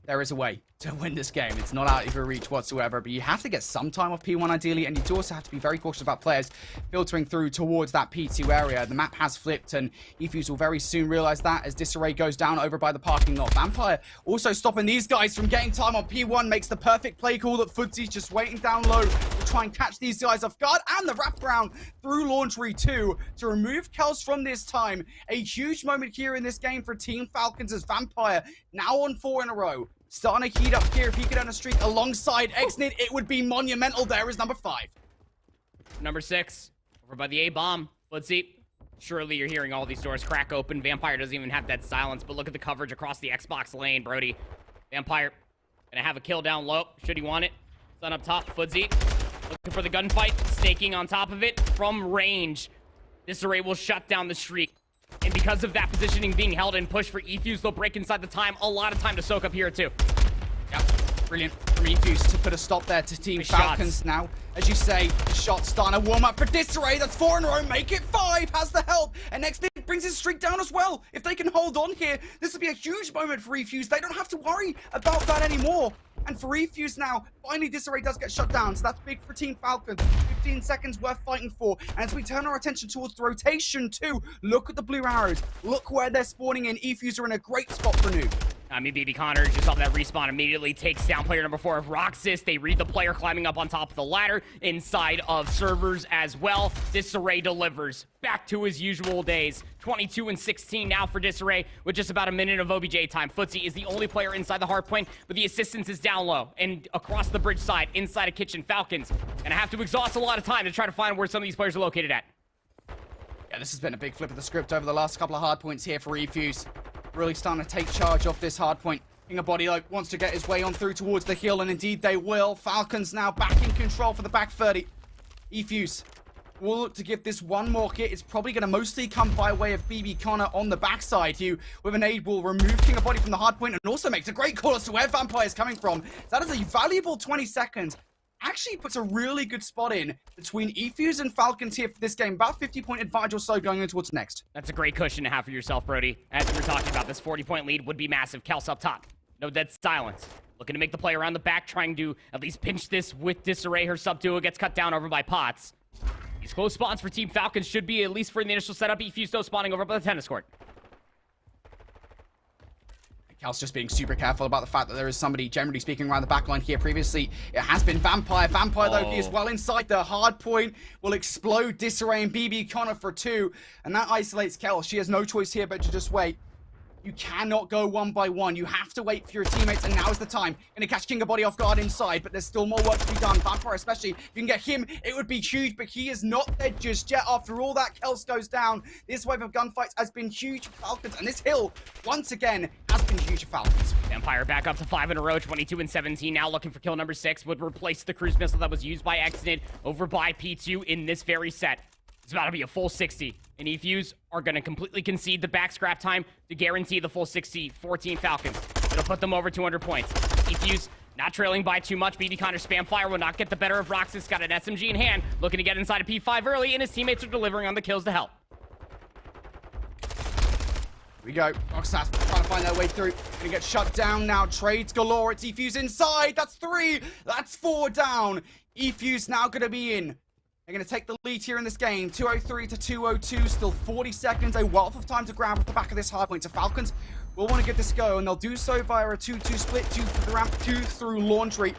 There is a way to win this game. It's not out of your reach whatsoever, but you have to get some time off P1 ideally, and you do also have to be very cautious about players filtering through towards that P2 area. The map has flipped, and Efuse will very soon realize that as Disarray goes down over by the parking lot. Vampire also stopping these guys from getting time on P1 makes the perfect play call that Footsy's just waiting down low to try and catch these guys off guard, and the wraparound through Laundry 2 to remove Kels from this time. A huge moment here in this game for Team Falcons as Vampire now on 4 in a row. Starting to heat up here. If he could earn a streak alongside Exnid, it would be monumental there as number 5. Number 6, over by the A-bomb. Let's see. Surely you're hearing all these doors crack open. Vampire doesn't even have that silence, but look at the coverage across the Xbox lane, Brody. Vampire gonna have a kill down low. Should he want it? Sun up top, Footsy. Looking for the gunfight, staking on top of it from range. Disarray will shut down the streak. And because of that positioning being held and pushed for E-Fuse, they'll break inside the time. A lot of time to soak up here, too. Yep, brilliant from E-Fuse to put a stop there to Team Falcons shots. now. As you say, the shot starting to warm up for Disarray. That's 4 in a row. Make it 5. Has the help. And next it brings his streak down as well. If they can hold on here, this will be a huge moment for E-Fuse. They don't have to worry about that anymore. And for E-Fuse now, finally Disarray does get shut down. So that's big for Team Falcons. 15 seconds worth fighting for. And as we turn our attention towards the rotation too, look at the blue arrows. Look where they're spawning in. E-Fuse are in a great spot for Noob. I mean, BB Connor just off that respawn immediately takes down player number 4 of Roxas. They read the player climbing up on top of the ladder inside of servers as well. Disarray delivers back to his usual days. 22 and 16 now for Disarray with just about a minute of OBJ time. Footsy is the only player inside the hard point, but the assistance is down low and across the bridge side inside of Kitchen. Falcons gonna have to exhaust a lot of time to try to find where some of these players are located at. Yeah, this has been a big flip of the script over the last couple of hard points here for E-Fuse. Really starting to take charge off this hard point. King Body wants to get his way on through towards the hill, and indeed they will. Falcons now back in control for the back 30. E-Fuse will look to give this one more hit. It's probably going to mostly come by way of BB Connor on the backside, who with an aid will remove King Body from the hard point and also makes a great call as to where Vampire is coming from. That is a valuable 20 seconds. Actually puts a really good spot in between E-Fuse and Falcons here for this game. About 50-point advantage or so going into what's next. That's a great cushion to have for yourself, Brody. As we were talking about, this 40-point lead would be massive. Kels up top. No dead silence. Looking to make the play around the back, trying to at least pinch this with Disarray. Her sub-duo gets cut down over by Potts. These close spawns for Team Falcons should be, at least for the initial setup, E-Fuse though spawning over by the tennis court. Kels just being super careful about the fact that there is somebody, generally speaking, around the backline here. Previously, it has been Vampire. Vampire, though, he is well inside the hard point. Will explode Disarray and BB Connor for 2. And that isolates Kels. She has no choice here but to just wait. You cannot go one by one. You have to wait for your teammates, and now is the time. Gonna catch King Body off guard inside, but there's still more work to be done. Vampire especially, if you can get him, it would be huge, but he is not dead just yet. After all that, Kels goes down. This wave of gunfights has been huge for Falcons, and this hill, once again, has been huge for Falcons. Vampire back up to 5 in a row, 22 and 17. Now looking for kill number 6, would replace the cruise missile that was used by Exnid over by P2 in this very set. It's about to be a full 60, and E-Fuse are going to completely concede the back scrap time to guarantee the full 60 for Team Falcons. It'll put them over 200 points. E-Fuse not trailing by too much. BD Connor spam fire will not get the better of Roxas. Got an SMG in hand, looking to get inside of P5 early, and his teammates are delivering on the kills to help. Here we go. Roxas trying to find their way through. Gonna get shut down now. Trades galore. It's E-Fuse inside. That's 3. That's 4 down. E-Fuse now gonna be in. They're going to take the lead here in this game. 203 to 202. Still 40 seconds. A wealth of time to grab at the back of this hard point. So Falcons will want to get this go, and they'll do so via a 2-2 split. 2 through the ramp, 2 through Laundry.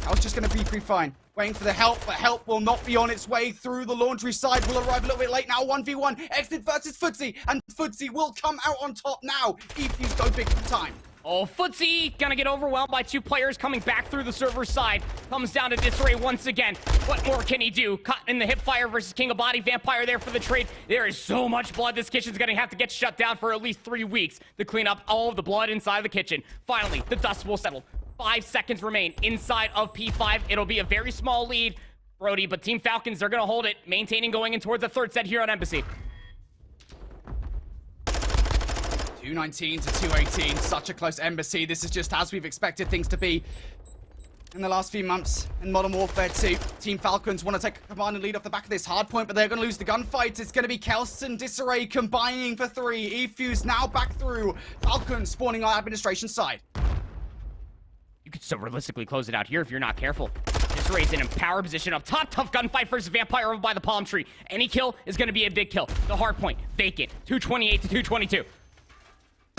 I was just going to be pretty fine. Waiting for the help, but help will not be on its way through. The Laundry side will arrive a little bit late now. 1v1. Exit versus Footsy, and Footsy will come out on top now. E-Fuse go big for time. Oh, Footsy gonna get overwhelmed by 2 players coming back through the server side. Comes down to Disarray once again. What more can he do? Caught in the hip fire versus King of Body. Vampire there for the trade. There is so much blood. This kitchen's gonna have to get shut down for at least 3 weeks to clean up all of the blood inside the kitchen. Finally, the dust will settle. 5 seconds remain inside of P5. It'll be a very small lead, Brody, but Team Falcons, they're gonna hold it, maintaining going in towards the 3rd set here on Embassy. 219 to 218, such a close Embassy. This is just as we've expected things to be in the last few months in Modern Warfare 2. Team Falcons want to take a command and lead off the back of this hard point, but they're going to lose the gunfight. It's going to be Kels and Disarray combining for 3. E-Fuse now back through. Falcons spawning on administration side. You could so realistically close it out here if you're not careful. Disarray's in a power position up top. Tough gunfight versus Vampire over by the palm tree. Any kill is going to be a big kill. The hard point, vacant. 228 to 222.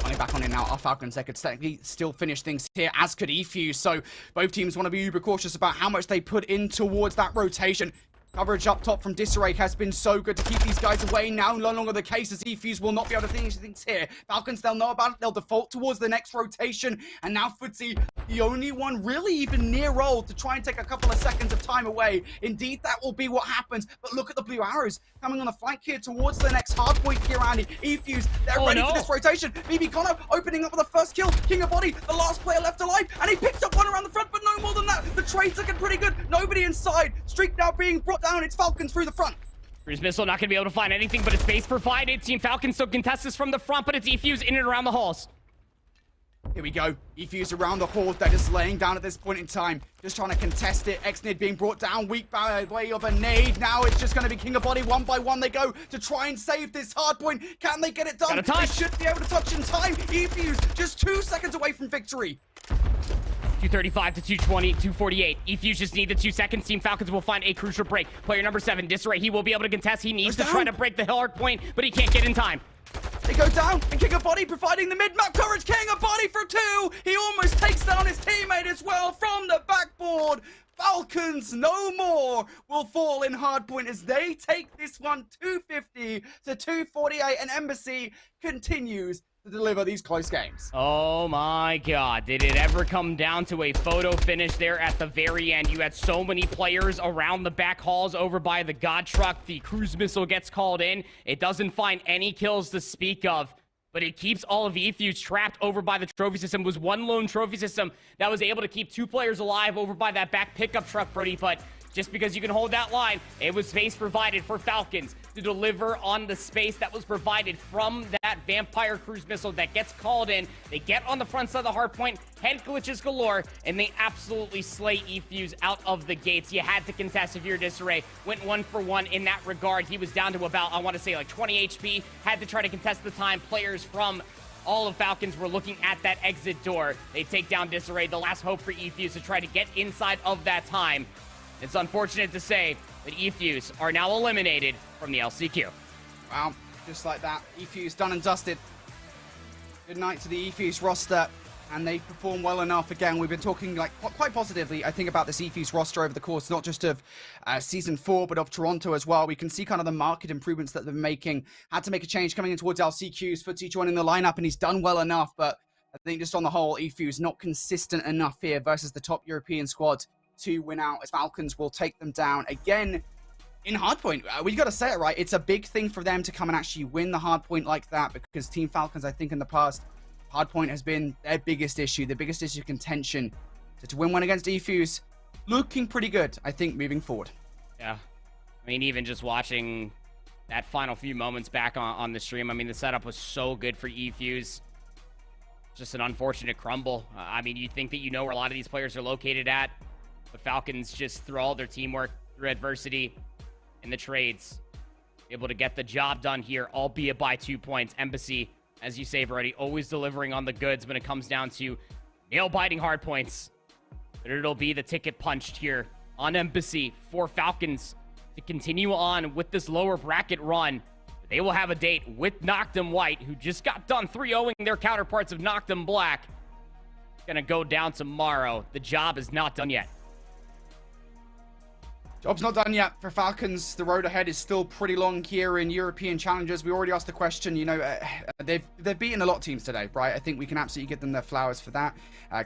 coming back on in now. Our Falcons, they could technically still finish things here, as could eFuse. So both teams want to be uber cautious about how much they put in towards that rotation. Coverage up top from Disarray has been so good to keep these guys away. Now no longer the case, as eFuse will not be able to finish things here. Falcons, they'll know about it. They'll default towards the next rotation. And now Footsie, the only one really even near roll to try and take a couple of seconds of time away. Indeed, that will be what happens. But look at the blue arrows coming on the flank here towards the next hard point here, Andy. eFuse, they're ready for this rotation. BB Connor opening up with the first kill. King of Body, the last player left alive. And he picks up one around the front, but no more than that. The trade's looking pretty good. Nobody inside. Streak now being brought down. It's Falcons through the front. Cruise Missile not going to be able to find anything but it's base provided. Team Falcons still contest this from the front, but it's eFuse in and around the halls. Here we go. eFuse around the halls. They're just laying down at this point in time. Just trying to contest it. Xnid being brought down weak by way of a nade. Now it's just going to be King of Body. One by one they go to try and save this hard point. Can they get it done? They should be able to touch in time. eFuse just 2 seconds away from victory. 235 to 220, 248. eFuse just need the 2 seconds. Team Falcons will find a crucial break. Player number 7, Disarray, he will be able to contest. He needs to try to break the hard point, but he can't get in time. They go down, and King of Body providing the mid-map coverage. King of Body for 2. He almost takes down his teammate as well from the backboard. Falcons no more will fall in hardpoint as they take this one 250 to 248, and Embassy continues to deliver these close games. Oh my god, did it ever come down to a photo finish there at the very end? You had so many players around the back halls over by the God Truck. The cruise missile gets called in. It doesn't find any kills to speak of, but it keeps all of eFuse trapped over by the trophy system. It was one lone trophy system that was able to keep 2 players alive over by that back pickup truck, Brody, but just because you can hold that line, it was space provided for Falcons to deliver on the space that was provided from that Vampire cruise missile that gets called in. They get on the front side of the hard point, head glitches galore, and they absolutely slay eFuse out of the gates. You had to contest if you're Disarray. Went 1 for 1 in that regard. He was down to about, I want to say, like 20 HP. Had to try to contest the time. Players from all of Falcons were looking at that exit door. They take down Disarray, the last hope for eFuse to try to get inside of that time. It's unfortunate to say that eFuse are now eliminated from the LCQ. Wow, just like that. eFuse done and dusted. Good night to the eFuse roster, and they perform well enough. Again, we've been talking like quite positively, I think, about this eFuse roster over the course, not just of Season 4, but of Toronto as well. We can see kind of the market improvements that they're making. Had to make a change coming in towards LCQs. Footsie joining the lineup, and he's done well enough, but I think just on the whole, eFuse not consistent enough here versus the top European squad to win out, as Falcons will take them down again in hardpoint. We got to say it right. It's a big thing for them to come and actually win the hardpoint like that, because Team Falcons, I think in the past, hardpoint has been their biggest issue, the biggest issue of contention. So to win one against eFuse, looking pretty good, I think, moving forward. Yeah. I mean, even just watching that final few moments back on the stream, I mean, the setup was so good for eFuse. Just an unfortunate crumble. I mean, you think that you know where a lot of these players are located at. The Falcons just through all their teamwork, through adversity, in the trades, able to get the job done here, albeit by 2 points. Embassy, as you say, Brody, always delivering on the goods when it comes down to nail-biting hard points. But it'll be the ticket punched here on Embassy for Falcons to continue on with this lower bracket run. They will have a date with Noctum White, who just got done 3-0ing their counterparts of Noctum Black. Gonna go down tomorrow. The job is not done yet. Job's not done yet for Falcons. The road ahead is still pretty long here in European challenges. We already asked the question, you know, they've beaten a lot of teams today, right? I think we can absolutely give them their flowers for that.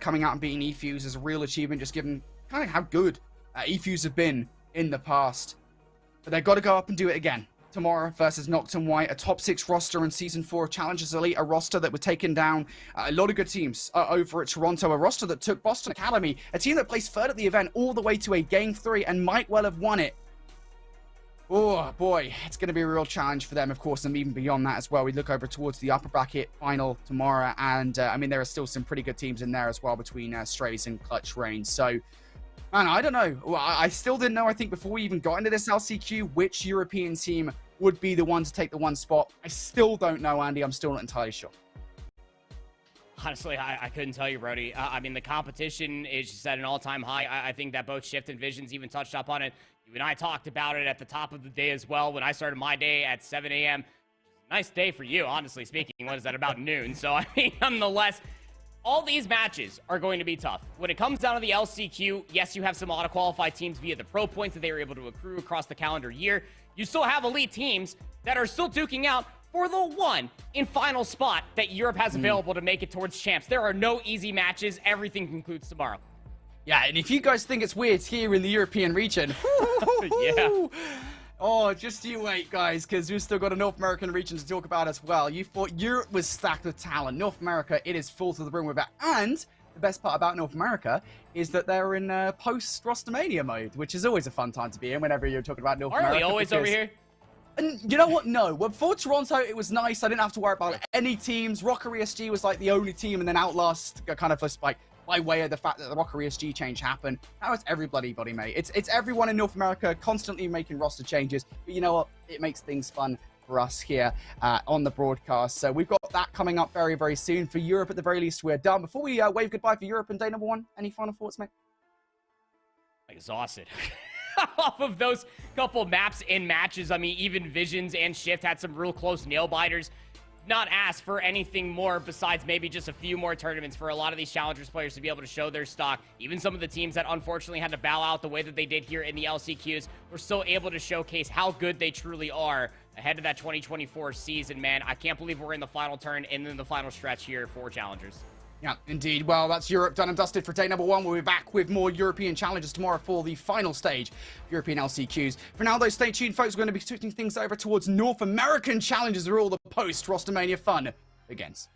Coming out and beating eFuse is a real achievement, just given kind of how good eFuse have been in the past. But they've got to go up and do it again. Tomorrow versus Noctum White, a top 6 roster in Season 4 of Challengers Elite, a roster that was taken down a lot of good teams over at Toronto, a roster that took Boston Academy, a team that placed 3rd at the event all the way to a Game 3 and might well have won it. Oh boy, it's going to be a real challenge for them, of course, and even beyond that as well. We look over towards the upper bracket final tomorrow, and I mean, there are still some pretty good teams in there as well between Strays and Clutch Reigns. So, man, I don't know. Well, I still didn't know, I think, before we even got into this LCQ, which European team would be the one to take the 1 spot. I still don't know, Andy. I'm still not entirely sure. Honestly, I couldn't tell you, Brody. I mean, the competition is just at an all-time high. I think that both Shift and Visions even touched up on it. You and I talked about it at the top of the day as well when I started my day at 7 a.m. Nice day for you, honestly speaking. What is that, about noon? So, I mean, nonetheless, all these matches are going to be tough. When it comes down to the LCQ, yes, you have some auto-qualified teams via the pro points that they were able to accrue across the calendar year. You still have elite teams that are still duking out for the one in final spot that Europe has available to make it towards champs. There are no easy matches. Everything concludes tomorrow. Yeah, and if you guys think it's weird here in the European region, Yeah. Oh, just you wait, guys, because we've still got a North American region to talk about as well. You thought Europe was stacked with talent. North America, it is full to the brim with that. And the best part about North America is that they're in post-Rostermania mode, which is always a fun time to be in whenever you're talking about North America. Aren't we always over here? And you know what? No. Well, before Toronto, it was nice. I didn't have to worry about any teams. Rocker ESG was like the only team, and then Outlast kind of just like by way of the fact that the Rocker ESG change happened. Now it's every bloody body, mate. It's everyone in North America constantly making roster changes. But you know what? It makes things fun for us here on the broadcast. So we've got that coming up very, very soon. For Europe, at the very least, we're done. Before we wave goodbye for Europe and day number one, any final thoughts, mate? Exhausted. Off of those couple maps and matches, I mean, even Visions and Shift had some real close nail-biters. Not asked for anything more besides maybe just a few more tournaments for a lot of these Challengers players to be able to show their stock. Even some of the teams that unfortunately had to bow out the way that they did here in the LCQs were still able to showcase how good they truly are ahead of that 2024 season, man. I can't believe we're in the final turn and in the final stretch here for Challengers. Yeah, indeed. Well, that's Europe done and dusted for day number one. We'll be back with more European challenges tomorrow for the final stage of European LCQs. For now, though, stay tuned, folks. We're going to be switching things over towards North American challenges where all the post-Rostermania fun begins.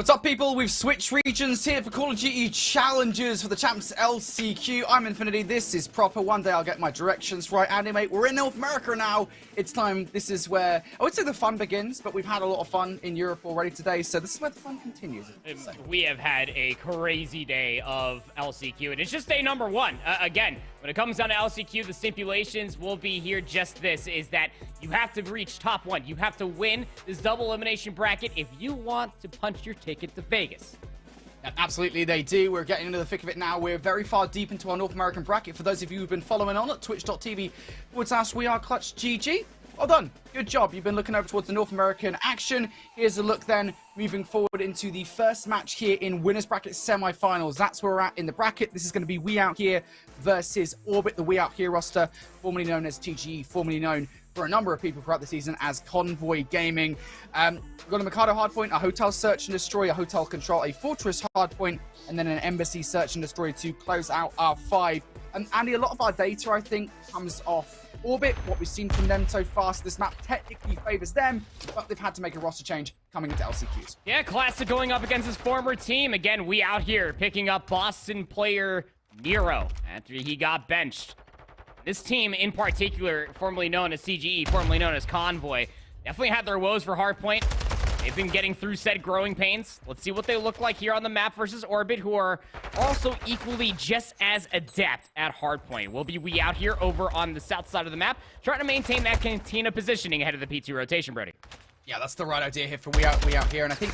What's up, people? We've switched regions here for Call of Duty Challenges for the Champs LCQ. I'm Infinity. This is proper. One day I'll get my directions right. Andy, mate, we're in North America now. It's time. This is where I would say the fun begins, but we've had a lot of fun in Europe already today, so this is where the fun continues. We have had a crazy day of LCQ, and it's just day number one. Again, when it comes down to LCQ, the stipulations will be here. Just this is that you have to reach top one. You have to win this double elimination bracket if you want to punch your ticket to Vegas. Absolutely, they do. We're getting into the thick of it now. We're very far deep into our North American bracket. For those of you who've been following on at twitch.tv/WeAreClutch GG, well done. Good job. You've been looking over towards the North American action. Here's a look then, moving forward into the first match here in Winners Bracket Semifinals. That's where we're at in the bracket. This is going to be We Out Here versus Orbit, the We Out Here roster, formerly known as TGE, formerly known for a number of people throughout the season as Convoy Gaming. We've got a Mikado hardpoint, a hotel search and destroy, a hotel control, a fortress hardpoint, and then an embassy search and destroy to close out our 5. And Andy, a lot of our data, I think, comes off Orbit. What we've seen from them so far, so this map technically favors them, but they've had to make a roster change coming into LCQs. Yeah, Classic going up against his former team. Again, We Out Here picking up Boston player Nero after he got benched. This team in particular, formerly known as CGE, formerly known as Convoy, definitely had their woes for Hardpoint. They've been getting through said growing pains. Let's see what they look like here on the map versus Orbit, who are also equally just as adept at Hardpoint. We'll be We Out Here over on the south side of the map, trying to maintain that cantina positioning ahead of the P2 rotation, Brody. Yeah, that's the right idea here for We Out Here. And I think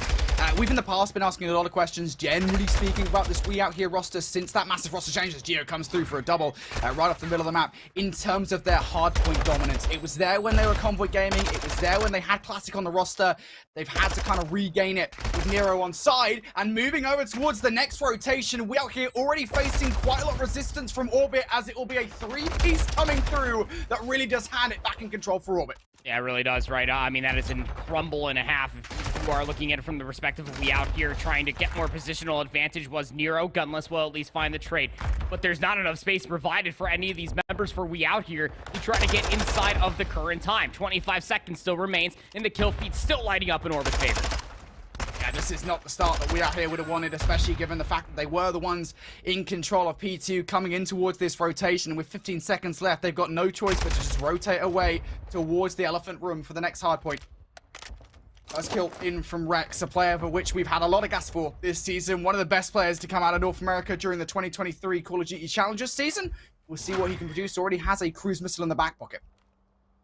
we've in the past been asking a lot of questions, generally speaking, about this We Out Here roster since that massive roster change as Geo comes through for a double right off the middle of the map in terms of their hardpoint dominance. It was there when they were Convoy Gaming. It was there when they had Classic on the roster. They've had to kind of regain it with Nero on side and moving over towards the next rotation. We Out Here already facing quite a lot of resistance from Orbit as it will be a 3-piece coming through that really does hand it back in control for Orbit. Yeah, it really does, right? I mean, that is a crumble and a half if you are looking at it from the perspective of We Out Here trying to get more positional advantage. Was Nero gunless will at least find the trade, but there's not enough space provided for any of these members for We Out Here to try to get inside of the current time. 25 seconds still remains, and the kill feed still lighting up in Orbit's favor. Yeah, this is not the start that We Out Here would have wanted, especially given the fact that they were the ones in control of P2 coming in towards this rotation. And with 15 seconds left, they've got no choice but to just rotate away towards the elephant room for the next hardpoint. First kill in from Rex, a player for which we've had a lot of gas for this season. One of the best players to come out of North America during the 2023 Call of Duty Challenges season. We'll see what he can produce. Already has a cruise missile in the back pocket.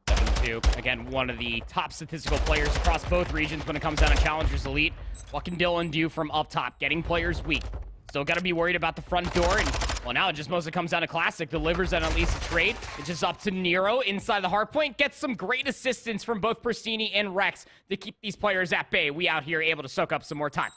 7-2. Again, one of the top statistical players across both regions when it comes down to Challengers Elite. What can Dylan do from up top? Getting players weak. Still got to be worried about the front door. And, well, now it just mostly comes down to Classic. Delivers on at least a trade. It's just up to Nero inside the hardpoint. Gets some great assistance from both Pristini and Rex to keep these players at bay. We Out Here able to soak up some more time.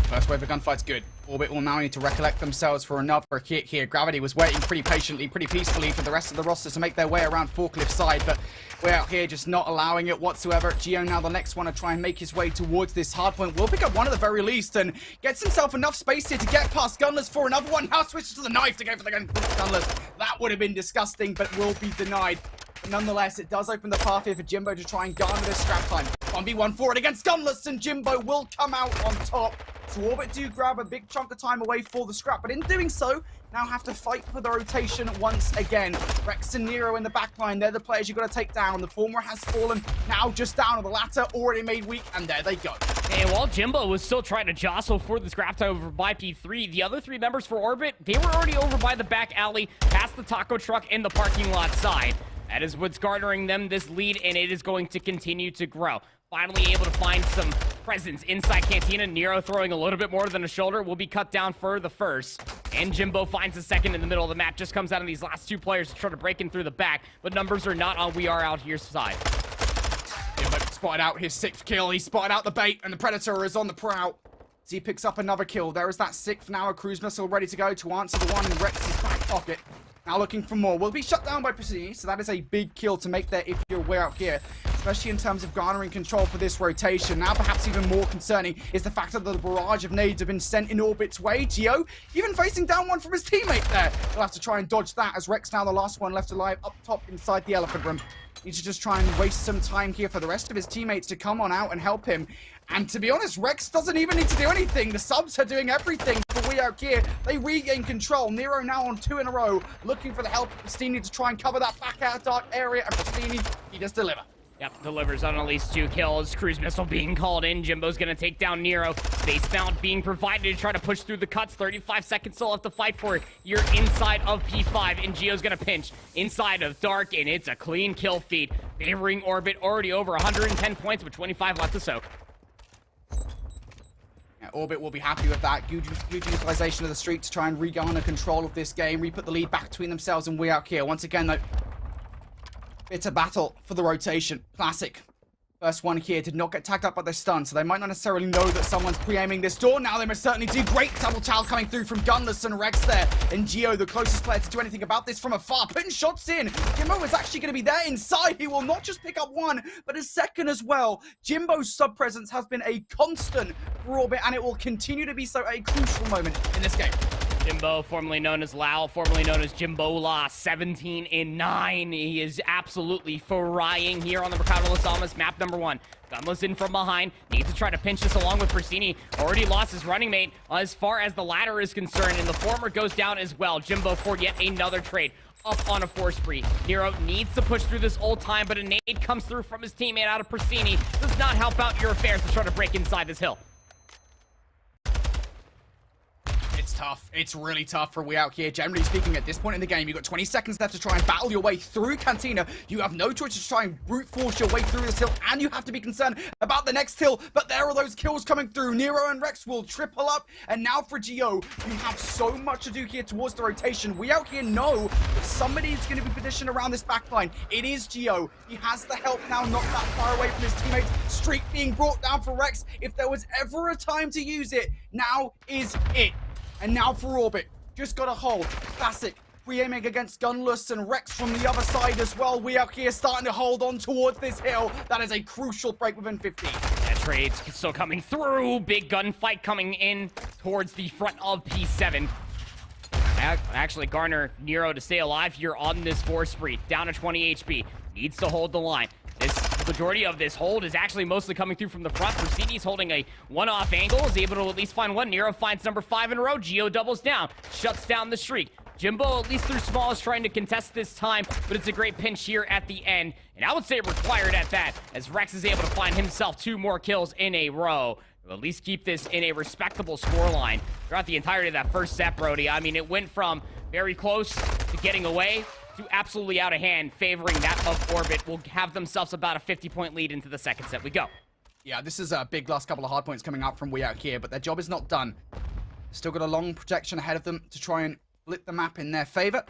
First wave of gunfight's good. Orbit will now need to recollect themselves for another hit here. Gravity was waiting pretty patiently, pretty peacefully for the rest of the roster to make their way around Forklift side, but We Out Here just not allowing it whatsoever. Geo now the next one to try and make his way towards this hardpoint. Will pick up one at the very least and gets himself enough space here to get past Gunless for another one. Now switches to the knife to go for the Gunless. That would have been disgusting, but will be denied. But nonetheless, it does open the path here for Jimbo to try and garner this scrap time. 1v1 for it against Gunless, and Jimbo will come out on top. So Orbit do grab a big chunk of time away for the scrap, but in doing so, now have to fight for the rotation once again. Rex and Nero in the backline, they're the players you've got to take down. The former has fallen, now just down on the latter, already made weak, and there they go. And while Jimbo was still trying to jostle for the scrap time over by P3, the other 3 members for Orbit, they were already over by the back alley, past the taco truck in the parking lot side. That is what's garnering them this lead, and it is going to continue to grow. Finally able to find some presence inside Cantina. Nero throwing a little bit more than a shoulder will be cut down for the first. And Jimbo finds the second in the middle of the map. Just comes out of these last 2 players to try to break in through the back, but numbers are not on We Are Out Here's side. Jimbo spotted out his 6th kill. He spotted out the bait, and the Predator is on the prowl. So he picks up another kill. There is that 6th now, a cruise missile ready to go to answer the one in Rex's back pocket. Now looking for more. Will be shut down by Pristini, so that is a big kill to make there if you're way out here, especially in terms of garnering control for this rotation. Now perhaps even more concerning is the fact that the barrage of nades have been sent in Orbit's way. Geo even facing down one from his teammate there. He'll have to try and dodge that as Rex now the last one left alive up top inside the elephant room. Needs to just try and waste some time here for the rest of his teammates to come on out and help him. And to be honest, Rex doesn't even need to do anything. The subs are doing everything for We Out Here. They regain control. Nero now on 2 in a row, looking for the help of Pristini to try and cover that back out dark area. And Pristini, he does deliver. Yep, delivers on at least 2 kills. Cruise missile being called in. Jimbo's gonna take down Nero. Space mount being provided to try to push through the cuts. 35 seconds still left to fight for. You're inside of P5, and Gio's gonna pinch inside of Dark, and it's a clean kill feed. Favoring Orbit, already over 110 points with 25 left to soak. Yeah, Orbit will be happy with that. Huge utilization of the streak to try and regain control of this game. Re-put the lead back between themselves and We Out Here. Once again, though, it's a battle for the rotation. Classic. First one here did not get tagged up by their stun, so they might not necessarily know that someone's pre-aiming this door. Now they most certainly do. Great double chow coming through from Gunless and Rex there. And Gio, the closest player to do anything about this from afar, putting shots in. Jimbo is actually going to be there inside. He will not just pick up one, but a second as well. Jimbo's sub-presence has been a constant for Orbit, and it will continue to be so a crucial moment in this game. Jimbo, formerly known as Lau, formerly known as Jimbola, 17-9. He is absolutely frying here on the Mercado Las Almas, map number 1. Gunless in from behind, needs to try to pinch this along with Pristini. Already lost his running mate as far as the ladder is concerned, and the former goes down as well. Jimbo for yet another trade. Up on a 4 spree. Nero needs to push through this old time, but a nade comes through from his teammate out of Pristini. Does not help out your affairs to try to break inside this hill. It's tough. It's really tough for We Out Here. Generally speaking, at this point in the game, you've got 20 seconds left to try and battle your way through Cantina. You have no choice to try and brute force your way through this hill, and you have to be concerned about the next hill. But there are those kills coming through. Nero and Rex will triple up, and now for Gio, you have so much to do here towards the rotation. We Out Here know that somebody's going to be positioned around this backline. It is Gio. He has the help now, not that far away from his teammates. Streak being brought down for Rex. If there was ever a time to use it, now is it. And now for Orbit, just got a hold. Classic, pre-aiming against Gunless and Rex from the other side as well. We Out Here starting to hold on towards this hill. That is a crucial break within 15. That trade's still coming through. Big gunfight coming in towards the front of P7. Actually, Garner, Nero to stay alive here on this 4 spree. Down to 20 HP. Needs to hold the line. This majority of this hold is actually mostly coming through from the front. Pristini's holding a one-off angle, is able to at least find one. Nero finds number 5 in a row. Gio doubles down, shuts down the streak. Jimbo, at least through small, is trying to contest this time, but it's a great pinch here at the end. And I would say required at that, as Rex is able to find himself 2 more kills in a row. We'll at least keep this in a respectable scoreline throughout the entirety of that first set, Brody. I mean, it went from very close to getting away to absolutely out of hand, favoring that of Orbit. Will have themselves about a 50-point lead into the second set. We go. Yeah, this is a big last couple of hard points coming out from We Out Here, but their job is not done. Still got a long projection ahead of them to try and flip the map in their favor.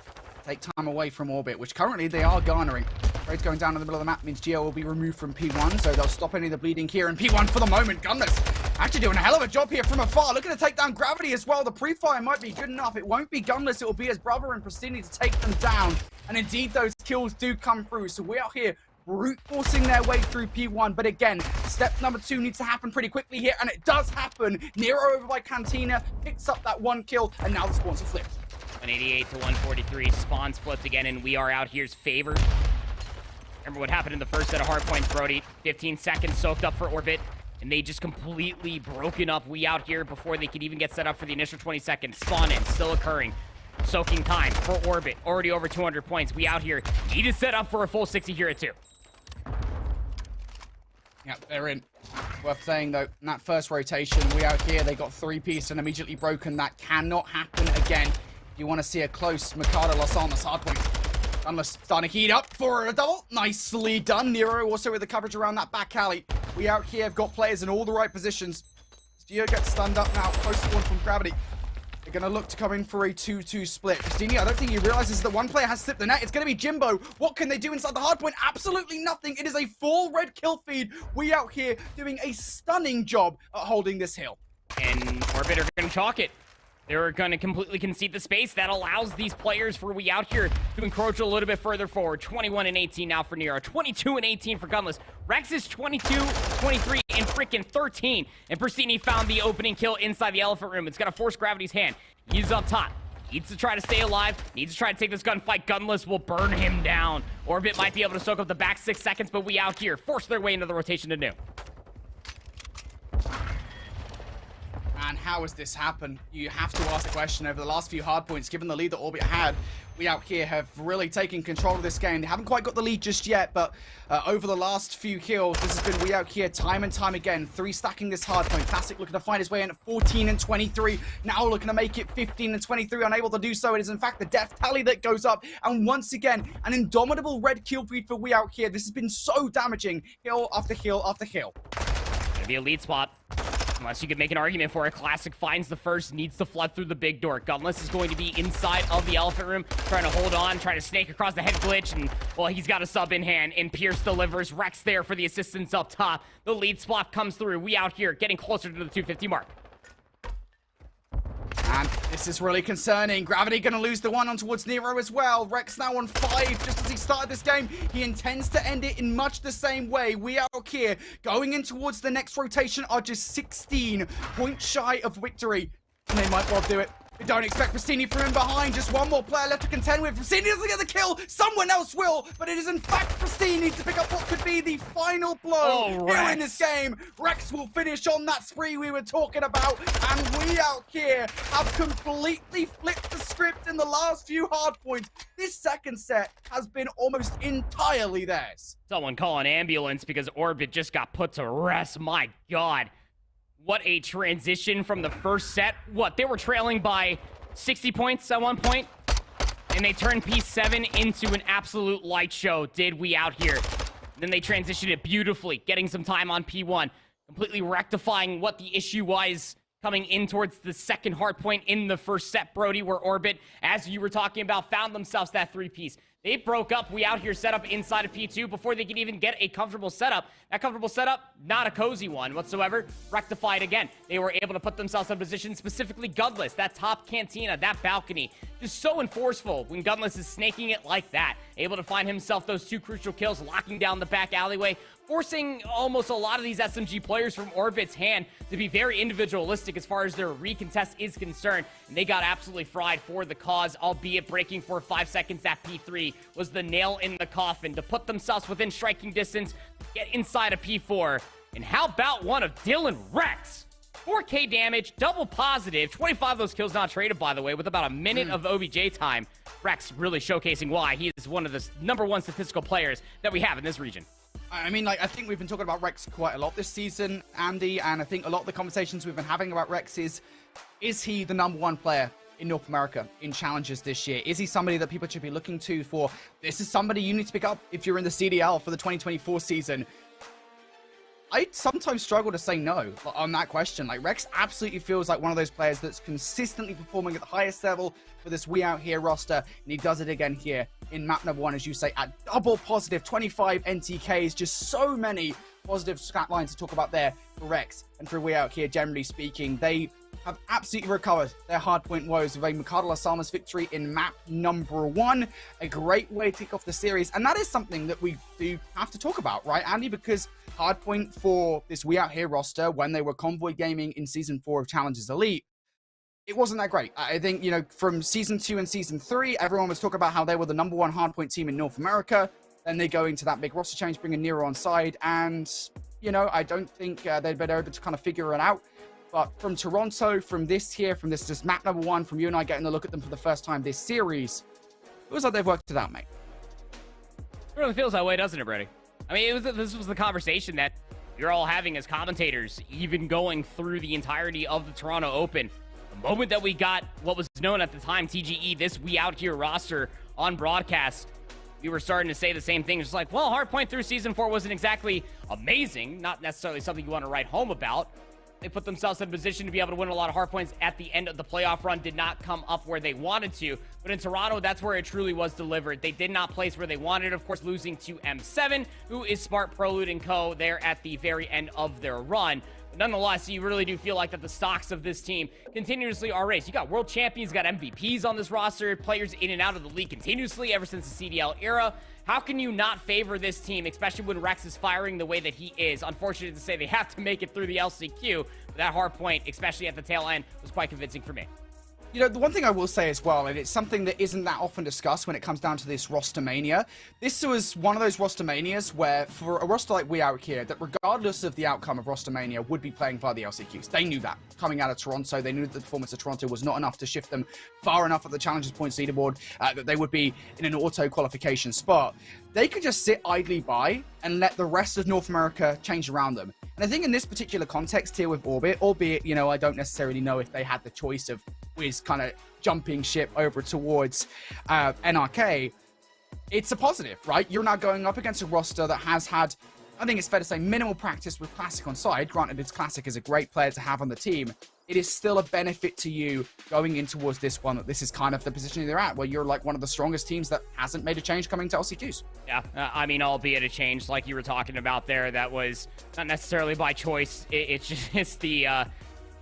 Take time away from Orbit, which currently they are garnering. Raid's going down in the middle of the map means Gio will be removed from P1, so they'll stop any of the bleeding here in P1 for the moment. Gunless actually doing a hell of a job here from afar. Looking to take down Gravity as well. The pre-fire might be good enough. It won't be Gunless. It will be his brother and Pristini to take them down. And indeed, those kills do come through. So We Out Here brute forcing their way through P1. But again, step number 2 needs to happen pretty quickly here. And it does happen. Nero over by Cantina picks up that 1 kill. And now the spawns are flipped. 188 to 143. Spawns flipped again, and We Are Out Here's favor. Remember what happened in the first set of hard points, Brody. 15 seconds soaked up for Orbit, and they just completely broken up We Out Here before they could even get set up for the initial 20 seconds. Spawn in, still occurring. Soaking time for Orbit, already over 200 points. We Out Here need to set up for a full 60 here at 2. Yeah, they're in. Worth saying, though, in that first rotation, We Out Here, they got 3-piece and immediately broken. That cannot happen again. You want to see a close Mercado Las Almas hardpoint. Gunless starting to heat up for a double. Nicely done. Nero also with the coverage around that back alley. We Out Here have got players in all the right positions. Gio gets stunned up now. Close to one from Gravity. They're going to look to come in for a 2-2 split. Pristini, I don't think he realizes that one player has slipped the net. It's going to be Jimbo. What can they do inside the hardpoint? Absolutely nothing. It is a full red kill feed. We Out Here doing a stunning job at holding this hill. And Orbit are going to chalk it. They're going to completely concede the space. That allows these players for We Out Here to encroach a little bit further forward. 21 and 18 now for Nero. 22 and 18 for Gunless. Rex is 22, 23, and freaking 13. And Pristini found the opening kill inside the elephant room. It's going to force Gravity's hand. He's up top. Needs to try to stay alive. Needs to try to take this gunfight. Gunless will burn him down. Orbit might be able to soak up the back 6 seconds, but We Out Here force their way into the rotation to new. how has this happened? You have to ask the question. Over the last few hard points, given the lead that Orbit had, we out here have really taken control of this game. They haven't quite got the lead just yet, but over the last few kills, this has been we out here time and time again. 3 stacking this hard point. Classic looking to find his way in at 14 and 23. Now looking to make it 15 and 23. Unable to do so. It is in fact the death tally that goes up. And once again, an indomitable red kill feed for we out here. This has been so damaging. Kill after kill after kill. The elite spot. Unless you could make an argument for it. Classic finds the first, needs to flood through the big door. Gunless is going to be inside of the elephant room, trying to hold on, trying to snake across the head glitch, and, well, he's got a sub in hand, and Pierce delivers. Rex there for the assistance up top. The lead spot comes through. We out here getting closer to the 250 mark. And this is really concerning. Gravity going to lose the one on towards Nero as well. Rex now on 5 just as he started this game. He intends to end it in much the same way. We out here going in towards the next rotation are just 16 points shy of victory. And they might well do it. They don't expect Pristini from in behind. Just one more player left to contend with. Pristini doesn't get the kill. Someone else will. But it is in fact Pristini to pick up what could be the final blow here in this game. Rex will finish on that spree we were talking about. And we out here have completely flipped the script in the last few hard points. This second set has been almost entirely theirs. Someone call an ambulance because Orbit just got put to rest. My God. What a transition from the first set. What, they were trailing by 60 points at one point, and they turned P7 into an absolute light show, did we out here. Then they transitioned it beautifully, getting some time on P1, completely rectifying what the issue was coming in towards the second hard point in the first set, Brody, where Orbit, as you were talking about, found themselves that 3-piece. They broke up. We out here set up inside of P2 before they could even get a comfortable setup. That comfortable setup, not a cozy one whatsoever. Rectified again. They were able to put themselves in position, specifically Gunless. That top cantina, that balcony, just so enforceful when Gunless is snaking it like that. Able to find himself those 2 crucial kills, locking down the back alleyway, forcing almost a lot of these SMG players from Orbit's hand to be very individualistic as far as their recontest is concerned. And they got absolutely fried for the cause, albeit breaking for 5 seconds. That P3 was the nail in the coffin to put themselves within striking distance, get inside of P4. And how about one of Dylan Rex? 4K damage, double positive, 25 of those kills not traded, by the way, with about a minute of OBJ time. Rex really showcasing why he is one of the #1 statistical players that we have in this region. I mean, like, I think we've been talking about Rex quite a lot this season, Andy, and I think a lot of the conversations we've been having about Rex is he the #1 player in North America in challenges this year? Is he somebody that people should be looking to for, this is somebody you need to pick up if you're in the CDL for the 2024 season? I sometimes struggle to say no on that question. Like, Rex absolutely feels like one of those players that's consistently performing at the highest level for this We Out Here roster, and he does it again here in map #1, as you say, at double positive, 25 NTKs, just so many positive stat lines to talk about there for Rex and for We Out Here. Generally speaking, they have absolutely recovered their hardpoint woes with a Mikado Lasama's victory in map #1. A great way to kick off the series, and that is something that we do have to talk about, right, Andy? Because hardpoint for this We Out Here roster, when they were convoy gaming in Season 4 of Challengers Elite, it wasn't that great. I think, you know, from Season 2 and Season 3, everyone was talking about how they were the #1 hardpoint team in North America. Then they go into that big roster change, bringing Nero on side, and, you know, I don't think they've been able to kind of figure it out. But from Toronto, from this just map #1, from you and I getting a look at them for the first time this series, it feels like they've worked it out, mate. It really feels that way, doesn't it, Brady? I mean, this was the conversation that you're all having as commentators, even going through the entirety of the Toronto Open. The moment that we got what was known at the time, TGE, this We Out Here roster on broadcast, we were starting to say the same thing. Just like, well, hardpoint through Season 4 wasn't exactly amazing, not necessarily something you want to write home about. They put themselves in position to be able to win a lot of hard points at the end of the playoff run. Did not come up where they wanted to. But in Toronto, that's where it truly was delivered. They did not place where they wanted, of course, losing to M7, who is Smart, Prelude, and Co. there at the very end of their run. But nonetheless, you really do feel like that the stocks of this team continuously are raised. You got world champions, you got MVPs on this roster, players in and out of the league continuously ever since the CDL era. How can you not favor this team, especially when Rex is firing the way that he is? Unfortunate to say, they have to make it through the LCQ, but that hard point, especially at the tail end, was quite convincing for me. You know, the one thing I will say as well, and it's something that isn't that often discussed when it comes down to this roster mania, this was one of those roster manias where, for a roster like we out here, that regardless of the outcome of roster mania, would be playing via the LCQs. They knew that. Coming out of Toronto, they knew that the performance of Toronto was not enough to shift them far enough at the Challengers Points leaderboard, that they would be in an auto qualification spot. They could just sit idly by and let the rest of North America change around them. And I think in this particular context here with Orbit, albeit, you know, I don't necessarily know if they had the choice of Wiz kind of jumping ship over towards NRK, it's a positive, right? You're now going up against a roster that has had, I think it's fair to say, minimal practice with Classic on side. Granted, it's Classic is a great player to have on the team. It is still a benefit to you going in towards this one, that this is kind of the position they're at, where you're like one of the strongest teams that hasn't made a change coming to LCQs. Yeah, I mean, albeit a change like you were talking about there, that was not necessarily by choice. It's just the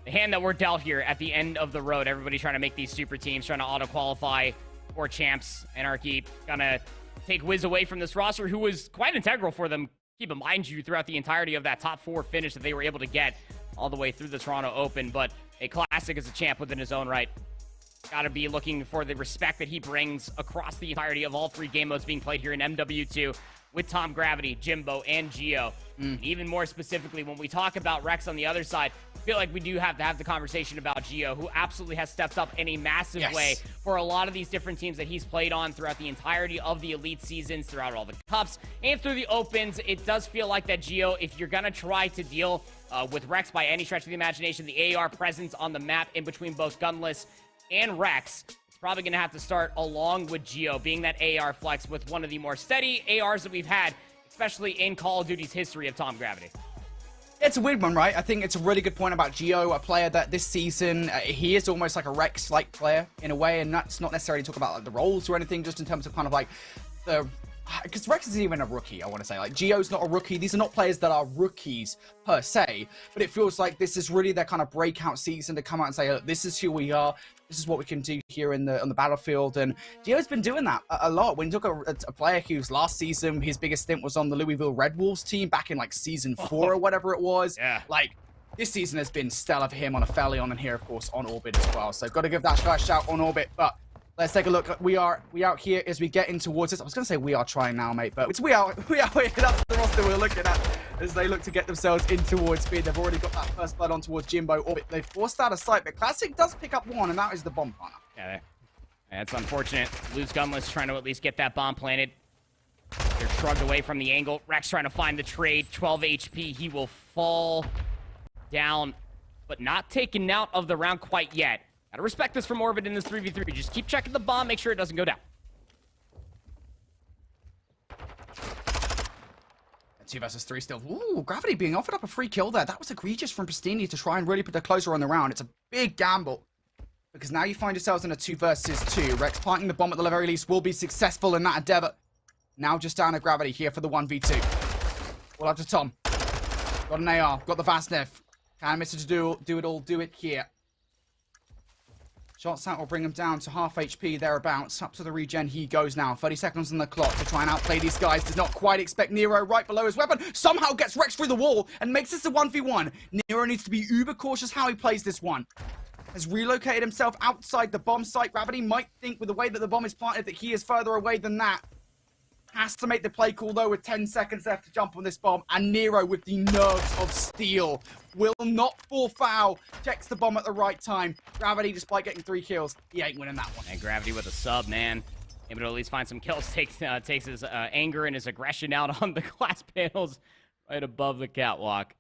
hand that we're dealt here at the end of the road. Everybody trying to make these super teams, trying to auto-qualify for champs. Anarchy gonna take Wiz away from this roster, who was quite integral for them. Keep in mind you throughout the entirety of that top 4 finish that they were able to get all the way through the Toronto Open, but a Classic is a champ within his own right. Got to be looking for the respect that he brings across the entirety of all 3 game modes being played here in MW2 with Tom Gravity, Jimbo, and Geo. And even more specifically, when we talk about Rex on the other side, I feel like we do have to have the conversation about Geo, who absolutely has stepped up in a massive way for a lot of these different teams that he's played on throughout the entirety of the Elite seasons, throughout all the Cups, and through the Opens. It does feel like that Geo, if you're going to try to deal with Rex by any stretch of the imagination, the AR presence on the map in between both Gunless and Rex, it's probably going to have to start along with Geo being that AR flex with one of the more steady ARs that we've had, especially in Call of Duty's history of Tom Gravity. It's a weird one, right? I think it's a really good point about Geo, a player that this season, he is almost like a Rex-like player in a way, and that's not necessarily talk about like the roles or anything, just in terms of kind of like the... Because Rex isn't even a rookie, I want to say. Like, Geo's not a rookie. These are not players that are rookies, per se. But it feels like this is really their kind of breakout season to come out and say, look, this is who we are. This is what we can do here on the battlefield. And Geo's been doing that a lot. When you look at a player whose last season, his biggest stint was on the Louisville Red Wolves team back in, like, season 4 or whatever it was. Yeah. Like, this season has been stellar for him on a Aphelion and here, of course, on Orbit as well. So, got to give that guy a shout on Orbit. But let's take a look. We out here as we get in towards this. I was going to say we are trying now, mate, but it's we out here. That's the roster we're looking at as they look to get themselves in towards speed. They've already got that first blood on towards Jimbo. Orbit, they've forced out of sight, but Classic does pick up one, and that is the bomb partner. Yeah, that's unfortunate. Lose Gunless trying to at least get that bomb planted. They're shrugged away from the angle. Rex trying to find the trade. 12 HP. He will fall down, but not taken out of the round quite yet. Gotta respect this from Orbit in this 3v3. Just keep checking the bomb, make sure it doesn't go down. 2 versus 3 still. Ooh, Gravity being offered up a free kill there. That was egregious from Pristini to try and really put the closer on the round. It's a big gamble, because now you find yourselves in a 2 versus 2. Rex planting the bomb at the very least will be successful in that endeavor. Now just down to Gravity here for the 1v2. Well up to Tom. Got an AR, got the Vastnev. Can miss it to do it here. Shots out will bring him down to half HP thereabouts. Up to the regen he goes now. 30 seconds on the clock to try and outplay these guys. Does not quite expect Nero right below his weapon. Somehow gets Rex through the wall and makes this a 1v1. Nero needs to be uber cautious how he plays this one. Has relocated himself outside the bomb site. Gravity might think with the way that the bomb is planted that he is further away than that. Has to make the play call though with 10 seconds left to jump on this bomb. And Nero with the nerves of steel will not fall foul. Checks the bomb at the right time. Gravity, despite getting 3 kills, he ain't winning that one. And Gravity with a sub, man. Able to at least find some kills. Takes his anger and his aggression out on the glass panels right above the catwalk.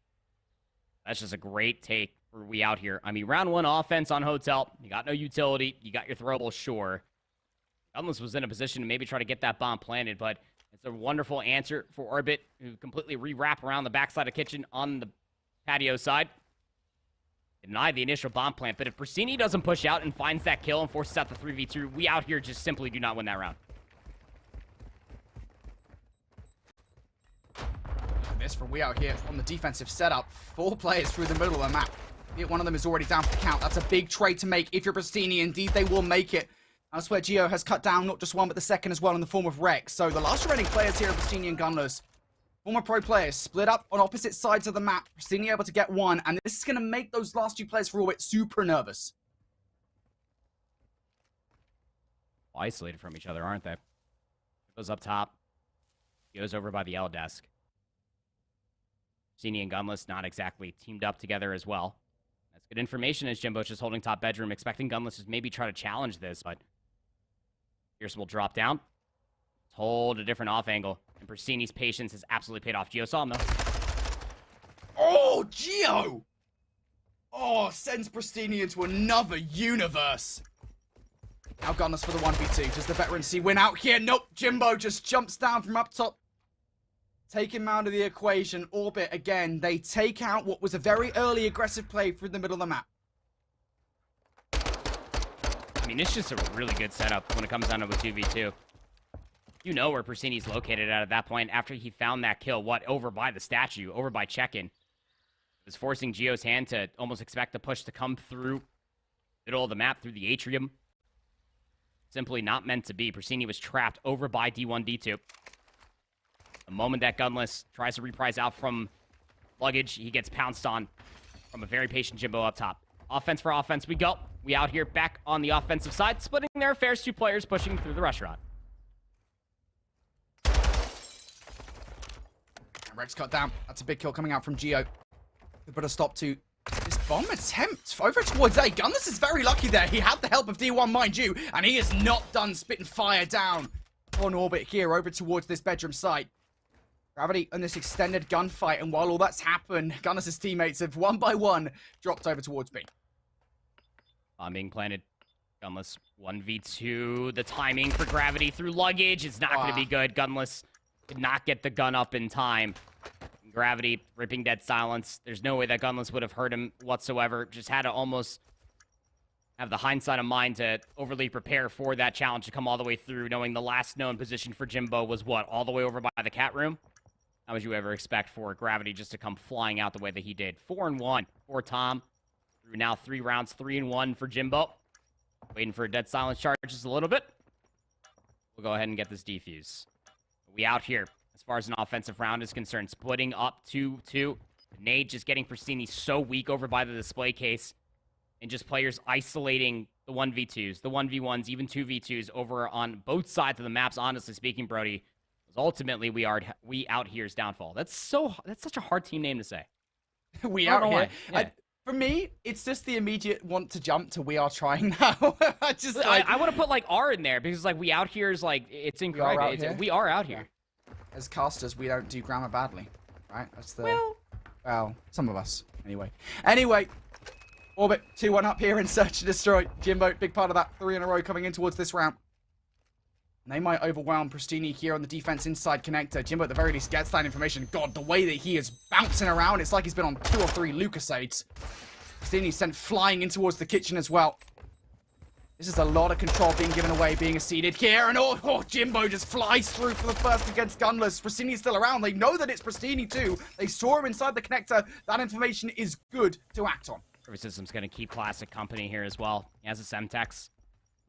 That's just a great take for we out here. I mean, round 1 offense on Hotel. You got no utility. You got your throwable, sure. Gunless was in a position to maybe try to get that bomb planted, but it's a wonderful answer for Orbit, who completely rewrap around the backside of Kitchen on the patio side. Denied the initial bomb plant, but if Brasini doesn't push out and finds that kill and forces out the 3v2, we out here just simply do not win that round. This from we out here on the defensive setup. 4 players through the middle of the map. One of them is already down for the count. That's a big trade to make if you're Brasini. Indeed, they will make it. That's where Geo has cut down not just one, but the second as well in the form of Rex. So the last remaining players here are Pristini and Gunless. Former pro players split up on opposite sides of the map. Pristini able to get one, and this is going to make those last 2 players for Orbit super nervous. Isolated from each other, aren't they? Goes up top. Goes over by the L desk. Sini and Gunless not exactly teamed up together as well. That's good information as Jimbo's just holding top bedroom, expecting Gunless to maybe try to challenge this, but Pierce will drop down. Hold a different off angle. And Persini's patience has absolutely paid off. Gio saw him, though. Oh, Gio! Oh, sends Pristini into another universe. Now Gunless for the 1v2. Does the veteran see win out here? Nope. Jimbo just jumps down from up top. Take him out of the equation. Orbit again. They take out what was a very early aggressive play through the middle of the map. I mean, it's just a really good setup when it comes down to a 2v2. You know where Persini's located at that point after he found that kill. What? Over by the statue. Over by check-in. It was forcing Gio's hand to almost expect the push to come through middle of the map through the atrium. Simply not meant to be. Persini was trapped over by D1, D2. The moment that Gunless tries to reprise out from luggage, he gets pounced on from a very patient Jimbo up top. Offense for offense we go. We out here back on the offensive side, splitting their affairs. 2 players pushing through the restaurant. And Rex cut down. That's a big kill coming out from Gio. Could put a stop to this bomb attempt over towards A. Gunless is very lucky there. He had the help of D1, mind you, and he is not done spitting fire down on Orbit here over towards this bedroom site. Gravity on this extended gunfight, and while all that's happened, Gunless' teammates have one by one dropped over towards B. Bomb being planted. Gunless 1v2. The timing for Gravity through luggage is not going to be good. Gunless did not get the gun up in time. Gravity ripping dead silence. There's no way that Gunless would have hurt him whatsoever. Just had to almost have the hindsight of mind to overly prepare for that challenge to come all the way through, knowing the last known position for Jimbo was what? All the way over by the cat room? How would you ever expect for Gravity just to come flying out the way that he did? 4-1 for Tom. Through now 3 rounds, 3-1 for Jimbo. Waiting for a dead silence charge just a little bit. We'll go ahead and get this defuse. We out here. As far as an offensive round is concerned, splitting up 2-2. Nade just getting Pristini so weak over by the display case. And just players isolating the 1v2s, the 1v1s, even 2v2s over on both sides of the maps, honestly speaking, Brody. Was ultimately, we out here's downfall. That's such a hard team name to say. We out here. Yeah. For me, it's just the immediate want to jump to we are trying now. I want to put like R in there because like we out here is like it's incorrect. We are out here. As casters, we don't do grammar badly, right? That's the well, some of us anyway. Orbit 2-1 up here in search and destroy. Jimbo, big part of that 3 in a row coming in towards this round. And they might overwhelm Pristini here on the defense inside connector. Jimbo at the very least gets that information. God, the way that he is bouncing around, it's like he's been on 2 or 3 Lucasades. Pristini sent flying in towards the kitchen as well. This is a lot of control being given away, being acceded here. And Jimbo just flies through for the first against Gunless. Pristini's still around. They know that it's Pristini too. They saw him inside the connector. That information is good to act on. Service System's going to keep Classic company here as well. He has a Semtex.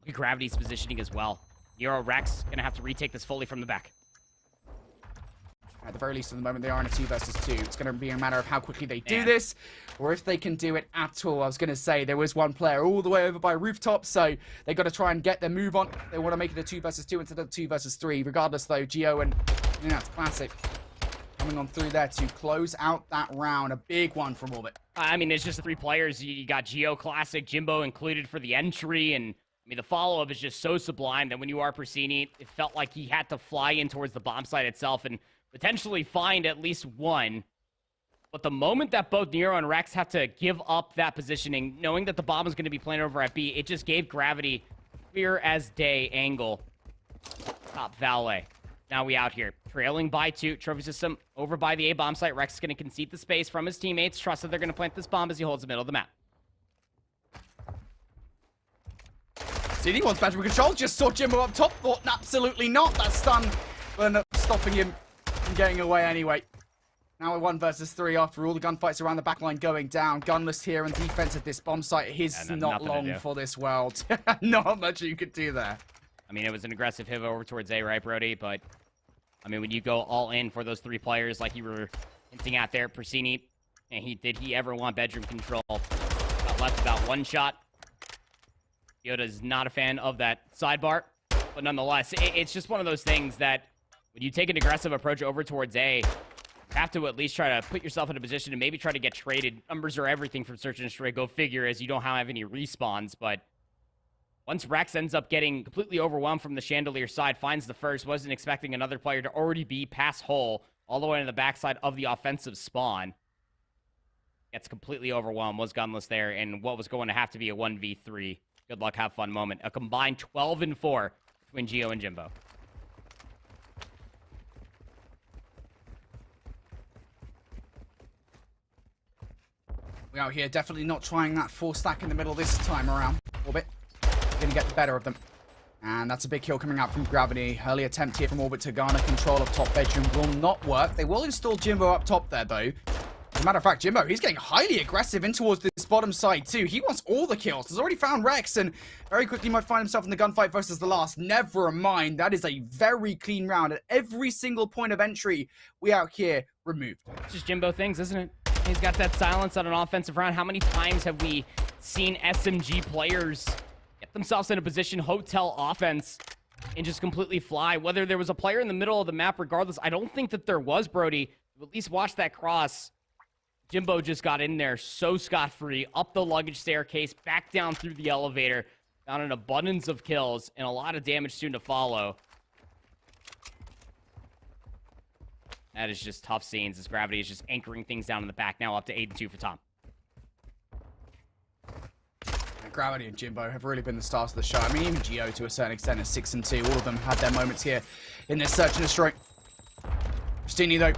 Look at Gravity's positioning as well. Euro Rex going to have to retake this fully from the back. At the very least, at the moment, they are in a 2 versus 2. It's going to be a matter of how quickly they do this, or if they can do it at all. I was going to say, there was one player all the way over by rooftop, so they got to try and get their move on. They want to make it a 2 versus 2 instead of 2 versus 3. Regardless, though, Gio and it's Classic coming on through there to close out that round. A big one from Orbit. I mean, it's just the 3 players. You got Gio, Classic, Jimbo included for the entry, and I mean, the follow-up is just so sublime that when you are Persini, it felt like he had to fly in towards the bomb site itself and potentially find at least one. But the moment that both Nero and Rex have to give up that positioning, knowing that the bomb is going to be planted over at B, it just gave Gravity clear as day angle. Top valet. Now we out here. Trailing by 2. Trophy System over by the A bomb site. Rex is going to concede the space from his teammates. Trust that they're going to plant this bomb as he holds the middle of the map. CD wants battery control. Just saw Jimbo up top. Thought absolutely not. That stun ended up stopping him from getting away anyway. Now we're 1 versus 3 after all the gunfights around the backline going down. Gunless here in defense at this bomb site. His not long for this world. Not much you could do there. I mean, it was an aggressive hit over towards A, right, Brody? But, I mean, when you go all in for those 3 players like you were hinting at there, Persini, and did he ever want bedroom control? Got left about 1 shot. Yoda is not a fan of that sidebar. But nonetheless, it's just one of those things that when you take an aggressive approach over towards A, you have to at least try to put yourself in a position to maybe try to get traded. Numbers are everything from Search and Destroy. Go figure, as you don't have any respawns. But once Rex ends up getting completely overwhelmed from the Chandelier side, finds the first, wasn't expecting another player to already be past hole all the way to the backside of the offensive spawn. Gets completely overwhelmed, was gunless there, and what was going to have to be a 1v3. Good luck, have fun moment. A combined 12-4 between Geo and Jimbo. We out here definitely not trying that 4 stack in the middle this time around. Orbit going to get the better of them. And that's a big kill coming out from Gravity. Early attempt here from Orbit to garner control of top bedroom will not work. They will install Jimbo up top there, though. As a matter of fact, Jimbo, he's getting highly aggressive in towards this bottom side, too. He wants all the kills. He's already found Rex, and very quickly might find himself in the gunfight versus the last. Never mind. That is a very clean round. At every single point of entry, we out here removed. It's just Jimbo things, isn't it? He's got that silence on an offensive round. How many times have we seen SMG players get themselves in a position, hotel offense, and just completely fly? Whether there was a player in the middle of the map, regardless, I don't think that there was, Brody. At least watch that cross. Jimbo just got in there so scot-free, up the luggage staircase, back down through the elevator, found an abundance of kills, and a lot of damage soon to follow. That is just tough scenes as Gravity is just anchoring things down in the back. Now up to 8-2 for Tom. Gravity and Jimbo have really been the stars of the show. I mean, even Geo to a certain extent is 6-2. All of them had their moments here in this search and destroy. Pristini, though,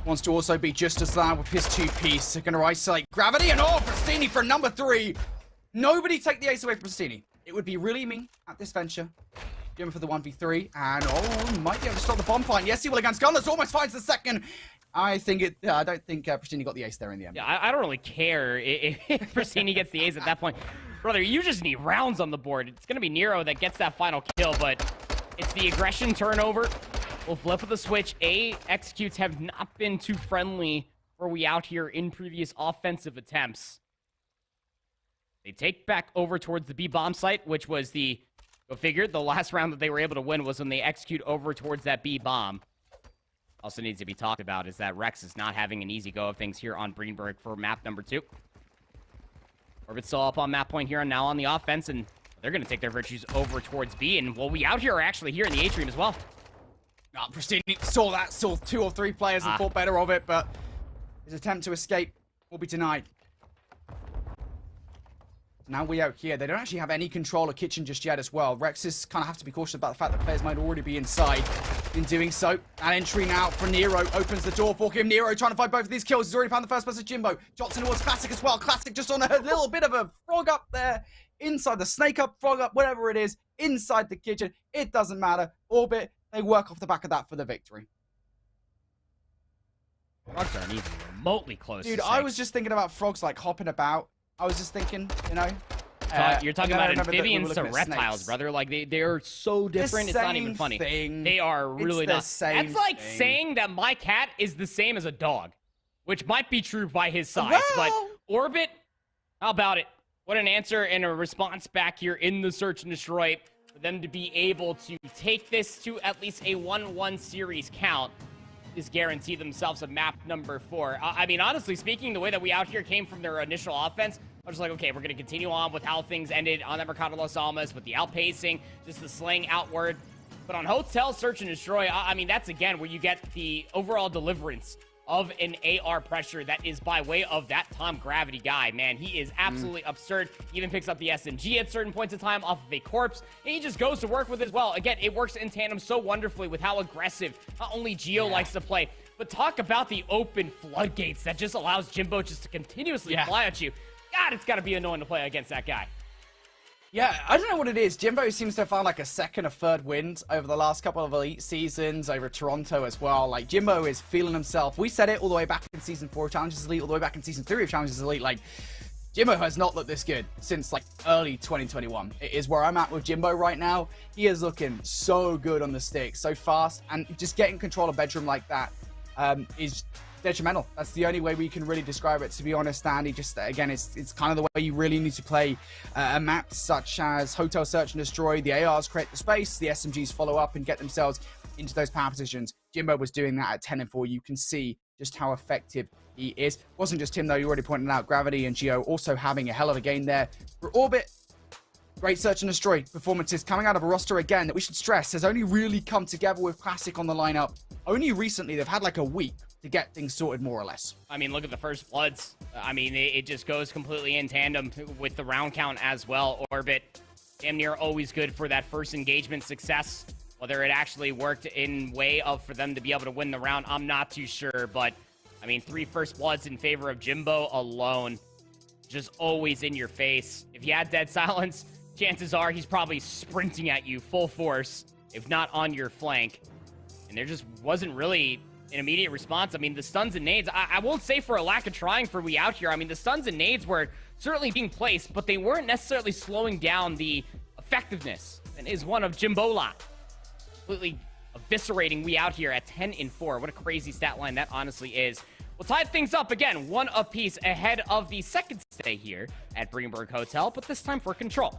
wants to also be just as loud with his 2-piece. They're going to isolate Gravity, and Pristini for number 3. Nobody take the ace away from Pristini. It would be really mean at this venture. Jimbo for the 1v3, and might be able to stop the bomb fight. Yes, he will against Gunless, almost finds the second. I don't think Pristini got the ace there in the end. Yeah, I don't really care if Pristini gets the ace at that point. Brother, you just need rounds on the board. It's going to be Nero that gets that final kill, but it's the aggression turnover. We'll flip of the switch. A executes have not been too friendly for we out here in previous offensive attempts. They take back over towards the B bomb site, which was the, go figure, the last round that they were able to win was when they execute over towards that B bomb. Also needs to be talked about is that Rex is not having an easy go of things here on Greenberg for map number 2. Orbit's still up on map point here and now on the offense, and they're going to take their virtues over towards B. And well, we out here are actually here in the atrium as well. Pristini saw that, saw 2 or 3 players and thought better of it, but his attempt to escape will be denied. Now we out here. They don't actually have any control of kitchen just yet as well. Rexes kind of have to be cautious about the fact that players might already be inside. In doing so, an entry now for Nero opens the door for him. Nero trying to find both of these kills. He's already found the first person, Jimbo. Johnson towards Classic as well. Classic just on a little bit of a frog up there. Inside the snake up, frog up, whatever it is. Inside the kitchen. It doesn't matter. Orbit, they work off the back of that for the victory. Frogs aren't even remotely close. Dude, I was just thinking about frogs like hopping about. I was just thinking, you know. You're talking about amphibians to reptiles, brother. Like, they're so different, it's not even funny. They are really not. That's like saying that my cat is the same as a dog, which might be true by his size. But Orbit, how about it? What an answer and a response back here in the search and destroy for them to be able to take this to at least a 1-1 series count. Is guarantee themselves a map number 4. I mean, honestly speaking, the way that we out here came from their initial offense, I was just like, okay, we're going to continue on with how things ended on that Mercado Los Almas with the outpacing, just the slaying outward. But on Hotel Search and Destroy, I mean, that's again where you get the overall deliverance of an AR pressure that is by way of that Tom Gravity guy. Man, he is absolutely absurd. He even picks up the SMG at certain points of time off of a corpse, and he just goes to work with it as well. Again, it works in tandem so wonderfully with how aggressive not only Geo likes to play, but talk about the open floodgates that just allows Jimbo just to continuously fly at you. God, it's got to be annoying to play against that guy. Yeah, I don't know what it is. Jimbo seems to have found like a second or third wind over the last couple of Elite seasons, over Toronto as well. Like, Jimbo is feeling himself. We said it all the way back in Season 4 of Challenges Elite, all the way back in Season 3 of Challenges Elite. Like, Jimbo has not looked this good since, like, early 2021. It is where I'm at with Jimbo right now. He is looking so good on the stick, so fast, and just getting control of bedroom like that. is detrimental. That's the only way we can really describe it, to be honest, Andy. Just again, it's kind of the way you really need to play a map such as Hotel Search and Destroy. The ARs create the space, the SMGs follow up and get themselves into those power positions. Jimbo was doing that at 10 and 4. You can see just how effective he is. Wasn't just him though, you already pointed out Gravity and Geo also having a hell of a game there. For Orbit, great Search and Destroy performances coming out of a roster again that we should stress has only really come together with Classic on the lineup. Only recently, they've had like a week to get things sorted more or less. I mean, look at the first bloods. I mean, it just goes completely in tandem with the round count as well. Orbit, damn near always good for that first engagement success. Whether it actually worked in way of for them to be able to win the round, I'm not too sure. But, I mean, 3 first bloods in favor of Jimbo alone. Just always in your face. If you had dead silence, chances are he's probably sprinting at you full force, if not on your flank. And there just wasn't really an immediate response. I mean, the stuns and nades, I won't say for a lack of trying for We Out Here. I mean, the stuns and nades were certainly being placed, but they weren't necessarily slowing down the effectiveness. And is one of Jimbola. Completely eviscerating We Out Here at 10 and 4. What a crazy stat line that honestly is. We'll tie things up again, 1 apiece ahead of the second stay here at Greenberg Hotel, but this time for Control.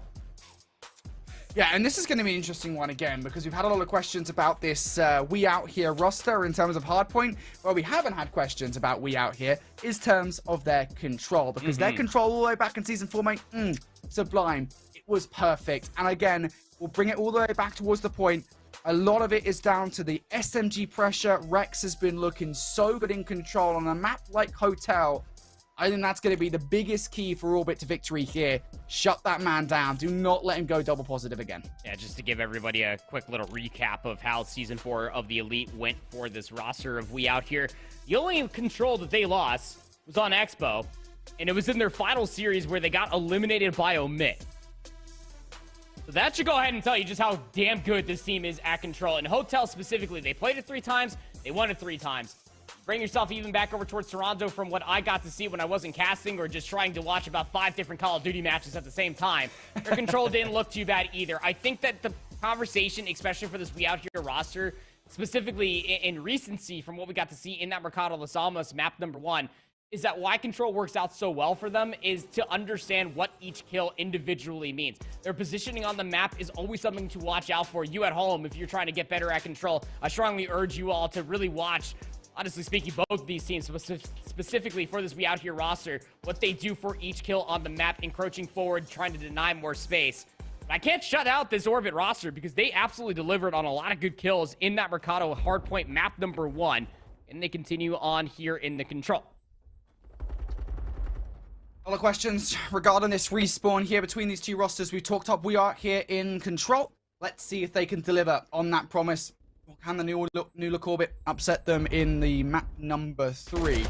Yeah, and this is going to be an interesting one again, because we've had a lot of questions about this We Out Here roster in terms of hardpoint. Where we haven't had questions about We Out Here is terms of their control, because their control all the way back in Season 4, mate, sublime. It was perfect. And again, we'll bring it all the way back towards the point. A lot of it is down to the SMG pressure. Rex has been looking so good in control on a map like Hotel. I think that's going to be the biggest key for Orbit to victory here. Shut that man down. Do not let him go double positive again. Yeah, just to give everybody a quick little recap of how Season 4 of the Elite went for this roster of We Out Here. The only control that they lost was on Expo, and it was in their final series where they got eliminated by Omit. So that should go ahead and tell you just how damn good this team is at control. And Hotel specifically, they played it 3 times, they won it 3 times. Bring yourself even back over towards Toronto from what I got to see when I wasn't casting or just trying to watch about 5 different Call of Duty matches at the same time. Their control didn't look too bad either. I think that the conversation, especially for this We Out Here roster, specifically in recency from what we got to see in that Mercado Los Alamos map number 1, is that why control works out so well for them is to understand what each kill individually means. Their positioning on the map is always something to watch out for. You at home, if you're trying to get better at control, I strongly urge you all to really watch, honestly speaking, both of these teams, specifically for this We Out Here roster, what they do for each kill on the map, encroaching forward, trying to deny more space. But I can't shut out this Orbit roster because they absolutely delivered on a lot of good kills in that Mercado hardpoint map number 1, and they continue on here in the control. A lot of questions regarding this respawn here between these 2 rosters. We talked up We Are Here in control. Let's see if they can deliver on that promise. Can the new look Orbit upset them in the map number 3?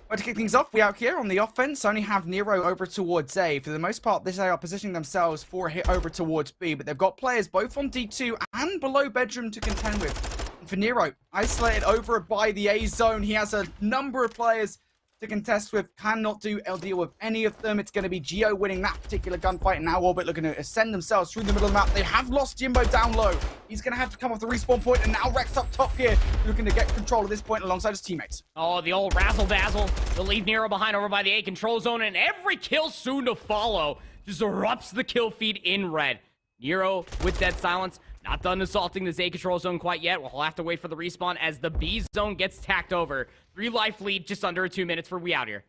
But to kick things off, We Out Here on the offense only have Nero over towards A. For the most part, they are positioning themselves for a hit over towards B, but they've got players both on D2 and below bedroom to contend with. And for Nero, isolated over by the A zone, he has a number of players to contest with, cannot deal with any of them. It's going to be Geo winning that particular gunfight, and now Orbit looking to ascend themselves through the middle of the map. They have lost Jimbo down low. He's going to have to come off the respawn point, and now Rex up top here, looking to get control at this point alongside his teammates. Oh, the old razzle-dazzle. They'll leave Nero behind over by the A control zone, and every kill soon to follow just erupts the kill feed in red. Nero with dead silence. Not done assaulting this A control zone quite yet. We'll have to wait for the respawn as the B zone gets tacked over. 3 life lead, just under 2 minutes for We Out Here.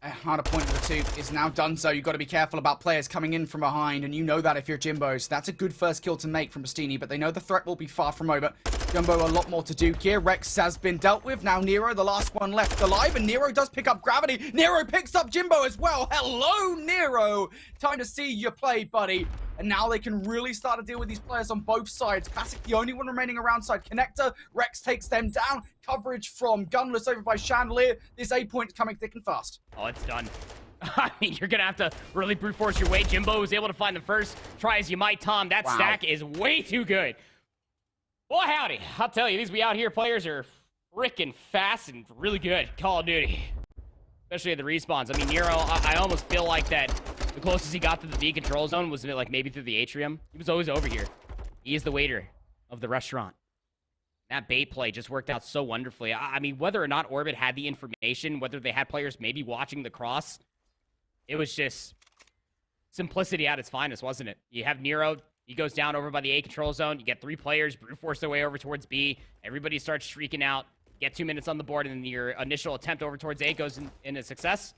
A harder point of the 2 is now done, so you've got to be careful about players coming in from behind, and you know that if you're Jimbo. So that's a good first kill to make from Bastini, but they know the threat will be far from over. Jumbo a lot more to do here. Rex has been dealt with. Now Nero, the last one left alive, and Nero does pick up Gravity. Nero picks up Jimbo as well. Hello, Nero. Time to see you play, buddy. And now they can really start to deal with these players on both sides. Classic, the only one remaining around side connector. Rex takes them down. Coverage from Gunless over by Chandelier. This A point is coming thick and fast. Oh, it's done. I mean, you're going to have to really brute force your way. Jimbo was able to find the first. Try as you might, Tom. That stack is way too good. Boy, howdy. I'll tell you, these We Out Here players are freaking fast and really good. Call of Duty. Especially at the respawns. I mean, Nero, I almost feel like that the closest he got to the B control zone was like maybe through the atrium. He was always over here. He is the waiter of the restaurant. That bait play just worked out so wonderfully. I mean, whether or not Orbit had the information, whether they had players maybe watching the cross, it was just simplicity at its finest, wasn't it? You have Nero. He goes down over by the A control zone. You get 3 players, brute force their way over towards B. Everybody starts streaking out. Get 2 minutes on the board, and then your initial attempt over towards A goes in a success.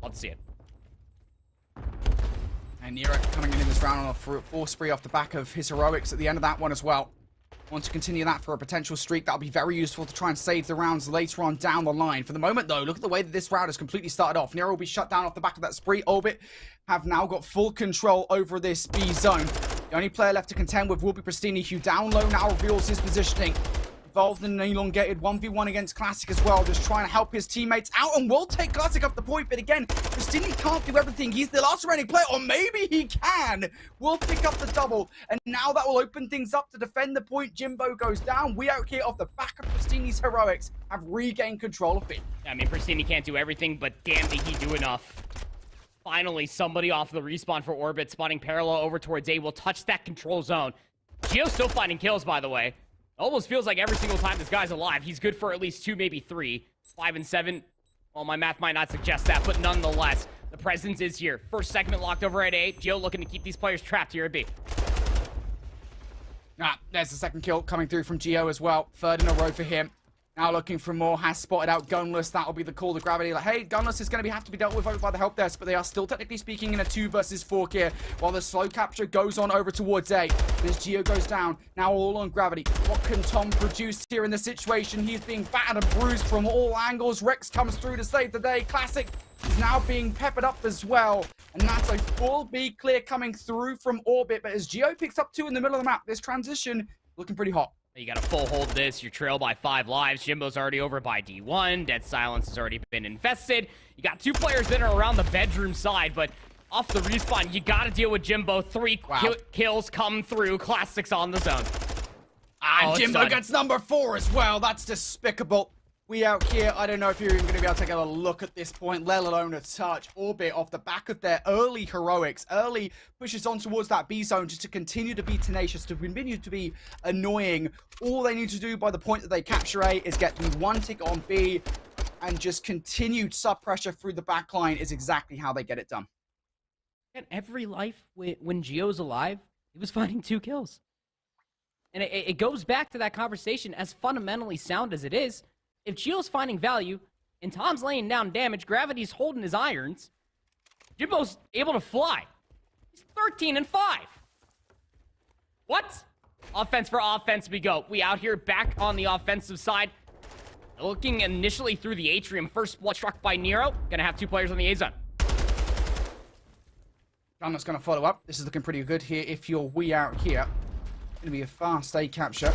Love to see it. And Nero coming in this round on a full spree off the back of his heroics at the end of that one as well. Want to continue that for a potential streak. That'll be very useful to try and save the rounds later on down the line. For the moment, though, look at the way that this round has completely started off. Nero will be shut down off the back of that spree. Orbit have now got full control over this B zone. The only player left to contend with will be Pristini, who down low now reveals his positioning. Involved in an elongated 1v1 against Classic as well, just trying to help his teammates out, and will take Classic up the point, but again, Pristini can't do everything. He's the last remaining player, or maybe he can. Will pick up the double, and now that will open things up to defend the point. Jimbo goes down. We out here off the back of Pristini's heroics have regained control of B. I mean, Pristini can't do everything, but damn did he do enough. Finally, somebody off the respawn for Orbit, spawning parallel over towards A, will touch that control zone. Gio's still finding kills, by the way. Almost feels like every single time this guy's alive, he's good for at least 2, maybe 3. 5 and 7. Well, my math might not suggest that, but nonetheless, the presence is here. First segment locked over at A. Gio looking to keep these players trapped here at B. There's the second kill coming through from Gio as well. 3rd in a row for him. Now looking for more, has spotted out Gunless. That'll be the call to Gravity. Like, hey, Gunless is going to have to be dealt with over by the help desk, but they are still technically speaking in a 2 versus 4 here, while the slow capture goes on over towards A. As Gio goes down, now all on Gravity. What can Tom produce here in the situation? He's being battered and bruised from all angles. Rex comes through to save the day. Classic is now being peppered up as well, and that's a full B clear coming through from Orbit, but as Gio picks up 2 in the middle of the map, this transition looking pretty hot. You got to full hold this. You're trailed by 5 lives. Jimbo's already over by D1. Dead Silence has already been infested. You got 2 players that are around the bedroom side, but off the respawn, you got to deal with Jimbo. 3 kills come through. Classics on the zone. And Jimbo gets number 4 as well. That's despicable. We out here, I don't know if you're even going to be able to take a look at this point, let alone a touch. Orbit off the back of their early heroics, early pushes on towards that B zone just to continue to be tenacious, to continue to be annoying. All they need to do by the point that they capture A is get the 1 tick on B, and just continued sub pressure through the back line is exactly how they get it done. And every life when Gio's alive, he was finding 2 kills. And it goes back to that conversation, as fundamentally sound as it is. If Gio's finding value, and Tom's laying down damage, Gravity's holding his irons, Jimbo's able to fly. He's 13 and 5. What? Offense for offense we go. We out here back on the offensive side. Looking initially through the atrium. First blood struck by Nero. Gonna have 2 players on the A zone. Gunner's gonna follow up. This is looking pretty good here. If you're we out here, gonna be a fast A capture.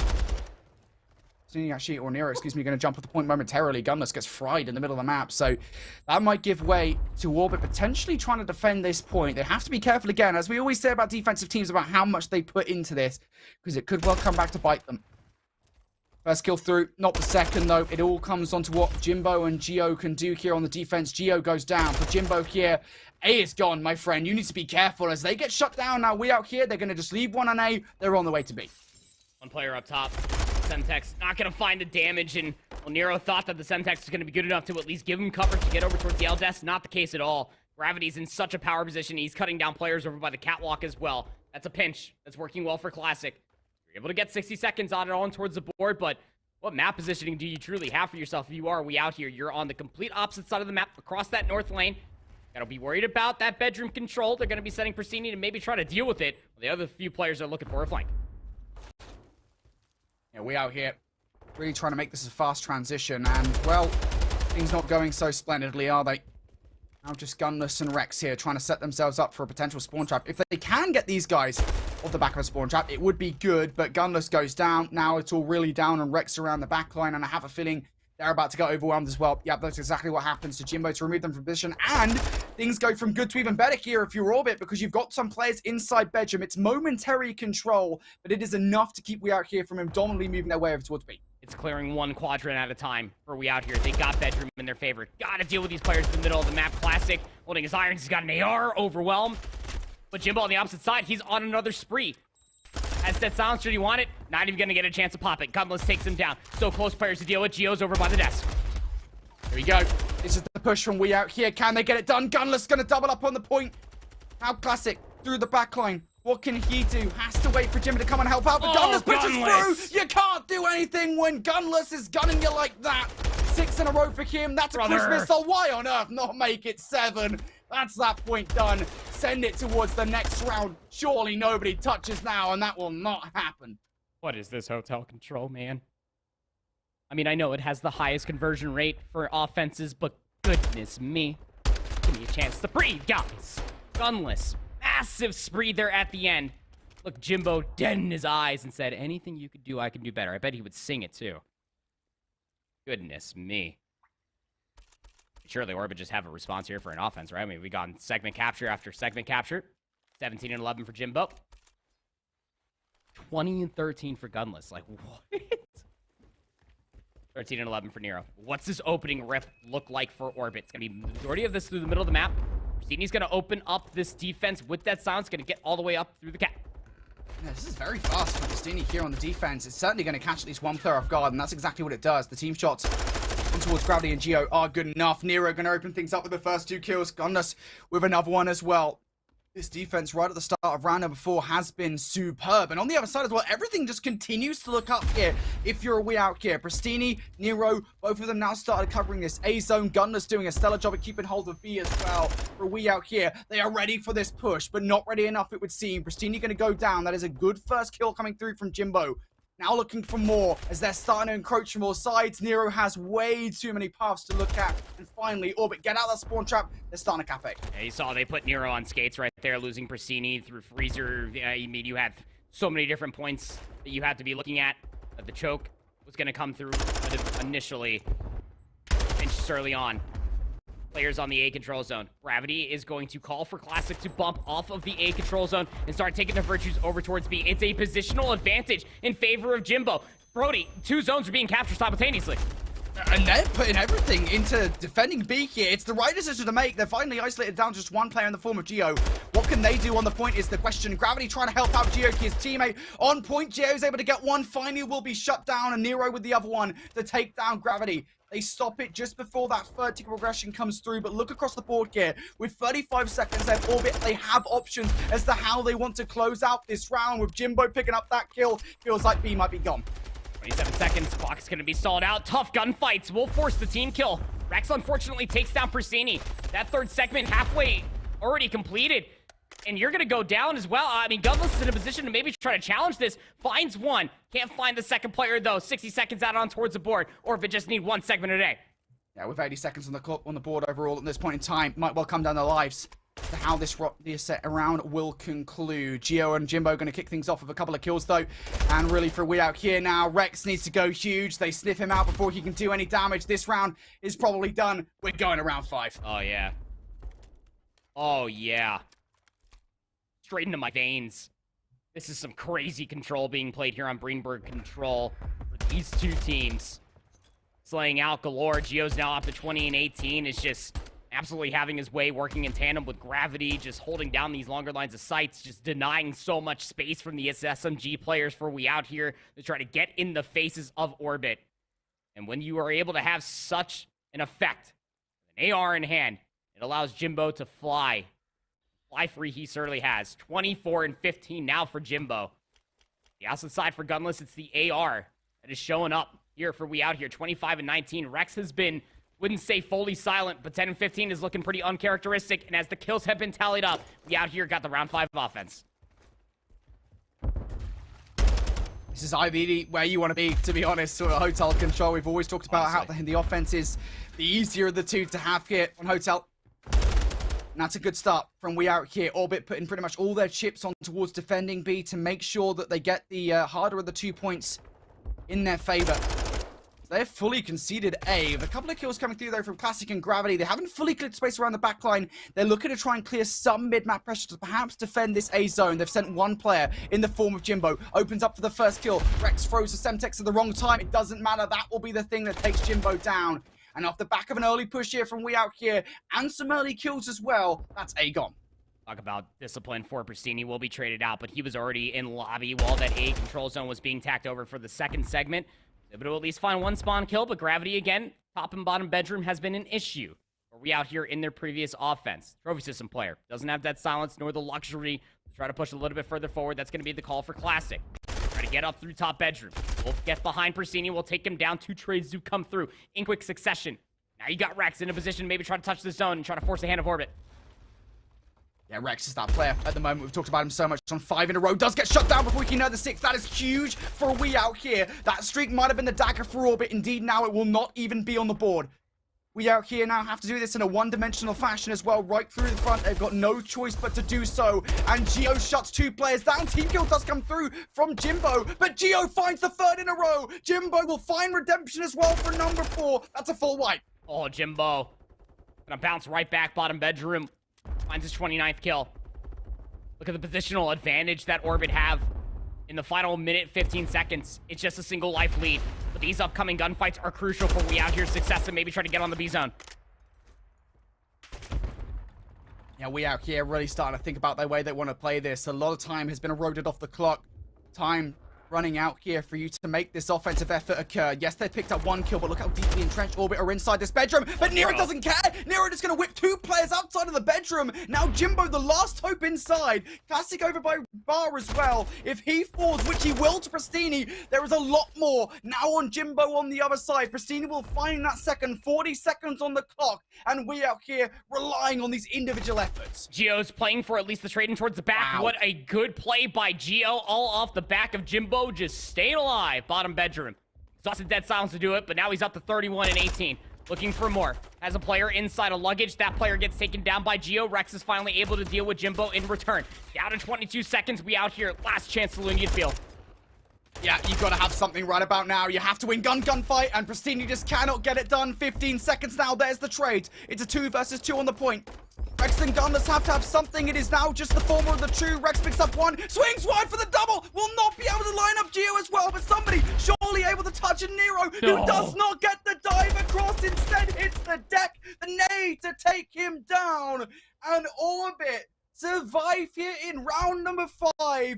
Actually, or Nero, excuse me, going to jump off the point momentarily. Gunless gets fried in the middle of the map, so that might give way to Orbit potentially trying to defend this point. They have to be careful again, as we always say about defensive teams, about how much they put into this, because it could well come back to bite them. First kill through, not the second though. It all comes onto what Jimbo and Gio can do here on the defense. Gio goes down. For Jimbo here, A is gone, my friend. You need to be careful as they get shut down. Now we out here, they're going to just leave 1 on A. They're on the way to B. 1 player up top. Semtex not going to find the damage, and well, Nero thought that the Semtex was going to be good enough to at least give him cover to get over towards the L desk. Not the case at all. Gravity's in such a power position. He's cutting down players over by the catwalk as well. That's a pinch. That's working well for Classic. You're able to get 60 seconds on it on towards the board, but what map positioning do you truly have for yourself if you are we out here? You're on the complete opposite side of the map across that north lane. Gotta be worried about that bedroom control. They're going to be setting Pristini to maybe try to deal with it. The other few players are looking for a flank. Yeah, we out here really trying to make this a fast transition, and well, things not going so splendidly, are they? Now just Gunless and Rex here trying to set themselves up for a potential spawn trap. If they can get these guys off the back of a spawn trap, it would be good, but Gunless goes down. Now it's all really down on Rex around the back line, and I have a feeling they're about to get overwhelmed as well. Yep, that's exactly what happens to Jimbo to remove them from position. And things go from good to even better here if you're Orbit, because you've got some players inside bedroom. It's momentary control, but it is enough to keep we out here from him dominantly moving their way over towards B. It's clearing 1 quadrant at a time for we out here. They got bedroom in their favor. Gotta deal with these players in the middle of the map. Classic holding his irons. He's got an AR, overwhelmed. But Jimbo on the opposite side, he's on another spree. Has that silencer, do you want it? Not even gonna get a chance to pop it. Gunless takes him down. So close players to deal with. Gio's over by the desk. Here we go. This is the push from We Out Here. Can they get it done? Gunless gonna double up on the point. How classic. Through the backline. What can he do? Has to wait for Jimmy to come and help out. But Gunless pushes through. You can't do anything when Gunless is gunning you like that. 6 in a row for him. That's a cruise missile. Why on earth not make it 7? That's that point done. Send it towards the next round. Surely nobody touches now, and that will not happen. What is this hotel control, man? I mean, I know it has the highest conversion rate for offenses, but goodness me. Give me a chance to breathe, guys. Gunless. Massive spree there at the end. Look, Jimbo dead in his eyes and said, anything you could do, I can do better. I bet he would sing it, too. Goodness me. Surely Orbit just have a response here for an offense, right? I mean, we got segment capture after segment capture. 17 and 11 for Jimbo. 20 and 13 for Gunless. Like, what? 13 and 11 for Nero. What's this opening rip look like for Orbit? It's going to be the majority of this through the middle of the map. Pristini's going to open up this defense with that silence. Going to get all the way up through the cap. Yeah, this is very fast for Pristini here on the defense. It's certainly going to catch at least one player off guard, and that's exactly what it does. The team shots towards Gravity and Gio are good enough. Nero going to open things up with the first 2 kills. Gunless with another one as well. This defense right at the start of round number 4 has been superb. And on the other side as well, everything just continues to look up here. If you're a We Out Here, Pristini, Nero, both of them now started covering this A zone. Gunless doing a stellar job at keeping hold of B as well. For We Out Here, they are ready for this push, but not ready enough it would seem. Pristini going to go down. That is a good first kill coming through from Jimbo. Now looking for more as they're starting to encroach from all sides. Nero has way too many paths to look at. And finally, Orbit, get out of that spawn trap. They're starting a cafe. Yeah, you saw they put Nero on skates right there, losing Pristini through Freezer. I mean, you had so many different points that you had to be looking at. The choke was going to come through initially. Inches early on. Players on the A control zone. Gravity is going to call for Classic to bump off of the A control zone and start taking the Virtues over towards B. It's a positional advantage in favor of Jimbo. Brody, 2 zones are being captured simultaneously. And they're putting everything into defending B here. It's the right decision to make. They're finally isolated down to just one player in the form of Gio. What can they do on the point is the question. Gravity trying to help out Gio, his teammate. On point, Gio's able to get one. Finally will be shut down, and Nero with the other one to take down Gravity. They stop it just before that vertical progression comes through, but look across the board here. With 35 seconds left, Orbit, they have options as to how they want to close out this round. With Jimbo picking up that kill, feels like B might be gone. 27 seconds, clock's gonna be stalled out. Tough gunfights will force the team kill. Rex unfortunately takes down Pristini. That 3rd segment halfway already completed. And you're gonna go down as well. I mean, Gunless is in a position to maybe try to challenge this. Finds one. Can't find the second player though. 60 seconds out on towards the board. Or if it just need 1 segment a day. Yeah, with 80 seconds on the clock on the board overall at this point in time, might well come down to lives to how this set round will conclude. Gio and Jimbo going to kick things off with a couple of kills though, and really for We Out Here now, Rex needs to go huge. They sniff him out before he can do any damage. This round is probably done. We're going to round 5. Oh yeah. Oh yeah. Straight into my veins. This is some crazy control being played here on Greenberg Control for these 2 teams. Slaying out galore. Gio's now up to 20 and 18. Is just absolutely having his way, working in tandem with Gravity, just holding down these longer lines of sights, just denying so much space from the SMG players for We Out Here to try to get in the faces of Orbit. And when you are able to have such an effect, an AR in hand, it allows Jimbo to fly. Fly free he certainly has. 24 and 15 now for Jimbo. The opposite side for Gunless, it's the AR that is showing up here for We Out Here. 25 and 19. Rex has been, wouldn't say fully silent, but 10 and 15 is looking pretty uncharacteristic. And as the kills have been tallied up, We Out Here got the round 5 offense. This is IBD where you want to be honest. So Hotel Control, we've always talked about how the offense is the easier of the 2 to have here on Hotel. And that's a good start from We Out Here. Orbit putting pretty much all their chips on towards defending B to make sure that they get the harder of the 2 points in their favor. They've fully conceded A. With a couple of kills coming through though from Classic and Gravity, they haven't fully cleared space around the backline. They're looking to try and clear some mid-map pressure to perhaps defend this A zone. They've sent 1 player in the form of Jimbo. Opens up for the first kill. Rex throws the Semtex at the wrong time. It doesn't matter. That will be the thing that takes Jimbo down. And off the back of an early push here from We Out Here, and some early kills as well, that's A gone. Talk about discipline for Pristini will be traded out, but he was already in lobby while that A control zone was being tacked over for the second segment. Able to at least find one spawn kill, but gravity again, top and bottom bedroom has been an issue. Are we out here in their previous offense? Trophy system player doesn't have that silence nor the luxury to try to push a little bit further forward. That's going to be the call for Classic. Try to get up through top bedroom. We'll get behind Pristini. We'll take him down. 2 trades do come through in quick succession. Now you got Rex in a position to maybe try to touch the zone and try to force the hand of Orbit. Yeah, Rex is that player at the moment. We've talked about him so much. On 5 in a row. Does get shut down before we can know the 6th. That is huge for We Out Here. That streak might have been the dagger for Orbit. Indeed, now it will not even be on the board. We Out Here now have to do this in a one-dimensional fashion as well. Right through the front. They've got no choice but to do so. And Geo shuts 2 players down. Team kill does come through from Jimbo. But Geo finds the 3rd in a row. Jimbo will find redemption as well for number 4. That's a full wipe. Oh, Jimbo. Gonna bounce right back bottom bedroom. Finds his 29th kill. Look at the positional advantage that Orbit have in the final minute, 15 seconds. It's just a single life lead. But these upcoming gunfights are crucial for We Out Here's success and maybe try to get on the B zone. Yeah, We Out Here really starting to think about the way they want to play this. A lot of time has been eroded off the clock. Time running out here for you to make this offensive effort occur. Yes, they picked up 1 kill, but look how deeply entrenched Orbit are inside this bedroom. But Nero doesn't care. Nero just going to whip 2 players outside of the bedroom. Now Jimbo, the last hope inside. Classic over by Bar as well. If he falls, which he will to Pristini, there is a lot more. Now on Jimbo on the other side. Pristini will find that second. 40 seconds on the clock. And We Out Here relying on these individual efforts. Geo's playing for at least the trading towards the back. Wow. What a good play by Geo, all off the back of Jimbo. Just staying alive. Bottom bedroom. Exhausted dead silence to do it, but now he's up to 31 and 18. Looking for more. Has a player inside of luggage. That player gets taken down by Geo. Rex is finally able to deal with Jimbo in return. Down in 22 seconds. We Out Here. Last chance to Union Field. Yeah, you've got to have something right about now. You have to win gunfight, and Pristini just cannot get it done. 15 seconds now. There's the trade. It's a 2 versus 2 on the point. Rex and Gunless have to have something. It is now just the former of the 2. Rex picks up 1. Swings wide for the double. Will not be able to line up Geo as well, but somebody surely able to touch a Nero who does not get the dive across. Instead hits the deck. The nade to take him down. And Orbit survive here in round number 5.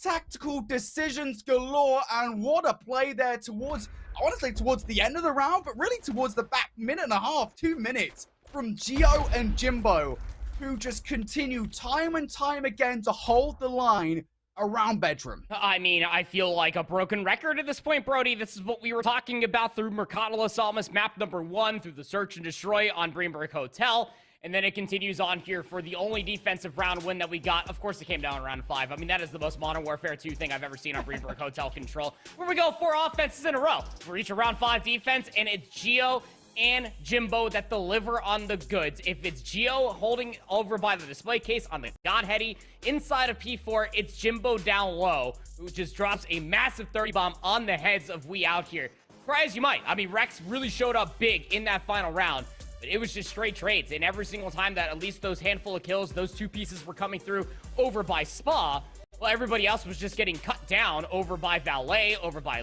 Tactical decisions galore, and what a play there towards, I want to say towards the end of the round, but really towards the back minute and a half, 2 minutes from Geo and Jimbo, who just continue time and time again to hold the line around bedroom. I mean, I feel like a broken record at this point, Brody. This is what we were talking about through Mercado Los Alamos map number 1, through the search and destroy on Greenberg Hotel. And then it continues on here for the only defensive round win that we got. Of course, it came down in round 5. I mean, that is the most Modern Warfare 2 thing I've ever seen on Greenberg Hotel Control. Where we go 4 offenses in a row. We reach a round 5 defense, and it's Geo and Jimbo that deliver on the goods. If it's Geo holding over by the display case on the Godheady inside of P4, it's Jimbo down low, who just drops a massive 30 bomb on the heads of We Out Here. Try as you might. I mean, Rex really showed up big in that final round. It was just straight trades, and every single time that at least those handful of kills, those 2 pieces were coming through over by Spa, well, everybody else was just getting cut down over by Valet, over by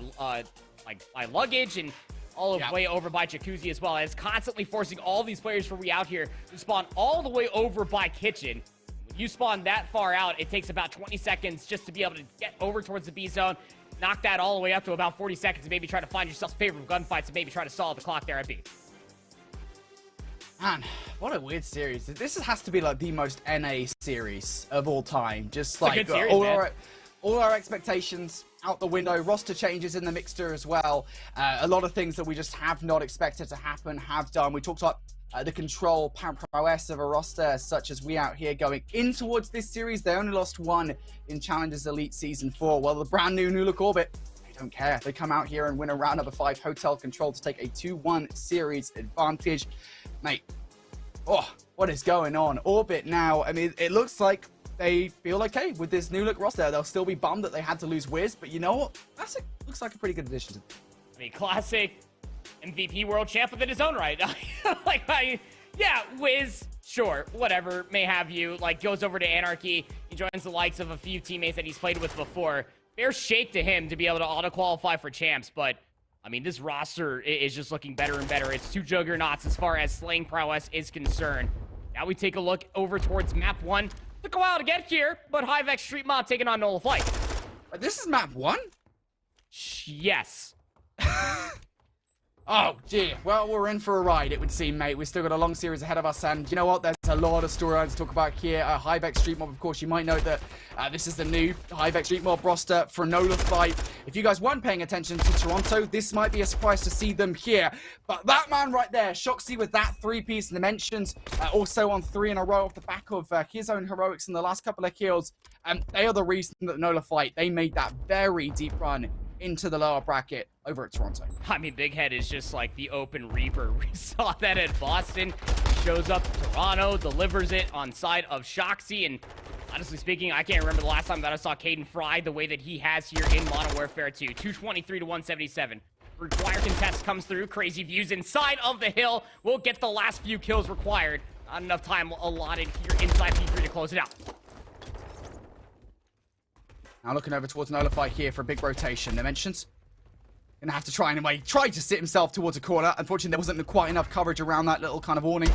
by luggage, and all the way over by Jacuzzi as well. And it's constantly forcing all these players for We Out Here to spawn all the way over by Kitchen. When you spawn that far out, it takes about 20 seconds just to be able to get over towards the B zone, knock that all the way up to about 40 seconds, and maybe try to find yourself favorable gunfights and maybe try to solve the clock there at B. Man, what a weird series. This has to be like the most NA series of all time. Just like all our expectations out the window. Roster changes in the mixture as well. A lot of things that we just have not expected to happen have done. We talked about the control prowess of a roster such as We Out Here going in towards this series. They only lost 1 in Challengers Elite Season 4. Well, the brand new Look Orbit, they don't care. They come out here and win a round number 5 Hotel Control to take a 2-1 series advantage. Mate, oh, what is going on? Orbit now, I mean, it looks like they feel okay with this new look roster. They'll still be bummed that they had to lose Wiz, but you know what? Classic looks like a pretty good addition. I mean, Classic MVP world champ within his own right. Yeah, Wiz, sure, whatever, may have you. Like, goes over to Anarchy. He joins the likes of a few teammates that he's played with before. Fair shake to him to be able to auto-qualify for champs, but I mean, this roster is just looking better and better. It's 2 juggernauts as far as slaying prowess is concerned. Now we take a look over towards map 1. Took a while to get here, but Hivex Street Mob taking on Nola Flight. This is map 1? Yes. Oh, dear. Well, we're in for a ride, it would seem, mate. We've still got a long series ahead of us, and you know what? There's a lot of storylines to talk about here. Hivex Street Mob, of course, you might know that this is the new Hivex Street Mob roster for Nola Flight. If you guys weren't paying attention to Toronto, this might be a surprise to see them here. But that man right there, Shoxy with that 3-piece dimensions, also on 3 in a row off the back of his own heroics in the last couple of kills. They are the reason that Nola Flight, they made that very deep run into the lower bracket over at Toronto. I mean, Big Head is just like the open reaper. We saw that at Boston. Shows up to Toronto, delivers it on side of Shoxy, and honestly speaking, I can't remember the last time that I saw Caden Fry the way that he has here in Modern Warfare 2. 223 to 177. Require contest comes through. Crazy views inside of the hill. We'll get the last few kills required. Not enough time allotted here inside P3 to close it out. Now looking over towards Nola Flight here for a big rotation. Dimensions gonna have to try and try to sit himself towards a corner. Unfortunately, there wasn't quite enough coverage around that little kind of awning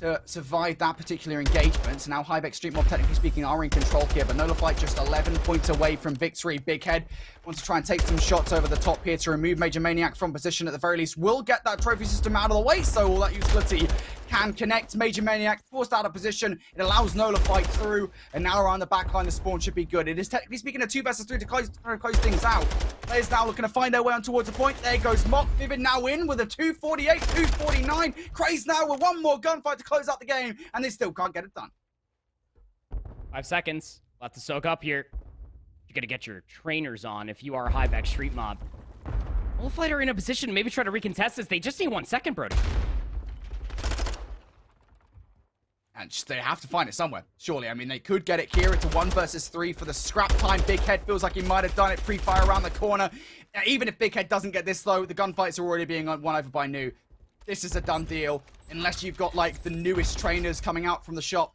to survive that particular engagement. So now Hivex Street Mob, technically speaking, are in control here, but Nola Flight just 11 points away from victory. Big Head wants to try and take some shots over the top here to remove Major Maniac from position at the very least. Will get that trophy system out of the way, so all that utility can connect. Major Maniac forced out of position. It allows Nola Flight through, and now around the backline, the spawn should be good. It is technically speaking a 2 versus 3 to close things out. Players now looking to find their way on towards the point. There goes Mock. Vivid now in with a 248, 249. Craze now with one more gunfight to close out the game, and they still can't get it done. 5 seconds left to soak up here. You're gonna get your trainers on if you are a Hivex Street Mob. Nola Flight are in a position to maybe try to recontest this. They just need 1 second, Brody. And they have to find it somewhere, surely. I mean, they could get it here. It's a 1 versus 3 for the scrap time. Big Head feels like he might have done it. Pre-fire around the corner. Even if Big Head doesn't get this, though, the gunfights are already being won over by New. This is a done deal. Unless you've got, like, the newest trainers coming out from the shop.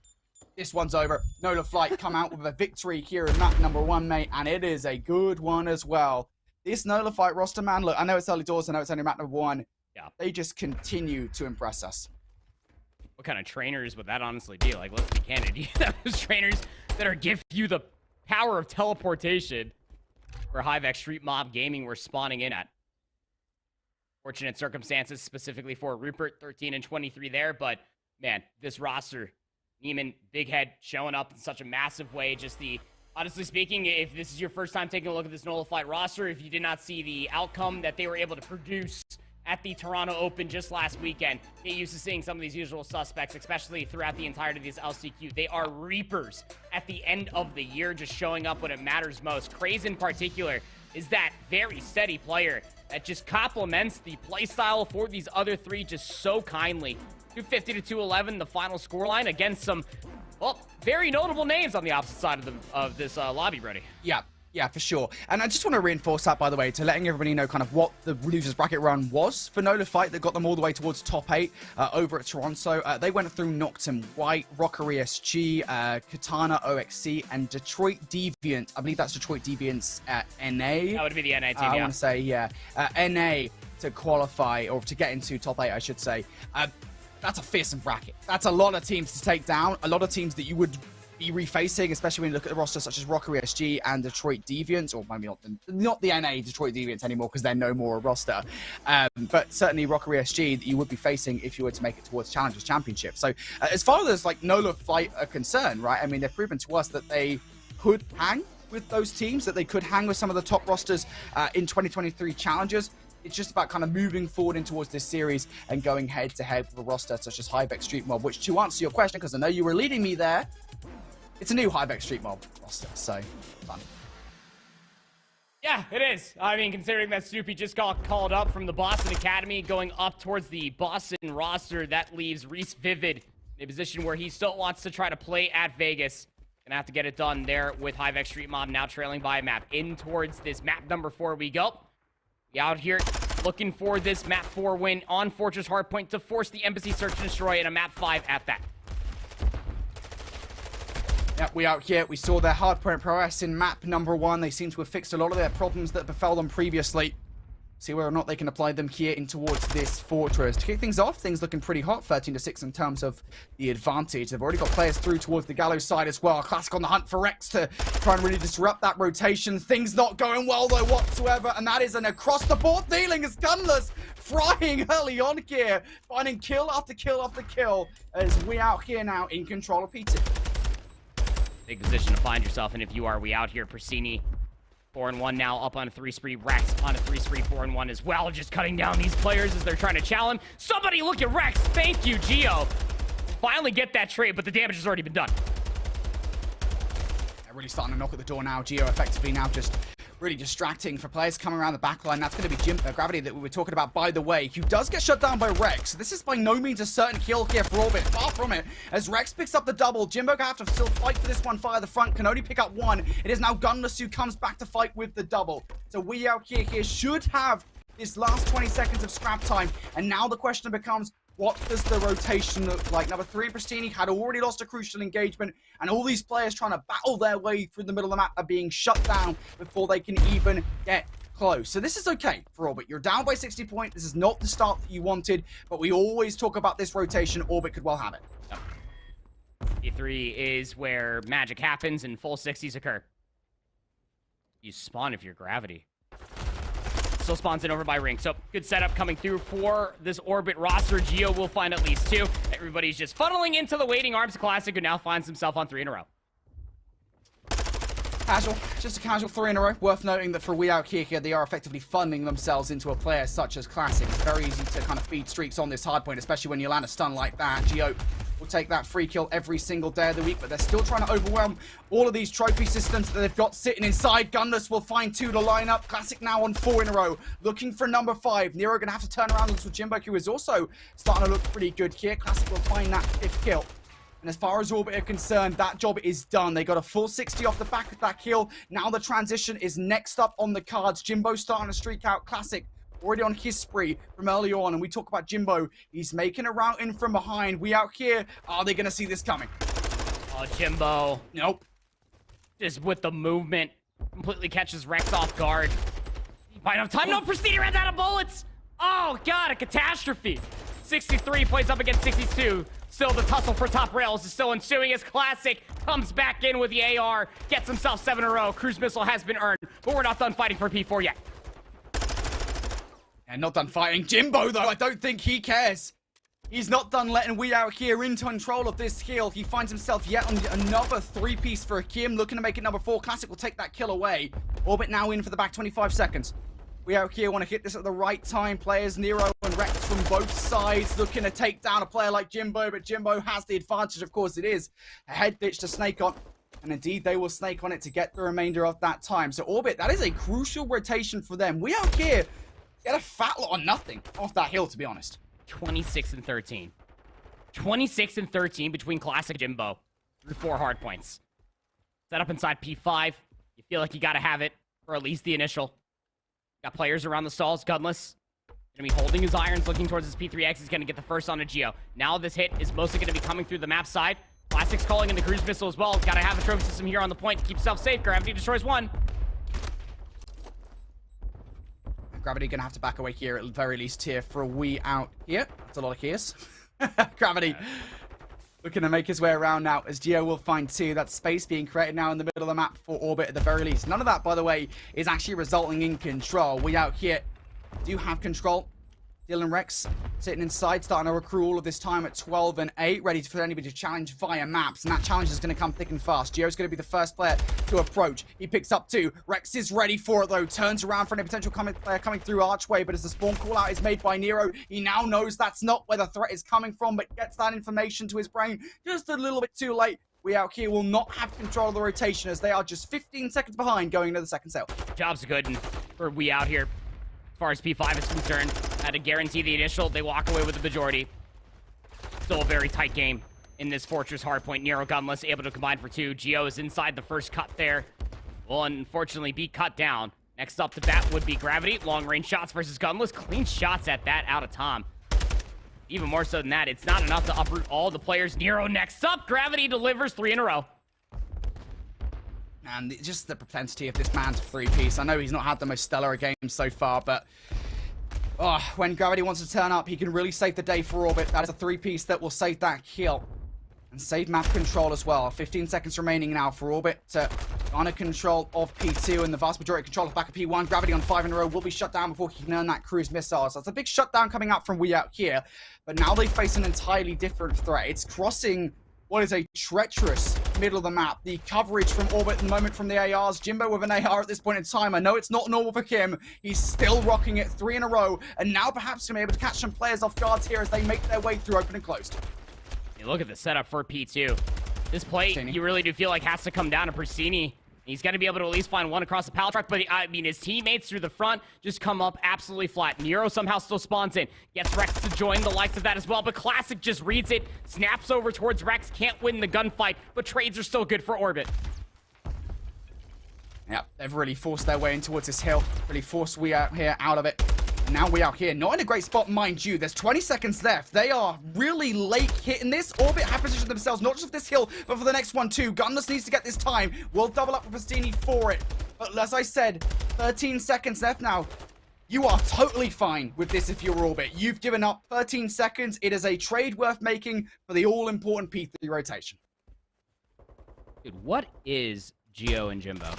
This one's over. Nola Flight come out with a victory here in map number 1, mate. And it is a good one as well. This Nola Flight roster, man, look, I know it's early doors. I know it's only map number 1. Yeah. They just continue to impress us. What kind of trainers would that honestly be? Like, let's be candid. You have those trainers that are give you the power of teleportation where Hivex Street Mob Gaming were spawning in at. Fortunate circumstances specifically for Rupert, 13 and 23 there, but man, this roster, Neiman, Big Head showing up in such a massive way. Just the, honestly speaking, if this is your first time taking a look at this Nola Flight roster, if you did not see the outcome that they were able to produce at the Toronto Open just last weekend, get used to seeing some of these usual suspects, especially throughout the entirety of this LCQ. They are reapers at the end of the year, just showing up when it matters most. Craze in particular is that very steady player that just complements the playstyle for these other 3 just so kindly. 250 to 211, the final scoreline against some, well, very notable names on the opposite side of this lobby, Brody. Yeah, for sure. And I just want to reinforce that, by the way, to letting everybody know kind of what the losers bracket run was for Nola Flight that got them all the way towards top 8 over at Toronto. They went through Noctum, White, Rockery SG, Katana OXC, and Detroit Deviant. I believe that's Detroit Deviant's NA. That would be the NA team, I want to say, yeah. NA to qualify, or to get into top 8, I should say. That's a fearsome bracket. That's a lot of teams to take down. A lot of teams that you would be refacing, especially when you look at the roster such as Rockery SG and Detroit Deviants, or maybe not the NA Detroit Deviants anymore because they're no more a roster, but certainly Rockery SG that you would be facing if you were to make it towards Challengers Championship. So as far as like Nola Flight are concerned, right, I mean, they've proven to us that they could hang with those teams, that they could hang with some of the top rosters in 2023 Challengers. It's just about kind of moving forward in towards this series and going head to head with a roster such as Hivex Street Mob, which, to answer your question, because I know you were leading me there, it's a new Hivex Street Mob roster, so fun. Yeah, it is. I mean, considering that Snoopy just got called up from the Boston Academy, going up towards the Boston roster, that leaves Reese Vivid in a position where he still wants to try to play at Vegas. Gonna have to get it done there with Hivex Street Mob now trailing by a map. In towards this map number 4 we go. We out here looking for this map 4 win on Fortress Hardpoint to force the Embassy Search and Destroy in a map 5 at that. Yep, we out here. We saw their hardpoint prowess in map number 1. They seem to have fixed a lot of their problems that befell them previously. See whether or not they can apply them here in towards this fortress. To kick things off, things looking pretty hot, 13-6 in terms of the advantage. They've already got players through towards the gallows side as well. Classic on the hunt for Rex to try and really disrupt that rotation. Things not going well though whatsoever, and that is an across-the-board dealing as Gunless frying early on here, finding kill after kill after kill as we out here now in control of P2. Big position to find yourself in if you are. We out here, Persini 4-1 now, up on a 3 spree. Rex on a 3 spree, 4-1 as well. Just cutting down these players as they're trying to challenge. Somebody look at Rex. Thank you, Geo. Finally get that trade, but the damage has already been done. They're really starting to knock at the door now. Geo effectively now just really distracting for players coming around the backline. That's going to be Gravity that we were talking about, by the way, who does get shut down by Rex. This is by no means a certain kill here for Orbit. Far from it. As Rex picks up the double, Jimbo gonna have to still fight for this one. Fire the front, can only pick up one. It is now Gunless who comes back to fight with the double. So we out here should have this last 20 seconds of scrap time. And now the question becomes, what does the rotation look like? Number 3, Pristini, had already lost a crucial engagement, and all these players trying to battle their way through the middle of the map are being shut down before they can even get close. So this is okay for Orbit. You're down by 60 points. This is not the start that you wanted, but we always talk about this rotation. Orbit could well have it. Yep. E3 is where magic happens and full 60s occur. You spawn if you're Gravity. Still spawns in over by Ring. So good setup coming through for this Orbit roster. Geo will find at least 2. Everybody's just funneling into the waiting arms of Classic, who now finds himself on 3 in a row. Casual, just a casual 3 in a row. Worth noting that for We Out Here, they are effectively funding themselves into a player such as Classic. It's very easy to kind of feed streaks on this hardpoint, especially when you land a stun like that. Geo will take that free kill every single day of the week, but they're still trying to overwhelm all of these trophy systems that they've got sitting inside. Gunless will find 2 to line up. Classic now on 4 in a row, looking for number 5. Nero gonna have to turn around onto Jimbo, who is also starting to look pretty good here. Classic will find that 5th kill. And as far as Orbit are concerned, that job is done. They got a full 60 off the back of that kill. Now the transition is next up on the cards. Jimbo starting to streak out. Classic already on his spree from early on, and we talk about Jimbo. He's making a route in from behind. We out here, are they gonna see this coming? Oh, Jimbo. Nope. Just with the movement, completely catches Rex off guard. By enough time, no, Pristini ran out of bullets. Oh God, a catastrophe. 63 plays up against 62. Still the tussle for top rails is still ensuing as Classic comes back in with the AR, gets himself 7 in a row. Cruise missile has been earned, but we're not done fighting for P4 yet. And not done fighting. Jimbo, though, I don't think he cares. He's not done letting We Out Here in control of this kill. He finds himself yet on another 3-piece for Kim, looking to make it number 4. Classic will take that kill away. Orbit now in for the back 25 seconds. We Out Here want to hit this at the right time. Players Nero and Rex from both sides looking to take down a player like Jimbo, but Jimbo has the advantage. Of course, it is a head ditch to snake on. And indeed, they will snake on it to get the remainder of that time. So Orbit, that is a crucial rotation for them. We Out Here get a fat lot on nothing off that hill, to be honest. 26 and 13. 26 and 13 between Classic and Jimbo through 4 hard points. Set up inside P5. You feel like you gotta have it for at least the initial. Got players around the stalls. Gunless gonna be holding his irons, looking towards his P3X. He's gonna get the first on a Geo. Now this hit is mostly gonna be coming through the map side. Classic's calling in the cruise missile as well. Gotta have a trophy system here on the point to keep himself safe. Gravity destroys 1. Gravity gonna have to back away here at the very least here for a We Out Here. That's a lot of here's. Gravity looking to make his way around now as Geo will find 2. That space being created now in the middle of the map for Orbit at the very least. None of that, by the way, is actually resulting in control. We Out Here do have control. Dylan Rex sitting inside, starting to recruit all of this time at 12 and 8, ready for anybody to challenge via maps. And that challenge is going to come thick and fast. Geo's going to be the first player to approach. He picks up 2. Rex is ready for it, though. Turns around for any potential player coming through Archway. But as the spawn call out is made by Nero, he now knows that's not where the threat is coming from, but gets that information to his brain just a little bit too late. We Out Here will not have control of the rotation as they are just 15 seconds behind going into the second sale. Job's good and for We Out Here. As far as P5 is concerned, had to guarantee the initial. They walk away with the majority. Still a very tight game in this Fortress hardpoint. Nero Gunless able to combine for 2. Geo is inside the first cut there. Will unfortunately be cut down. Next up to bat would be Gravity. Long range shots versus Gunless. Clean shots at that out of Tom. Even more so than that, it's not enough to uproot all the players. Nero next up. Gravity delivers 3 in a row. And just the propensity of this man to 3-piece. I know he's not had the most stellar games so far, but Oh, when Gravity wants to turn up, he can really save the day for Orbit. That is a 3-piece that will save that kill. And save map control as well. 15 seconds remaining now for Orbit to garner control of P2 and the vast majority of control of back of P1. Gravity on 5 in a row will be shut down before he can earn that cruise missile. So that's a big shutdown coming out from We Out Here. But now they face an entirely different threat. It's crossing what is a treacherous middle of the map. The coverage from Orbit at the moment from the ARs. Jimbo with an AR at this point in time. I know it's not normal for him. He's still rocking it 3 in a row. And now perhaps going to be able to catch some players off guard here as they make their way through open and closed. Look at the setup for P2. This play, you really do feel like has to come down to Pristini. He's got to be able to at least find one across the pallet truck, but I mean, his teammates through the front just come up absolutely flat. Nero somehow still spawns in. Gets Rex to join the likes of that as well, but Classic just reads it, snaps over towards Rex, can't win the gunfight, but trades are still good for Orbit. Yeah, they've really forced their way in towards this hill. Really forced We Out Here out of it. And now We Out Here, not in a great spot, mind you. There's 20 seconds left. They are really late hitting this. Orbit have positioned themselves, not just for this hill, but for the next one too. Gunless needs to get this time. We'll double up with Pristini for it. But as I said, 13 seconds left now. You are totally fine with this if you're Orbit. You've given up 13 seconds. It is a trade worth making for the all-important P3 rotation. Dude, what is Geo and Jimbo?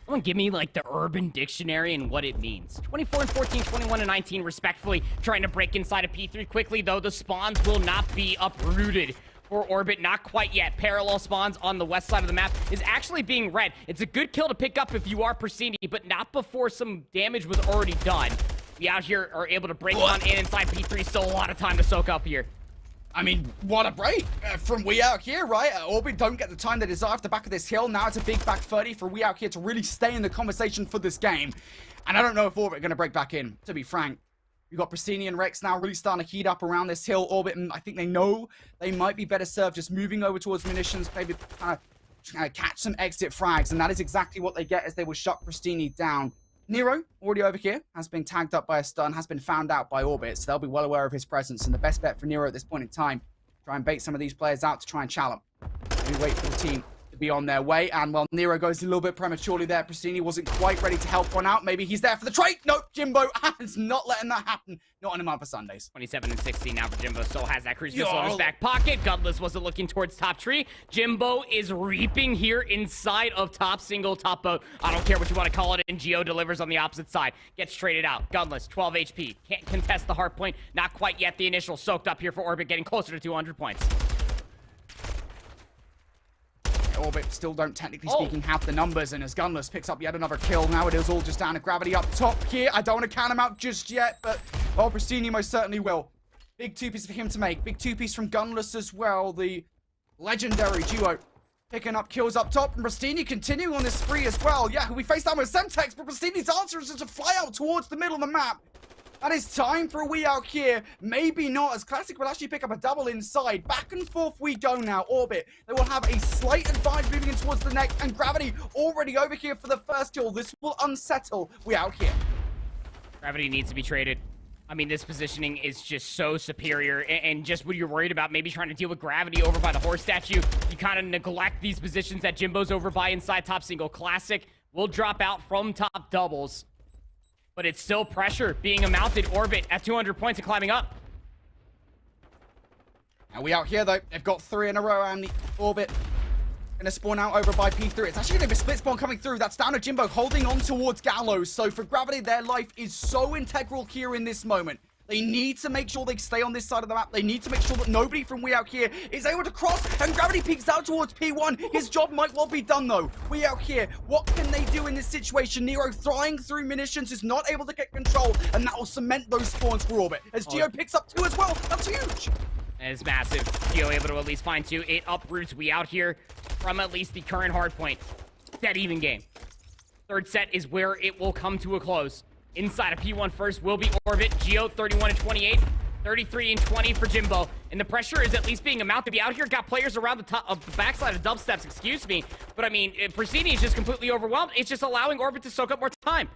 Someone give me, like, the Urban Dictionary and what it means. 24 and 14, 21 and 19, respectfully. Trying to break inside of P3 quickly, though. The spawns will not be uprooted for Orbit. Not quite yet. Parallel spawns on the west side of the map is actually being read. It's a good kill to pick up if you are Pristini, but not before some damage was already done. We Out Here are able to break on in inside P3. Still a lot of time to soak up here. I mean, what a break from We Out Here, right? Orbit don't get the time they desire off the back of this hill. Now it's a big back 30 for We Out Here to really stay in the conversation for this game. And I don't know if Orbit are going to break back in, to be frank. You've got Pristini and Rex now really starting to heat up around this hill. Orbit, and I think they know they might be better served just moving over towards munitions, maybe kind of catch some exit frags. And that is exactly what they get as they will shut Pristini down. Nero, already over here, has been tagged up by a stun, has been found out by Orbit, so they'll be well aware of his presence. And the best bet for Nero at this point in time, try and bait some of these players out to try and challenge them. Maybe wait for the team to be on their way. And while Nero goes a little bit prematurely there, Pristini wasn't quite ready to help one out. Maybe he's there for the trade. Nope, Jimbo is not letting that happen. Not on a month of Sundays. 27 and 16 now for Jimbo. Still has that cruise missile in his back pocket. Gunless wasn't looking towards top tree. Jimbo is reaping here inside of top single, top boat. I don't care what you want to call it. And Geo delivers on the opposite side. Gets traded out. Gunless, 12 HP. Can't contest the hard point. Not quite yet. The initial soaked up here for Orbit, getting closer to 200 points. Orbit still don't, technically speaking, have the numbers, and as Gunless picks up yet another kill, now it is all just down to Gravity up top here. I don't want to count him out just yet, but, well, Pristini most certainly will. Big 2-piece for him to make. Big 2-piece from Gunless as well, the legendary duo. Picking up kills up top, and Pristini continuing on this spree as well. Yeah, we face down with Semtex, but Pristini's answer is just to fly out towards the middle of the map. That is time for a We Out Here. Maybe not, as Classic will actually pick up a double inside. Back and forth we go now. Orbit, they will have a slight advantage moving in towards the next, and Gravity already over here for the first kill. This will unsettle We Out Here. Gravity needs to be traded. I mean, this positioning is just so superior, and just when you're worried about maybe trying to deal with Gravity over by the horse statue, you kind of neglect these positions that Jimbo's over by inside top single. Classic will drop out from top doubles. But it's still pressure being a mounted Orbit at 200 points and climbing up. Now We Out Here, though. They've got 3 in a row, and the Orbit going to spawn out over by P3. It's actually going to be a split spawn coming through. That's down to Jimbo holding on towards Gallows. So for Gravity, their life is so integral here in this moment. They need to make sure they stay on this side of the map. They need to make sure that nobody from We Out Here is able to cross, and Gravity peeks out towards P1. His job might well be done, though. We Out Here, what can they do in this situation? Nero throwing through munitions is not able to get control, and that will cement those spawns for Orbit. As Geo picks up 2 as well, that's huge. That is massive. Geo able to at least find 2. It uproots We Out Here from at least the current hard point. Dead even game. Third set is where it will come to a close. Inside of P1 first will be Orbit. Geo 31 and 28, 33 and 20 for Jimbo. And the pressure is at least being a mount to be out here. Got players around the top of the backside of dubsteps, excuse me. But I mean, Pristini is just completely overwhelmed. It's just allowing Orbit to soak up more time.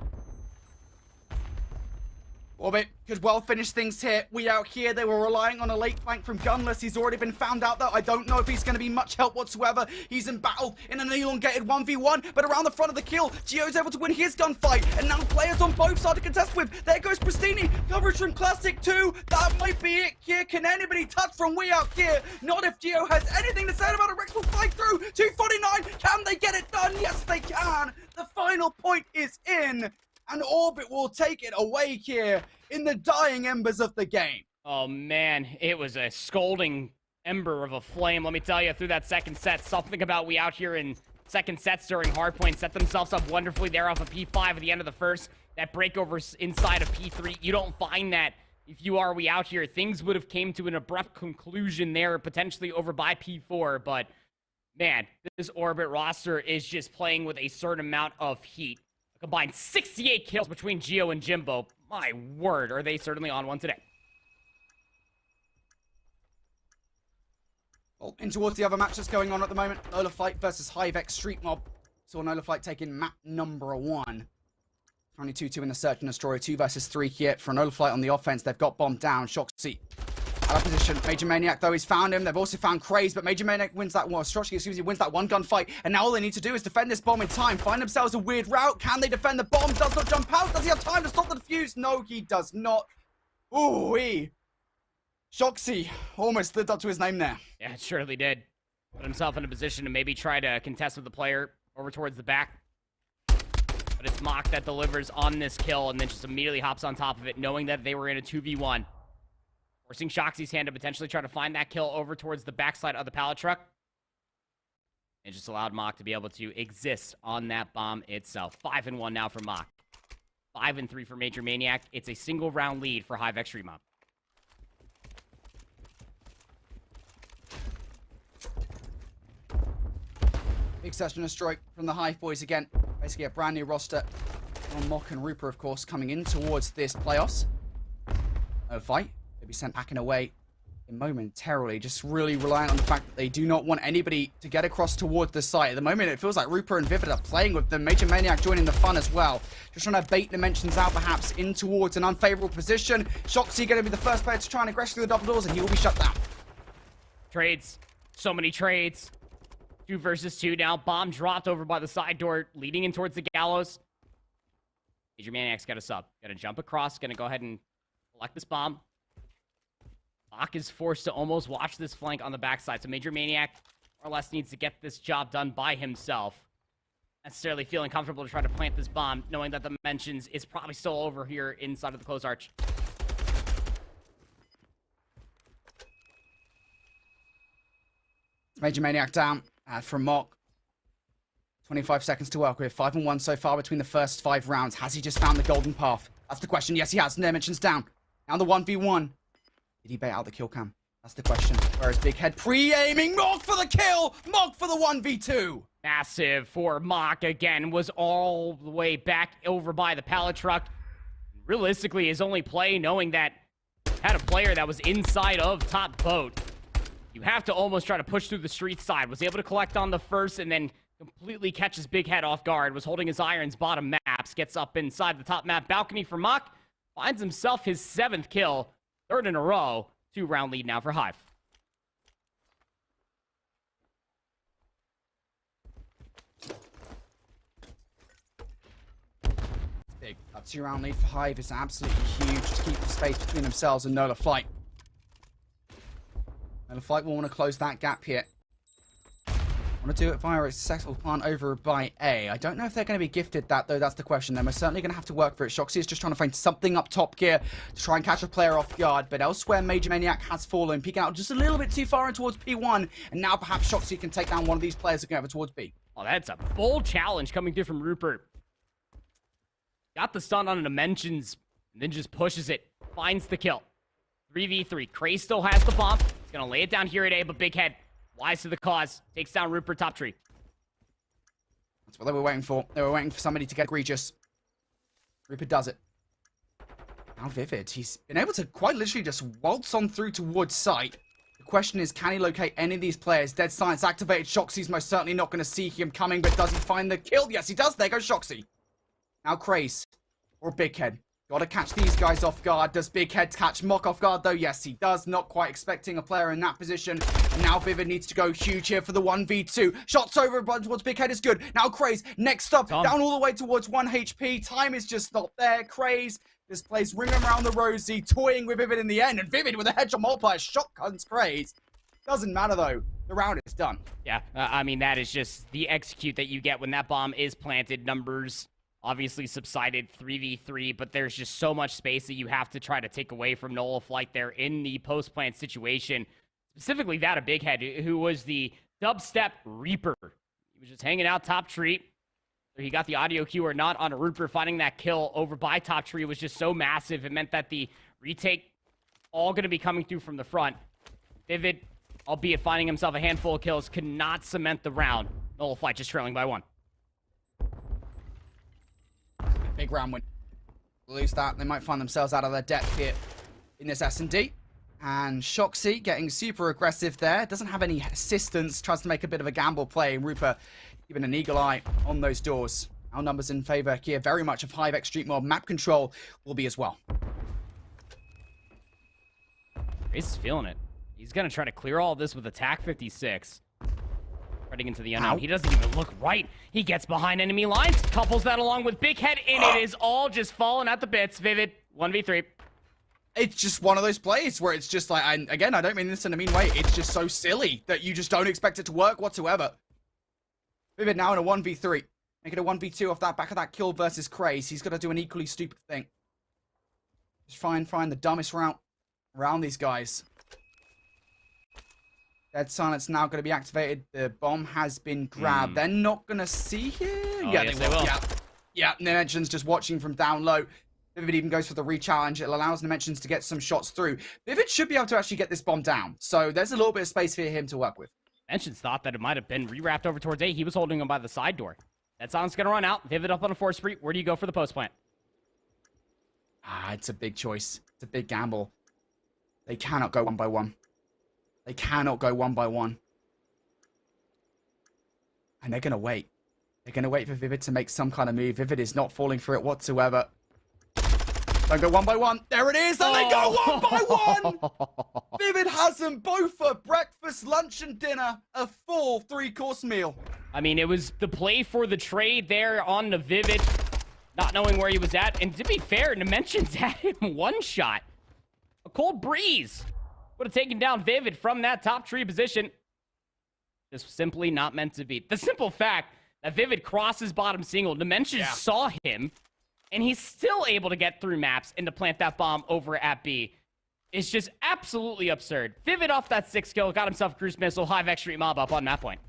Orbit could well finish things here. We out here, they were relying on a late flank from Gunless. He's already been found out though. I don't know if he's going to be much help whatsoever. He's in battle in an elongated 1v1, but around the front of the kill, Gio's able to win his gunfight. And now players on both sides to contest with. There goes Pristini. Coverage from Classic 2. That might be it here. Can anybody touch from We out here? Not if Gio has anything to say about it. Rex will fight through. 249. Can they get it done? Yes, they can. The final point is in. And Orbit will take it away here in the dying embers of the game. Oh, man. It was a scalding ember of a flame. Let me tell you, through that second set, something about We out here in second sets during hardpoint set themselves up wonderfully there off of P5 at the end of the first. That breakover inside of P3, you don't find that if you are We out here. Things would have came to an abrupt conclusion there, potentially over by P4. But, man, this Orbit roster is just playing with a certain amount of heat. Combined 68 kills between Gio and Jimbo. My word, are they certainly on one today. Well, in towards the other matches going on at the moment. Nola Flight versus Hivex Street Mob. Saw Nola Flight taking map number 1. Only 2-2 in the Search and Destroy. 2 versus 3 here. For Nola Flight on the offense, they've got bombed down. Shoxy out of position. Major Maniac, though, he's found him. They've also found Craze, but Major Maniac wins that one. Shoxy, excuse me, wins that one gunfight. And now all they need to do is defend this bomb in time. Find themselves a weird route. Can they defend the bomb? Does not jump out. Does he have time to stop the defuse? No, he does not. Ooh-wee. Shoxy almost lived up to his name there. Yeah, it surely did. Put himself in a position to maybe try to contest with the player over towards the back. But it's Mock that delivers on this kill and then just immediately hops on top of it, knowing that they were in a 2v1. Forcing Shoxy's hand to potentially try to find that kill over towards the backside of the pallet truck. It just allowed Mock to be able to exist on that bomb itself. 5-1 now for Mock. 5-3 for Major Maniac. It's a single round lead for Hive Extreme Mob. Big session of Stroke from the Hive boys again. Basically a brand new roster. On Mock and Rooper, of course, coming in towards this playoffs. No fight. They'll be sent packing away momentarily. Just really reliant on the fact that they do not want anybody to get across towards the site. At the moment, it feels like Rooper and Vivid are playing with them. Major Maniac joining the fun as well. Just trying to bait Dimensions out, perhaps, in towards an unfavorable position. Shoxy going to be the first player to try and aggress through the double doors, and he will be shut down. Trades. So many trades. 2 versus 2 now. Bomb dropped over by the side door, leading in towards the gallows. Major Maniac's got a sub. Got to jump across. Going to go ahead and collect this bomb. Mock is forced to almost watch this flank on the backside. So Major Maniac more or less needs to get this job done by himself. Necessarily feeling comfortable to try to plant this bomb, knowing that the Dimensions is probably still over here inside of the closed arch. Major Maniac down from Mock. 25 seconds to work with. 5-1 so far between the first 5 rounds. Has he just found the golden path? That's the question. Yes, he has. Dimensions down. Now the 1v1. Did he bait out the kill cam? That's the question. Whereas Big Head pre-aiming. Mock for the kill. Mock for the 1v2. Massive for Mock again. Was all the way back over by the pallet truck. Realistically, his only play, knowing that had a player that was inside of top boat. You have to almost try to push through the street side. Was able to collect on the first and then completely catches Big Head off guard. Was holding his irons bottom maps. Gets up inside the top map balcony for Mock. Finds himself his 7th kill. 3rd in a row. 2-round lead now for Hive. Big. That 2-round lead for Hive is absolutely huge to keep the space between themselves and Nola Flight. Nola Flight will want to close that gap here. Want to do it via a successful plant over by A. I don't know if they're going to be gifted that, though. That's the question. They're most certainly going to have to work for it. Shoxy is just trying to find something up top here to try and catch a player off guard. But elsewhere, Major Maniac has fallen, peeking out just a little bit too far in towards P1. And now perhaps Shoxy can take down one of these players going over towards B. Oh, that's a bold challenge coming through from Rupert. Got the stun on the Dimensions, and then just pushes it. Finds the kill. 3v3. Cray still has the bomb. He's going to lay it down here at A, but Big Head, wise to the cause, takes down Rupert top tree. That's what they were waiting for. They were waiting for somebody to get egregious. Rupert does it. Now Vivid. He's been able to quite literally just waltz on through towards site. The question is, can he locate any of these players? Dead Science activated. Shoxy's most certainly not going to see him coming, but does he find the kill? Yes, he does. There goes Shoxy. Now Craze or Big Head. Gotta catch these guys off guard. Does Big Head catch Mock off guard, though? Yes, he does. Not quite expecting a player in that position. And now Vivid needs to go huge here for the 1v2. Shots over towards Big Head is good. Now Craze, next up, down all the way towards 1 HP. Time is just not there. Craze just plays ring around the rosy, toying with Vivid in the end. And Vivid with a headshot multiplier shotguns Craze. Doesn't matter, though. The round is done. Yeah, I mean, that is just the execute that you get when that bomb is planted. Numbers obviously subsided 3v3, but there's just so much space that you have to try to take away from Nola Flight there in the post-plant situation. Specifically that of Big Head, who was the dubstep Reaper. He was just hanging out top tree. He got the audio cue or not on a Reaper. Finding that kill over by top tree was just so massive. It meant that the retake all going to be coming through from the front. Vivid, albeit finding himself a handful of kills, could not cement the round. Nola Flight just trailing by 1. Big round win. Lose that, they might find themselves out of their depth here in this S&D. And Shoxy getting super aggressive there. Doesn't have any assistance. Tries to make a bit of a gamble play. And Rupa keeping an eagle eye on those doors. Our numbers in favor here. Very much of Hivex Street Mob. Map control will be as well. Grace is feeling it. He's going to try to clear all of this with attack 56. Heading into the unknown. He doesn't even look right. He gets behind enemy lines, couples that along with Big Head, and it is all just falling at the bits. Vivid, 1v3. It's just one of those plays where it's just like, again, I don't mean this in a mean way. It's just so silly that you just don't expect it to work whatsoever. Vivid now in a 1v3. Make it a 1v2 off that back of that kill versus Craze. He's got to do an equally stupid thing. Just find the dumbest route around these guys. Dead silence now going to be activated. The bomb has been grabbed. They're not going to see him. Oh, yeah, yes, they will. Yeah, Dimensions just watching from down low. Vivid even goes for the re-challenge. It allows Dimensions to get some shots through. Vivid should be able to actually get this bomb down. So there's a little bit of space for him to work with. Dimensions thought that it might have been re-wrapped over towards A. He was holding him by the side door. That silence going to run out. Vivid up on a 4th spree. Where do you go for the post plant? It's a big choice. It's a big gamble. They cannot go 1 by 1. They cannot go 1 by 1. And they're going to wait. They're going to wait for Vivid to make some kind of move. Vivid is not falling for it whatsoever. Don't go 1 by 1. There it is. And they go 1 by 1. Vivid has them both for breakfast, lunch, and dinner. A full 3-course meal. I mean, it was the play for the trade there on the Vivid. Not knowing where he was at. And to be fair, Dimensions had him one shot. A cold breeze would have taken down Vivid from that top tree position. Just simply not meant to be. The simple fact that Vivid crosses bottom single, Dimensions saw him, and he's still able to get through maps and to plant that bomb over at B is just absolutely absurd. Vivid off that 6 kill, got himself a cruise missile, Hivex Street Mob up on that point.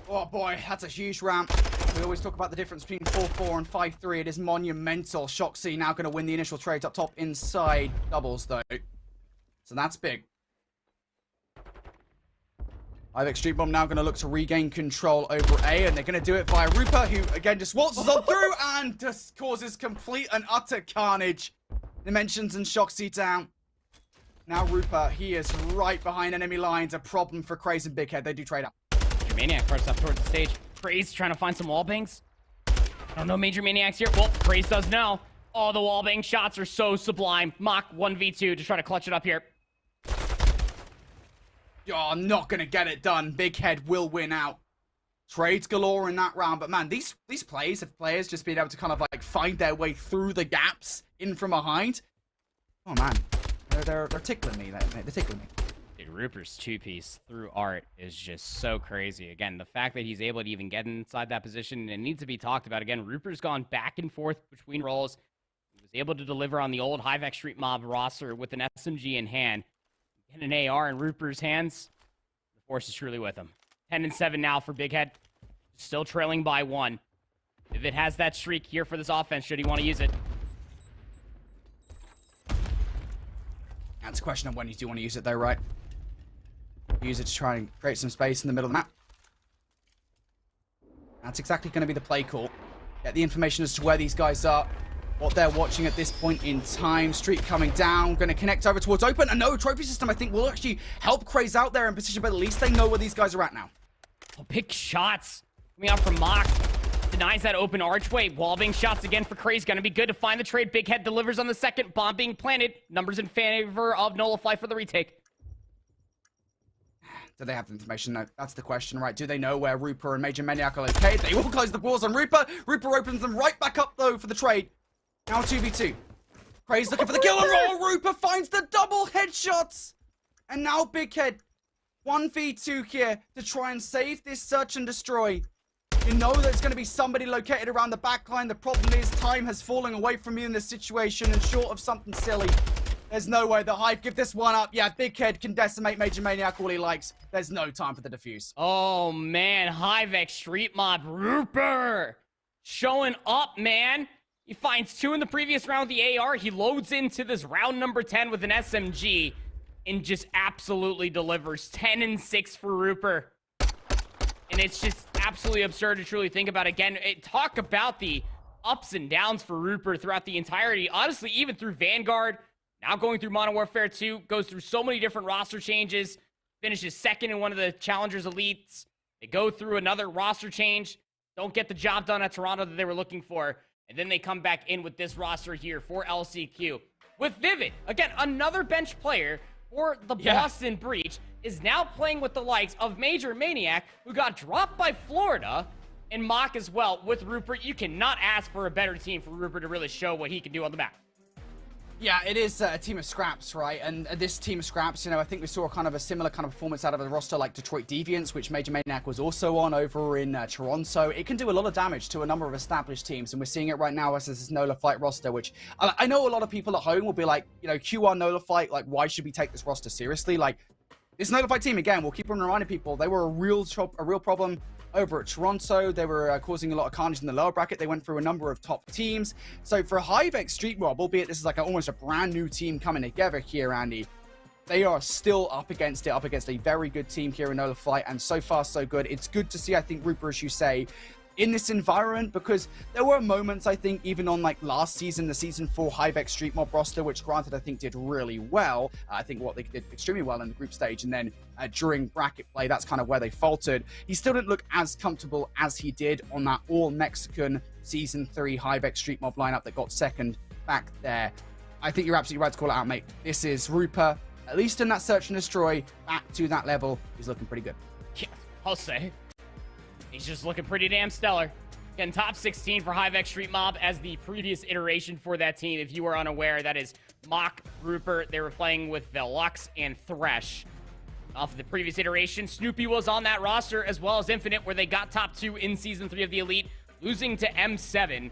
Oh boy, that's a huge ramp. We always talk about the difference between 4-4 and 5-3. It is monumental. Shoxy now going to win the initial trade up top inside doubles, though. So that's big. Hivex Street Bomb now going to look to regain control over A, and they're going to do it via Rupa, who, again, just waltzes on through and just causes complete and utter carnage. Dimensions and Shoxy down. Now Rupa, he is right behind enemy lines. A problem for Craze and Big Head. They do trade up. Maniac first up towards the stage. Craze trying to find some wall bangs. I don't know Major Maniacs here. Well, Craze does know. Oh, the wall bang shots are so sublime. Mock 1v2 to try to clutch it up here. Oh, not going to get it done. Big Head will win out. Trades galore in that round. But man, these plays of players just being able to kind of like find their way through the gaps in from behind. Oh man, they're tickling me. They're tickling me. Dude, Ruper's 2-piece through art is just so crazy. Again, the fact that he's able to even get inside that position, and it needs to be talked about. Again, Ruper's gone back and forth between roles. He was able to deliver on the old Hivex Street Mob roster with an SMG in hand. And an AR in Ruper's hands. The force is truly with him. 10-7 now for Big Head. Still trailing by 1. If it has that streak here for this offense, should he want to use it? That's a question of when you do want to use it, though, right? Use it to try and create some space in the middle of the map. That's exactly going to be the play call. Get the information as to where these guys are, what they're watching at this point in time. Streak coming down, going to connect over towards open. And no, trophy system, I think, will actually help Craze out there in position, but at least they know where these guys are at now. Oh, big shots coming out from Mock. Denies that open archway. Wallbang shots again for Craze. Gonna be good to find the trade. Big Head delivers on the second. Bomb being planted. Numbers in favor of Nullify for the retake. Do they have the information? No, that's the question, right? Do they know where Rooper and Major Maniac are located? They will close the doors on Rooper. Rooper opens them right back up, though, for the trade. Now 2v2. Craze looking for the kill and roll. Rooper finds the double headshots. And now Big Head 1v2 here to try and save this search and destroy. You know there's going to be somebody located around the backline. The problem is time has fallen away from you in this situation, and short of something silly, there's no way the Hive give this one up. Yeah, Big Head can decimate Major Maniac all he likes. There's no time for the defuse. Oh, man. HiveX Street Mob. Rooper showing up, man. He finds 2 in the previous round with the AR. He loads into this round number 10 with an SMG and just absolutely delivers. 10 and 6 for Rooper. And it's just absolutely absurd to truly think about. Again, talk about the ups and downs for Rooper throughout the entirety. Honestly, even through Vanguard, now going through Modern Warfare 2, goes through so many different roster changes, finishes second in one of the Challengers Elites. They go through another roster change, don't get the job done at Toronto that they were looking for, and then they come back in with this roster here for LCQ. With Vivid, again, another bench player for the Boston Breach, is now playing with the likes of Major Maniac, who got dropped by Florida, and Mock as well. With Rupert, you cannot ask for a better team for Rupert to really show what he can do on the map. Yeah, it is a team of scraps, right? And this team of scraps, you know, I think we saw kind of a similar kind of performance out of a roster like Detroit Deviants, which Major Maniac was also on over in Toronto. It can do a lot of damage to a number of established teams, and we're seeing it right now as this Nola Fight roster, which I know a lot of people at home will be like, you know, QR Nola Fight, like, why should we take this roster seriously? Like, this Nola Fight team, again, we'll keep on reminding people, they were a real problem over at Toronto. They were causing a lot of carnage in the lower bracket. They went through a number of top teams. So for HiveX Street Mob, albeit this is like almost a brand new team coming together here, Andy, they are still up against a very good team here in Nola Fight, and so far so good. It's good to see, I think, Rupert, as you say, in this environment, because there were moments, I think, even on like last season, the season 4 HiveX Street Mob roster, which granted I think did really well. I think what they did extremely well in the group stage, and then during bracket play, that's kind of where they faltered. He still didn't look as comfortable as he did on that all-Mexican season 3 HiveX Street Mob lineup that got second back there. I think you're absolutely right to call it out, mate. This is Rupert, at least in that search and destroy, back to that level. He's looking pretty good. Yeah, I'll say. He's just looking pretty damn stellar. Again, top 16 for HiveX Street Mob as the previous iteration for that team. If you were unaware, that is Mock, Rupert. They were playing with Velux and Thresh. Off of the previous iteration, Snoopy was on that roster, as well as Infinite, where they got top 2 in Season 3 of the Elite, losing to M7.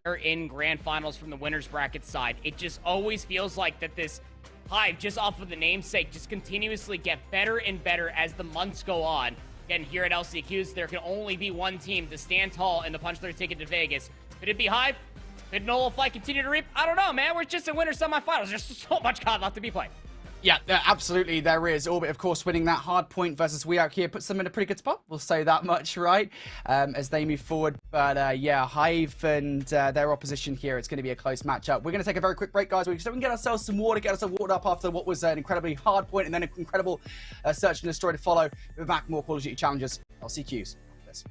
They're in Grand Finals from the winner's bracket side. It just always feels like that this Hive, just off of the namesake, just continuously get better and better as the months go on. Again, here at LCQs, there can only be one team to stand tall and to punch their ticket to Vegas. Could it be Hive? Could Nullify continue to reap? I don't know, man. We're just in winter semifinals. There's so much COD left to be played. Yeah, absolutely, there is. Orbit, of course, winning that hard point versus We Out here puts them in a pretty good spot. We'll say that much, right? As they move forward. But yeah, Hive and their opposition here, it's going to be a close matchup. We're going to take a very quick break, guys, so we can get ourselves some water, get ourselves watered up after what was an incredibly hard point and then an incredible search and destroy to follow. We're back, more Call of Duty challenges. LCQs. Yes.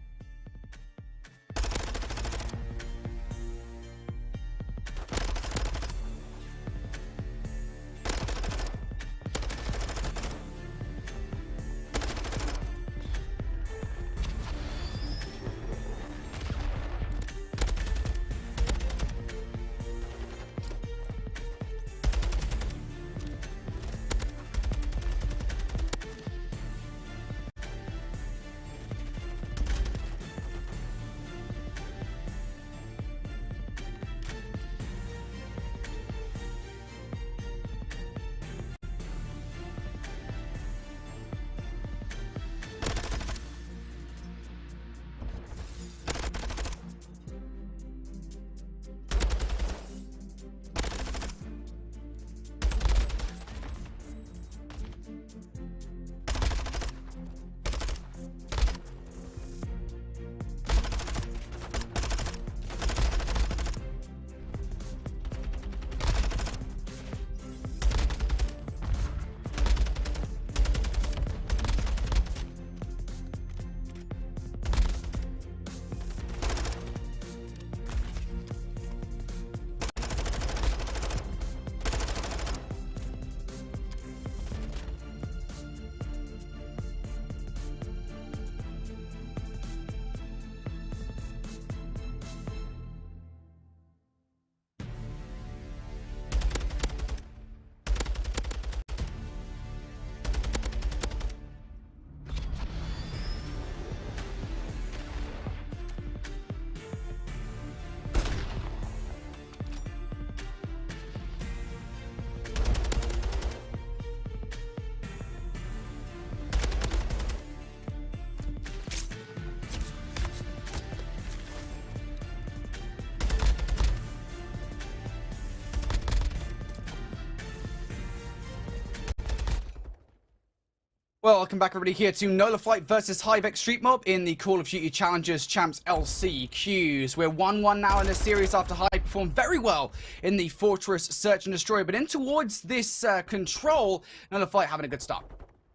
Well, welcome back everybody here to Nola Flight versus Hivex Street Mob in the Call of Duty Challengers Champs LCQs. We're 1-1 now in this series after Hive performed very well in the Fortress Search and Destroy, but in towards this control, Nola Flight having a good start.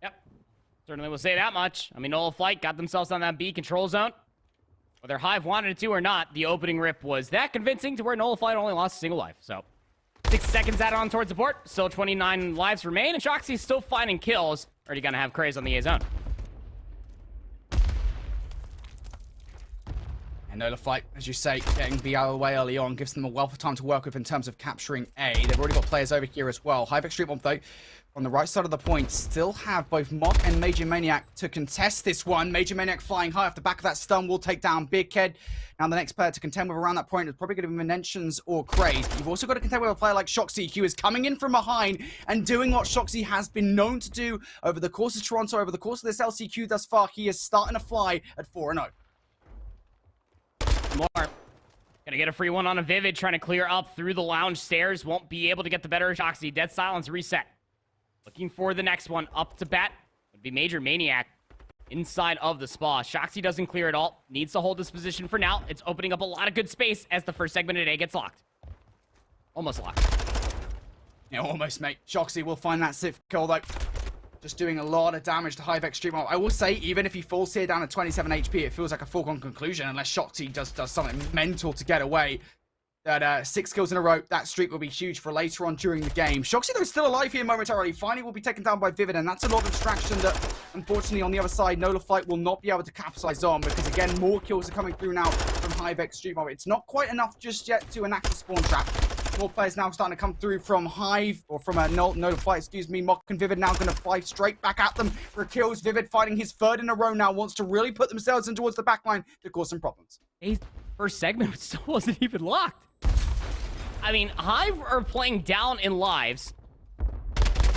Yep, certainly will say that much. I mean, Nola Flight got themselves on that B control zone. Whether Hive wanted it to or not, the opening rip was that convincing to where Nola Flight only lost a single life, so... 6 seconds added on towards the port. Still 29 lives remain, and Shoxy's still finding kills. Already gonna have Craze on the A zone. And Nola Flight, as you say, getting B out of the way early on gives them a wealth of time to work with in terms of capturing A. They've already got players over here as well. Hivex Street Mob, though, on the right side of the point, still have both Mock and Major Maniac to contest this one. Major Maniac flying high off the back of that stun will take down Big Head. Now the next player to contend with around that point is probably going to be Mentions or Craze. But you've also got to contend with a player like Shoxy, who is coming in from behind and doing what Shoxy has been known to do over the course of Toronto, over the course of this LCQ thus far. He is starting to fly at 4-0. More. Gonna get a free one on a Vivid, trying to clear up through the lounge stairs. Won't be able to get the better of Shoxy. Dead silence, reset. Looking for the next one. Up to bat. Would be Major Maniac inside of the spa. Shoxy doesn't clear at all. Needs to hold this position for now. It's opening up a lot of good space as the first segment of A gets locked. Almost locked. Yeah, almost, mate. Shoxy will find that sixth kill, though. Just doing a lot of damage to Hivex Street Mob. I will say, even if he falls here down to 27 HP, it feels like a foregone conclusion unless Shoxy does something mental to get away. That 6 kills in a row, that streak will be huge for later on during the game. Shoxy, though, is still alive here momentarily. Finally will be taken down by Vivid, and that's a lot of distraction that, unfortunately, on the other side, Nola Flight will not be able to capitalize on, because, again, more kills are coming through now from Hivex Street Mob. It's not quite enough just yet to enact the spawn trap. More players now starting to come through from Hive, or from Nola Flight, excuse me. Mock and Vivid now going to fly straight back at them for kills. Vivid fighting his third in a row now, wants to really put themselves in towards the backline to cause some problems. His first segment still wasn't even locked. I mean, Hive are playing down in lives,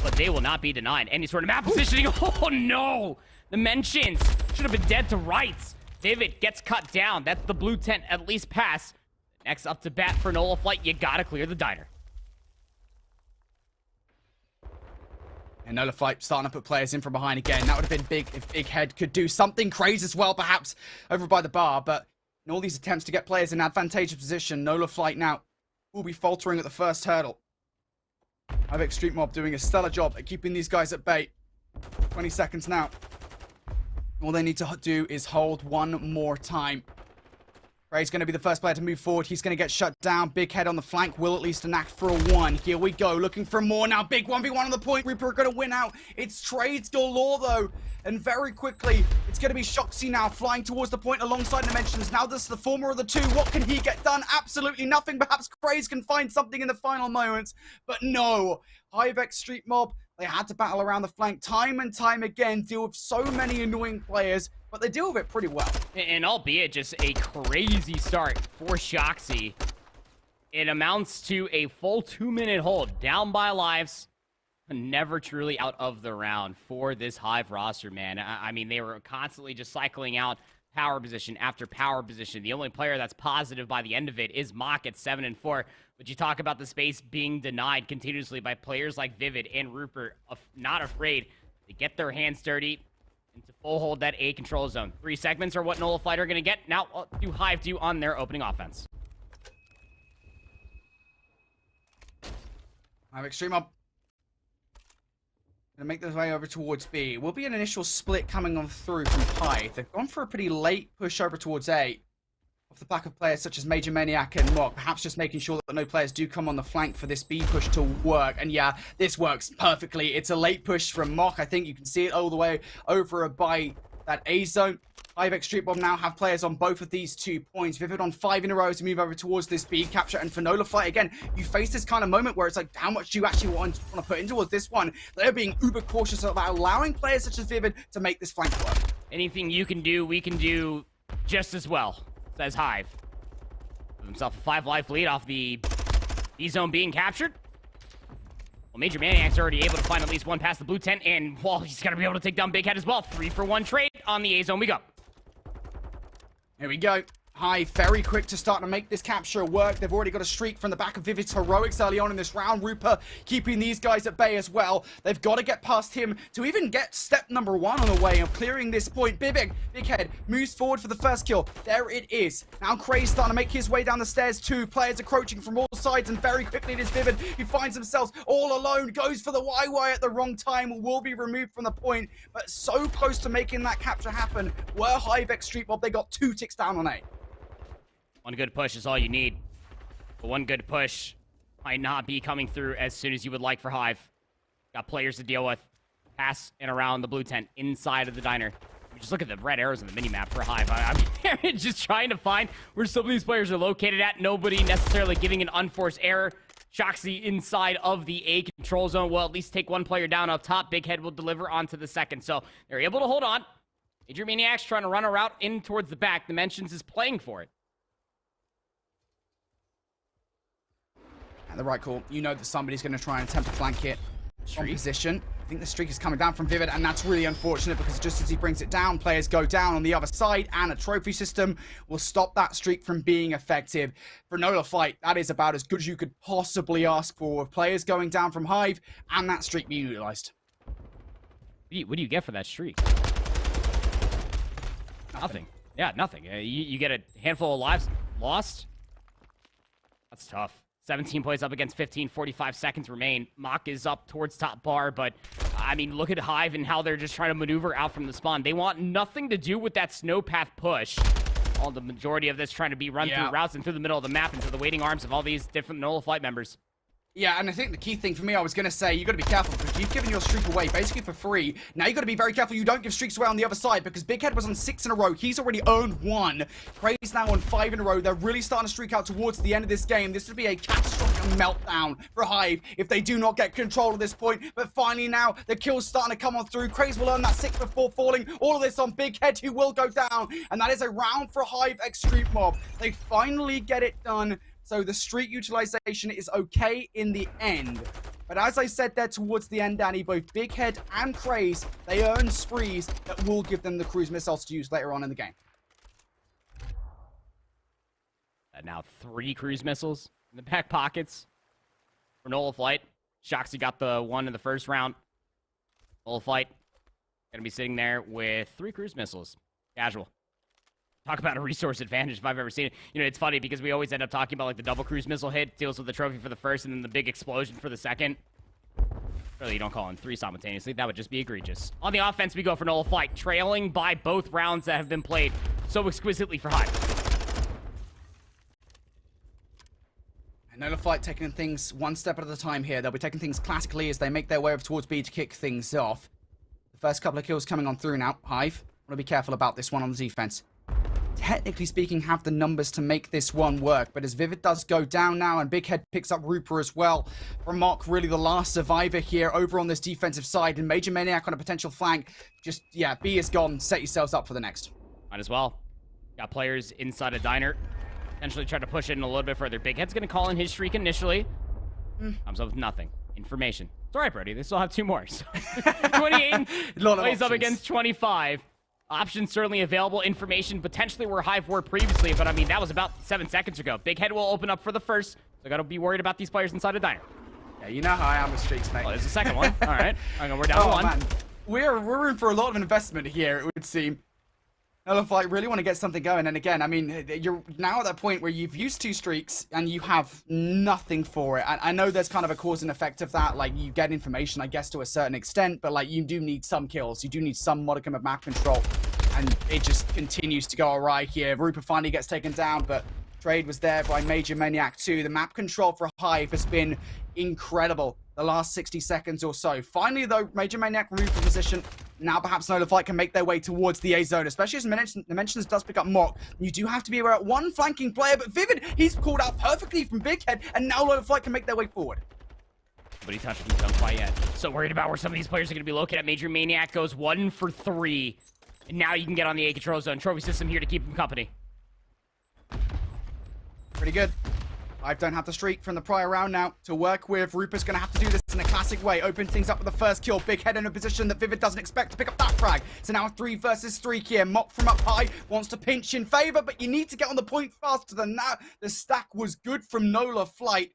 but they will not be denied any sort of map positioning. Oh no! The Mentions should have been dead to rights. Vivid gets cut down. That's the blue tent at least pass. Next up to bat for Nola Flight, you gotta clear the diner. And Nola Flight starting to put players in from behind again. That would have been big if Big Head could do something crazy as well, perhaps, over by the bar. But in all these attempts to get players in advantageous position, Nola Flight now will be faltering at the first hurdle. Hivex Street Mob doing a stellar job at keeping these guys at bay. 20 seconds now. All they need to do is hold one more time. Ray's going to be the first player to move forward. He's going to get shut down. Big Head on the flank will at least enact for a 1. Here we go. Looking for more now. Big 1v1 on the point. Reaper are going to win out. It's trades galore, though. And very quickly, it's going to be Shoxy now flying towards the point alongside Dimensions. Now this is the former of the two. What can he get done? Absolutely nothing. Perhaps Craze can find something in the final moments. But no. Hivex Street Mob, they had to battle around the flank time and time again. Deal with so many annoying players. But they deal with it pretty well. And albeit just a crazy start for Shoxy, it amounts to a full 2-minute hold, down by lives, never truly out of the round for this Hive roster, man. I mean, they were constantly just cycling out power position after power position. The only player that's positive by the end of it is Mock at 7-4. But you talk about the space being denied continuously by players like Vivid and Rupert, not afraid to get their hands dirty and to full hold that A control zone. 3 segments are what Nola Flight are going to get. Now, what do Hive do on their opening offense? Hivex Street Mob going to make their way over towards B. Will be an initial split coming on through from Hive. They've gone for a pretty late push over towards A, off the back of players such as Major Maniac and Mock, perhaps just making sure that no players do come on the flank for this B push to work. And yeah, this works perfectly. It's a late push from Mock. I think you can see it all the way over by that A zone. Hivex Street Mob now have players on both of these 2 points. Vivid on 5 in a row to move over towards this B capture. And for Nola Flight, again, you face this kind of moment where it's like, how much do you actually want to put into this one? They're being uber cautious about allowing players such as Vivid to make this flank work. Anything you can do, we can do just as well, says Hive. With himself a 5-life lead off the B zone being captured. Well, Major Maniac's already able to find at least one past the blue tent, and well, he's gonna be able to take down Big Head as well. 3-for-1 trade on the A zone we go. Here we go. Hive very quick to start to make this capture work. They've already got a streak from the back of Vivid's heroics early on in this round. Rooper keeping these guys at bay as well. They've got to get past him to even get step number 1 on the way of clearing this point. Big Head moves forward for the first kill. There it is. Now Craze starting to make his way down the stairs too. Players encroaching from all sides, and very quickly it is Vivid who finds himself all alone. Goes for the YY at the wrong time. Will be removed from the point, but so close to making that capture happen. Were Hive X Street Mob. They got 2 ticks down on A. One good push is all you need. But one good push might not be coming through as soon as you would like for Hive. Got players to deal with. Pass and around the blue tent inside of the diner. Just look at the red arrows on the minimap for Hive. I'm just trying to find where some of these players are located at. Nobody necessarily giving an unforced error. Shoxy inside of the A control zone will at least take one player down up top. Big Head will deliver onto the second. So they're able to hold on. Major Maniac's trying to run a route in towards the back. Dimensions is playing for it. And the right call. You know that somebody's going to try and attempt to flank it from position. I think the streak is coming down from Vivid, and that's really unfortunate because just as he brings it down, players go down on the other side, and a trophy system will stop that streak from being effective. For Nola Fight, that is about as good as you could possibly ask for, with players going down from Hive and that streak being utilized. What do you get for that streak? Nothing. Yeah, nothing. You get a handful of lives lost. That's tough. 17 plays up against 15, 45 seconds remain. Mach is up towards top bar, but, I mean, look at Hive and how they're just trying to maneuver out from the spawn. They want nothing to do with that snowpath push. All the majority of this trying to be run through routes and through the middle of the map into the waiting arms of all these different Nola Flight members. Yeah, and I think the key thing for me, I was going to say, you got to be careful because you've given your streak away basically for free. Now you got to be very careful you don't give streaks away on the other side because Big Head was on 6 in a row. He's already earned 1. Craze now on 5 in a row. They're really starting to streak out towards the end of this game. This would be a catastrophic meltdown for Hive if they do not get control at this point. But finally now, the kill's starting to come on through. Craze will earn that 6 before falling. All of this on Big Head, who will go down. And that is a round for Hive X Street Mob. They finally get it done. So the streak utilization is okay in the end. But as I said there towards the end, Danny, both Big Head and Craze, they earn sprees that will give them the cruise missiles to use later on in the game. And now 3 cruise missiles in the back pockets for Nola Flight. Shoxy got the 1 in the first round. Nola Flight gonna be sitting there with 3 cruise missiles. Casual. Talk about a resource advantage if I've ever seen it. You know, it's funny because we always end up talking about like the double cruise missile hit deals with the trophy for the first and then the big explosion for the second. Really, you don't call in 3 simultaneously. That would just be egregious. On the offense, we go for Nola Flight, trailing by both rounds that have been played so exquisitely for Hive. And Nola Flight taking things one step at a time here. They'll be taking things classically as they make their way over towards B to kick things off. The first couple of kills coming on through now. Hive, want to be careful about this one on the defense. Technically speaking, have the numbers to make this one work, but as Vivid does go down now and Big Head picks up Rooper as well, Mock really the last survivor here over on this defensive side, and Major Maniac on a potential flank. Just, yeah, B is gone. Set yourselves up for the next. Might as well. Got players inside a diner. Potentially try to push it in a little bit further. Big Head's going to call in his streak initially. Comes up with nothing. Information. It's all right, Brody. They still have 2 more. So 28 plays up against 25. Options certainly available. Information potentially where Hive were previously, but I mean, that was about 7 seconds ago. Big Head will open up for the first, so got to be worried about these players inside a diner. Yeah, you know how I am with streaks, mate. Oh, there's the second one. All right. We're down to 1. Man. We're in for a lot of investment here, it would seem. Nola Flight really want to get something going, and again, I mean, you're now at that point where you've used 2 streaks and you have nothing for it. I know there's kind of a cause and effect of that, like you get information, I guess, to a certain extent, but like you do need some kills, you do need some modicum of map control, and it just continues to go awry here. Rooper finally gets taken down, but trade was there by Major Maniac too. The map control for Hive has been incredible the last 60 seconds or so. Finally, though, Major Maniac removed from position. Now perhaps Nola Flight can make their way towards the A zone, especially as Dimensions does pick up Mock. You do have to be aware of 1 flanking player, but Vivid, he's called out perfectly from Big Head, and now Nola Flight can make their way forward. Nobody touched him, don't quite yet. So worried about where some of these players are going to be located. Major Maniac goes 1 for 3. And now you can get on the A control zone. Trophy system here to keep him company. Pretty good. I don't have the streak from the prior round now to work with. Ruper's going to have to do this in a classic way. Open things up with the first kill. Big Head in a position that Vivid doesn't expect to pick up that frag. So now 3 versus 3 here. Mop from up high wants to pinch in favor, but you need to get on the point faster than that. The stack was good from Nola Flight.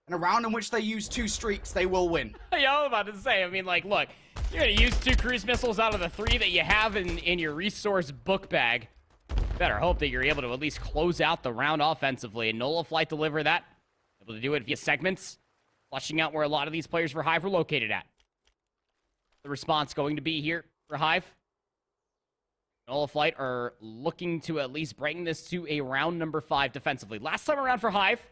In a round in which they use 2 streaks, they will win. Yeah, I was about to say, I mean, like, look, you're going to use 2 cruise missiles out of the 3 that you have in your resource book bag. Better hope that you're able to at least close out the round offensively. And Nola Flight deliver that. Able to do it via segments. Flushing out where a lot of these players for Hive were located at. The response going to be here for Hive. Nola Flight are looking to at least bring this to a round number 5 defensively. Last time around for Hive,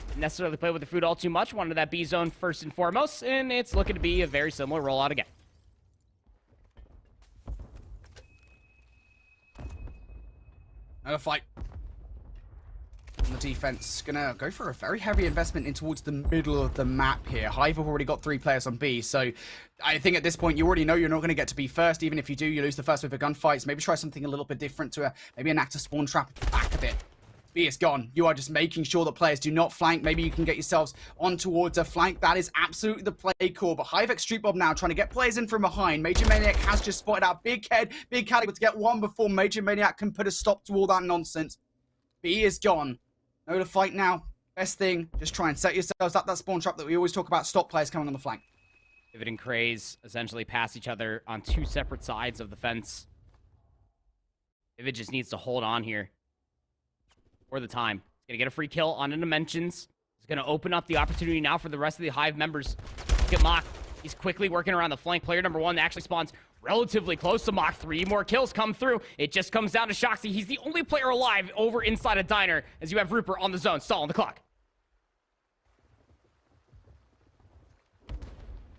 didn't necessarily play with the food all too much. Wanted that B zone first and foremost. And it's looking to be a very similar rollout again. Another fight. On the defense, gonna go for a very heavy investment in towards the middle of the map here. Hive have already got 3 players on B, so I think at this point you already know you're not going to get to B first. Even if you do, you lose the first with a gunfight. So maybe try something a little bit different to maybe an active spawn trap at the back of it. B is gone. You are just making sure that players do not flank. Maybe you can get yourselves on towards a flank. That is absolutely the play call. But Hive X Street Bob now trying to get players in from behind. Major Maniac has just spotted out Big Head. Big Head able to get one before Major Maniac can put a stop to all that nonsense. B is gone. No to fight now. Best thing, just try and set yourselves up that spawn trap that we always talk about. Stop players coming on the flank. Vivid and Craze essentially pass each other on 2 separate sides of the fence. Vivid just needs to hold on here for the time. He's going to get a free kill on the Dimensions. He's going to open up the opportunity now for the rest of the Hive members. Look at Mach. He's quickly working around the flank. Player number 1 actually spawns relatively close to Mach. 3 more kills come through. It just comes down to Shoxy. He's the only player alive over inside a diner as you have Rupert on the zone, stalling the clock.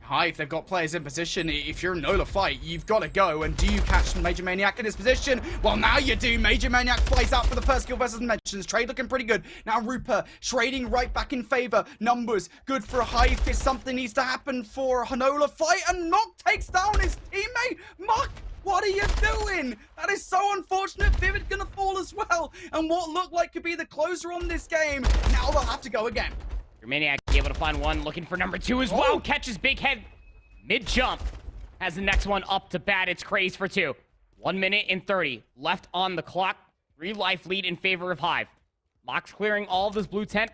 Hive, they've got players in position. If you're Nola Fight, you've got to go. And do you catch Major Maniac in his position? Well, now you do. Major Maniac flies out for the first kill versus Dimensions. Trade looking pretty good. Now Rupert trading right back in favor. Numbers good for Hive. If something needs to happen for Nola Fight, and Nock takes down his teammate. Muck, what are you doing? That is so unfortunate. Vivid gonna fall as well. And what looked like could be the closer on this game, now they'll have to go again. Your Maniac able to find one, looking for number 2 as well. Catches Big Head mid-jump. Has the next one up to bat. It's Craze for 2. 1 minute and 30 left on the clock. 3 life lead in favor of Hive. Mox clearing all of this blue tent.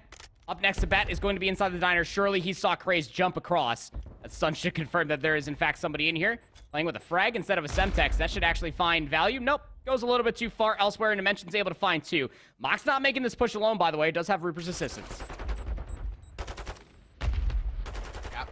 Up next to bat is going to be inside the diner. Surely he saw Craze jump across. That stun should confirm that there is in fact somebody in here. Playing with a frag instead of a Semtex. That should actually find value. Nope. Goes a little bit too far elsewhere, and Dimension's able to find 2. Mox not making this push alone, by the way. Does have Rupert's assistance.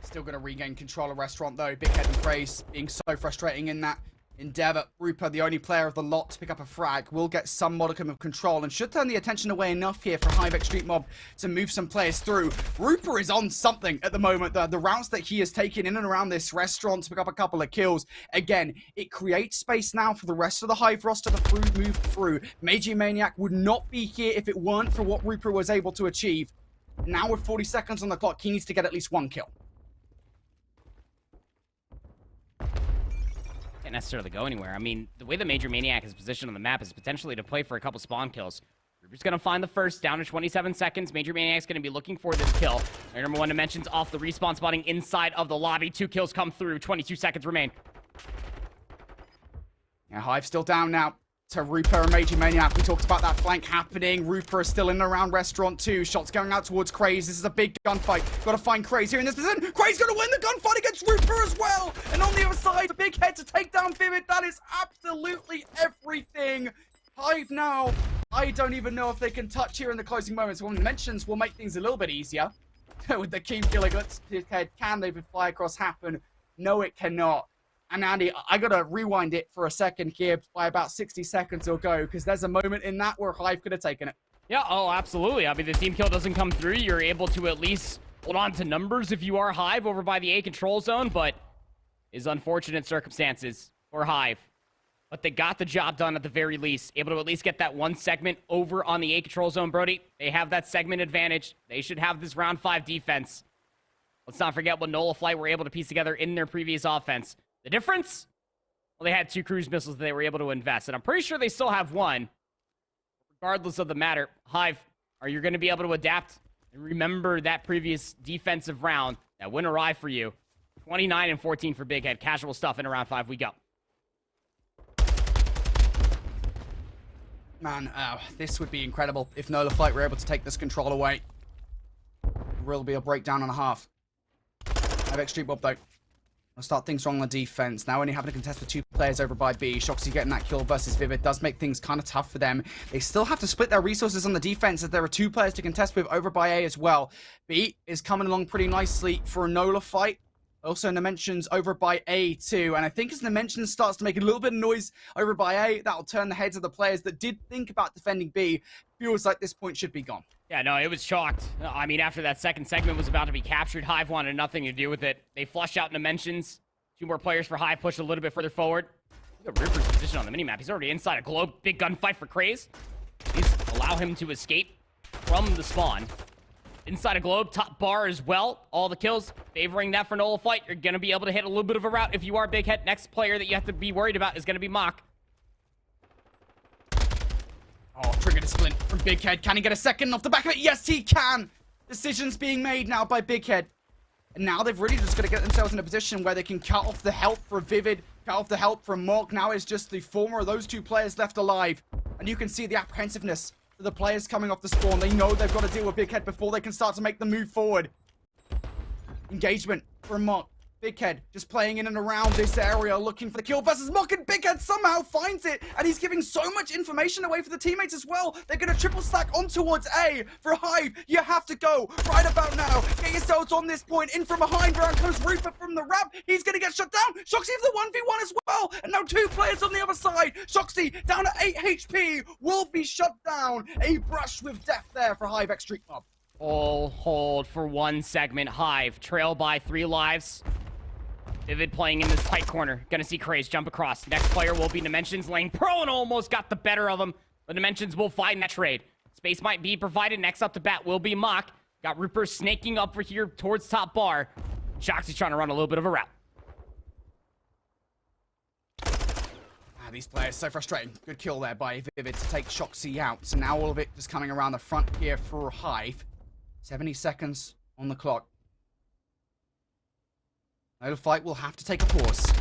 Still going to regain control of Restaurant, though. Big Head and Craze being so frustrating in that endeavor. Rupert, the only player of the lot to pick up a frag, will get some modicum of control and should turn the attention away enough here for Hive X Street Mob to move some players through. Rupert is on something at the moment. The routes that he has taken in and around this restaurant to pick up a couple of kills. Again, it creates space now for the rest of the Hive roster to move through. Major Maniac would not be here if it weren't for what Rupert was able to achieve. Now with 40 seconds on the clock, he needs to get at least 1 kill. Can't necessarily go anywhere. I mean, the way the Major Maniac is positioned on the map is potentially to play for a couple spawn kills. Rupert's going to find the first, down to 27 seconds. Major Maniac's going to be looking for this kill. Player number 1 Dimensions off the respawn spotting inside of the lobby. 2 kills come through. 22 seconds remain. Yeah, Hive still down now to Rupert and Major Maniac. We talked about that flank happening. Rupert is still in and around Restaurant 2. Shots going out towards Craze. This is a big gunfight. Got to find Craze here in this position. Craze going to win the gunfight against Rupert as well. And on the other side, a Big Head to take down Vivid. That is absolutely everything. Hive now, I don't even know if they can touch here in the closing moments. When Dimensions will make things a little bit easier. With the Keem Gilligan's Big Head, can they fly across happen? No, it cannot. And Andy, I gotta rewind it for a second here by about 60 seconds or go, because there's a moment in that where Hive could have taken it. Yeah, oh, absolutely. I mean, the team kill doesn't come through. You're able to at least hold on to numbers if you are Hive over by the A control zone, but is unfortunate circumstances for Hive. But they got the job done at the very least. Able to at least get that 1 segment over on the A control zone, Brody. They have that segment advantage. They should have this round 5 defense. Let's not forget what Nola Flight were able to piece together in their previous offense. The difference? Well, they had 2 cruise missiles that they were able to invest, and I'm pretty sure they still have 1. Regardless of the matter, Hive, are you going to be able to adapt And remember that previous defensive round that went awry for you. 29 and 14 for Big Head. Casual stuff in round 5 we go. Man, this would be incredible if Nola Flight were able to take this control away. Will be a breakdown and a half. I have Extreme Bob though. I'll start things wrong on the defense. Now only having to contest with 2 players over by B. Shoxy getting that kill versus Vivid does make things kind of tough for them. They still have to split their resources on the defense as there are 2 players to contest with over by A as well. B is coming along pretty nicely for a Nola Fight. Also, Dimensions over by A too. And I think as Dimensions starts to make a little bit of noise over by A, that'll turn the heads of the players that did think about defending B. Feels like this point should be gone. Yeah, no, it was chalked. I mean, after that second segment was about to be captured, Hive wanted nothing to do with it. They flushed out Dimensions. 2 more players for Hive, push a little bit further forward. Look at Ripper's position on the minimap. He's already inside a globe. Big gunfight for Craze. Please allow him to escape from the spawn. Inside a globe, top bar as well. All the kills favoring that for Nola Flight. You're going to be able to hit a little bit of a route if you are Big Head. Next player that you have to be worried about is going to be Mock. Oh, trigger discipline from Big Head. Can he get a second off the back of it? Yes, he can. Decisions being made now by Big Head. And now they've really just got to get themselves in a position where they can cut off the help for Vivid, cut off the help from Mock. Now it's just the former of those 2 players left alive. And you can see the apprehensiveness for the players coming off the spawn. They know they've got to deal with Big Head before they can start to make the move forward. Engagement from Mock. Big Head just playing in and around this area, looking for the kill versus Mock, and Big Head somehow finds it, and he's giving so much information away for the teammates as well. They're going to triple stack on towards A. For Hive, you have to go right about now. Get yourselves on this point. In from behind, around comes Rupert from the ramp. He's going to get shut down. Shoxy for the 1v1 as well, and now 2 players on the other side. Shoxy down to 8 HP, will be shut down. A brush with death there for Hive X Street Mob. All hold for 1 segment. Hive trail by 3 lives. Vivid playing in this tight corner. Gonna see Craze jump across. Next player will be Dimensions, laying prone, almost got the better of him. The Dimensions will find that trade. Space might be provided. Next up to bat will be Mock. Got Rupert snaking up for here towards top bar. Shoxy's trying to run a little bit of a route. These players, so frustrating. Good kill there by Vivid to take Shoxy out. So now all of it just coming around the front here for Hive. 70 seconds on the clock. Nola Flight will have to take a pause.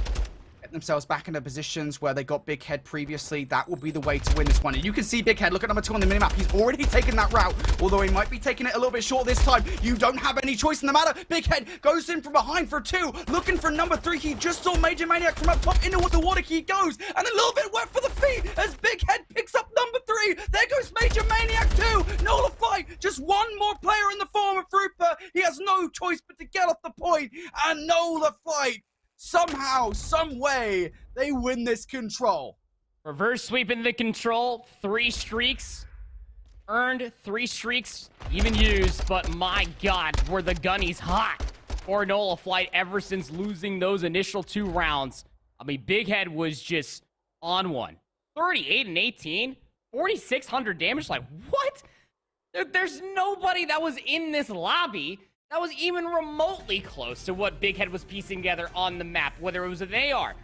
Get themselves back into positions where they got Big Head previously. That will be the way to win this one. And you can see Big Head, look at number 2 on the minimap. He's already taken that route, although he might be taking it a little bit short this time. You don't have any choice in the matter. Big Head goes in from behind for 2, looking for number 3. He just saw Major Maniac from up top into the water. He goes, and a little bit wet for the feet as Big Head picks up number 3. There goes Major Maniac too. Nola Flight, just 1 more player in the form of Rupert. He has no choice but to get off the point, and Nola Flight, somehow, some way, they win this control. Reverse sweeping the control. 3 streaks. Earned 3 streaks, even used. But my God, were the gunnies hot for Nola Flight ever since losing those initial 2 rounds. I mean, Big Head was just on one. 38 and 18. 4,600 damage. Like, what? There's nobody that was in this lobby that was even remotely close to what Big Head was piecing together on the map. Whether it was an AR,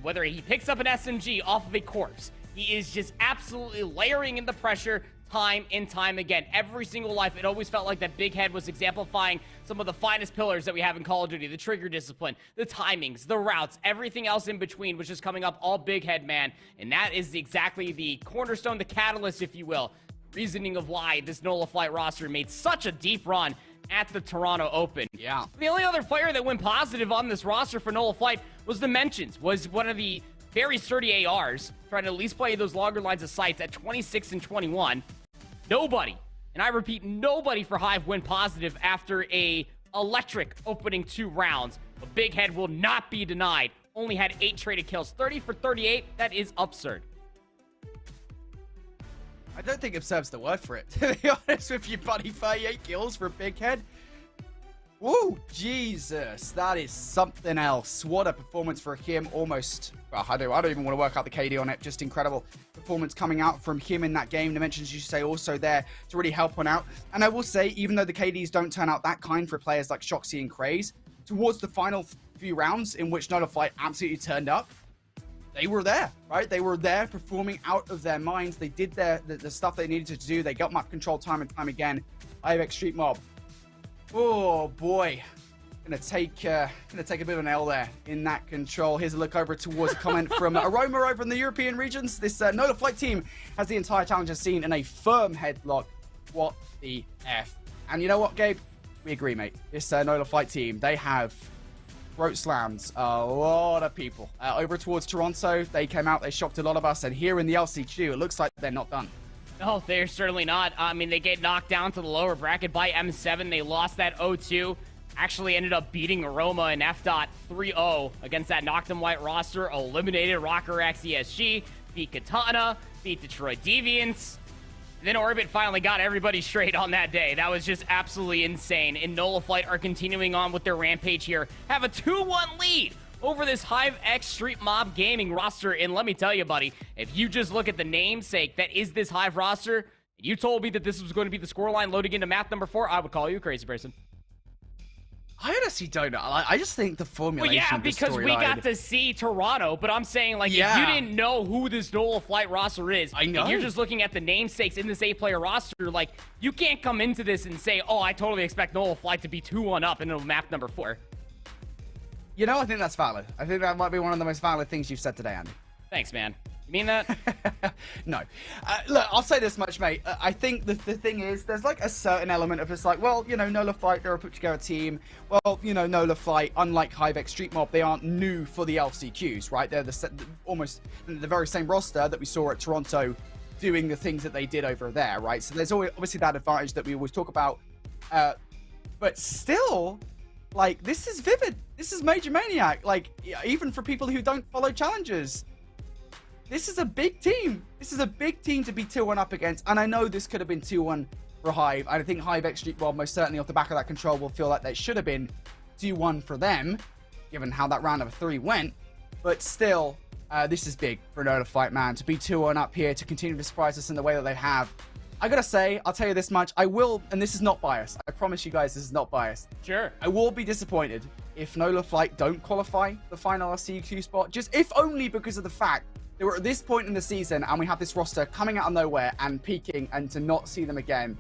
whether he picks up an SMG off of a corpse, he is just absolutely layering in the pressure time and time again. Every single life, it always felt like that Big Head was exemplifying some of the finest pillars that we have in Call of Duty. The trigger discipline, the timings, the routes, everything else in between was just coming up all Big Head, man. And that is exactly the cornerstone, the catalyst, if you will, reasoning of why this Nola Flight roster made such a deep run at the Toronto Open. Yeah. The only other player that went positive on this roster for Nola Flight was Dimensions, was one of the very sturdy ARs, trying to at least play those longer lines of sights at 26 and 21. Nobody, and I repeat, nobody for Hive went positive after a electric opening 2 rounds. But Big Head will not be denied. Only had 8 traded kills, 30 for 38. That is absurd. I don't think absurd's the word for it, to be honest with you, buddy. 38 kills for Big Head. Woo, Jesus, that is something else. What a performance for him. Almost, well, I don't even want to work out the KD on it. Just incredible performance coming out from him in that game. Dimensions, you say, also there to really help one out. And I will say, even though the KDs don't turn out that kind for players like Shoxy and Craze, towards the final few rounds in which Nola Flight absolutely turned up, they were there, right? They were there performing out of their minds. They did the stuff they needed to do. They got map control time and time again. IVX Street Mob Oh boy. Gonna take a bit of an L there in that control. Here's a look over towards a comment from Aroma over in the European regions. This Nola Flight team has the entire challenger scene in a firm headlock. What the F? And you know what, Gabe? We agree, mate. This Nola Flight team, they have throat slams a lot of people. Over towards Toronto, they came out, they shocked a lot of us, and here in the LCQ, it looks like they're not done. No, they're certainly not. I mean, they get knocked down to the lower bracket by M7. They lost that 0-2. Actually ended up beating Aroma and F-Dot 3-0 against that Noctum White roster. Eliminated Rocker X ESG, beat Katana, beat Detroit Deviants. Then Orbit finally got everybody straight on that day. That was just absolutely insane. And Nola Flight are continuing on with their rampage here. Have a 2-1 lead over this Hive X Street Mob Gaming roster. And let me tell you, buddy, if you just look at the namesake that is this Hive roster, and you told me that this was going to be the scoreline loading into map number 4, I would call you a crazy person. I honestly don't know. I just think the formulation. Well, yeah, because we got to see Toronto, but I'm saying, like, yeah. if you didn't know who this Nola Flight roster is, I know. and you're just looking at the namesakes in this 8-player roster, like, you can't come into this and say, oh, I totally expect Nola Flight to be 2-1 up into map number 4. You know, I think that's valid. I think that might be one of the most valid things you've said today, Andy. Thanks, man. You mean that? No. Look, I'll say this much, mate. I think the thing is, there's like a certain element of it's like, well, you know, Nola Flight, they're a put together team. Well, you know, Nola Flight, unlike Hivex Street Mob, they aren't new for the LCQs, right? They're almost the very same roster that we saw at Toronto doing the things that they did over there, right? So there's always, obviously that advantage that we always talk about. But still, like, this is Vivid. This is Major Maniac. Like, even for people who don't follow challenges, this is a big team. This is a big team to be 2-1 up against. And I know this could have been 2-1 for Hive. I think Hive X Street Mob most certainly off the back of that control will feel like that should have been 2-1 for them, given how that round of 3 went. But still, this is big for Nola Flight, man. To be 2-1 up here, to continue to surprise us in the way that they have. I gotta say, I'll tell you this much. I will, and this is not biased. I promise you guys this is not biased. Sure. I will be disappointed if Nola Flight don't qualify the final LCQ spot. Just if only because of the fact that we're at this point in the season and we have this roster coming out of nowhere and peaking, and to not see them again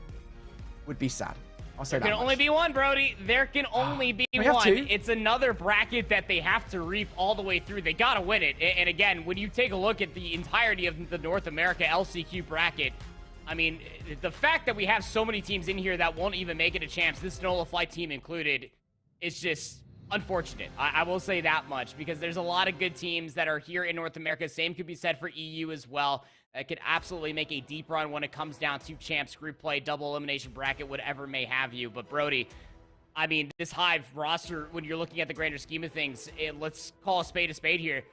would be sad. I'll say that. There can only be one, Brody. There can only be one. It's another bracket that they have to reap all the way through. They got to win it. And again, when you take a look at the entirety of the North America LCQ bracket, I mean, the fact that we have so many teams in here that won't even make it a chance, this Nola Flight team included, is just unfortunate. I will say that much, because there's a lot of good teams that are here in North America. Same could be said for EU as well. That could absolutely make a deep run when it comes down to champs, group play, double elimination bracket, whatever may have you. But Brody, I mean, this Hive roster, when you're looking at the grander scheme of things, let's call a spade here.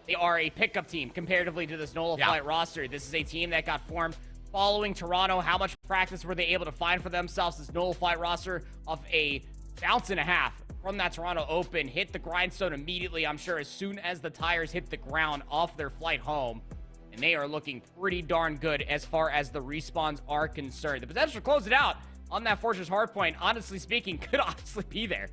They are a pickup team comparatively to this Nola Flight roster. This is a team that got formed following Toronto. How much practice were they able to find for themselves? This Nola Flight roster off a bounce and a half from that Toronto Open, hit the grindstone immediately, I'm sure, as soon as the tires hit the ground off their flight home. And they are looking pretty darn good as far as the respawns are concerned. The potential to close it out on that Fortress Hardpoint, honestly speaking, could honestly be there.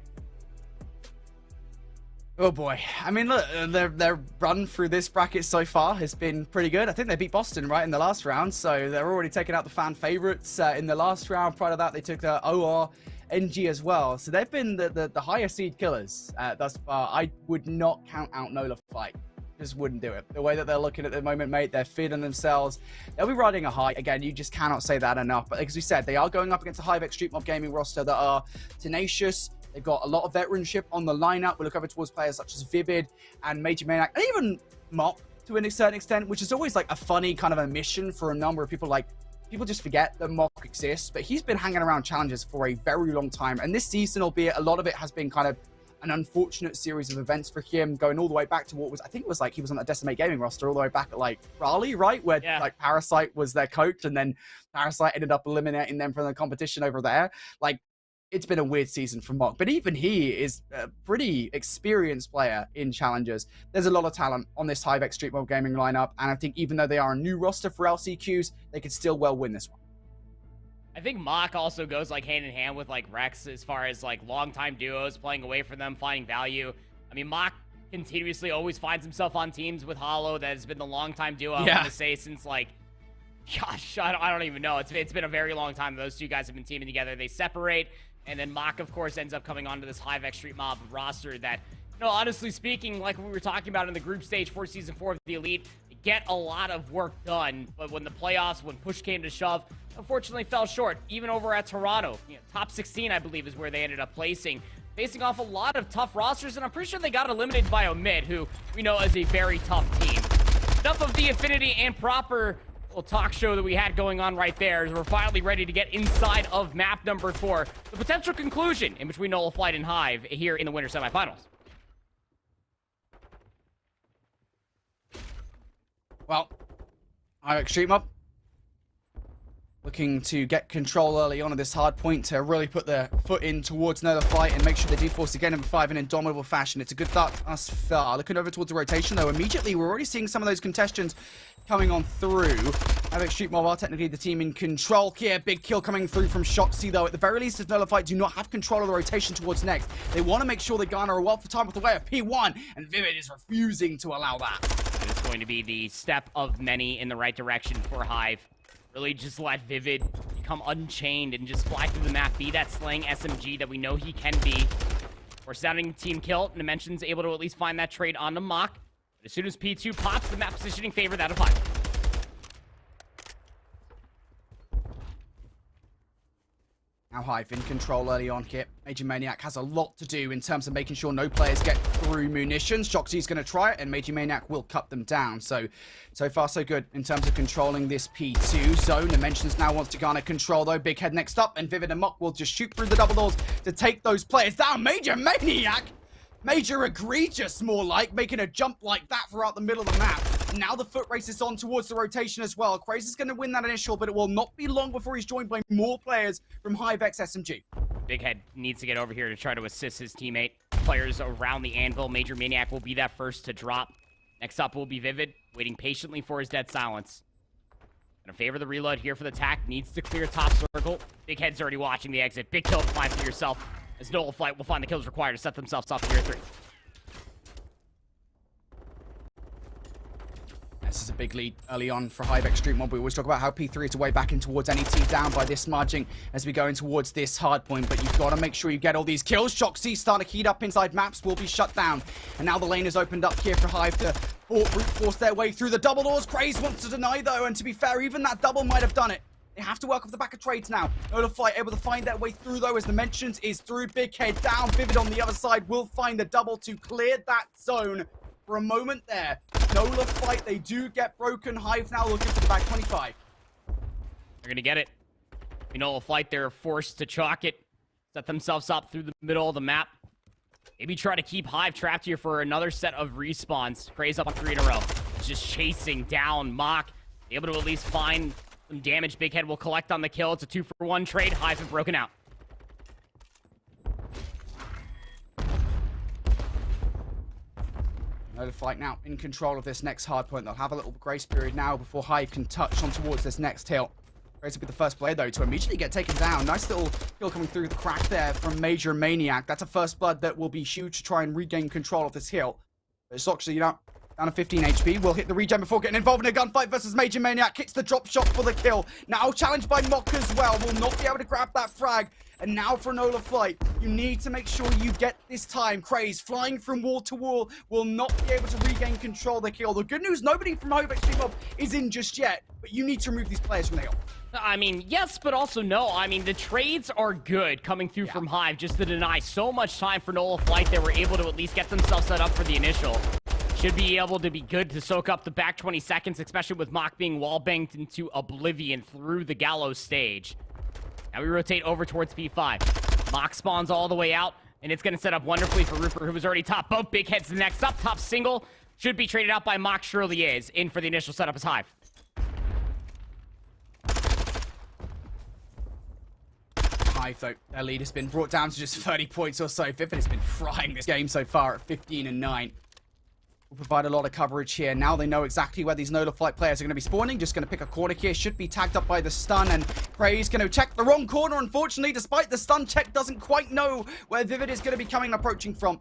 Oh boy. I mean, look, their run through this bracket so far has been pretty good. I think they beat Boston, right, in the last round. So they're already taking out the fan favorites in the last round. Prior to that, they took the OR NG as well. So they've been the higher seed killers thus far. I would not count out Nola Flight. Just wouldn't do it. The way that they're looking at the moment, mate, they're feeding themselves. They'll be riding a high. Again, you just cannot say that enough. But as we said, they are going up against a Hive X Street Mob Gaming roster that are tenacious. They've got a lot of veteranship on the lineup. We look over towards players such as Vivid and Major Maniac, and even Mop to a certain extent, which is always like a funny kind of a mission for a number of people. Like, people just forget that Mop exists, but he's been hanging around challenges for a very long time. And this season, albeit a lot of it has been kind of an unfortunate series of events for him, going all the way back to what was, I think it was like he was on that Decimate Gaming roster all the way back at like Raleigh, right? Where like Parasite was their coach, and then Parasite ended up eliminating them from the competition over there. Like, it's been a weird season for Mock, but even he is a pretty experienced player in challenges. There's a lot of talent on this Hive X Street Mob Gaming lineup, and I think even though they are a new roster for LCQs, they could still well win this one. I think Mock also goes like hand in hand with like Rex as far as like longtime duos playing away from them, finding value. I mean, Mock continuously always finds himself on teams with Hollow. That has been the longtime duo, I want to say, since like Gosh, I don't even know. It's been a very long time those two guys have been teaming together. They separate, and then Mach, of course, ends up coming onto this HiveX Street Mob roster that, you know, honestly speaking, like we were talking about in the group stage for Season 4 of the Elite, they get a lot of work done, but when the playoffs, when push came to shove, unfortunately fell short. Even over at Toronto, you know, top 16, I believe, is where they ended up placing. Facing off a lot of tough rosters, and I'm pretty sure they got eliminated by Omid, who we know is a very tough team. Enough of the Affinity and proper little talk show that we had going on right there, as we're finally ready to get inside of map number 4. The potential conclusion in between Nola Flight and Hive here in the winter semifinals. Well, HiveX Street Mob looking to get control early on of this hard point to really put their foot in towards another fight and make sure they do force again number 5 in indomitable fashion. It's a good start thus far. Looking over towards the rotation, though, immediately we're already seeing some of those contestants coming on through. HiveX Street Mob are technically the team in control here. Big kill coming through from Shoxy, though. At the very least, if Nullified do not have control of the rotation towards next, they want to make sure they garner a wealth of time with the way of P1, and Vivid is refusing to allow that. And it's going to be the step of many in the right direction for Hive. Really just let Vivid become unchained and just fly through the map, be that slaying SMG that we know he can be. We're sounding team kill. Dimension's able to at least find that trade onto Mach. But as soon as P2 pops, the map positioning favor that of Hive. Now Hive in control early on here. Major Maniac has a lot to do in terms of making sure no players get through munitions. Shoxy's going to try it, and Major Maniac will cut them down. So far, so good in terms of controlling this P2 zone. Dimensions now wants to garner control, though. Big Head next up, and Vivid and Mach will just shoot through the double doors to take those players down. Major Maniac! Major Egregious, more like, making a jump like that throughout the middle of the map. Now the foot race is on towards the rotation as well. Crazy's going to win that initial, but it will not be long before he's joined by more players from HiveX SMG. Big Head needs to get over here to try to assist his teammate. Players around the anvil. Major Maniac will be that first to drop. Next up will be Vivid, waiting patiently for his dead silence. Gonna favor the reload here for the tack. Needs to clear top circle. Big Head's already watching the exit. Big kill to find for yourself, as Nola Flight will find the kills required to set themselves up for year 3. This is a big lead early on for HiveX Street Mob. We always talk about how P3 is a way back in towards any team down by this margin as we go in towards this hard point, but you've got to make sure you get all these kills. Shoxy starting to heat up inside maps, will be shut down. And now the lane is opened up here for Hive to brute force their way through the double doors. Craze wants to deny, though, and to be fair, even that double might have done it. They have to work off the back of trades now. Nola Flight able to find their way through, though, as the mentions is through. Big Head down. Vivid on the other side will find the double to clear that zone. For a moment there, Nola Flight, they do get broken. Hive now looking for the back 25. They're going to get it. Nola Flight, they're forced to chalk it, set themselves up through the middle of the map. Maybe try to keep Hive trapped here for another set of respawns. Craze up on 3 in a row. It's just chasing down Mach. Able to at least find some damage. Big Head will collect on the kill. It's a 2-for-1 trade. Hive have broken out. Nola Flight now in control of this next hard point. They'll have a little grace period now before Hive can touch on towards this next hill. Crazy will be the first player, though, to immediately get taken down. Nice little kill coming through the crack there from Major Maniac. That's a first blood that will be huge to try and regain control of this hill. But it's actually, you know, down to 15 HP. Will hit the regen before getting involved in a gunfight versus Major Maniac. Kicks the drop shot for the kill. Now challenged by Mach as well. Will not be able to grab that frag. And now for Nola Flight, you need to make sure you get this time. Craze flying from wall to wall will not be able to regain control of the kill. The good news, nobody from HiveX Street Mob is in just yet, but you need to remove these players from the hill. I mean, yes, but also no. I mean, the trades are good coming through from Hive, just to deny so much time for Nola Flight. They were able to at least get themselves set up for the initial. Should be able to be good to soak up the back 20 seconds, especially with Mach being wall-banged into oblivion through the gallows stage. Now we rotate over towards P5. Mach spawns all the way out, and it's going to set up wonderfully for Rupert, who was already top. Both Big Heads next up. Top single should be traded out by Mach. Surely is. In for the initial setup as Hive. Hive, though, their lead has been brought down to just 30 points or so. Vivid has been frying this game so far at 15-9. Will provide a lot of coverage here. Now they know exactly where these Nola Flight players are going to be spawning. Just going to pick a corner here. Should be tagged up by the stun, and Craze going to check the wrong corner, unfortunately, despite the stun check, doesn't quite know where Vivid is going to be coming approaching from.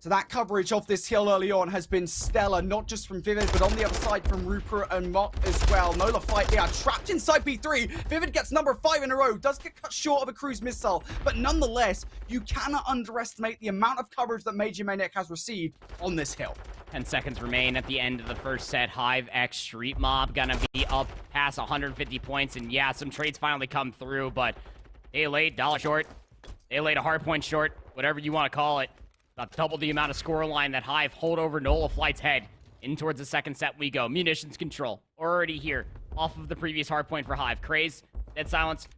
So that coverage of this hill early on has been stellar, not just from Vivid, but on the other side from Rupert and Mott as well. Nola Fight, they are trapped inside B3. Vivid gets number 5 in a row, does get cut short of a cruise missile, but nonetheless, you cannot underestimate the amount of coverage that Major Maniac has received on this hill. 10 seconds remain at the end of the first set. Hive X Street Mob gonna be up past 150 points, and yeah, some trades finally come through, but they laid dollar short. They laid a hard point short, whatever you want to call it. About double the amount of score line that Hive hold over Nola Flight's head. In towards the second set we go. Munitions control already here off of the previous hard point for Hive. Craze, Dead Silence,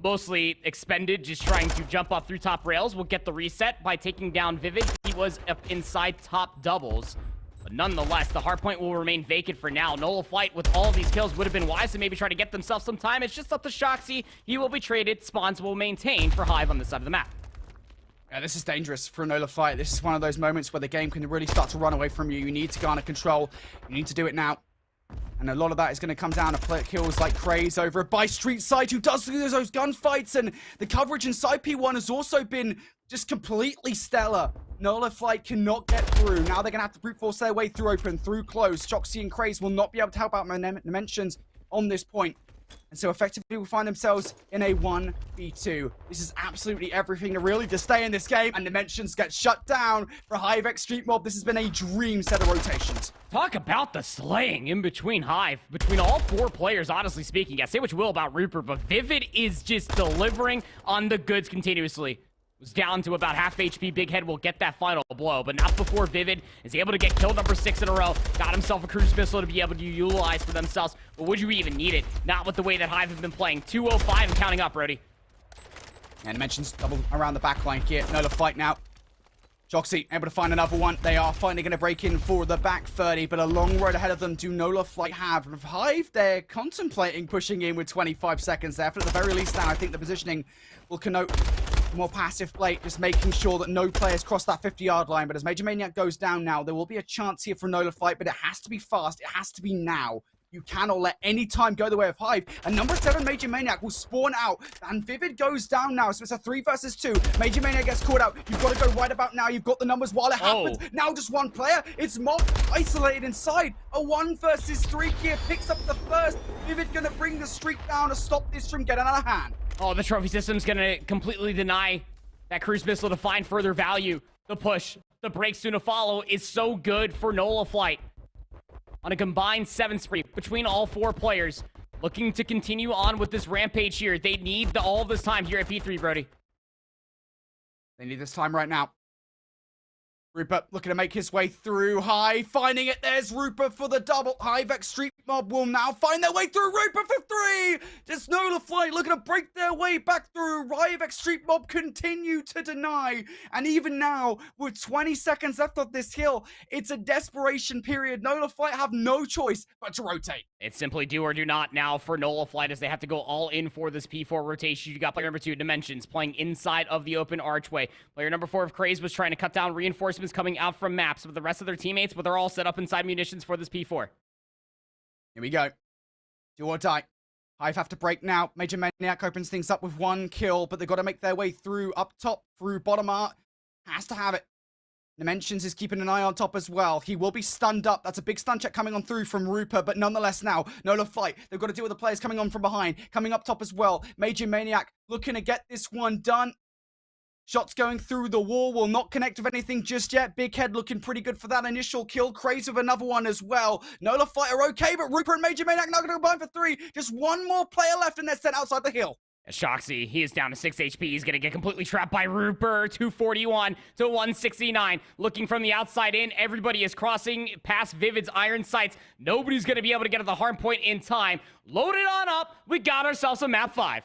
mostly expended just trying to jump up through top rails. Will get the reset by taking down Vivid. He was up inside top doubles. But nonetheless, the hard point will remain vacant for now. Nola Flight with all these kills would have been wise to maybe try to get themselves some time. It's just up to Shoxy. He will be traded. Spawns will maintain for Hive on this side of the map. Yeah, this is dangerous for a Nola Fight. This is one of those moments where the game can really start to run away from you. You need to garner control. You need to do it now. And a lot of that is going to come down to player kills like Craze over by Street Side, who does those gunfights. And the coverage inside P1 has also been just completely stellar. Nola Flight cannot get through. Now they're going to have to brute force their way through open, through close. Shoxy and Craze will not be able to help out Dimensions on this point. And so effectively we find themselves in a 1v2. This is absolutely everything to really just stay in this game, and Dimensions get shut down for Hive X Street Mob. This has been a dream set of rotations. Talk about the slaying in between Hive, between all 4 players, honestly speaking. Yeah, say what you will about Rupert, but Vivid is just delivering on the goods continuously. Was down to about half HP. Big Head will get that final blow, but not before Vivid is able to get kill number 6 in a row. Got himself a cruise missile to be able to utilize for themselves. But would you even need it? Not with the way that Hive have been playing. 205 and counting up, Brody. And Dimensions double around the back line here. Nola Fight now. Shoxy able to find another one. They are finally going to break in for the back 30, but a long road ahead of them do Nola Flight have. With Hive, they're contemplating pushing in with 25 seconds left. At the very least now, I think the positioning will connote more passive play, just making sure that no players cross that 50-yard line. But as Major Maniac goes down now, there will be a chance here for Nola Fight, but it has to be fast. It has to be now. You cannot let any time go the way of Hive. And number 7, Major Maniac, will spawn out. And Vivid goes down now. So it's a 3 versus 2. Major Maniac gets caught out. You've got to go right about now. You've got the numbers while it happens. Now just one player. It's Mob isolated inside. A 1 versus 3 here. Picks up the first. Vivid going to bring the streak down to stop this from getting out of hand. Oh, the trophy system's going to completely deny that cruise missile to find further value. The push, the break soon to follow is so good for Nola Flight. On a combined 7 spree between all 4 players, looking to continue on with this rampage here. They need all this time here at P3, Brody. They need this time right now. Rupert looking to make his way through. Hive finding it. There's Rupert for the double. Hive X Street Mob will now find their way through. Rupert for 3. Just Nola Flight looking to break their way back through. Hive X Street Mob continue to deny. And even now, with 20 seconds left of this hill, it's a desperation period. Nola Flight have no choice but to rotate. It's simply do or do not now for Nola Flight as they have to go all in for this P4 rotation. You got player number 2, Dimensions, playing inside of the open archway. Player number 4 of Craze was trying to cut down reinforcements coming out from maps with the rest of their teammates, but they're all set up inside munitions for this P4. Here we go. Do or die. Hive have to break now. Major Maniac opens things up with 1 kill, but they've got to make their way through up top, through bottom art. Has to have it. Dimensions is keeping an eye on top as well. He will be stunned up. That's a big stun check coming on through from Rupert, but nonetheless now, Nola Fight. They've got to deal with the players coming on from behind, coming up top as well. Major Maniac looking to get this one done. Shots going through the wall, will not connect with anything just yet. Big Head looking pretty good for that initial kill. Craze with another one as well. Nola Fight are okay, but Rupert and Major Maniac not going to combine for 3. Just one more player left and they're sent outside the hill. Shoxy, he is down to 6 HP. He's going to get completely trapped by Rupert. 241 to 169. Looking from the outside in. Everybody is crossing past Vivid's iron sights. Nobody's going to be able to get to the hard point in time. Load it on up. We got ourselves a map 5.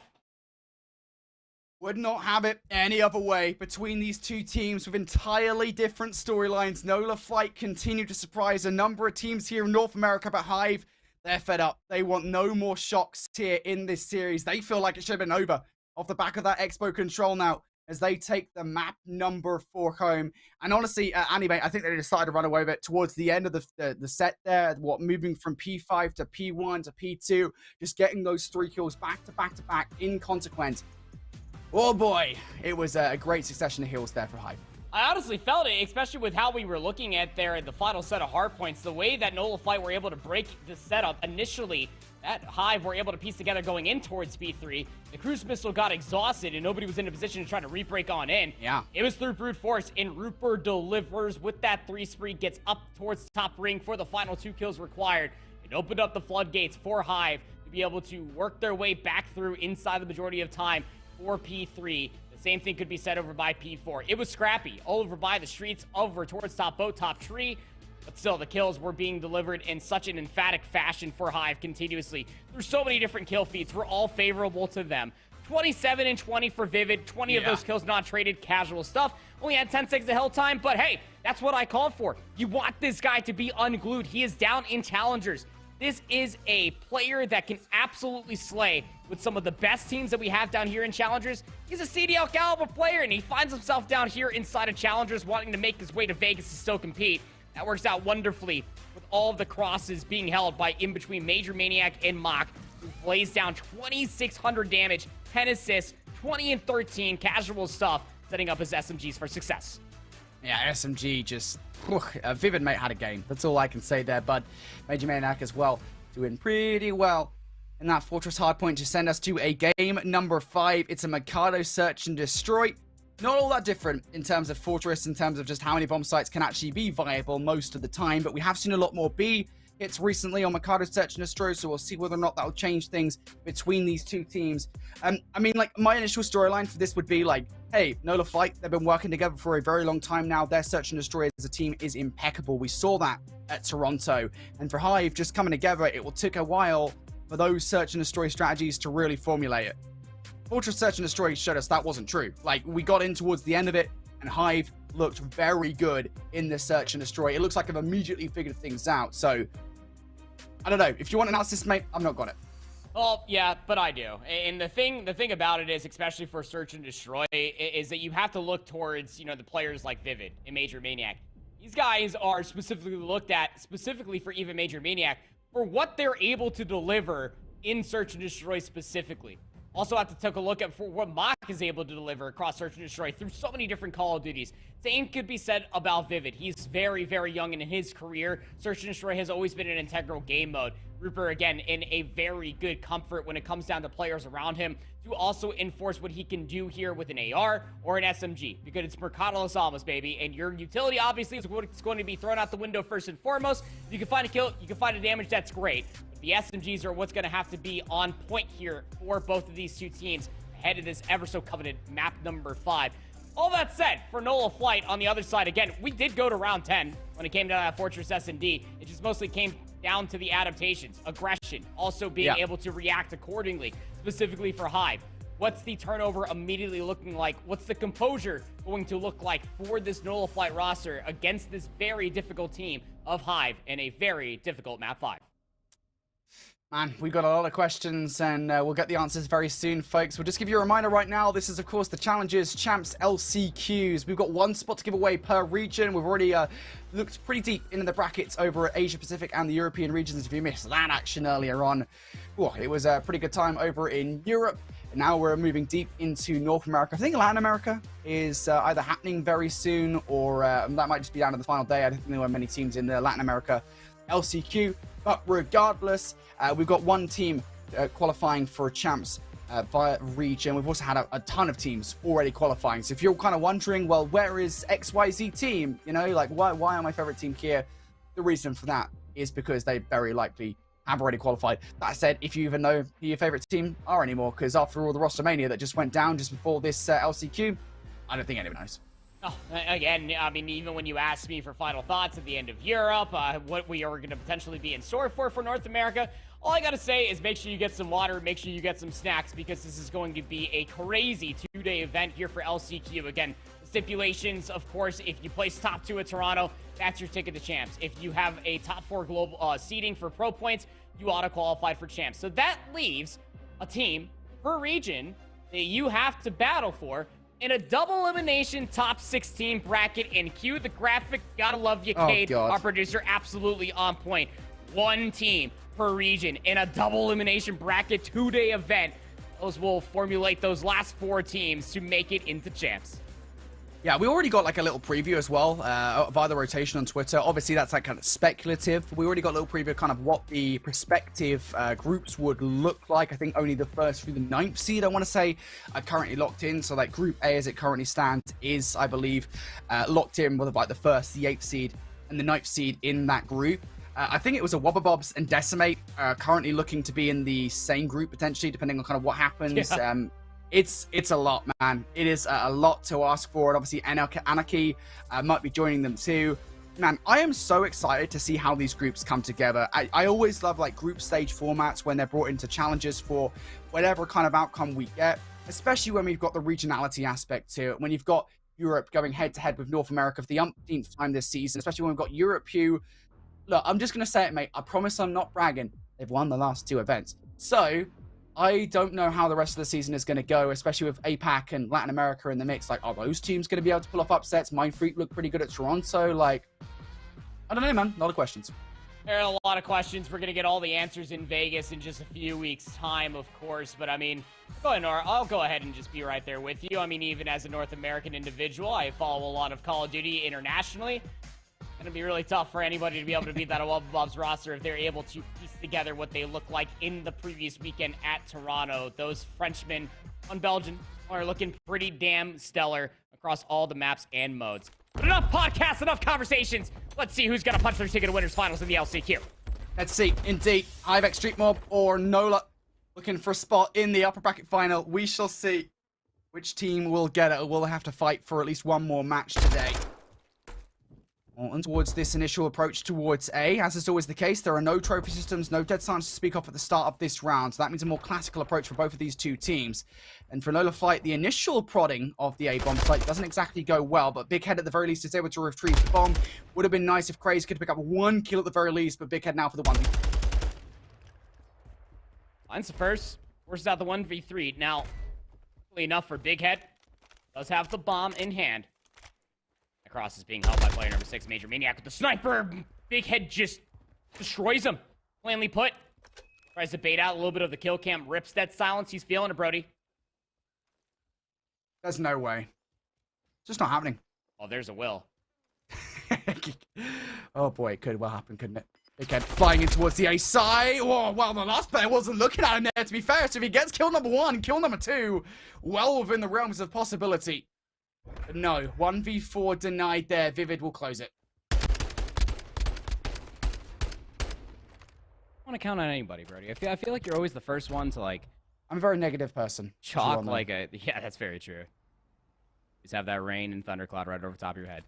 Would not have it any other way between these two teams with entirely different storylines. Nola Flight continue to surprise a number of teams here in North America, but Hive, they're fed up. They want no more shocks here in this series. They feel like it should have been over off the back of that Expo control now as they take the map number 4 home. And honestly, Anime, I think they decided to run away with it towards the end of the set there. Moving from P5 to P1 to P2, just getting those 3 kills back to back to back in consequence. Oh boy, it was a great succession of hills there for Hive. I honestly felt it, especially with how we were looking at there at the final set of hard points. The way that Nullify were able to break the setup initially, that Hive were able to piece together going in towards B3. The cruise missile got exhausted and nobody was in a position to try to re-break on in. Yeah. It was through brute force, and Rupert delivers with that 3 spree, gets up towards the top ring for the final 2 kills required. It opened up the floodgates for Hive to be able to work their way back through inside the majority of time for P3. The same thing could be said over by P4. It was scrappy all over by the streets, over towards top boat, top tree. But still, the kills were being delivered in such an emphatic fashion for Hive continuously. There's so many different kill feeds. We're all favorable to them. 27 and 20 for Vivid. 20 of those kills not traded. Casual stuff. Only had 10 seconds of hell time. But hey, that's what I called for. You want this guy to be unglued. He is down in challengers. This is a player that can absolutely slay with some of the best teams that we have down here in Challengers. He's a CDL caliber player, and he finds himself down here inside of Challengers wanting to make his way to Vegas to still compete. That works out wonderfully with all of the crosses being held by in between Major Maniac and Mach, who lays down 2,600 damage, 10 assists, 20 and 13, casual stuff, setting up his SMGs for success. Yeah, SMG just... Vivid mate had a game. That's all I can say there, but Major Maniac as well, doing pretty well in that Fortress hardpoint to send us to a game number 5. It's a Mikado Search and Destroy. Not all that different in terms of Fortress, in terms of just how many bomb sites can actually be viable most of the time, but we have seen a lot more B hits recently on Mikado Search and Destroy, so we'll see whether or not that will change things between these two teams. I mean, like, my initial storyline for this would be like, hey, Nola Flight, they've been working together for a very long time now. Their Search and Destroy as a team is impeccable. We saw that at Toronto. And for Hive, just coming together, it will take a while for those Search and Destroy strategies to really formulate it. Fortress Search and Destroy showed us that wasn't true. Like, we got in towards the end of it, and Hive looked very good in the Search and Destroy. It looks like I've immediately figured things out, so... I don't know. If you want an analysis, mate, I've not got it. Well, yeah, but I do. And the thing about it is, especially for Search and Destroy, is that you have to look towards, you know, the players like Vivid and Major Maniac. These guys are specifically looked at, specifically for even Major Maniac, for what they're able to deliver in Search and Destroy specifically. Also have to take a look at for what Mach is able to deliver across Search and Destroy through so many different Call of Duties. Same could be said about Vivid. He's very, very young in his career. Search and Destroy has always been an integral game mode. Rupert, again, in a very good comfort when it comes down to players around him to also enforce what he can do here with an AR or an SMG, because it's Mercado Las Almas, baby, and your utility obviously is what's going to be thrown out the window first and foremost. If you can find a kill, you can find a damage, that's great. But the SMGs are what's going to have to be on point here for both of these two teams ahead of this ever so coveted map number 5. All that said, for Nola Flight on the other side, again, we did go to round 10 when it came down to Fortress S&D. It just mostly came down to the adaptations, aggression, also being able to react accordingly, specifically for Hive. What's the turnover immediately looking like? What's the composure going to look like for this Nola Flight roster against this very difficult team of Hive in a very difficult map 5? Man, we've got a lot of questions, and we'll get the answers very soon, folks. We'll just give you a reminder right now. This is, of course, the Challengers Champs LCQs. We've got 1 spot to give away per region. We've already looked pretty deep into the brackets over at Asia Pacific and the European regions. If you missed that action earlier on, it was a pretty good time over in Europe. And now we're moving deep into North America. I think Latin America is either happening very soon, or that might just be down to the final day. I don't think there were many teams in the Latin America LCQ. But regardless, we've got 1 team qualifying for champs via region. We've also had a ton of teams already qualifying. So if you're kind of wondering, well, where is XYZ team? You know, like, why are my favorite team here? The reason for that is because they very likely have already qualified. That said, if you even know who your favorite team are anymore, because after all the roster mania that just went down just before this LCQ, I don't think anyone knows. Oh, again, I mean, even when you asked me for final thoughts at the end of Europe, what we are going to potentially be in store for North America, all I got to say is make sure you get some water, make sure you get some snacks, because this is going to be a crazy 2-day event here for LCQ. Again, the stipulations, of course, if you place top 2 at Toronto, that's your ticket to champs. If you have a top 4 global seeding for pro points, you auto-qualified for champs. So that leaves a team per region that you have to battle for in a double elimination top 16 bracket. And cue the graphic. Gotta love you, Cade, our producer. Absolutely on point. 1 team per region in a double elimination bracket 2-day event. Those will formulate those last 4 teams to make it into champs. Yeah, we already got like a little preview as well via the rotation on Twitter. Obviously, that's like kind of speculative. We already got a little preview of kind of what the prospective groups would look like. I think only the first through the 9th seed, I want to say, are currently locked in. So like Group A, as it currently stands, is, I believe, locked in with like the 1st, the 8th seed, and the 9th seed in that group. I think it was a Wobbabobs and Decimate currently looking to be in the same group, potentially, depending on kind of what happens. Yeah. It's a lot, man. It is a lot to ask for, and obviously Anarchy might be joining them too. Man, I am so excited to see how these groups come together. I always love like group stage formats when they're brought into challenges for whatever kind of outcome we get, especially when we've got the regionality aspect to it, when you've got Europe going head-to-head with North America for the umpteenth time this season, especially when we've got Europe who, look, I'm just going to say it, mate. I promise I'm not bragging. They've won the last 2 events. So I don't know how the rest of the season is going to go, especially with APAC and Latin America in the mix. Like, are those teams going to be able to pull off upsets? Mindfreak looked pretty good at Toronto. Like, I don't know, man. A lot of questions. There are a lot of questions. We're going to get all the answers in Vegas in just a few weeks' time, of course. But, I mean, I'll go ahead and just be right there with you. I mean, even as a North American individual, I follow a lot of Call of Duty internationally. It's going to be really tough for anybody to be able to beat that Wobbabobs roster if they're able to piece together what they look like in the previous weekend at Toronto. Those Frenchmen on Belgium are looking pretty damn stellar across all the maps and modes. But enough podcasts, enough conversations. Let's see who's going to punch their ticket to winners finals in the LCQ. Let's see. Indeed, Hivex Street Mob or Nola looking for a spot in the upper bracket final. We shall see which team will get it, or will have to fight for at least one more match today. On towards this initial approach towards A. As is always the case, there are no trophy systems, no dead silence to speak of at the start of this round. So that means a more classical approach for both of these two teams. And for Nola Flight, the initial prodding of the A-bomb site doesn't exactly go well, but Big Head at the very least is able to retrieve the bomb. Would have been nice if Craze could pick up 1 kill at the very least, but Big Head now for the 1v. Finds the first, forces out the 1v3. Now, enough for Big Head. Does have the bomb in hand. Cross is being held by player number 6, Major Maniac with the sniper. Big Head just destroys him. Plainly put. Tries to bait out a little bit of the kill cam. Rips that silence. He's feeling it, Brody. There's no way. It's just not happening. Oh, there's a will. Oh boy, it could well happen, couldn't it? Big Head flying in towards the A side. Oh, well, the last player wasn't looking at him there, to be fair. So if he gets kill number 1, kill number 2, well within the realms of possibility. But no, 1v4 denied there. Vivid will close it. I want to count on anybody, Brody. I feel like you're always the first one to, like... I'm a very negative person. Chalk like a... Yeah, that's very true. Just have that rain and thundercloud right over top of your head.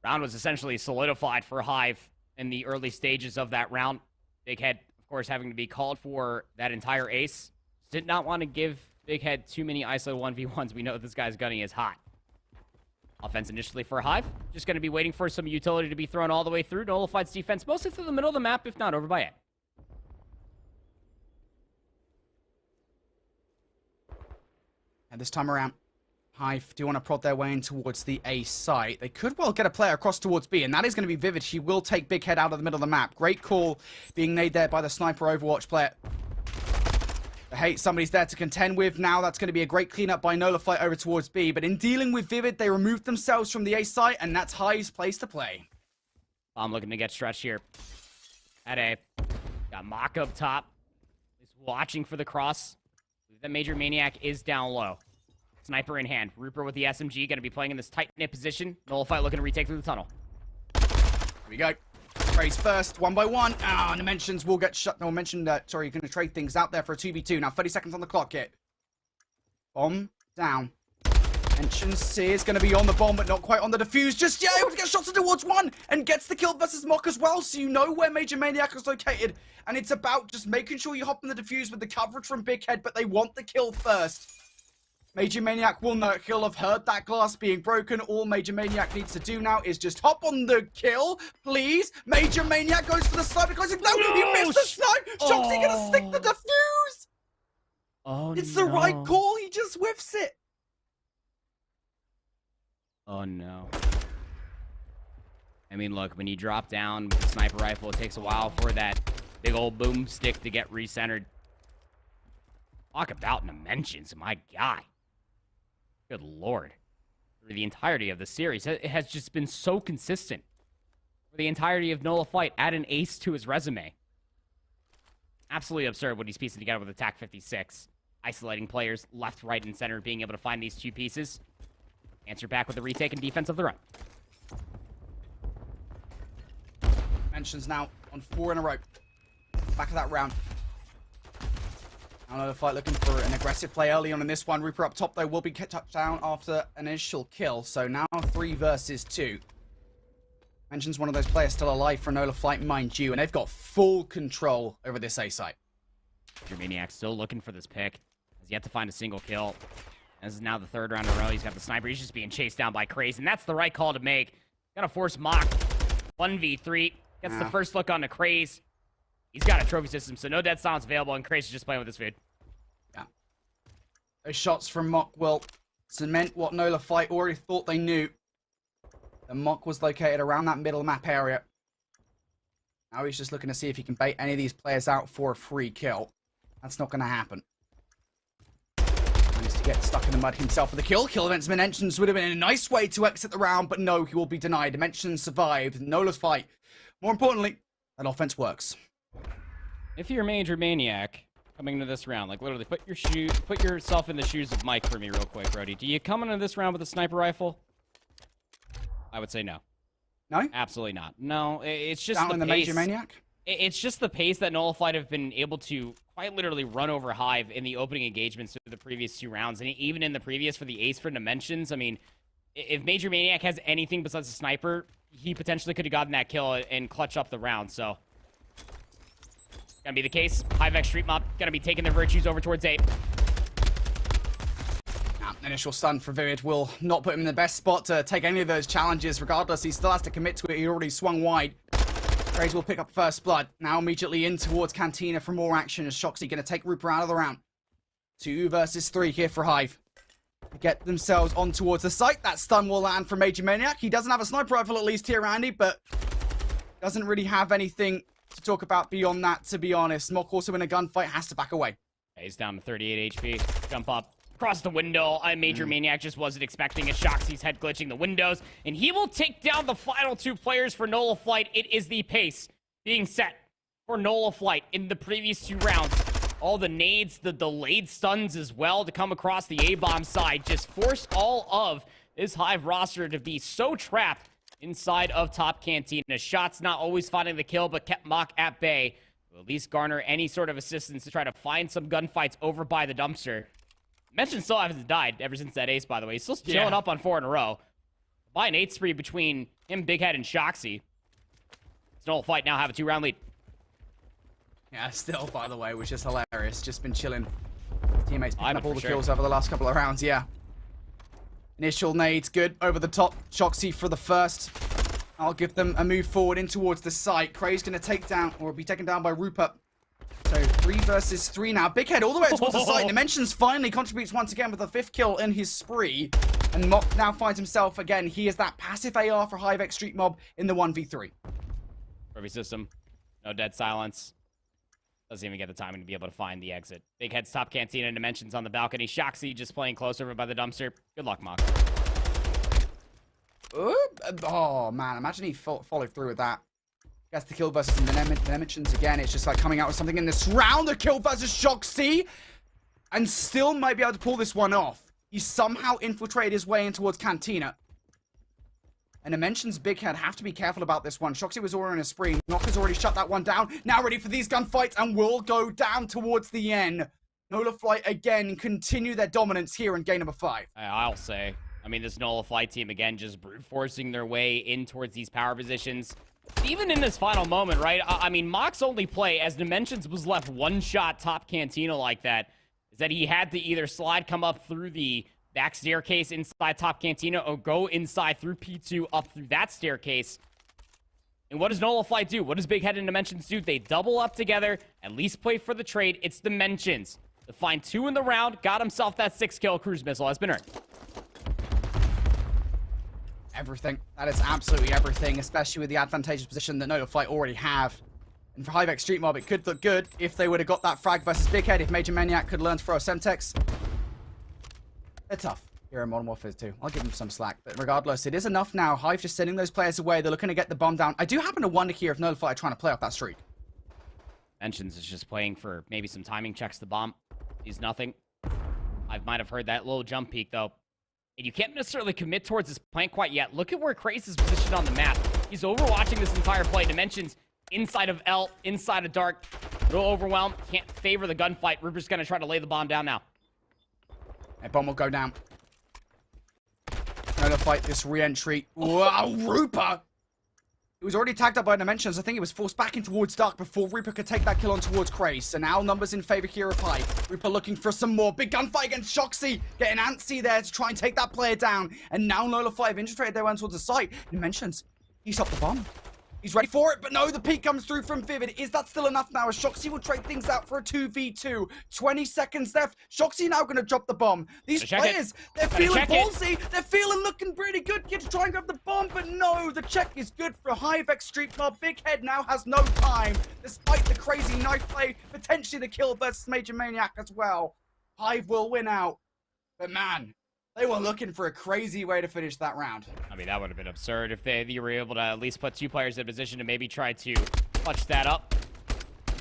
Round was essentially solidified for Hive in the early stages of that round. Big Head, of course, having to be called for that entire ace. Did not want to give Big Head too many ISO 1v1s. We know this guy's gunning is hot. Offense initially for Hive. Just going to be waiting for some utility to be thrown all the way through. Nola Flight's defense mostly through the middle of the map, if not over by it. And this time around, Hive do want to prod their way in towards the A site. They could well get a player across towards B, and that is going to be Vivid. She will take Big Head out of the middle of the map. Great call being made there by the sniper Overwatch player. Hey, somebody's there to contend with. Now that's going to be a great cleanup by Nola Flight over towards B. But in dealing with Vivid, they removed themselves from the A site, and that's Hive's place to play. I'm looking to get stretched here. At A. Got Mock up top. He's watching for the cross. The Major Maniac is down low. Sniper in hand. Rupert with the SMG. Going to be playing in this tight-knit position. Nola Flight looking to retake through the tunnel. Here we go. Craze first, 1 by 1. Ah, Dimensions will get shut. No, mentioned that. Sorry, you're going to trade things out there for a 2v2. Now, 30 seconds on the clock here. Bomb down. Dimensions is going to be on the bomb, but not quite on the defuse. Just, yeah, able to get shots towards 1 and gets the kill versus Mock as well. So you know where Major Maniac is located. And it's about just making sure you hop on the defuse with the coverage from Big Head, but they want the kill first. Major Maniac will not kill. Have heard that glass being broken. All Major Maniac needs to do now is just hop on the kill, please. Major Maniac goes for the snipe because no, you missed the snipe. Shoxy gonna stick the defuse. Oh, it's the right call. He just whiffs it. Oh no. I mean, look, when you drop down with the sniper rifle, it takes a while for that big old boomstick to get recentered. Talk about dimensions, my guy. Good lord. through the entirety of the series. It has just been so consistent for the entirety of Nola Flight. Add an ace to his resume. Absolutely absurd what he's piecing together with Attack 56. Isolating players left, right, and center, being able to find these two pieces. Answer back with the retake and defense of the run. Mentions now on 4 in a row. Back of that round. Now Nola Flight looking for an aggressive play early on in this one. Reaper up top, though, will be touched down after an initial kill. So now 3 versus 2. Mentions one of those players still alive for Nola Flight, mind you, and they've got full control over this A site. Maniac still looking for this pick. Has yet to find a single kill. This is now the 3rd round in a row. He's got the sniper. He's just being chased down by Craze, and that's the right call to make. Gotta force Mock 1v3. Gets the first look on the Craze. He's got a trophy system, so no dead silence available, and Craze is just playing with his food. Yeah. Those shots from Mock will cement what Nola Flight already thought they knew. The Mock was located around that middle map area. Now he's just looking to see if he can bait any of these players out for a free kill. That's not going to happen. Managed to get stuck in the mud himself for the kill. Kill against Dimensions would have been a nice way to exit the round, but no, he will be denied. Dimensions survived. Nola's fight. More importantly, that offense works. If you're a Major Maniac coming into this round, like literally put yourself in the shoes of Mike for me real quick, Brody. Do you come into this round with a sniper rifle? I would say no. No? Absolutely not. No, it's just Down the in the pace. Major Maniac? It's just the pace that Nola Flight have been able to quite literally run over Hive in the opening engagements through the previous 2 rounds. And even in the previous for the ace for Dimensions, I mean, if Major Maniac has anything besides a sniper, he potentially could have gotten that kill and clutch up the round. So, gonna be the case. Hive Street Mob gonna be taking their virtues over towards A. Initial stun for Vivid will not put him in the best spot to take any of those challenges. Regardless, he still has to commit to it. He already swung wide. Craze will pick up first blood. Now immediately in towards Cantina for more action as Shoxy going to take Reaper out of the round. 2 versus 3 here for Hive. Get themselves on towards the site. That stun will land for Major Maniac. He doesn't have a sniper rifle at least here, Andy, but doesn't really have anything to talk about beyond that, to be honest. Mock also in a gunfight has to back away. He's down to 38 HP. Jump up. Across the window. Major Maniac just wasn't expecting it. Shoxy's head glitching the windows. And he will take down the final 2 players for Nola Flight. It is the pace being set for Nola Flight in the previous 2 rounds. All the nades, the delayed stuns as well to come across the A-bomb side just forced all of this Hive roster to be so trapped inside of top Cantina. Shots not always finding the kill, but kept Mock at bay. To at least garner any sort of assistance to try to find some gunfights over by the dumpster. Mention still hasn't died ever since that ace, by the way. He's still chilling up on 4 in a row. By an 8 spree between him, Big Head, and Shoxy. Nola Flight now have a 2-round lead. Yeah, still, by the way, which is hilarious. Just been chilling. Teammates picking up all the sure. kills over the last couple of rounds, yeah. Initial nades, good. Over the top. Shoxy for the first. I'll give them a move forward in towards the site. Craze going to take down, or be taken down by Rupert. So 3 versus 3 now. Big Head all the way towards the site. Dimensions finally contributes once again with a 5th kill in his spree. And Mock now finds himself again. He is that passive AR for Hive Street Mob in the 1v3. Trophy system. No dead silence. Doesn't even get the timing to be able to find the exit. Big Head's top Cantina and Dimensions on the balcony. Shoxy just playing close over by the dumpster. Good luck, Mock. Oh, man. Imagine he followed through with that. Gets the kill versus the Dimensions again. It's just like coming out with something in this round. The kill versus Shoxy. And still might be able to pull this one off. He somehow infiltrated his way in towards Cantina. And Dimensions Big Head have to be careful about this one. Shoxy was already in a spree. Nock has already shut that one down. Now ready for these gunfights and will go down towards the end. Nola Flight again continue their dominance here in game number 5. I'll say. I mean, this Nola Flight team again just brute forcing their way in towards these power positions. Even in this final moment, right? I mean, Mock's only play as Dimensions was left 1 shot top Cantina like that is that he had to either slide, come up through the back staircase inside top Cantina or go inside through P2 up through that staircase. And what does Nola Flight do? What does Big Head and Dimensions do? They double up together, at least play for the trade. It's Dimensions to find 2 in the round, got himself that 6 kill. Cruise missile has been earned. Everything. That is absolutely everything, especially with the advantageous position that Nola Flight already have. And for Hive Street Mob, it could look good if they would have got that frag versus Big Head, if Major Maniac could learn to throw a Semtex. They're tough. Here in Modern Warfare 2. I'll give him some slack. But regardless, it is enough now. Hive just sending those players away. They're looking to get the bomb down. I do happen to wonder here if Nullify are trying to play off that streak. Mentions is just playing for maybe some timing checks the bomb. He's nothing. I might have heard that little jump peak, though. And you can't necessarily commit towards this plant quite yet. Look at where Krace is positioned on the map. He's overwatching this entire play. Dimensions inside of L, inside of Dark. A little overwhelmed. Can't favor the gunfight. Rupert's going to try to lay the bomb down now. That bomb will go down. Another fight, this re-entry. Wow, Rupert! It was already tagged up by Dimensions. I think it was forced back in towards Dark before Rupert could take that kill on towards Krace. So now numbers in favor here of Hive. Rupert looking for some more. Big gunfight against Shoxy. Getting antsy there to try and take that player down. And now Nullify have infiltrated their way towards the site. Dimensions, he stopped the bomb. He's ready for it, but no, the peek comes through from Vivid. Is that still enough now? As Shoxy will trade things out for a 2v2. 20 seconds left. Shoxy now going to drop the bomb. These players, they're feeling ballsy. They're feeling looking pretty good. Get to try and grab the bomb, but no, the check is good for Hive X Street Mob. Big Head now has no time, despite the crazy knife play, potentially the kill versus Major Maniac as well. Hive will win out, but man, they were looking for a crazy way to finish that round. I mean, that would have been absurd if they were able to at least put 2 players in position to maybe try to clutch that up.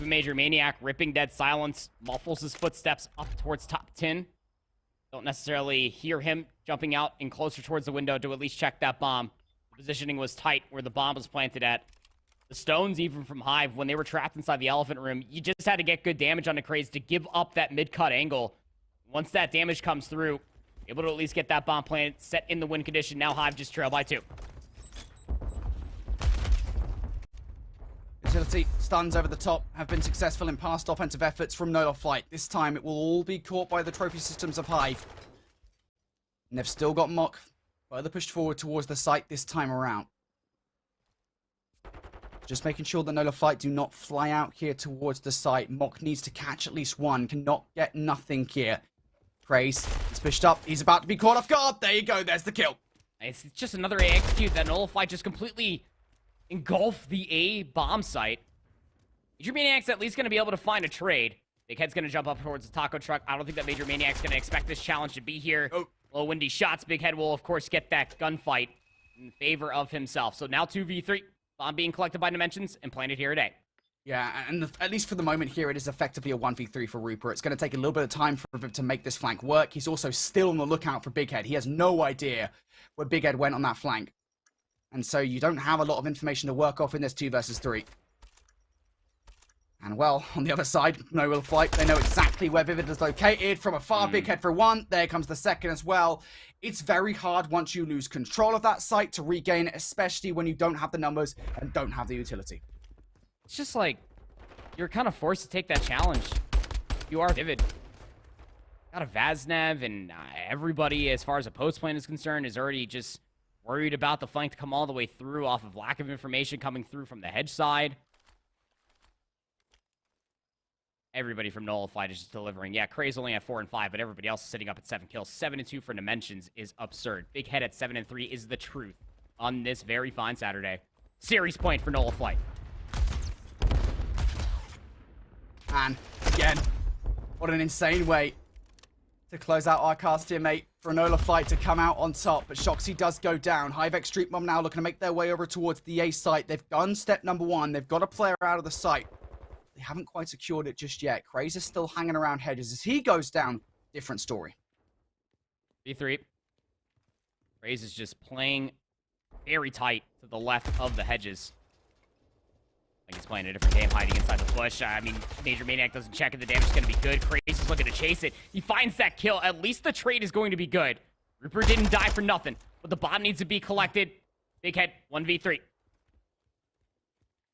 Major Maniac ripping dead silence, muffles his footsteps up towards top 10. Don't necessarily hear him jumping out and closer towards the window to at least check that bomb. The positioning was tight where the bomb was planted at. The stones, even from Hive, when they were trapped inside the elephant room, you just had to get good damage on the Kraze to give up that mid-cut angle. Once that damage comes through, able to at least get that bomb planted, set in the win condition. Now Hive just trail by 2. Utility stuns over the top have been successful in past offensive efforts from No Flight. This time it will all be caught by the trophy systems of Hive. And they've still got Mock further pushed forward towards the site this time around. Just making sure that No Flight do not fly out here towards the site. Mock needs to catch at least one, cannot get nothing here. Krace is pushed up. He's about to be caught off guard. There you go. There's the kill. It's just another A execute that Nullify just completely engulfed the A bomb site. Major Maniac's at least going to be able to find a trade. Big Head's going to jump up towards the taco truck. I don't think that Major Maniac's going to expect this challenge to be here. Oh. Low windy shots. Big Head will, of course, get that gunfight in favor of himself. So now 2v3. Bomb being collected by Dimensions and planted here today. Yeah, and at least for the moment here, it is effectively a 1v3 for Rupert. It's going to take a little bit of time for him to make this flank work. He's also still on the lookout for Big Head. He has no idea where Big Head went on that flank. And so you don't have a lot of information to work off in this 2 versus 3. And well, on the other side, No Will Fight. They know exactly where Vivid is located. From afar, Big Head for 1. There comes the second as well. It's very hard once you lose control of that site to regain it, especially when you don't have the numbers and don't have the utility. It's just like, you're kind of forced to take that challenge. You are Vivid. Got a Vaznev, and everybody, as far as a post plan is concerned, is already just worried about the flank to come all the way through off of lack of information coming through from the hedge side. Everybody from Nullified is just delivering. Yeah, Kraze only at 4 and 5, but everybody else is sitting up at 7 kills. 7 and 2 for Dimensions is absurd. Big Head at 7 and 3 is the truth on this very fine Saturday. Series point for Nullified. And again, what an insane way to close out our cast here, mate. For Enola Fight to come out on top, but Shoxy does go down. Hivex Street Mob now looking to make their way over towards the A site. They've done step number 1. They've got a player out of the site. They haven't quite secured it just yet. Kraze is still hanging around hedges. As he goes down, different story. B3. Kraze is just playing very tight to the left of the hedges. Like he's playing a different game, hiding inside the bush. I mean, Major Maniac doesn't check it. The damage is going to be good. Kraze is looking to chase it. He finds that kill. At least the trade is going to be good. Rupert didn't die for nothing, but the bomb needs to be collected. Big Head, 1v3.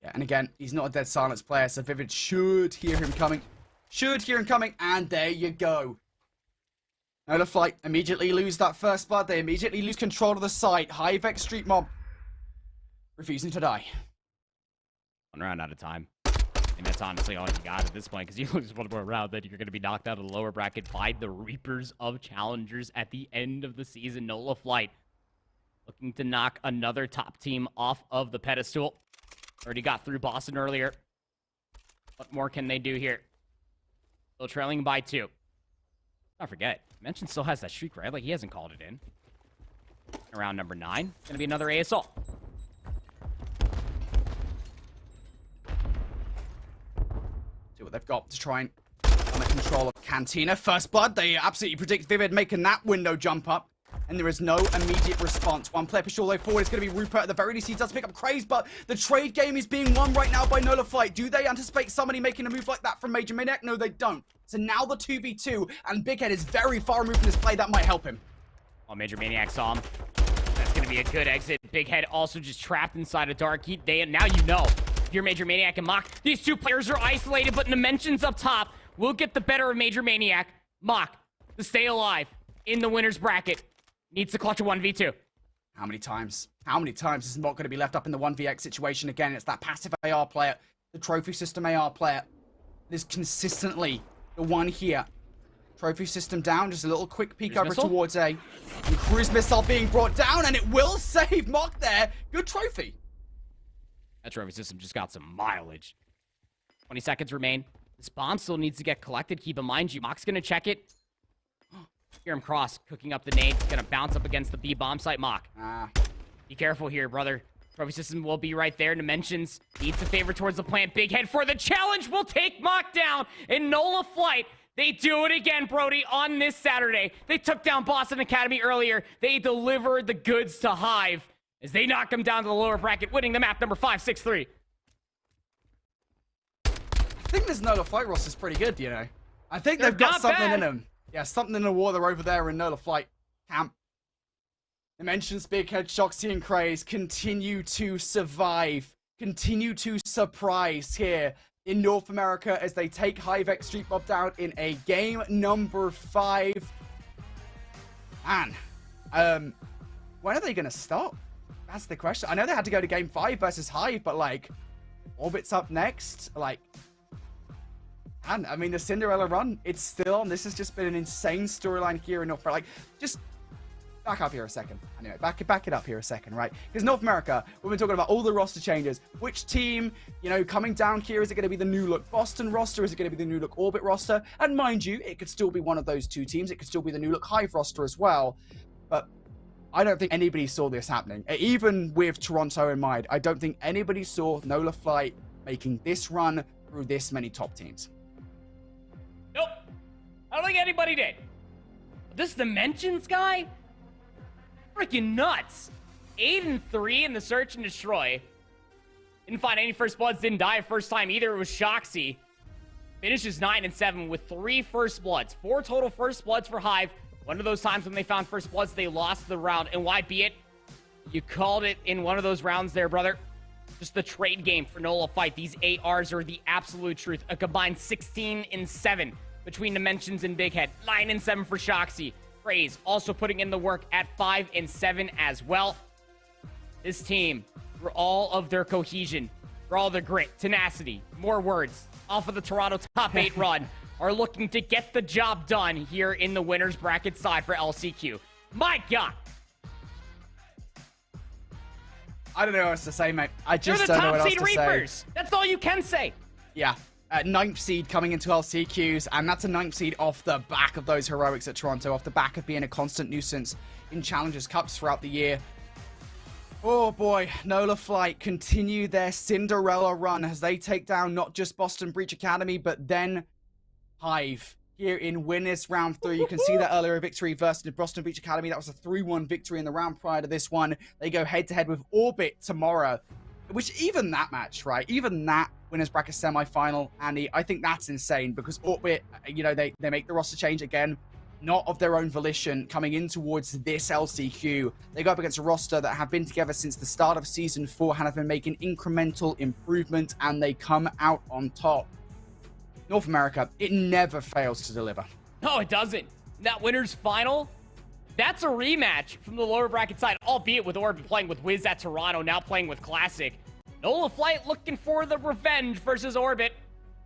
Yeah, and again, he's not a dead silence player, so Vivid should hear him coming. Should hear him coming, and there you go. Enola Flight immediately lose that first blood. They immediately lose control of the site. Hivex Street Mob refusing to die. 1 round out of time. And that's honestly all you got at this point, because you lose 1 more round, then you're going to be knocked out of the lower bracket by the Reapers of Challengers at the end of the season. Enola Flight looking to knock another top team off of the pedestal. Already got through Boston earlier. What more can they do here? Still trailing by 2. Don't forget, Mention still has that streak, right? Like, he hasn't called it in. Around number 9. It's gonna be another ASL. See what they've got to try and under control of Cantina. First blood, they absolutely predict Vivid making that window jump up. And there is no immediate response. One player pushed all the way forward. It's going to be Rupert. At the very least, he does pick up Craze, but the trade game is being won right now by Nola Flight. Do they anticipate somebody making a move like that from Major Maniac? No, they don't. So now the 2v2, and Big Head is very far removed from this play. That might help him. Oh, Major Maniac saw him. That's going to be a good exit. Big Head also just trapped inside a dark heat. Now you know. If you're Major Maniac and Mock, these two players are isolated, but Dimensions up top will get the better of Major Maniac. Mock, to stay alive in the winner's bracket, needs to clutch a 1v2. How many times? How many times is Mock going to be left up in the 1vx situation again? It's that passive AR player, the trophy system AR player. There's consistently the one here. Trophy system down, just a little quick peek over towards A. And Cruise Missile being brought down, and it will save Mock there. Good trophy. That trophy system just got some mileage. 20 seconds remain. This bomb still needs to get collected. Keep in mind, Mock's going to check it. Hear him cross, cooking up the nade. It's going to bounce up against the B bomb site. Mock. Be careful here, brother. Trophy system will be right there. Dimensions needs a favor towards the plant. Big Head for the challenge will take Mock down. And Nola Flight, they do it again, Brody, on this Saturday. They took down Boston Academy earlier. They delivered the goods to Hive as they knock them down to the lower bracket, winning the map number 5-6-3. I think this Nola Flight roster is pretty good, you know. I think they've got something in them. Yeah, something in the water over there in Nola Flight camp. Dimensions, Big Head, Shoxy, and Craze continue to survive, continue to surprise here in North America as they take Hive X Street Mob down in a game number 5. Man, when are they going to stop? That's the question. I know they had to go to game 5 versus Hive, but like, Orbit's up next. Like, and I mean, the Cinderella run, it's still on. This has just been an insane storyline here in North America. Like, just back up here a second. Anyway, back it up here a second, right? Because North America, we've been talking about all the roster changes. Which team, you know, coming down here, is it going to be the new look Boston roster? Is it going to be the new look Orbit roster? And mind you, it could still be one of those two teams. It could still be the new look Hive roster as well. But I don't think anybody saw this happening. Even with Toronto in mind, I don't think anybody saw Nola Flight making this run through this many top teams. Nope. I don't think anybody did. This Dimensions guy? Freaking nuts. 8-3 in the search and destroy. Didn't find any first bloods, didn't die first time either. It was Shoxy. Finishes 9-7 with 3 first bloods. 4 total first bloods for Hive. One of those times when they found first bloods, they lost the round. And why be it? You called it in one of those rounds there, brother. Just the trade game for Nola Fight. These ARs are the absolute truth. A combined 16-7 between Dimensions and Big Head. 9-7 for Shoxy. Craze also putting in the work at 5-7 as well. This team, for all of their cohesion, for all their grit, tenacity, more words, off of the Toronto top 8 run, are looking to get the job done here in the winner's bracket side for LCQ. My God. I don't know what else to say, mate. I just They're the don't know what top else seed to say. Reapers. That's all you can say. Yeah. 9th seed coming into LCQs, and that's a 9th seed off the back of those heroics at Toronto, off the back of being a constant nuisance in Challengers Cups throughout the year. Oh boy, Nola Flight continue their Cinderella run as they take down not just Boston Breach Academy, but then Hive here in winners round 3. You can see that earlier victory versus Boston Breach Academy. That was a 3-1 victory in the round prior to this one. They go head-to-head with Orbit tomorrow, which even that match, right? Even that winners bracket semi-final, Andy, I think that's insane because Orbit, you know, they make the roster change again, not of their own volition, coming in towards this LCQ. They go up against a roster that have been together since the start of Season 4 and have been making incremental improvement, and they come out on top. North America, it never fails to deliver. No, it doesn't. That winner's final, that's a rematch from the lower bracket side, albeit with Orbit playing with Wiz at Toronto, now playing with Classic. Nola Flight looking for the revenge versus Orbit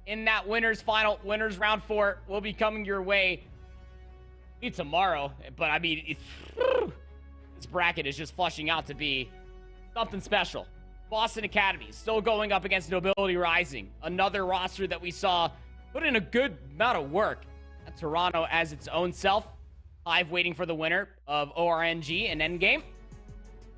in that winner's final. Winners round 4 will be coming your way tomorrow. But I mean, this bracket is just flushing out to be something special. Boston Academy still going up against Nobility Rising, another roster that we saw put in a good amount of work Toronto as its own self. Hive waiting for the winner of ORNG and Endgame.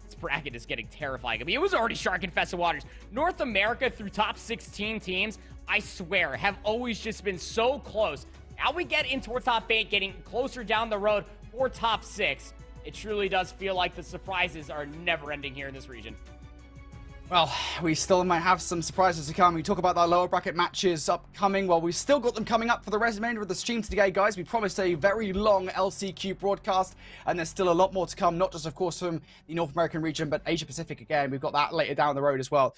This bracket is getting terrifying. I mean, it was already shark-infested waters. North America through top 16 teams, I swear, have always just been so close. Now we get into our top 8, getting closer down the road for top 6. It truly does feel like the surprises are never ending here in this region. Well, we still might have some surprises to come. We talk about our lower bracket matches upcoming. Well, we've still got them coming up for the remainder of the stream today, guys. We promised a very long LCQ broadcast, and there's still a lot more to come, not just, of course, from the North American region, but Asia-Pacific again. We've got that later down the road as well.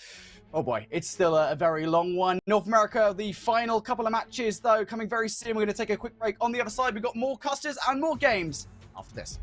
Oh boy, it's still a very long one. North America, the final couple of matches, though, coming very soon. We're going to take a quick break. On the other side, we've got more custers and more games after this.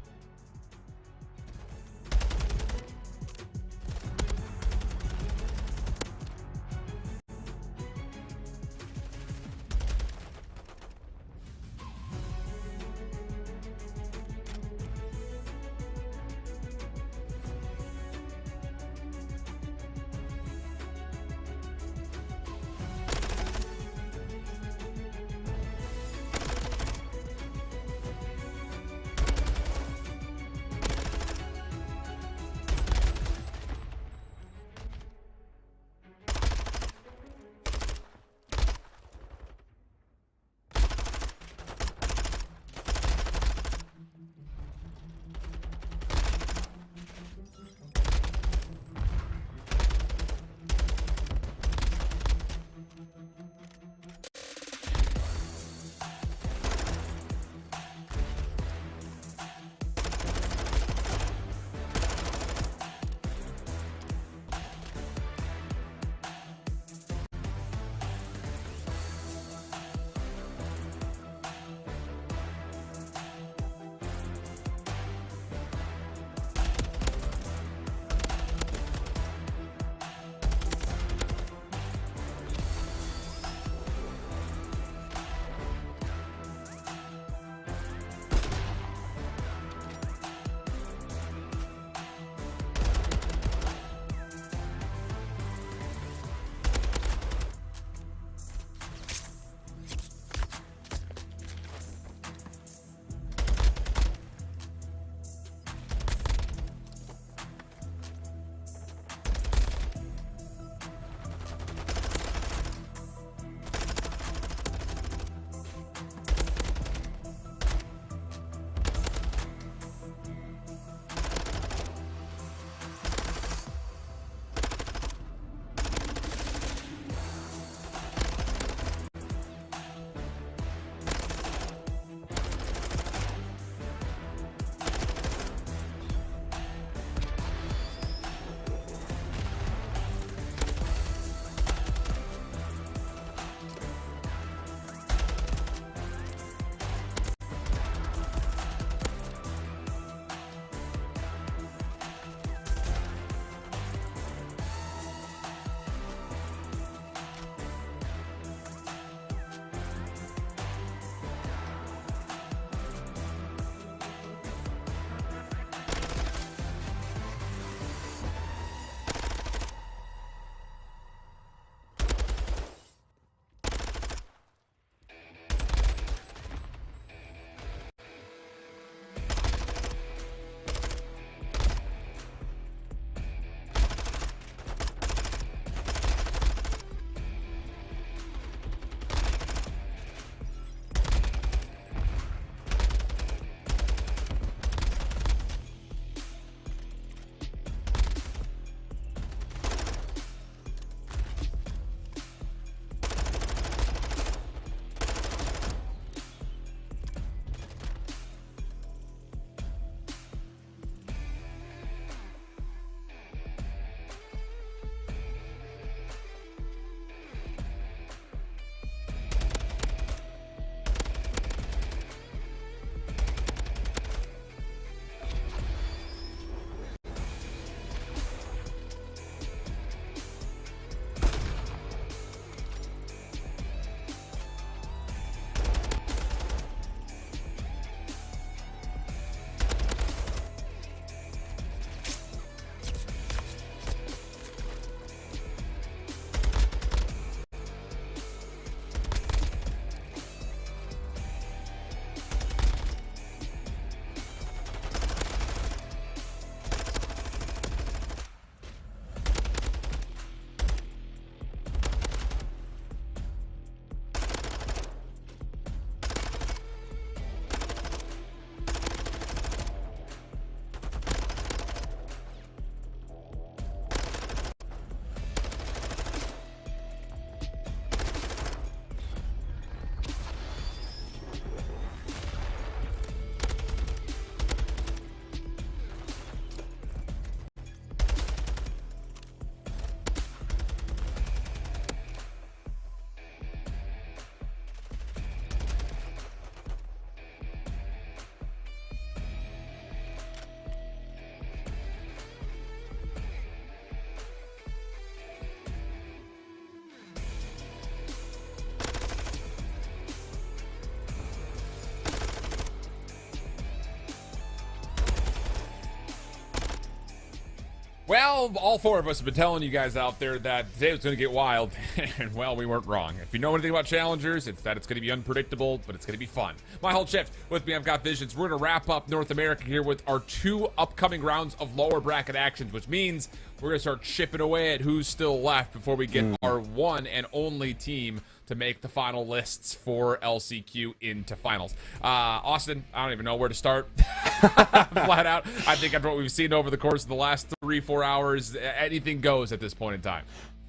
Well, all four of us have been telling you guys out there that today was going to get wild, and well, we weren't wrong. If you know anything about challengers, it's that it's going to be unpredictable, but it's going to be fun. My whole shift with me, I've got Visions. We're going to wrap up North America here with our 2 upcoming rounds of lower bracket actions, which means we're going to start chipping away at who's still left before we get our one and only team to make the final lists for LCQ into finals. Austin, I don't even know where to start. Flat out, I think after what we've seen over the course of the last 3-4 hours, anything goes at this point in time.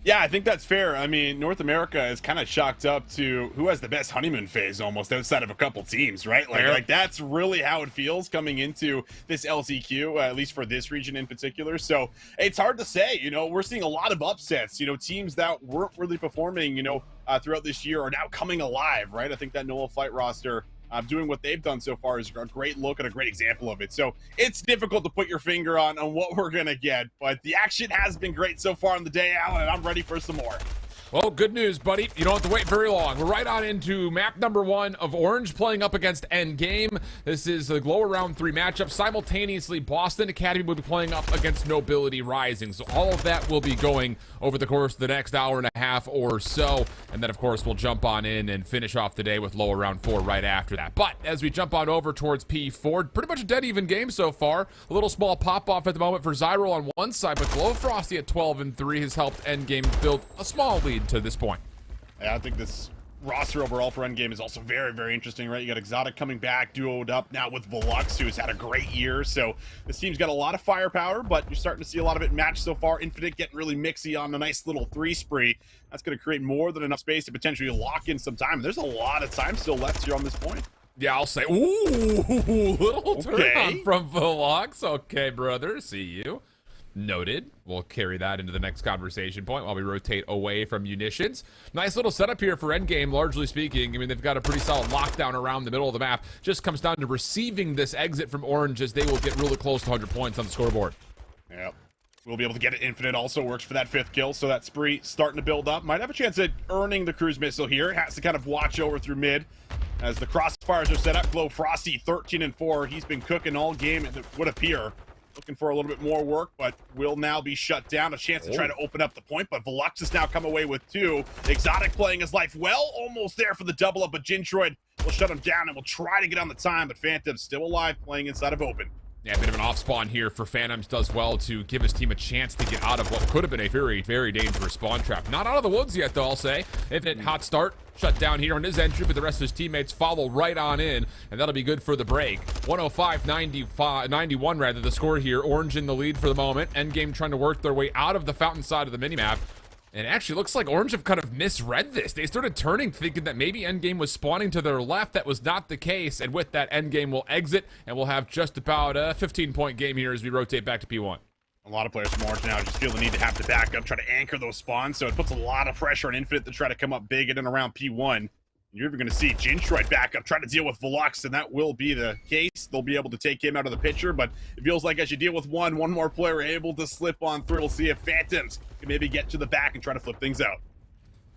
Yeah, I think that's fair. I mean, North America is kind of chalked up to who has the best honeymoon phase almost outside of a couple teams, right? Like that's really how it feels coming into this LCQ, at least for this region in particular. So it's hard to say, you know, we're seeing a lot of upsets, you know, teams that weren't really performing, you know, throughout this year are now coming alive, right? I think that Noah Flight roster doing what they've done so far is a great look and a great example of it. So it's difficult to put your finger on what we're going to get, but the action has been great so far on the day, Alan, and I'm ready for some more. Well, good news, buddy. You don't have to wait very long. We're right on into map number 1 of Orange playing up against Endgame. This is the lower round 3 matchup. Simultaneously, Boston Academy will be playing up against Nobility Rising. So all of that will be going over the course of the next hour and a half or so. And then, of course, we'll jump on in and finish off the day with lower round 4 right after that. But as we jump on over towards P4, pretty much a dead even game so far. A little small pop-off at the moment for Zyro on one side, but Glowfrosty at 12-3 has helped Endgame build a small lead to this point. Yeah, I think this roster overall for Endgame is also very, very interesting, right? You got Exotic coming back, duoed up now with Velux, who's had a great year. So this team's got a lot of firepower, but you're starting to see a lot of it match so far. Infinite getting really mixy on a nice little 3 spree. That's going to create more than enough space to potentially lock in some time. There's a lot of time still left here on this point. Yeah, I'll say, ooh, little turn on from Velux. Okay, brother, see you. Noted. We'll carry that into the next conversation point while we rotate away from munitions. Nice little setup here for Endgame, largely speaking. I mean, they've got a pretty solid lockdown around the middle of the map. Just comes down to receiving this exit from Orange as they will get really close to 100 points on the scoreboard. Yep. We'll be able to get it. Infinite also works for that 5th kill, so that spree starting to build up. Might have a chance at earning the cruise missile here. Has to kind of watch over through mid as the crossfires are set up. Glowfrosty 13-4. He's been cooking all game, it would appear. Looking for a little bit more work, but will now be shut down. A chance to try to open up the point, but Velux has now come away with 2. Exotic playing his life well, almost there for the double up, but Jintroid will shut him down and will try to get on the time, but Phantom's still alive, playing inside of open. Yeah, a bit of an off spawn here for Phantoms. Does well to give his team a chance to get out of what could have been a very, very dangerous spawn trap. Not out of the woods yet, though, I'll say. Infinite hot start. Shut down here on his entry, but the rest of his teammates follow right on in, and that'll be good for the break. 105-91 rather, the score here. Orange in the lead for the moment. Endgame trying to work their way out of the fountain side of the minimap. And it actually looks like Orange have kind of misread this. They started turning, thinking that maybe Endgame was spawning to their left. That was not the case, and with that, Endgame will exit, and we'll have just about a 15-point game here as we rotate back to P1. A lot of players from Orange now just feel the need to have to back up, try to anchor those spawns, so it puts a lot of pressure on Infinite to try to come up big in and around P1. You're even going to see Jintroid back up, trying to deal with Velux, and that will be the case. They'll be able to take him out of the picture, but it feels like as you deal with one more player able to slip on through. We'll see if Phantoms can maybe get to the back and try to flip things out.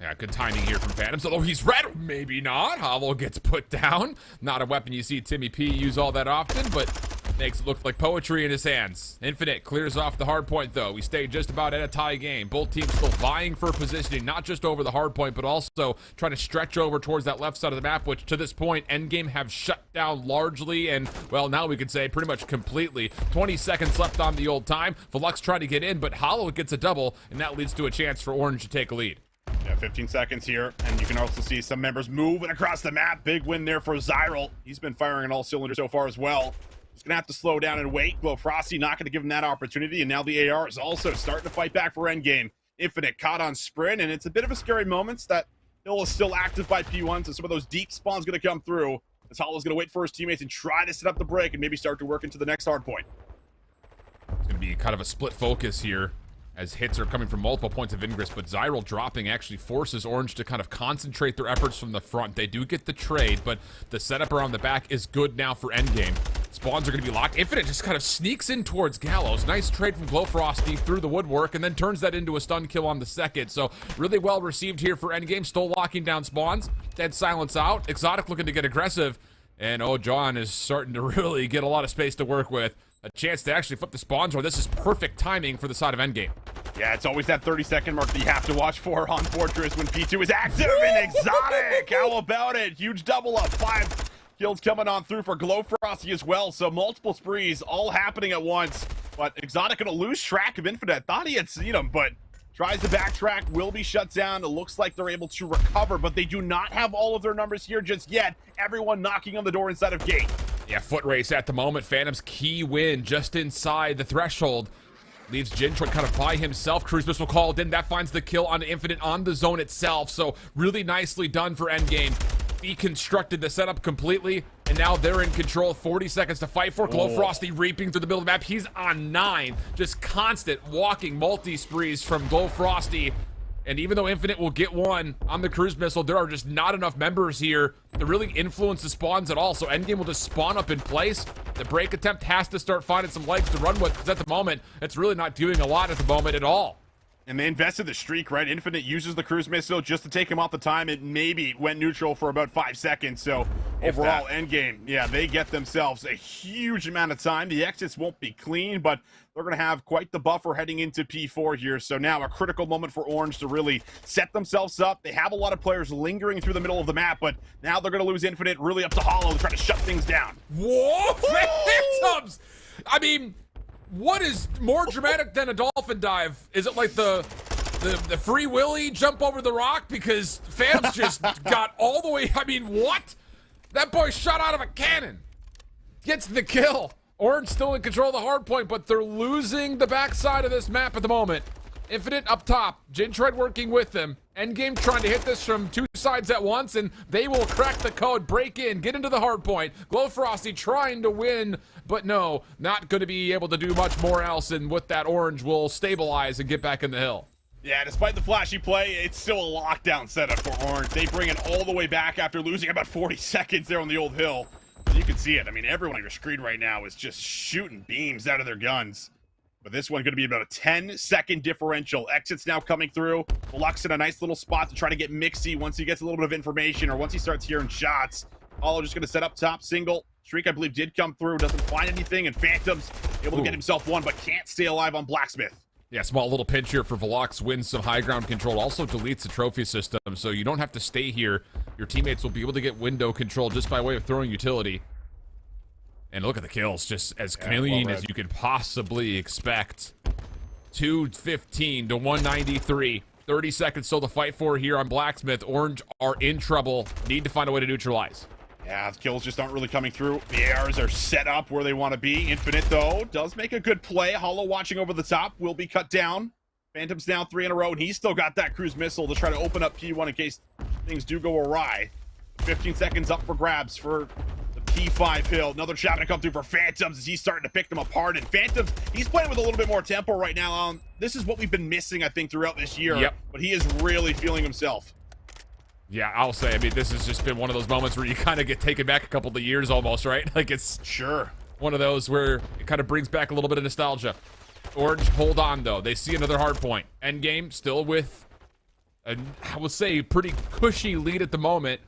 Yeah, good timing here from Phantoms, although he's red. Maybe not. Hollow gets put down. Not a weapon you see Timmy P use all that often, but makes it look like poetry in his hands. Infinite clears off the hard point, though. We stay just about at a tie game. Both teams still vying for positioning, not just over the hard point, but also trying to stretch over towards that left side of the map, which to this point, Endgame have shut down largely, and, well, now we could say pretty much completely. 20 seconds left on the old time. Velux trying to get in, but Hollow gets a double, and that leads to a chance for Orange to take a lead. Yeah, 15 seconds here, and you can also see some members moving across the map. Big win there for Zyral. He's been firing on all cylinders so far as well. He's going to have to slow down and wait. Glowfrosty not going to give him that opportunity, and now the AR is also starting to fight back for Endgame. Infinite caught on sprint, and it's a bit of a scary moment that Hill is still active by P1, so some of those deep spawns going to come through. As Hollow's going to wait for his teammates and try to set up the break and maybe start to work into the next hard point. It's going to be kind of a split focus here, as hits are coming from multiple points of ingress, but Zyral dropping actually forces Orange to kind of concentrate their efforts from the front. They do get the trade, but the setup around the back is good now for Endgame. Spawns are going to be locked. Infinite just kind of sneaks in towards Gallows. Nice trade from Glowfrosty through the woodwork, and then turns that into a stun kill on the second. So really well received here for Endgame. Still locking down spawns. Dead silence out. Exotic looking to get aggressive. And oh, John is starting to really get a lot of space to work with. a chance to actually flip the spawn zone. This is perfect timing for the side of Endgame. Yeah, it's always that 30-second mark that you have to watch for on Fortress when P2 is active and exotic. How about it? Huge double up. 5 kills coming on through for Glowfrosty as well. So multiple sprees all happening at once. But Exotic gonna lose track of Infinite. Thought he had seen him, but tries to backtrack, will be shut down. It looks like they're able to recover, but they do not have all of their numbers here just yet. Everyone knocking on the door inside of gate. Yeah, foot race at the moment. Phantom's key win just inside the threshold. Leaves Jintroid kind of by himself. Cruise missile called in. That finds the kill on Infinite on the zone itself. So really nicely done for Endgame. Deconstructed the setup completely, and now they're in control. 40 seconds to fight for. Glowfrosty reaping through the middle of the map. He's on 9. Just constant walking multi-sprees from Glowfrosty. And even though Infinite will get one on the cruise missile, there are just not enough members here to really influence the spawns at all. So Endgame will just spawn up in place. The break attempt has to start finding some legs to run with, because at the moment, it's really not doing a lot at the moment at all. And they invested the streak, right? Infinite uses the cruise missile just to take him off the time. It maybe went neutral for about 5 seconds. So overall, Endgame, yeah, they get themselves a huge amount of time. The exits won't be clean, but they're going to have quite the buffer heading into P4 here. So now a critical moment for Orange to really set themselves up. They have a lot of players lingering through the middle of the map, but now they're going to lose Infinite really up to Hollow to try to shut things down. Whoa! Phantoms! I mean, what is more dramatic than a dolphin dive? Is it like the Free Willy jump over the rock? Because Phantoms just got all the way. I mean, what? That boy shot out of a cannon. Gets the kill. Orange still in control of the hard point, but they're losing the backside of this map at the moment. Infinite up top. Jintroid working with them. Endgame trying to hit this from 2 sides at once, and they will crack the code, break in, get into the hard point. Glowfrosty trying to win, but no, not going to be able to do much more else, and with that, Orange will stabilize and get back in the hill. Yeah, despite the flashy play, it's still a lockdown setup for Orange. They bring it all the way back after losing about 40 seconds there on the old hill. You can see it. I mean, everyone on your screen right now is just shooting beams out of their guns. But this one going to be about a 10-second differential. Exits now coming through. Lux in a nice little spot to try to get Mixie once he gets a little bit of information, or once he starts hearing shots. Hollow just going to set up top. Single. Streak, I believe, did come through. Doesn't find anything. And Phantom's able to get himself one, but can't stay alive on Blacksmith. Yeah, small little pinch here for Velox. Wins some high ground control. Also deletes the trophy system, so you don't have to stay here. Your teammates will be able to get window control just by way of throwing utility. And look at the kills, just as clean as you could possibly expect. 215 to 193. 30 seconds still to fight for here on Blacksmith. Orange are in trouble. Need to find a way to neutralize. Yeah, the kills just aren't really coming through. The ARs are set up where they want to be. Infinite, though, does make a good play. Hollow watching over the top will be cut down. Phantom's down 3 in a row, and he's still got that cruise missile to try to open up P1 in case things do go awry. 15 seconds up for grabs for the P5 hill. Another shot to come through for Phantoms as he's starting to pick them apart. And Phantoms, he's playing with a little bit more tempo right now. This is what we've been missing, I think, throughout this year. But he is really feeling himself. Yeah, I'll say, I mean, this has just been one of those moments where you kind of get taken back a couple of years almost, right? Like, it's one of those where it kind of brings back a little bit of nostalgia. Orange, hold on, though. They see another hard point. Endgame still with, I would say, pretty cushy lead at the moment.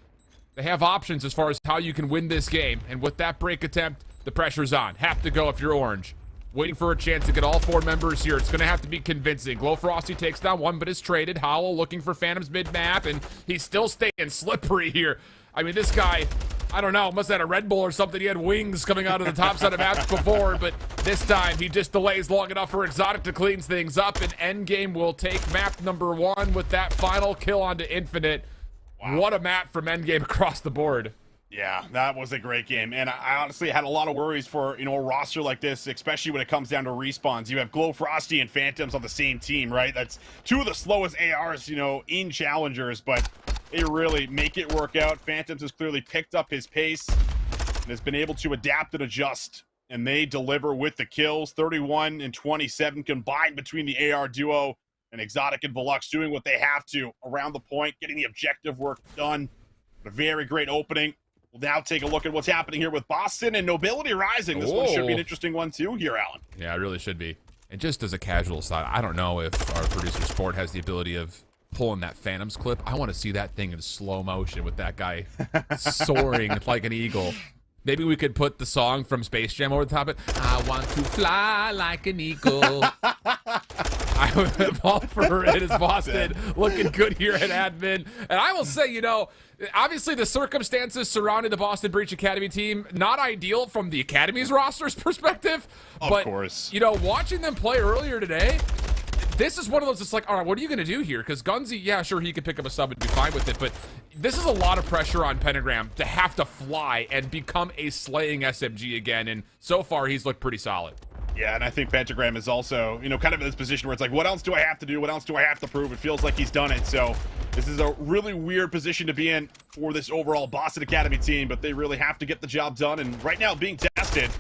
They have options as far as how you can win this game. And with that break attempt, the pressure's on. Have to go if you're Orange. Waiting for a chance to get all 4 members here. It's going to have to be convincing. Glowfrosty takes down 1, but is traded. Hollow looking for Phantoms mid-map, and he's still staying slippery here. I mean, this guy, I don't know, must have had a Red Bull or something. He had wings coming out of the top side of maps before, but this time he just delays long enough for Exotic to clean things up, and Endgame will take map number 1 with that final kill onto Infinite. Wow. What a map from Endgame across the board. Yeah, that was a great game, and I honestly had a lot of worries for, a roster like this, especially when it comes down to respawns. You have Glowfrosty and Phantoms on the same team, right? That's 2 of the slowest ARs, in challengers, but they really make it work out. Phantoms has clearly picked up his pace and has been able to adapt and adjust, and they deliver with the kills. 31 and 27 combined between the AR duo, and Exotic and Velox doing what they have to around the point, getting the objective work done. A very great opening. We'll now take a look at what's happening here with Boston and Nobility Rising. This one should be an interesting one too here, Alan. Yeah, it really should be. And just as a casual side, I don't know if our producer Sport has the ability of pulling that Phantoms clip. I want to see that thing in slow motion with that guy soaring like an eagle. Maybe we could put the song from Space Jam over the top of it. I want to fly like an eagle. I would fall for it as Boston looking good here at admin. And I will say, you know, obviously the circumstances surrounding the Boston Breach Academy team, not ideal from the Academy's roster's perspective. Of course. You know, watching them play earlier today, this is one of those, it's like, all right, what are you going to do here? Because Gunzy, yeah, sure, he could pick up a sub and be fine with it, but this is a lot of pressure on Pentagram to have to fly and become a slaying SMG again, and so far, he's looked pretty solid. Yeah, and I think Pentagram is also, you know, kind of in this position where it's like, what else do I have to do? What else do I have to prove? It feels like he's done it, so this is a really weird position to be in for this overall Boston Academy team, but they really have to get the job done, and right now, being tested.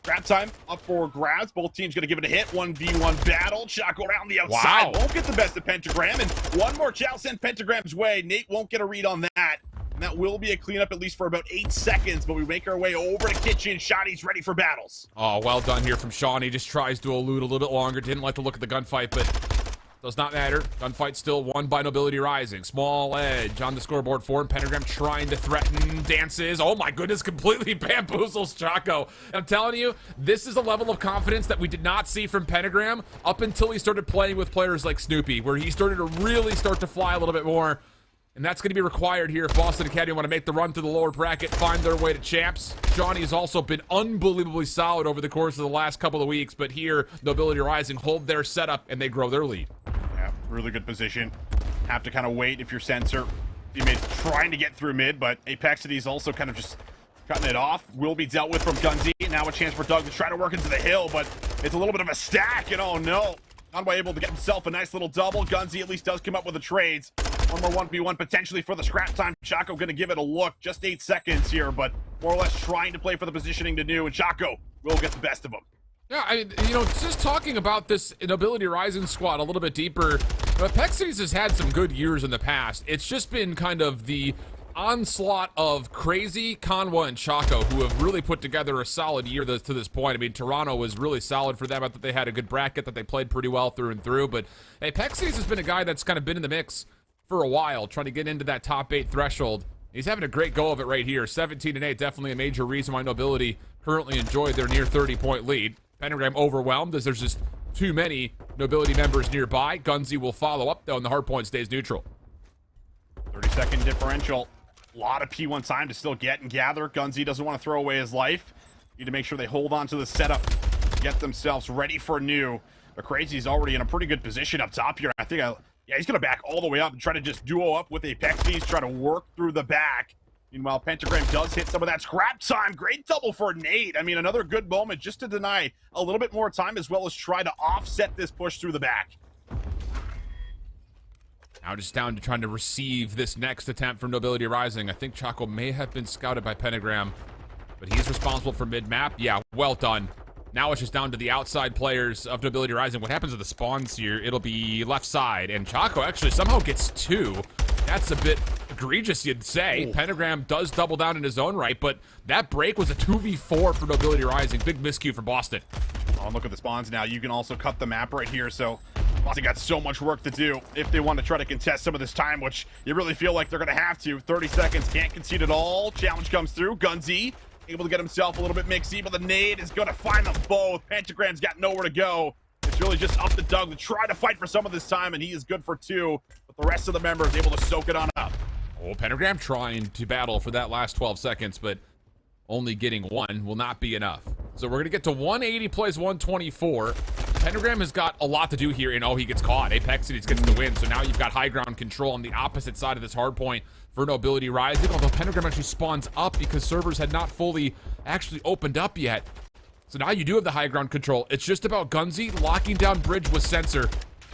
Grab time up for grabs. Both teams going to give it a hit. 1v1 battle. Choco around the outside. Wow. Won't get the best of Pentagram. And one more chow sent Pentagram's way. Nate won't get a read on that. And that will be a cleanup at least for about 8 seconds. But we make our way over to kitchen. Shawnee's ready for battles. Oh, well done here from Shawnee. Just tries to elude a little bit longer. Didn't like the look of the gunfight, but does not matter. Gunfight still won by Nobility Rising. Small edge on the scoreboard for him. Pentagram trying to threaten, dances. Oh my goodness, completely bamboozles Chaco. And I'm telling you, this is a level of confidence that we did not see from Pentagram up until he started playing with players like Snoopy, where he started to really start to fly a little bit more. And that's going to be required here if Boston Academy want to make the run to the lower bracket, find their way to champs. Johnny has also been unbelievably solid over the course of the last couple of weeks, but here, Nobility Rising hold their setup and they grow their lead. Yeah, really good position. Have to kind of wait if you're Sensor. Teammates trying to get through mid, but Apexity's also kind of just cutting it off. Will be dealt with from Gunzy. Now a chance for Doug to try to work into the hill, but it's a little bit of a stack, and oh no. Conway able to get himself a nice little double. Gunzy at least does come up with the trades. One more 1v1 potentially for the scrap time. Chaco going to give it a look. Just 8 seconds here, but more or less trying to play for the positioning to do, and Chaco will get the best of them. Yeah, you know, just talking about this Nobility Rising squad a little bit deeper, Apexities has had some good years in the past. It's just been kind of the onslaught of Crazy, Conwa, and Chaco, who have really put together a solid year to this point. I mean, Toronto was really solid for them. I thought they had a good bracket, that they played pretty well through and through, but Apexities has been a guy that's kind of been in the mix for a while, trying to get into that top 8 threshold. He's having a great go of it right here. 17-8, definitely a major reason why Nobility currently enjoy their near 30-point lead. Pentagram overwhelmed as there's just too many Nobility members nearby. Gunzy will follow up, though, and the hard point stays neutral. 30-second differential. A lot of P1 time to still get and gather. Gunzy doesn't want to throw away his life. Need to make sure they hold on to the setup, get themselves ready for new. But Crazy's already in a pretty good position up top here. I think yeah, he's going to back all the way up and try to just duo up with Apexities, try to work through the back. Meanwhile, Pentagram does hit some of that scrap time. Great double for Nate. I mean, another good moment just to deny a little bit more time as well as try to offset this push through the back. Now just down to trying to receive this next attempt from Nobility Rising. I think Chaco may have been scouted by Pentagram, but he's responsible for mid-map. Yeah, well done. Now it's just down to the outside players of Nobility Rising. What happens to the spawns here? It'll be left side, and Chaco actually somehow gets 2. That's a bit egregious, you'd say. Ooh. Pentagram does double down in his own right, but that break was a 2v4 for Nobility Rising. Big miscue for Boston. Oh, look at the spawns now. You can also cut the map right here, so Boston got so much work to do if they want to try to contest some of this time, which you really feel like they're going to have to. 30 seconds, can't concede at all. Challenge comes through. Gunzy able to get himself a little bit mixy, but the nade is going to find them both. Pentagram's got nowhere to go. It's really just up to Doug to try to fight for some of this time, and he is good for 2, but the rest of the members able to soak it on up. Oh, Pentagram trying to battle for that last 12 seconds, but only getting 1 will not be enough. So we're going to get to 180 plays 124. Pentagram has got a lot to do here, and oh, he gets caught. Apexities gets the win, so now you've got high ground control on the opposite side of this hard point for Nobility Rising, although Pentagram actually spawns up because servers had not fully actually opened up yet. So now you do have the high ground control. It's just about Gunzy locking down bridge with Sensor.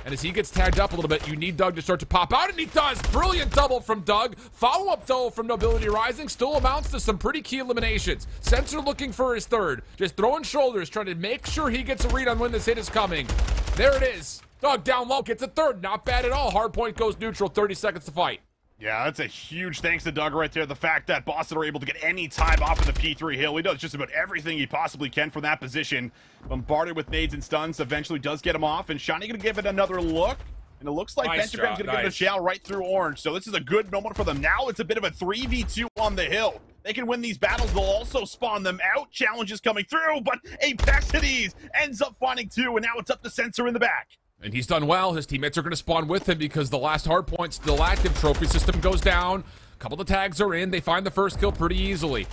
And as he gets tagged up a little bit, you need Doug to start to pop out, and he does. Brilliant double from Doug. Follow-up double from Nobility Rising still amounts to some pretty key eliminations. Sensor looking for his 3rd. Just throwing shoulders, trying to make sure he gets a read on when this hit is coming. There it is. Doug down low, gets a 3rd. Not bad at all. Hard point goes neutral. 30 seconds to fight. Yeah, that's a huge thanks to Doug right there. The fact that Boston are able to get any time off of the P3 hill. He does just about everything he possibly can from that position. Bombarded with nades and stuns, eventually does get him off. And Shawnee going to give it another look. And it looks like Pentagram's going to give it a shell right through orange. So this is a good moment for them. Now it's a bit of a 3v2 on the hill. they can win these battles. They'll also spawn them out. Challenges coming through, but Apexities ends up finding 2, and now it's up to Sensor in the back. And he's done well. His teammates are going to spawn with him because the last hard point's still active. Trophy system goes down. A couple of tags are in. They find the first kill pretty easily.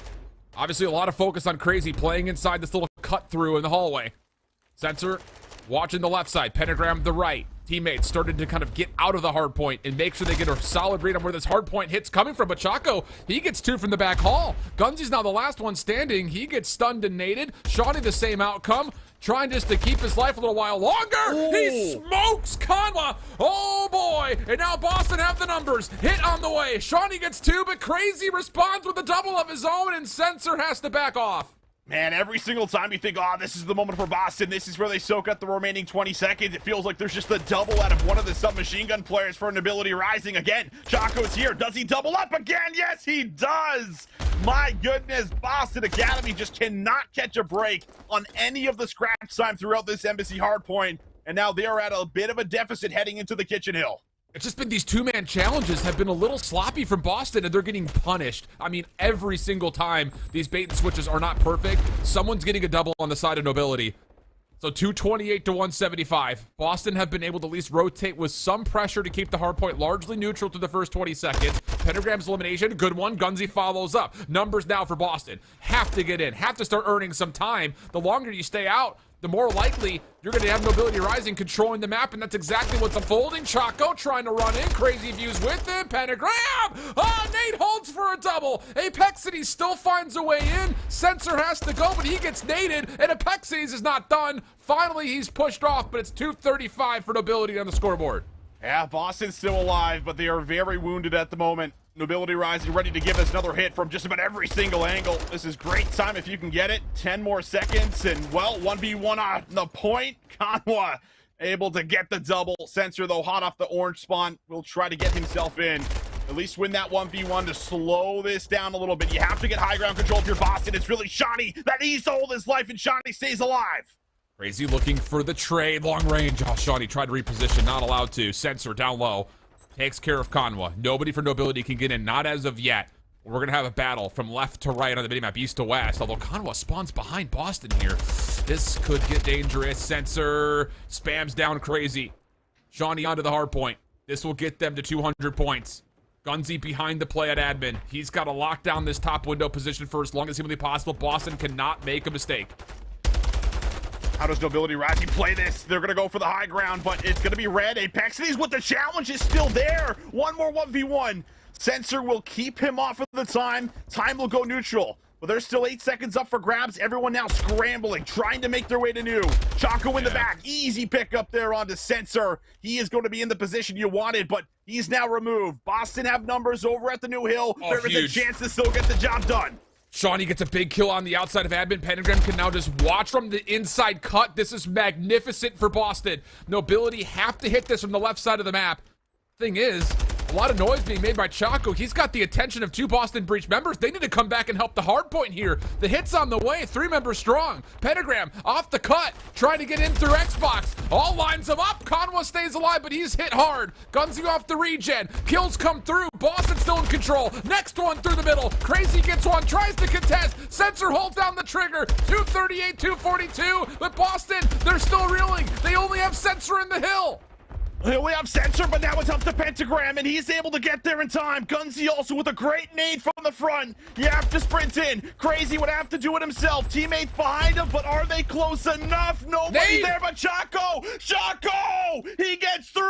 Obviously, a lot of focus on Crazy playing inside this little cut through in the hallway. Sensor watching the left side. Pentagram the right. Teammates started to kind of get out of the hard point and make sure they get a solid read on where this hard point hit's coming from. But Chaco, he gets 2 from the back hall. Gunzy's now the last one standing. He gets stunned and naded. Shawnee the same outcome. Trying just to keep his life a little while longer. Ooh. He smokes Conwa. Oh boy. And now Boston have the numbers. Hit on the way. Shawnee gets 2, but Crazy responds with a double of his own, and Sensor has to back off. Man, every single time you think, oh, this is the moment for Boston, this is where they soak up the remaining 20 seconds, it feels like there's just a double out of one of the submachine gun players for an ability rising. Again, Chaco's here. Does he double up again? Yes, he does. My goodness, Boston Academy just cannot catch a break on any of the scratch time throughout this Embassy hardpoint, and now they are at a bit of a deficit heading into the Kitchen Hill. It's just been these 2-man challenges have been a little sloppy from Boston, and they're getting punished. I mean, every single time these bait and switches are not perfect, someone's getting a double on the side of Nobility. So 228 to 175. Boston have been able to at least rotate with some pressure to keep the hardpoint largely neutral to the first 20 seconds. Pentagram's elimination, good one. Gunzy follows up. Numbers now for Boston. Have to get in. Have to start earning some time. The longer you stay out, the more likely you're going to have Nobility Rising controlling the map, and that's exactly what's unfolding. Chaco trying to run in. Crazy Views with him. Pentagram! Oh, Nate holds for a double. Apexities still finds a way in. Sensor has to go, but he gets naded, and Apexities is not done. Finally, he's pushed off, but it's 235 for Nobility on the scoreboard. Yeah, Boston's still alive, but they are very wounded at the moment. Nobility Rising ready to give us another hit from just about every single angle. This is great time if you can get it. 10 more seconds, and well, 1v1 on the point. Conwa able to get the double. Sensor, though, hot off the orange spawn, will try to get himself in. At least win that 1v1 to slow this down a little bit. You have to get high ground control if you're Boston. It's really Shawnee that needs to hold his life, and Shawnee stays alive. Crazy looking for the trade. Long range. Oh, Shawnee tried to reposition. Not allowed to. Sensor down low. Takes care of Conwa. Nobody for Nobility can get in. Not as of yet. We're going to have a battle from left to right on the minimap, east to west. Although Conwa spawns behind Boston here. This could get dangerous. Sensor spams down Crazy. Shawnee onto the hard point. This will get them to 200 points. Gunzy behind the play at admin. He's got to lock down this top window position for as long as humanly possible. Boston cannot make a mistake. How does Nobility Rising play this? They're going to go for the high ground, but it's going to be red. Apexities with the challenge is still there. One more 1v1. Sensor will keep him off of the time. Time will go neutral. But there's still 8 seconds up for grabs. Everyone now scrambling, trying to make their way to new. Chaco in the back. Easy pick up there onto Sensor. He is going to be in the position you wanted, but he's now removed. Boston have numbers over at the new hill. There is a chance to still get the job done. Shawnee gets a big kill on the outside of admin. Pentagram can now just watch from the inside cut. This is magnificent for Boston. Nobility have to hit this from the left side of the map. Thing is, a lot of noise being made by Chaco. He's got the attention of 2 Boston Breach members. They need to come back and help the hard point here. The hit's on the way. 3 members strong. Pentagram off the cut, trying to get in through Xbox. All lines him up. Conwa stays alive, but he's hit hard. Gunzy off the regen. Kills come through. Boston still in control. Next one through the middle. Crazy gets one, tries to contest. Sensor holds down the trigger. 238, 242. But Boston, they're still reeling. They only have Sensor in the hill. We have Sensor, but now it's up to Pentagram, and he's able to get there in time. Gunzy also with a great nade from the front. You have to sprint in. Crazy would have to do it himself. Teammates behind him, but are they close enough? Nobody there but Chaco. Chaco! He gets 3.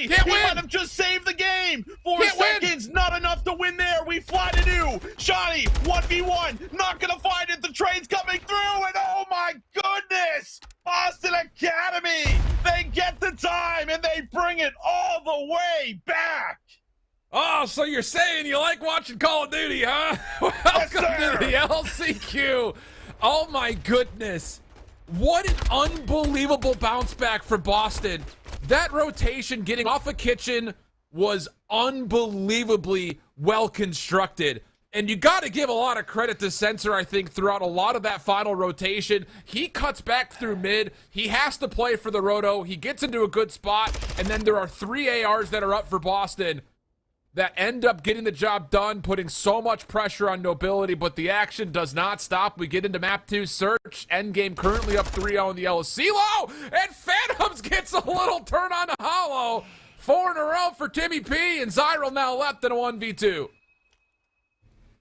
He might have just saved the game. 4 seconds, not enough to win there. We fly to new. Shawnee, 1v1. Not gonna find it. The train's coming through, and oh my goodness! Boston Academy, they get the time and they bring it all the way back. Oh, so you're saying you like watching Call of Duty, huh? Welcome to the LCQ. Oh my goodness. What an unbelievable bounce back for Boston. That rotation getting off a kitchen was unbelievably well constructed. And you got to give a lot of credit to Sensor, I think, throughout a lot of that final rotation. He cuts back through mid. He has to play for the roto. He gets into a good spot. And then there are 3 ARs that are up for Boston. that end up getting the job done, putting so much pressure on Nobility, but the action does not stop. We get into map 2 search. Endgame currently up 3-0 in the Enosis, and Phantoms gets a little turn on the Hollow. 4 in a row for Timmy P, and Zyral now left in a 1v2.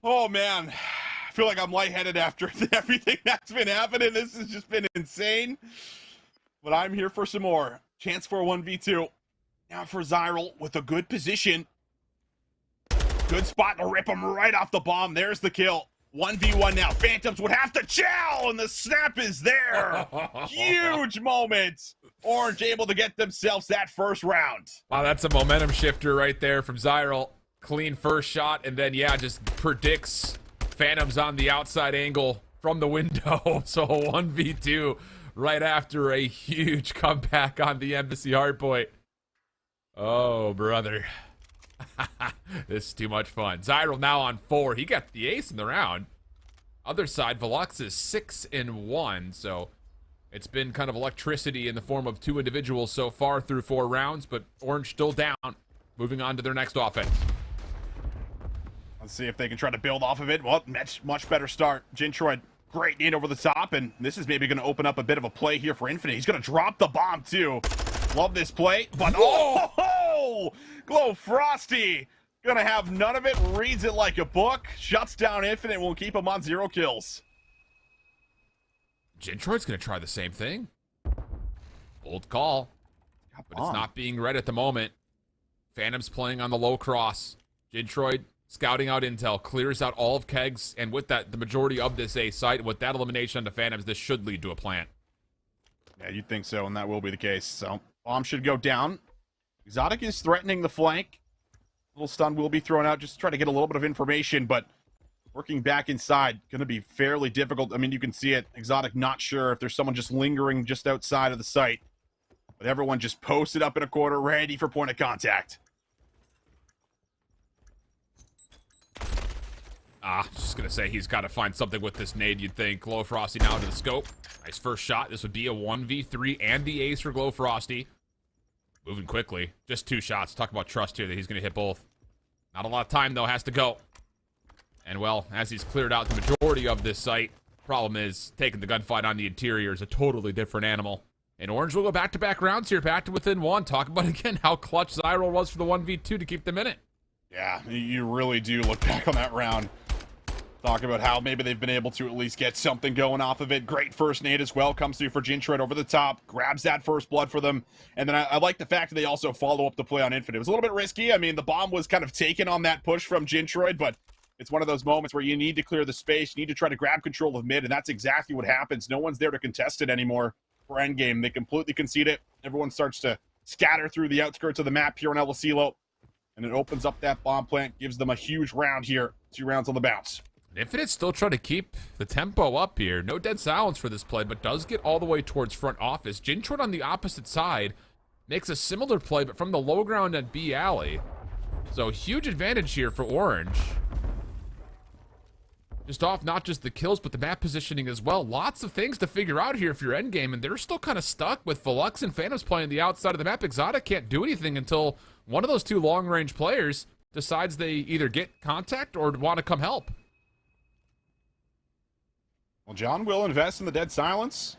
Oh, man. I feel like I'm lightheaded after everything that's been happening. This has just been insane. But I'm here for some more. Chance for a 1v2. Now for Zyral with a good position. Good spot to rip him right off the bomb. There's the kill. 1v1 now. Phantoms would have to chow, and the snap is there. Huge moment. Orange able to get themselves that first round. Wow, that's a momentum shifter right there from Zyral. Clean first shot, and then, yeah, just predicts Phantoms on the outside angle from the window. So 1v2 right after a huge comeback on the Embassy Hardpoint. Oh, brother. This is too much fun. Zyral now on 4. He got the ace in the round. Other side, Velux is 6-1, so it's been kind of electricity in the form of 2 individuals so far through 4 rounds, but Orange still down. Moving on to their next offense. Let's see if they can try to build off of it. Well, much better start. Jintroid, great nade over the top, and this is maybe going to open up a bit of a play here for Infinite. He's going to drop the bomb, too. Love this play, but oh, Glow Frosty gonna have none of it, reads it like a book, shuts down Infinite, will keep him on 0 kills. Jintroid's gonna try the same thing. Bold call, but it's not being read at the moment. Phantom's playing on the low cross. Jintroid scouting out intel, clears out all of Kegs, and with that, the majority of this A site. With that elimination on the Phantoms, this should lead to a plant. Yeah, you'd think so, and that will be the case. So, bomb should go down. Exotic is threatening the flank. Little stun will be thrown out just to try to get a little bit of information, but working back inside, going to be fairly difficult. I mean, you can see it. Exotic not sure if there's someone just lingering just outside of the site. But everyone just posted up in a corner, ready for point of contact. Just going to say he's got to find something with this nade, you'd think. Glow Frosty now to the scope. Nice first shot. This would be a 1v3 and the ace for Glow Frosty. Moving quickly. Just 2 shots. Talk about trust here that he's going to hit both. Not a lot of time, though. Has to go. And, well, as he's cleared out the majority of this site, problem is taking the gunfight on the interior is a totally different animal. And Orange will go back-to-back rounds here, back to within 1. Talk about, again, how clutch Zyral was for the 1v2 to keep them in it. Yeah, you really do look back on that round. Talk about how maybe they've been able to at least get something going off of it. Great first nade as well. Comes through for Jintroid over the top. Grabs that first blood for them. And then I like the fact that they also follow up the play on Infinite. It was a little bit risky. I mean, the bomb was kind of taken on that push from Jintroid, but it's one of those moments where you need to clear the space. You need to try to grab control of mid, and that's exactly what happens. No one's there to contest it anymore for endgame. They completely concede it. Everyone starts to scatter through the outskirts of the map here on El Asilo, and it opens up that bomb plant, gives them a huge round here. 2 rounds on the bounce. Infinite still trying to keep the tempo up here. No dead silence for this play, but does get all the way towards front office. Jintroid on the opposite side makes a similar play, but from the low ground at B alley. So huge advantage here for Orange. Just off not just the kills, but the map positioning as well. Lots of things to figure out here for your endgame, and they're still kind of stuck with Velux and Phantoms playing the outside of the map. Exotic can't do anything until one of those 2 long-range players decides they either get contact or want to come help. Well, John will invest in the dead silence,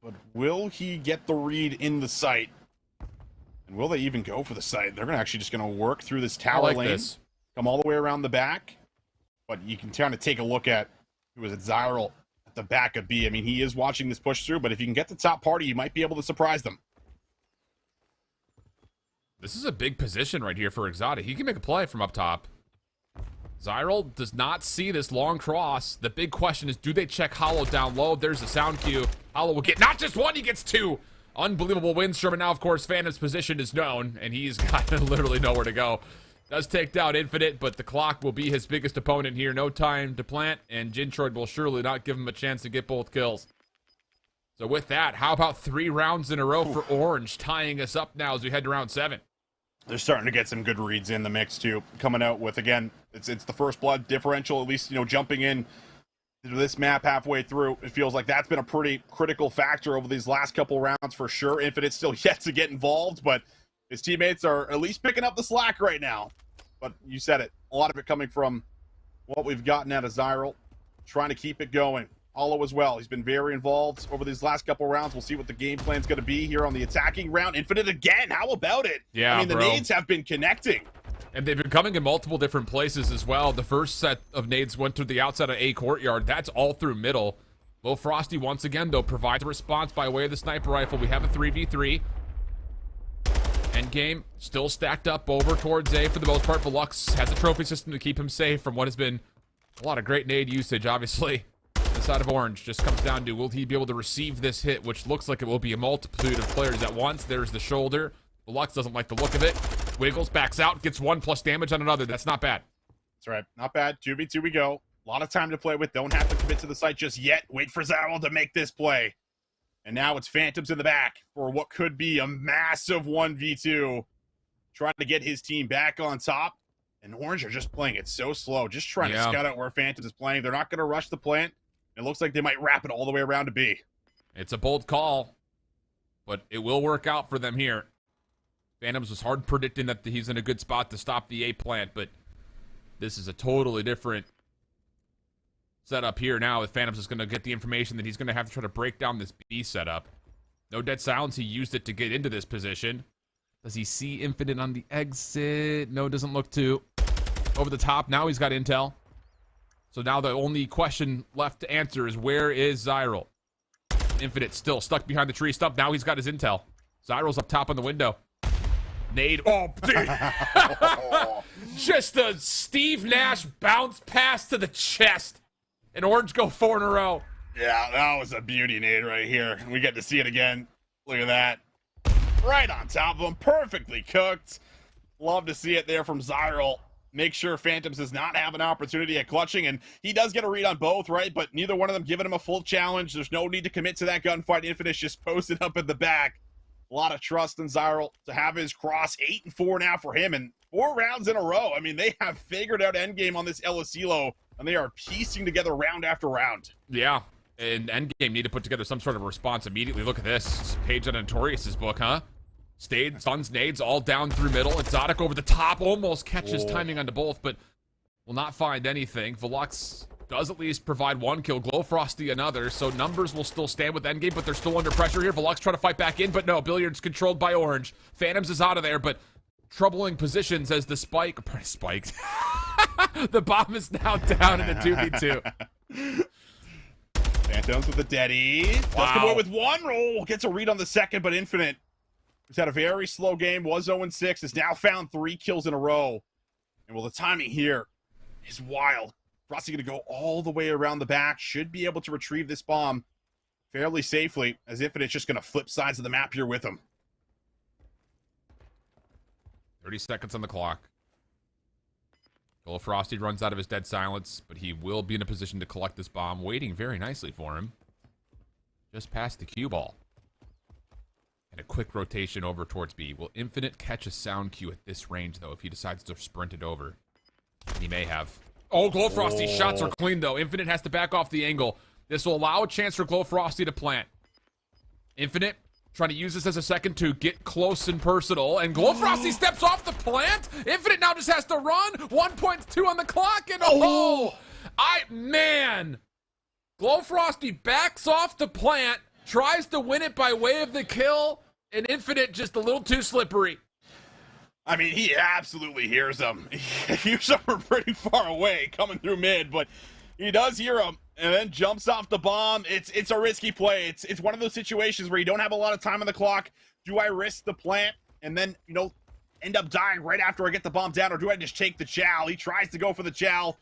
but will he get the read in the site? And will they even go for the site? They're actually just going to work through this tower lane, come all the way around the back. But you can kind of take a look at who is it, Zyral at the back of B. I mean, he is watching this push through, but if you can get the top party, you might be able to surprise them. This is a big position right here for Exotic. He can make a play from up top. Zyral does not see this long cross. The big question is, do they check Hollow down low? There's the sound cue. Hollow will get not just 1, he gets 2. Unbelievable wins. Sherman now, of course, Phantom's position is known, and he's got literally nowhere to go. Does take down Infinite, but the clock will be his biggest opponent here. No time to plant, and Jintroid will surely not give him a chance to get both kills. So with that, how about 3 rounds in a row for Orange, tying us up now as we head to round 7? They're starting to get some good reads in the mix, too. Coming out with, again, it's the first blood differential, at least, jumping in to this map halfway through. It feels like that's been a pretty critical factor over these last couple rounds for sure. Infinite's still yet to get involved, but his teammates are at least picking up the slack right now. But you said it. A lot of it coming from what we've gotten out of Zyral. Trying to keep it going. Hollow as well. He's been very involved over these last couple rounds. We'll see what the game plan's going to be here on the attacking round. Infinite again. How about it? Yeah, I mean, the bro. nades have been connecting. And they've been coming in multiple different places as well. The first set of nades went to the outside of A courtyard. That's all through middle. Low Frosty once again, though, provides a response by way of the sniper rifle. We have a 3v3. Endgame still stacked up over towards A for the most part. Velux has a trophy system to keep him safe from what has been a lot of great nade usage, obviously. The side of Orange just comes down to, will he be able to receive this hit, which looks like it will be a multitude of players at once. There's the shoulder. Velux doesn't like the look of it. Wiggles, backs out, gets 1+ damage on another. That's not bad. That's right. Not bad. 2v2 we go. A lot of time to play with. Don't have to commit to the site just yet. Wait for Zyral to make this play. And now it's Phantoms in the back for what could be a massive 1v2. Trying to get his team back on top. And Orange are just playing it so slow. Just trying to scout out where Phantoms is playing. They're not going to rush the plant. It looks like they might wrap it all the way around to B. It's a bold call, but it will work out for them here. Phantoms was hard predicting that he's in a good spot to stop the A plant, but this is a totally different setup here now. If Phantoms is going to get the information that he's going to have to try to break down this B setup. No dead silence. He used it to get into this position. Does he see Infinite on the exit? No, doesn't look to. Over the top. Now he's got intel. So now the only question left to answer is, where is Zyral? Infinite still stuck behind the tree stump. Now he's got his intel. Zyral's up top on the window. Nade. Oh, dude. Just a Steve Nash bounce pass to the chest. And Orange go 4 in a row. Yeah, that was a beauty nade right here. We get to see it again. Look at that. Right on top of him. Perfectly cooked. Love to see it there from Zyral. Make sure Phantoms does not have an opportunity at clutching, and he does get a read on both, right? But neither one of them giving him a full challenge. There's no need to commit to that gunfight. Infinite's just posted up at the back. A lot of trust in Zyral to have his cross. 8-4 now for him, and 4 rounds in a row. I mean, they have figured out endgame on this Elosilo, and they are piecing together round after round. Yeah, and endgame need to put together some sort of response immediately. Look at this page on Notorious's book, huh? Stayed, Suns, nades, all down through middle. Exotic over the top, almost catches timing onto both, but will not find anything. Velux does at least provide 1 kill. Glowfrosty another, so numbers will still stand with endgame, but they're still under pressure here. Velux trying to fight back in, but no, Billiards controlled by Orange. Phantoms is out of there, but troubling positions as the spiked. The bomb is now down in the 2v2. Phantoms with the deadie. Let's come away with 1 roll. Gets a read on the second, but Infinite, who's had a very slow game, was 0-6, has now found 3 kills in a row. And well, the timing here is wild. Frosty going to go all the way around the back. Should be able to retrieve this bomb fairly safely, as Infinite's just going to flip sides of the map here with him. 30 seconds on the clock. Frosty runs out of his dead silence, but he will be in a position to collect this bomb, waiting very nicely for him. Just past the cue ball. And a quick rotation over towards B. Will Infinite catch a sound cue at this range, though, if he decides to sprint it over? He may have. Oh, Glowfrosty's shots are clean, though. Infinite has to back off the angle. This will allow a chance for Glowfrosty to plant. Infinite trying to use this as a second to get close and personal. And Glowfrosty steps off the plant. Infinite now just has to run. 1.2 on the clock. And man. Glowfrosty backs off the plant. Tries to win it by way of the kill. And Infinite just a little too slippery. I mean, he absolutely hears them. He hears them from pretty far away coming through mid, but he does hear them and then jumps off the bomb. It's a risky play. It's one of those situations where you don't have a lot of time on the clock. Do I risk the plant and then, end up dying right after I get the bomb down, or do I just take the chow? He tries to go for the chow.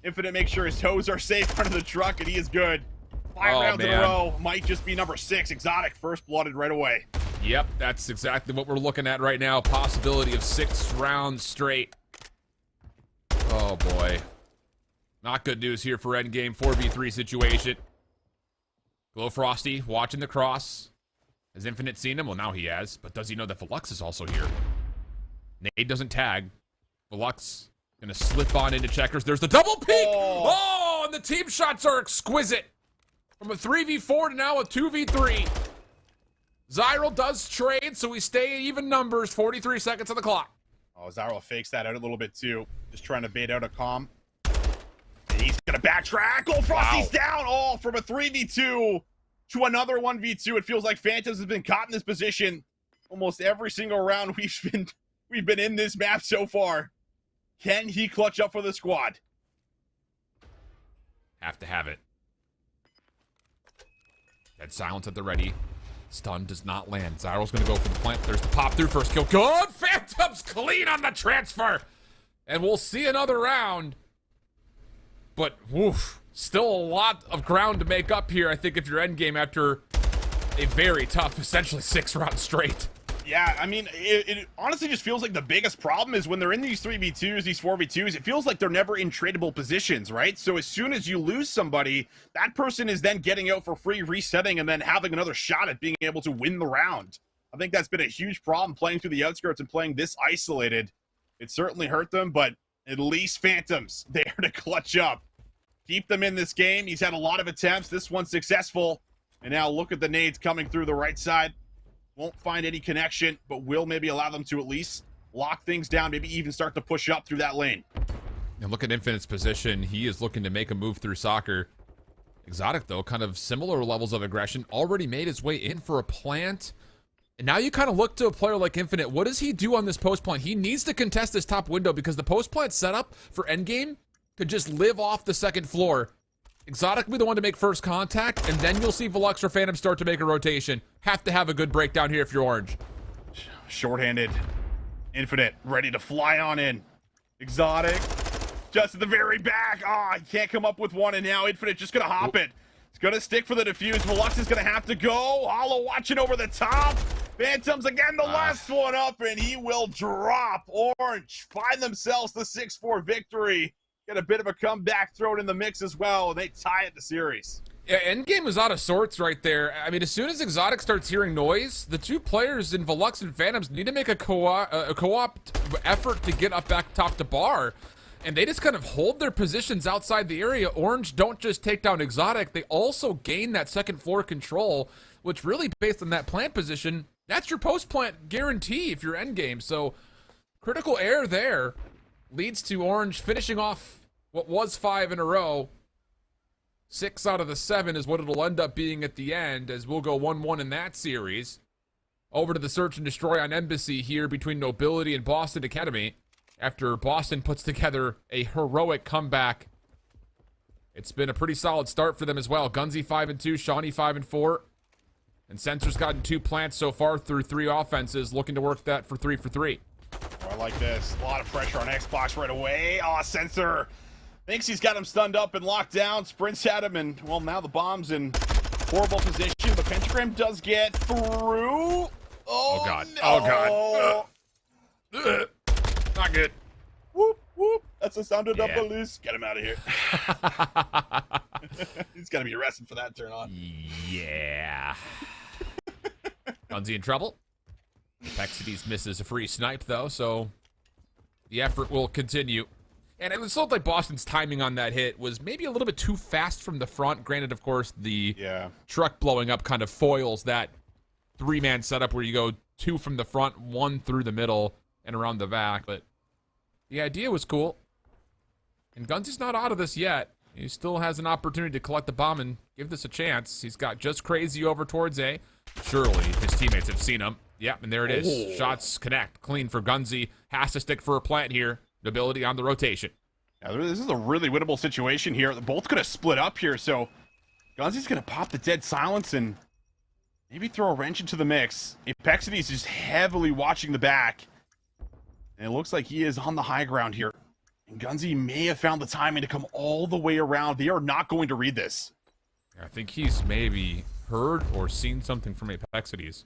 Infinite makes sure his toes are safe under the truck, and he is good. 5 rounds in a row. Might just be number 6. Exotic first blooded right away. Yep, that's exactly what we're looking at right now. Possibility of 6 rounds straight. Oh, boy. Not good news here for endgame 4v3 situation. Glowfrosty watching the cross. Has Infinite seen him? Well, now he has. But does he know that Velux is also here? Nade doesn't tag. Velux gonna slip on into checkers. There's the double peek! Oh, and the team shots are exquisite. From a 3v4 to now a 2v3. Zyral does trade, so we stay even numbers. 43 seconds on the clock. Oh, Zyro fakes that out a little bit too. Just trying to bait out a calm. And he's gonna backtrack. Oh, Frosty's down. Oh, from a 3v2 to another 1v2. It feels like Phantoms has been caught in this position almost every single round we've been in this map so far. Can he clutch up for the squad? Have to have it. Dead silence at the ready. Stun does not land. Zyro's gonna go for the plant. There's the pop through, first kill. Good! Phantoms clean on the transfer! And we'll see another round. But, woof. Still a lot of ground to make up here, I think, if you're endgame after a very tough, essentially 6 rounds straight. Yeah, I mean, it honestly just feels like the biggest problem is when they're in these 3v2s, these 4v2s, it feels like they're never in tradable positions, right? So as soon as you lose somebody, that person is then getting out for free, resetting, and then having another shot at being able to win the round. I think that's been a huge problem playing through the outskirts and playing this isolated. It certainly hurt them, but at least Phantoms there to clutch up. Keep them in this game. He's had a lot of attempts. This one's successful. And now look at the nades coming through the right side. Won't find any connection, but will maybe allow them to at least lock things down, maybe even start to push up through that lane. And look at Infinite's position. He is looking to make a move through soccer. Exotic, though, kind of similar levels of aggression. Already made his way in for a plant. And now you kind of look to a player like Infinite. What does he do on this post plant? He needs to contest this top window because the post plant setup for endgame could just live off the second floor. Exotic will be the one to make first contact, and then you'll see Velux or Phantom start to make a rotation. Have to have a good breakdown here if you're orange. Shorthanded. Infinite, ready to fly on in. Exotic, just at the very back. Ah, he can't come up with one, and now Infinite just gonna hop it. He's gonna stick for the defuse. Velux is gonna have to go. Hollow watching over the top. Phantoms again, the last one up, and he will drop. Orange find themselves the 6-4 victory. Get a bit of a comeback thrown in the mix as well. They tie it the series. Yeah, endgame is out of sorts right there. I mean, as soon as Exotic starts hearing noise, the two players in Velux and Phantoms need to make a co-op effort to get up back top to bar. And they just kind of hold their positions outside the area. Orange don't just take down Exotic, they also gain that second floor control, which really, based on that plant position, that's your post-plant guarantee if you're endgame. So, critical error there leads to Orange finishing off what was 5 in a row. 6 out of the 7 is what it'll end up being at the end, as we'll go 1-1 in that series. Over to the search and destroy on Embassy here between Nobility and Boston Academy. After Boston puts together a heroic comeback. It's been a pretty solid start for them as well. Gunzy 5-2, Shawnee 5-4. And Sensor's gotten 2 plants so far through 3 offenses, looking to work that for 3 for 3. Oh, I like this. A lot of pressure on Xbox right away. Oh, Sensor thinks he's got him stunned up and locked down. Sprints at him, and, well, now the bomb's in horrible position. But Pentagram does get through. Oh, God. No. Oh, God. Not good. Whoop, whoop. That's the sound of the police. Get him out of here. He's got to be arrested for that turn on. Yeah. Gunzy in trouble. Pexides misses a free snipe, though, so the effort will continue. And it looked like Boston's timing on that hit was maybe a little bit too fast from the front. Granted, of course, the truck blowing up kind of foils that 3-man setup where you go 2 from the front, 1 through the middle, and around the back. But the idea was cool. And Gunzy's not out of this yet. He still has an opportunity to collect the bomb and give this a chance. He's got just crazy over towards A. Surely his teammates have seen him. Yep, and there it is. Oh. Shots connect. Clean for Gunzy. Has to stick for a plant here. Nobility on the rotation. Yeah, this is a really winnable situation here. They're both going to split up here, so Gunzy's going to pop the dead silence and maybe throw a wrench into the mix. Apexides is just heavily watching the back. And it looks like he is on the high ground here. And Gunzy may have found the timing to come all the way around. They are not going to read this. I think he's maybe heard or seen something from Apexides.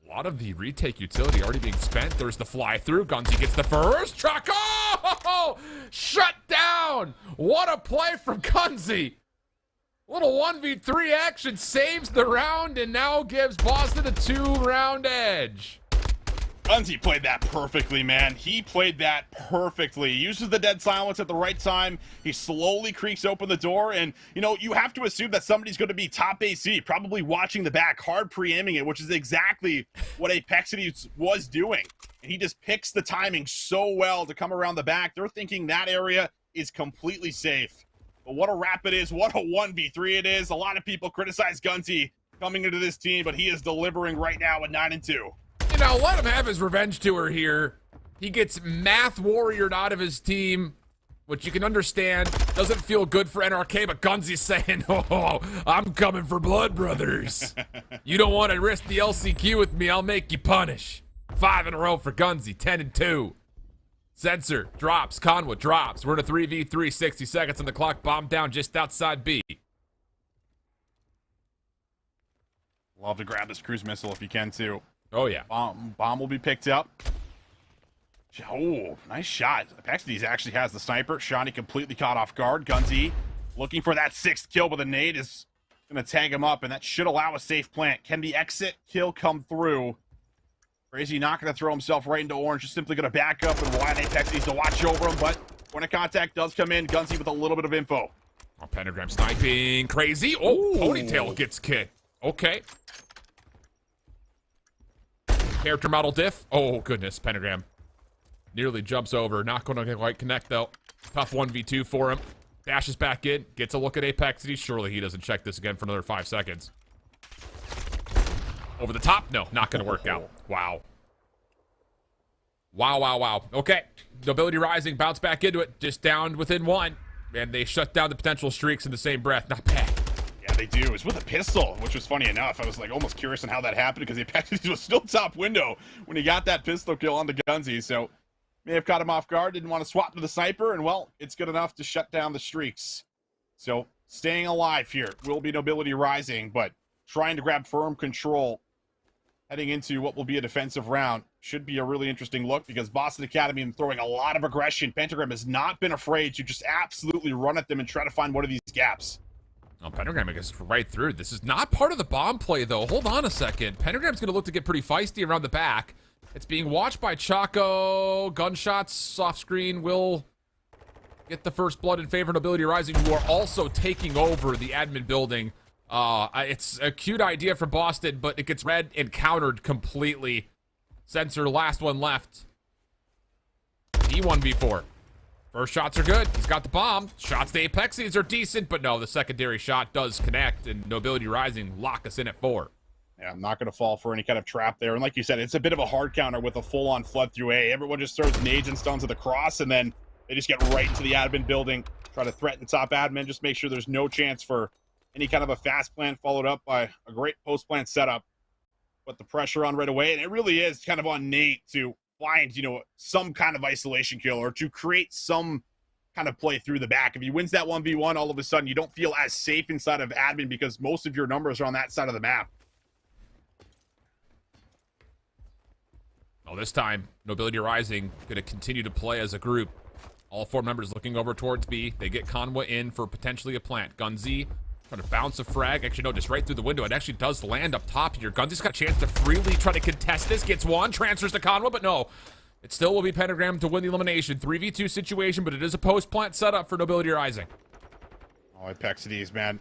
A lot of the retake utility already being spent. There's the fly through. Gunzy gets the first truck. Oh! Shut down! What a play from Gunzy! Little 1v3 action saves the round and now gives Boston a 2-round edge. Gunzy played that perfectly, man. He played that perfectly. He uses the dead silence at the right time. He slowly creaks open the door, and, you know, you have to assume that somebody's going to be top AC, probably watching the back, hard pre-aiming it, which is exactly what Apexides was doing. and he just picks the timing so well to come around the back. They're thinking that area is completely safe. But what a wrap it is. What a 1v3 it is. A lot of people criticize Gunzy coming into this team, but he is delivering right now at 9-2. You know, let him have his revenge tour here. He gets math warriored out of his team, which you can understand. Doesn't feel good for NRK, but Gunzy's saying, oh, I'm coming for blood, brothers. You don't want to risk the LCQ with me, I'll make you punish. 5 in a row for Gunzy, 10-2. Sensor drops, Conwood drops. We're in a 3v3, 60 seconds on the clock. Bomb down just outside B. Love to grab this cruise missile if you can too. Oh yeah. Bomb will be picked up. Oh, nice shot. Pexides actually has the sniper. Shawnee completely caught off guard. Gunzy looking for that 6th kill, but the nade is going to tag him up, and that should allow a safe plant. Can the exit kill come through? Crazy not going to throw himself right into orange, just simply going to back up and rely on Apex needs to watch over him, but point of contact does come in. Gunzy with a little bit of info. Oh, Pentagram sniping. Crazy. Oh, Ponytail gets kicked. Okay. Character model diff. Oh, goodness. Pentagram nearly jumps over. Not going to quite connect, though. Tough 1v2 for him. Dashes back in. Gets a look at Apex. Surely he doesn't check this again for another 5 seconds. Over the top? No, not going to work out. Wow. Wow, wow, wow. Okay. Nobility Rising. Bounce back into it. Just down within 1. And they shut down the potential streaks in the same breath. Not bad. Yeah, they do. It's with a pistol, which was funny enough. I was like almost curious on how that happened because Apex was still top window when he got that pistol kill on the Gunzy. So may have caught him off guard. Didn't want to swap to the sniper. And well, it's good enough to shut down the streaks. So staying alive here will be Nobility Rising, but trying to grab firm control heading into what will be a defensive round. Should be a really interesting look because Boston Academy is throwing a lot of aggression. Pentagram has not been afraid to just absolutely run at them and try to find one of these gaps. Oh, Pentagram gets right through. This is not part of the bomb play, though. Hold on a second. Pentagram's going to look to get pretty feisty around the back. It's being watched by Chaco. Gunshots off screen will get the first blood in favor of Nobility Rising, who are also taking over the admin building. It's a cute idea from Boston, but it gets read and countered completely. Sensor, last one left. D1v4. First shots are good. He's got the bomb. Shots to Apexies are decent, but no, the secondary shot does connect, and Nobility Rising lock us in at 4. Yeah, I'm not going to fall for any kind of trap there. And like you said, it's a bit of a hard counter with a full-on flood through A. Everyone just throws nades and stones at the cross, and then they just get right into the admin building, try to threaten top admin, just make sure there's no chance for any kind of a fast plant followed up by a great post-plant setup. Put the pressure on right away, and it really is kind of on Nate to find, you know, some kind of isolation kill or to create some kind of play through the back. If he wins that 1v1, all of a sudden you don't feel as safe inside of admin because most of your numbers are on that side of the map. Well, this time, Nobility Rising going to continue to play as a group. All 4 members looking over towards B. They get Conwa in for potentially a plant. Gunzy trying to bounce a frag. Actually, no, just right through the window. It actually does land up top here. Gunzy's got a chance to freely try to contest this. Gets one, transfers to Conwa, but no. It still will be Pentagram to win the elimination. 3v2 situation, but it is a post-plant setup for Nobility Rising. Oh, Apexides, man.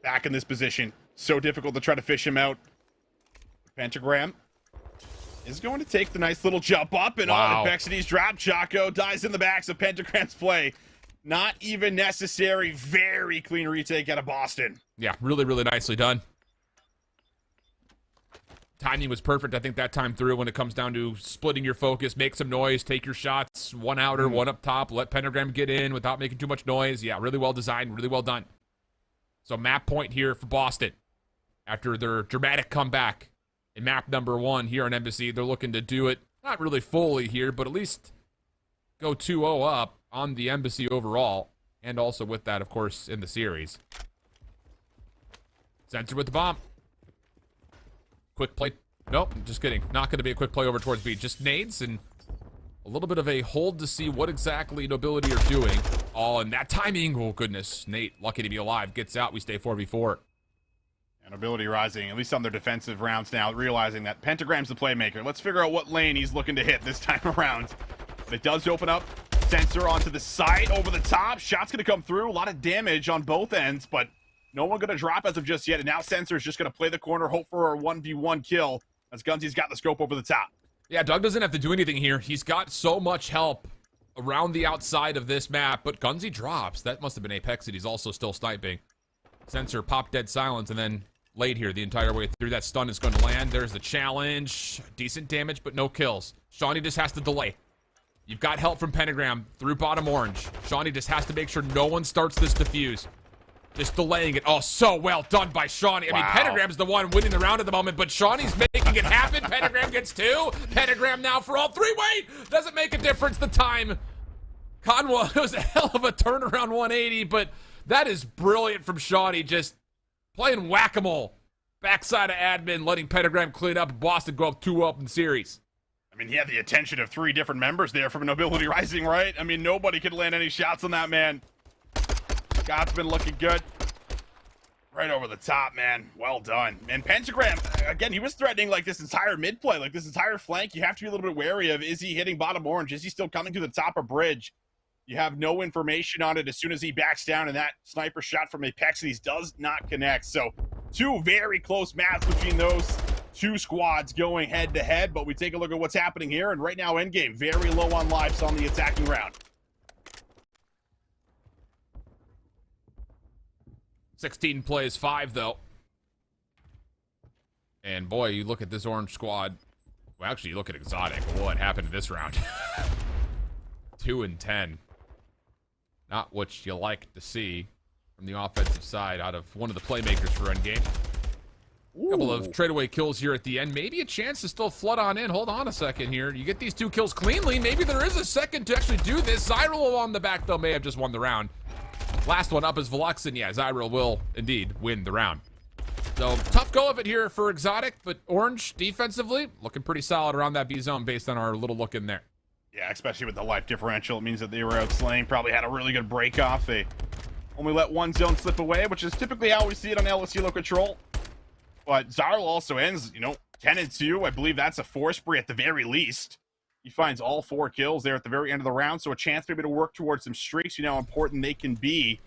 Back in this position. So difficult to try to fish him out. Pentagram is going to take the nice little jump up, and all Apexides drop. Chaco dies in the backs of Pentagram's play. Not even necessary. Very clean retake out of Boston. Yeah, really, really nicely done. Timing was perfect, I think, that time through when it comes down to splitting your focus, make some noise, take your shots, one outer, one up top, let Pentagram get in without making too much noise. Yeah, really well designed, really well done. So map point here for Boston. After their dramatic comeback in map number 1 here on Embassy, they're looking to do it, not really fully here, but at least go 2-0 up on the Embassy overall, and also with that, of course, in the series. Sensor with the bomb. Quick play. Nope, just kidding. Not going to be a quick play over towards B. Just nades and a little bit of a hold to see what exactly Nobility are doing. Oh, and that timing. Oh, goodness. Nate, lucky to be alive. Gets out. We stay 4v4. And Nobility Rising, at least on their defensive rounds now, realizing that Pentagram's the playmaker. Let's figure out what lane he's looking to hit this time around. But it does open up. Sensor onto the side, over the top. Shot's going to come through. A lot of damage on both ends, but no one going to drop as of just yet. And now Sensor's just going to play the corner, hope for a 1v1 kill as Gunzy's got the scope over the top. Yeah, Doug doesn't have to do anything here. He's got so much help around the outside of this map, but Gunsy drops. That must have been Apex that he's also still sniping. Sensor pop dead silence and then laid here the entire way through. That stun is going to land. There's the challenge. Decent damage, but no kills. Shawnee just has to delay. You've got help from Pentagram through bottom orange. Shawnee just has to make sure no one starts this defuse. Just delaying it. Oh, so well done by Shawnee. I mean, Pentagram's the one winning the round at the moment, but Shawnee's making it happen. Pentagram gets 2. Pentagram now for all 3. Wait! Doesn't make a difference the time. Conwa, it was a hell of a turnaround 180, but that is brilliant from Shawnee. Just playing whack-a-mole. Backside of admin, letting Pentagram clean up. Boston go up 2-0 in series. I mean, he had the attention of 3 different members there from Nobility Rising, right? I mean, nobody could land any shots on that man. Scott's been looking good. Right over the top, man. Well done. And Pentagram, again, he was threatening like this entire mid play, like this entire flank. You have to be a little bit wary of, is he hitting bottom orange? Is he still coming to the top of bridge? You have no information on it as soon as he backs down, and that sniper shot from Apexides does not connect. So 2 very close maps between those 2 squads going head to head, but we take a look at what's happening here, and right now endgame very low on lives on the attacking round. 16 plays 5 though. And boy, you look at this orange squad. Well, actually, you look at Exotic. What happened in this round? 2 and 10. Not what you like to see from the offensive side out of one of the playmakers for endgame. A couple of tradeaway kills here at the end. Maybe a chance to still flood on in. Hold on a second here. You get these 2 kills cleanly. Maybe there is a second to actually do this. Zyril on the back, though, may have just won the round. Last one up is Velux, and yeah, Zyril will indeed win the round. So, tough go of it here for Exotic, but Orange, defensively, looking pretty solid around that B zone based on our little look in there. Yeah, especially with the life differential. It means that they were out slaying, probably had a really good break off. They only let 1 zone slip away, which is typically how we see it on LSU control. But Zyril also ends, 10 and 2. I believe that's a 4 spree at the very least. He finds all 4 kills there at the very end of the round, so a chance maybe to work towards some streaks. You know how important they can be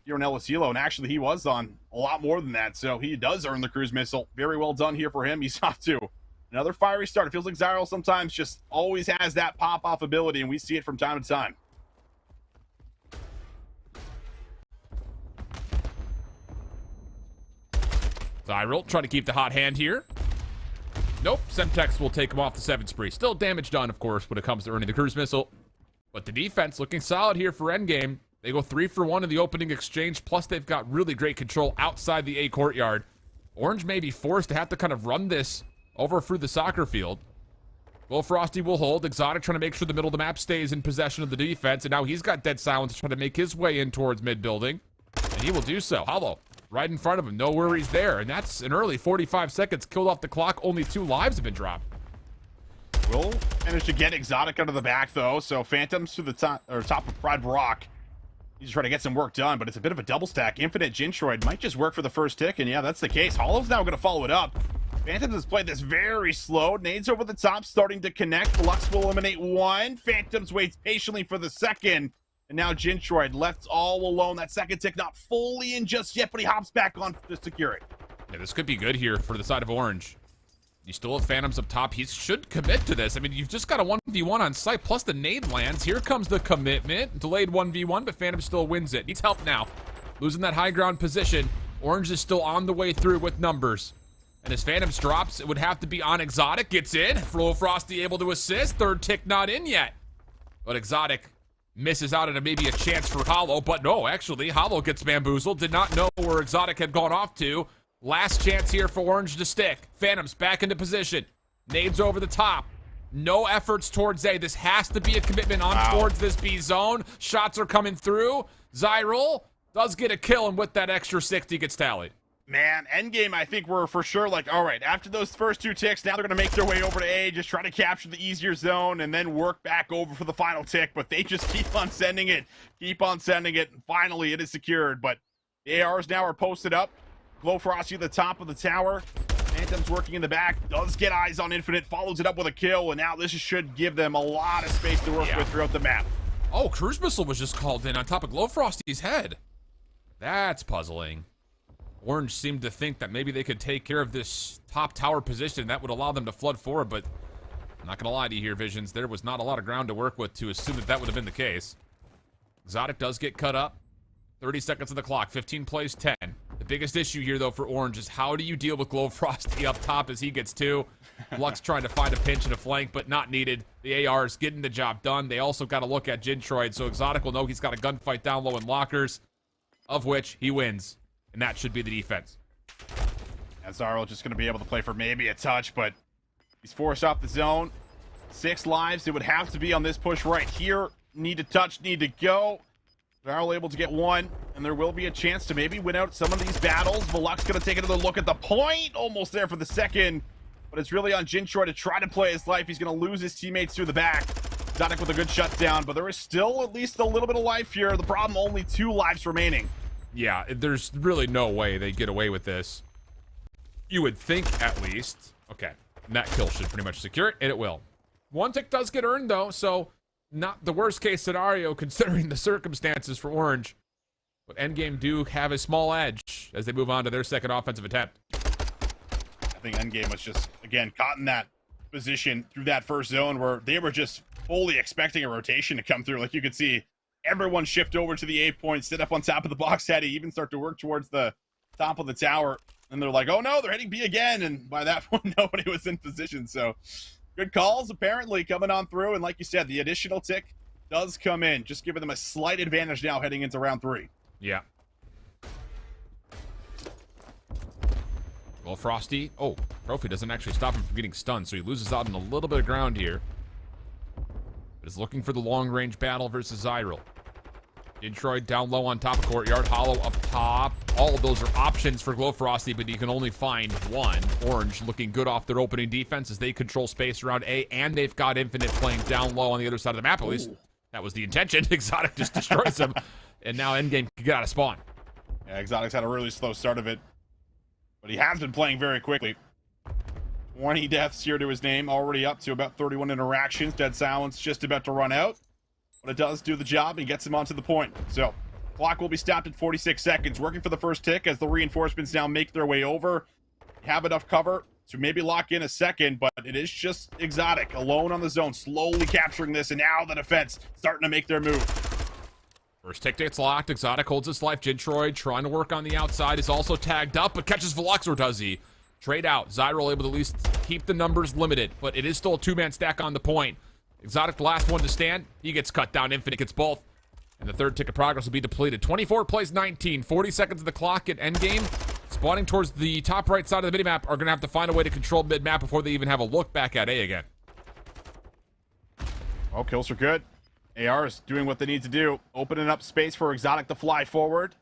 here in LSU, and actually he was on a lot more than that, so he does earn the cruise missile. Very well done here for him. He's off to another fiery start. It feels like Zyril sometimes just always has that pop-off ability, and we see it from time to time. Zyril trying to keep the hot hand here. Nope, Semtex will take him off the 7 spree. Still damage done, of course, when it comes to earning the cruise missile. But the defense looking solid here for endgame. They go 3 for 1 in the opening exchange, plus they've got really great control outside the A courtyard. Orange may be forced to have to kind of run this over through the soccer field. Will Frosty will hold. Exotic trying to make sure the middle of the map stays in possession of the defense, and now he's got dead silence trying to make his way in towards mid-building. And he will do so. Hollow right in front of him. No worries there. And that's an early 45 seconds killed off the clock. Only 2 lives have been dropped. Will manage to get Exotic out of the back, though. So Phantoms to the top of Pride Rock. He's trying to get some work done, but it's a bit of a double stack. Infinite Gintroid might just work for the first tick, and yeah, that's the case. Hollow's now going to follow it up. Phantoms has played this very slow. Nades over the top, starting to connect. Lux will eliminate 1. Phantoms waits patiently for the second. And now Gintroid left all alone. That second tick not fully in just yet, but he hops back on to secure it. Yeah, this could be good here for the side of Orange. You still have Phantoms up top. He should commit to this. I mean, you've just got a 1v1 on site, plus the nade lands. Here comes the commitment. Delayed 1v1, but Phantom still wins it. Needs help now. Losing that high ground position. Orange is still on the way through with numbers. And as Phantoms drops, it would have to be on Exotic. Gets in. Flo Frosty able to assist. Third tick not in yet. But Exotic misses out on maybe a chance for Hollow. But no, actually, Hollow gets bamboozled. Did not know where Exotic had gone off to. Last chance here for Orange to stick. Phantoms back into position. Nades over the top. No efforts towards A. This has to be a commitment on towards this B zone. Shots are coming through. Zyril does get a kill, and with that extra 60 gets tallied. Man, endgame, I think we're for sure like, all right, after those first 2 ticks, now they're going to make their way over to A, just try to capture the easier zone, and then work back over for the final tick. But they just keep on sending it. And finally, it is secured. But the ARs now are posted up. Glow Frosty at the top of the tower. Phantom's working in the back. Does get eyes on Infinite. Follows it up with a kill. And now this should give them a lot of space to work with throughout the map. Oh, Cruise Missile was just called in on top of Glow Frosty's head. That's puzzling. Orange seemed to think that maybe they could take care of this top tower position. That would allow them to flood forward, but I'm not going to lie to you here, Visions. There was not a lot of ground to work with to assume that that would have been the case. Exotic does get cut up. 30 seconds on the clock. 15 plays 10. The biggest issue here, though, for Orange is how do you deal with Glow Frosty up top as he gets 2? Lux trying to find a pinch and a flank, but not needed. The AR is getting the job done. They also got to look at Jintroid, so Exotic will know he's got a gunfight down low in lockers, of which he wins. And that should be the defense. And Zarl just going to be able to play for maybe a touch, but he's forced off the zone. 6 lives. It would have to be on this push right here. Need to touch, need to go. Zarl able to get 1, and there will be a chance to maybe win out some of these battles. Velux going to take another look at the point. Almost there for the second, but it's really on Jintroid to try to play his life. He's going to lose his teammates through the back. Exotic with a good shutdown, but there is still at least a little bit of life here. The problem, only 2 lives remaining. Yeah, there's really no way they get away with this. You would think, at least. Okay, and that kill should pretty much secure it, and it will. 1 tick does get earned, though, so not the worst case scenario considering the circumstances for Orange. But Endgame do have a small edge as they move on to their second offensive attempt. I think Endgame was just, again, caught in that position through that first zone where they were just fully expecting a rotation to come through. Like you could see everyone shift over to the A point, sit up on top of the box heady, even start to work towards the top of the tower. And they're like, oh no, they're hitting B again. And by that point, nobody was in position. So good calls, apparently, coming on through. And like you said, the additional tick does come in, just giving them a slight advantage now heading into round 3. Yeah. Well, Frosty. Oh, Trophy doesn't actually stop him from getting stunned, so he loses out on a little bit of ground here. But is looking for the long-range battle versus Zyril. Detroit down low on top of Courtyard. Hollow up top. All of those are options for Glow Frosty, but you can only find 1. Orange looking good off their opening defense as they control space around A, and they've got Infinite playing down low on the other side of the map. At least that was the intention. Exotic just destroys him, and now Endgame can get out of spawn. Yeah, Exotic's had a really slow start of it, but he has been playing very quickly. 20 deaths here to his name, already up to about 31 interactions. Dead Silence just about to run out, but it does do the job and gets him onto the point. So clock will be stopped at 46 seconds, working for the first tick as the reinforcements now make their way over. Have enough cover to maybe lock in a second, but it is just Exotic alone on the zone, slowly capturing this, and now the defense starting to make their move. First tick gets locked. Exotic holds his life. Jintroid trying to work on the outside is also tagged up, but catches Velux, or does he? Trade out. Zyril able to at least keep the numbers limited, but it is still a 2-man stack on the point. Exotic, the last one to stand. He gets cut down. Infinite gets both. And the third tick of progress will be depleted. 24 plays 19. 40 seconds of the clock at endgame. Spawning towards the top right side of the minimap are going to have to find a way to control mid-map before they even have a look back at A again. Oh, kills are good. AR is doing what they need to do. Opening up space for Exotic to fly forward.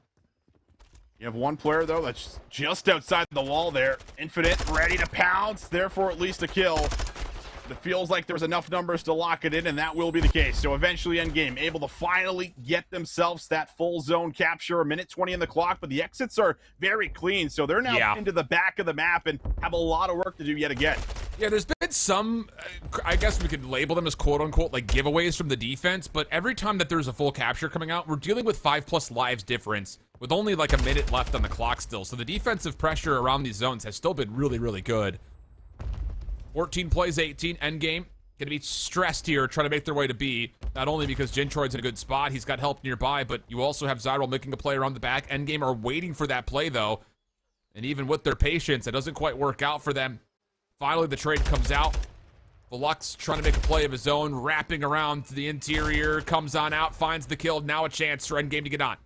You have 1 player, though, that's just outside the wall there. Infinite, ready to pounce. Therefore, at least a kill. It feels like there's enough numbers to lock it in, and that will be the case. So eventually, Endgame able to finally get themselves that full zone capture. A minute 20 on the clock, but the exits are very clean. So they're now into the back of the map and have a lot of work to do yet again. Yeah, there's been some, I guess we could label them as quote-unquote like giveaways from the defense, but every time that there's a full capture coming out, we're dealing with 5+ lives difference with only like a minute left on the clock still. So the defensive pressure around these zones has still been really, really good. 14 plays 18, endgame. Gonna be stressed here, trying to make their way to B. Not only because Jintroid's in a good spot, he's got help nearby, but you also have Zyril making a play around the back. Endgame are waiting for that play, though. And even with their patience, it doesn't quite work out for them. Finally, the trade comes out. Velux trying to make a play of his own, wrapping around to the interior, comes on out, finds the kill. Now a chance for Endgame to get on.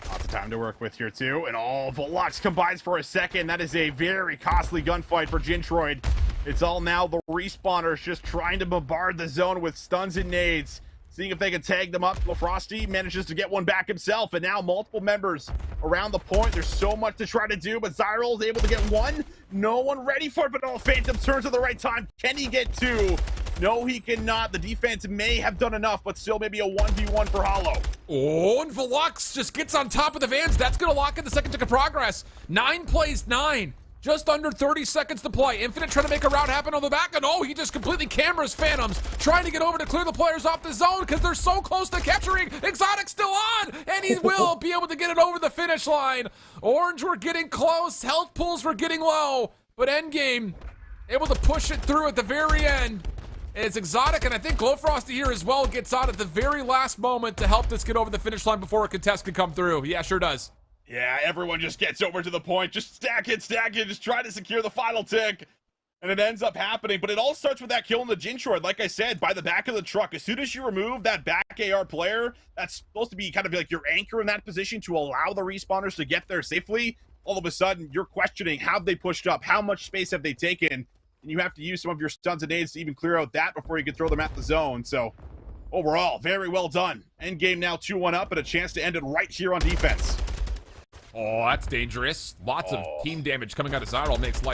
Lots of time to work with here, too. And Velux combines for a second. That is a very costly gunfight for Jintroid. It's all now the respawners just trying to bombard the zone with stuns and nades. Seeing if they can tag them up. Frosty manages to get one back himself, and now multiple members around the point. There's so much to try to do, but Zyril is able to get 1. No one ready for it, but Phantom turns at the right time. Can he get 2? No, he cannot. The defense may have done enough, but still maybe a 1v1 for Hollow. Oh, and Velux just gets on top of the Vans. That's going to lock in the second tick of progress. 9 plays 9. Just under 30 seconds to play. Infinite trying to make a route happen on the back, and he just completely cameras Phantoms, trying to get over to clear the players off the zone because they're so close to capturing. Exotic still on, and he will be able to get it over the finish line. Orange were getting close, health pools were getting low, but Endgame able to push it through at the very end. It's exotic, and I think Glowfrosty here as well gets out at the very last moment to help this get over the finish line before a contest can come through. Yeah, sure does. Yeah, everyone just gets over to the point. Just stack it, just try to secure the final tick. And it ends up happening, but it all starts with that kill in the Jintroid. Like I said, by the back of the truck. As soon as you remove that back AR player, that's supposed to be kind of like your anchor in that position to allow the respawners to get there safely. All of a sudden, you're questioning, have they pushed up? How much space have they taken? And you have to use some of your stuns and nades to even clear out that before you can throw them at the zone. So overall, very well done. Endgame now 2-1 up and a chance to end it right here on defense. Oh, that's dangerous. Lots of team damage coming out of Zyril makes life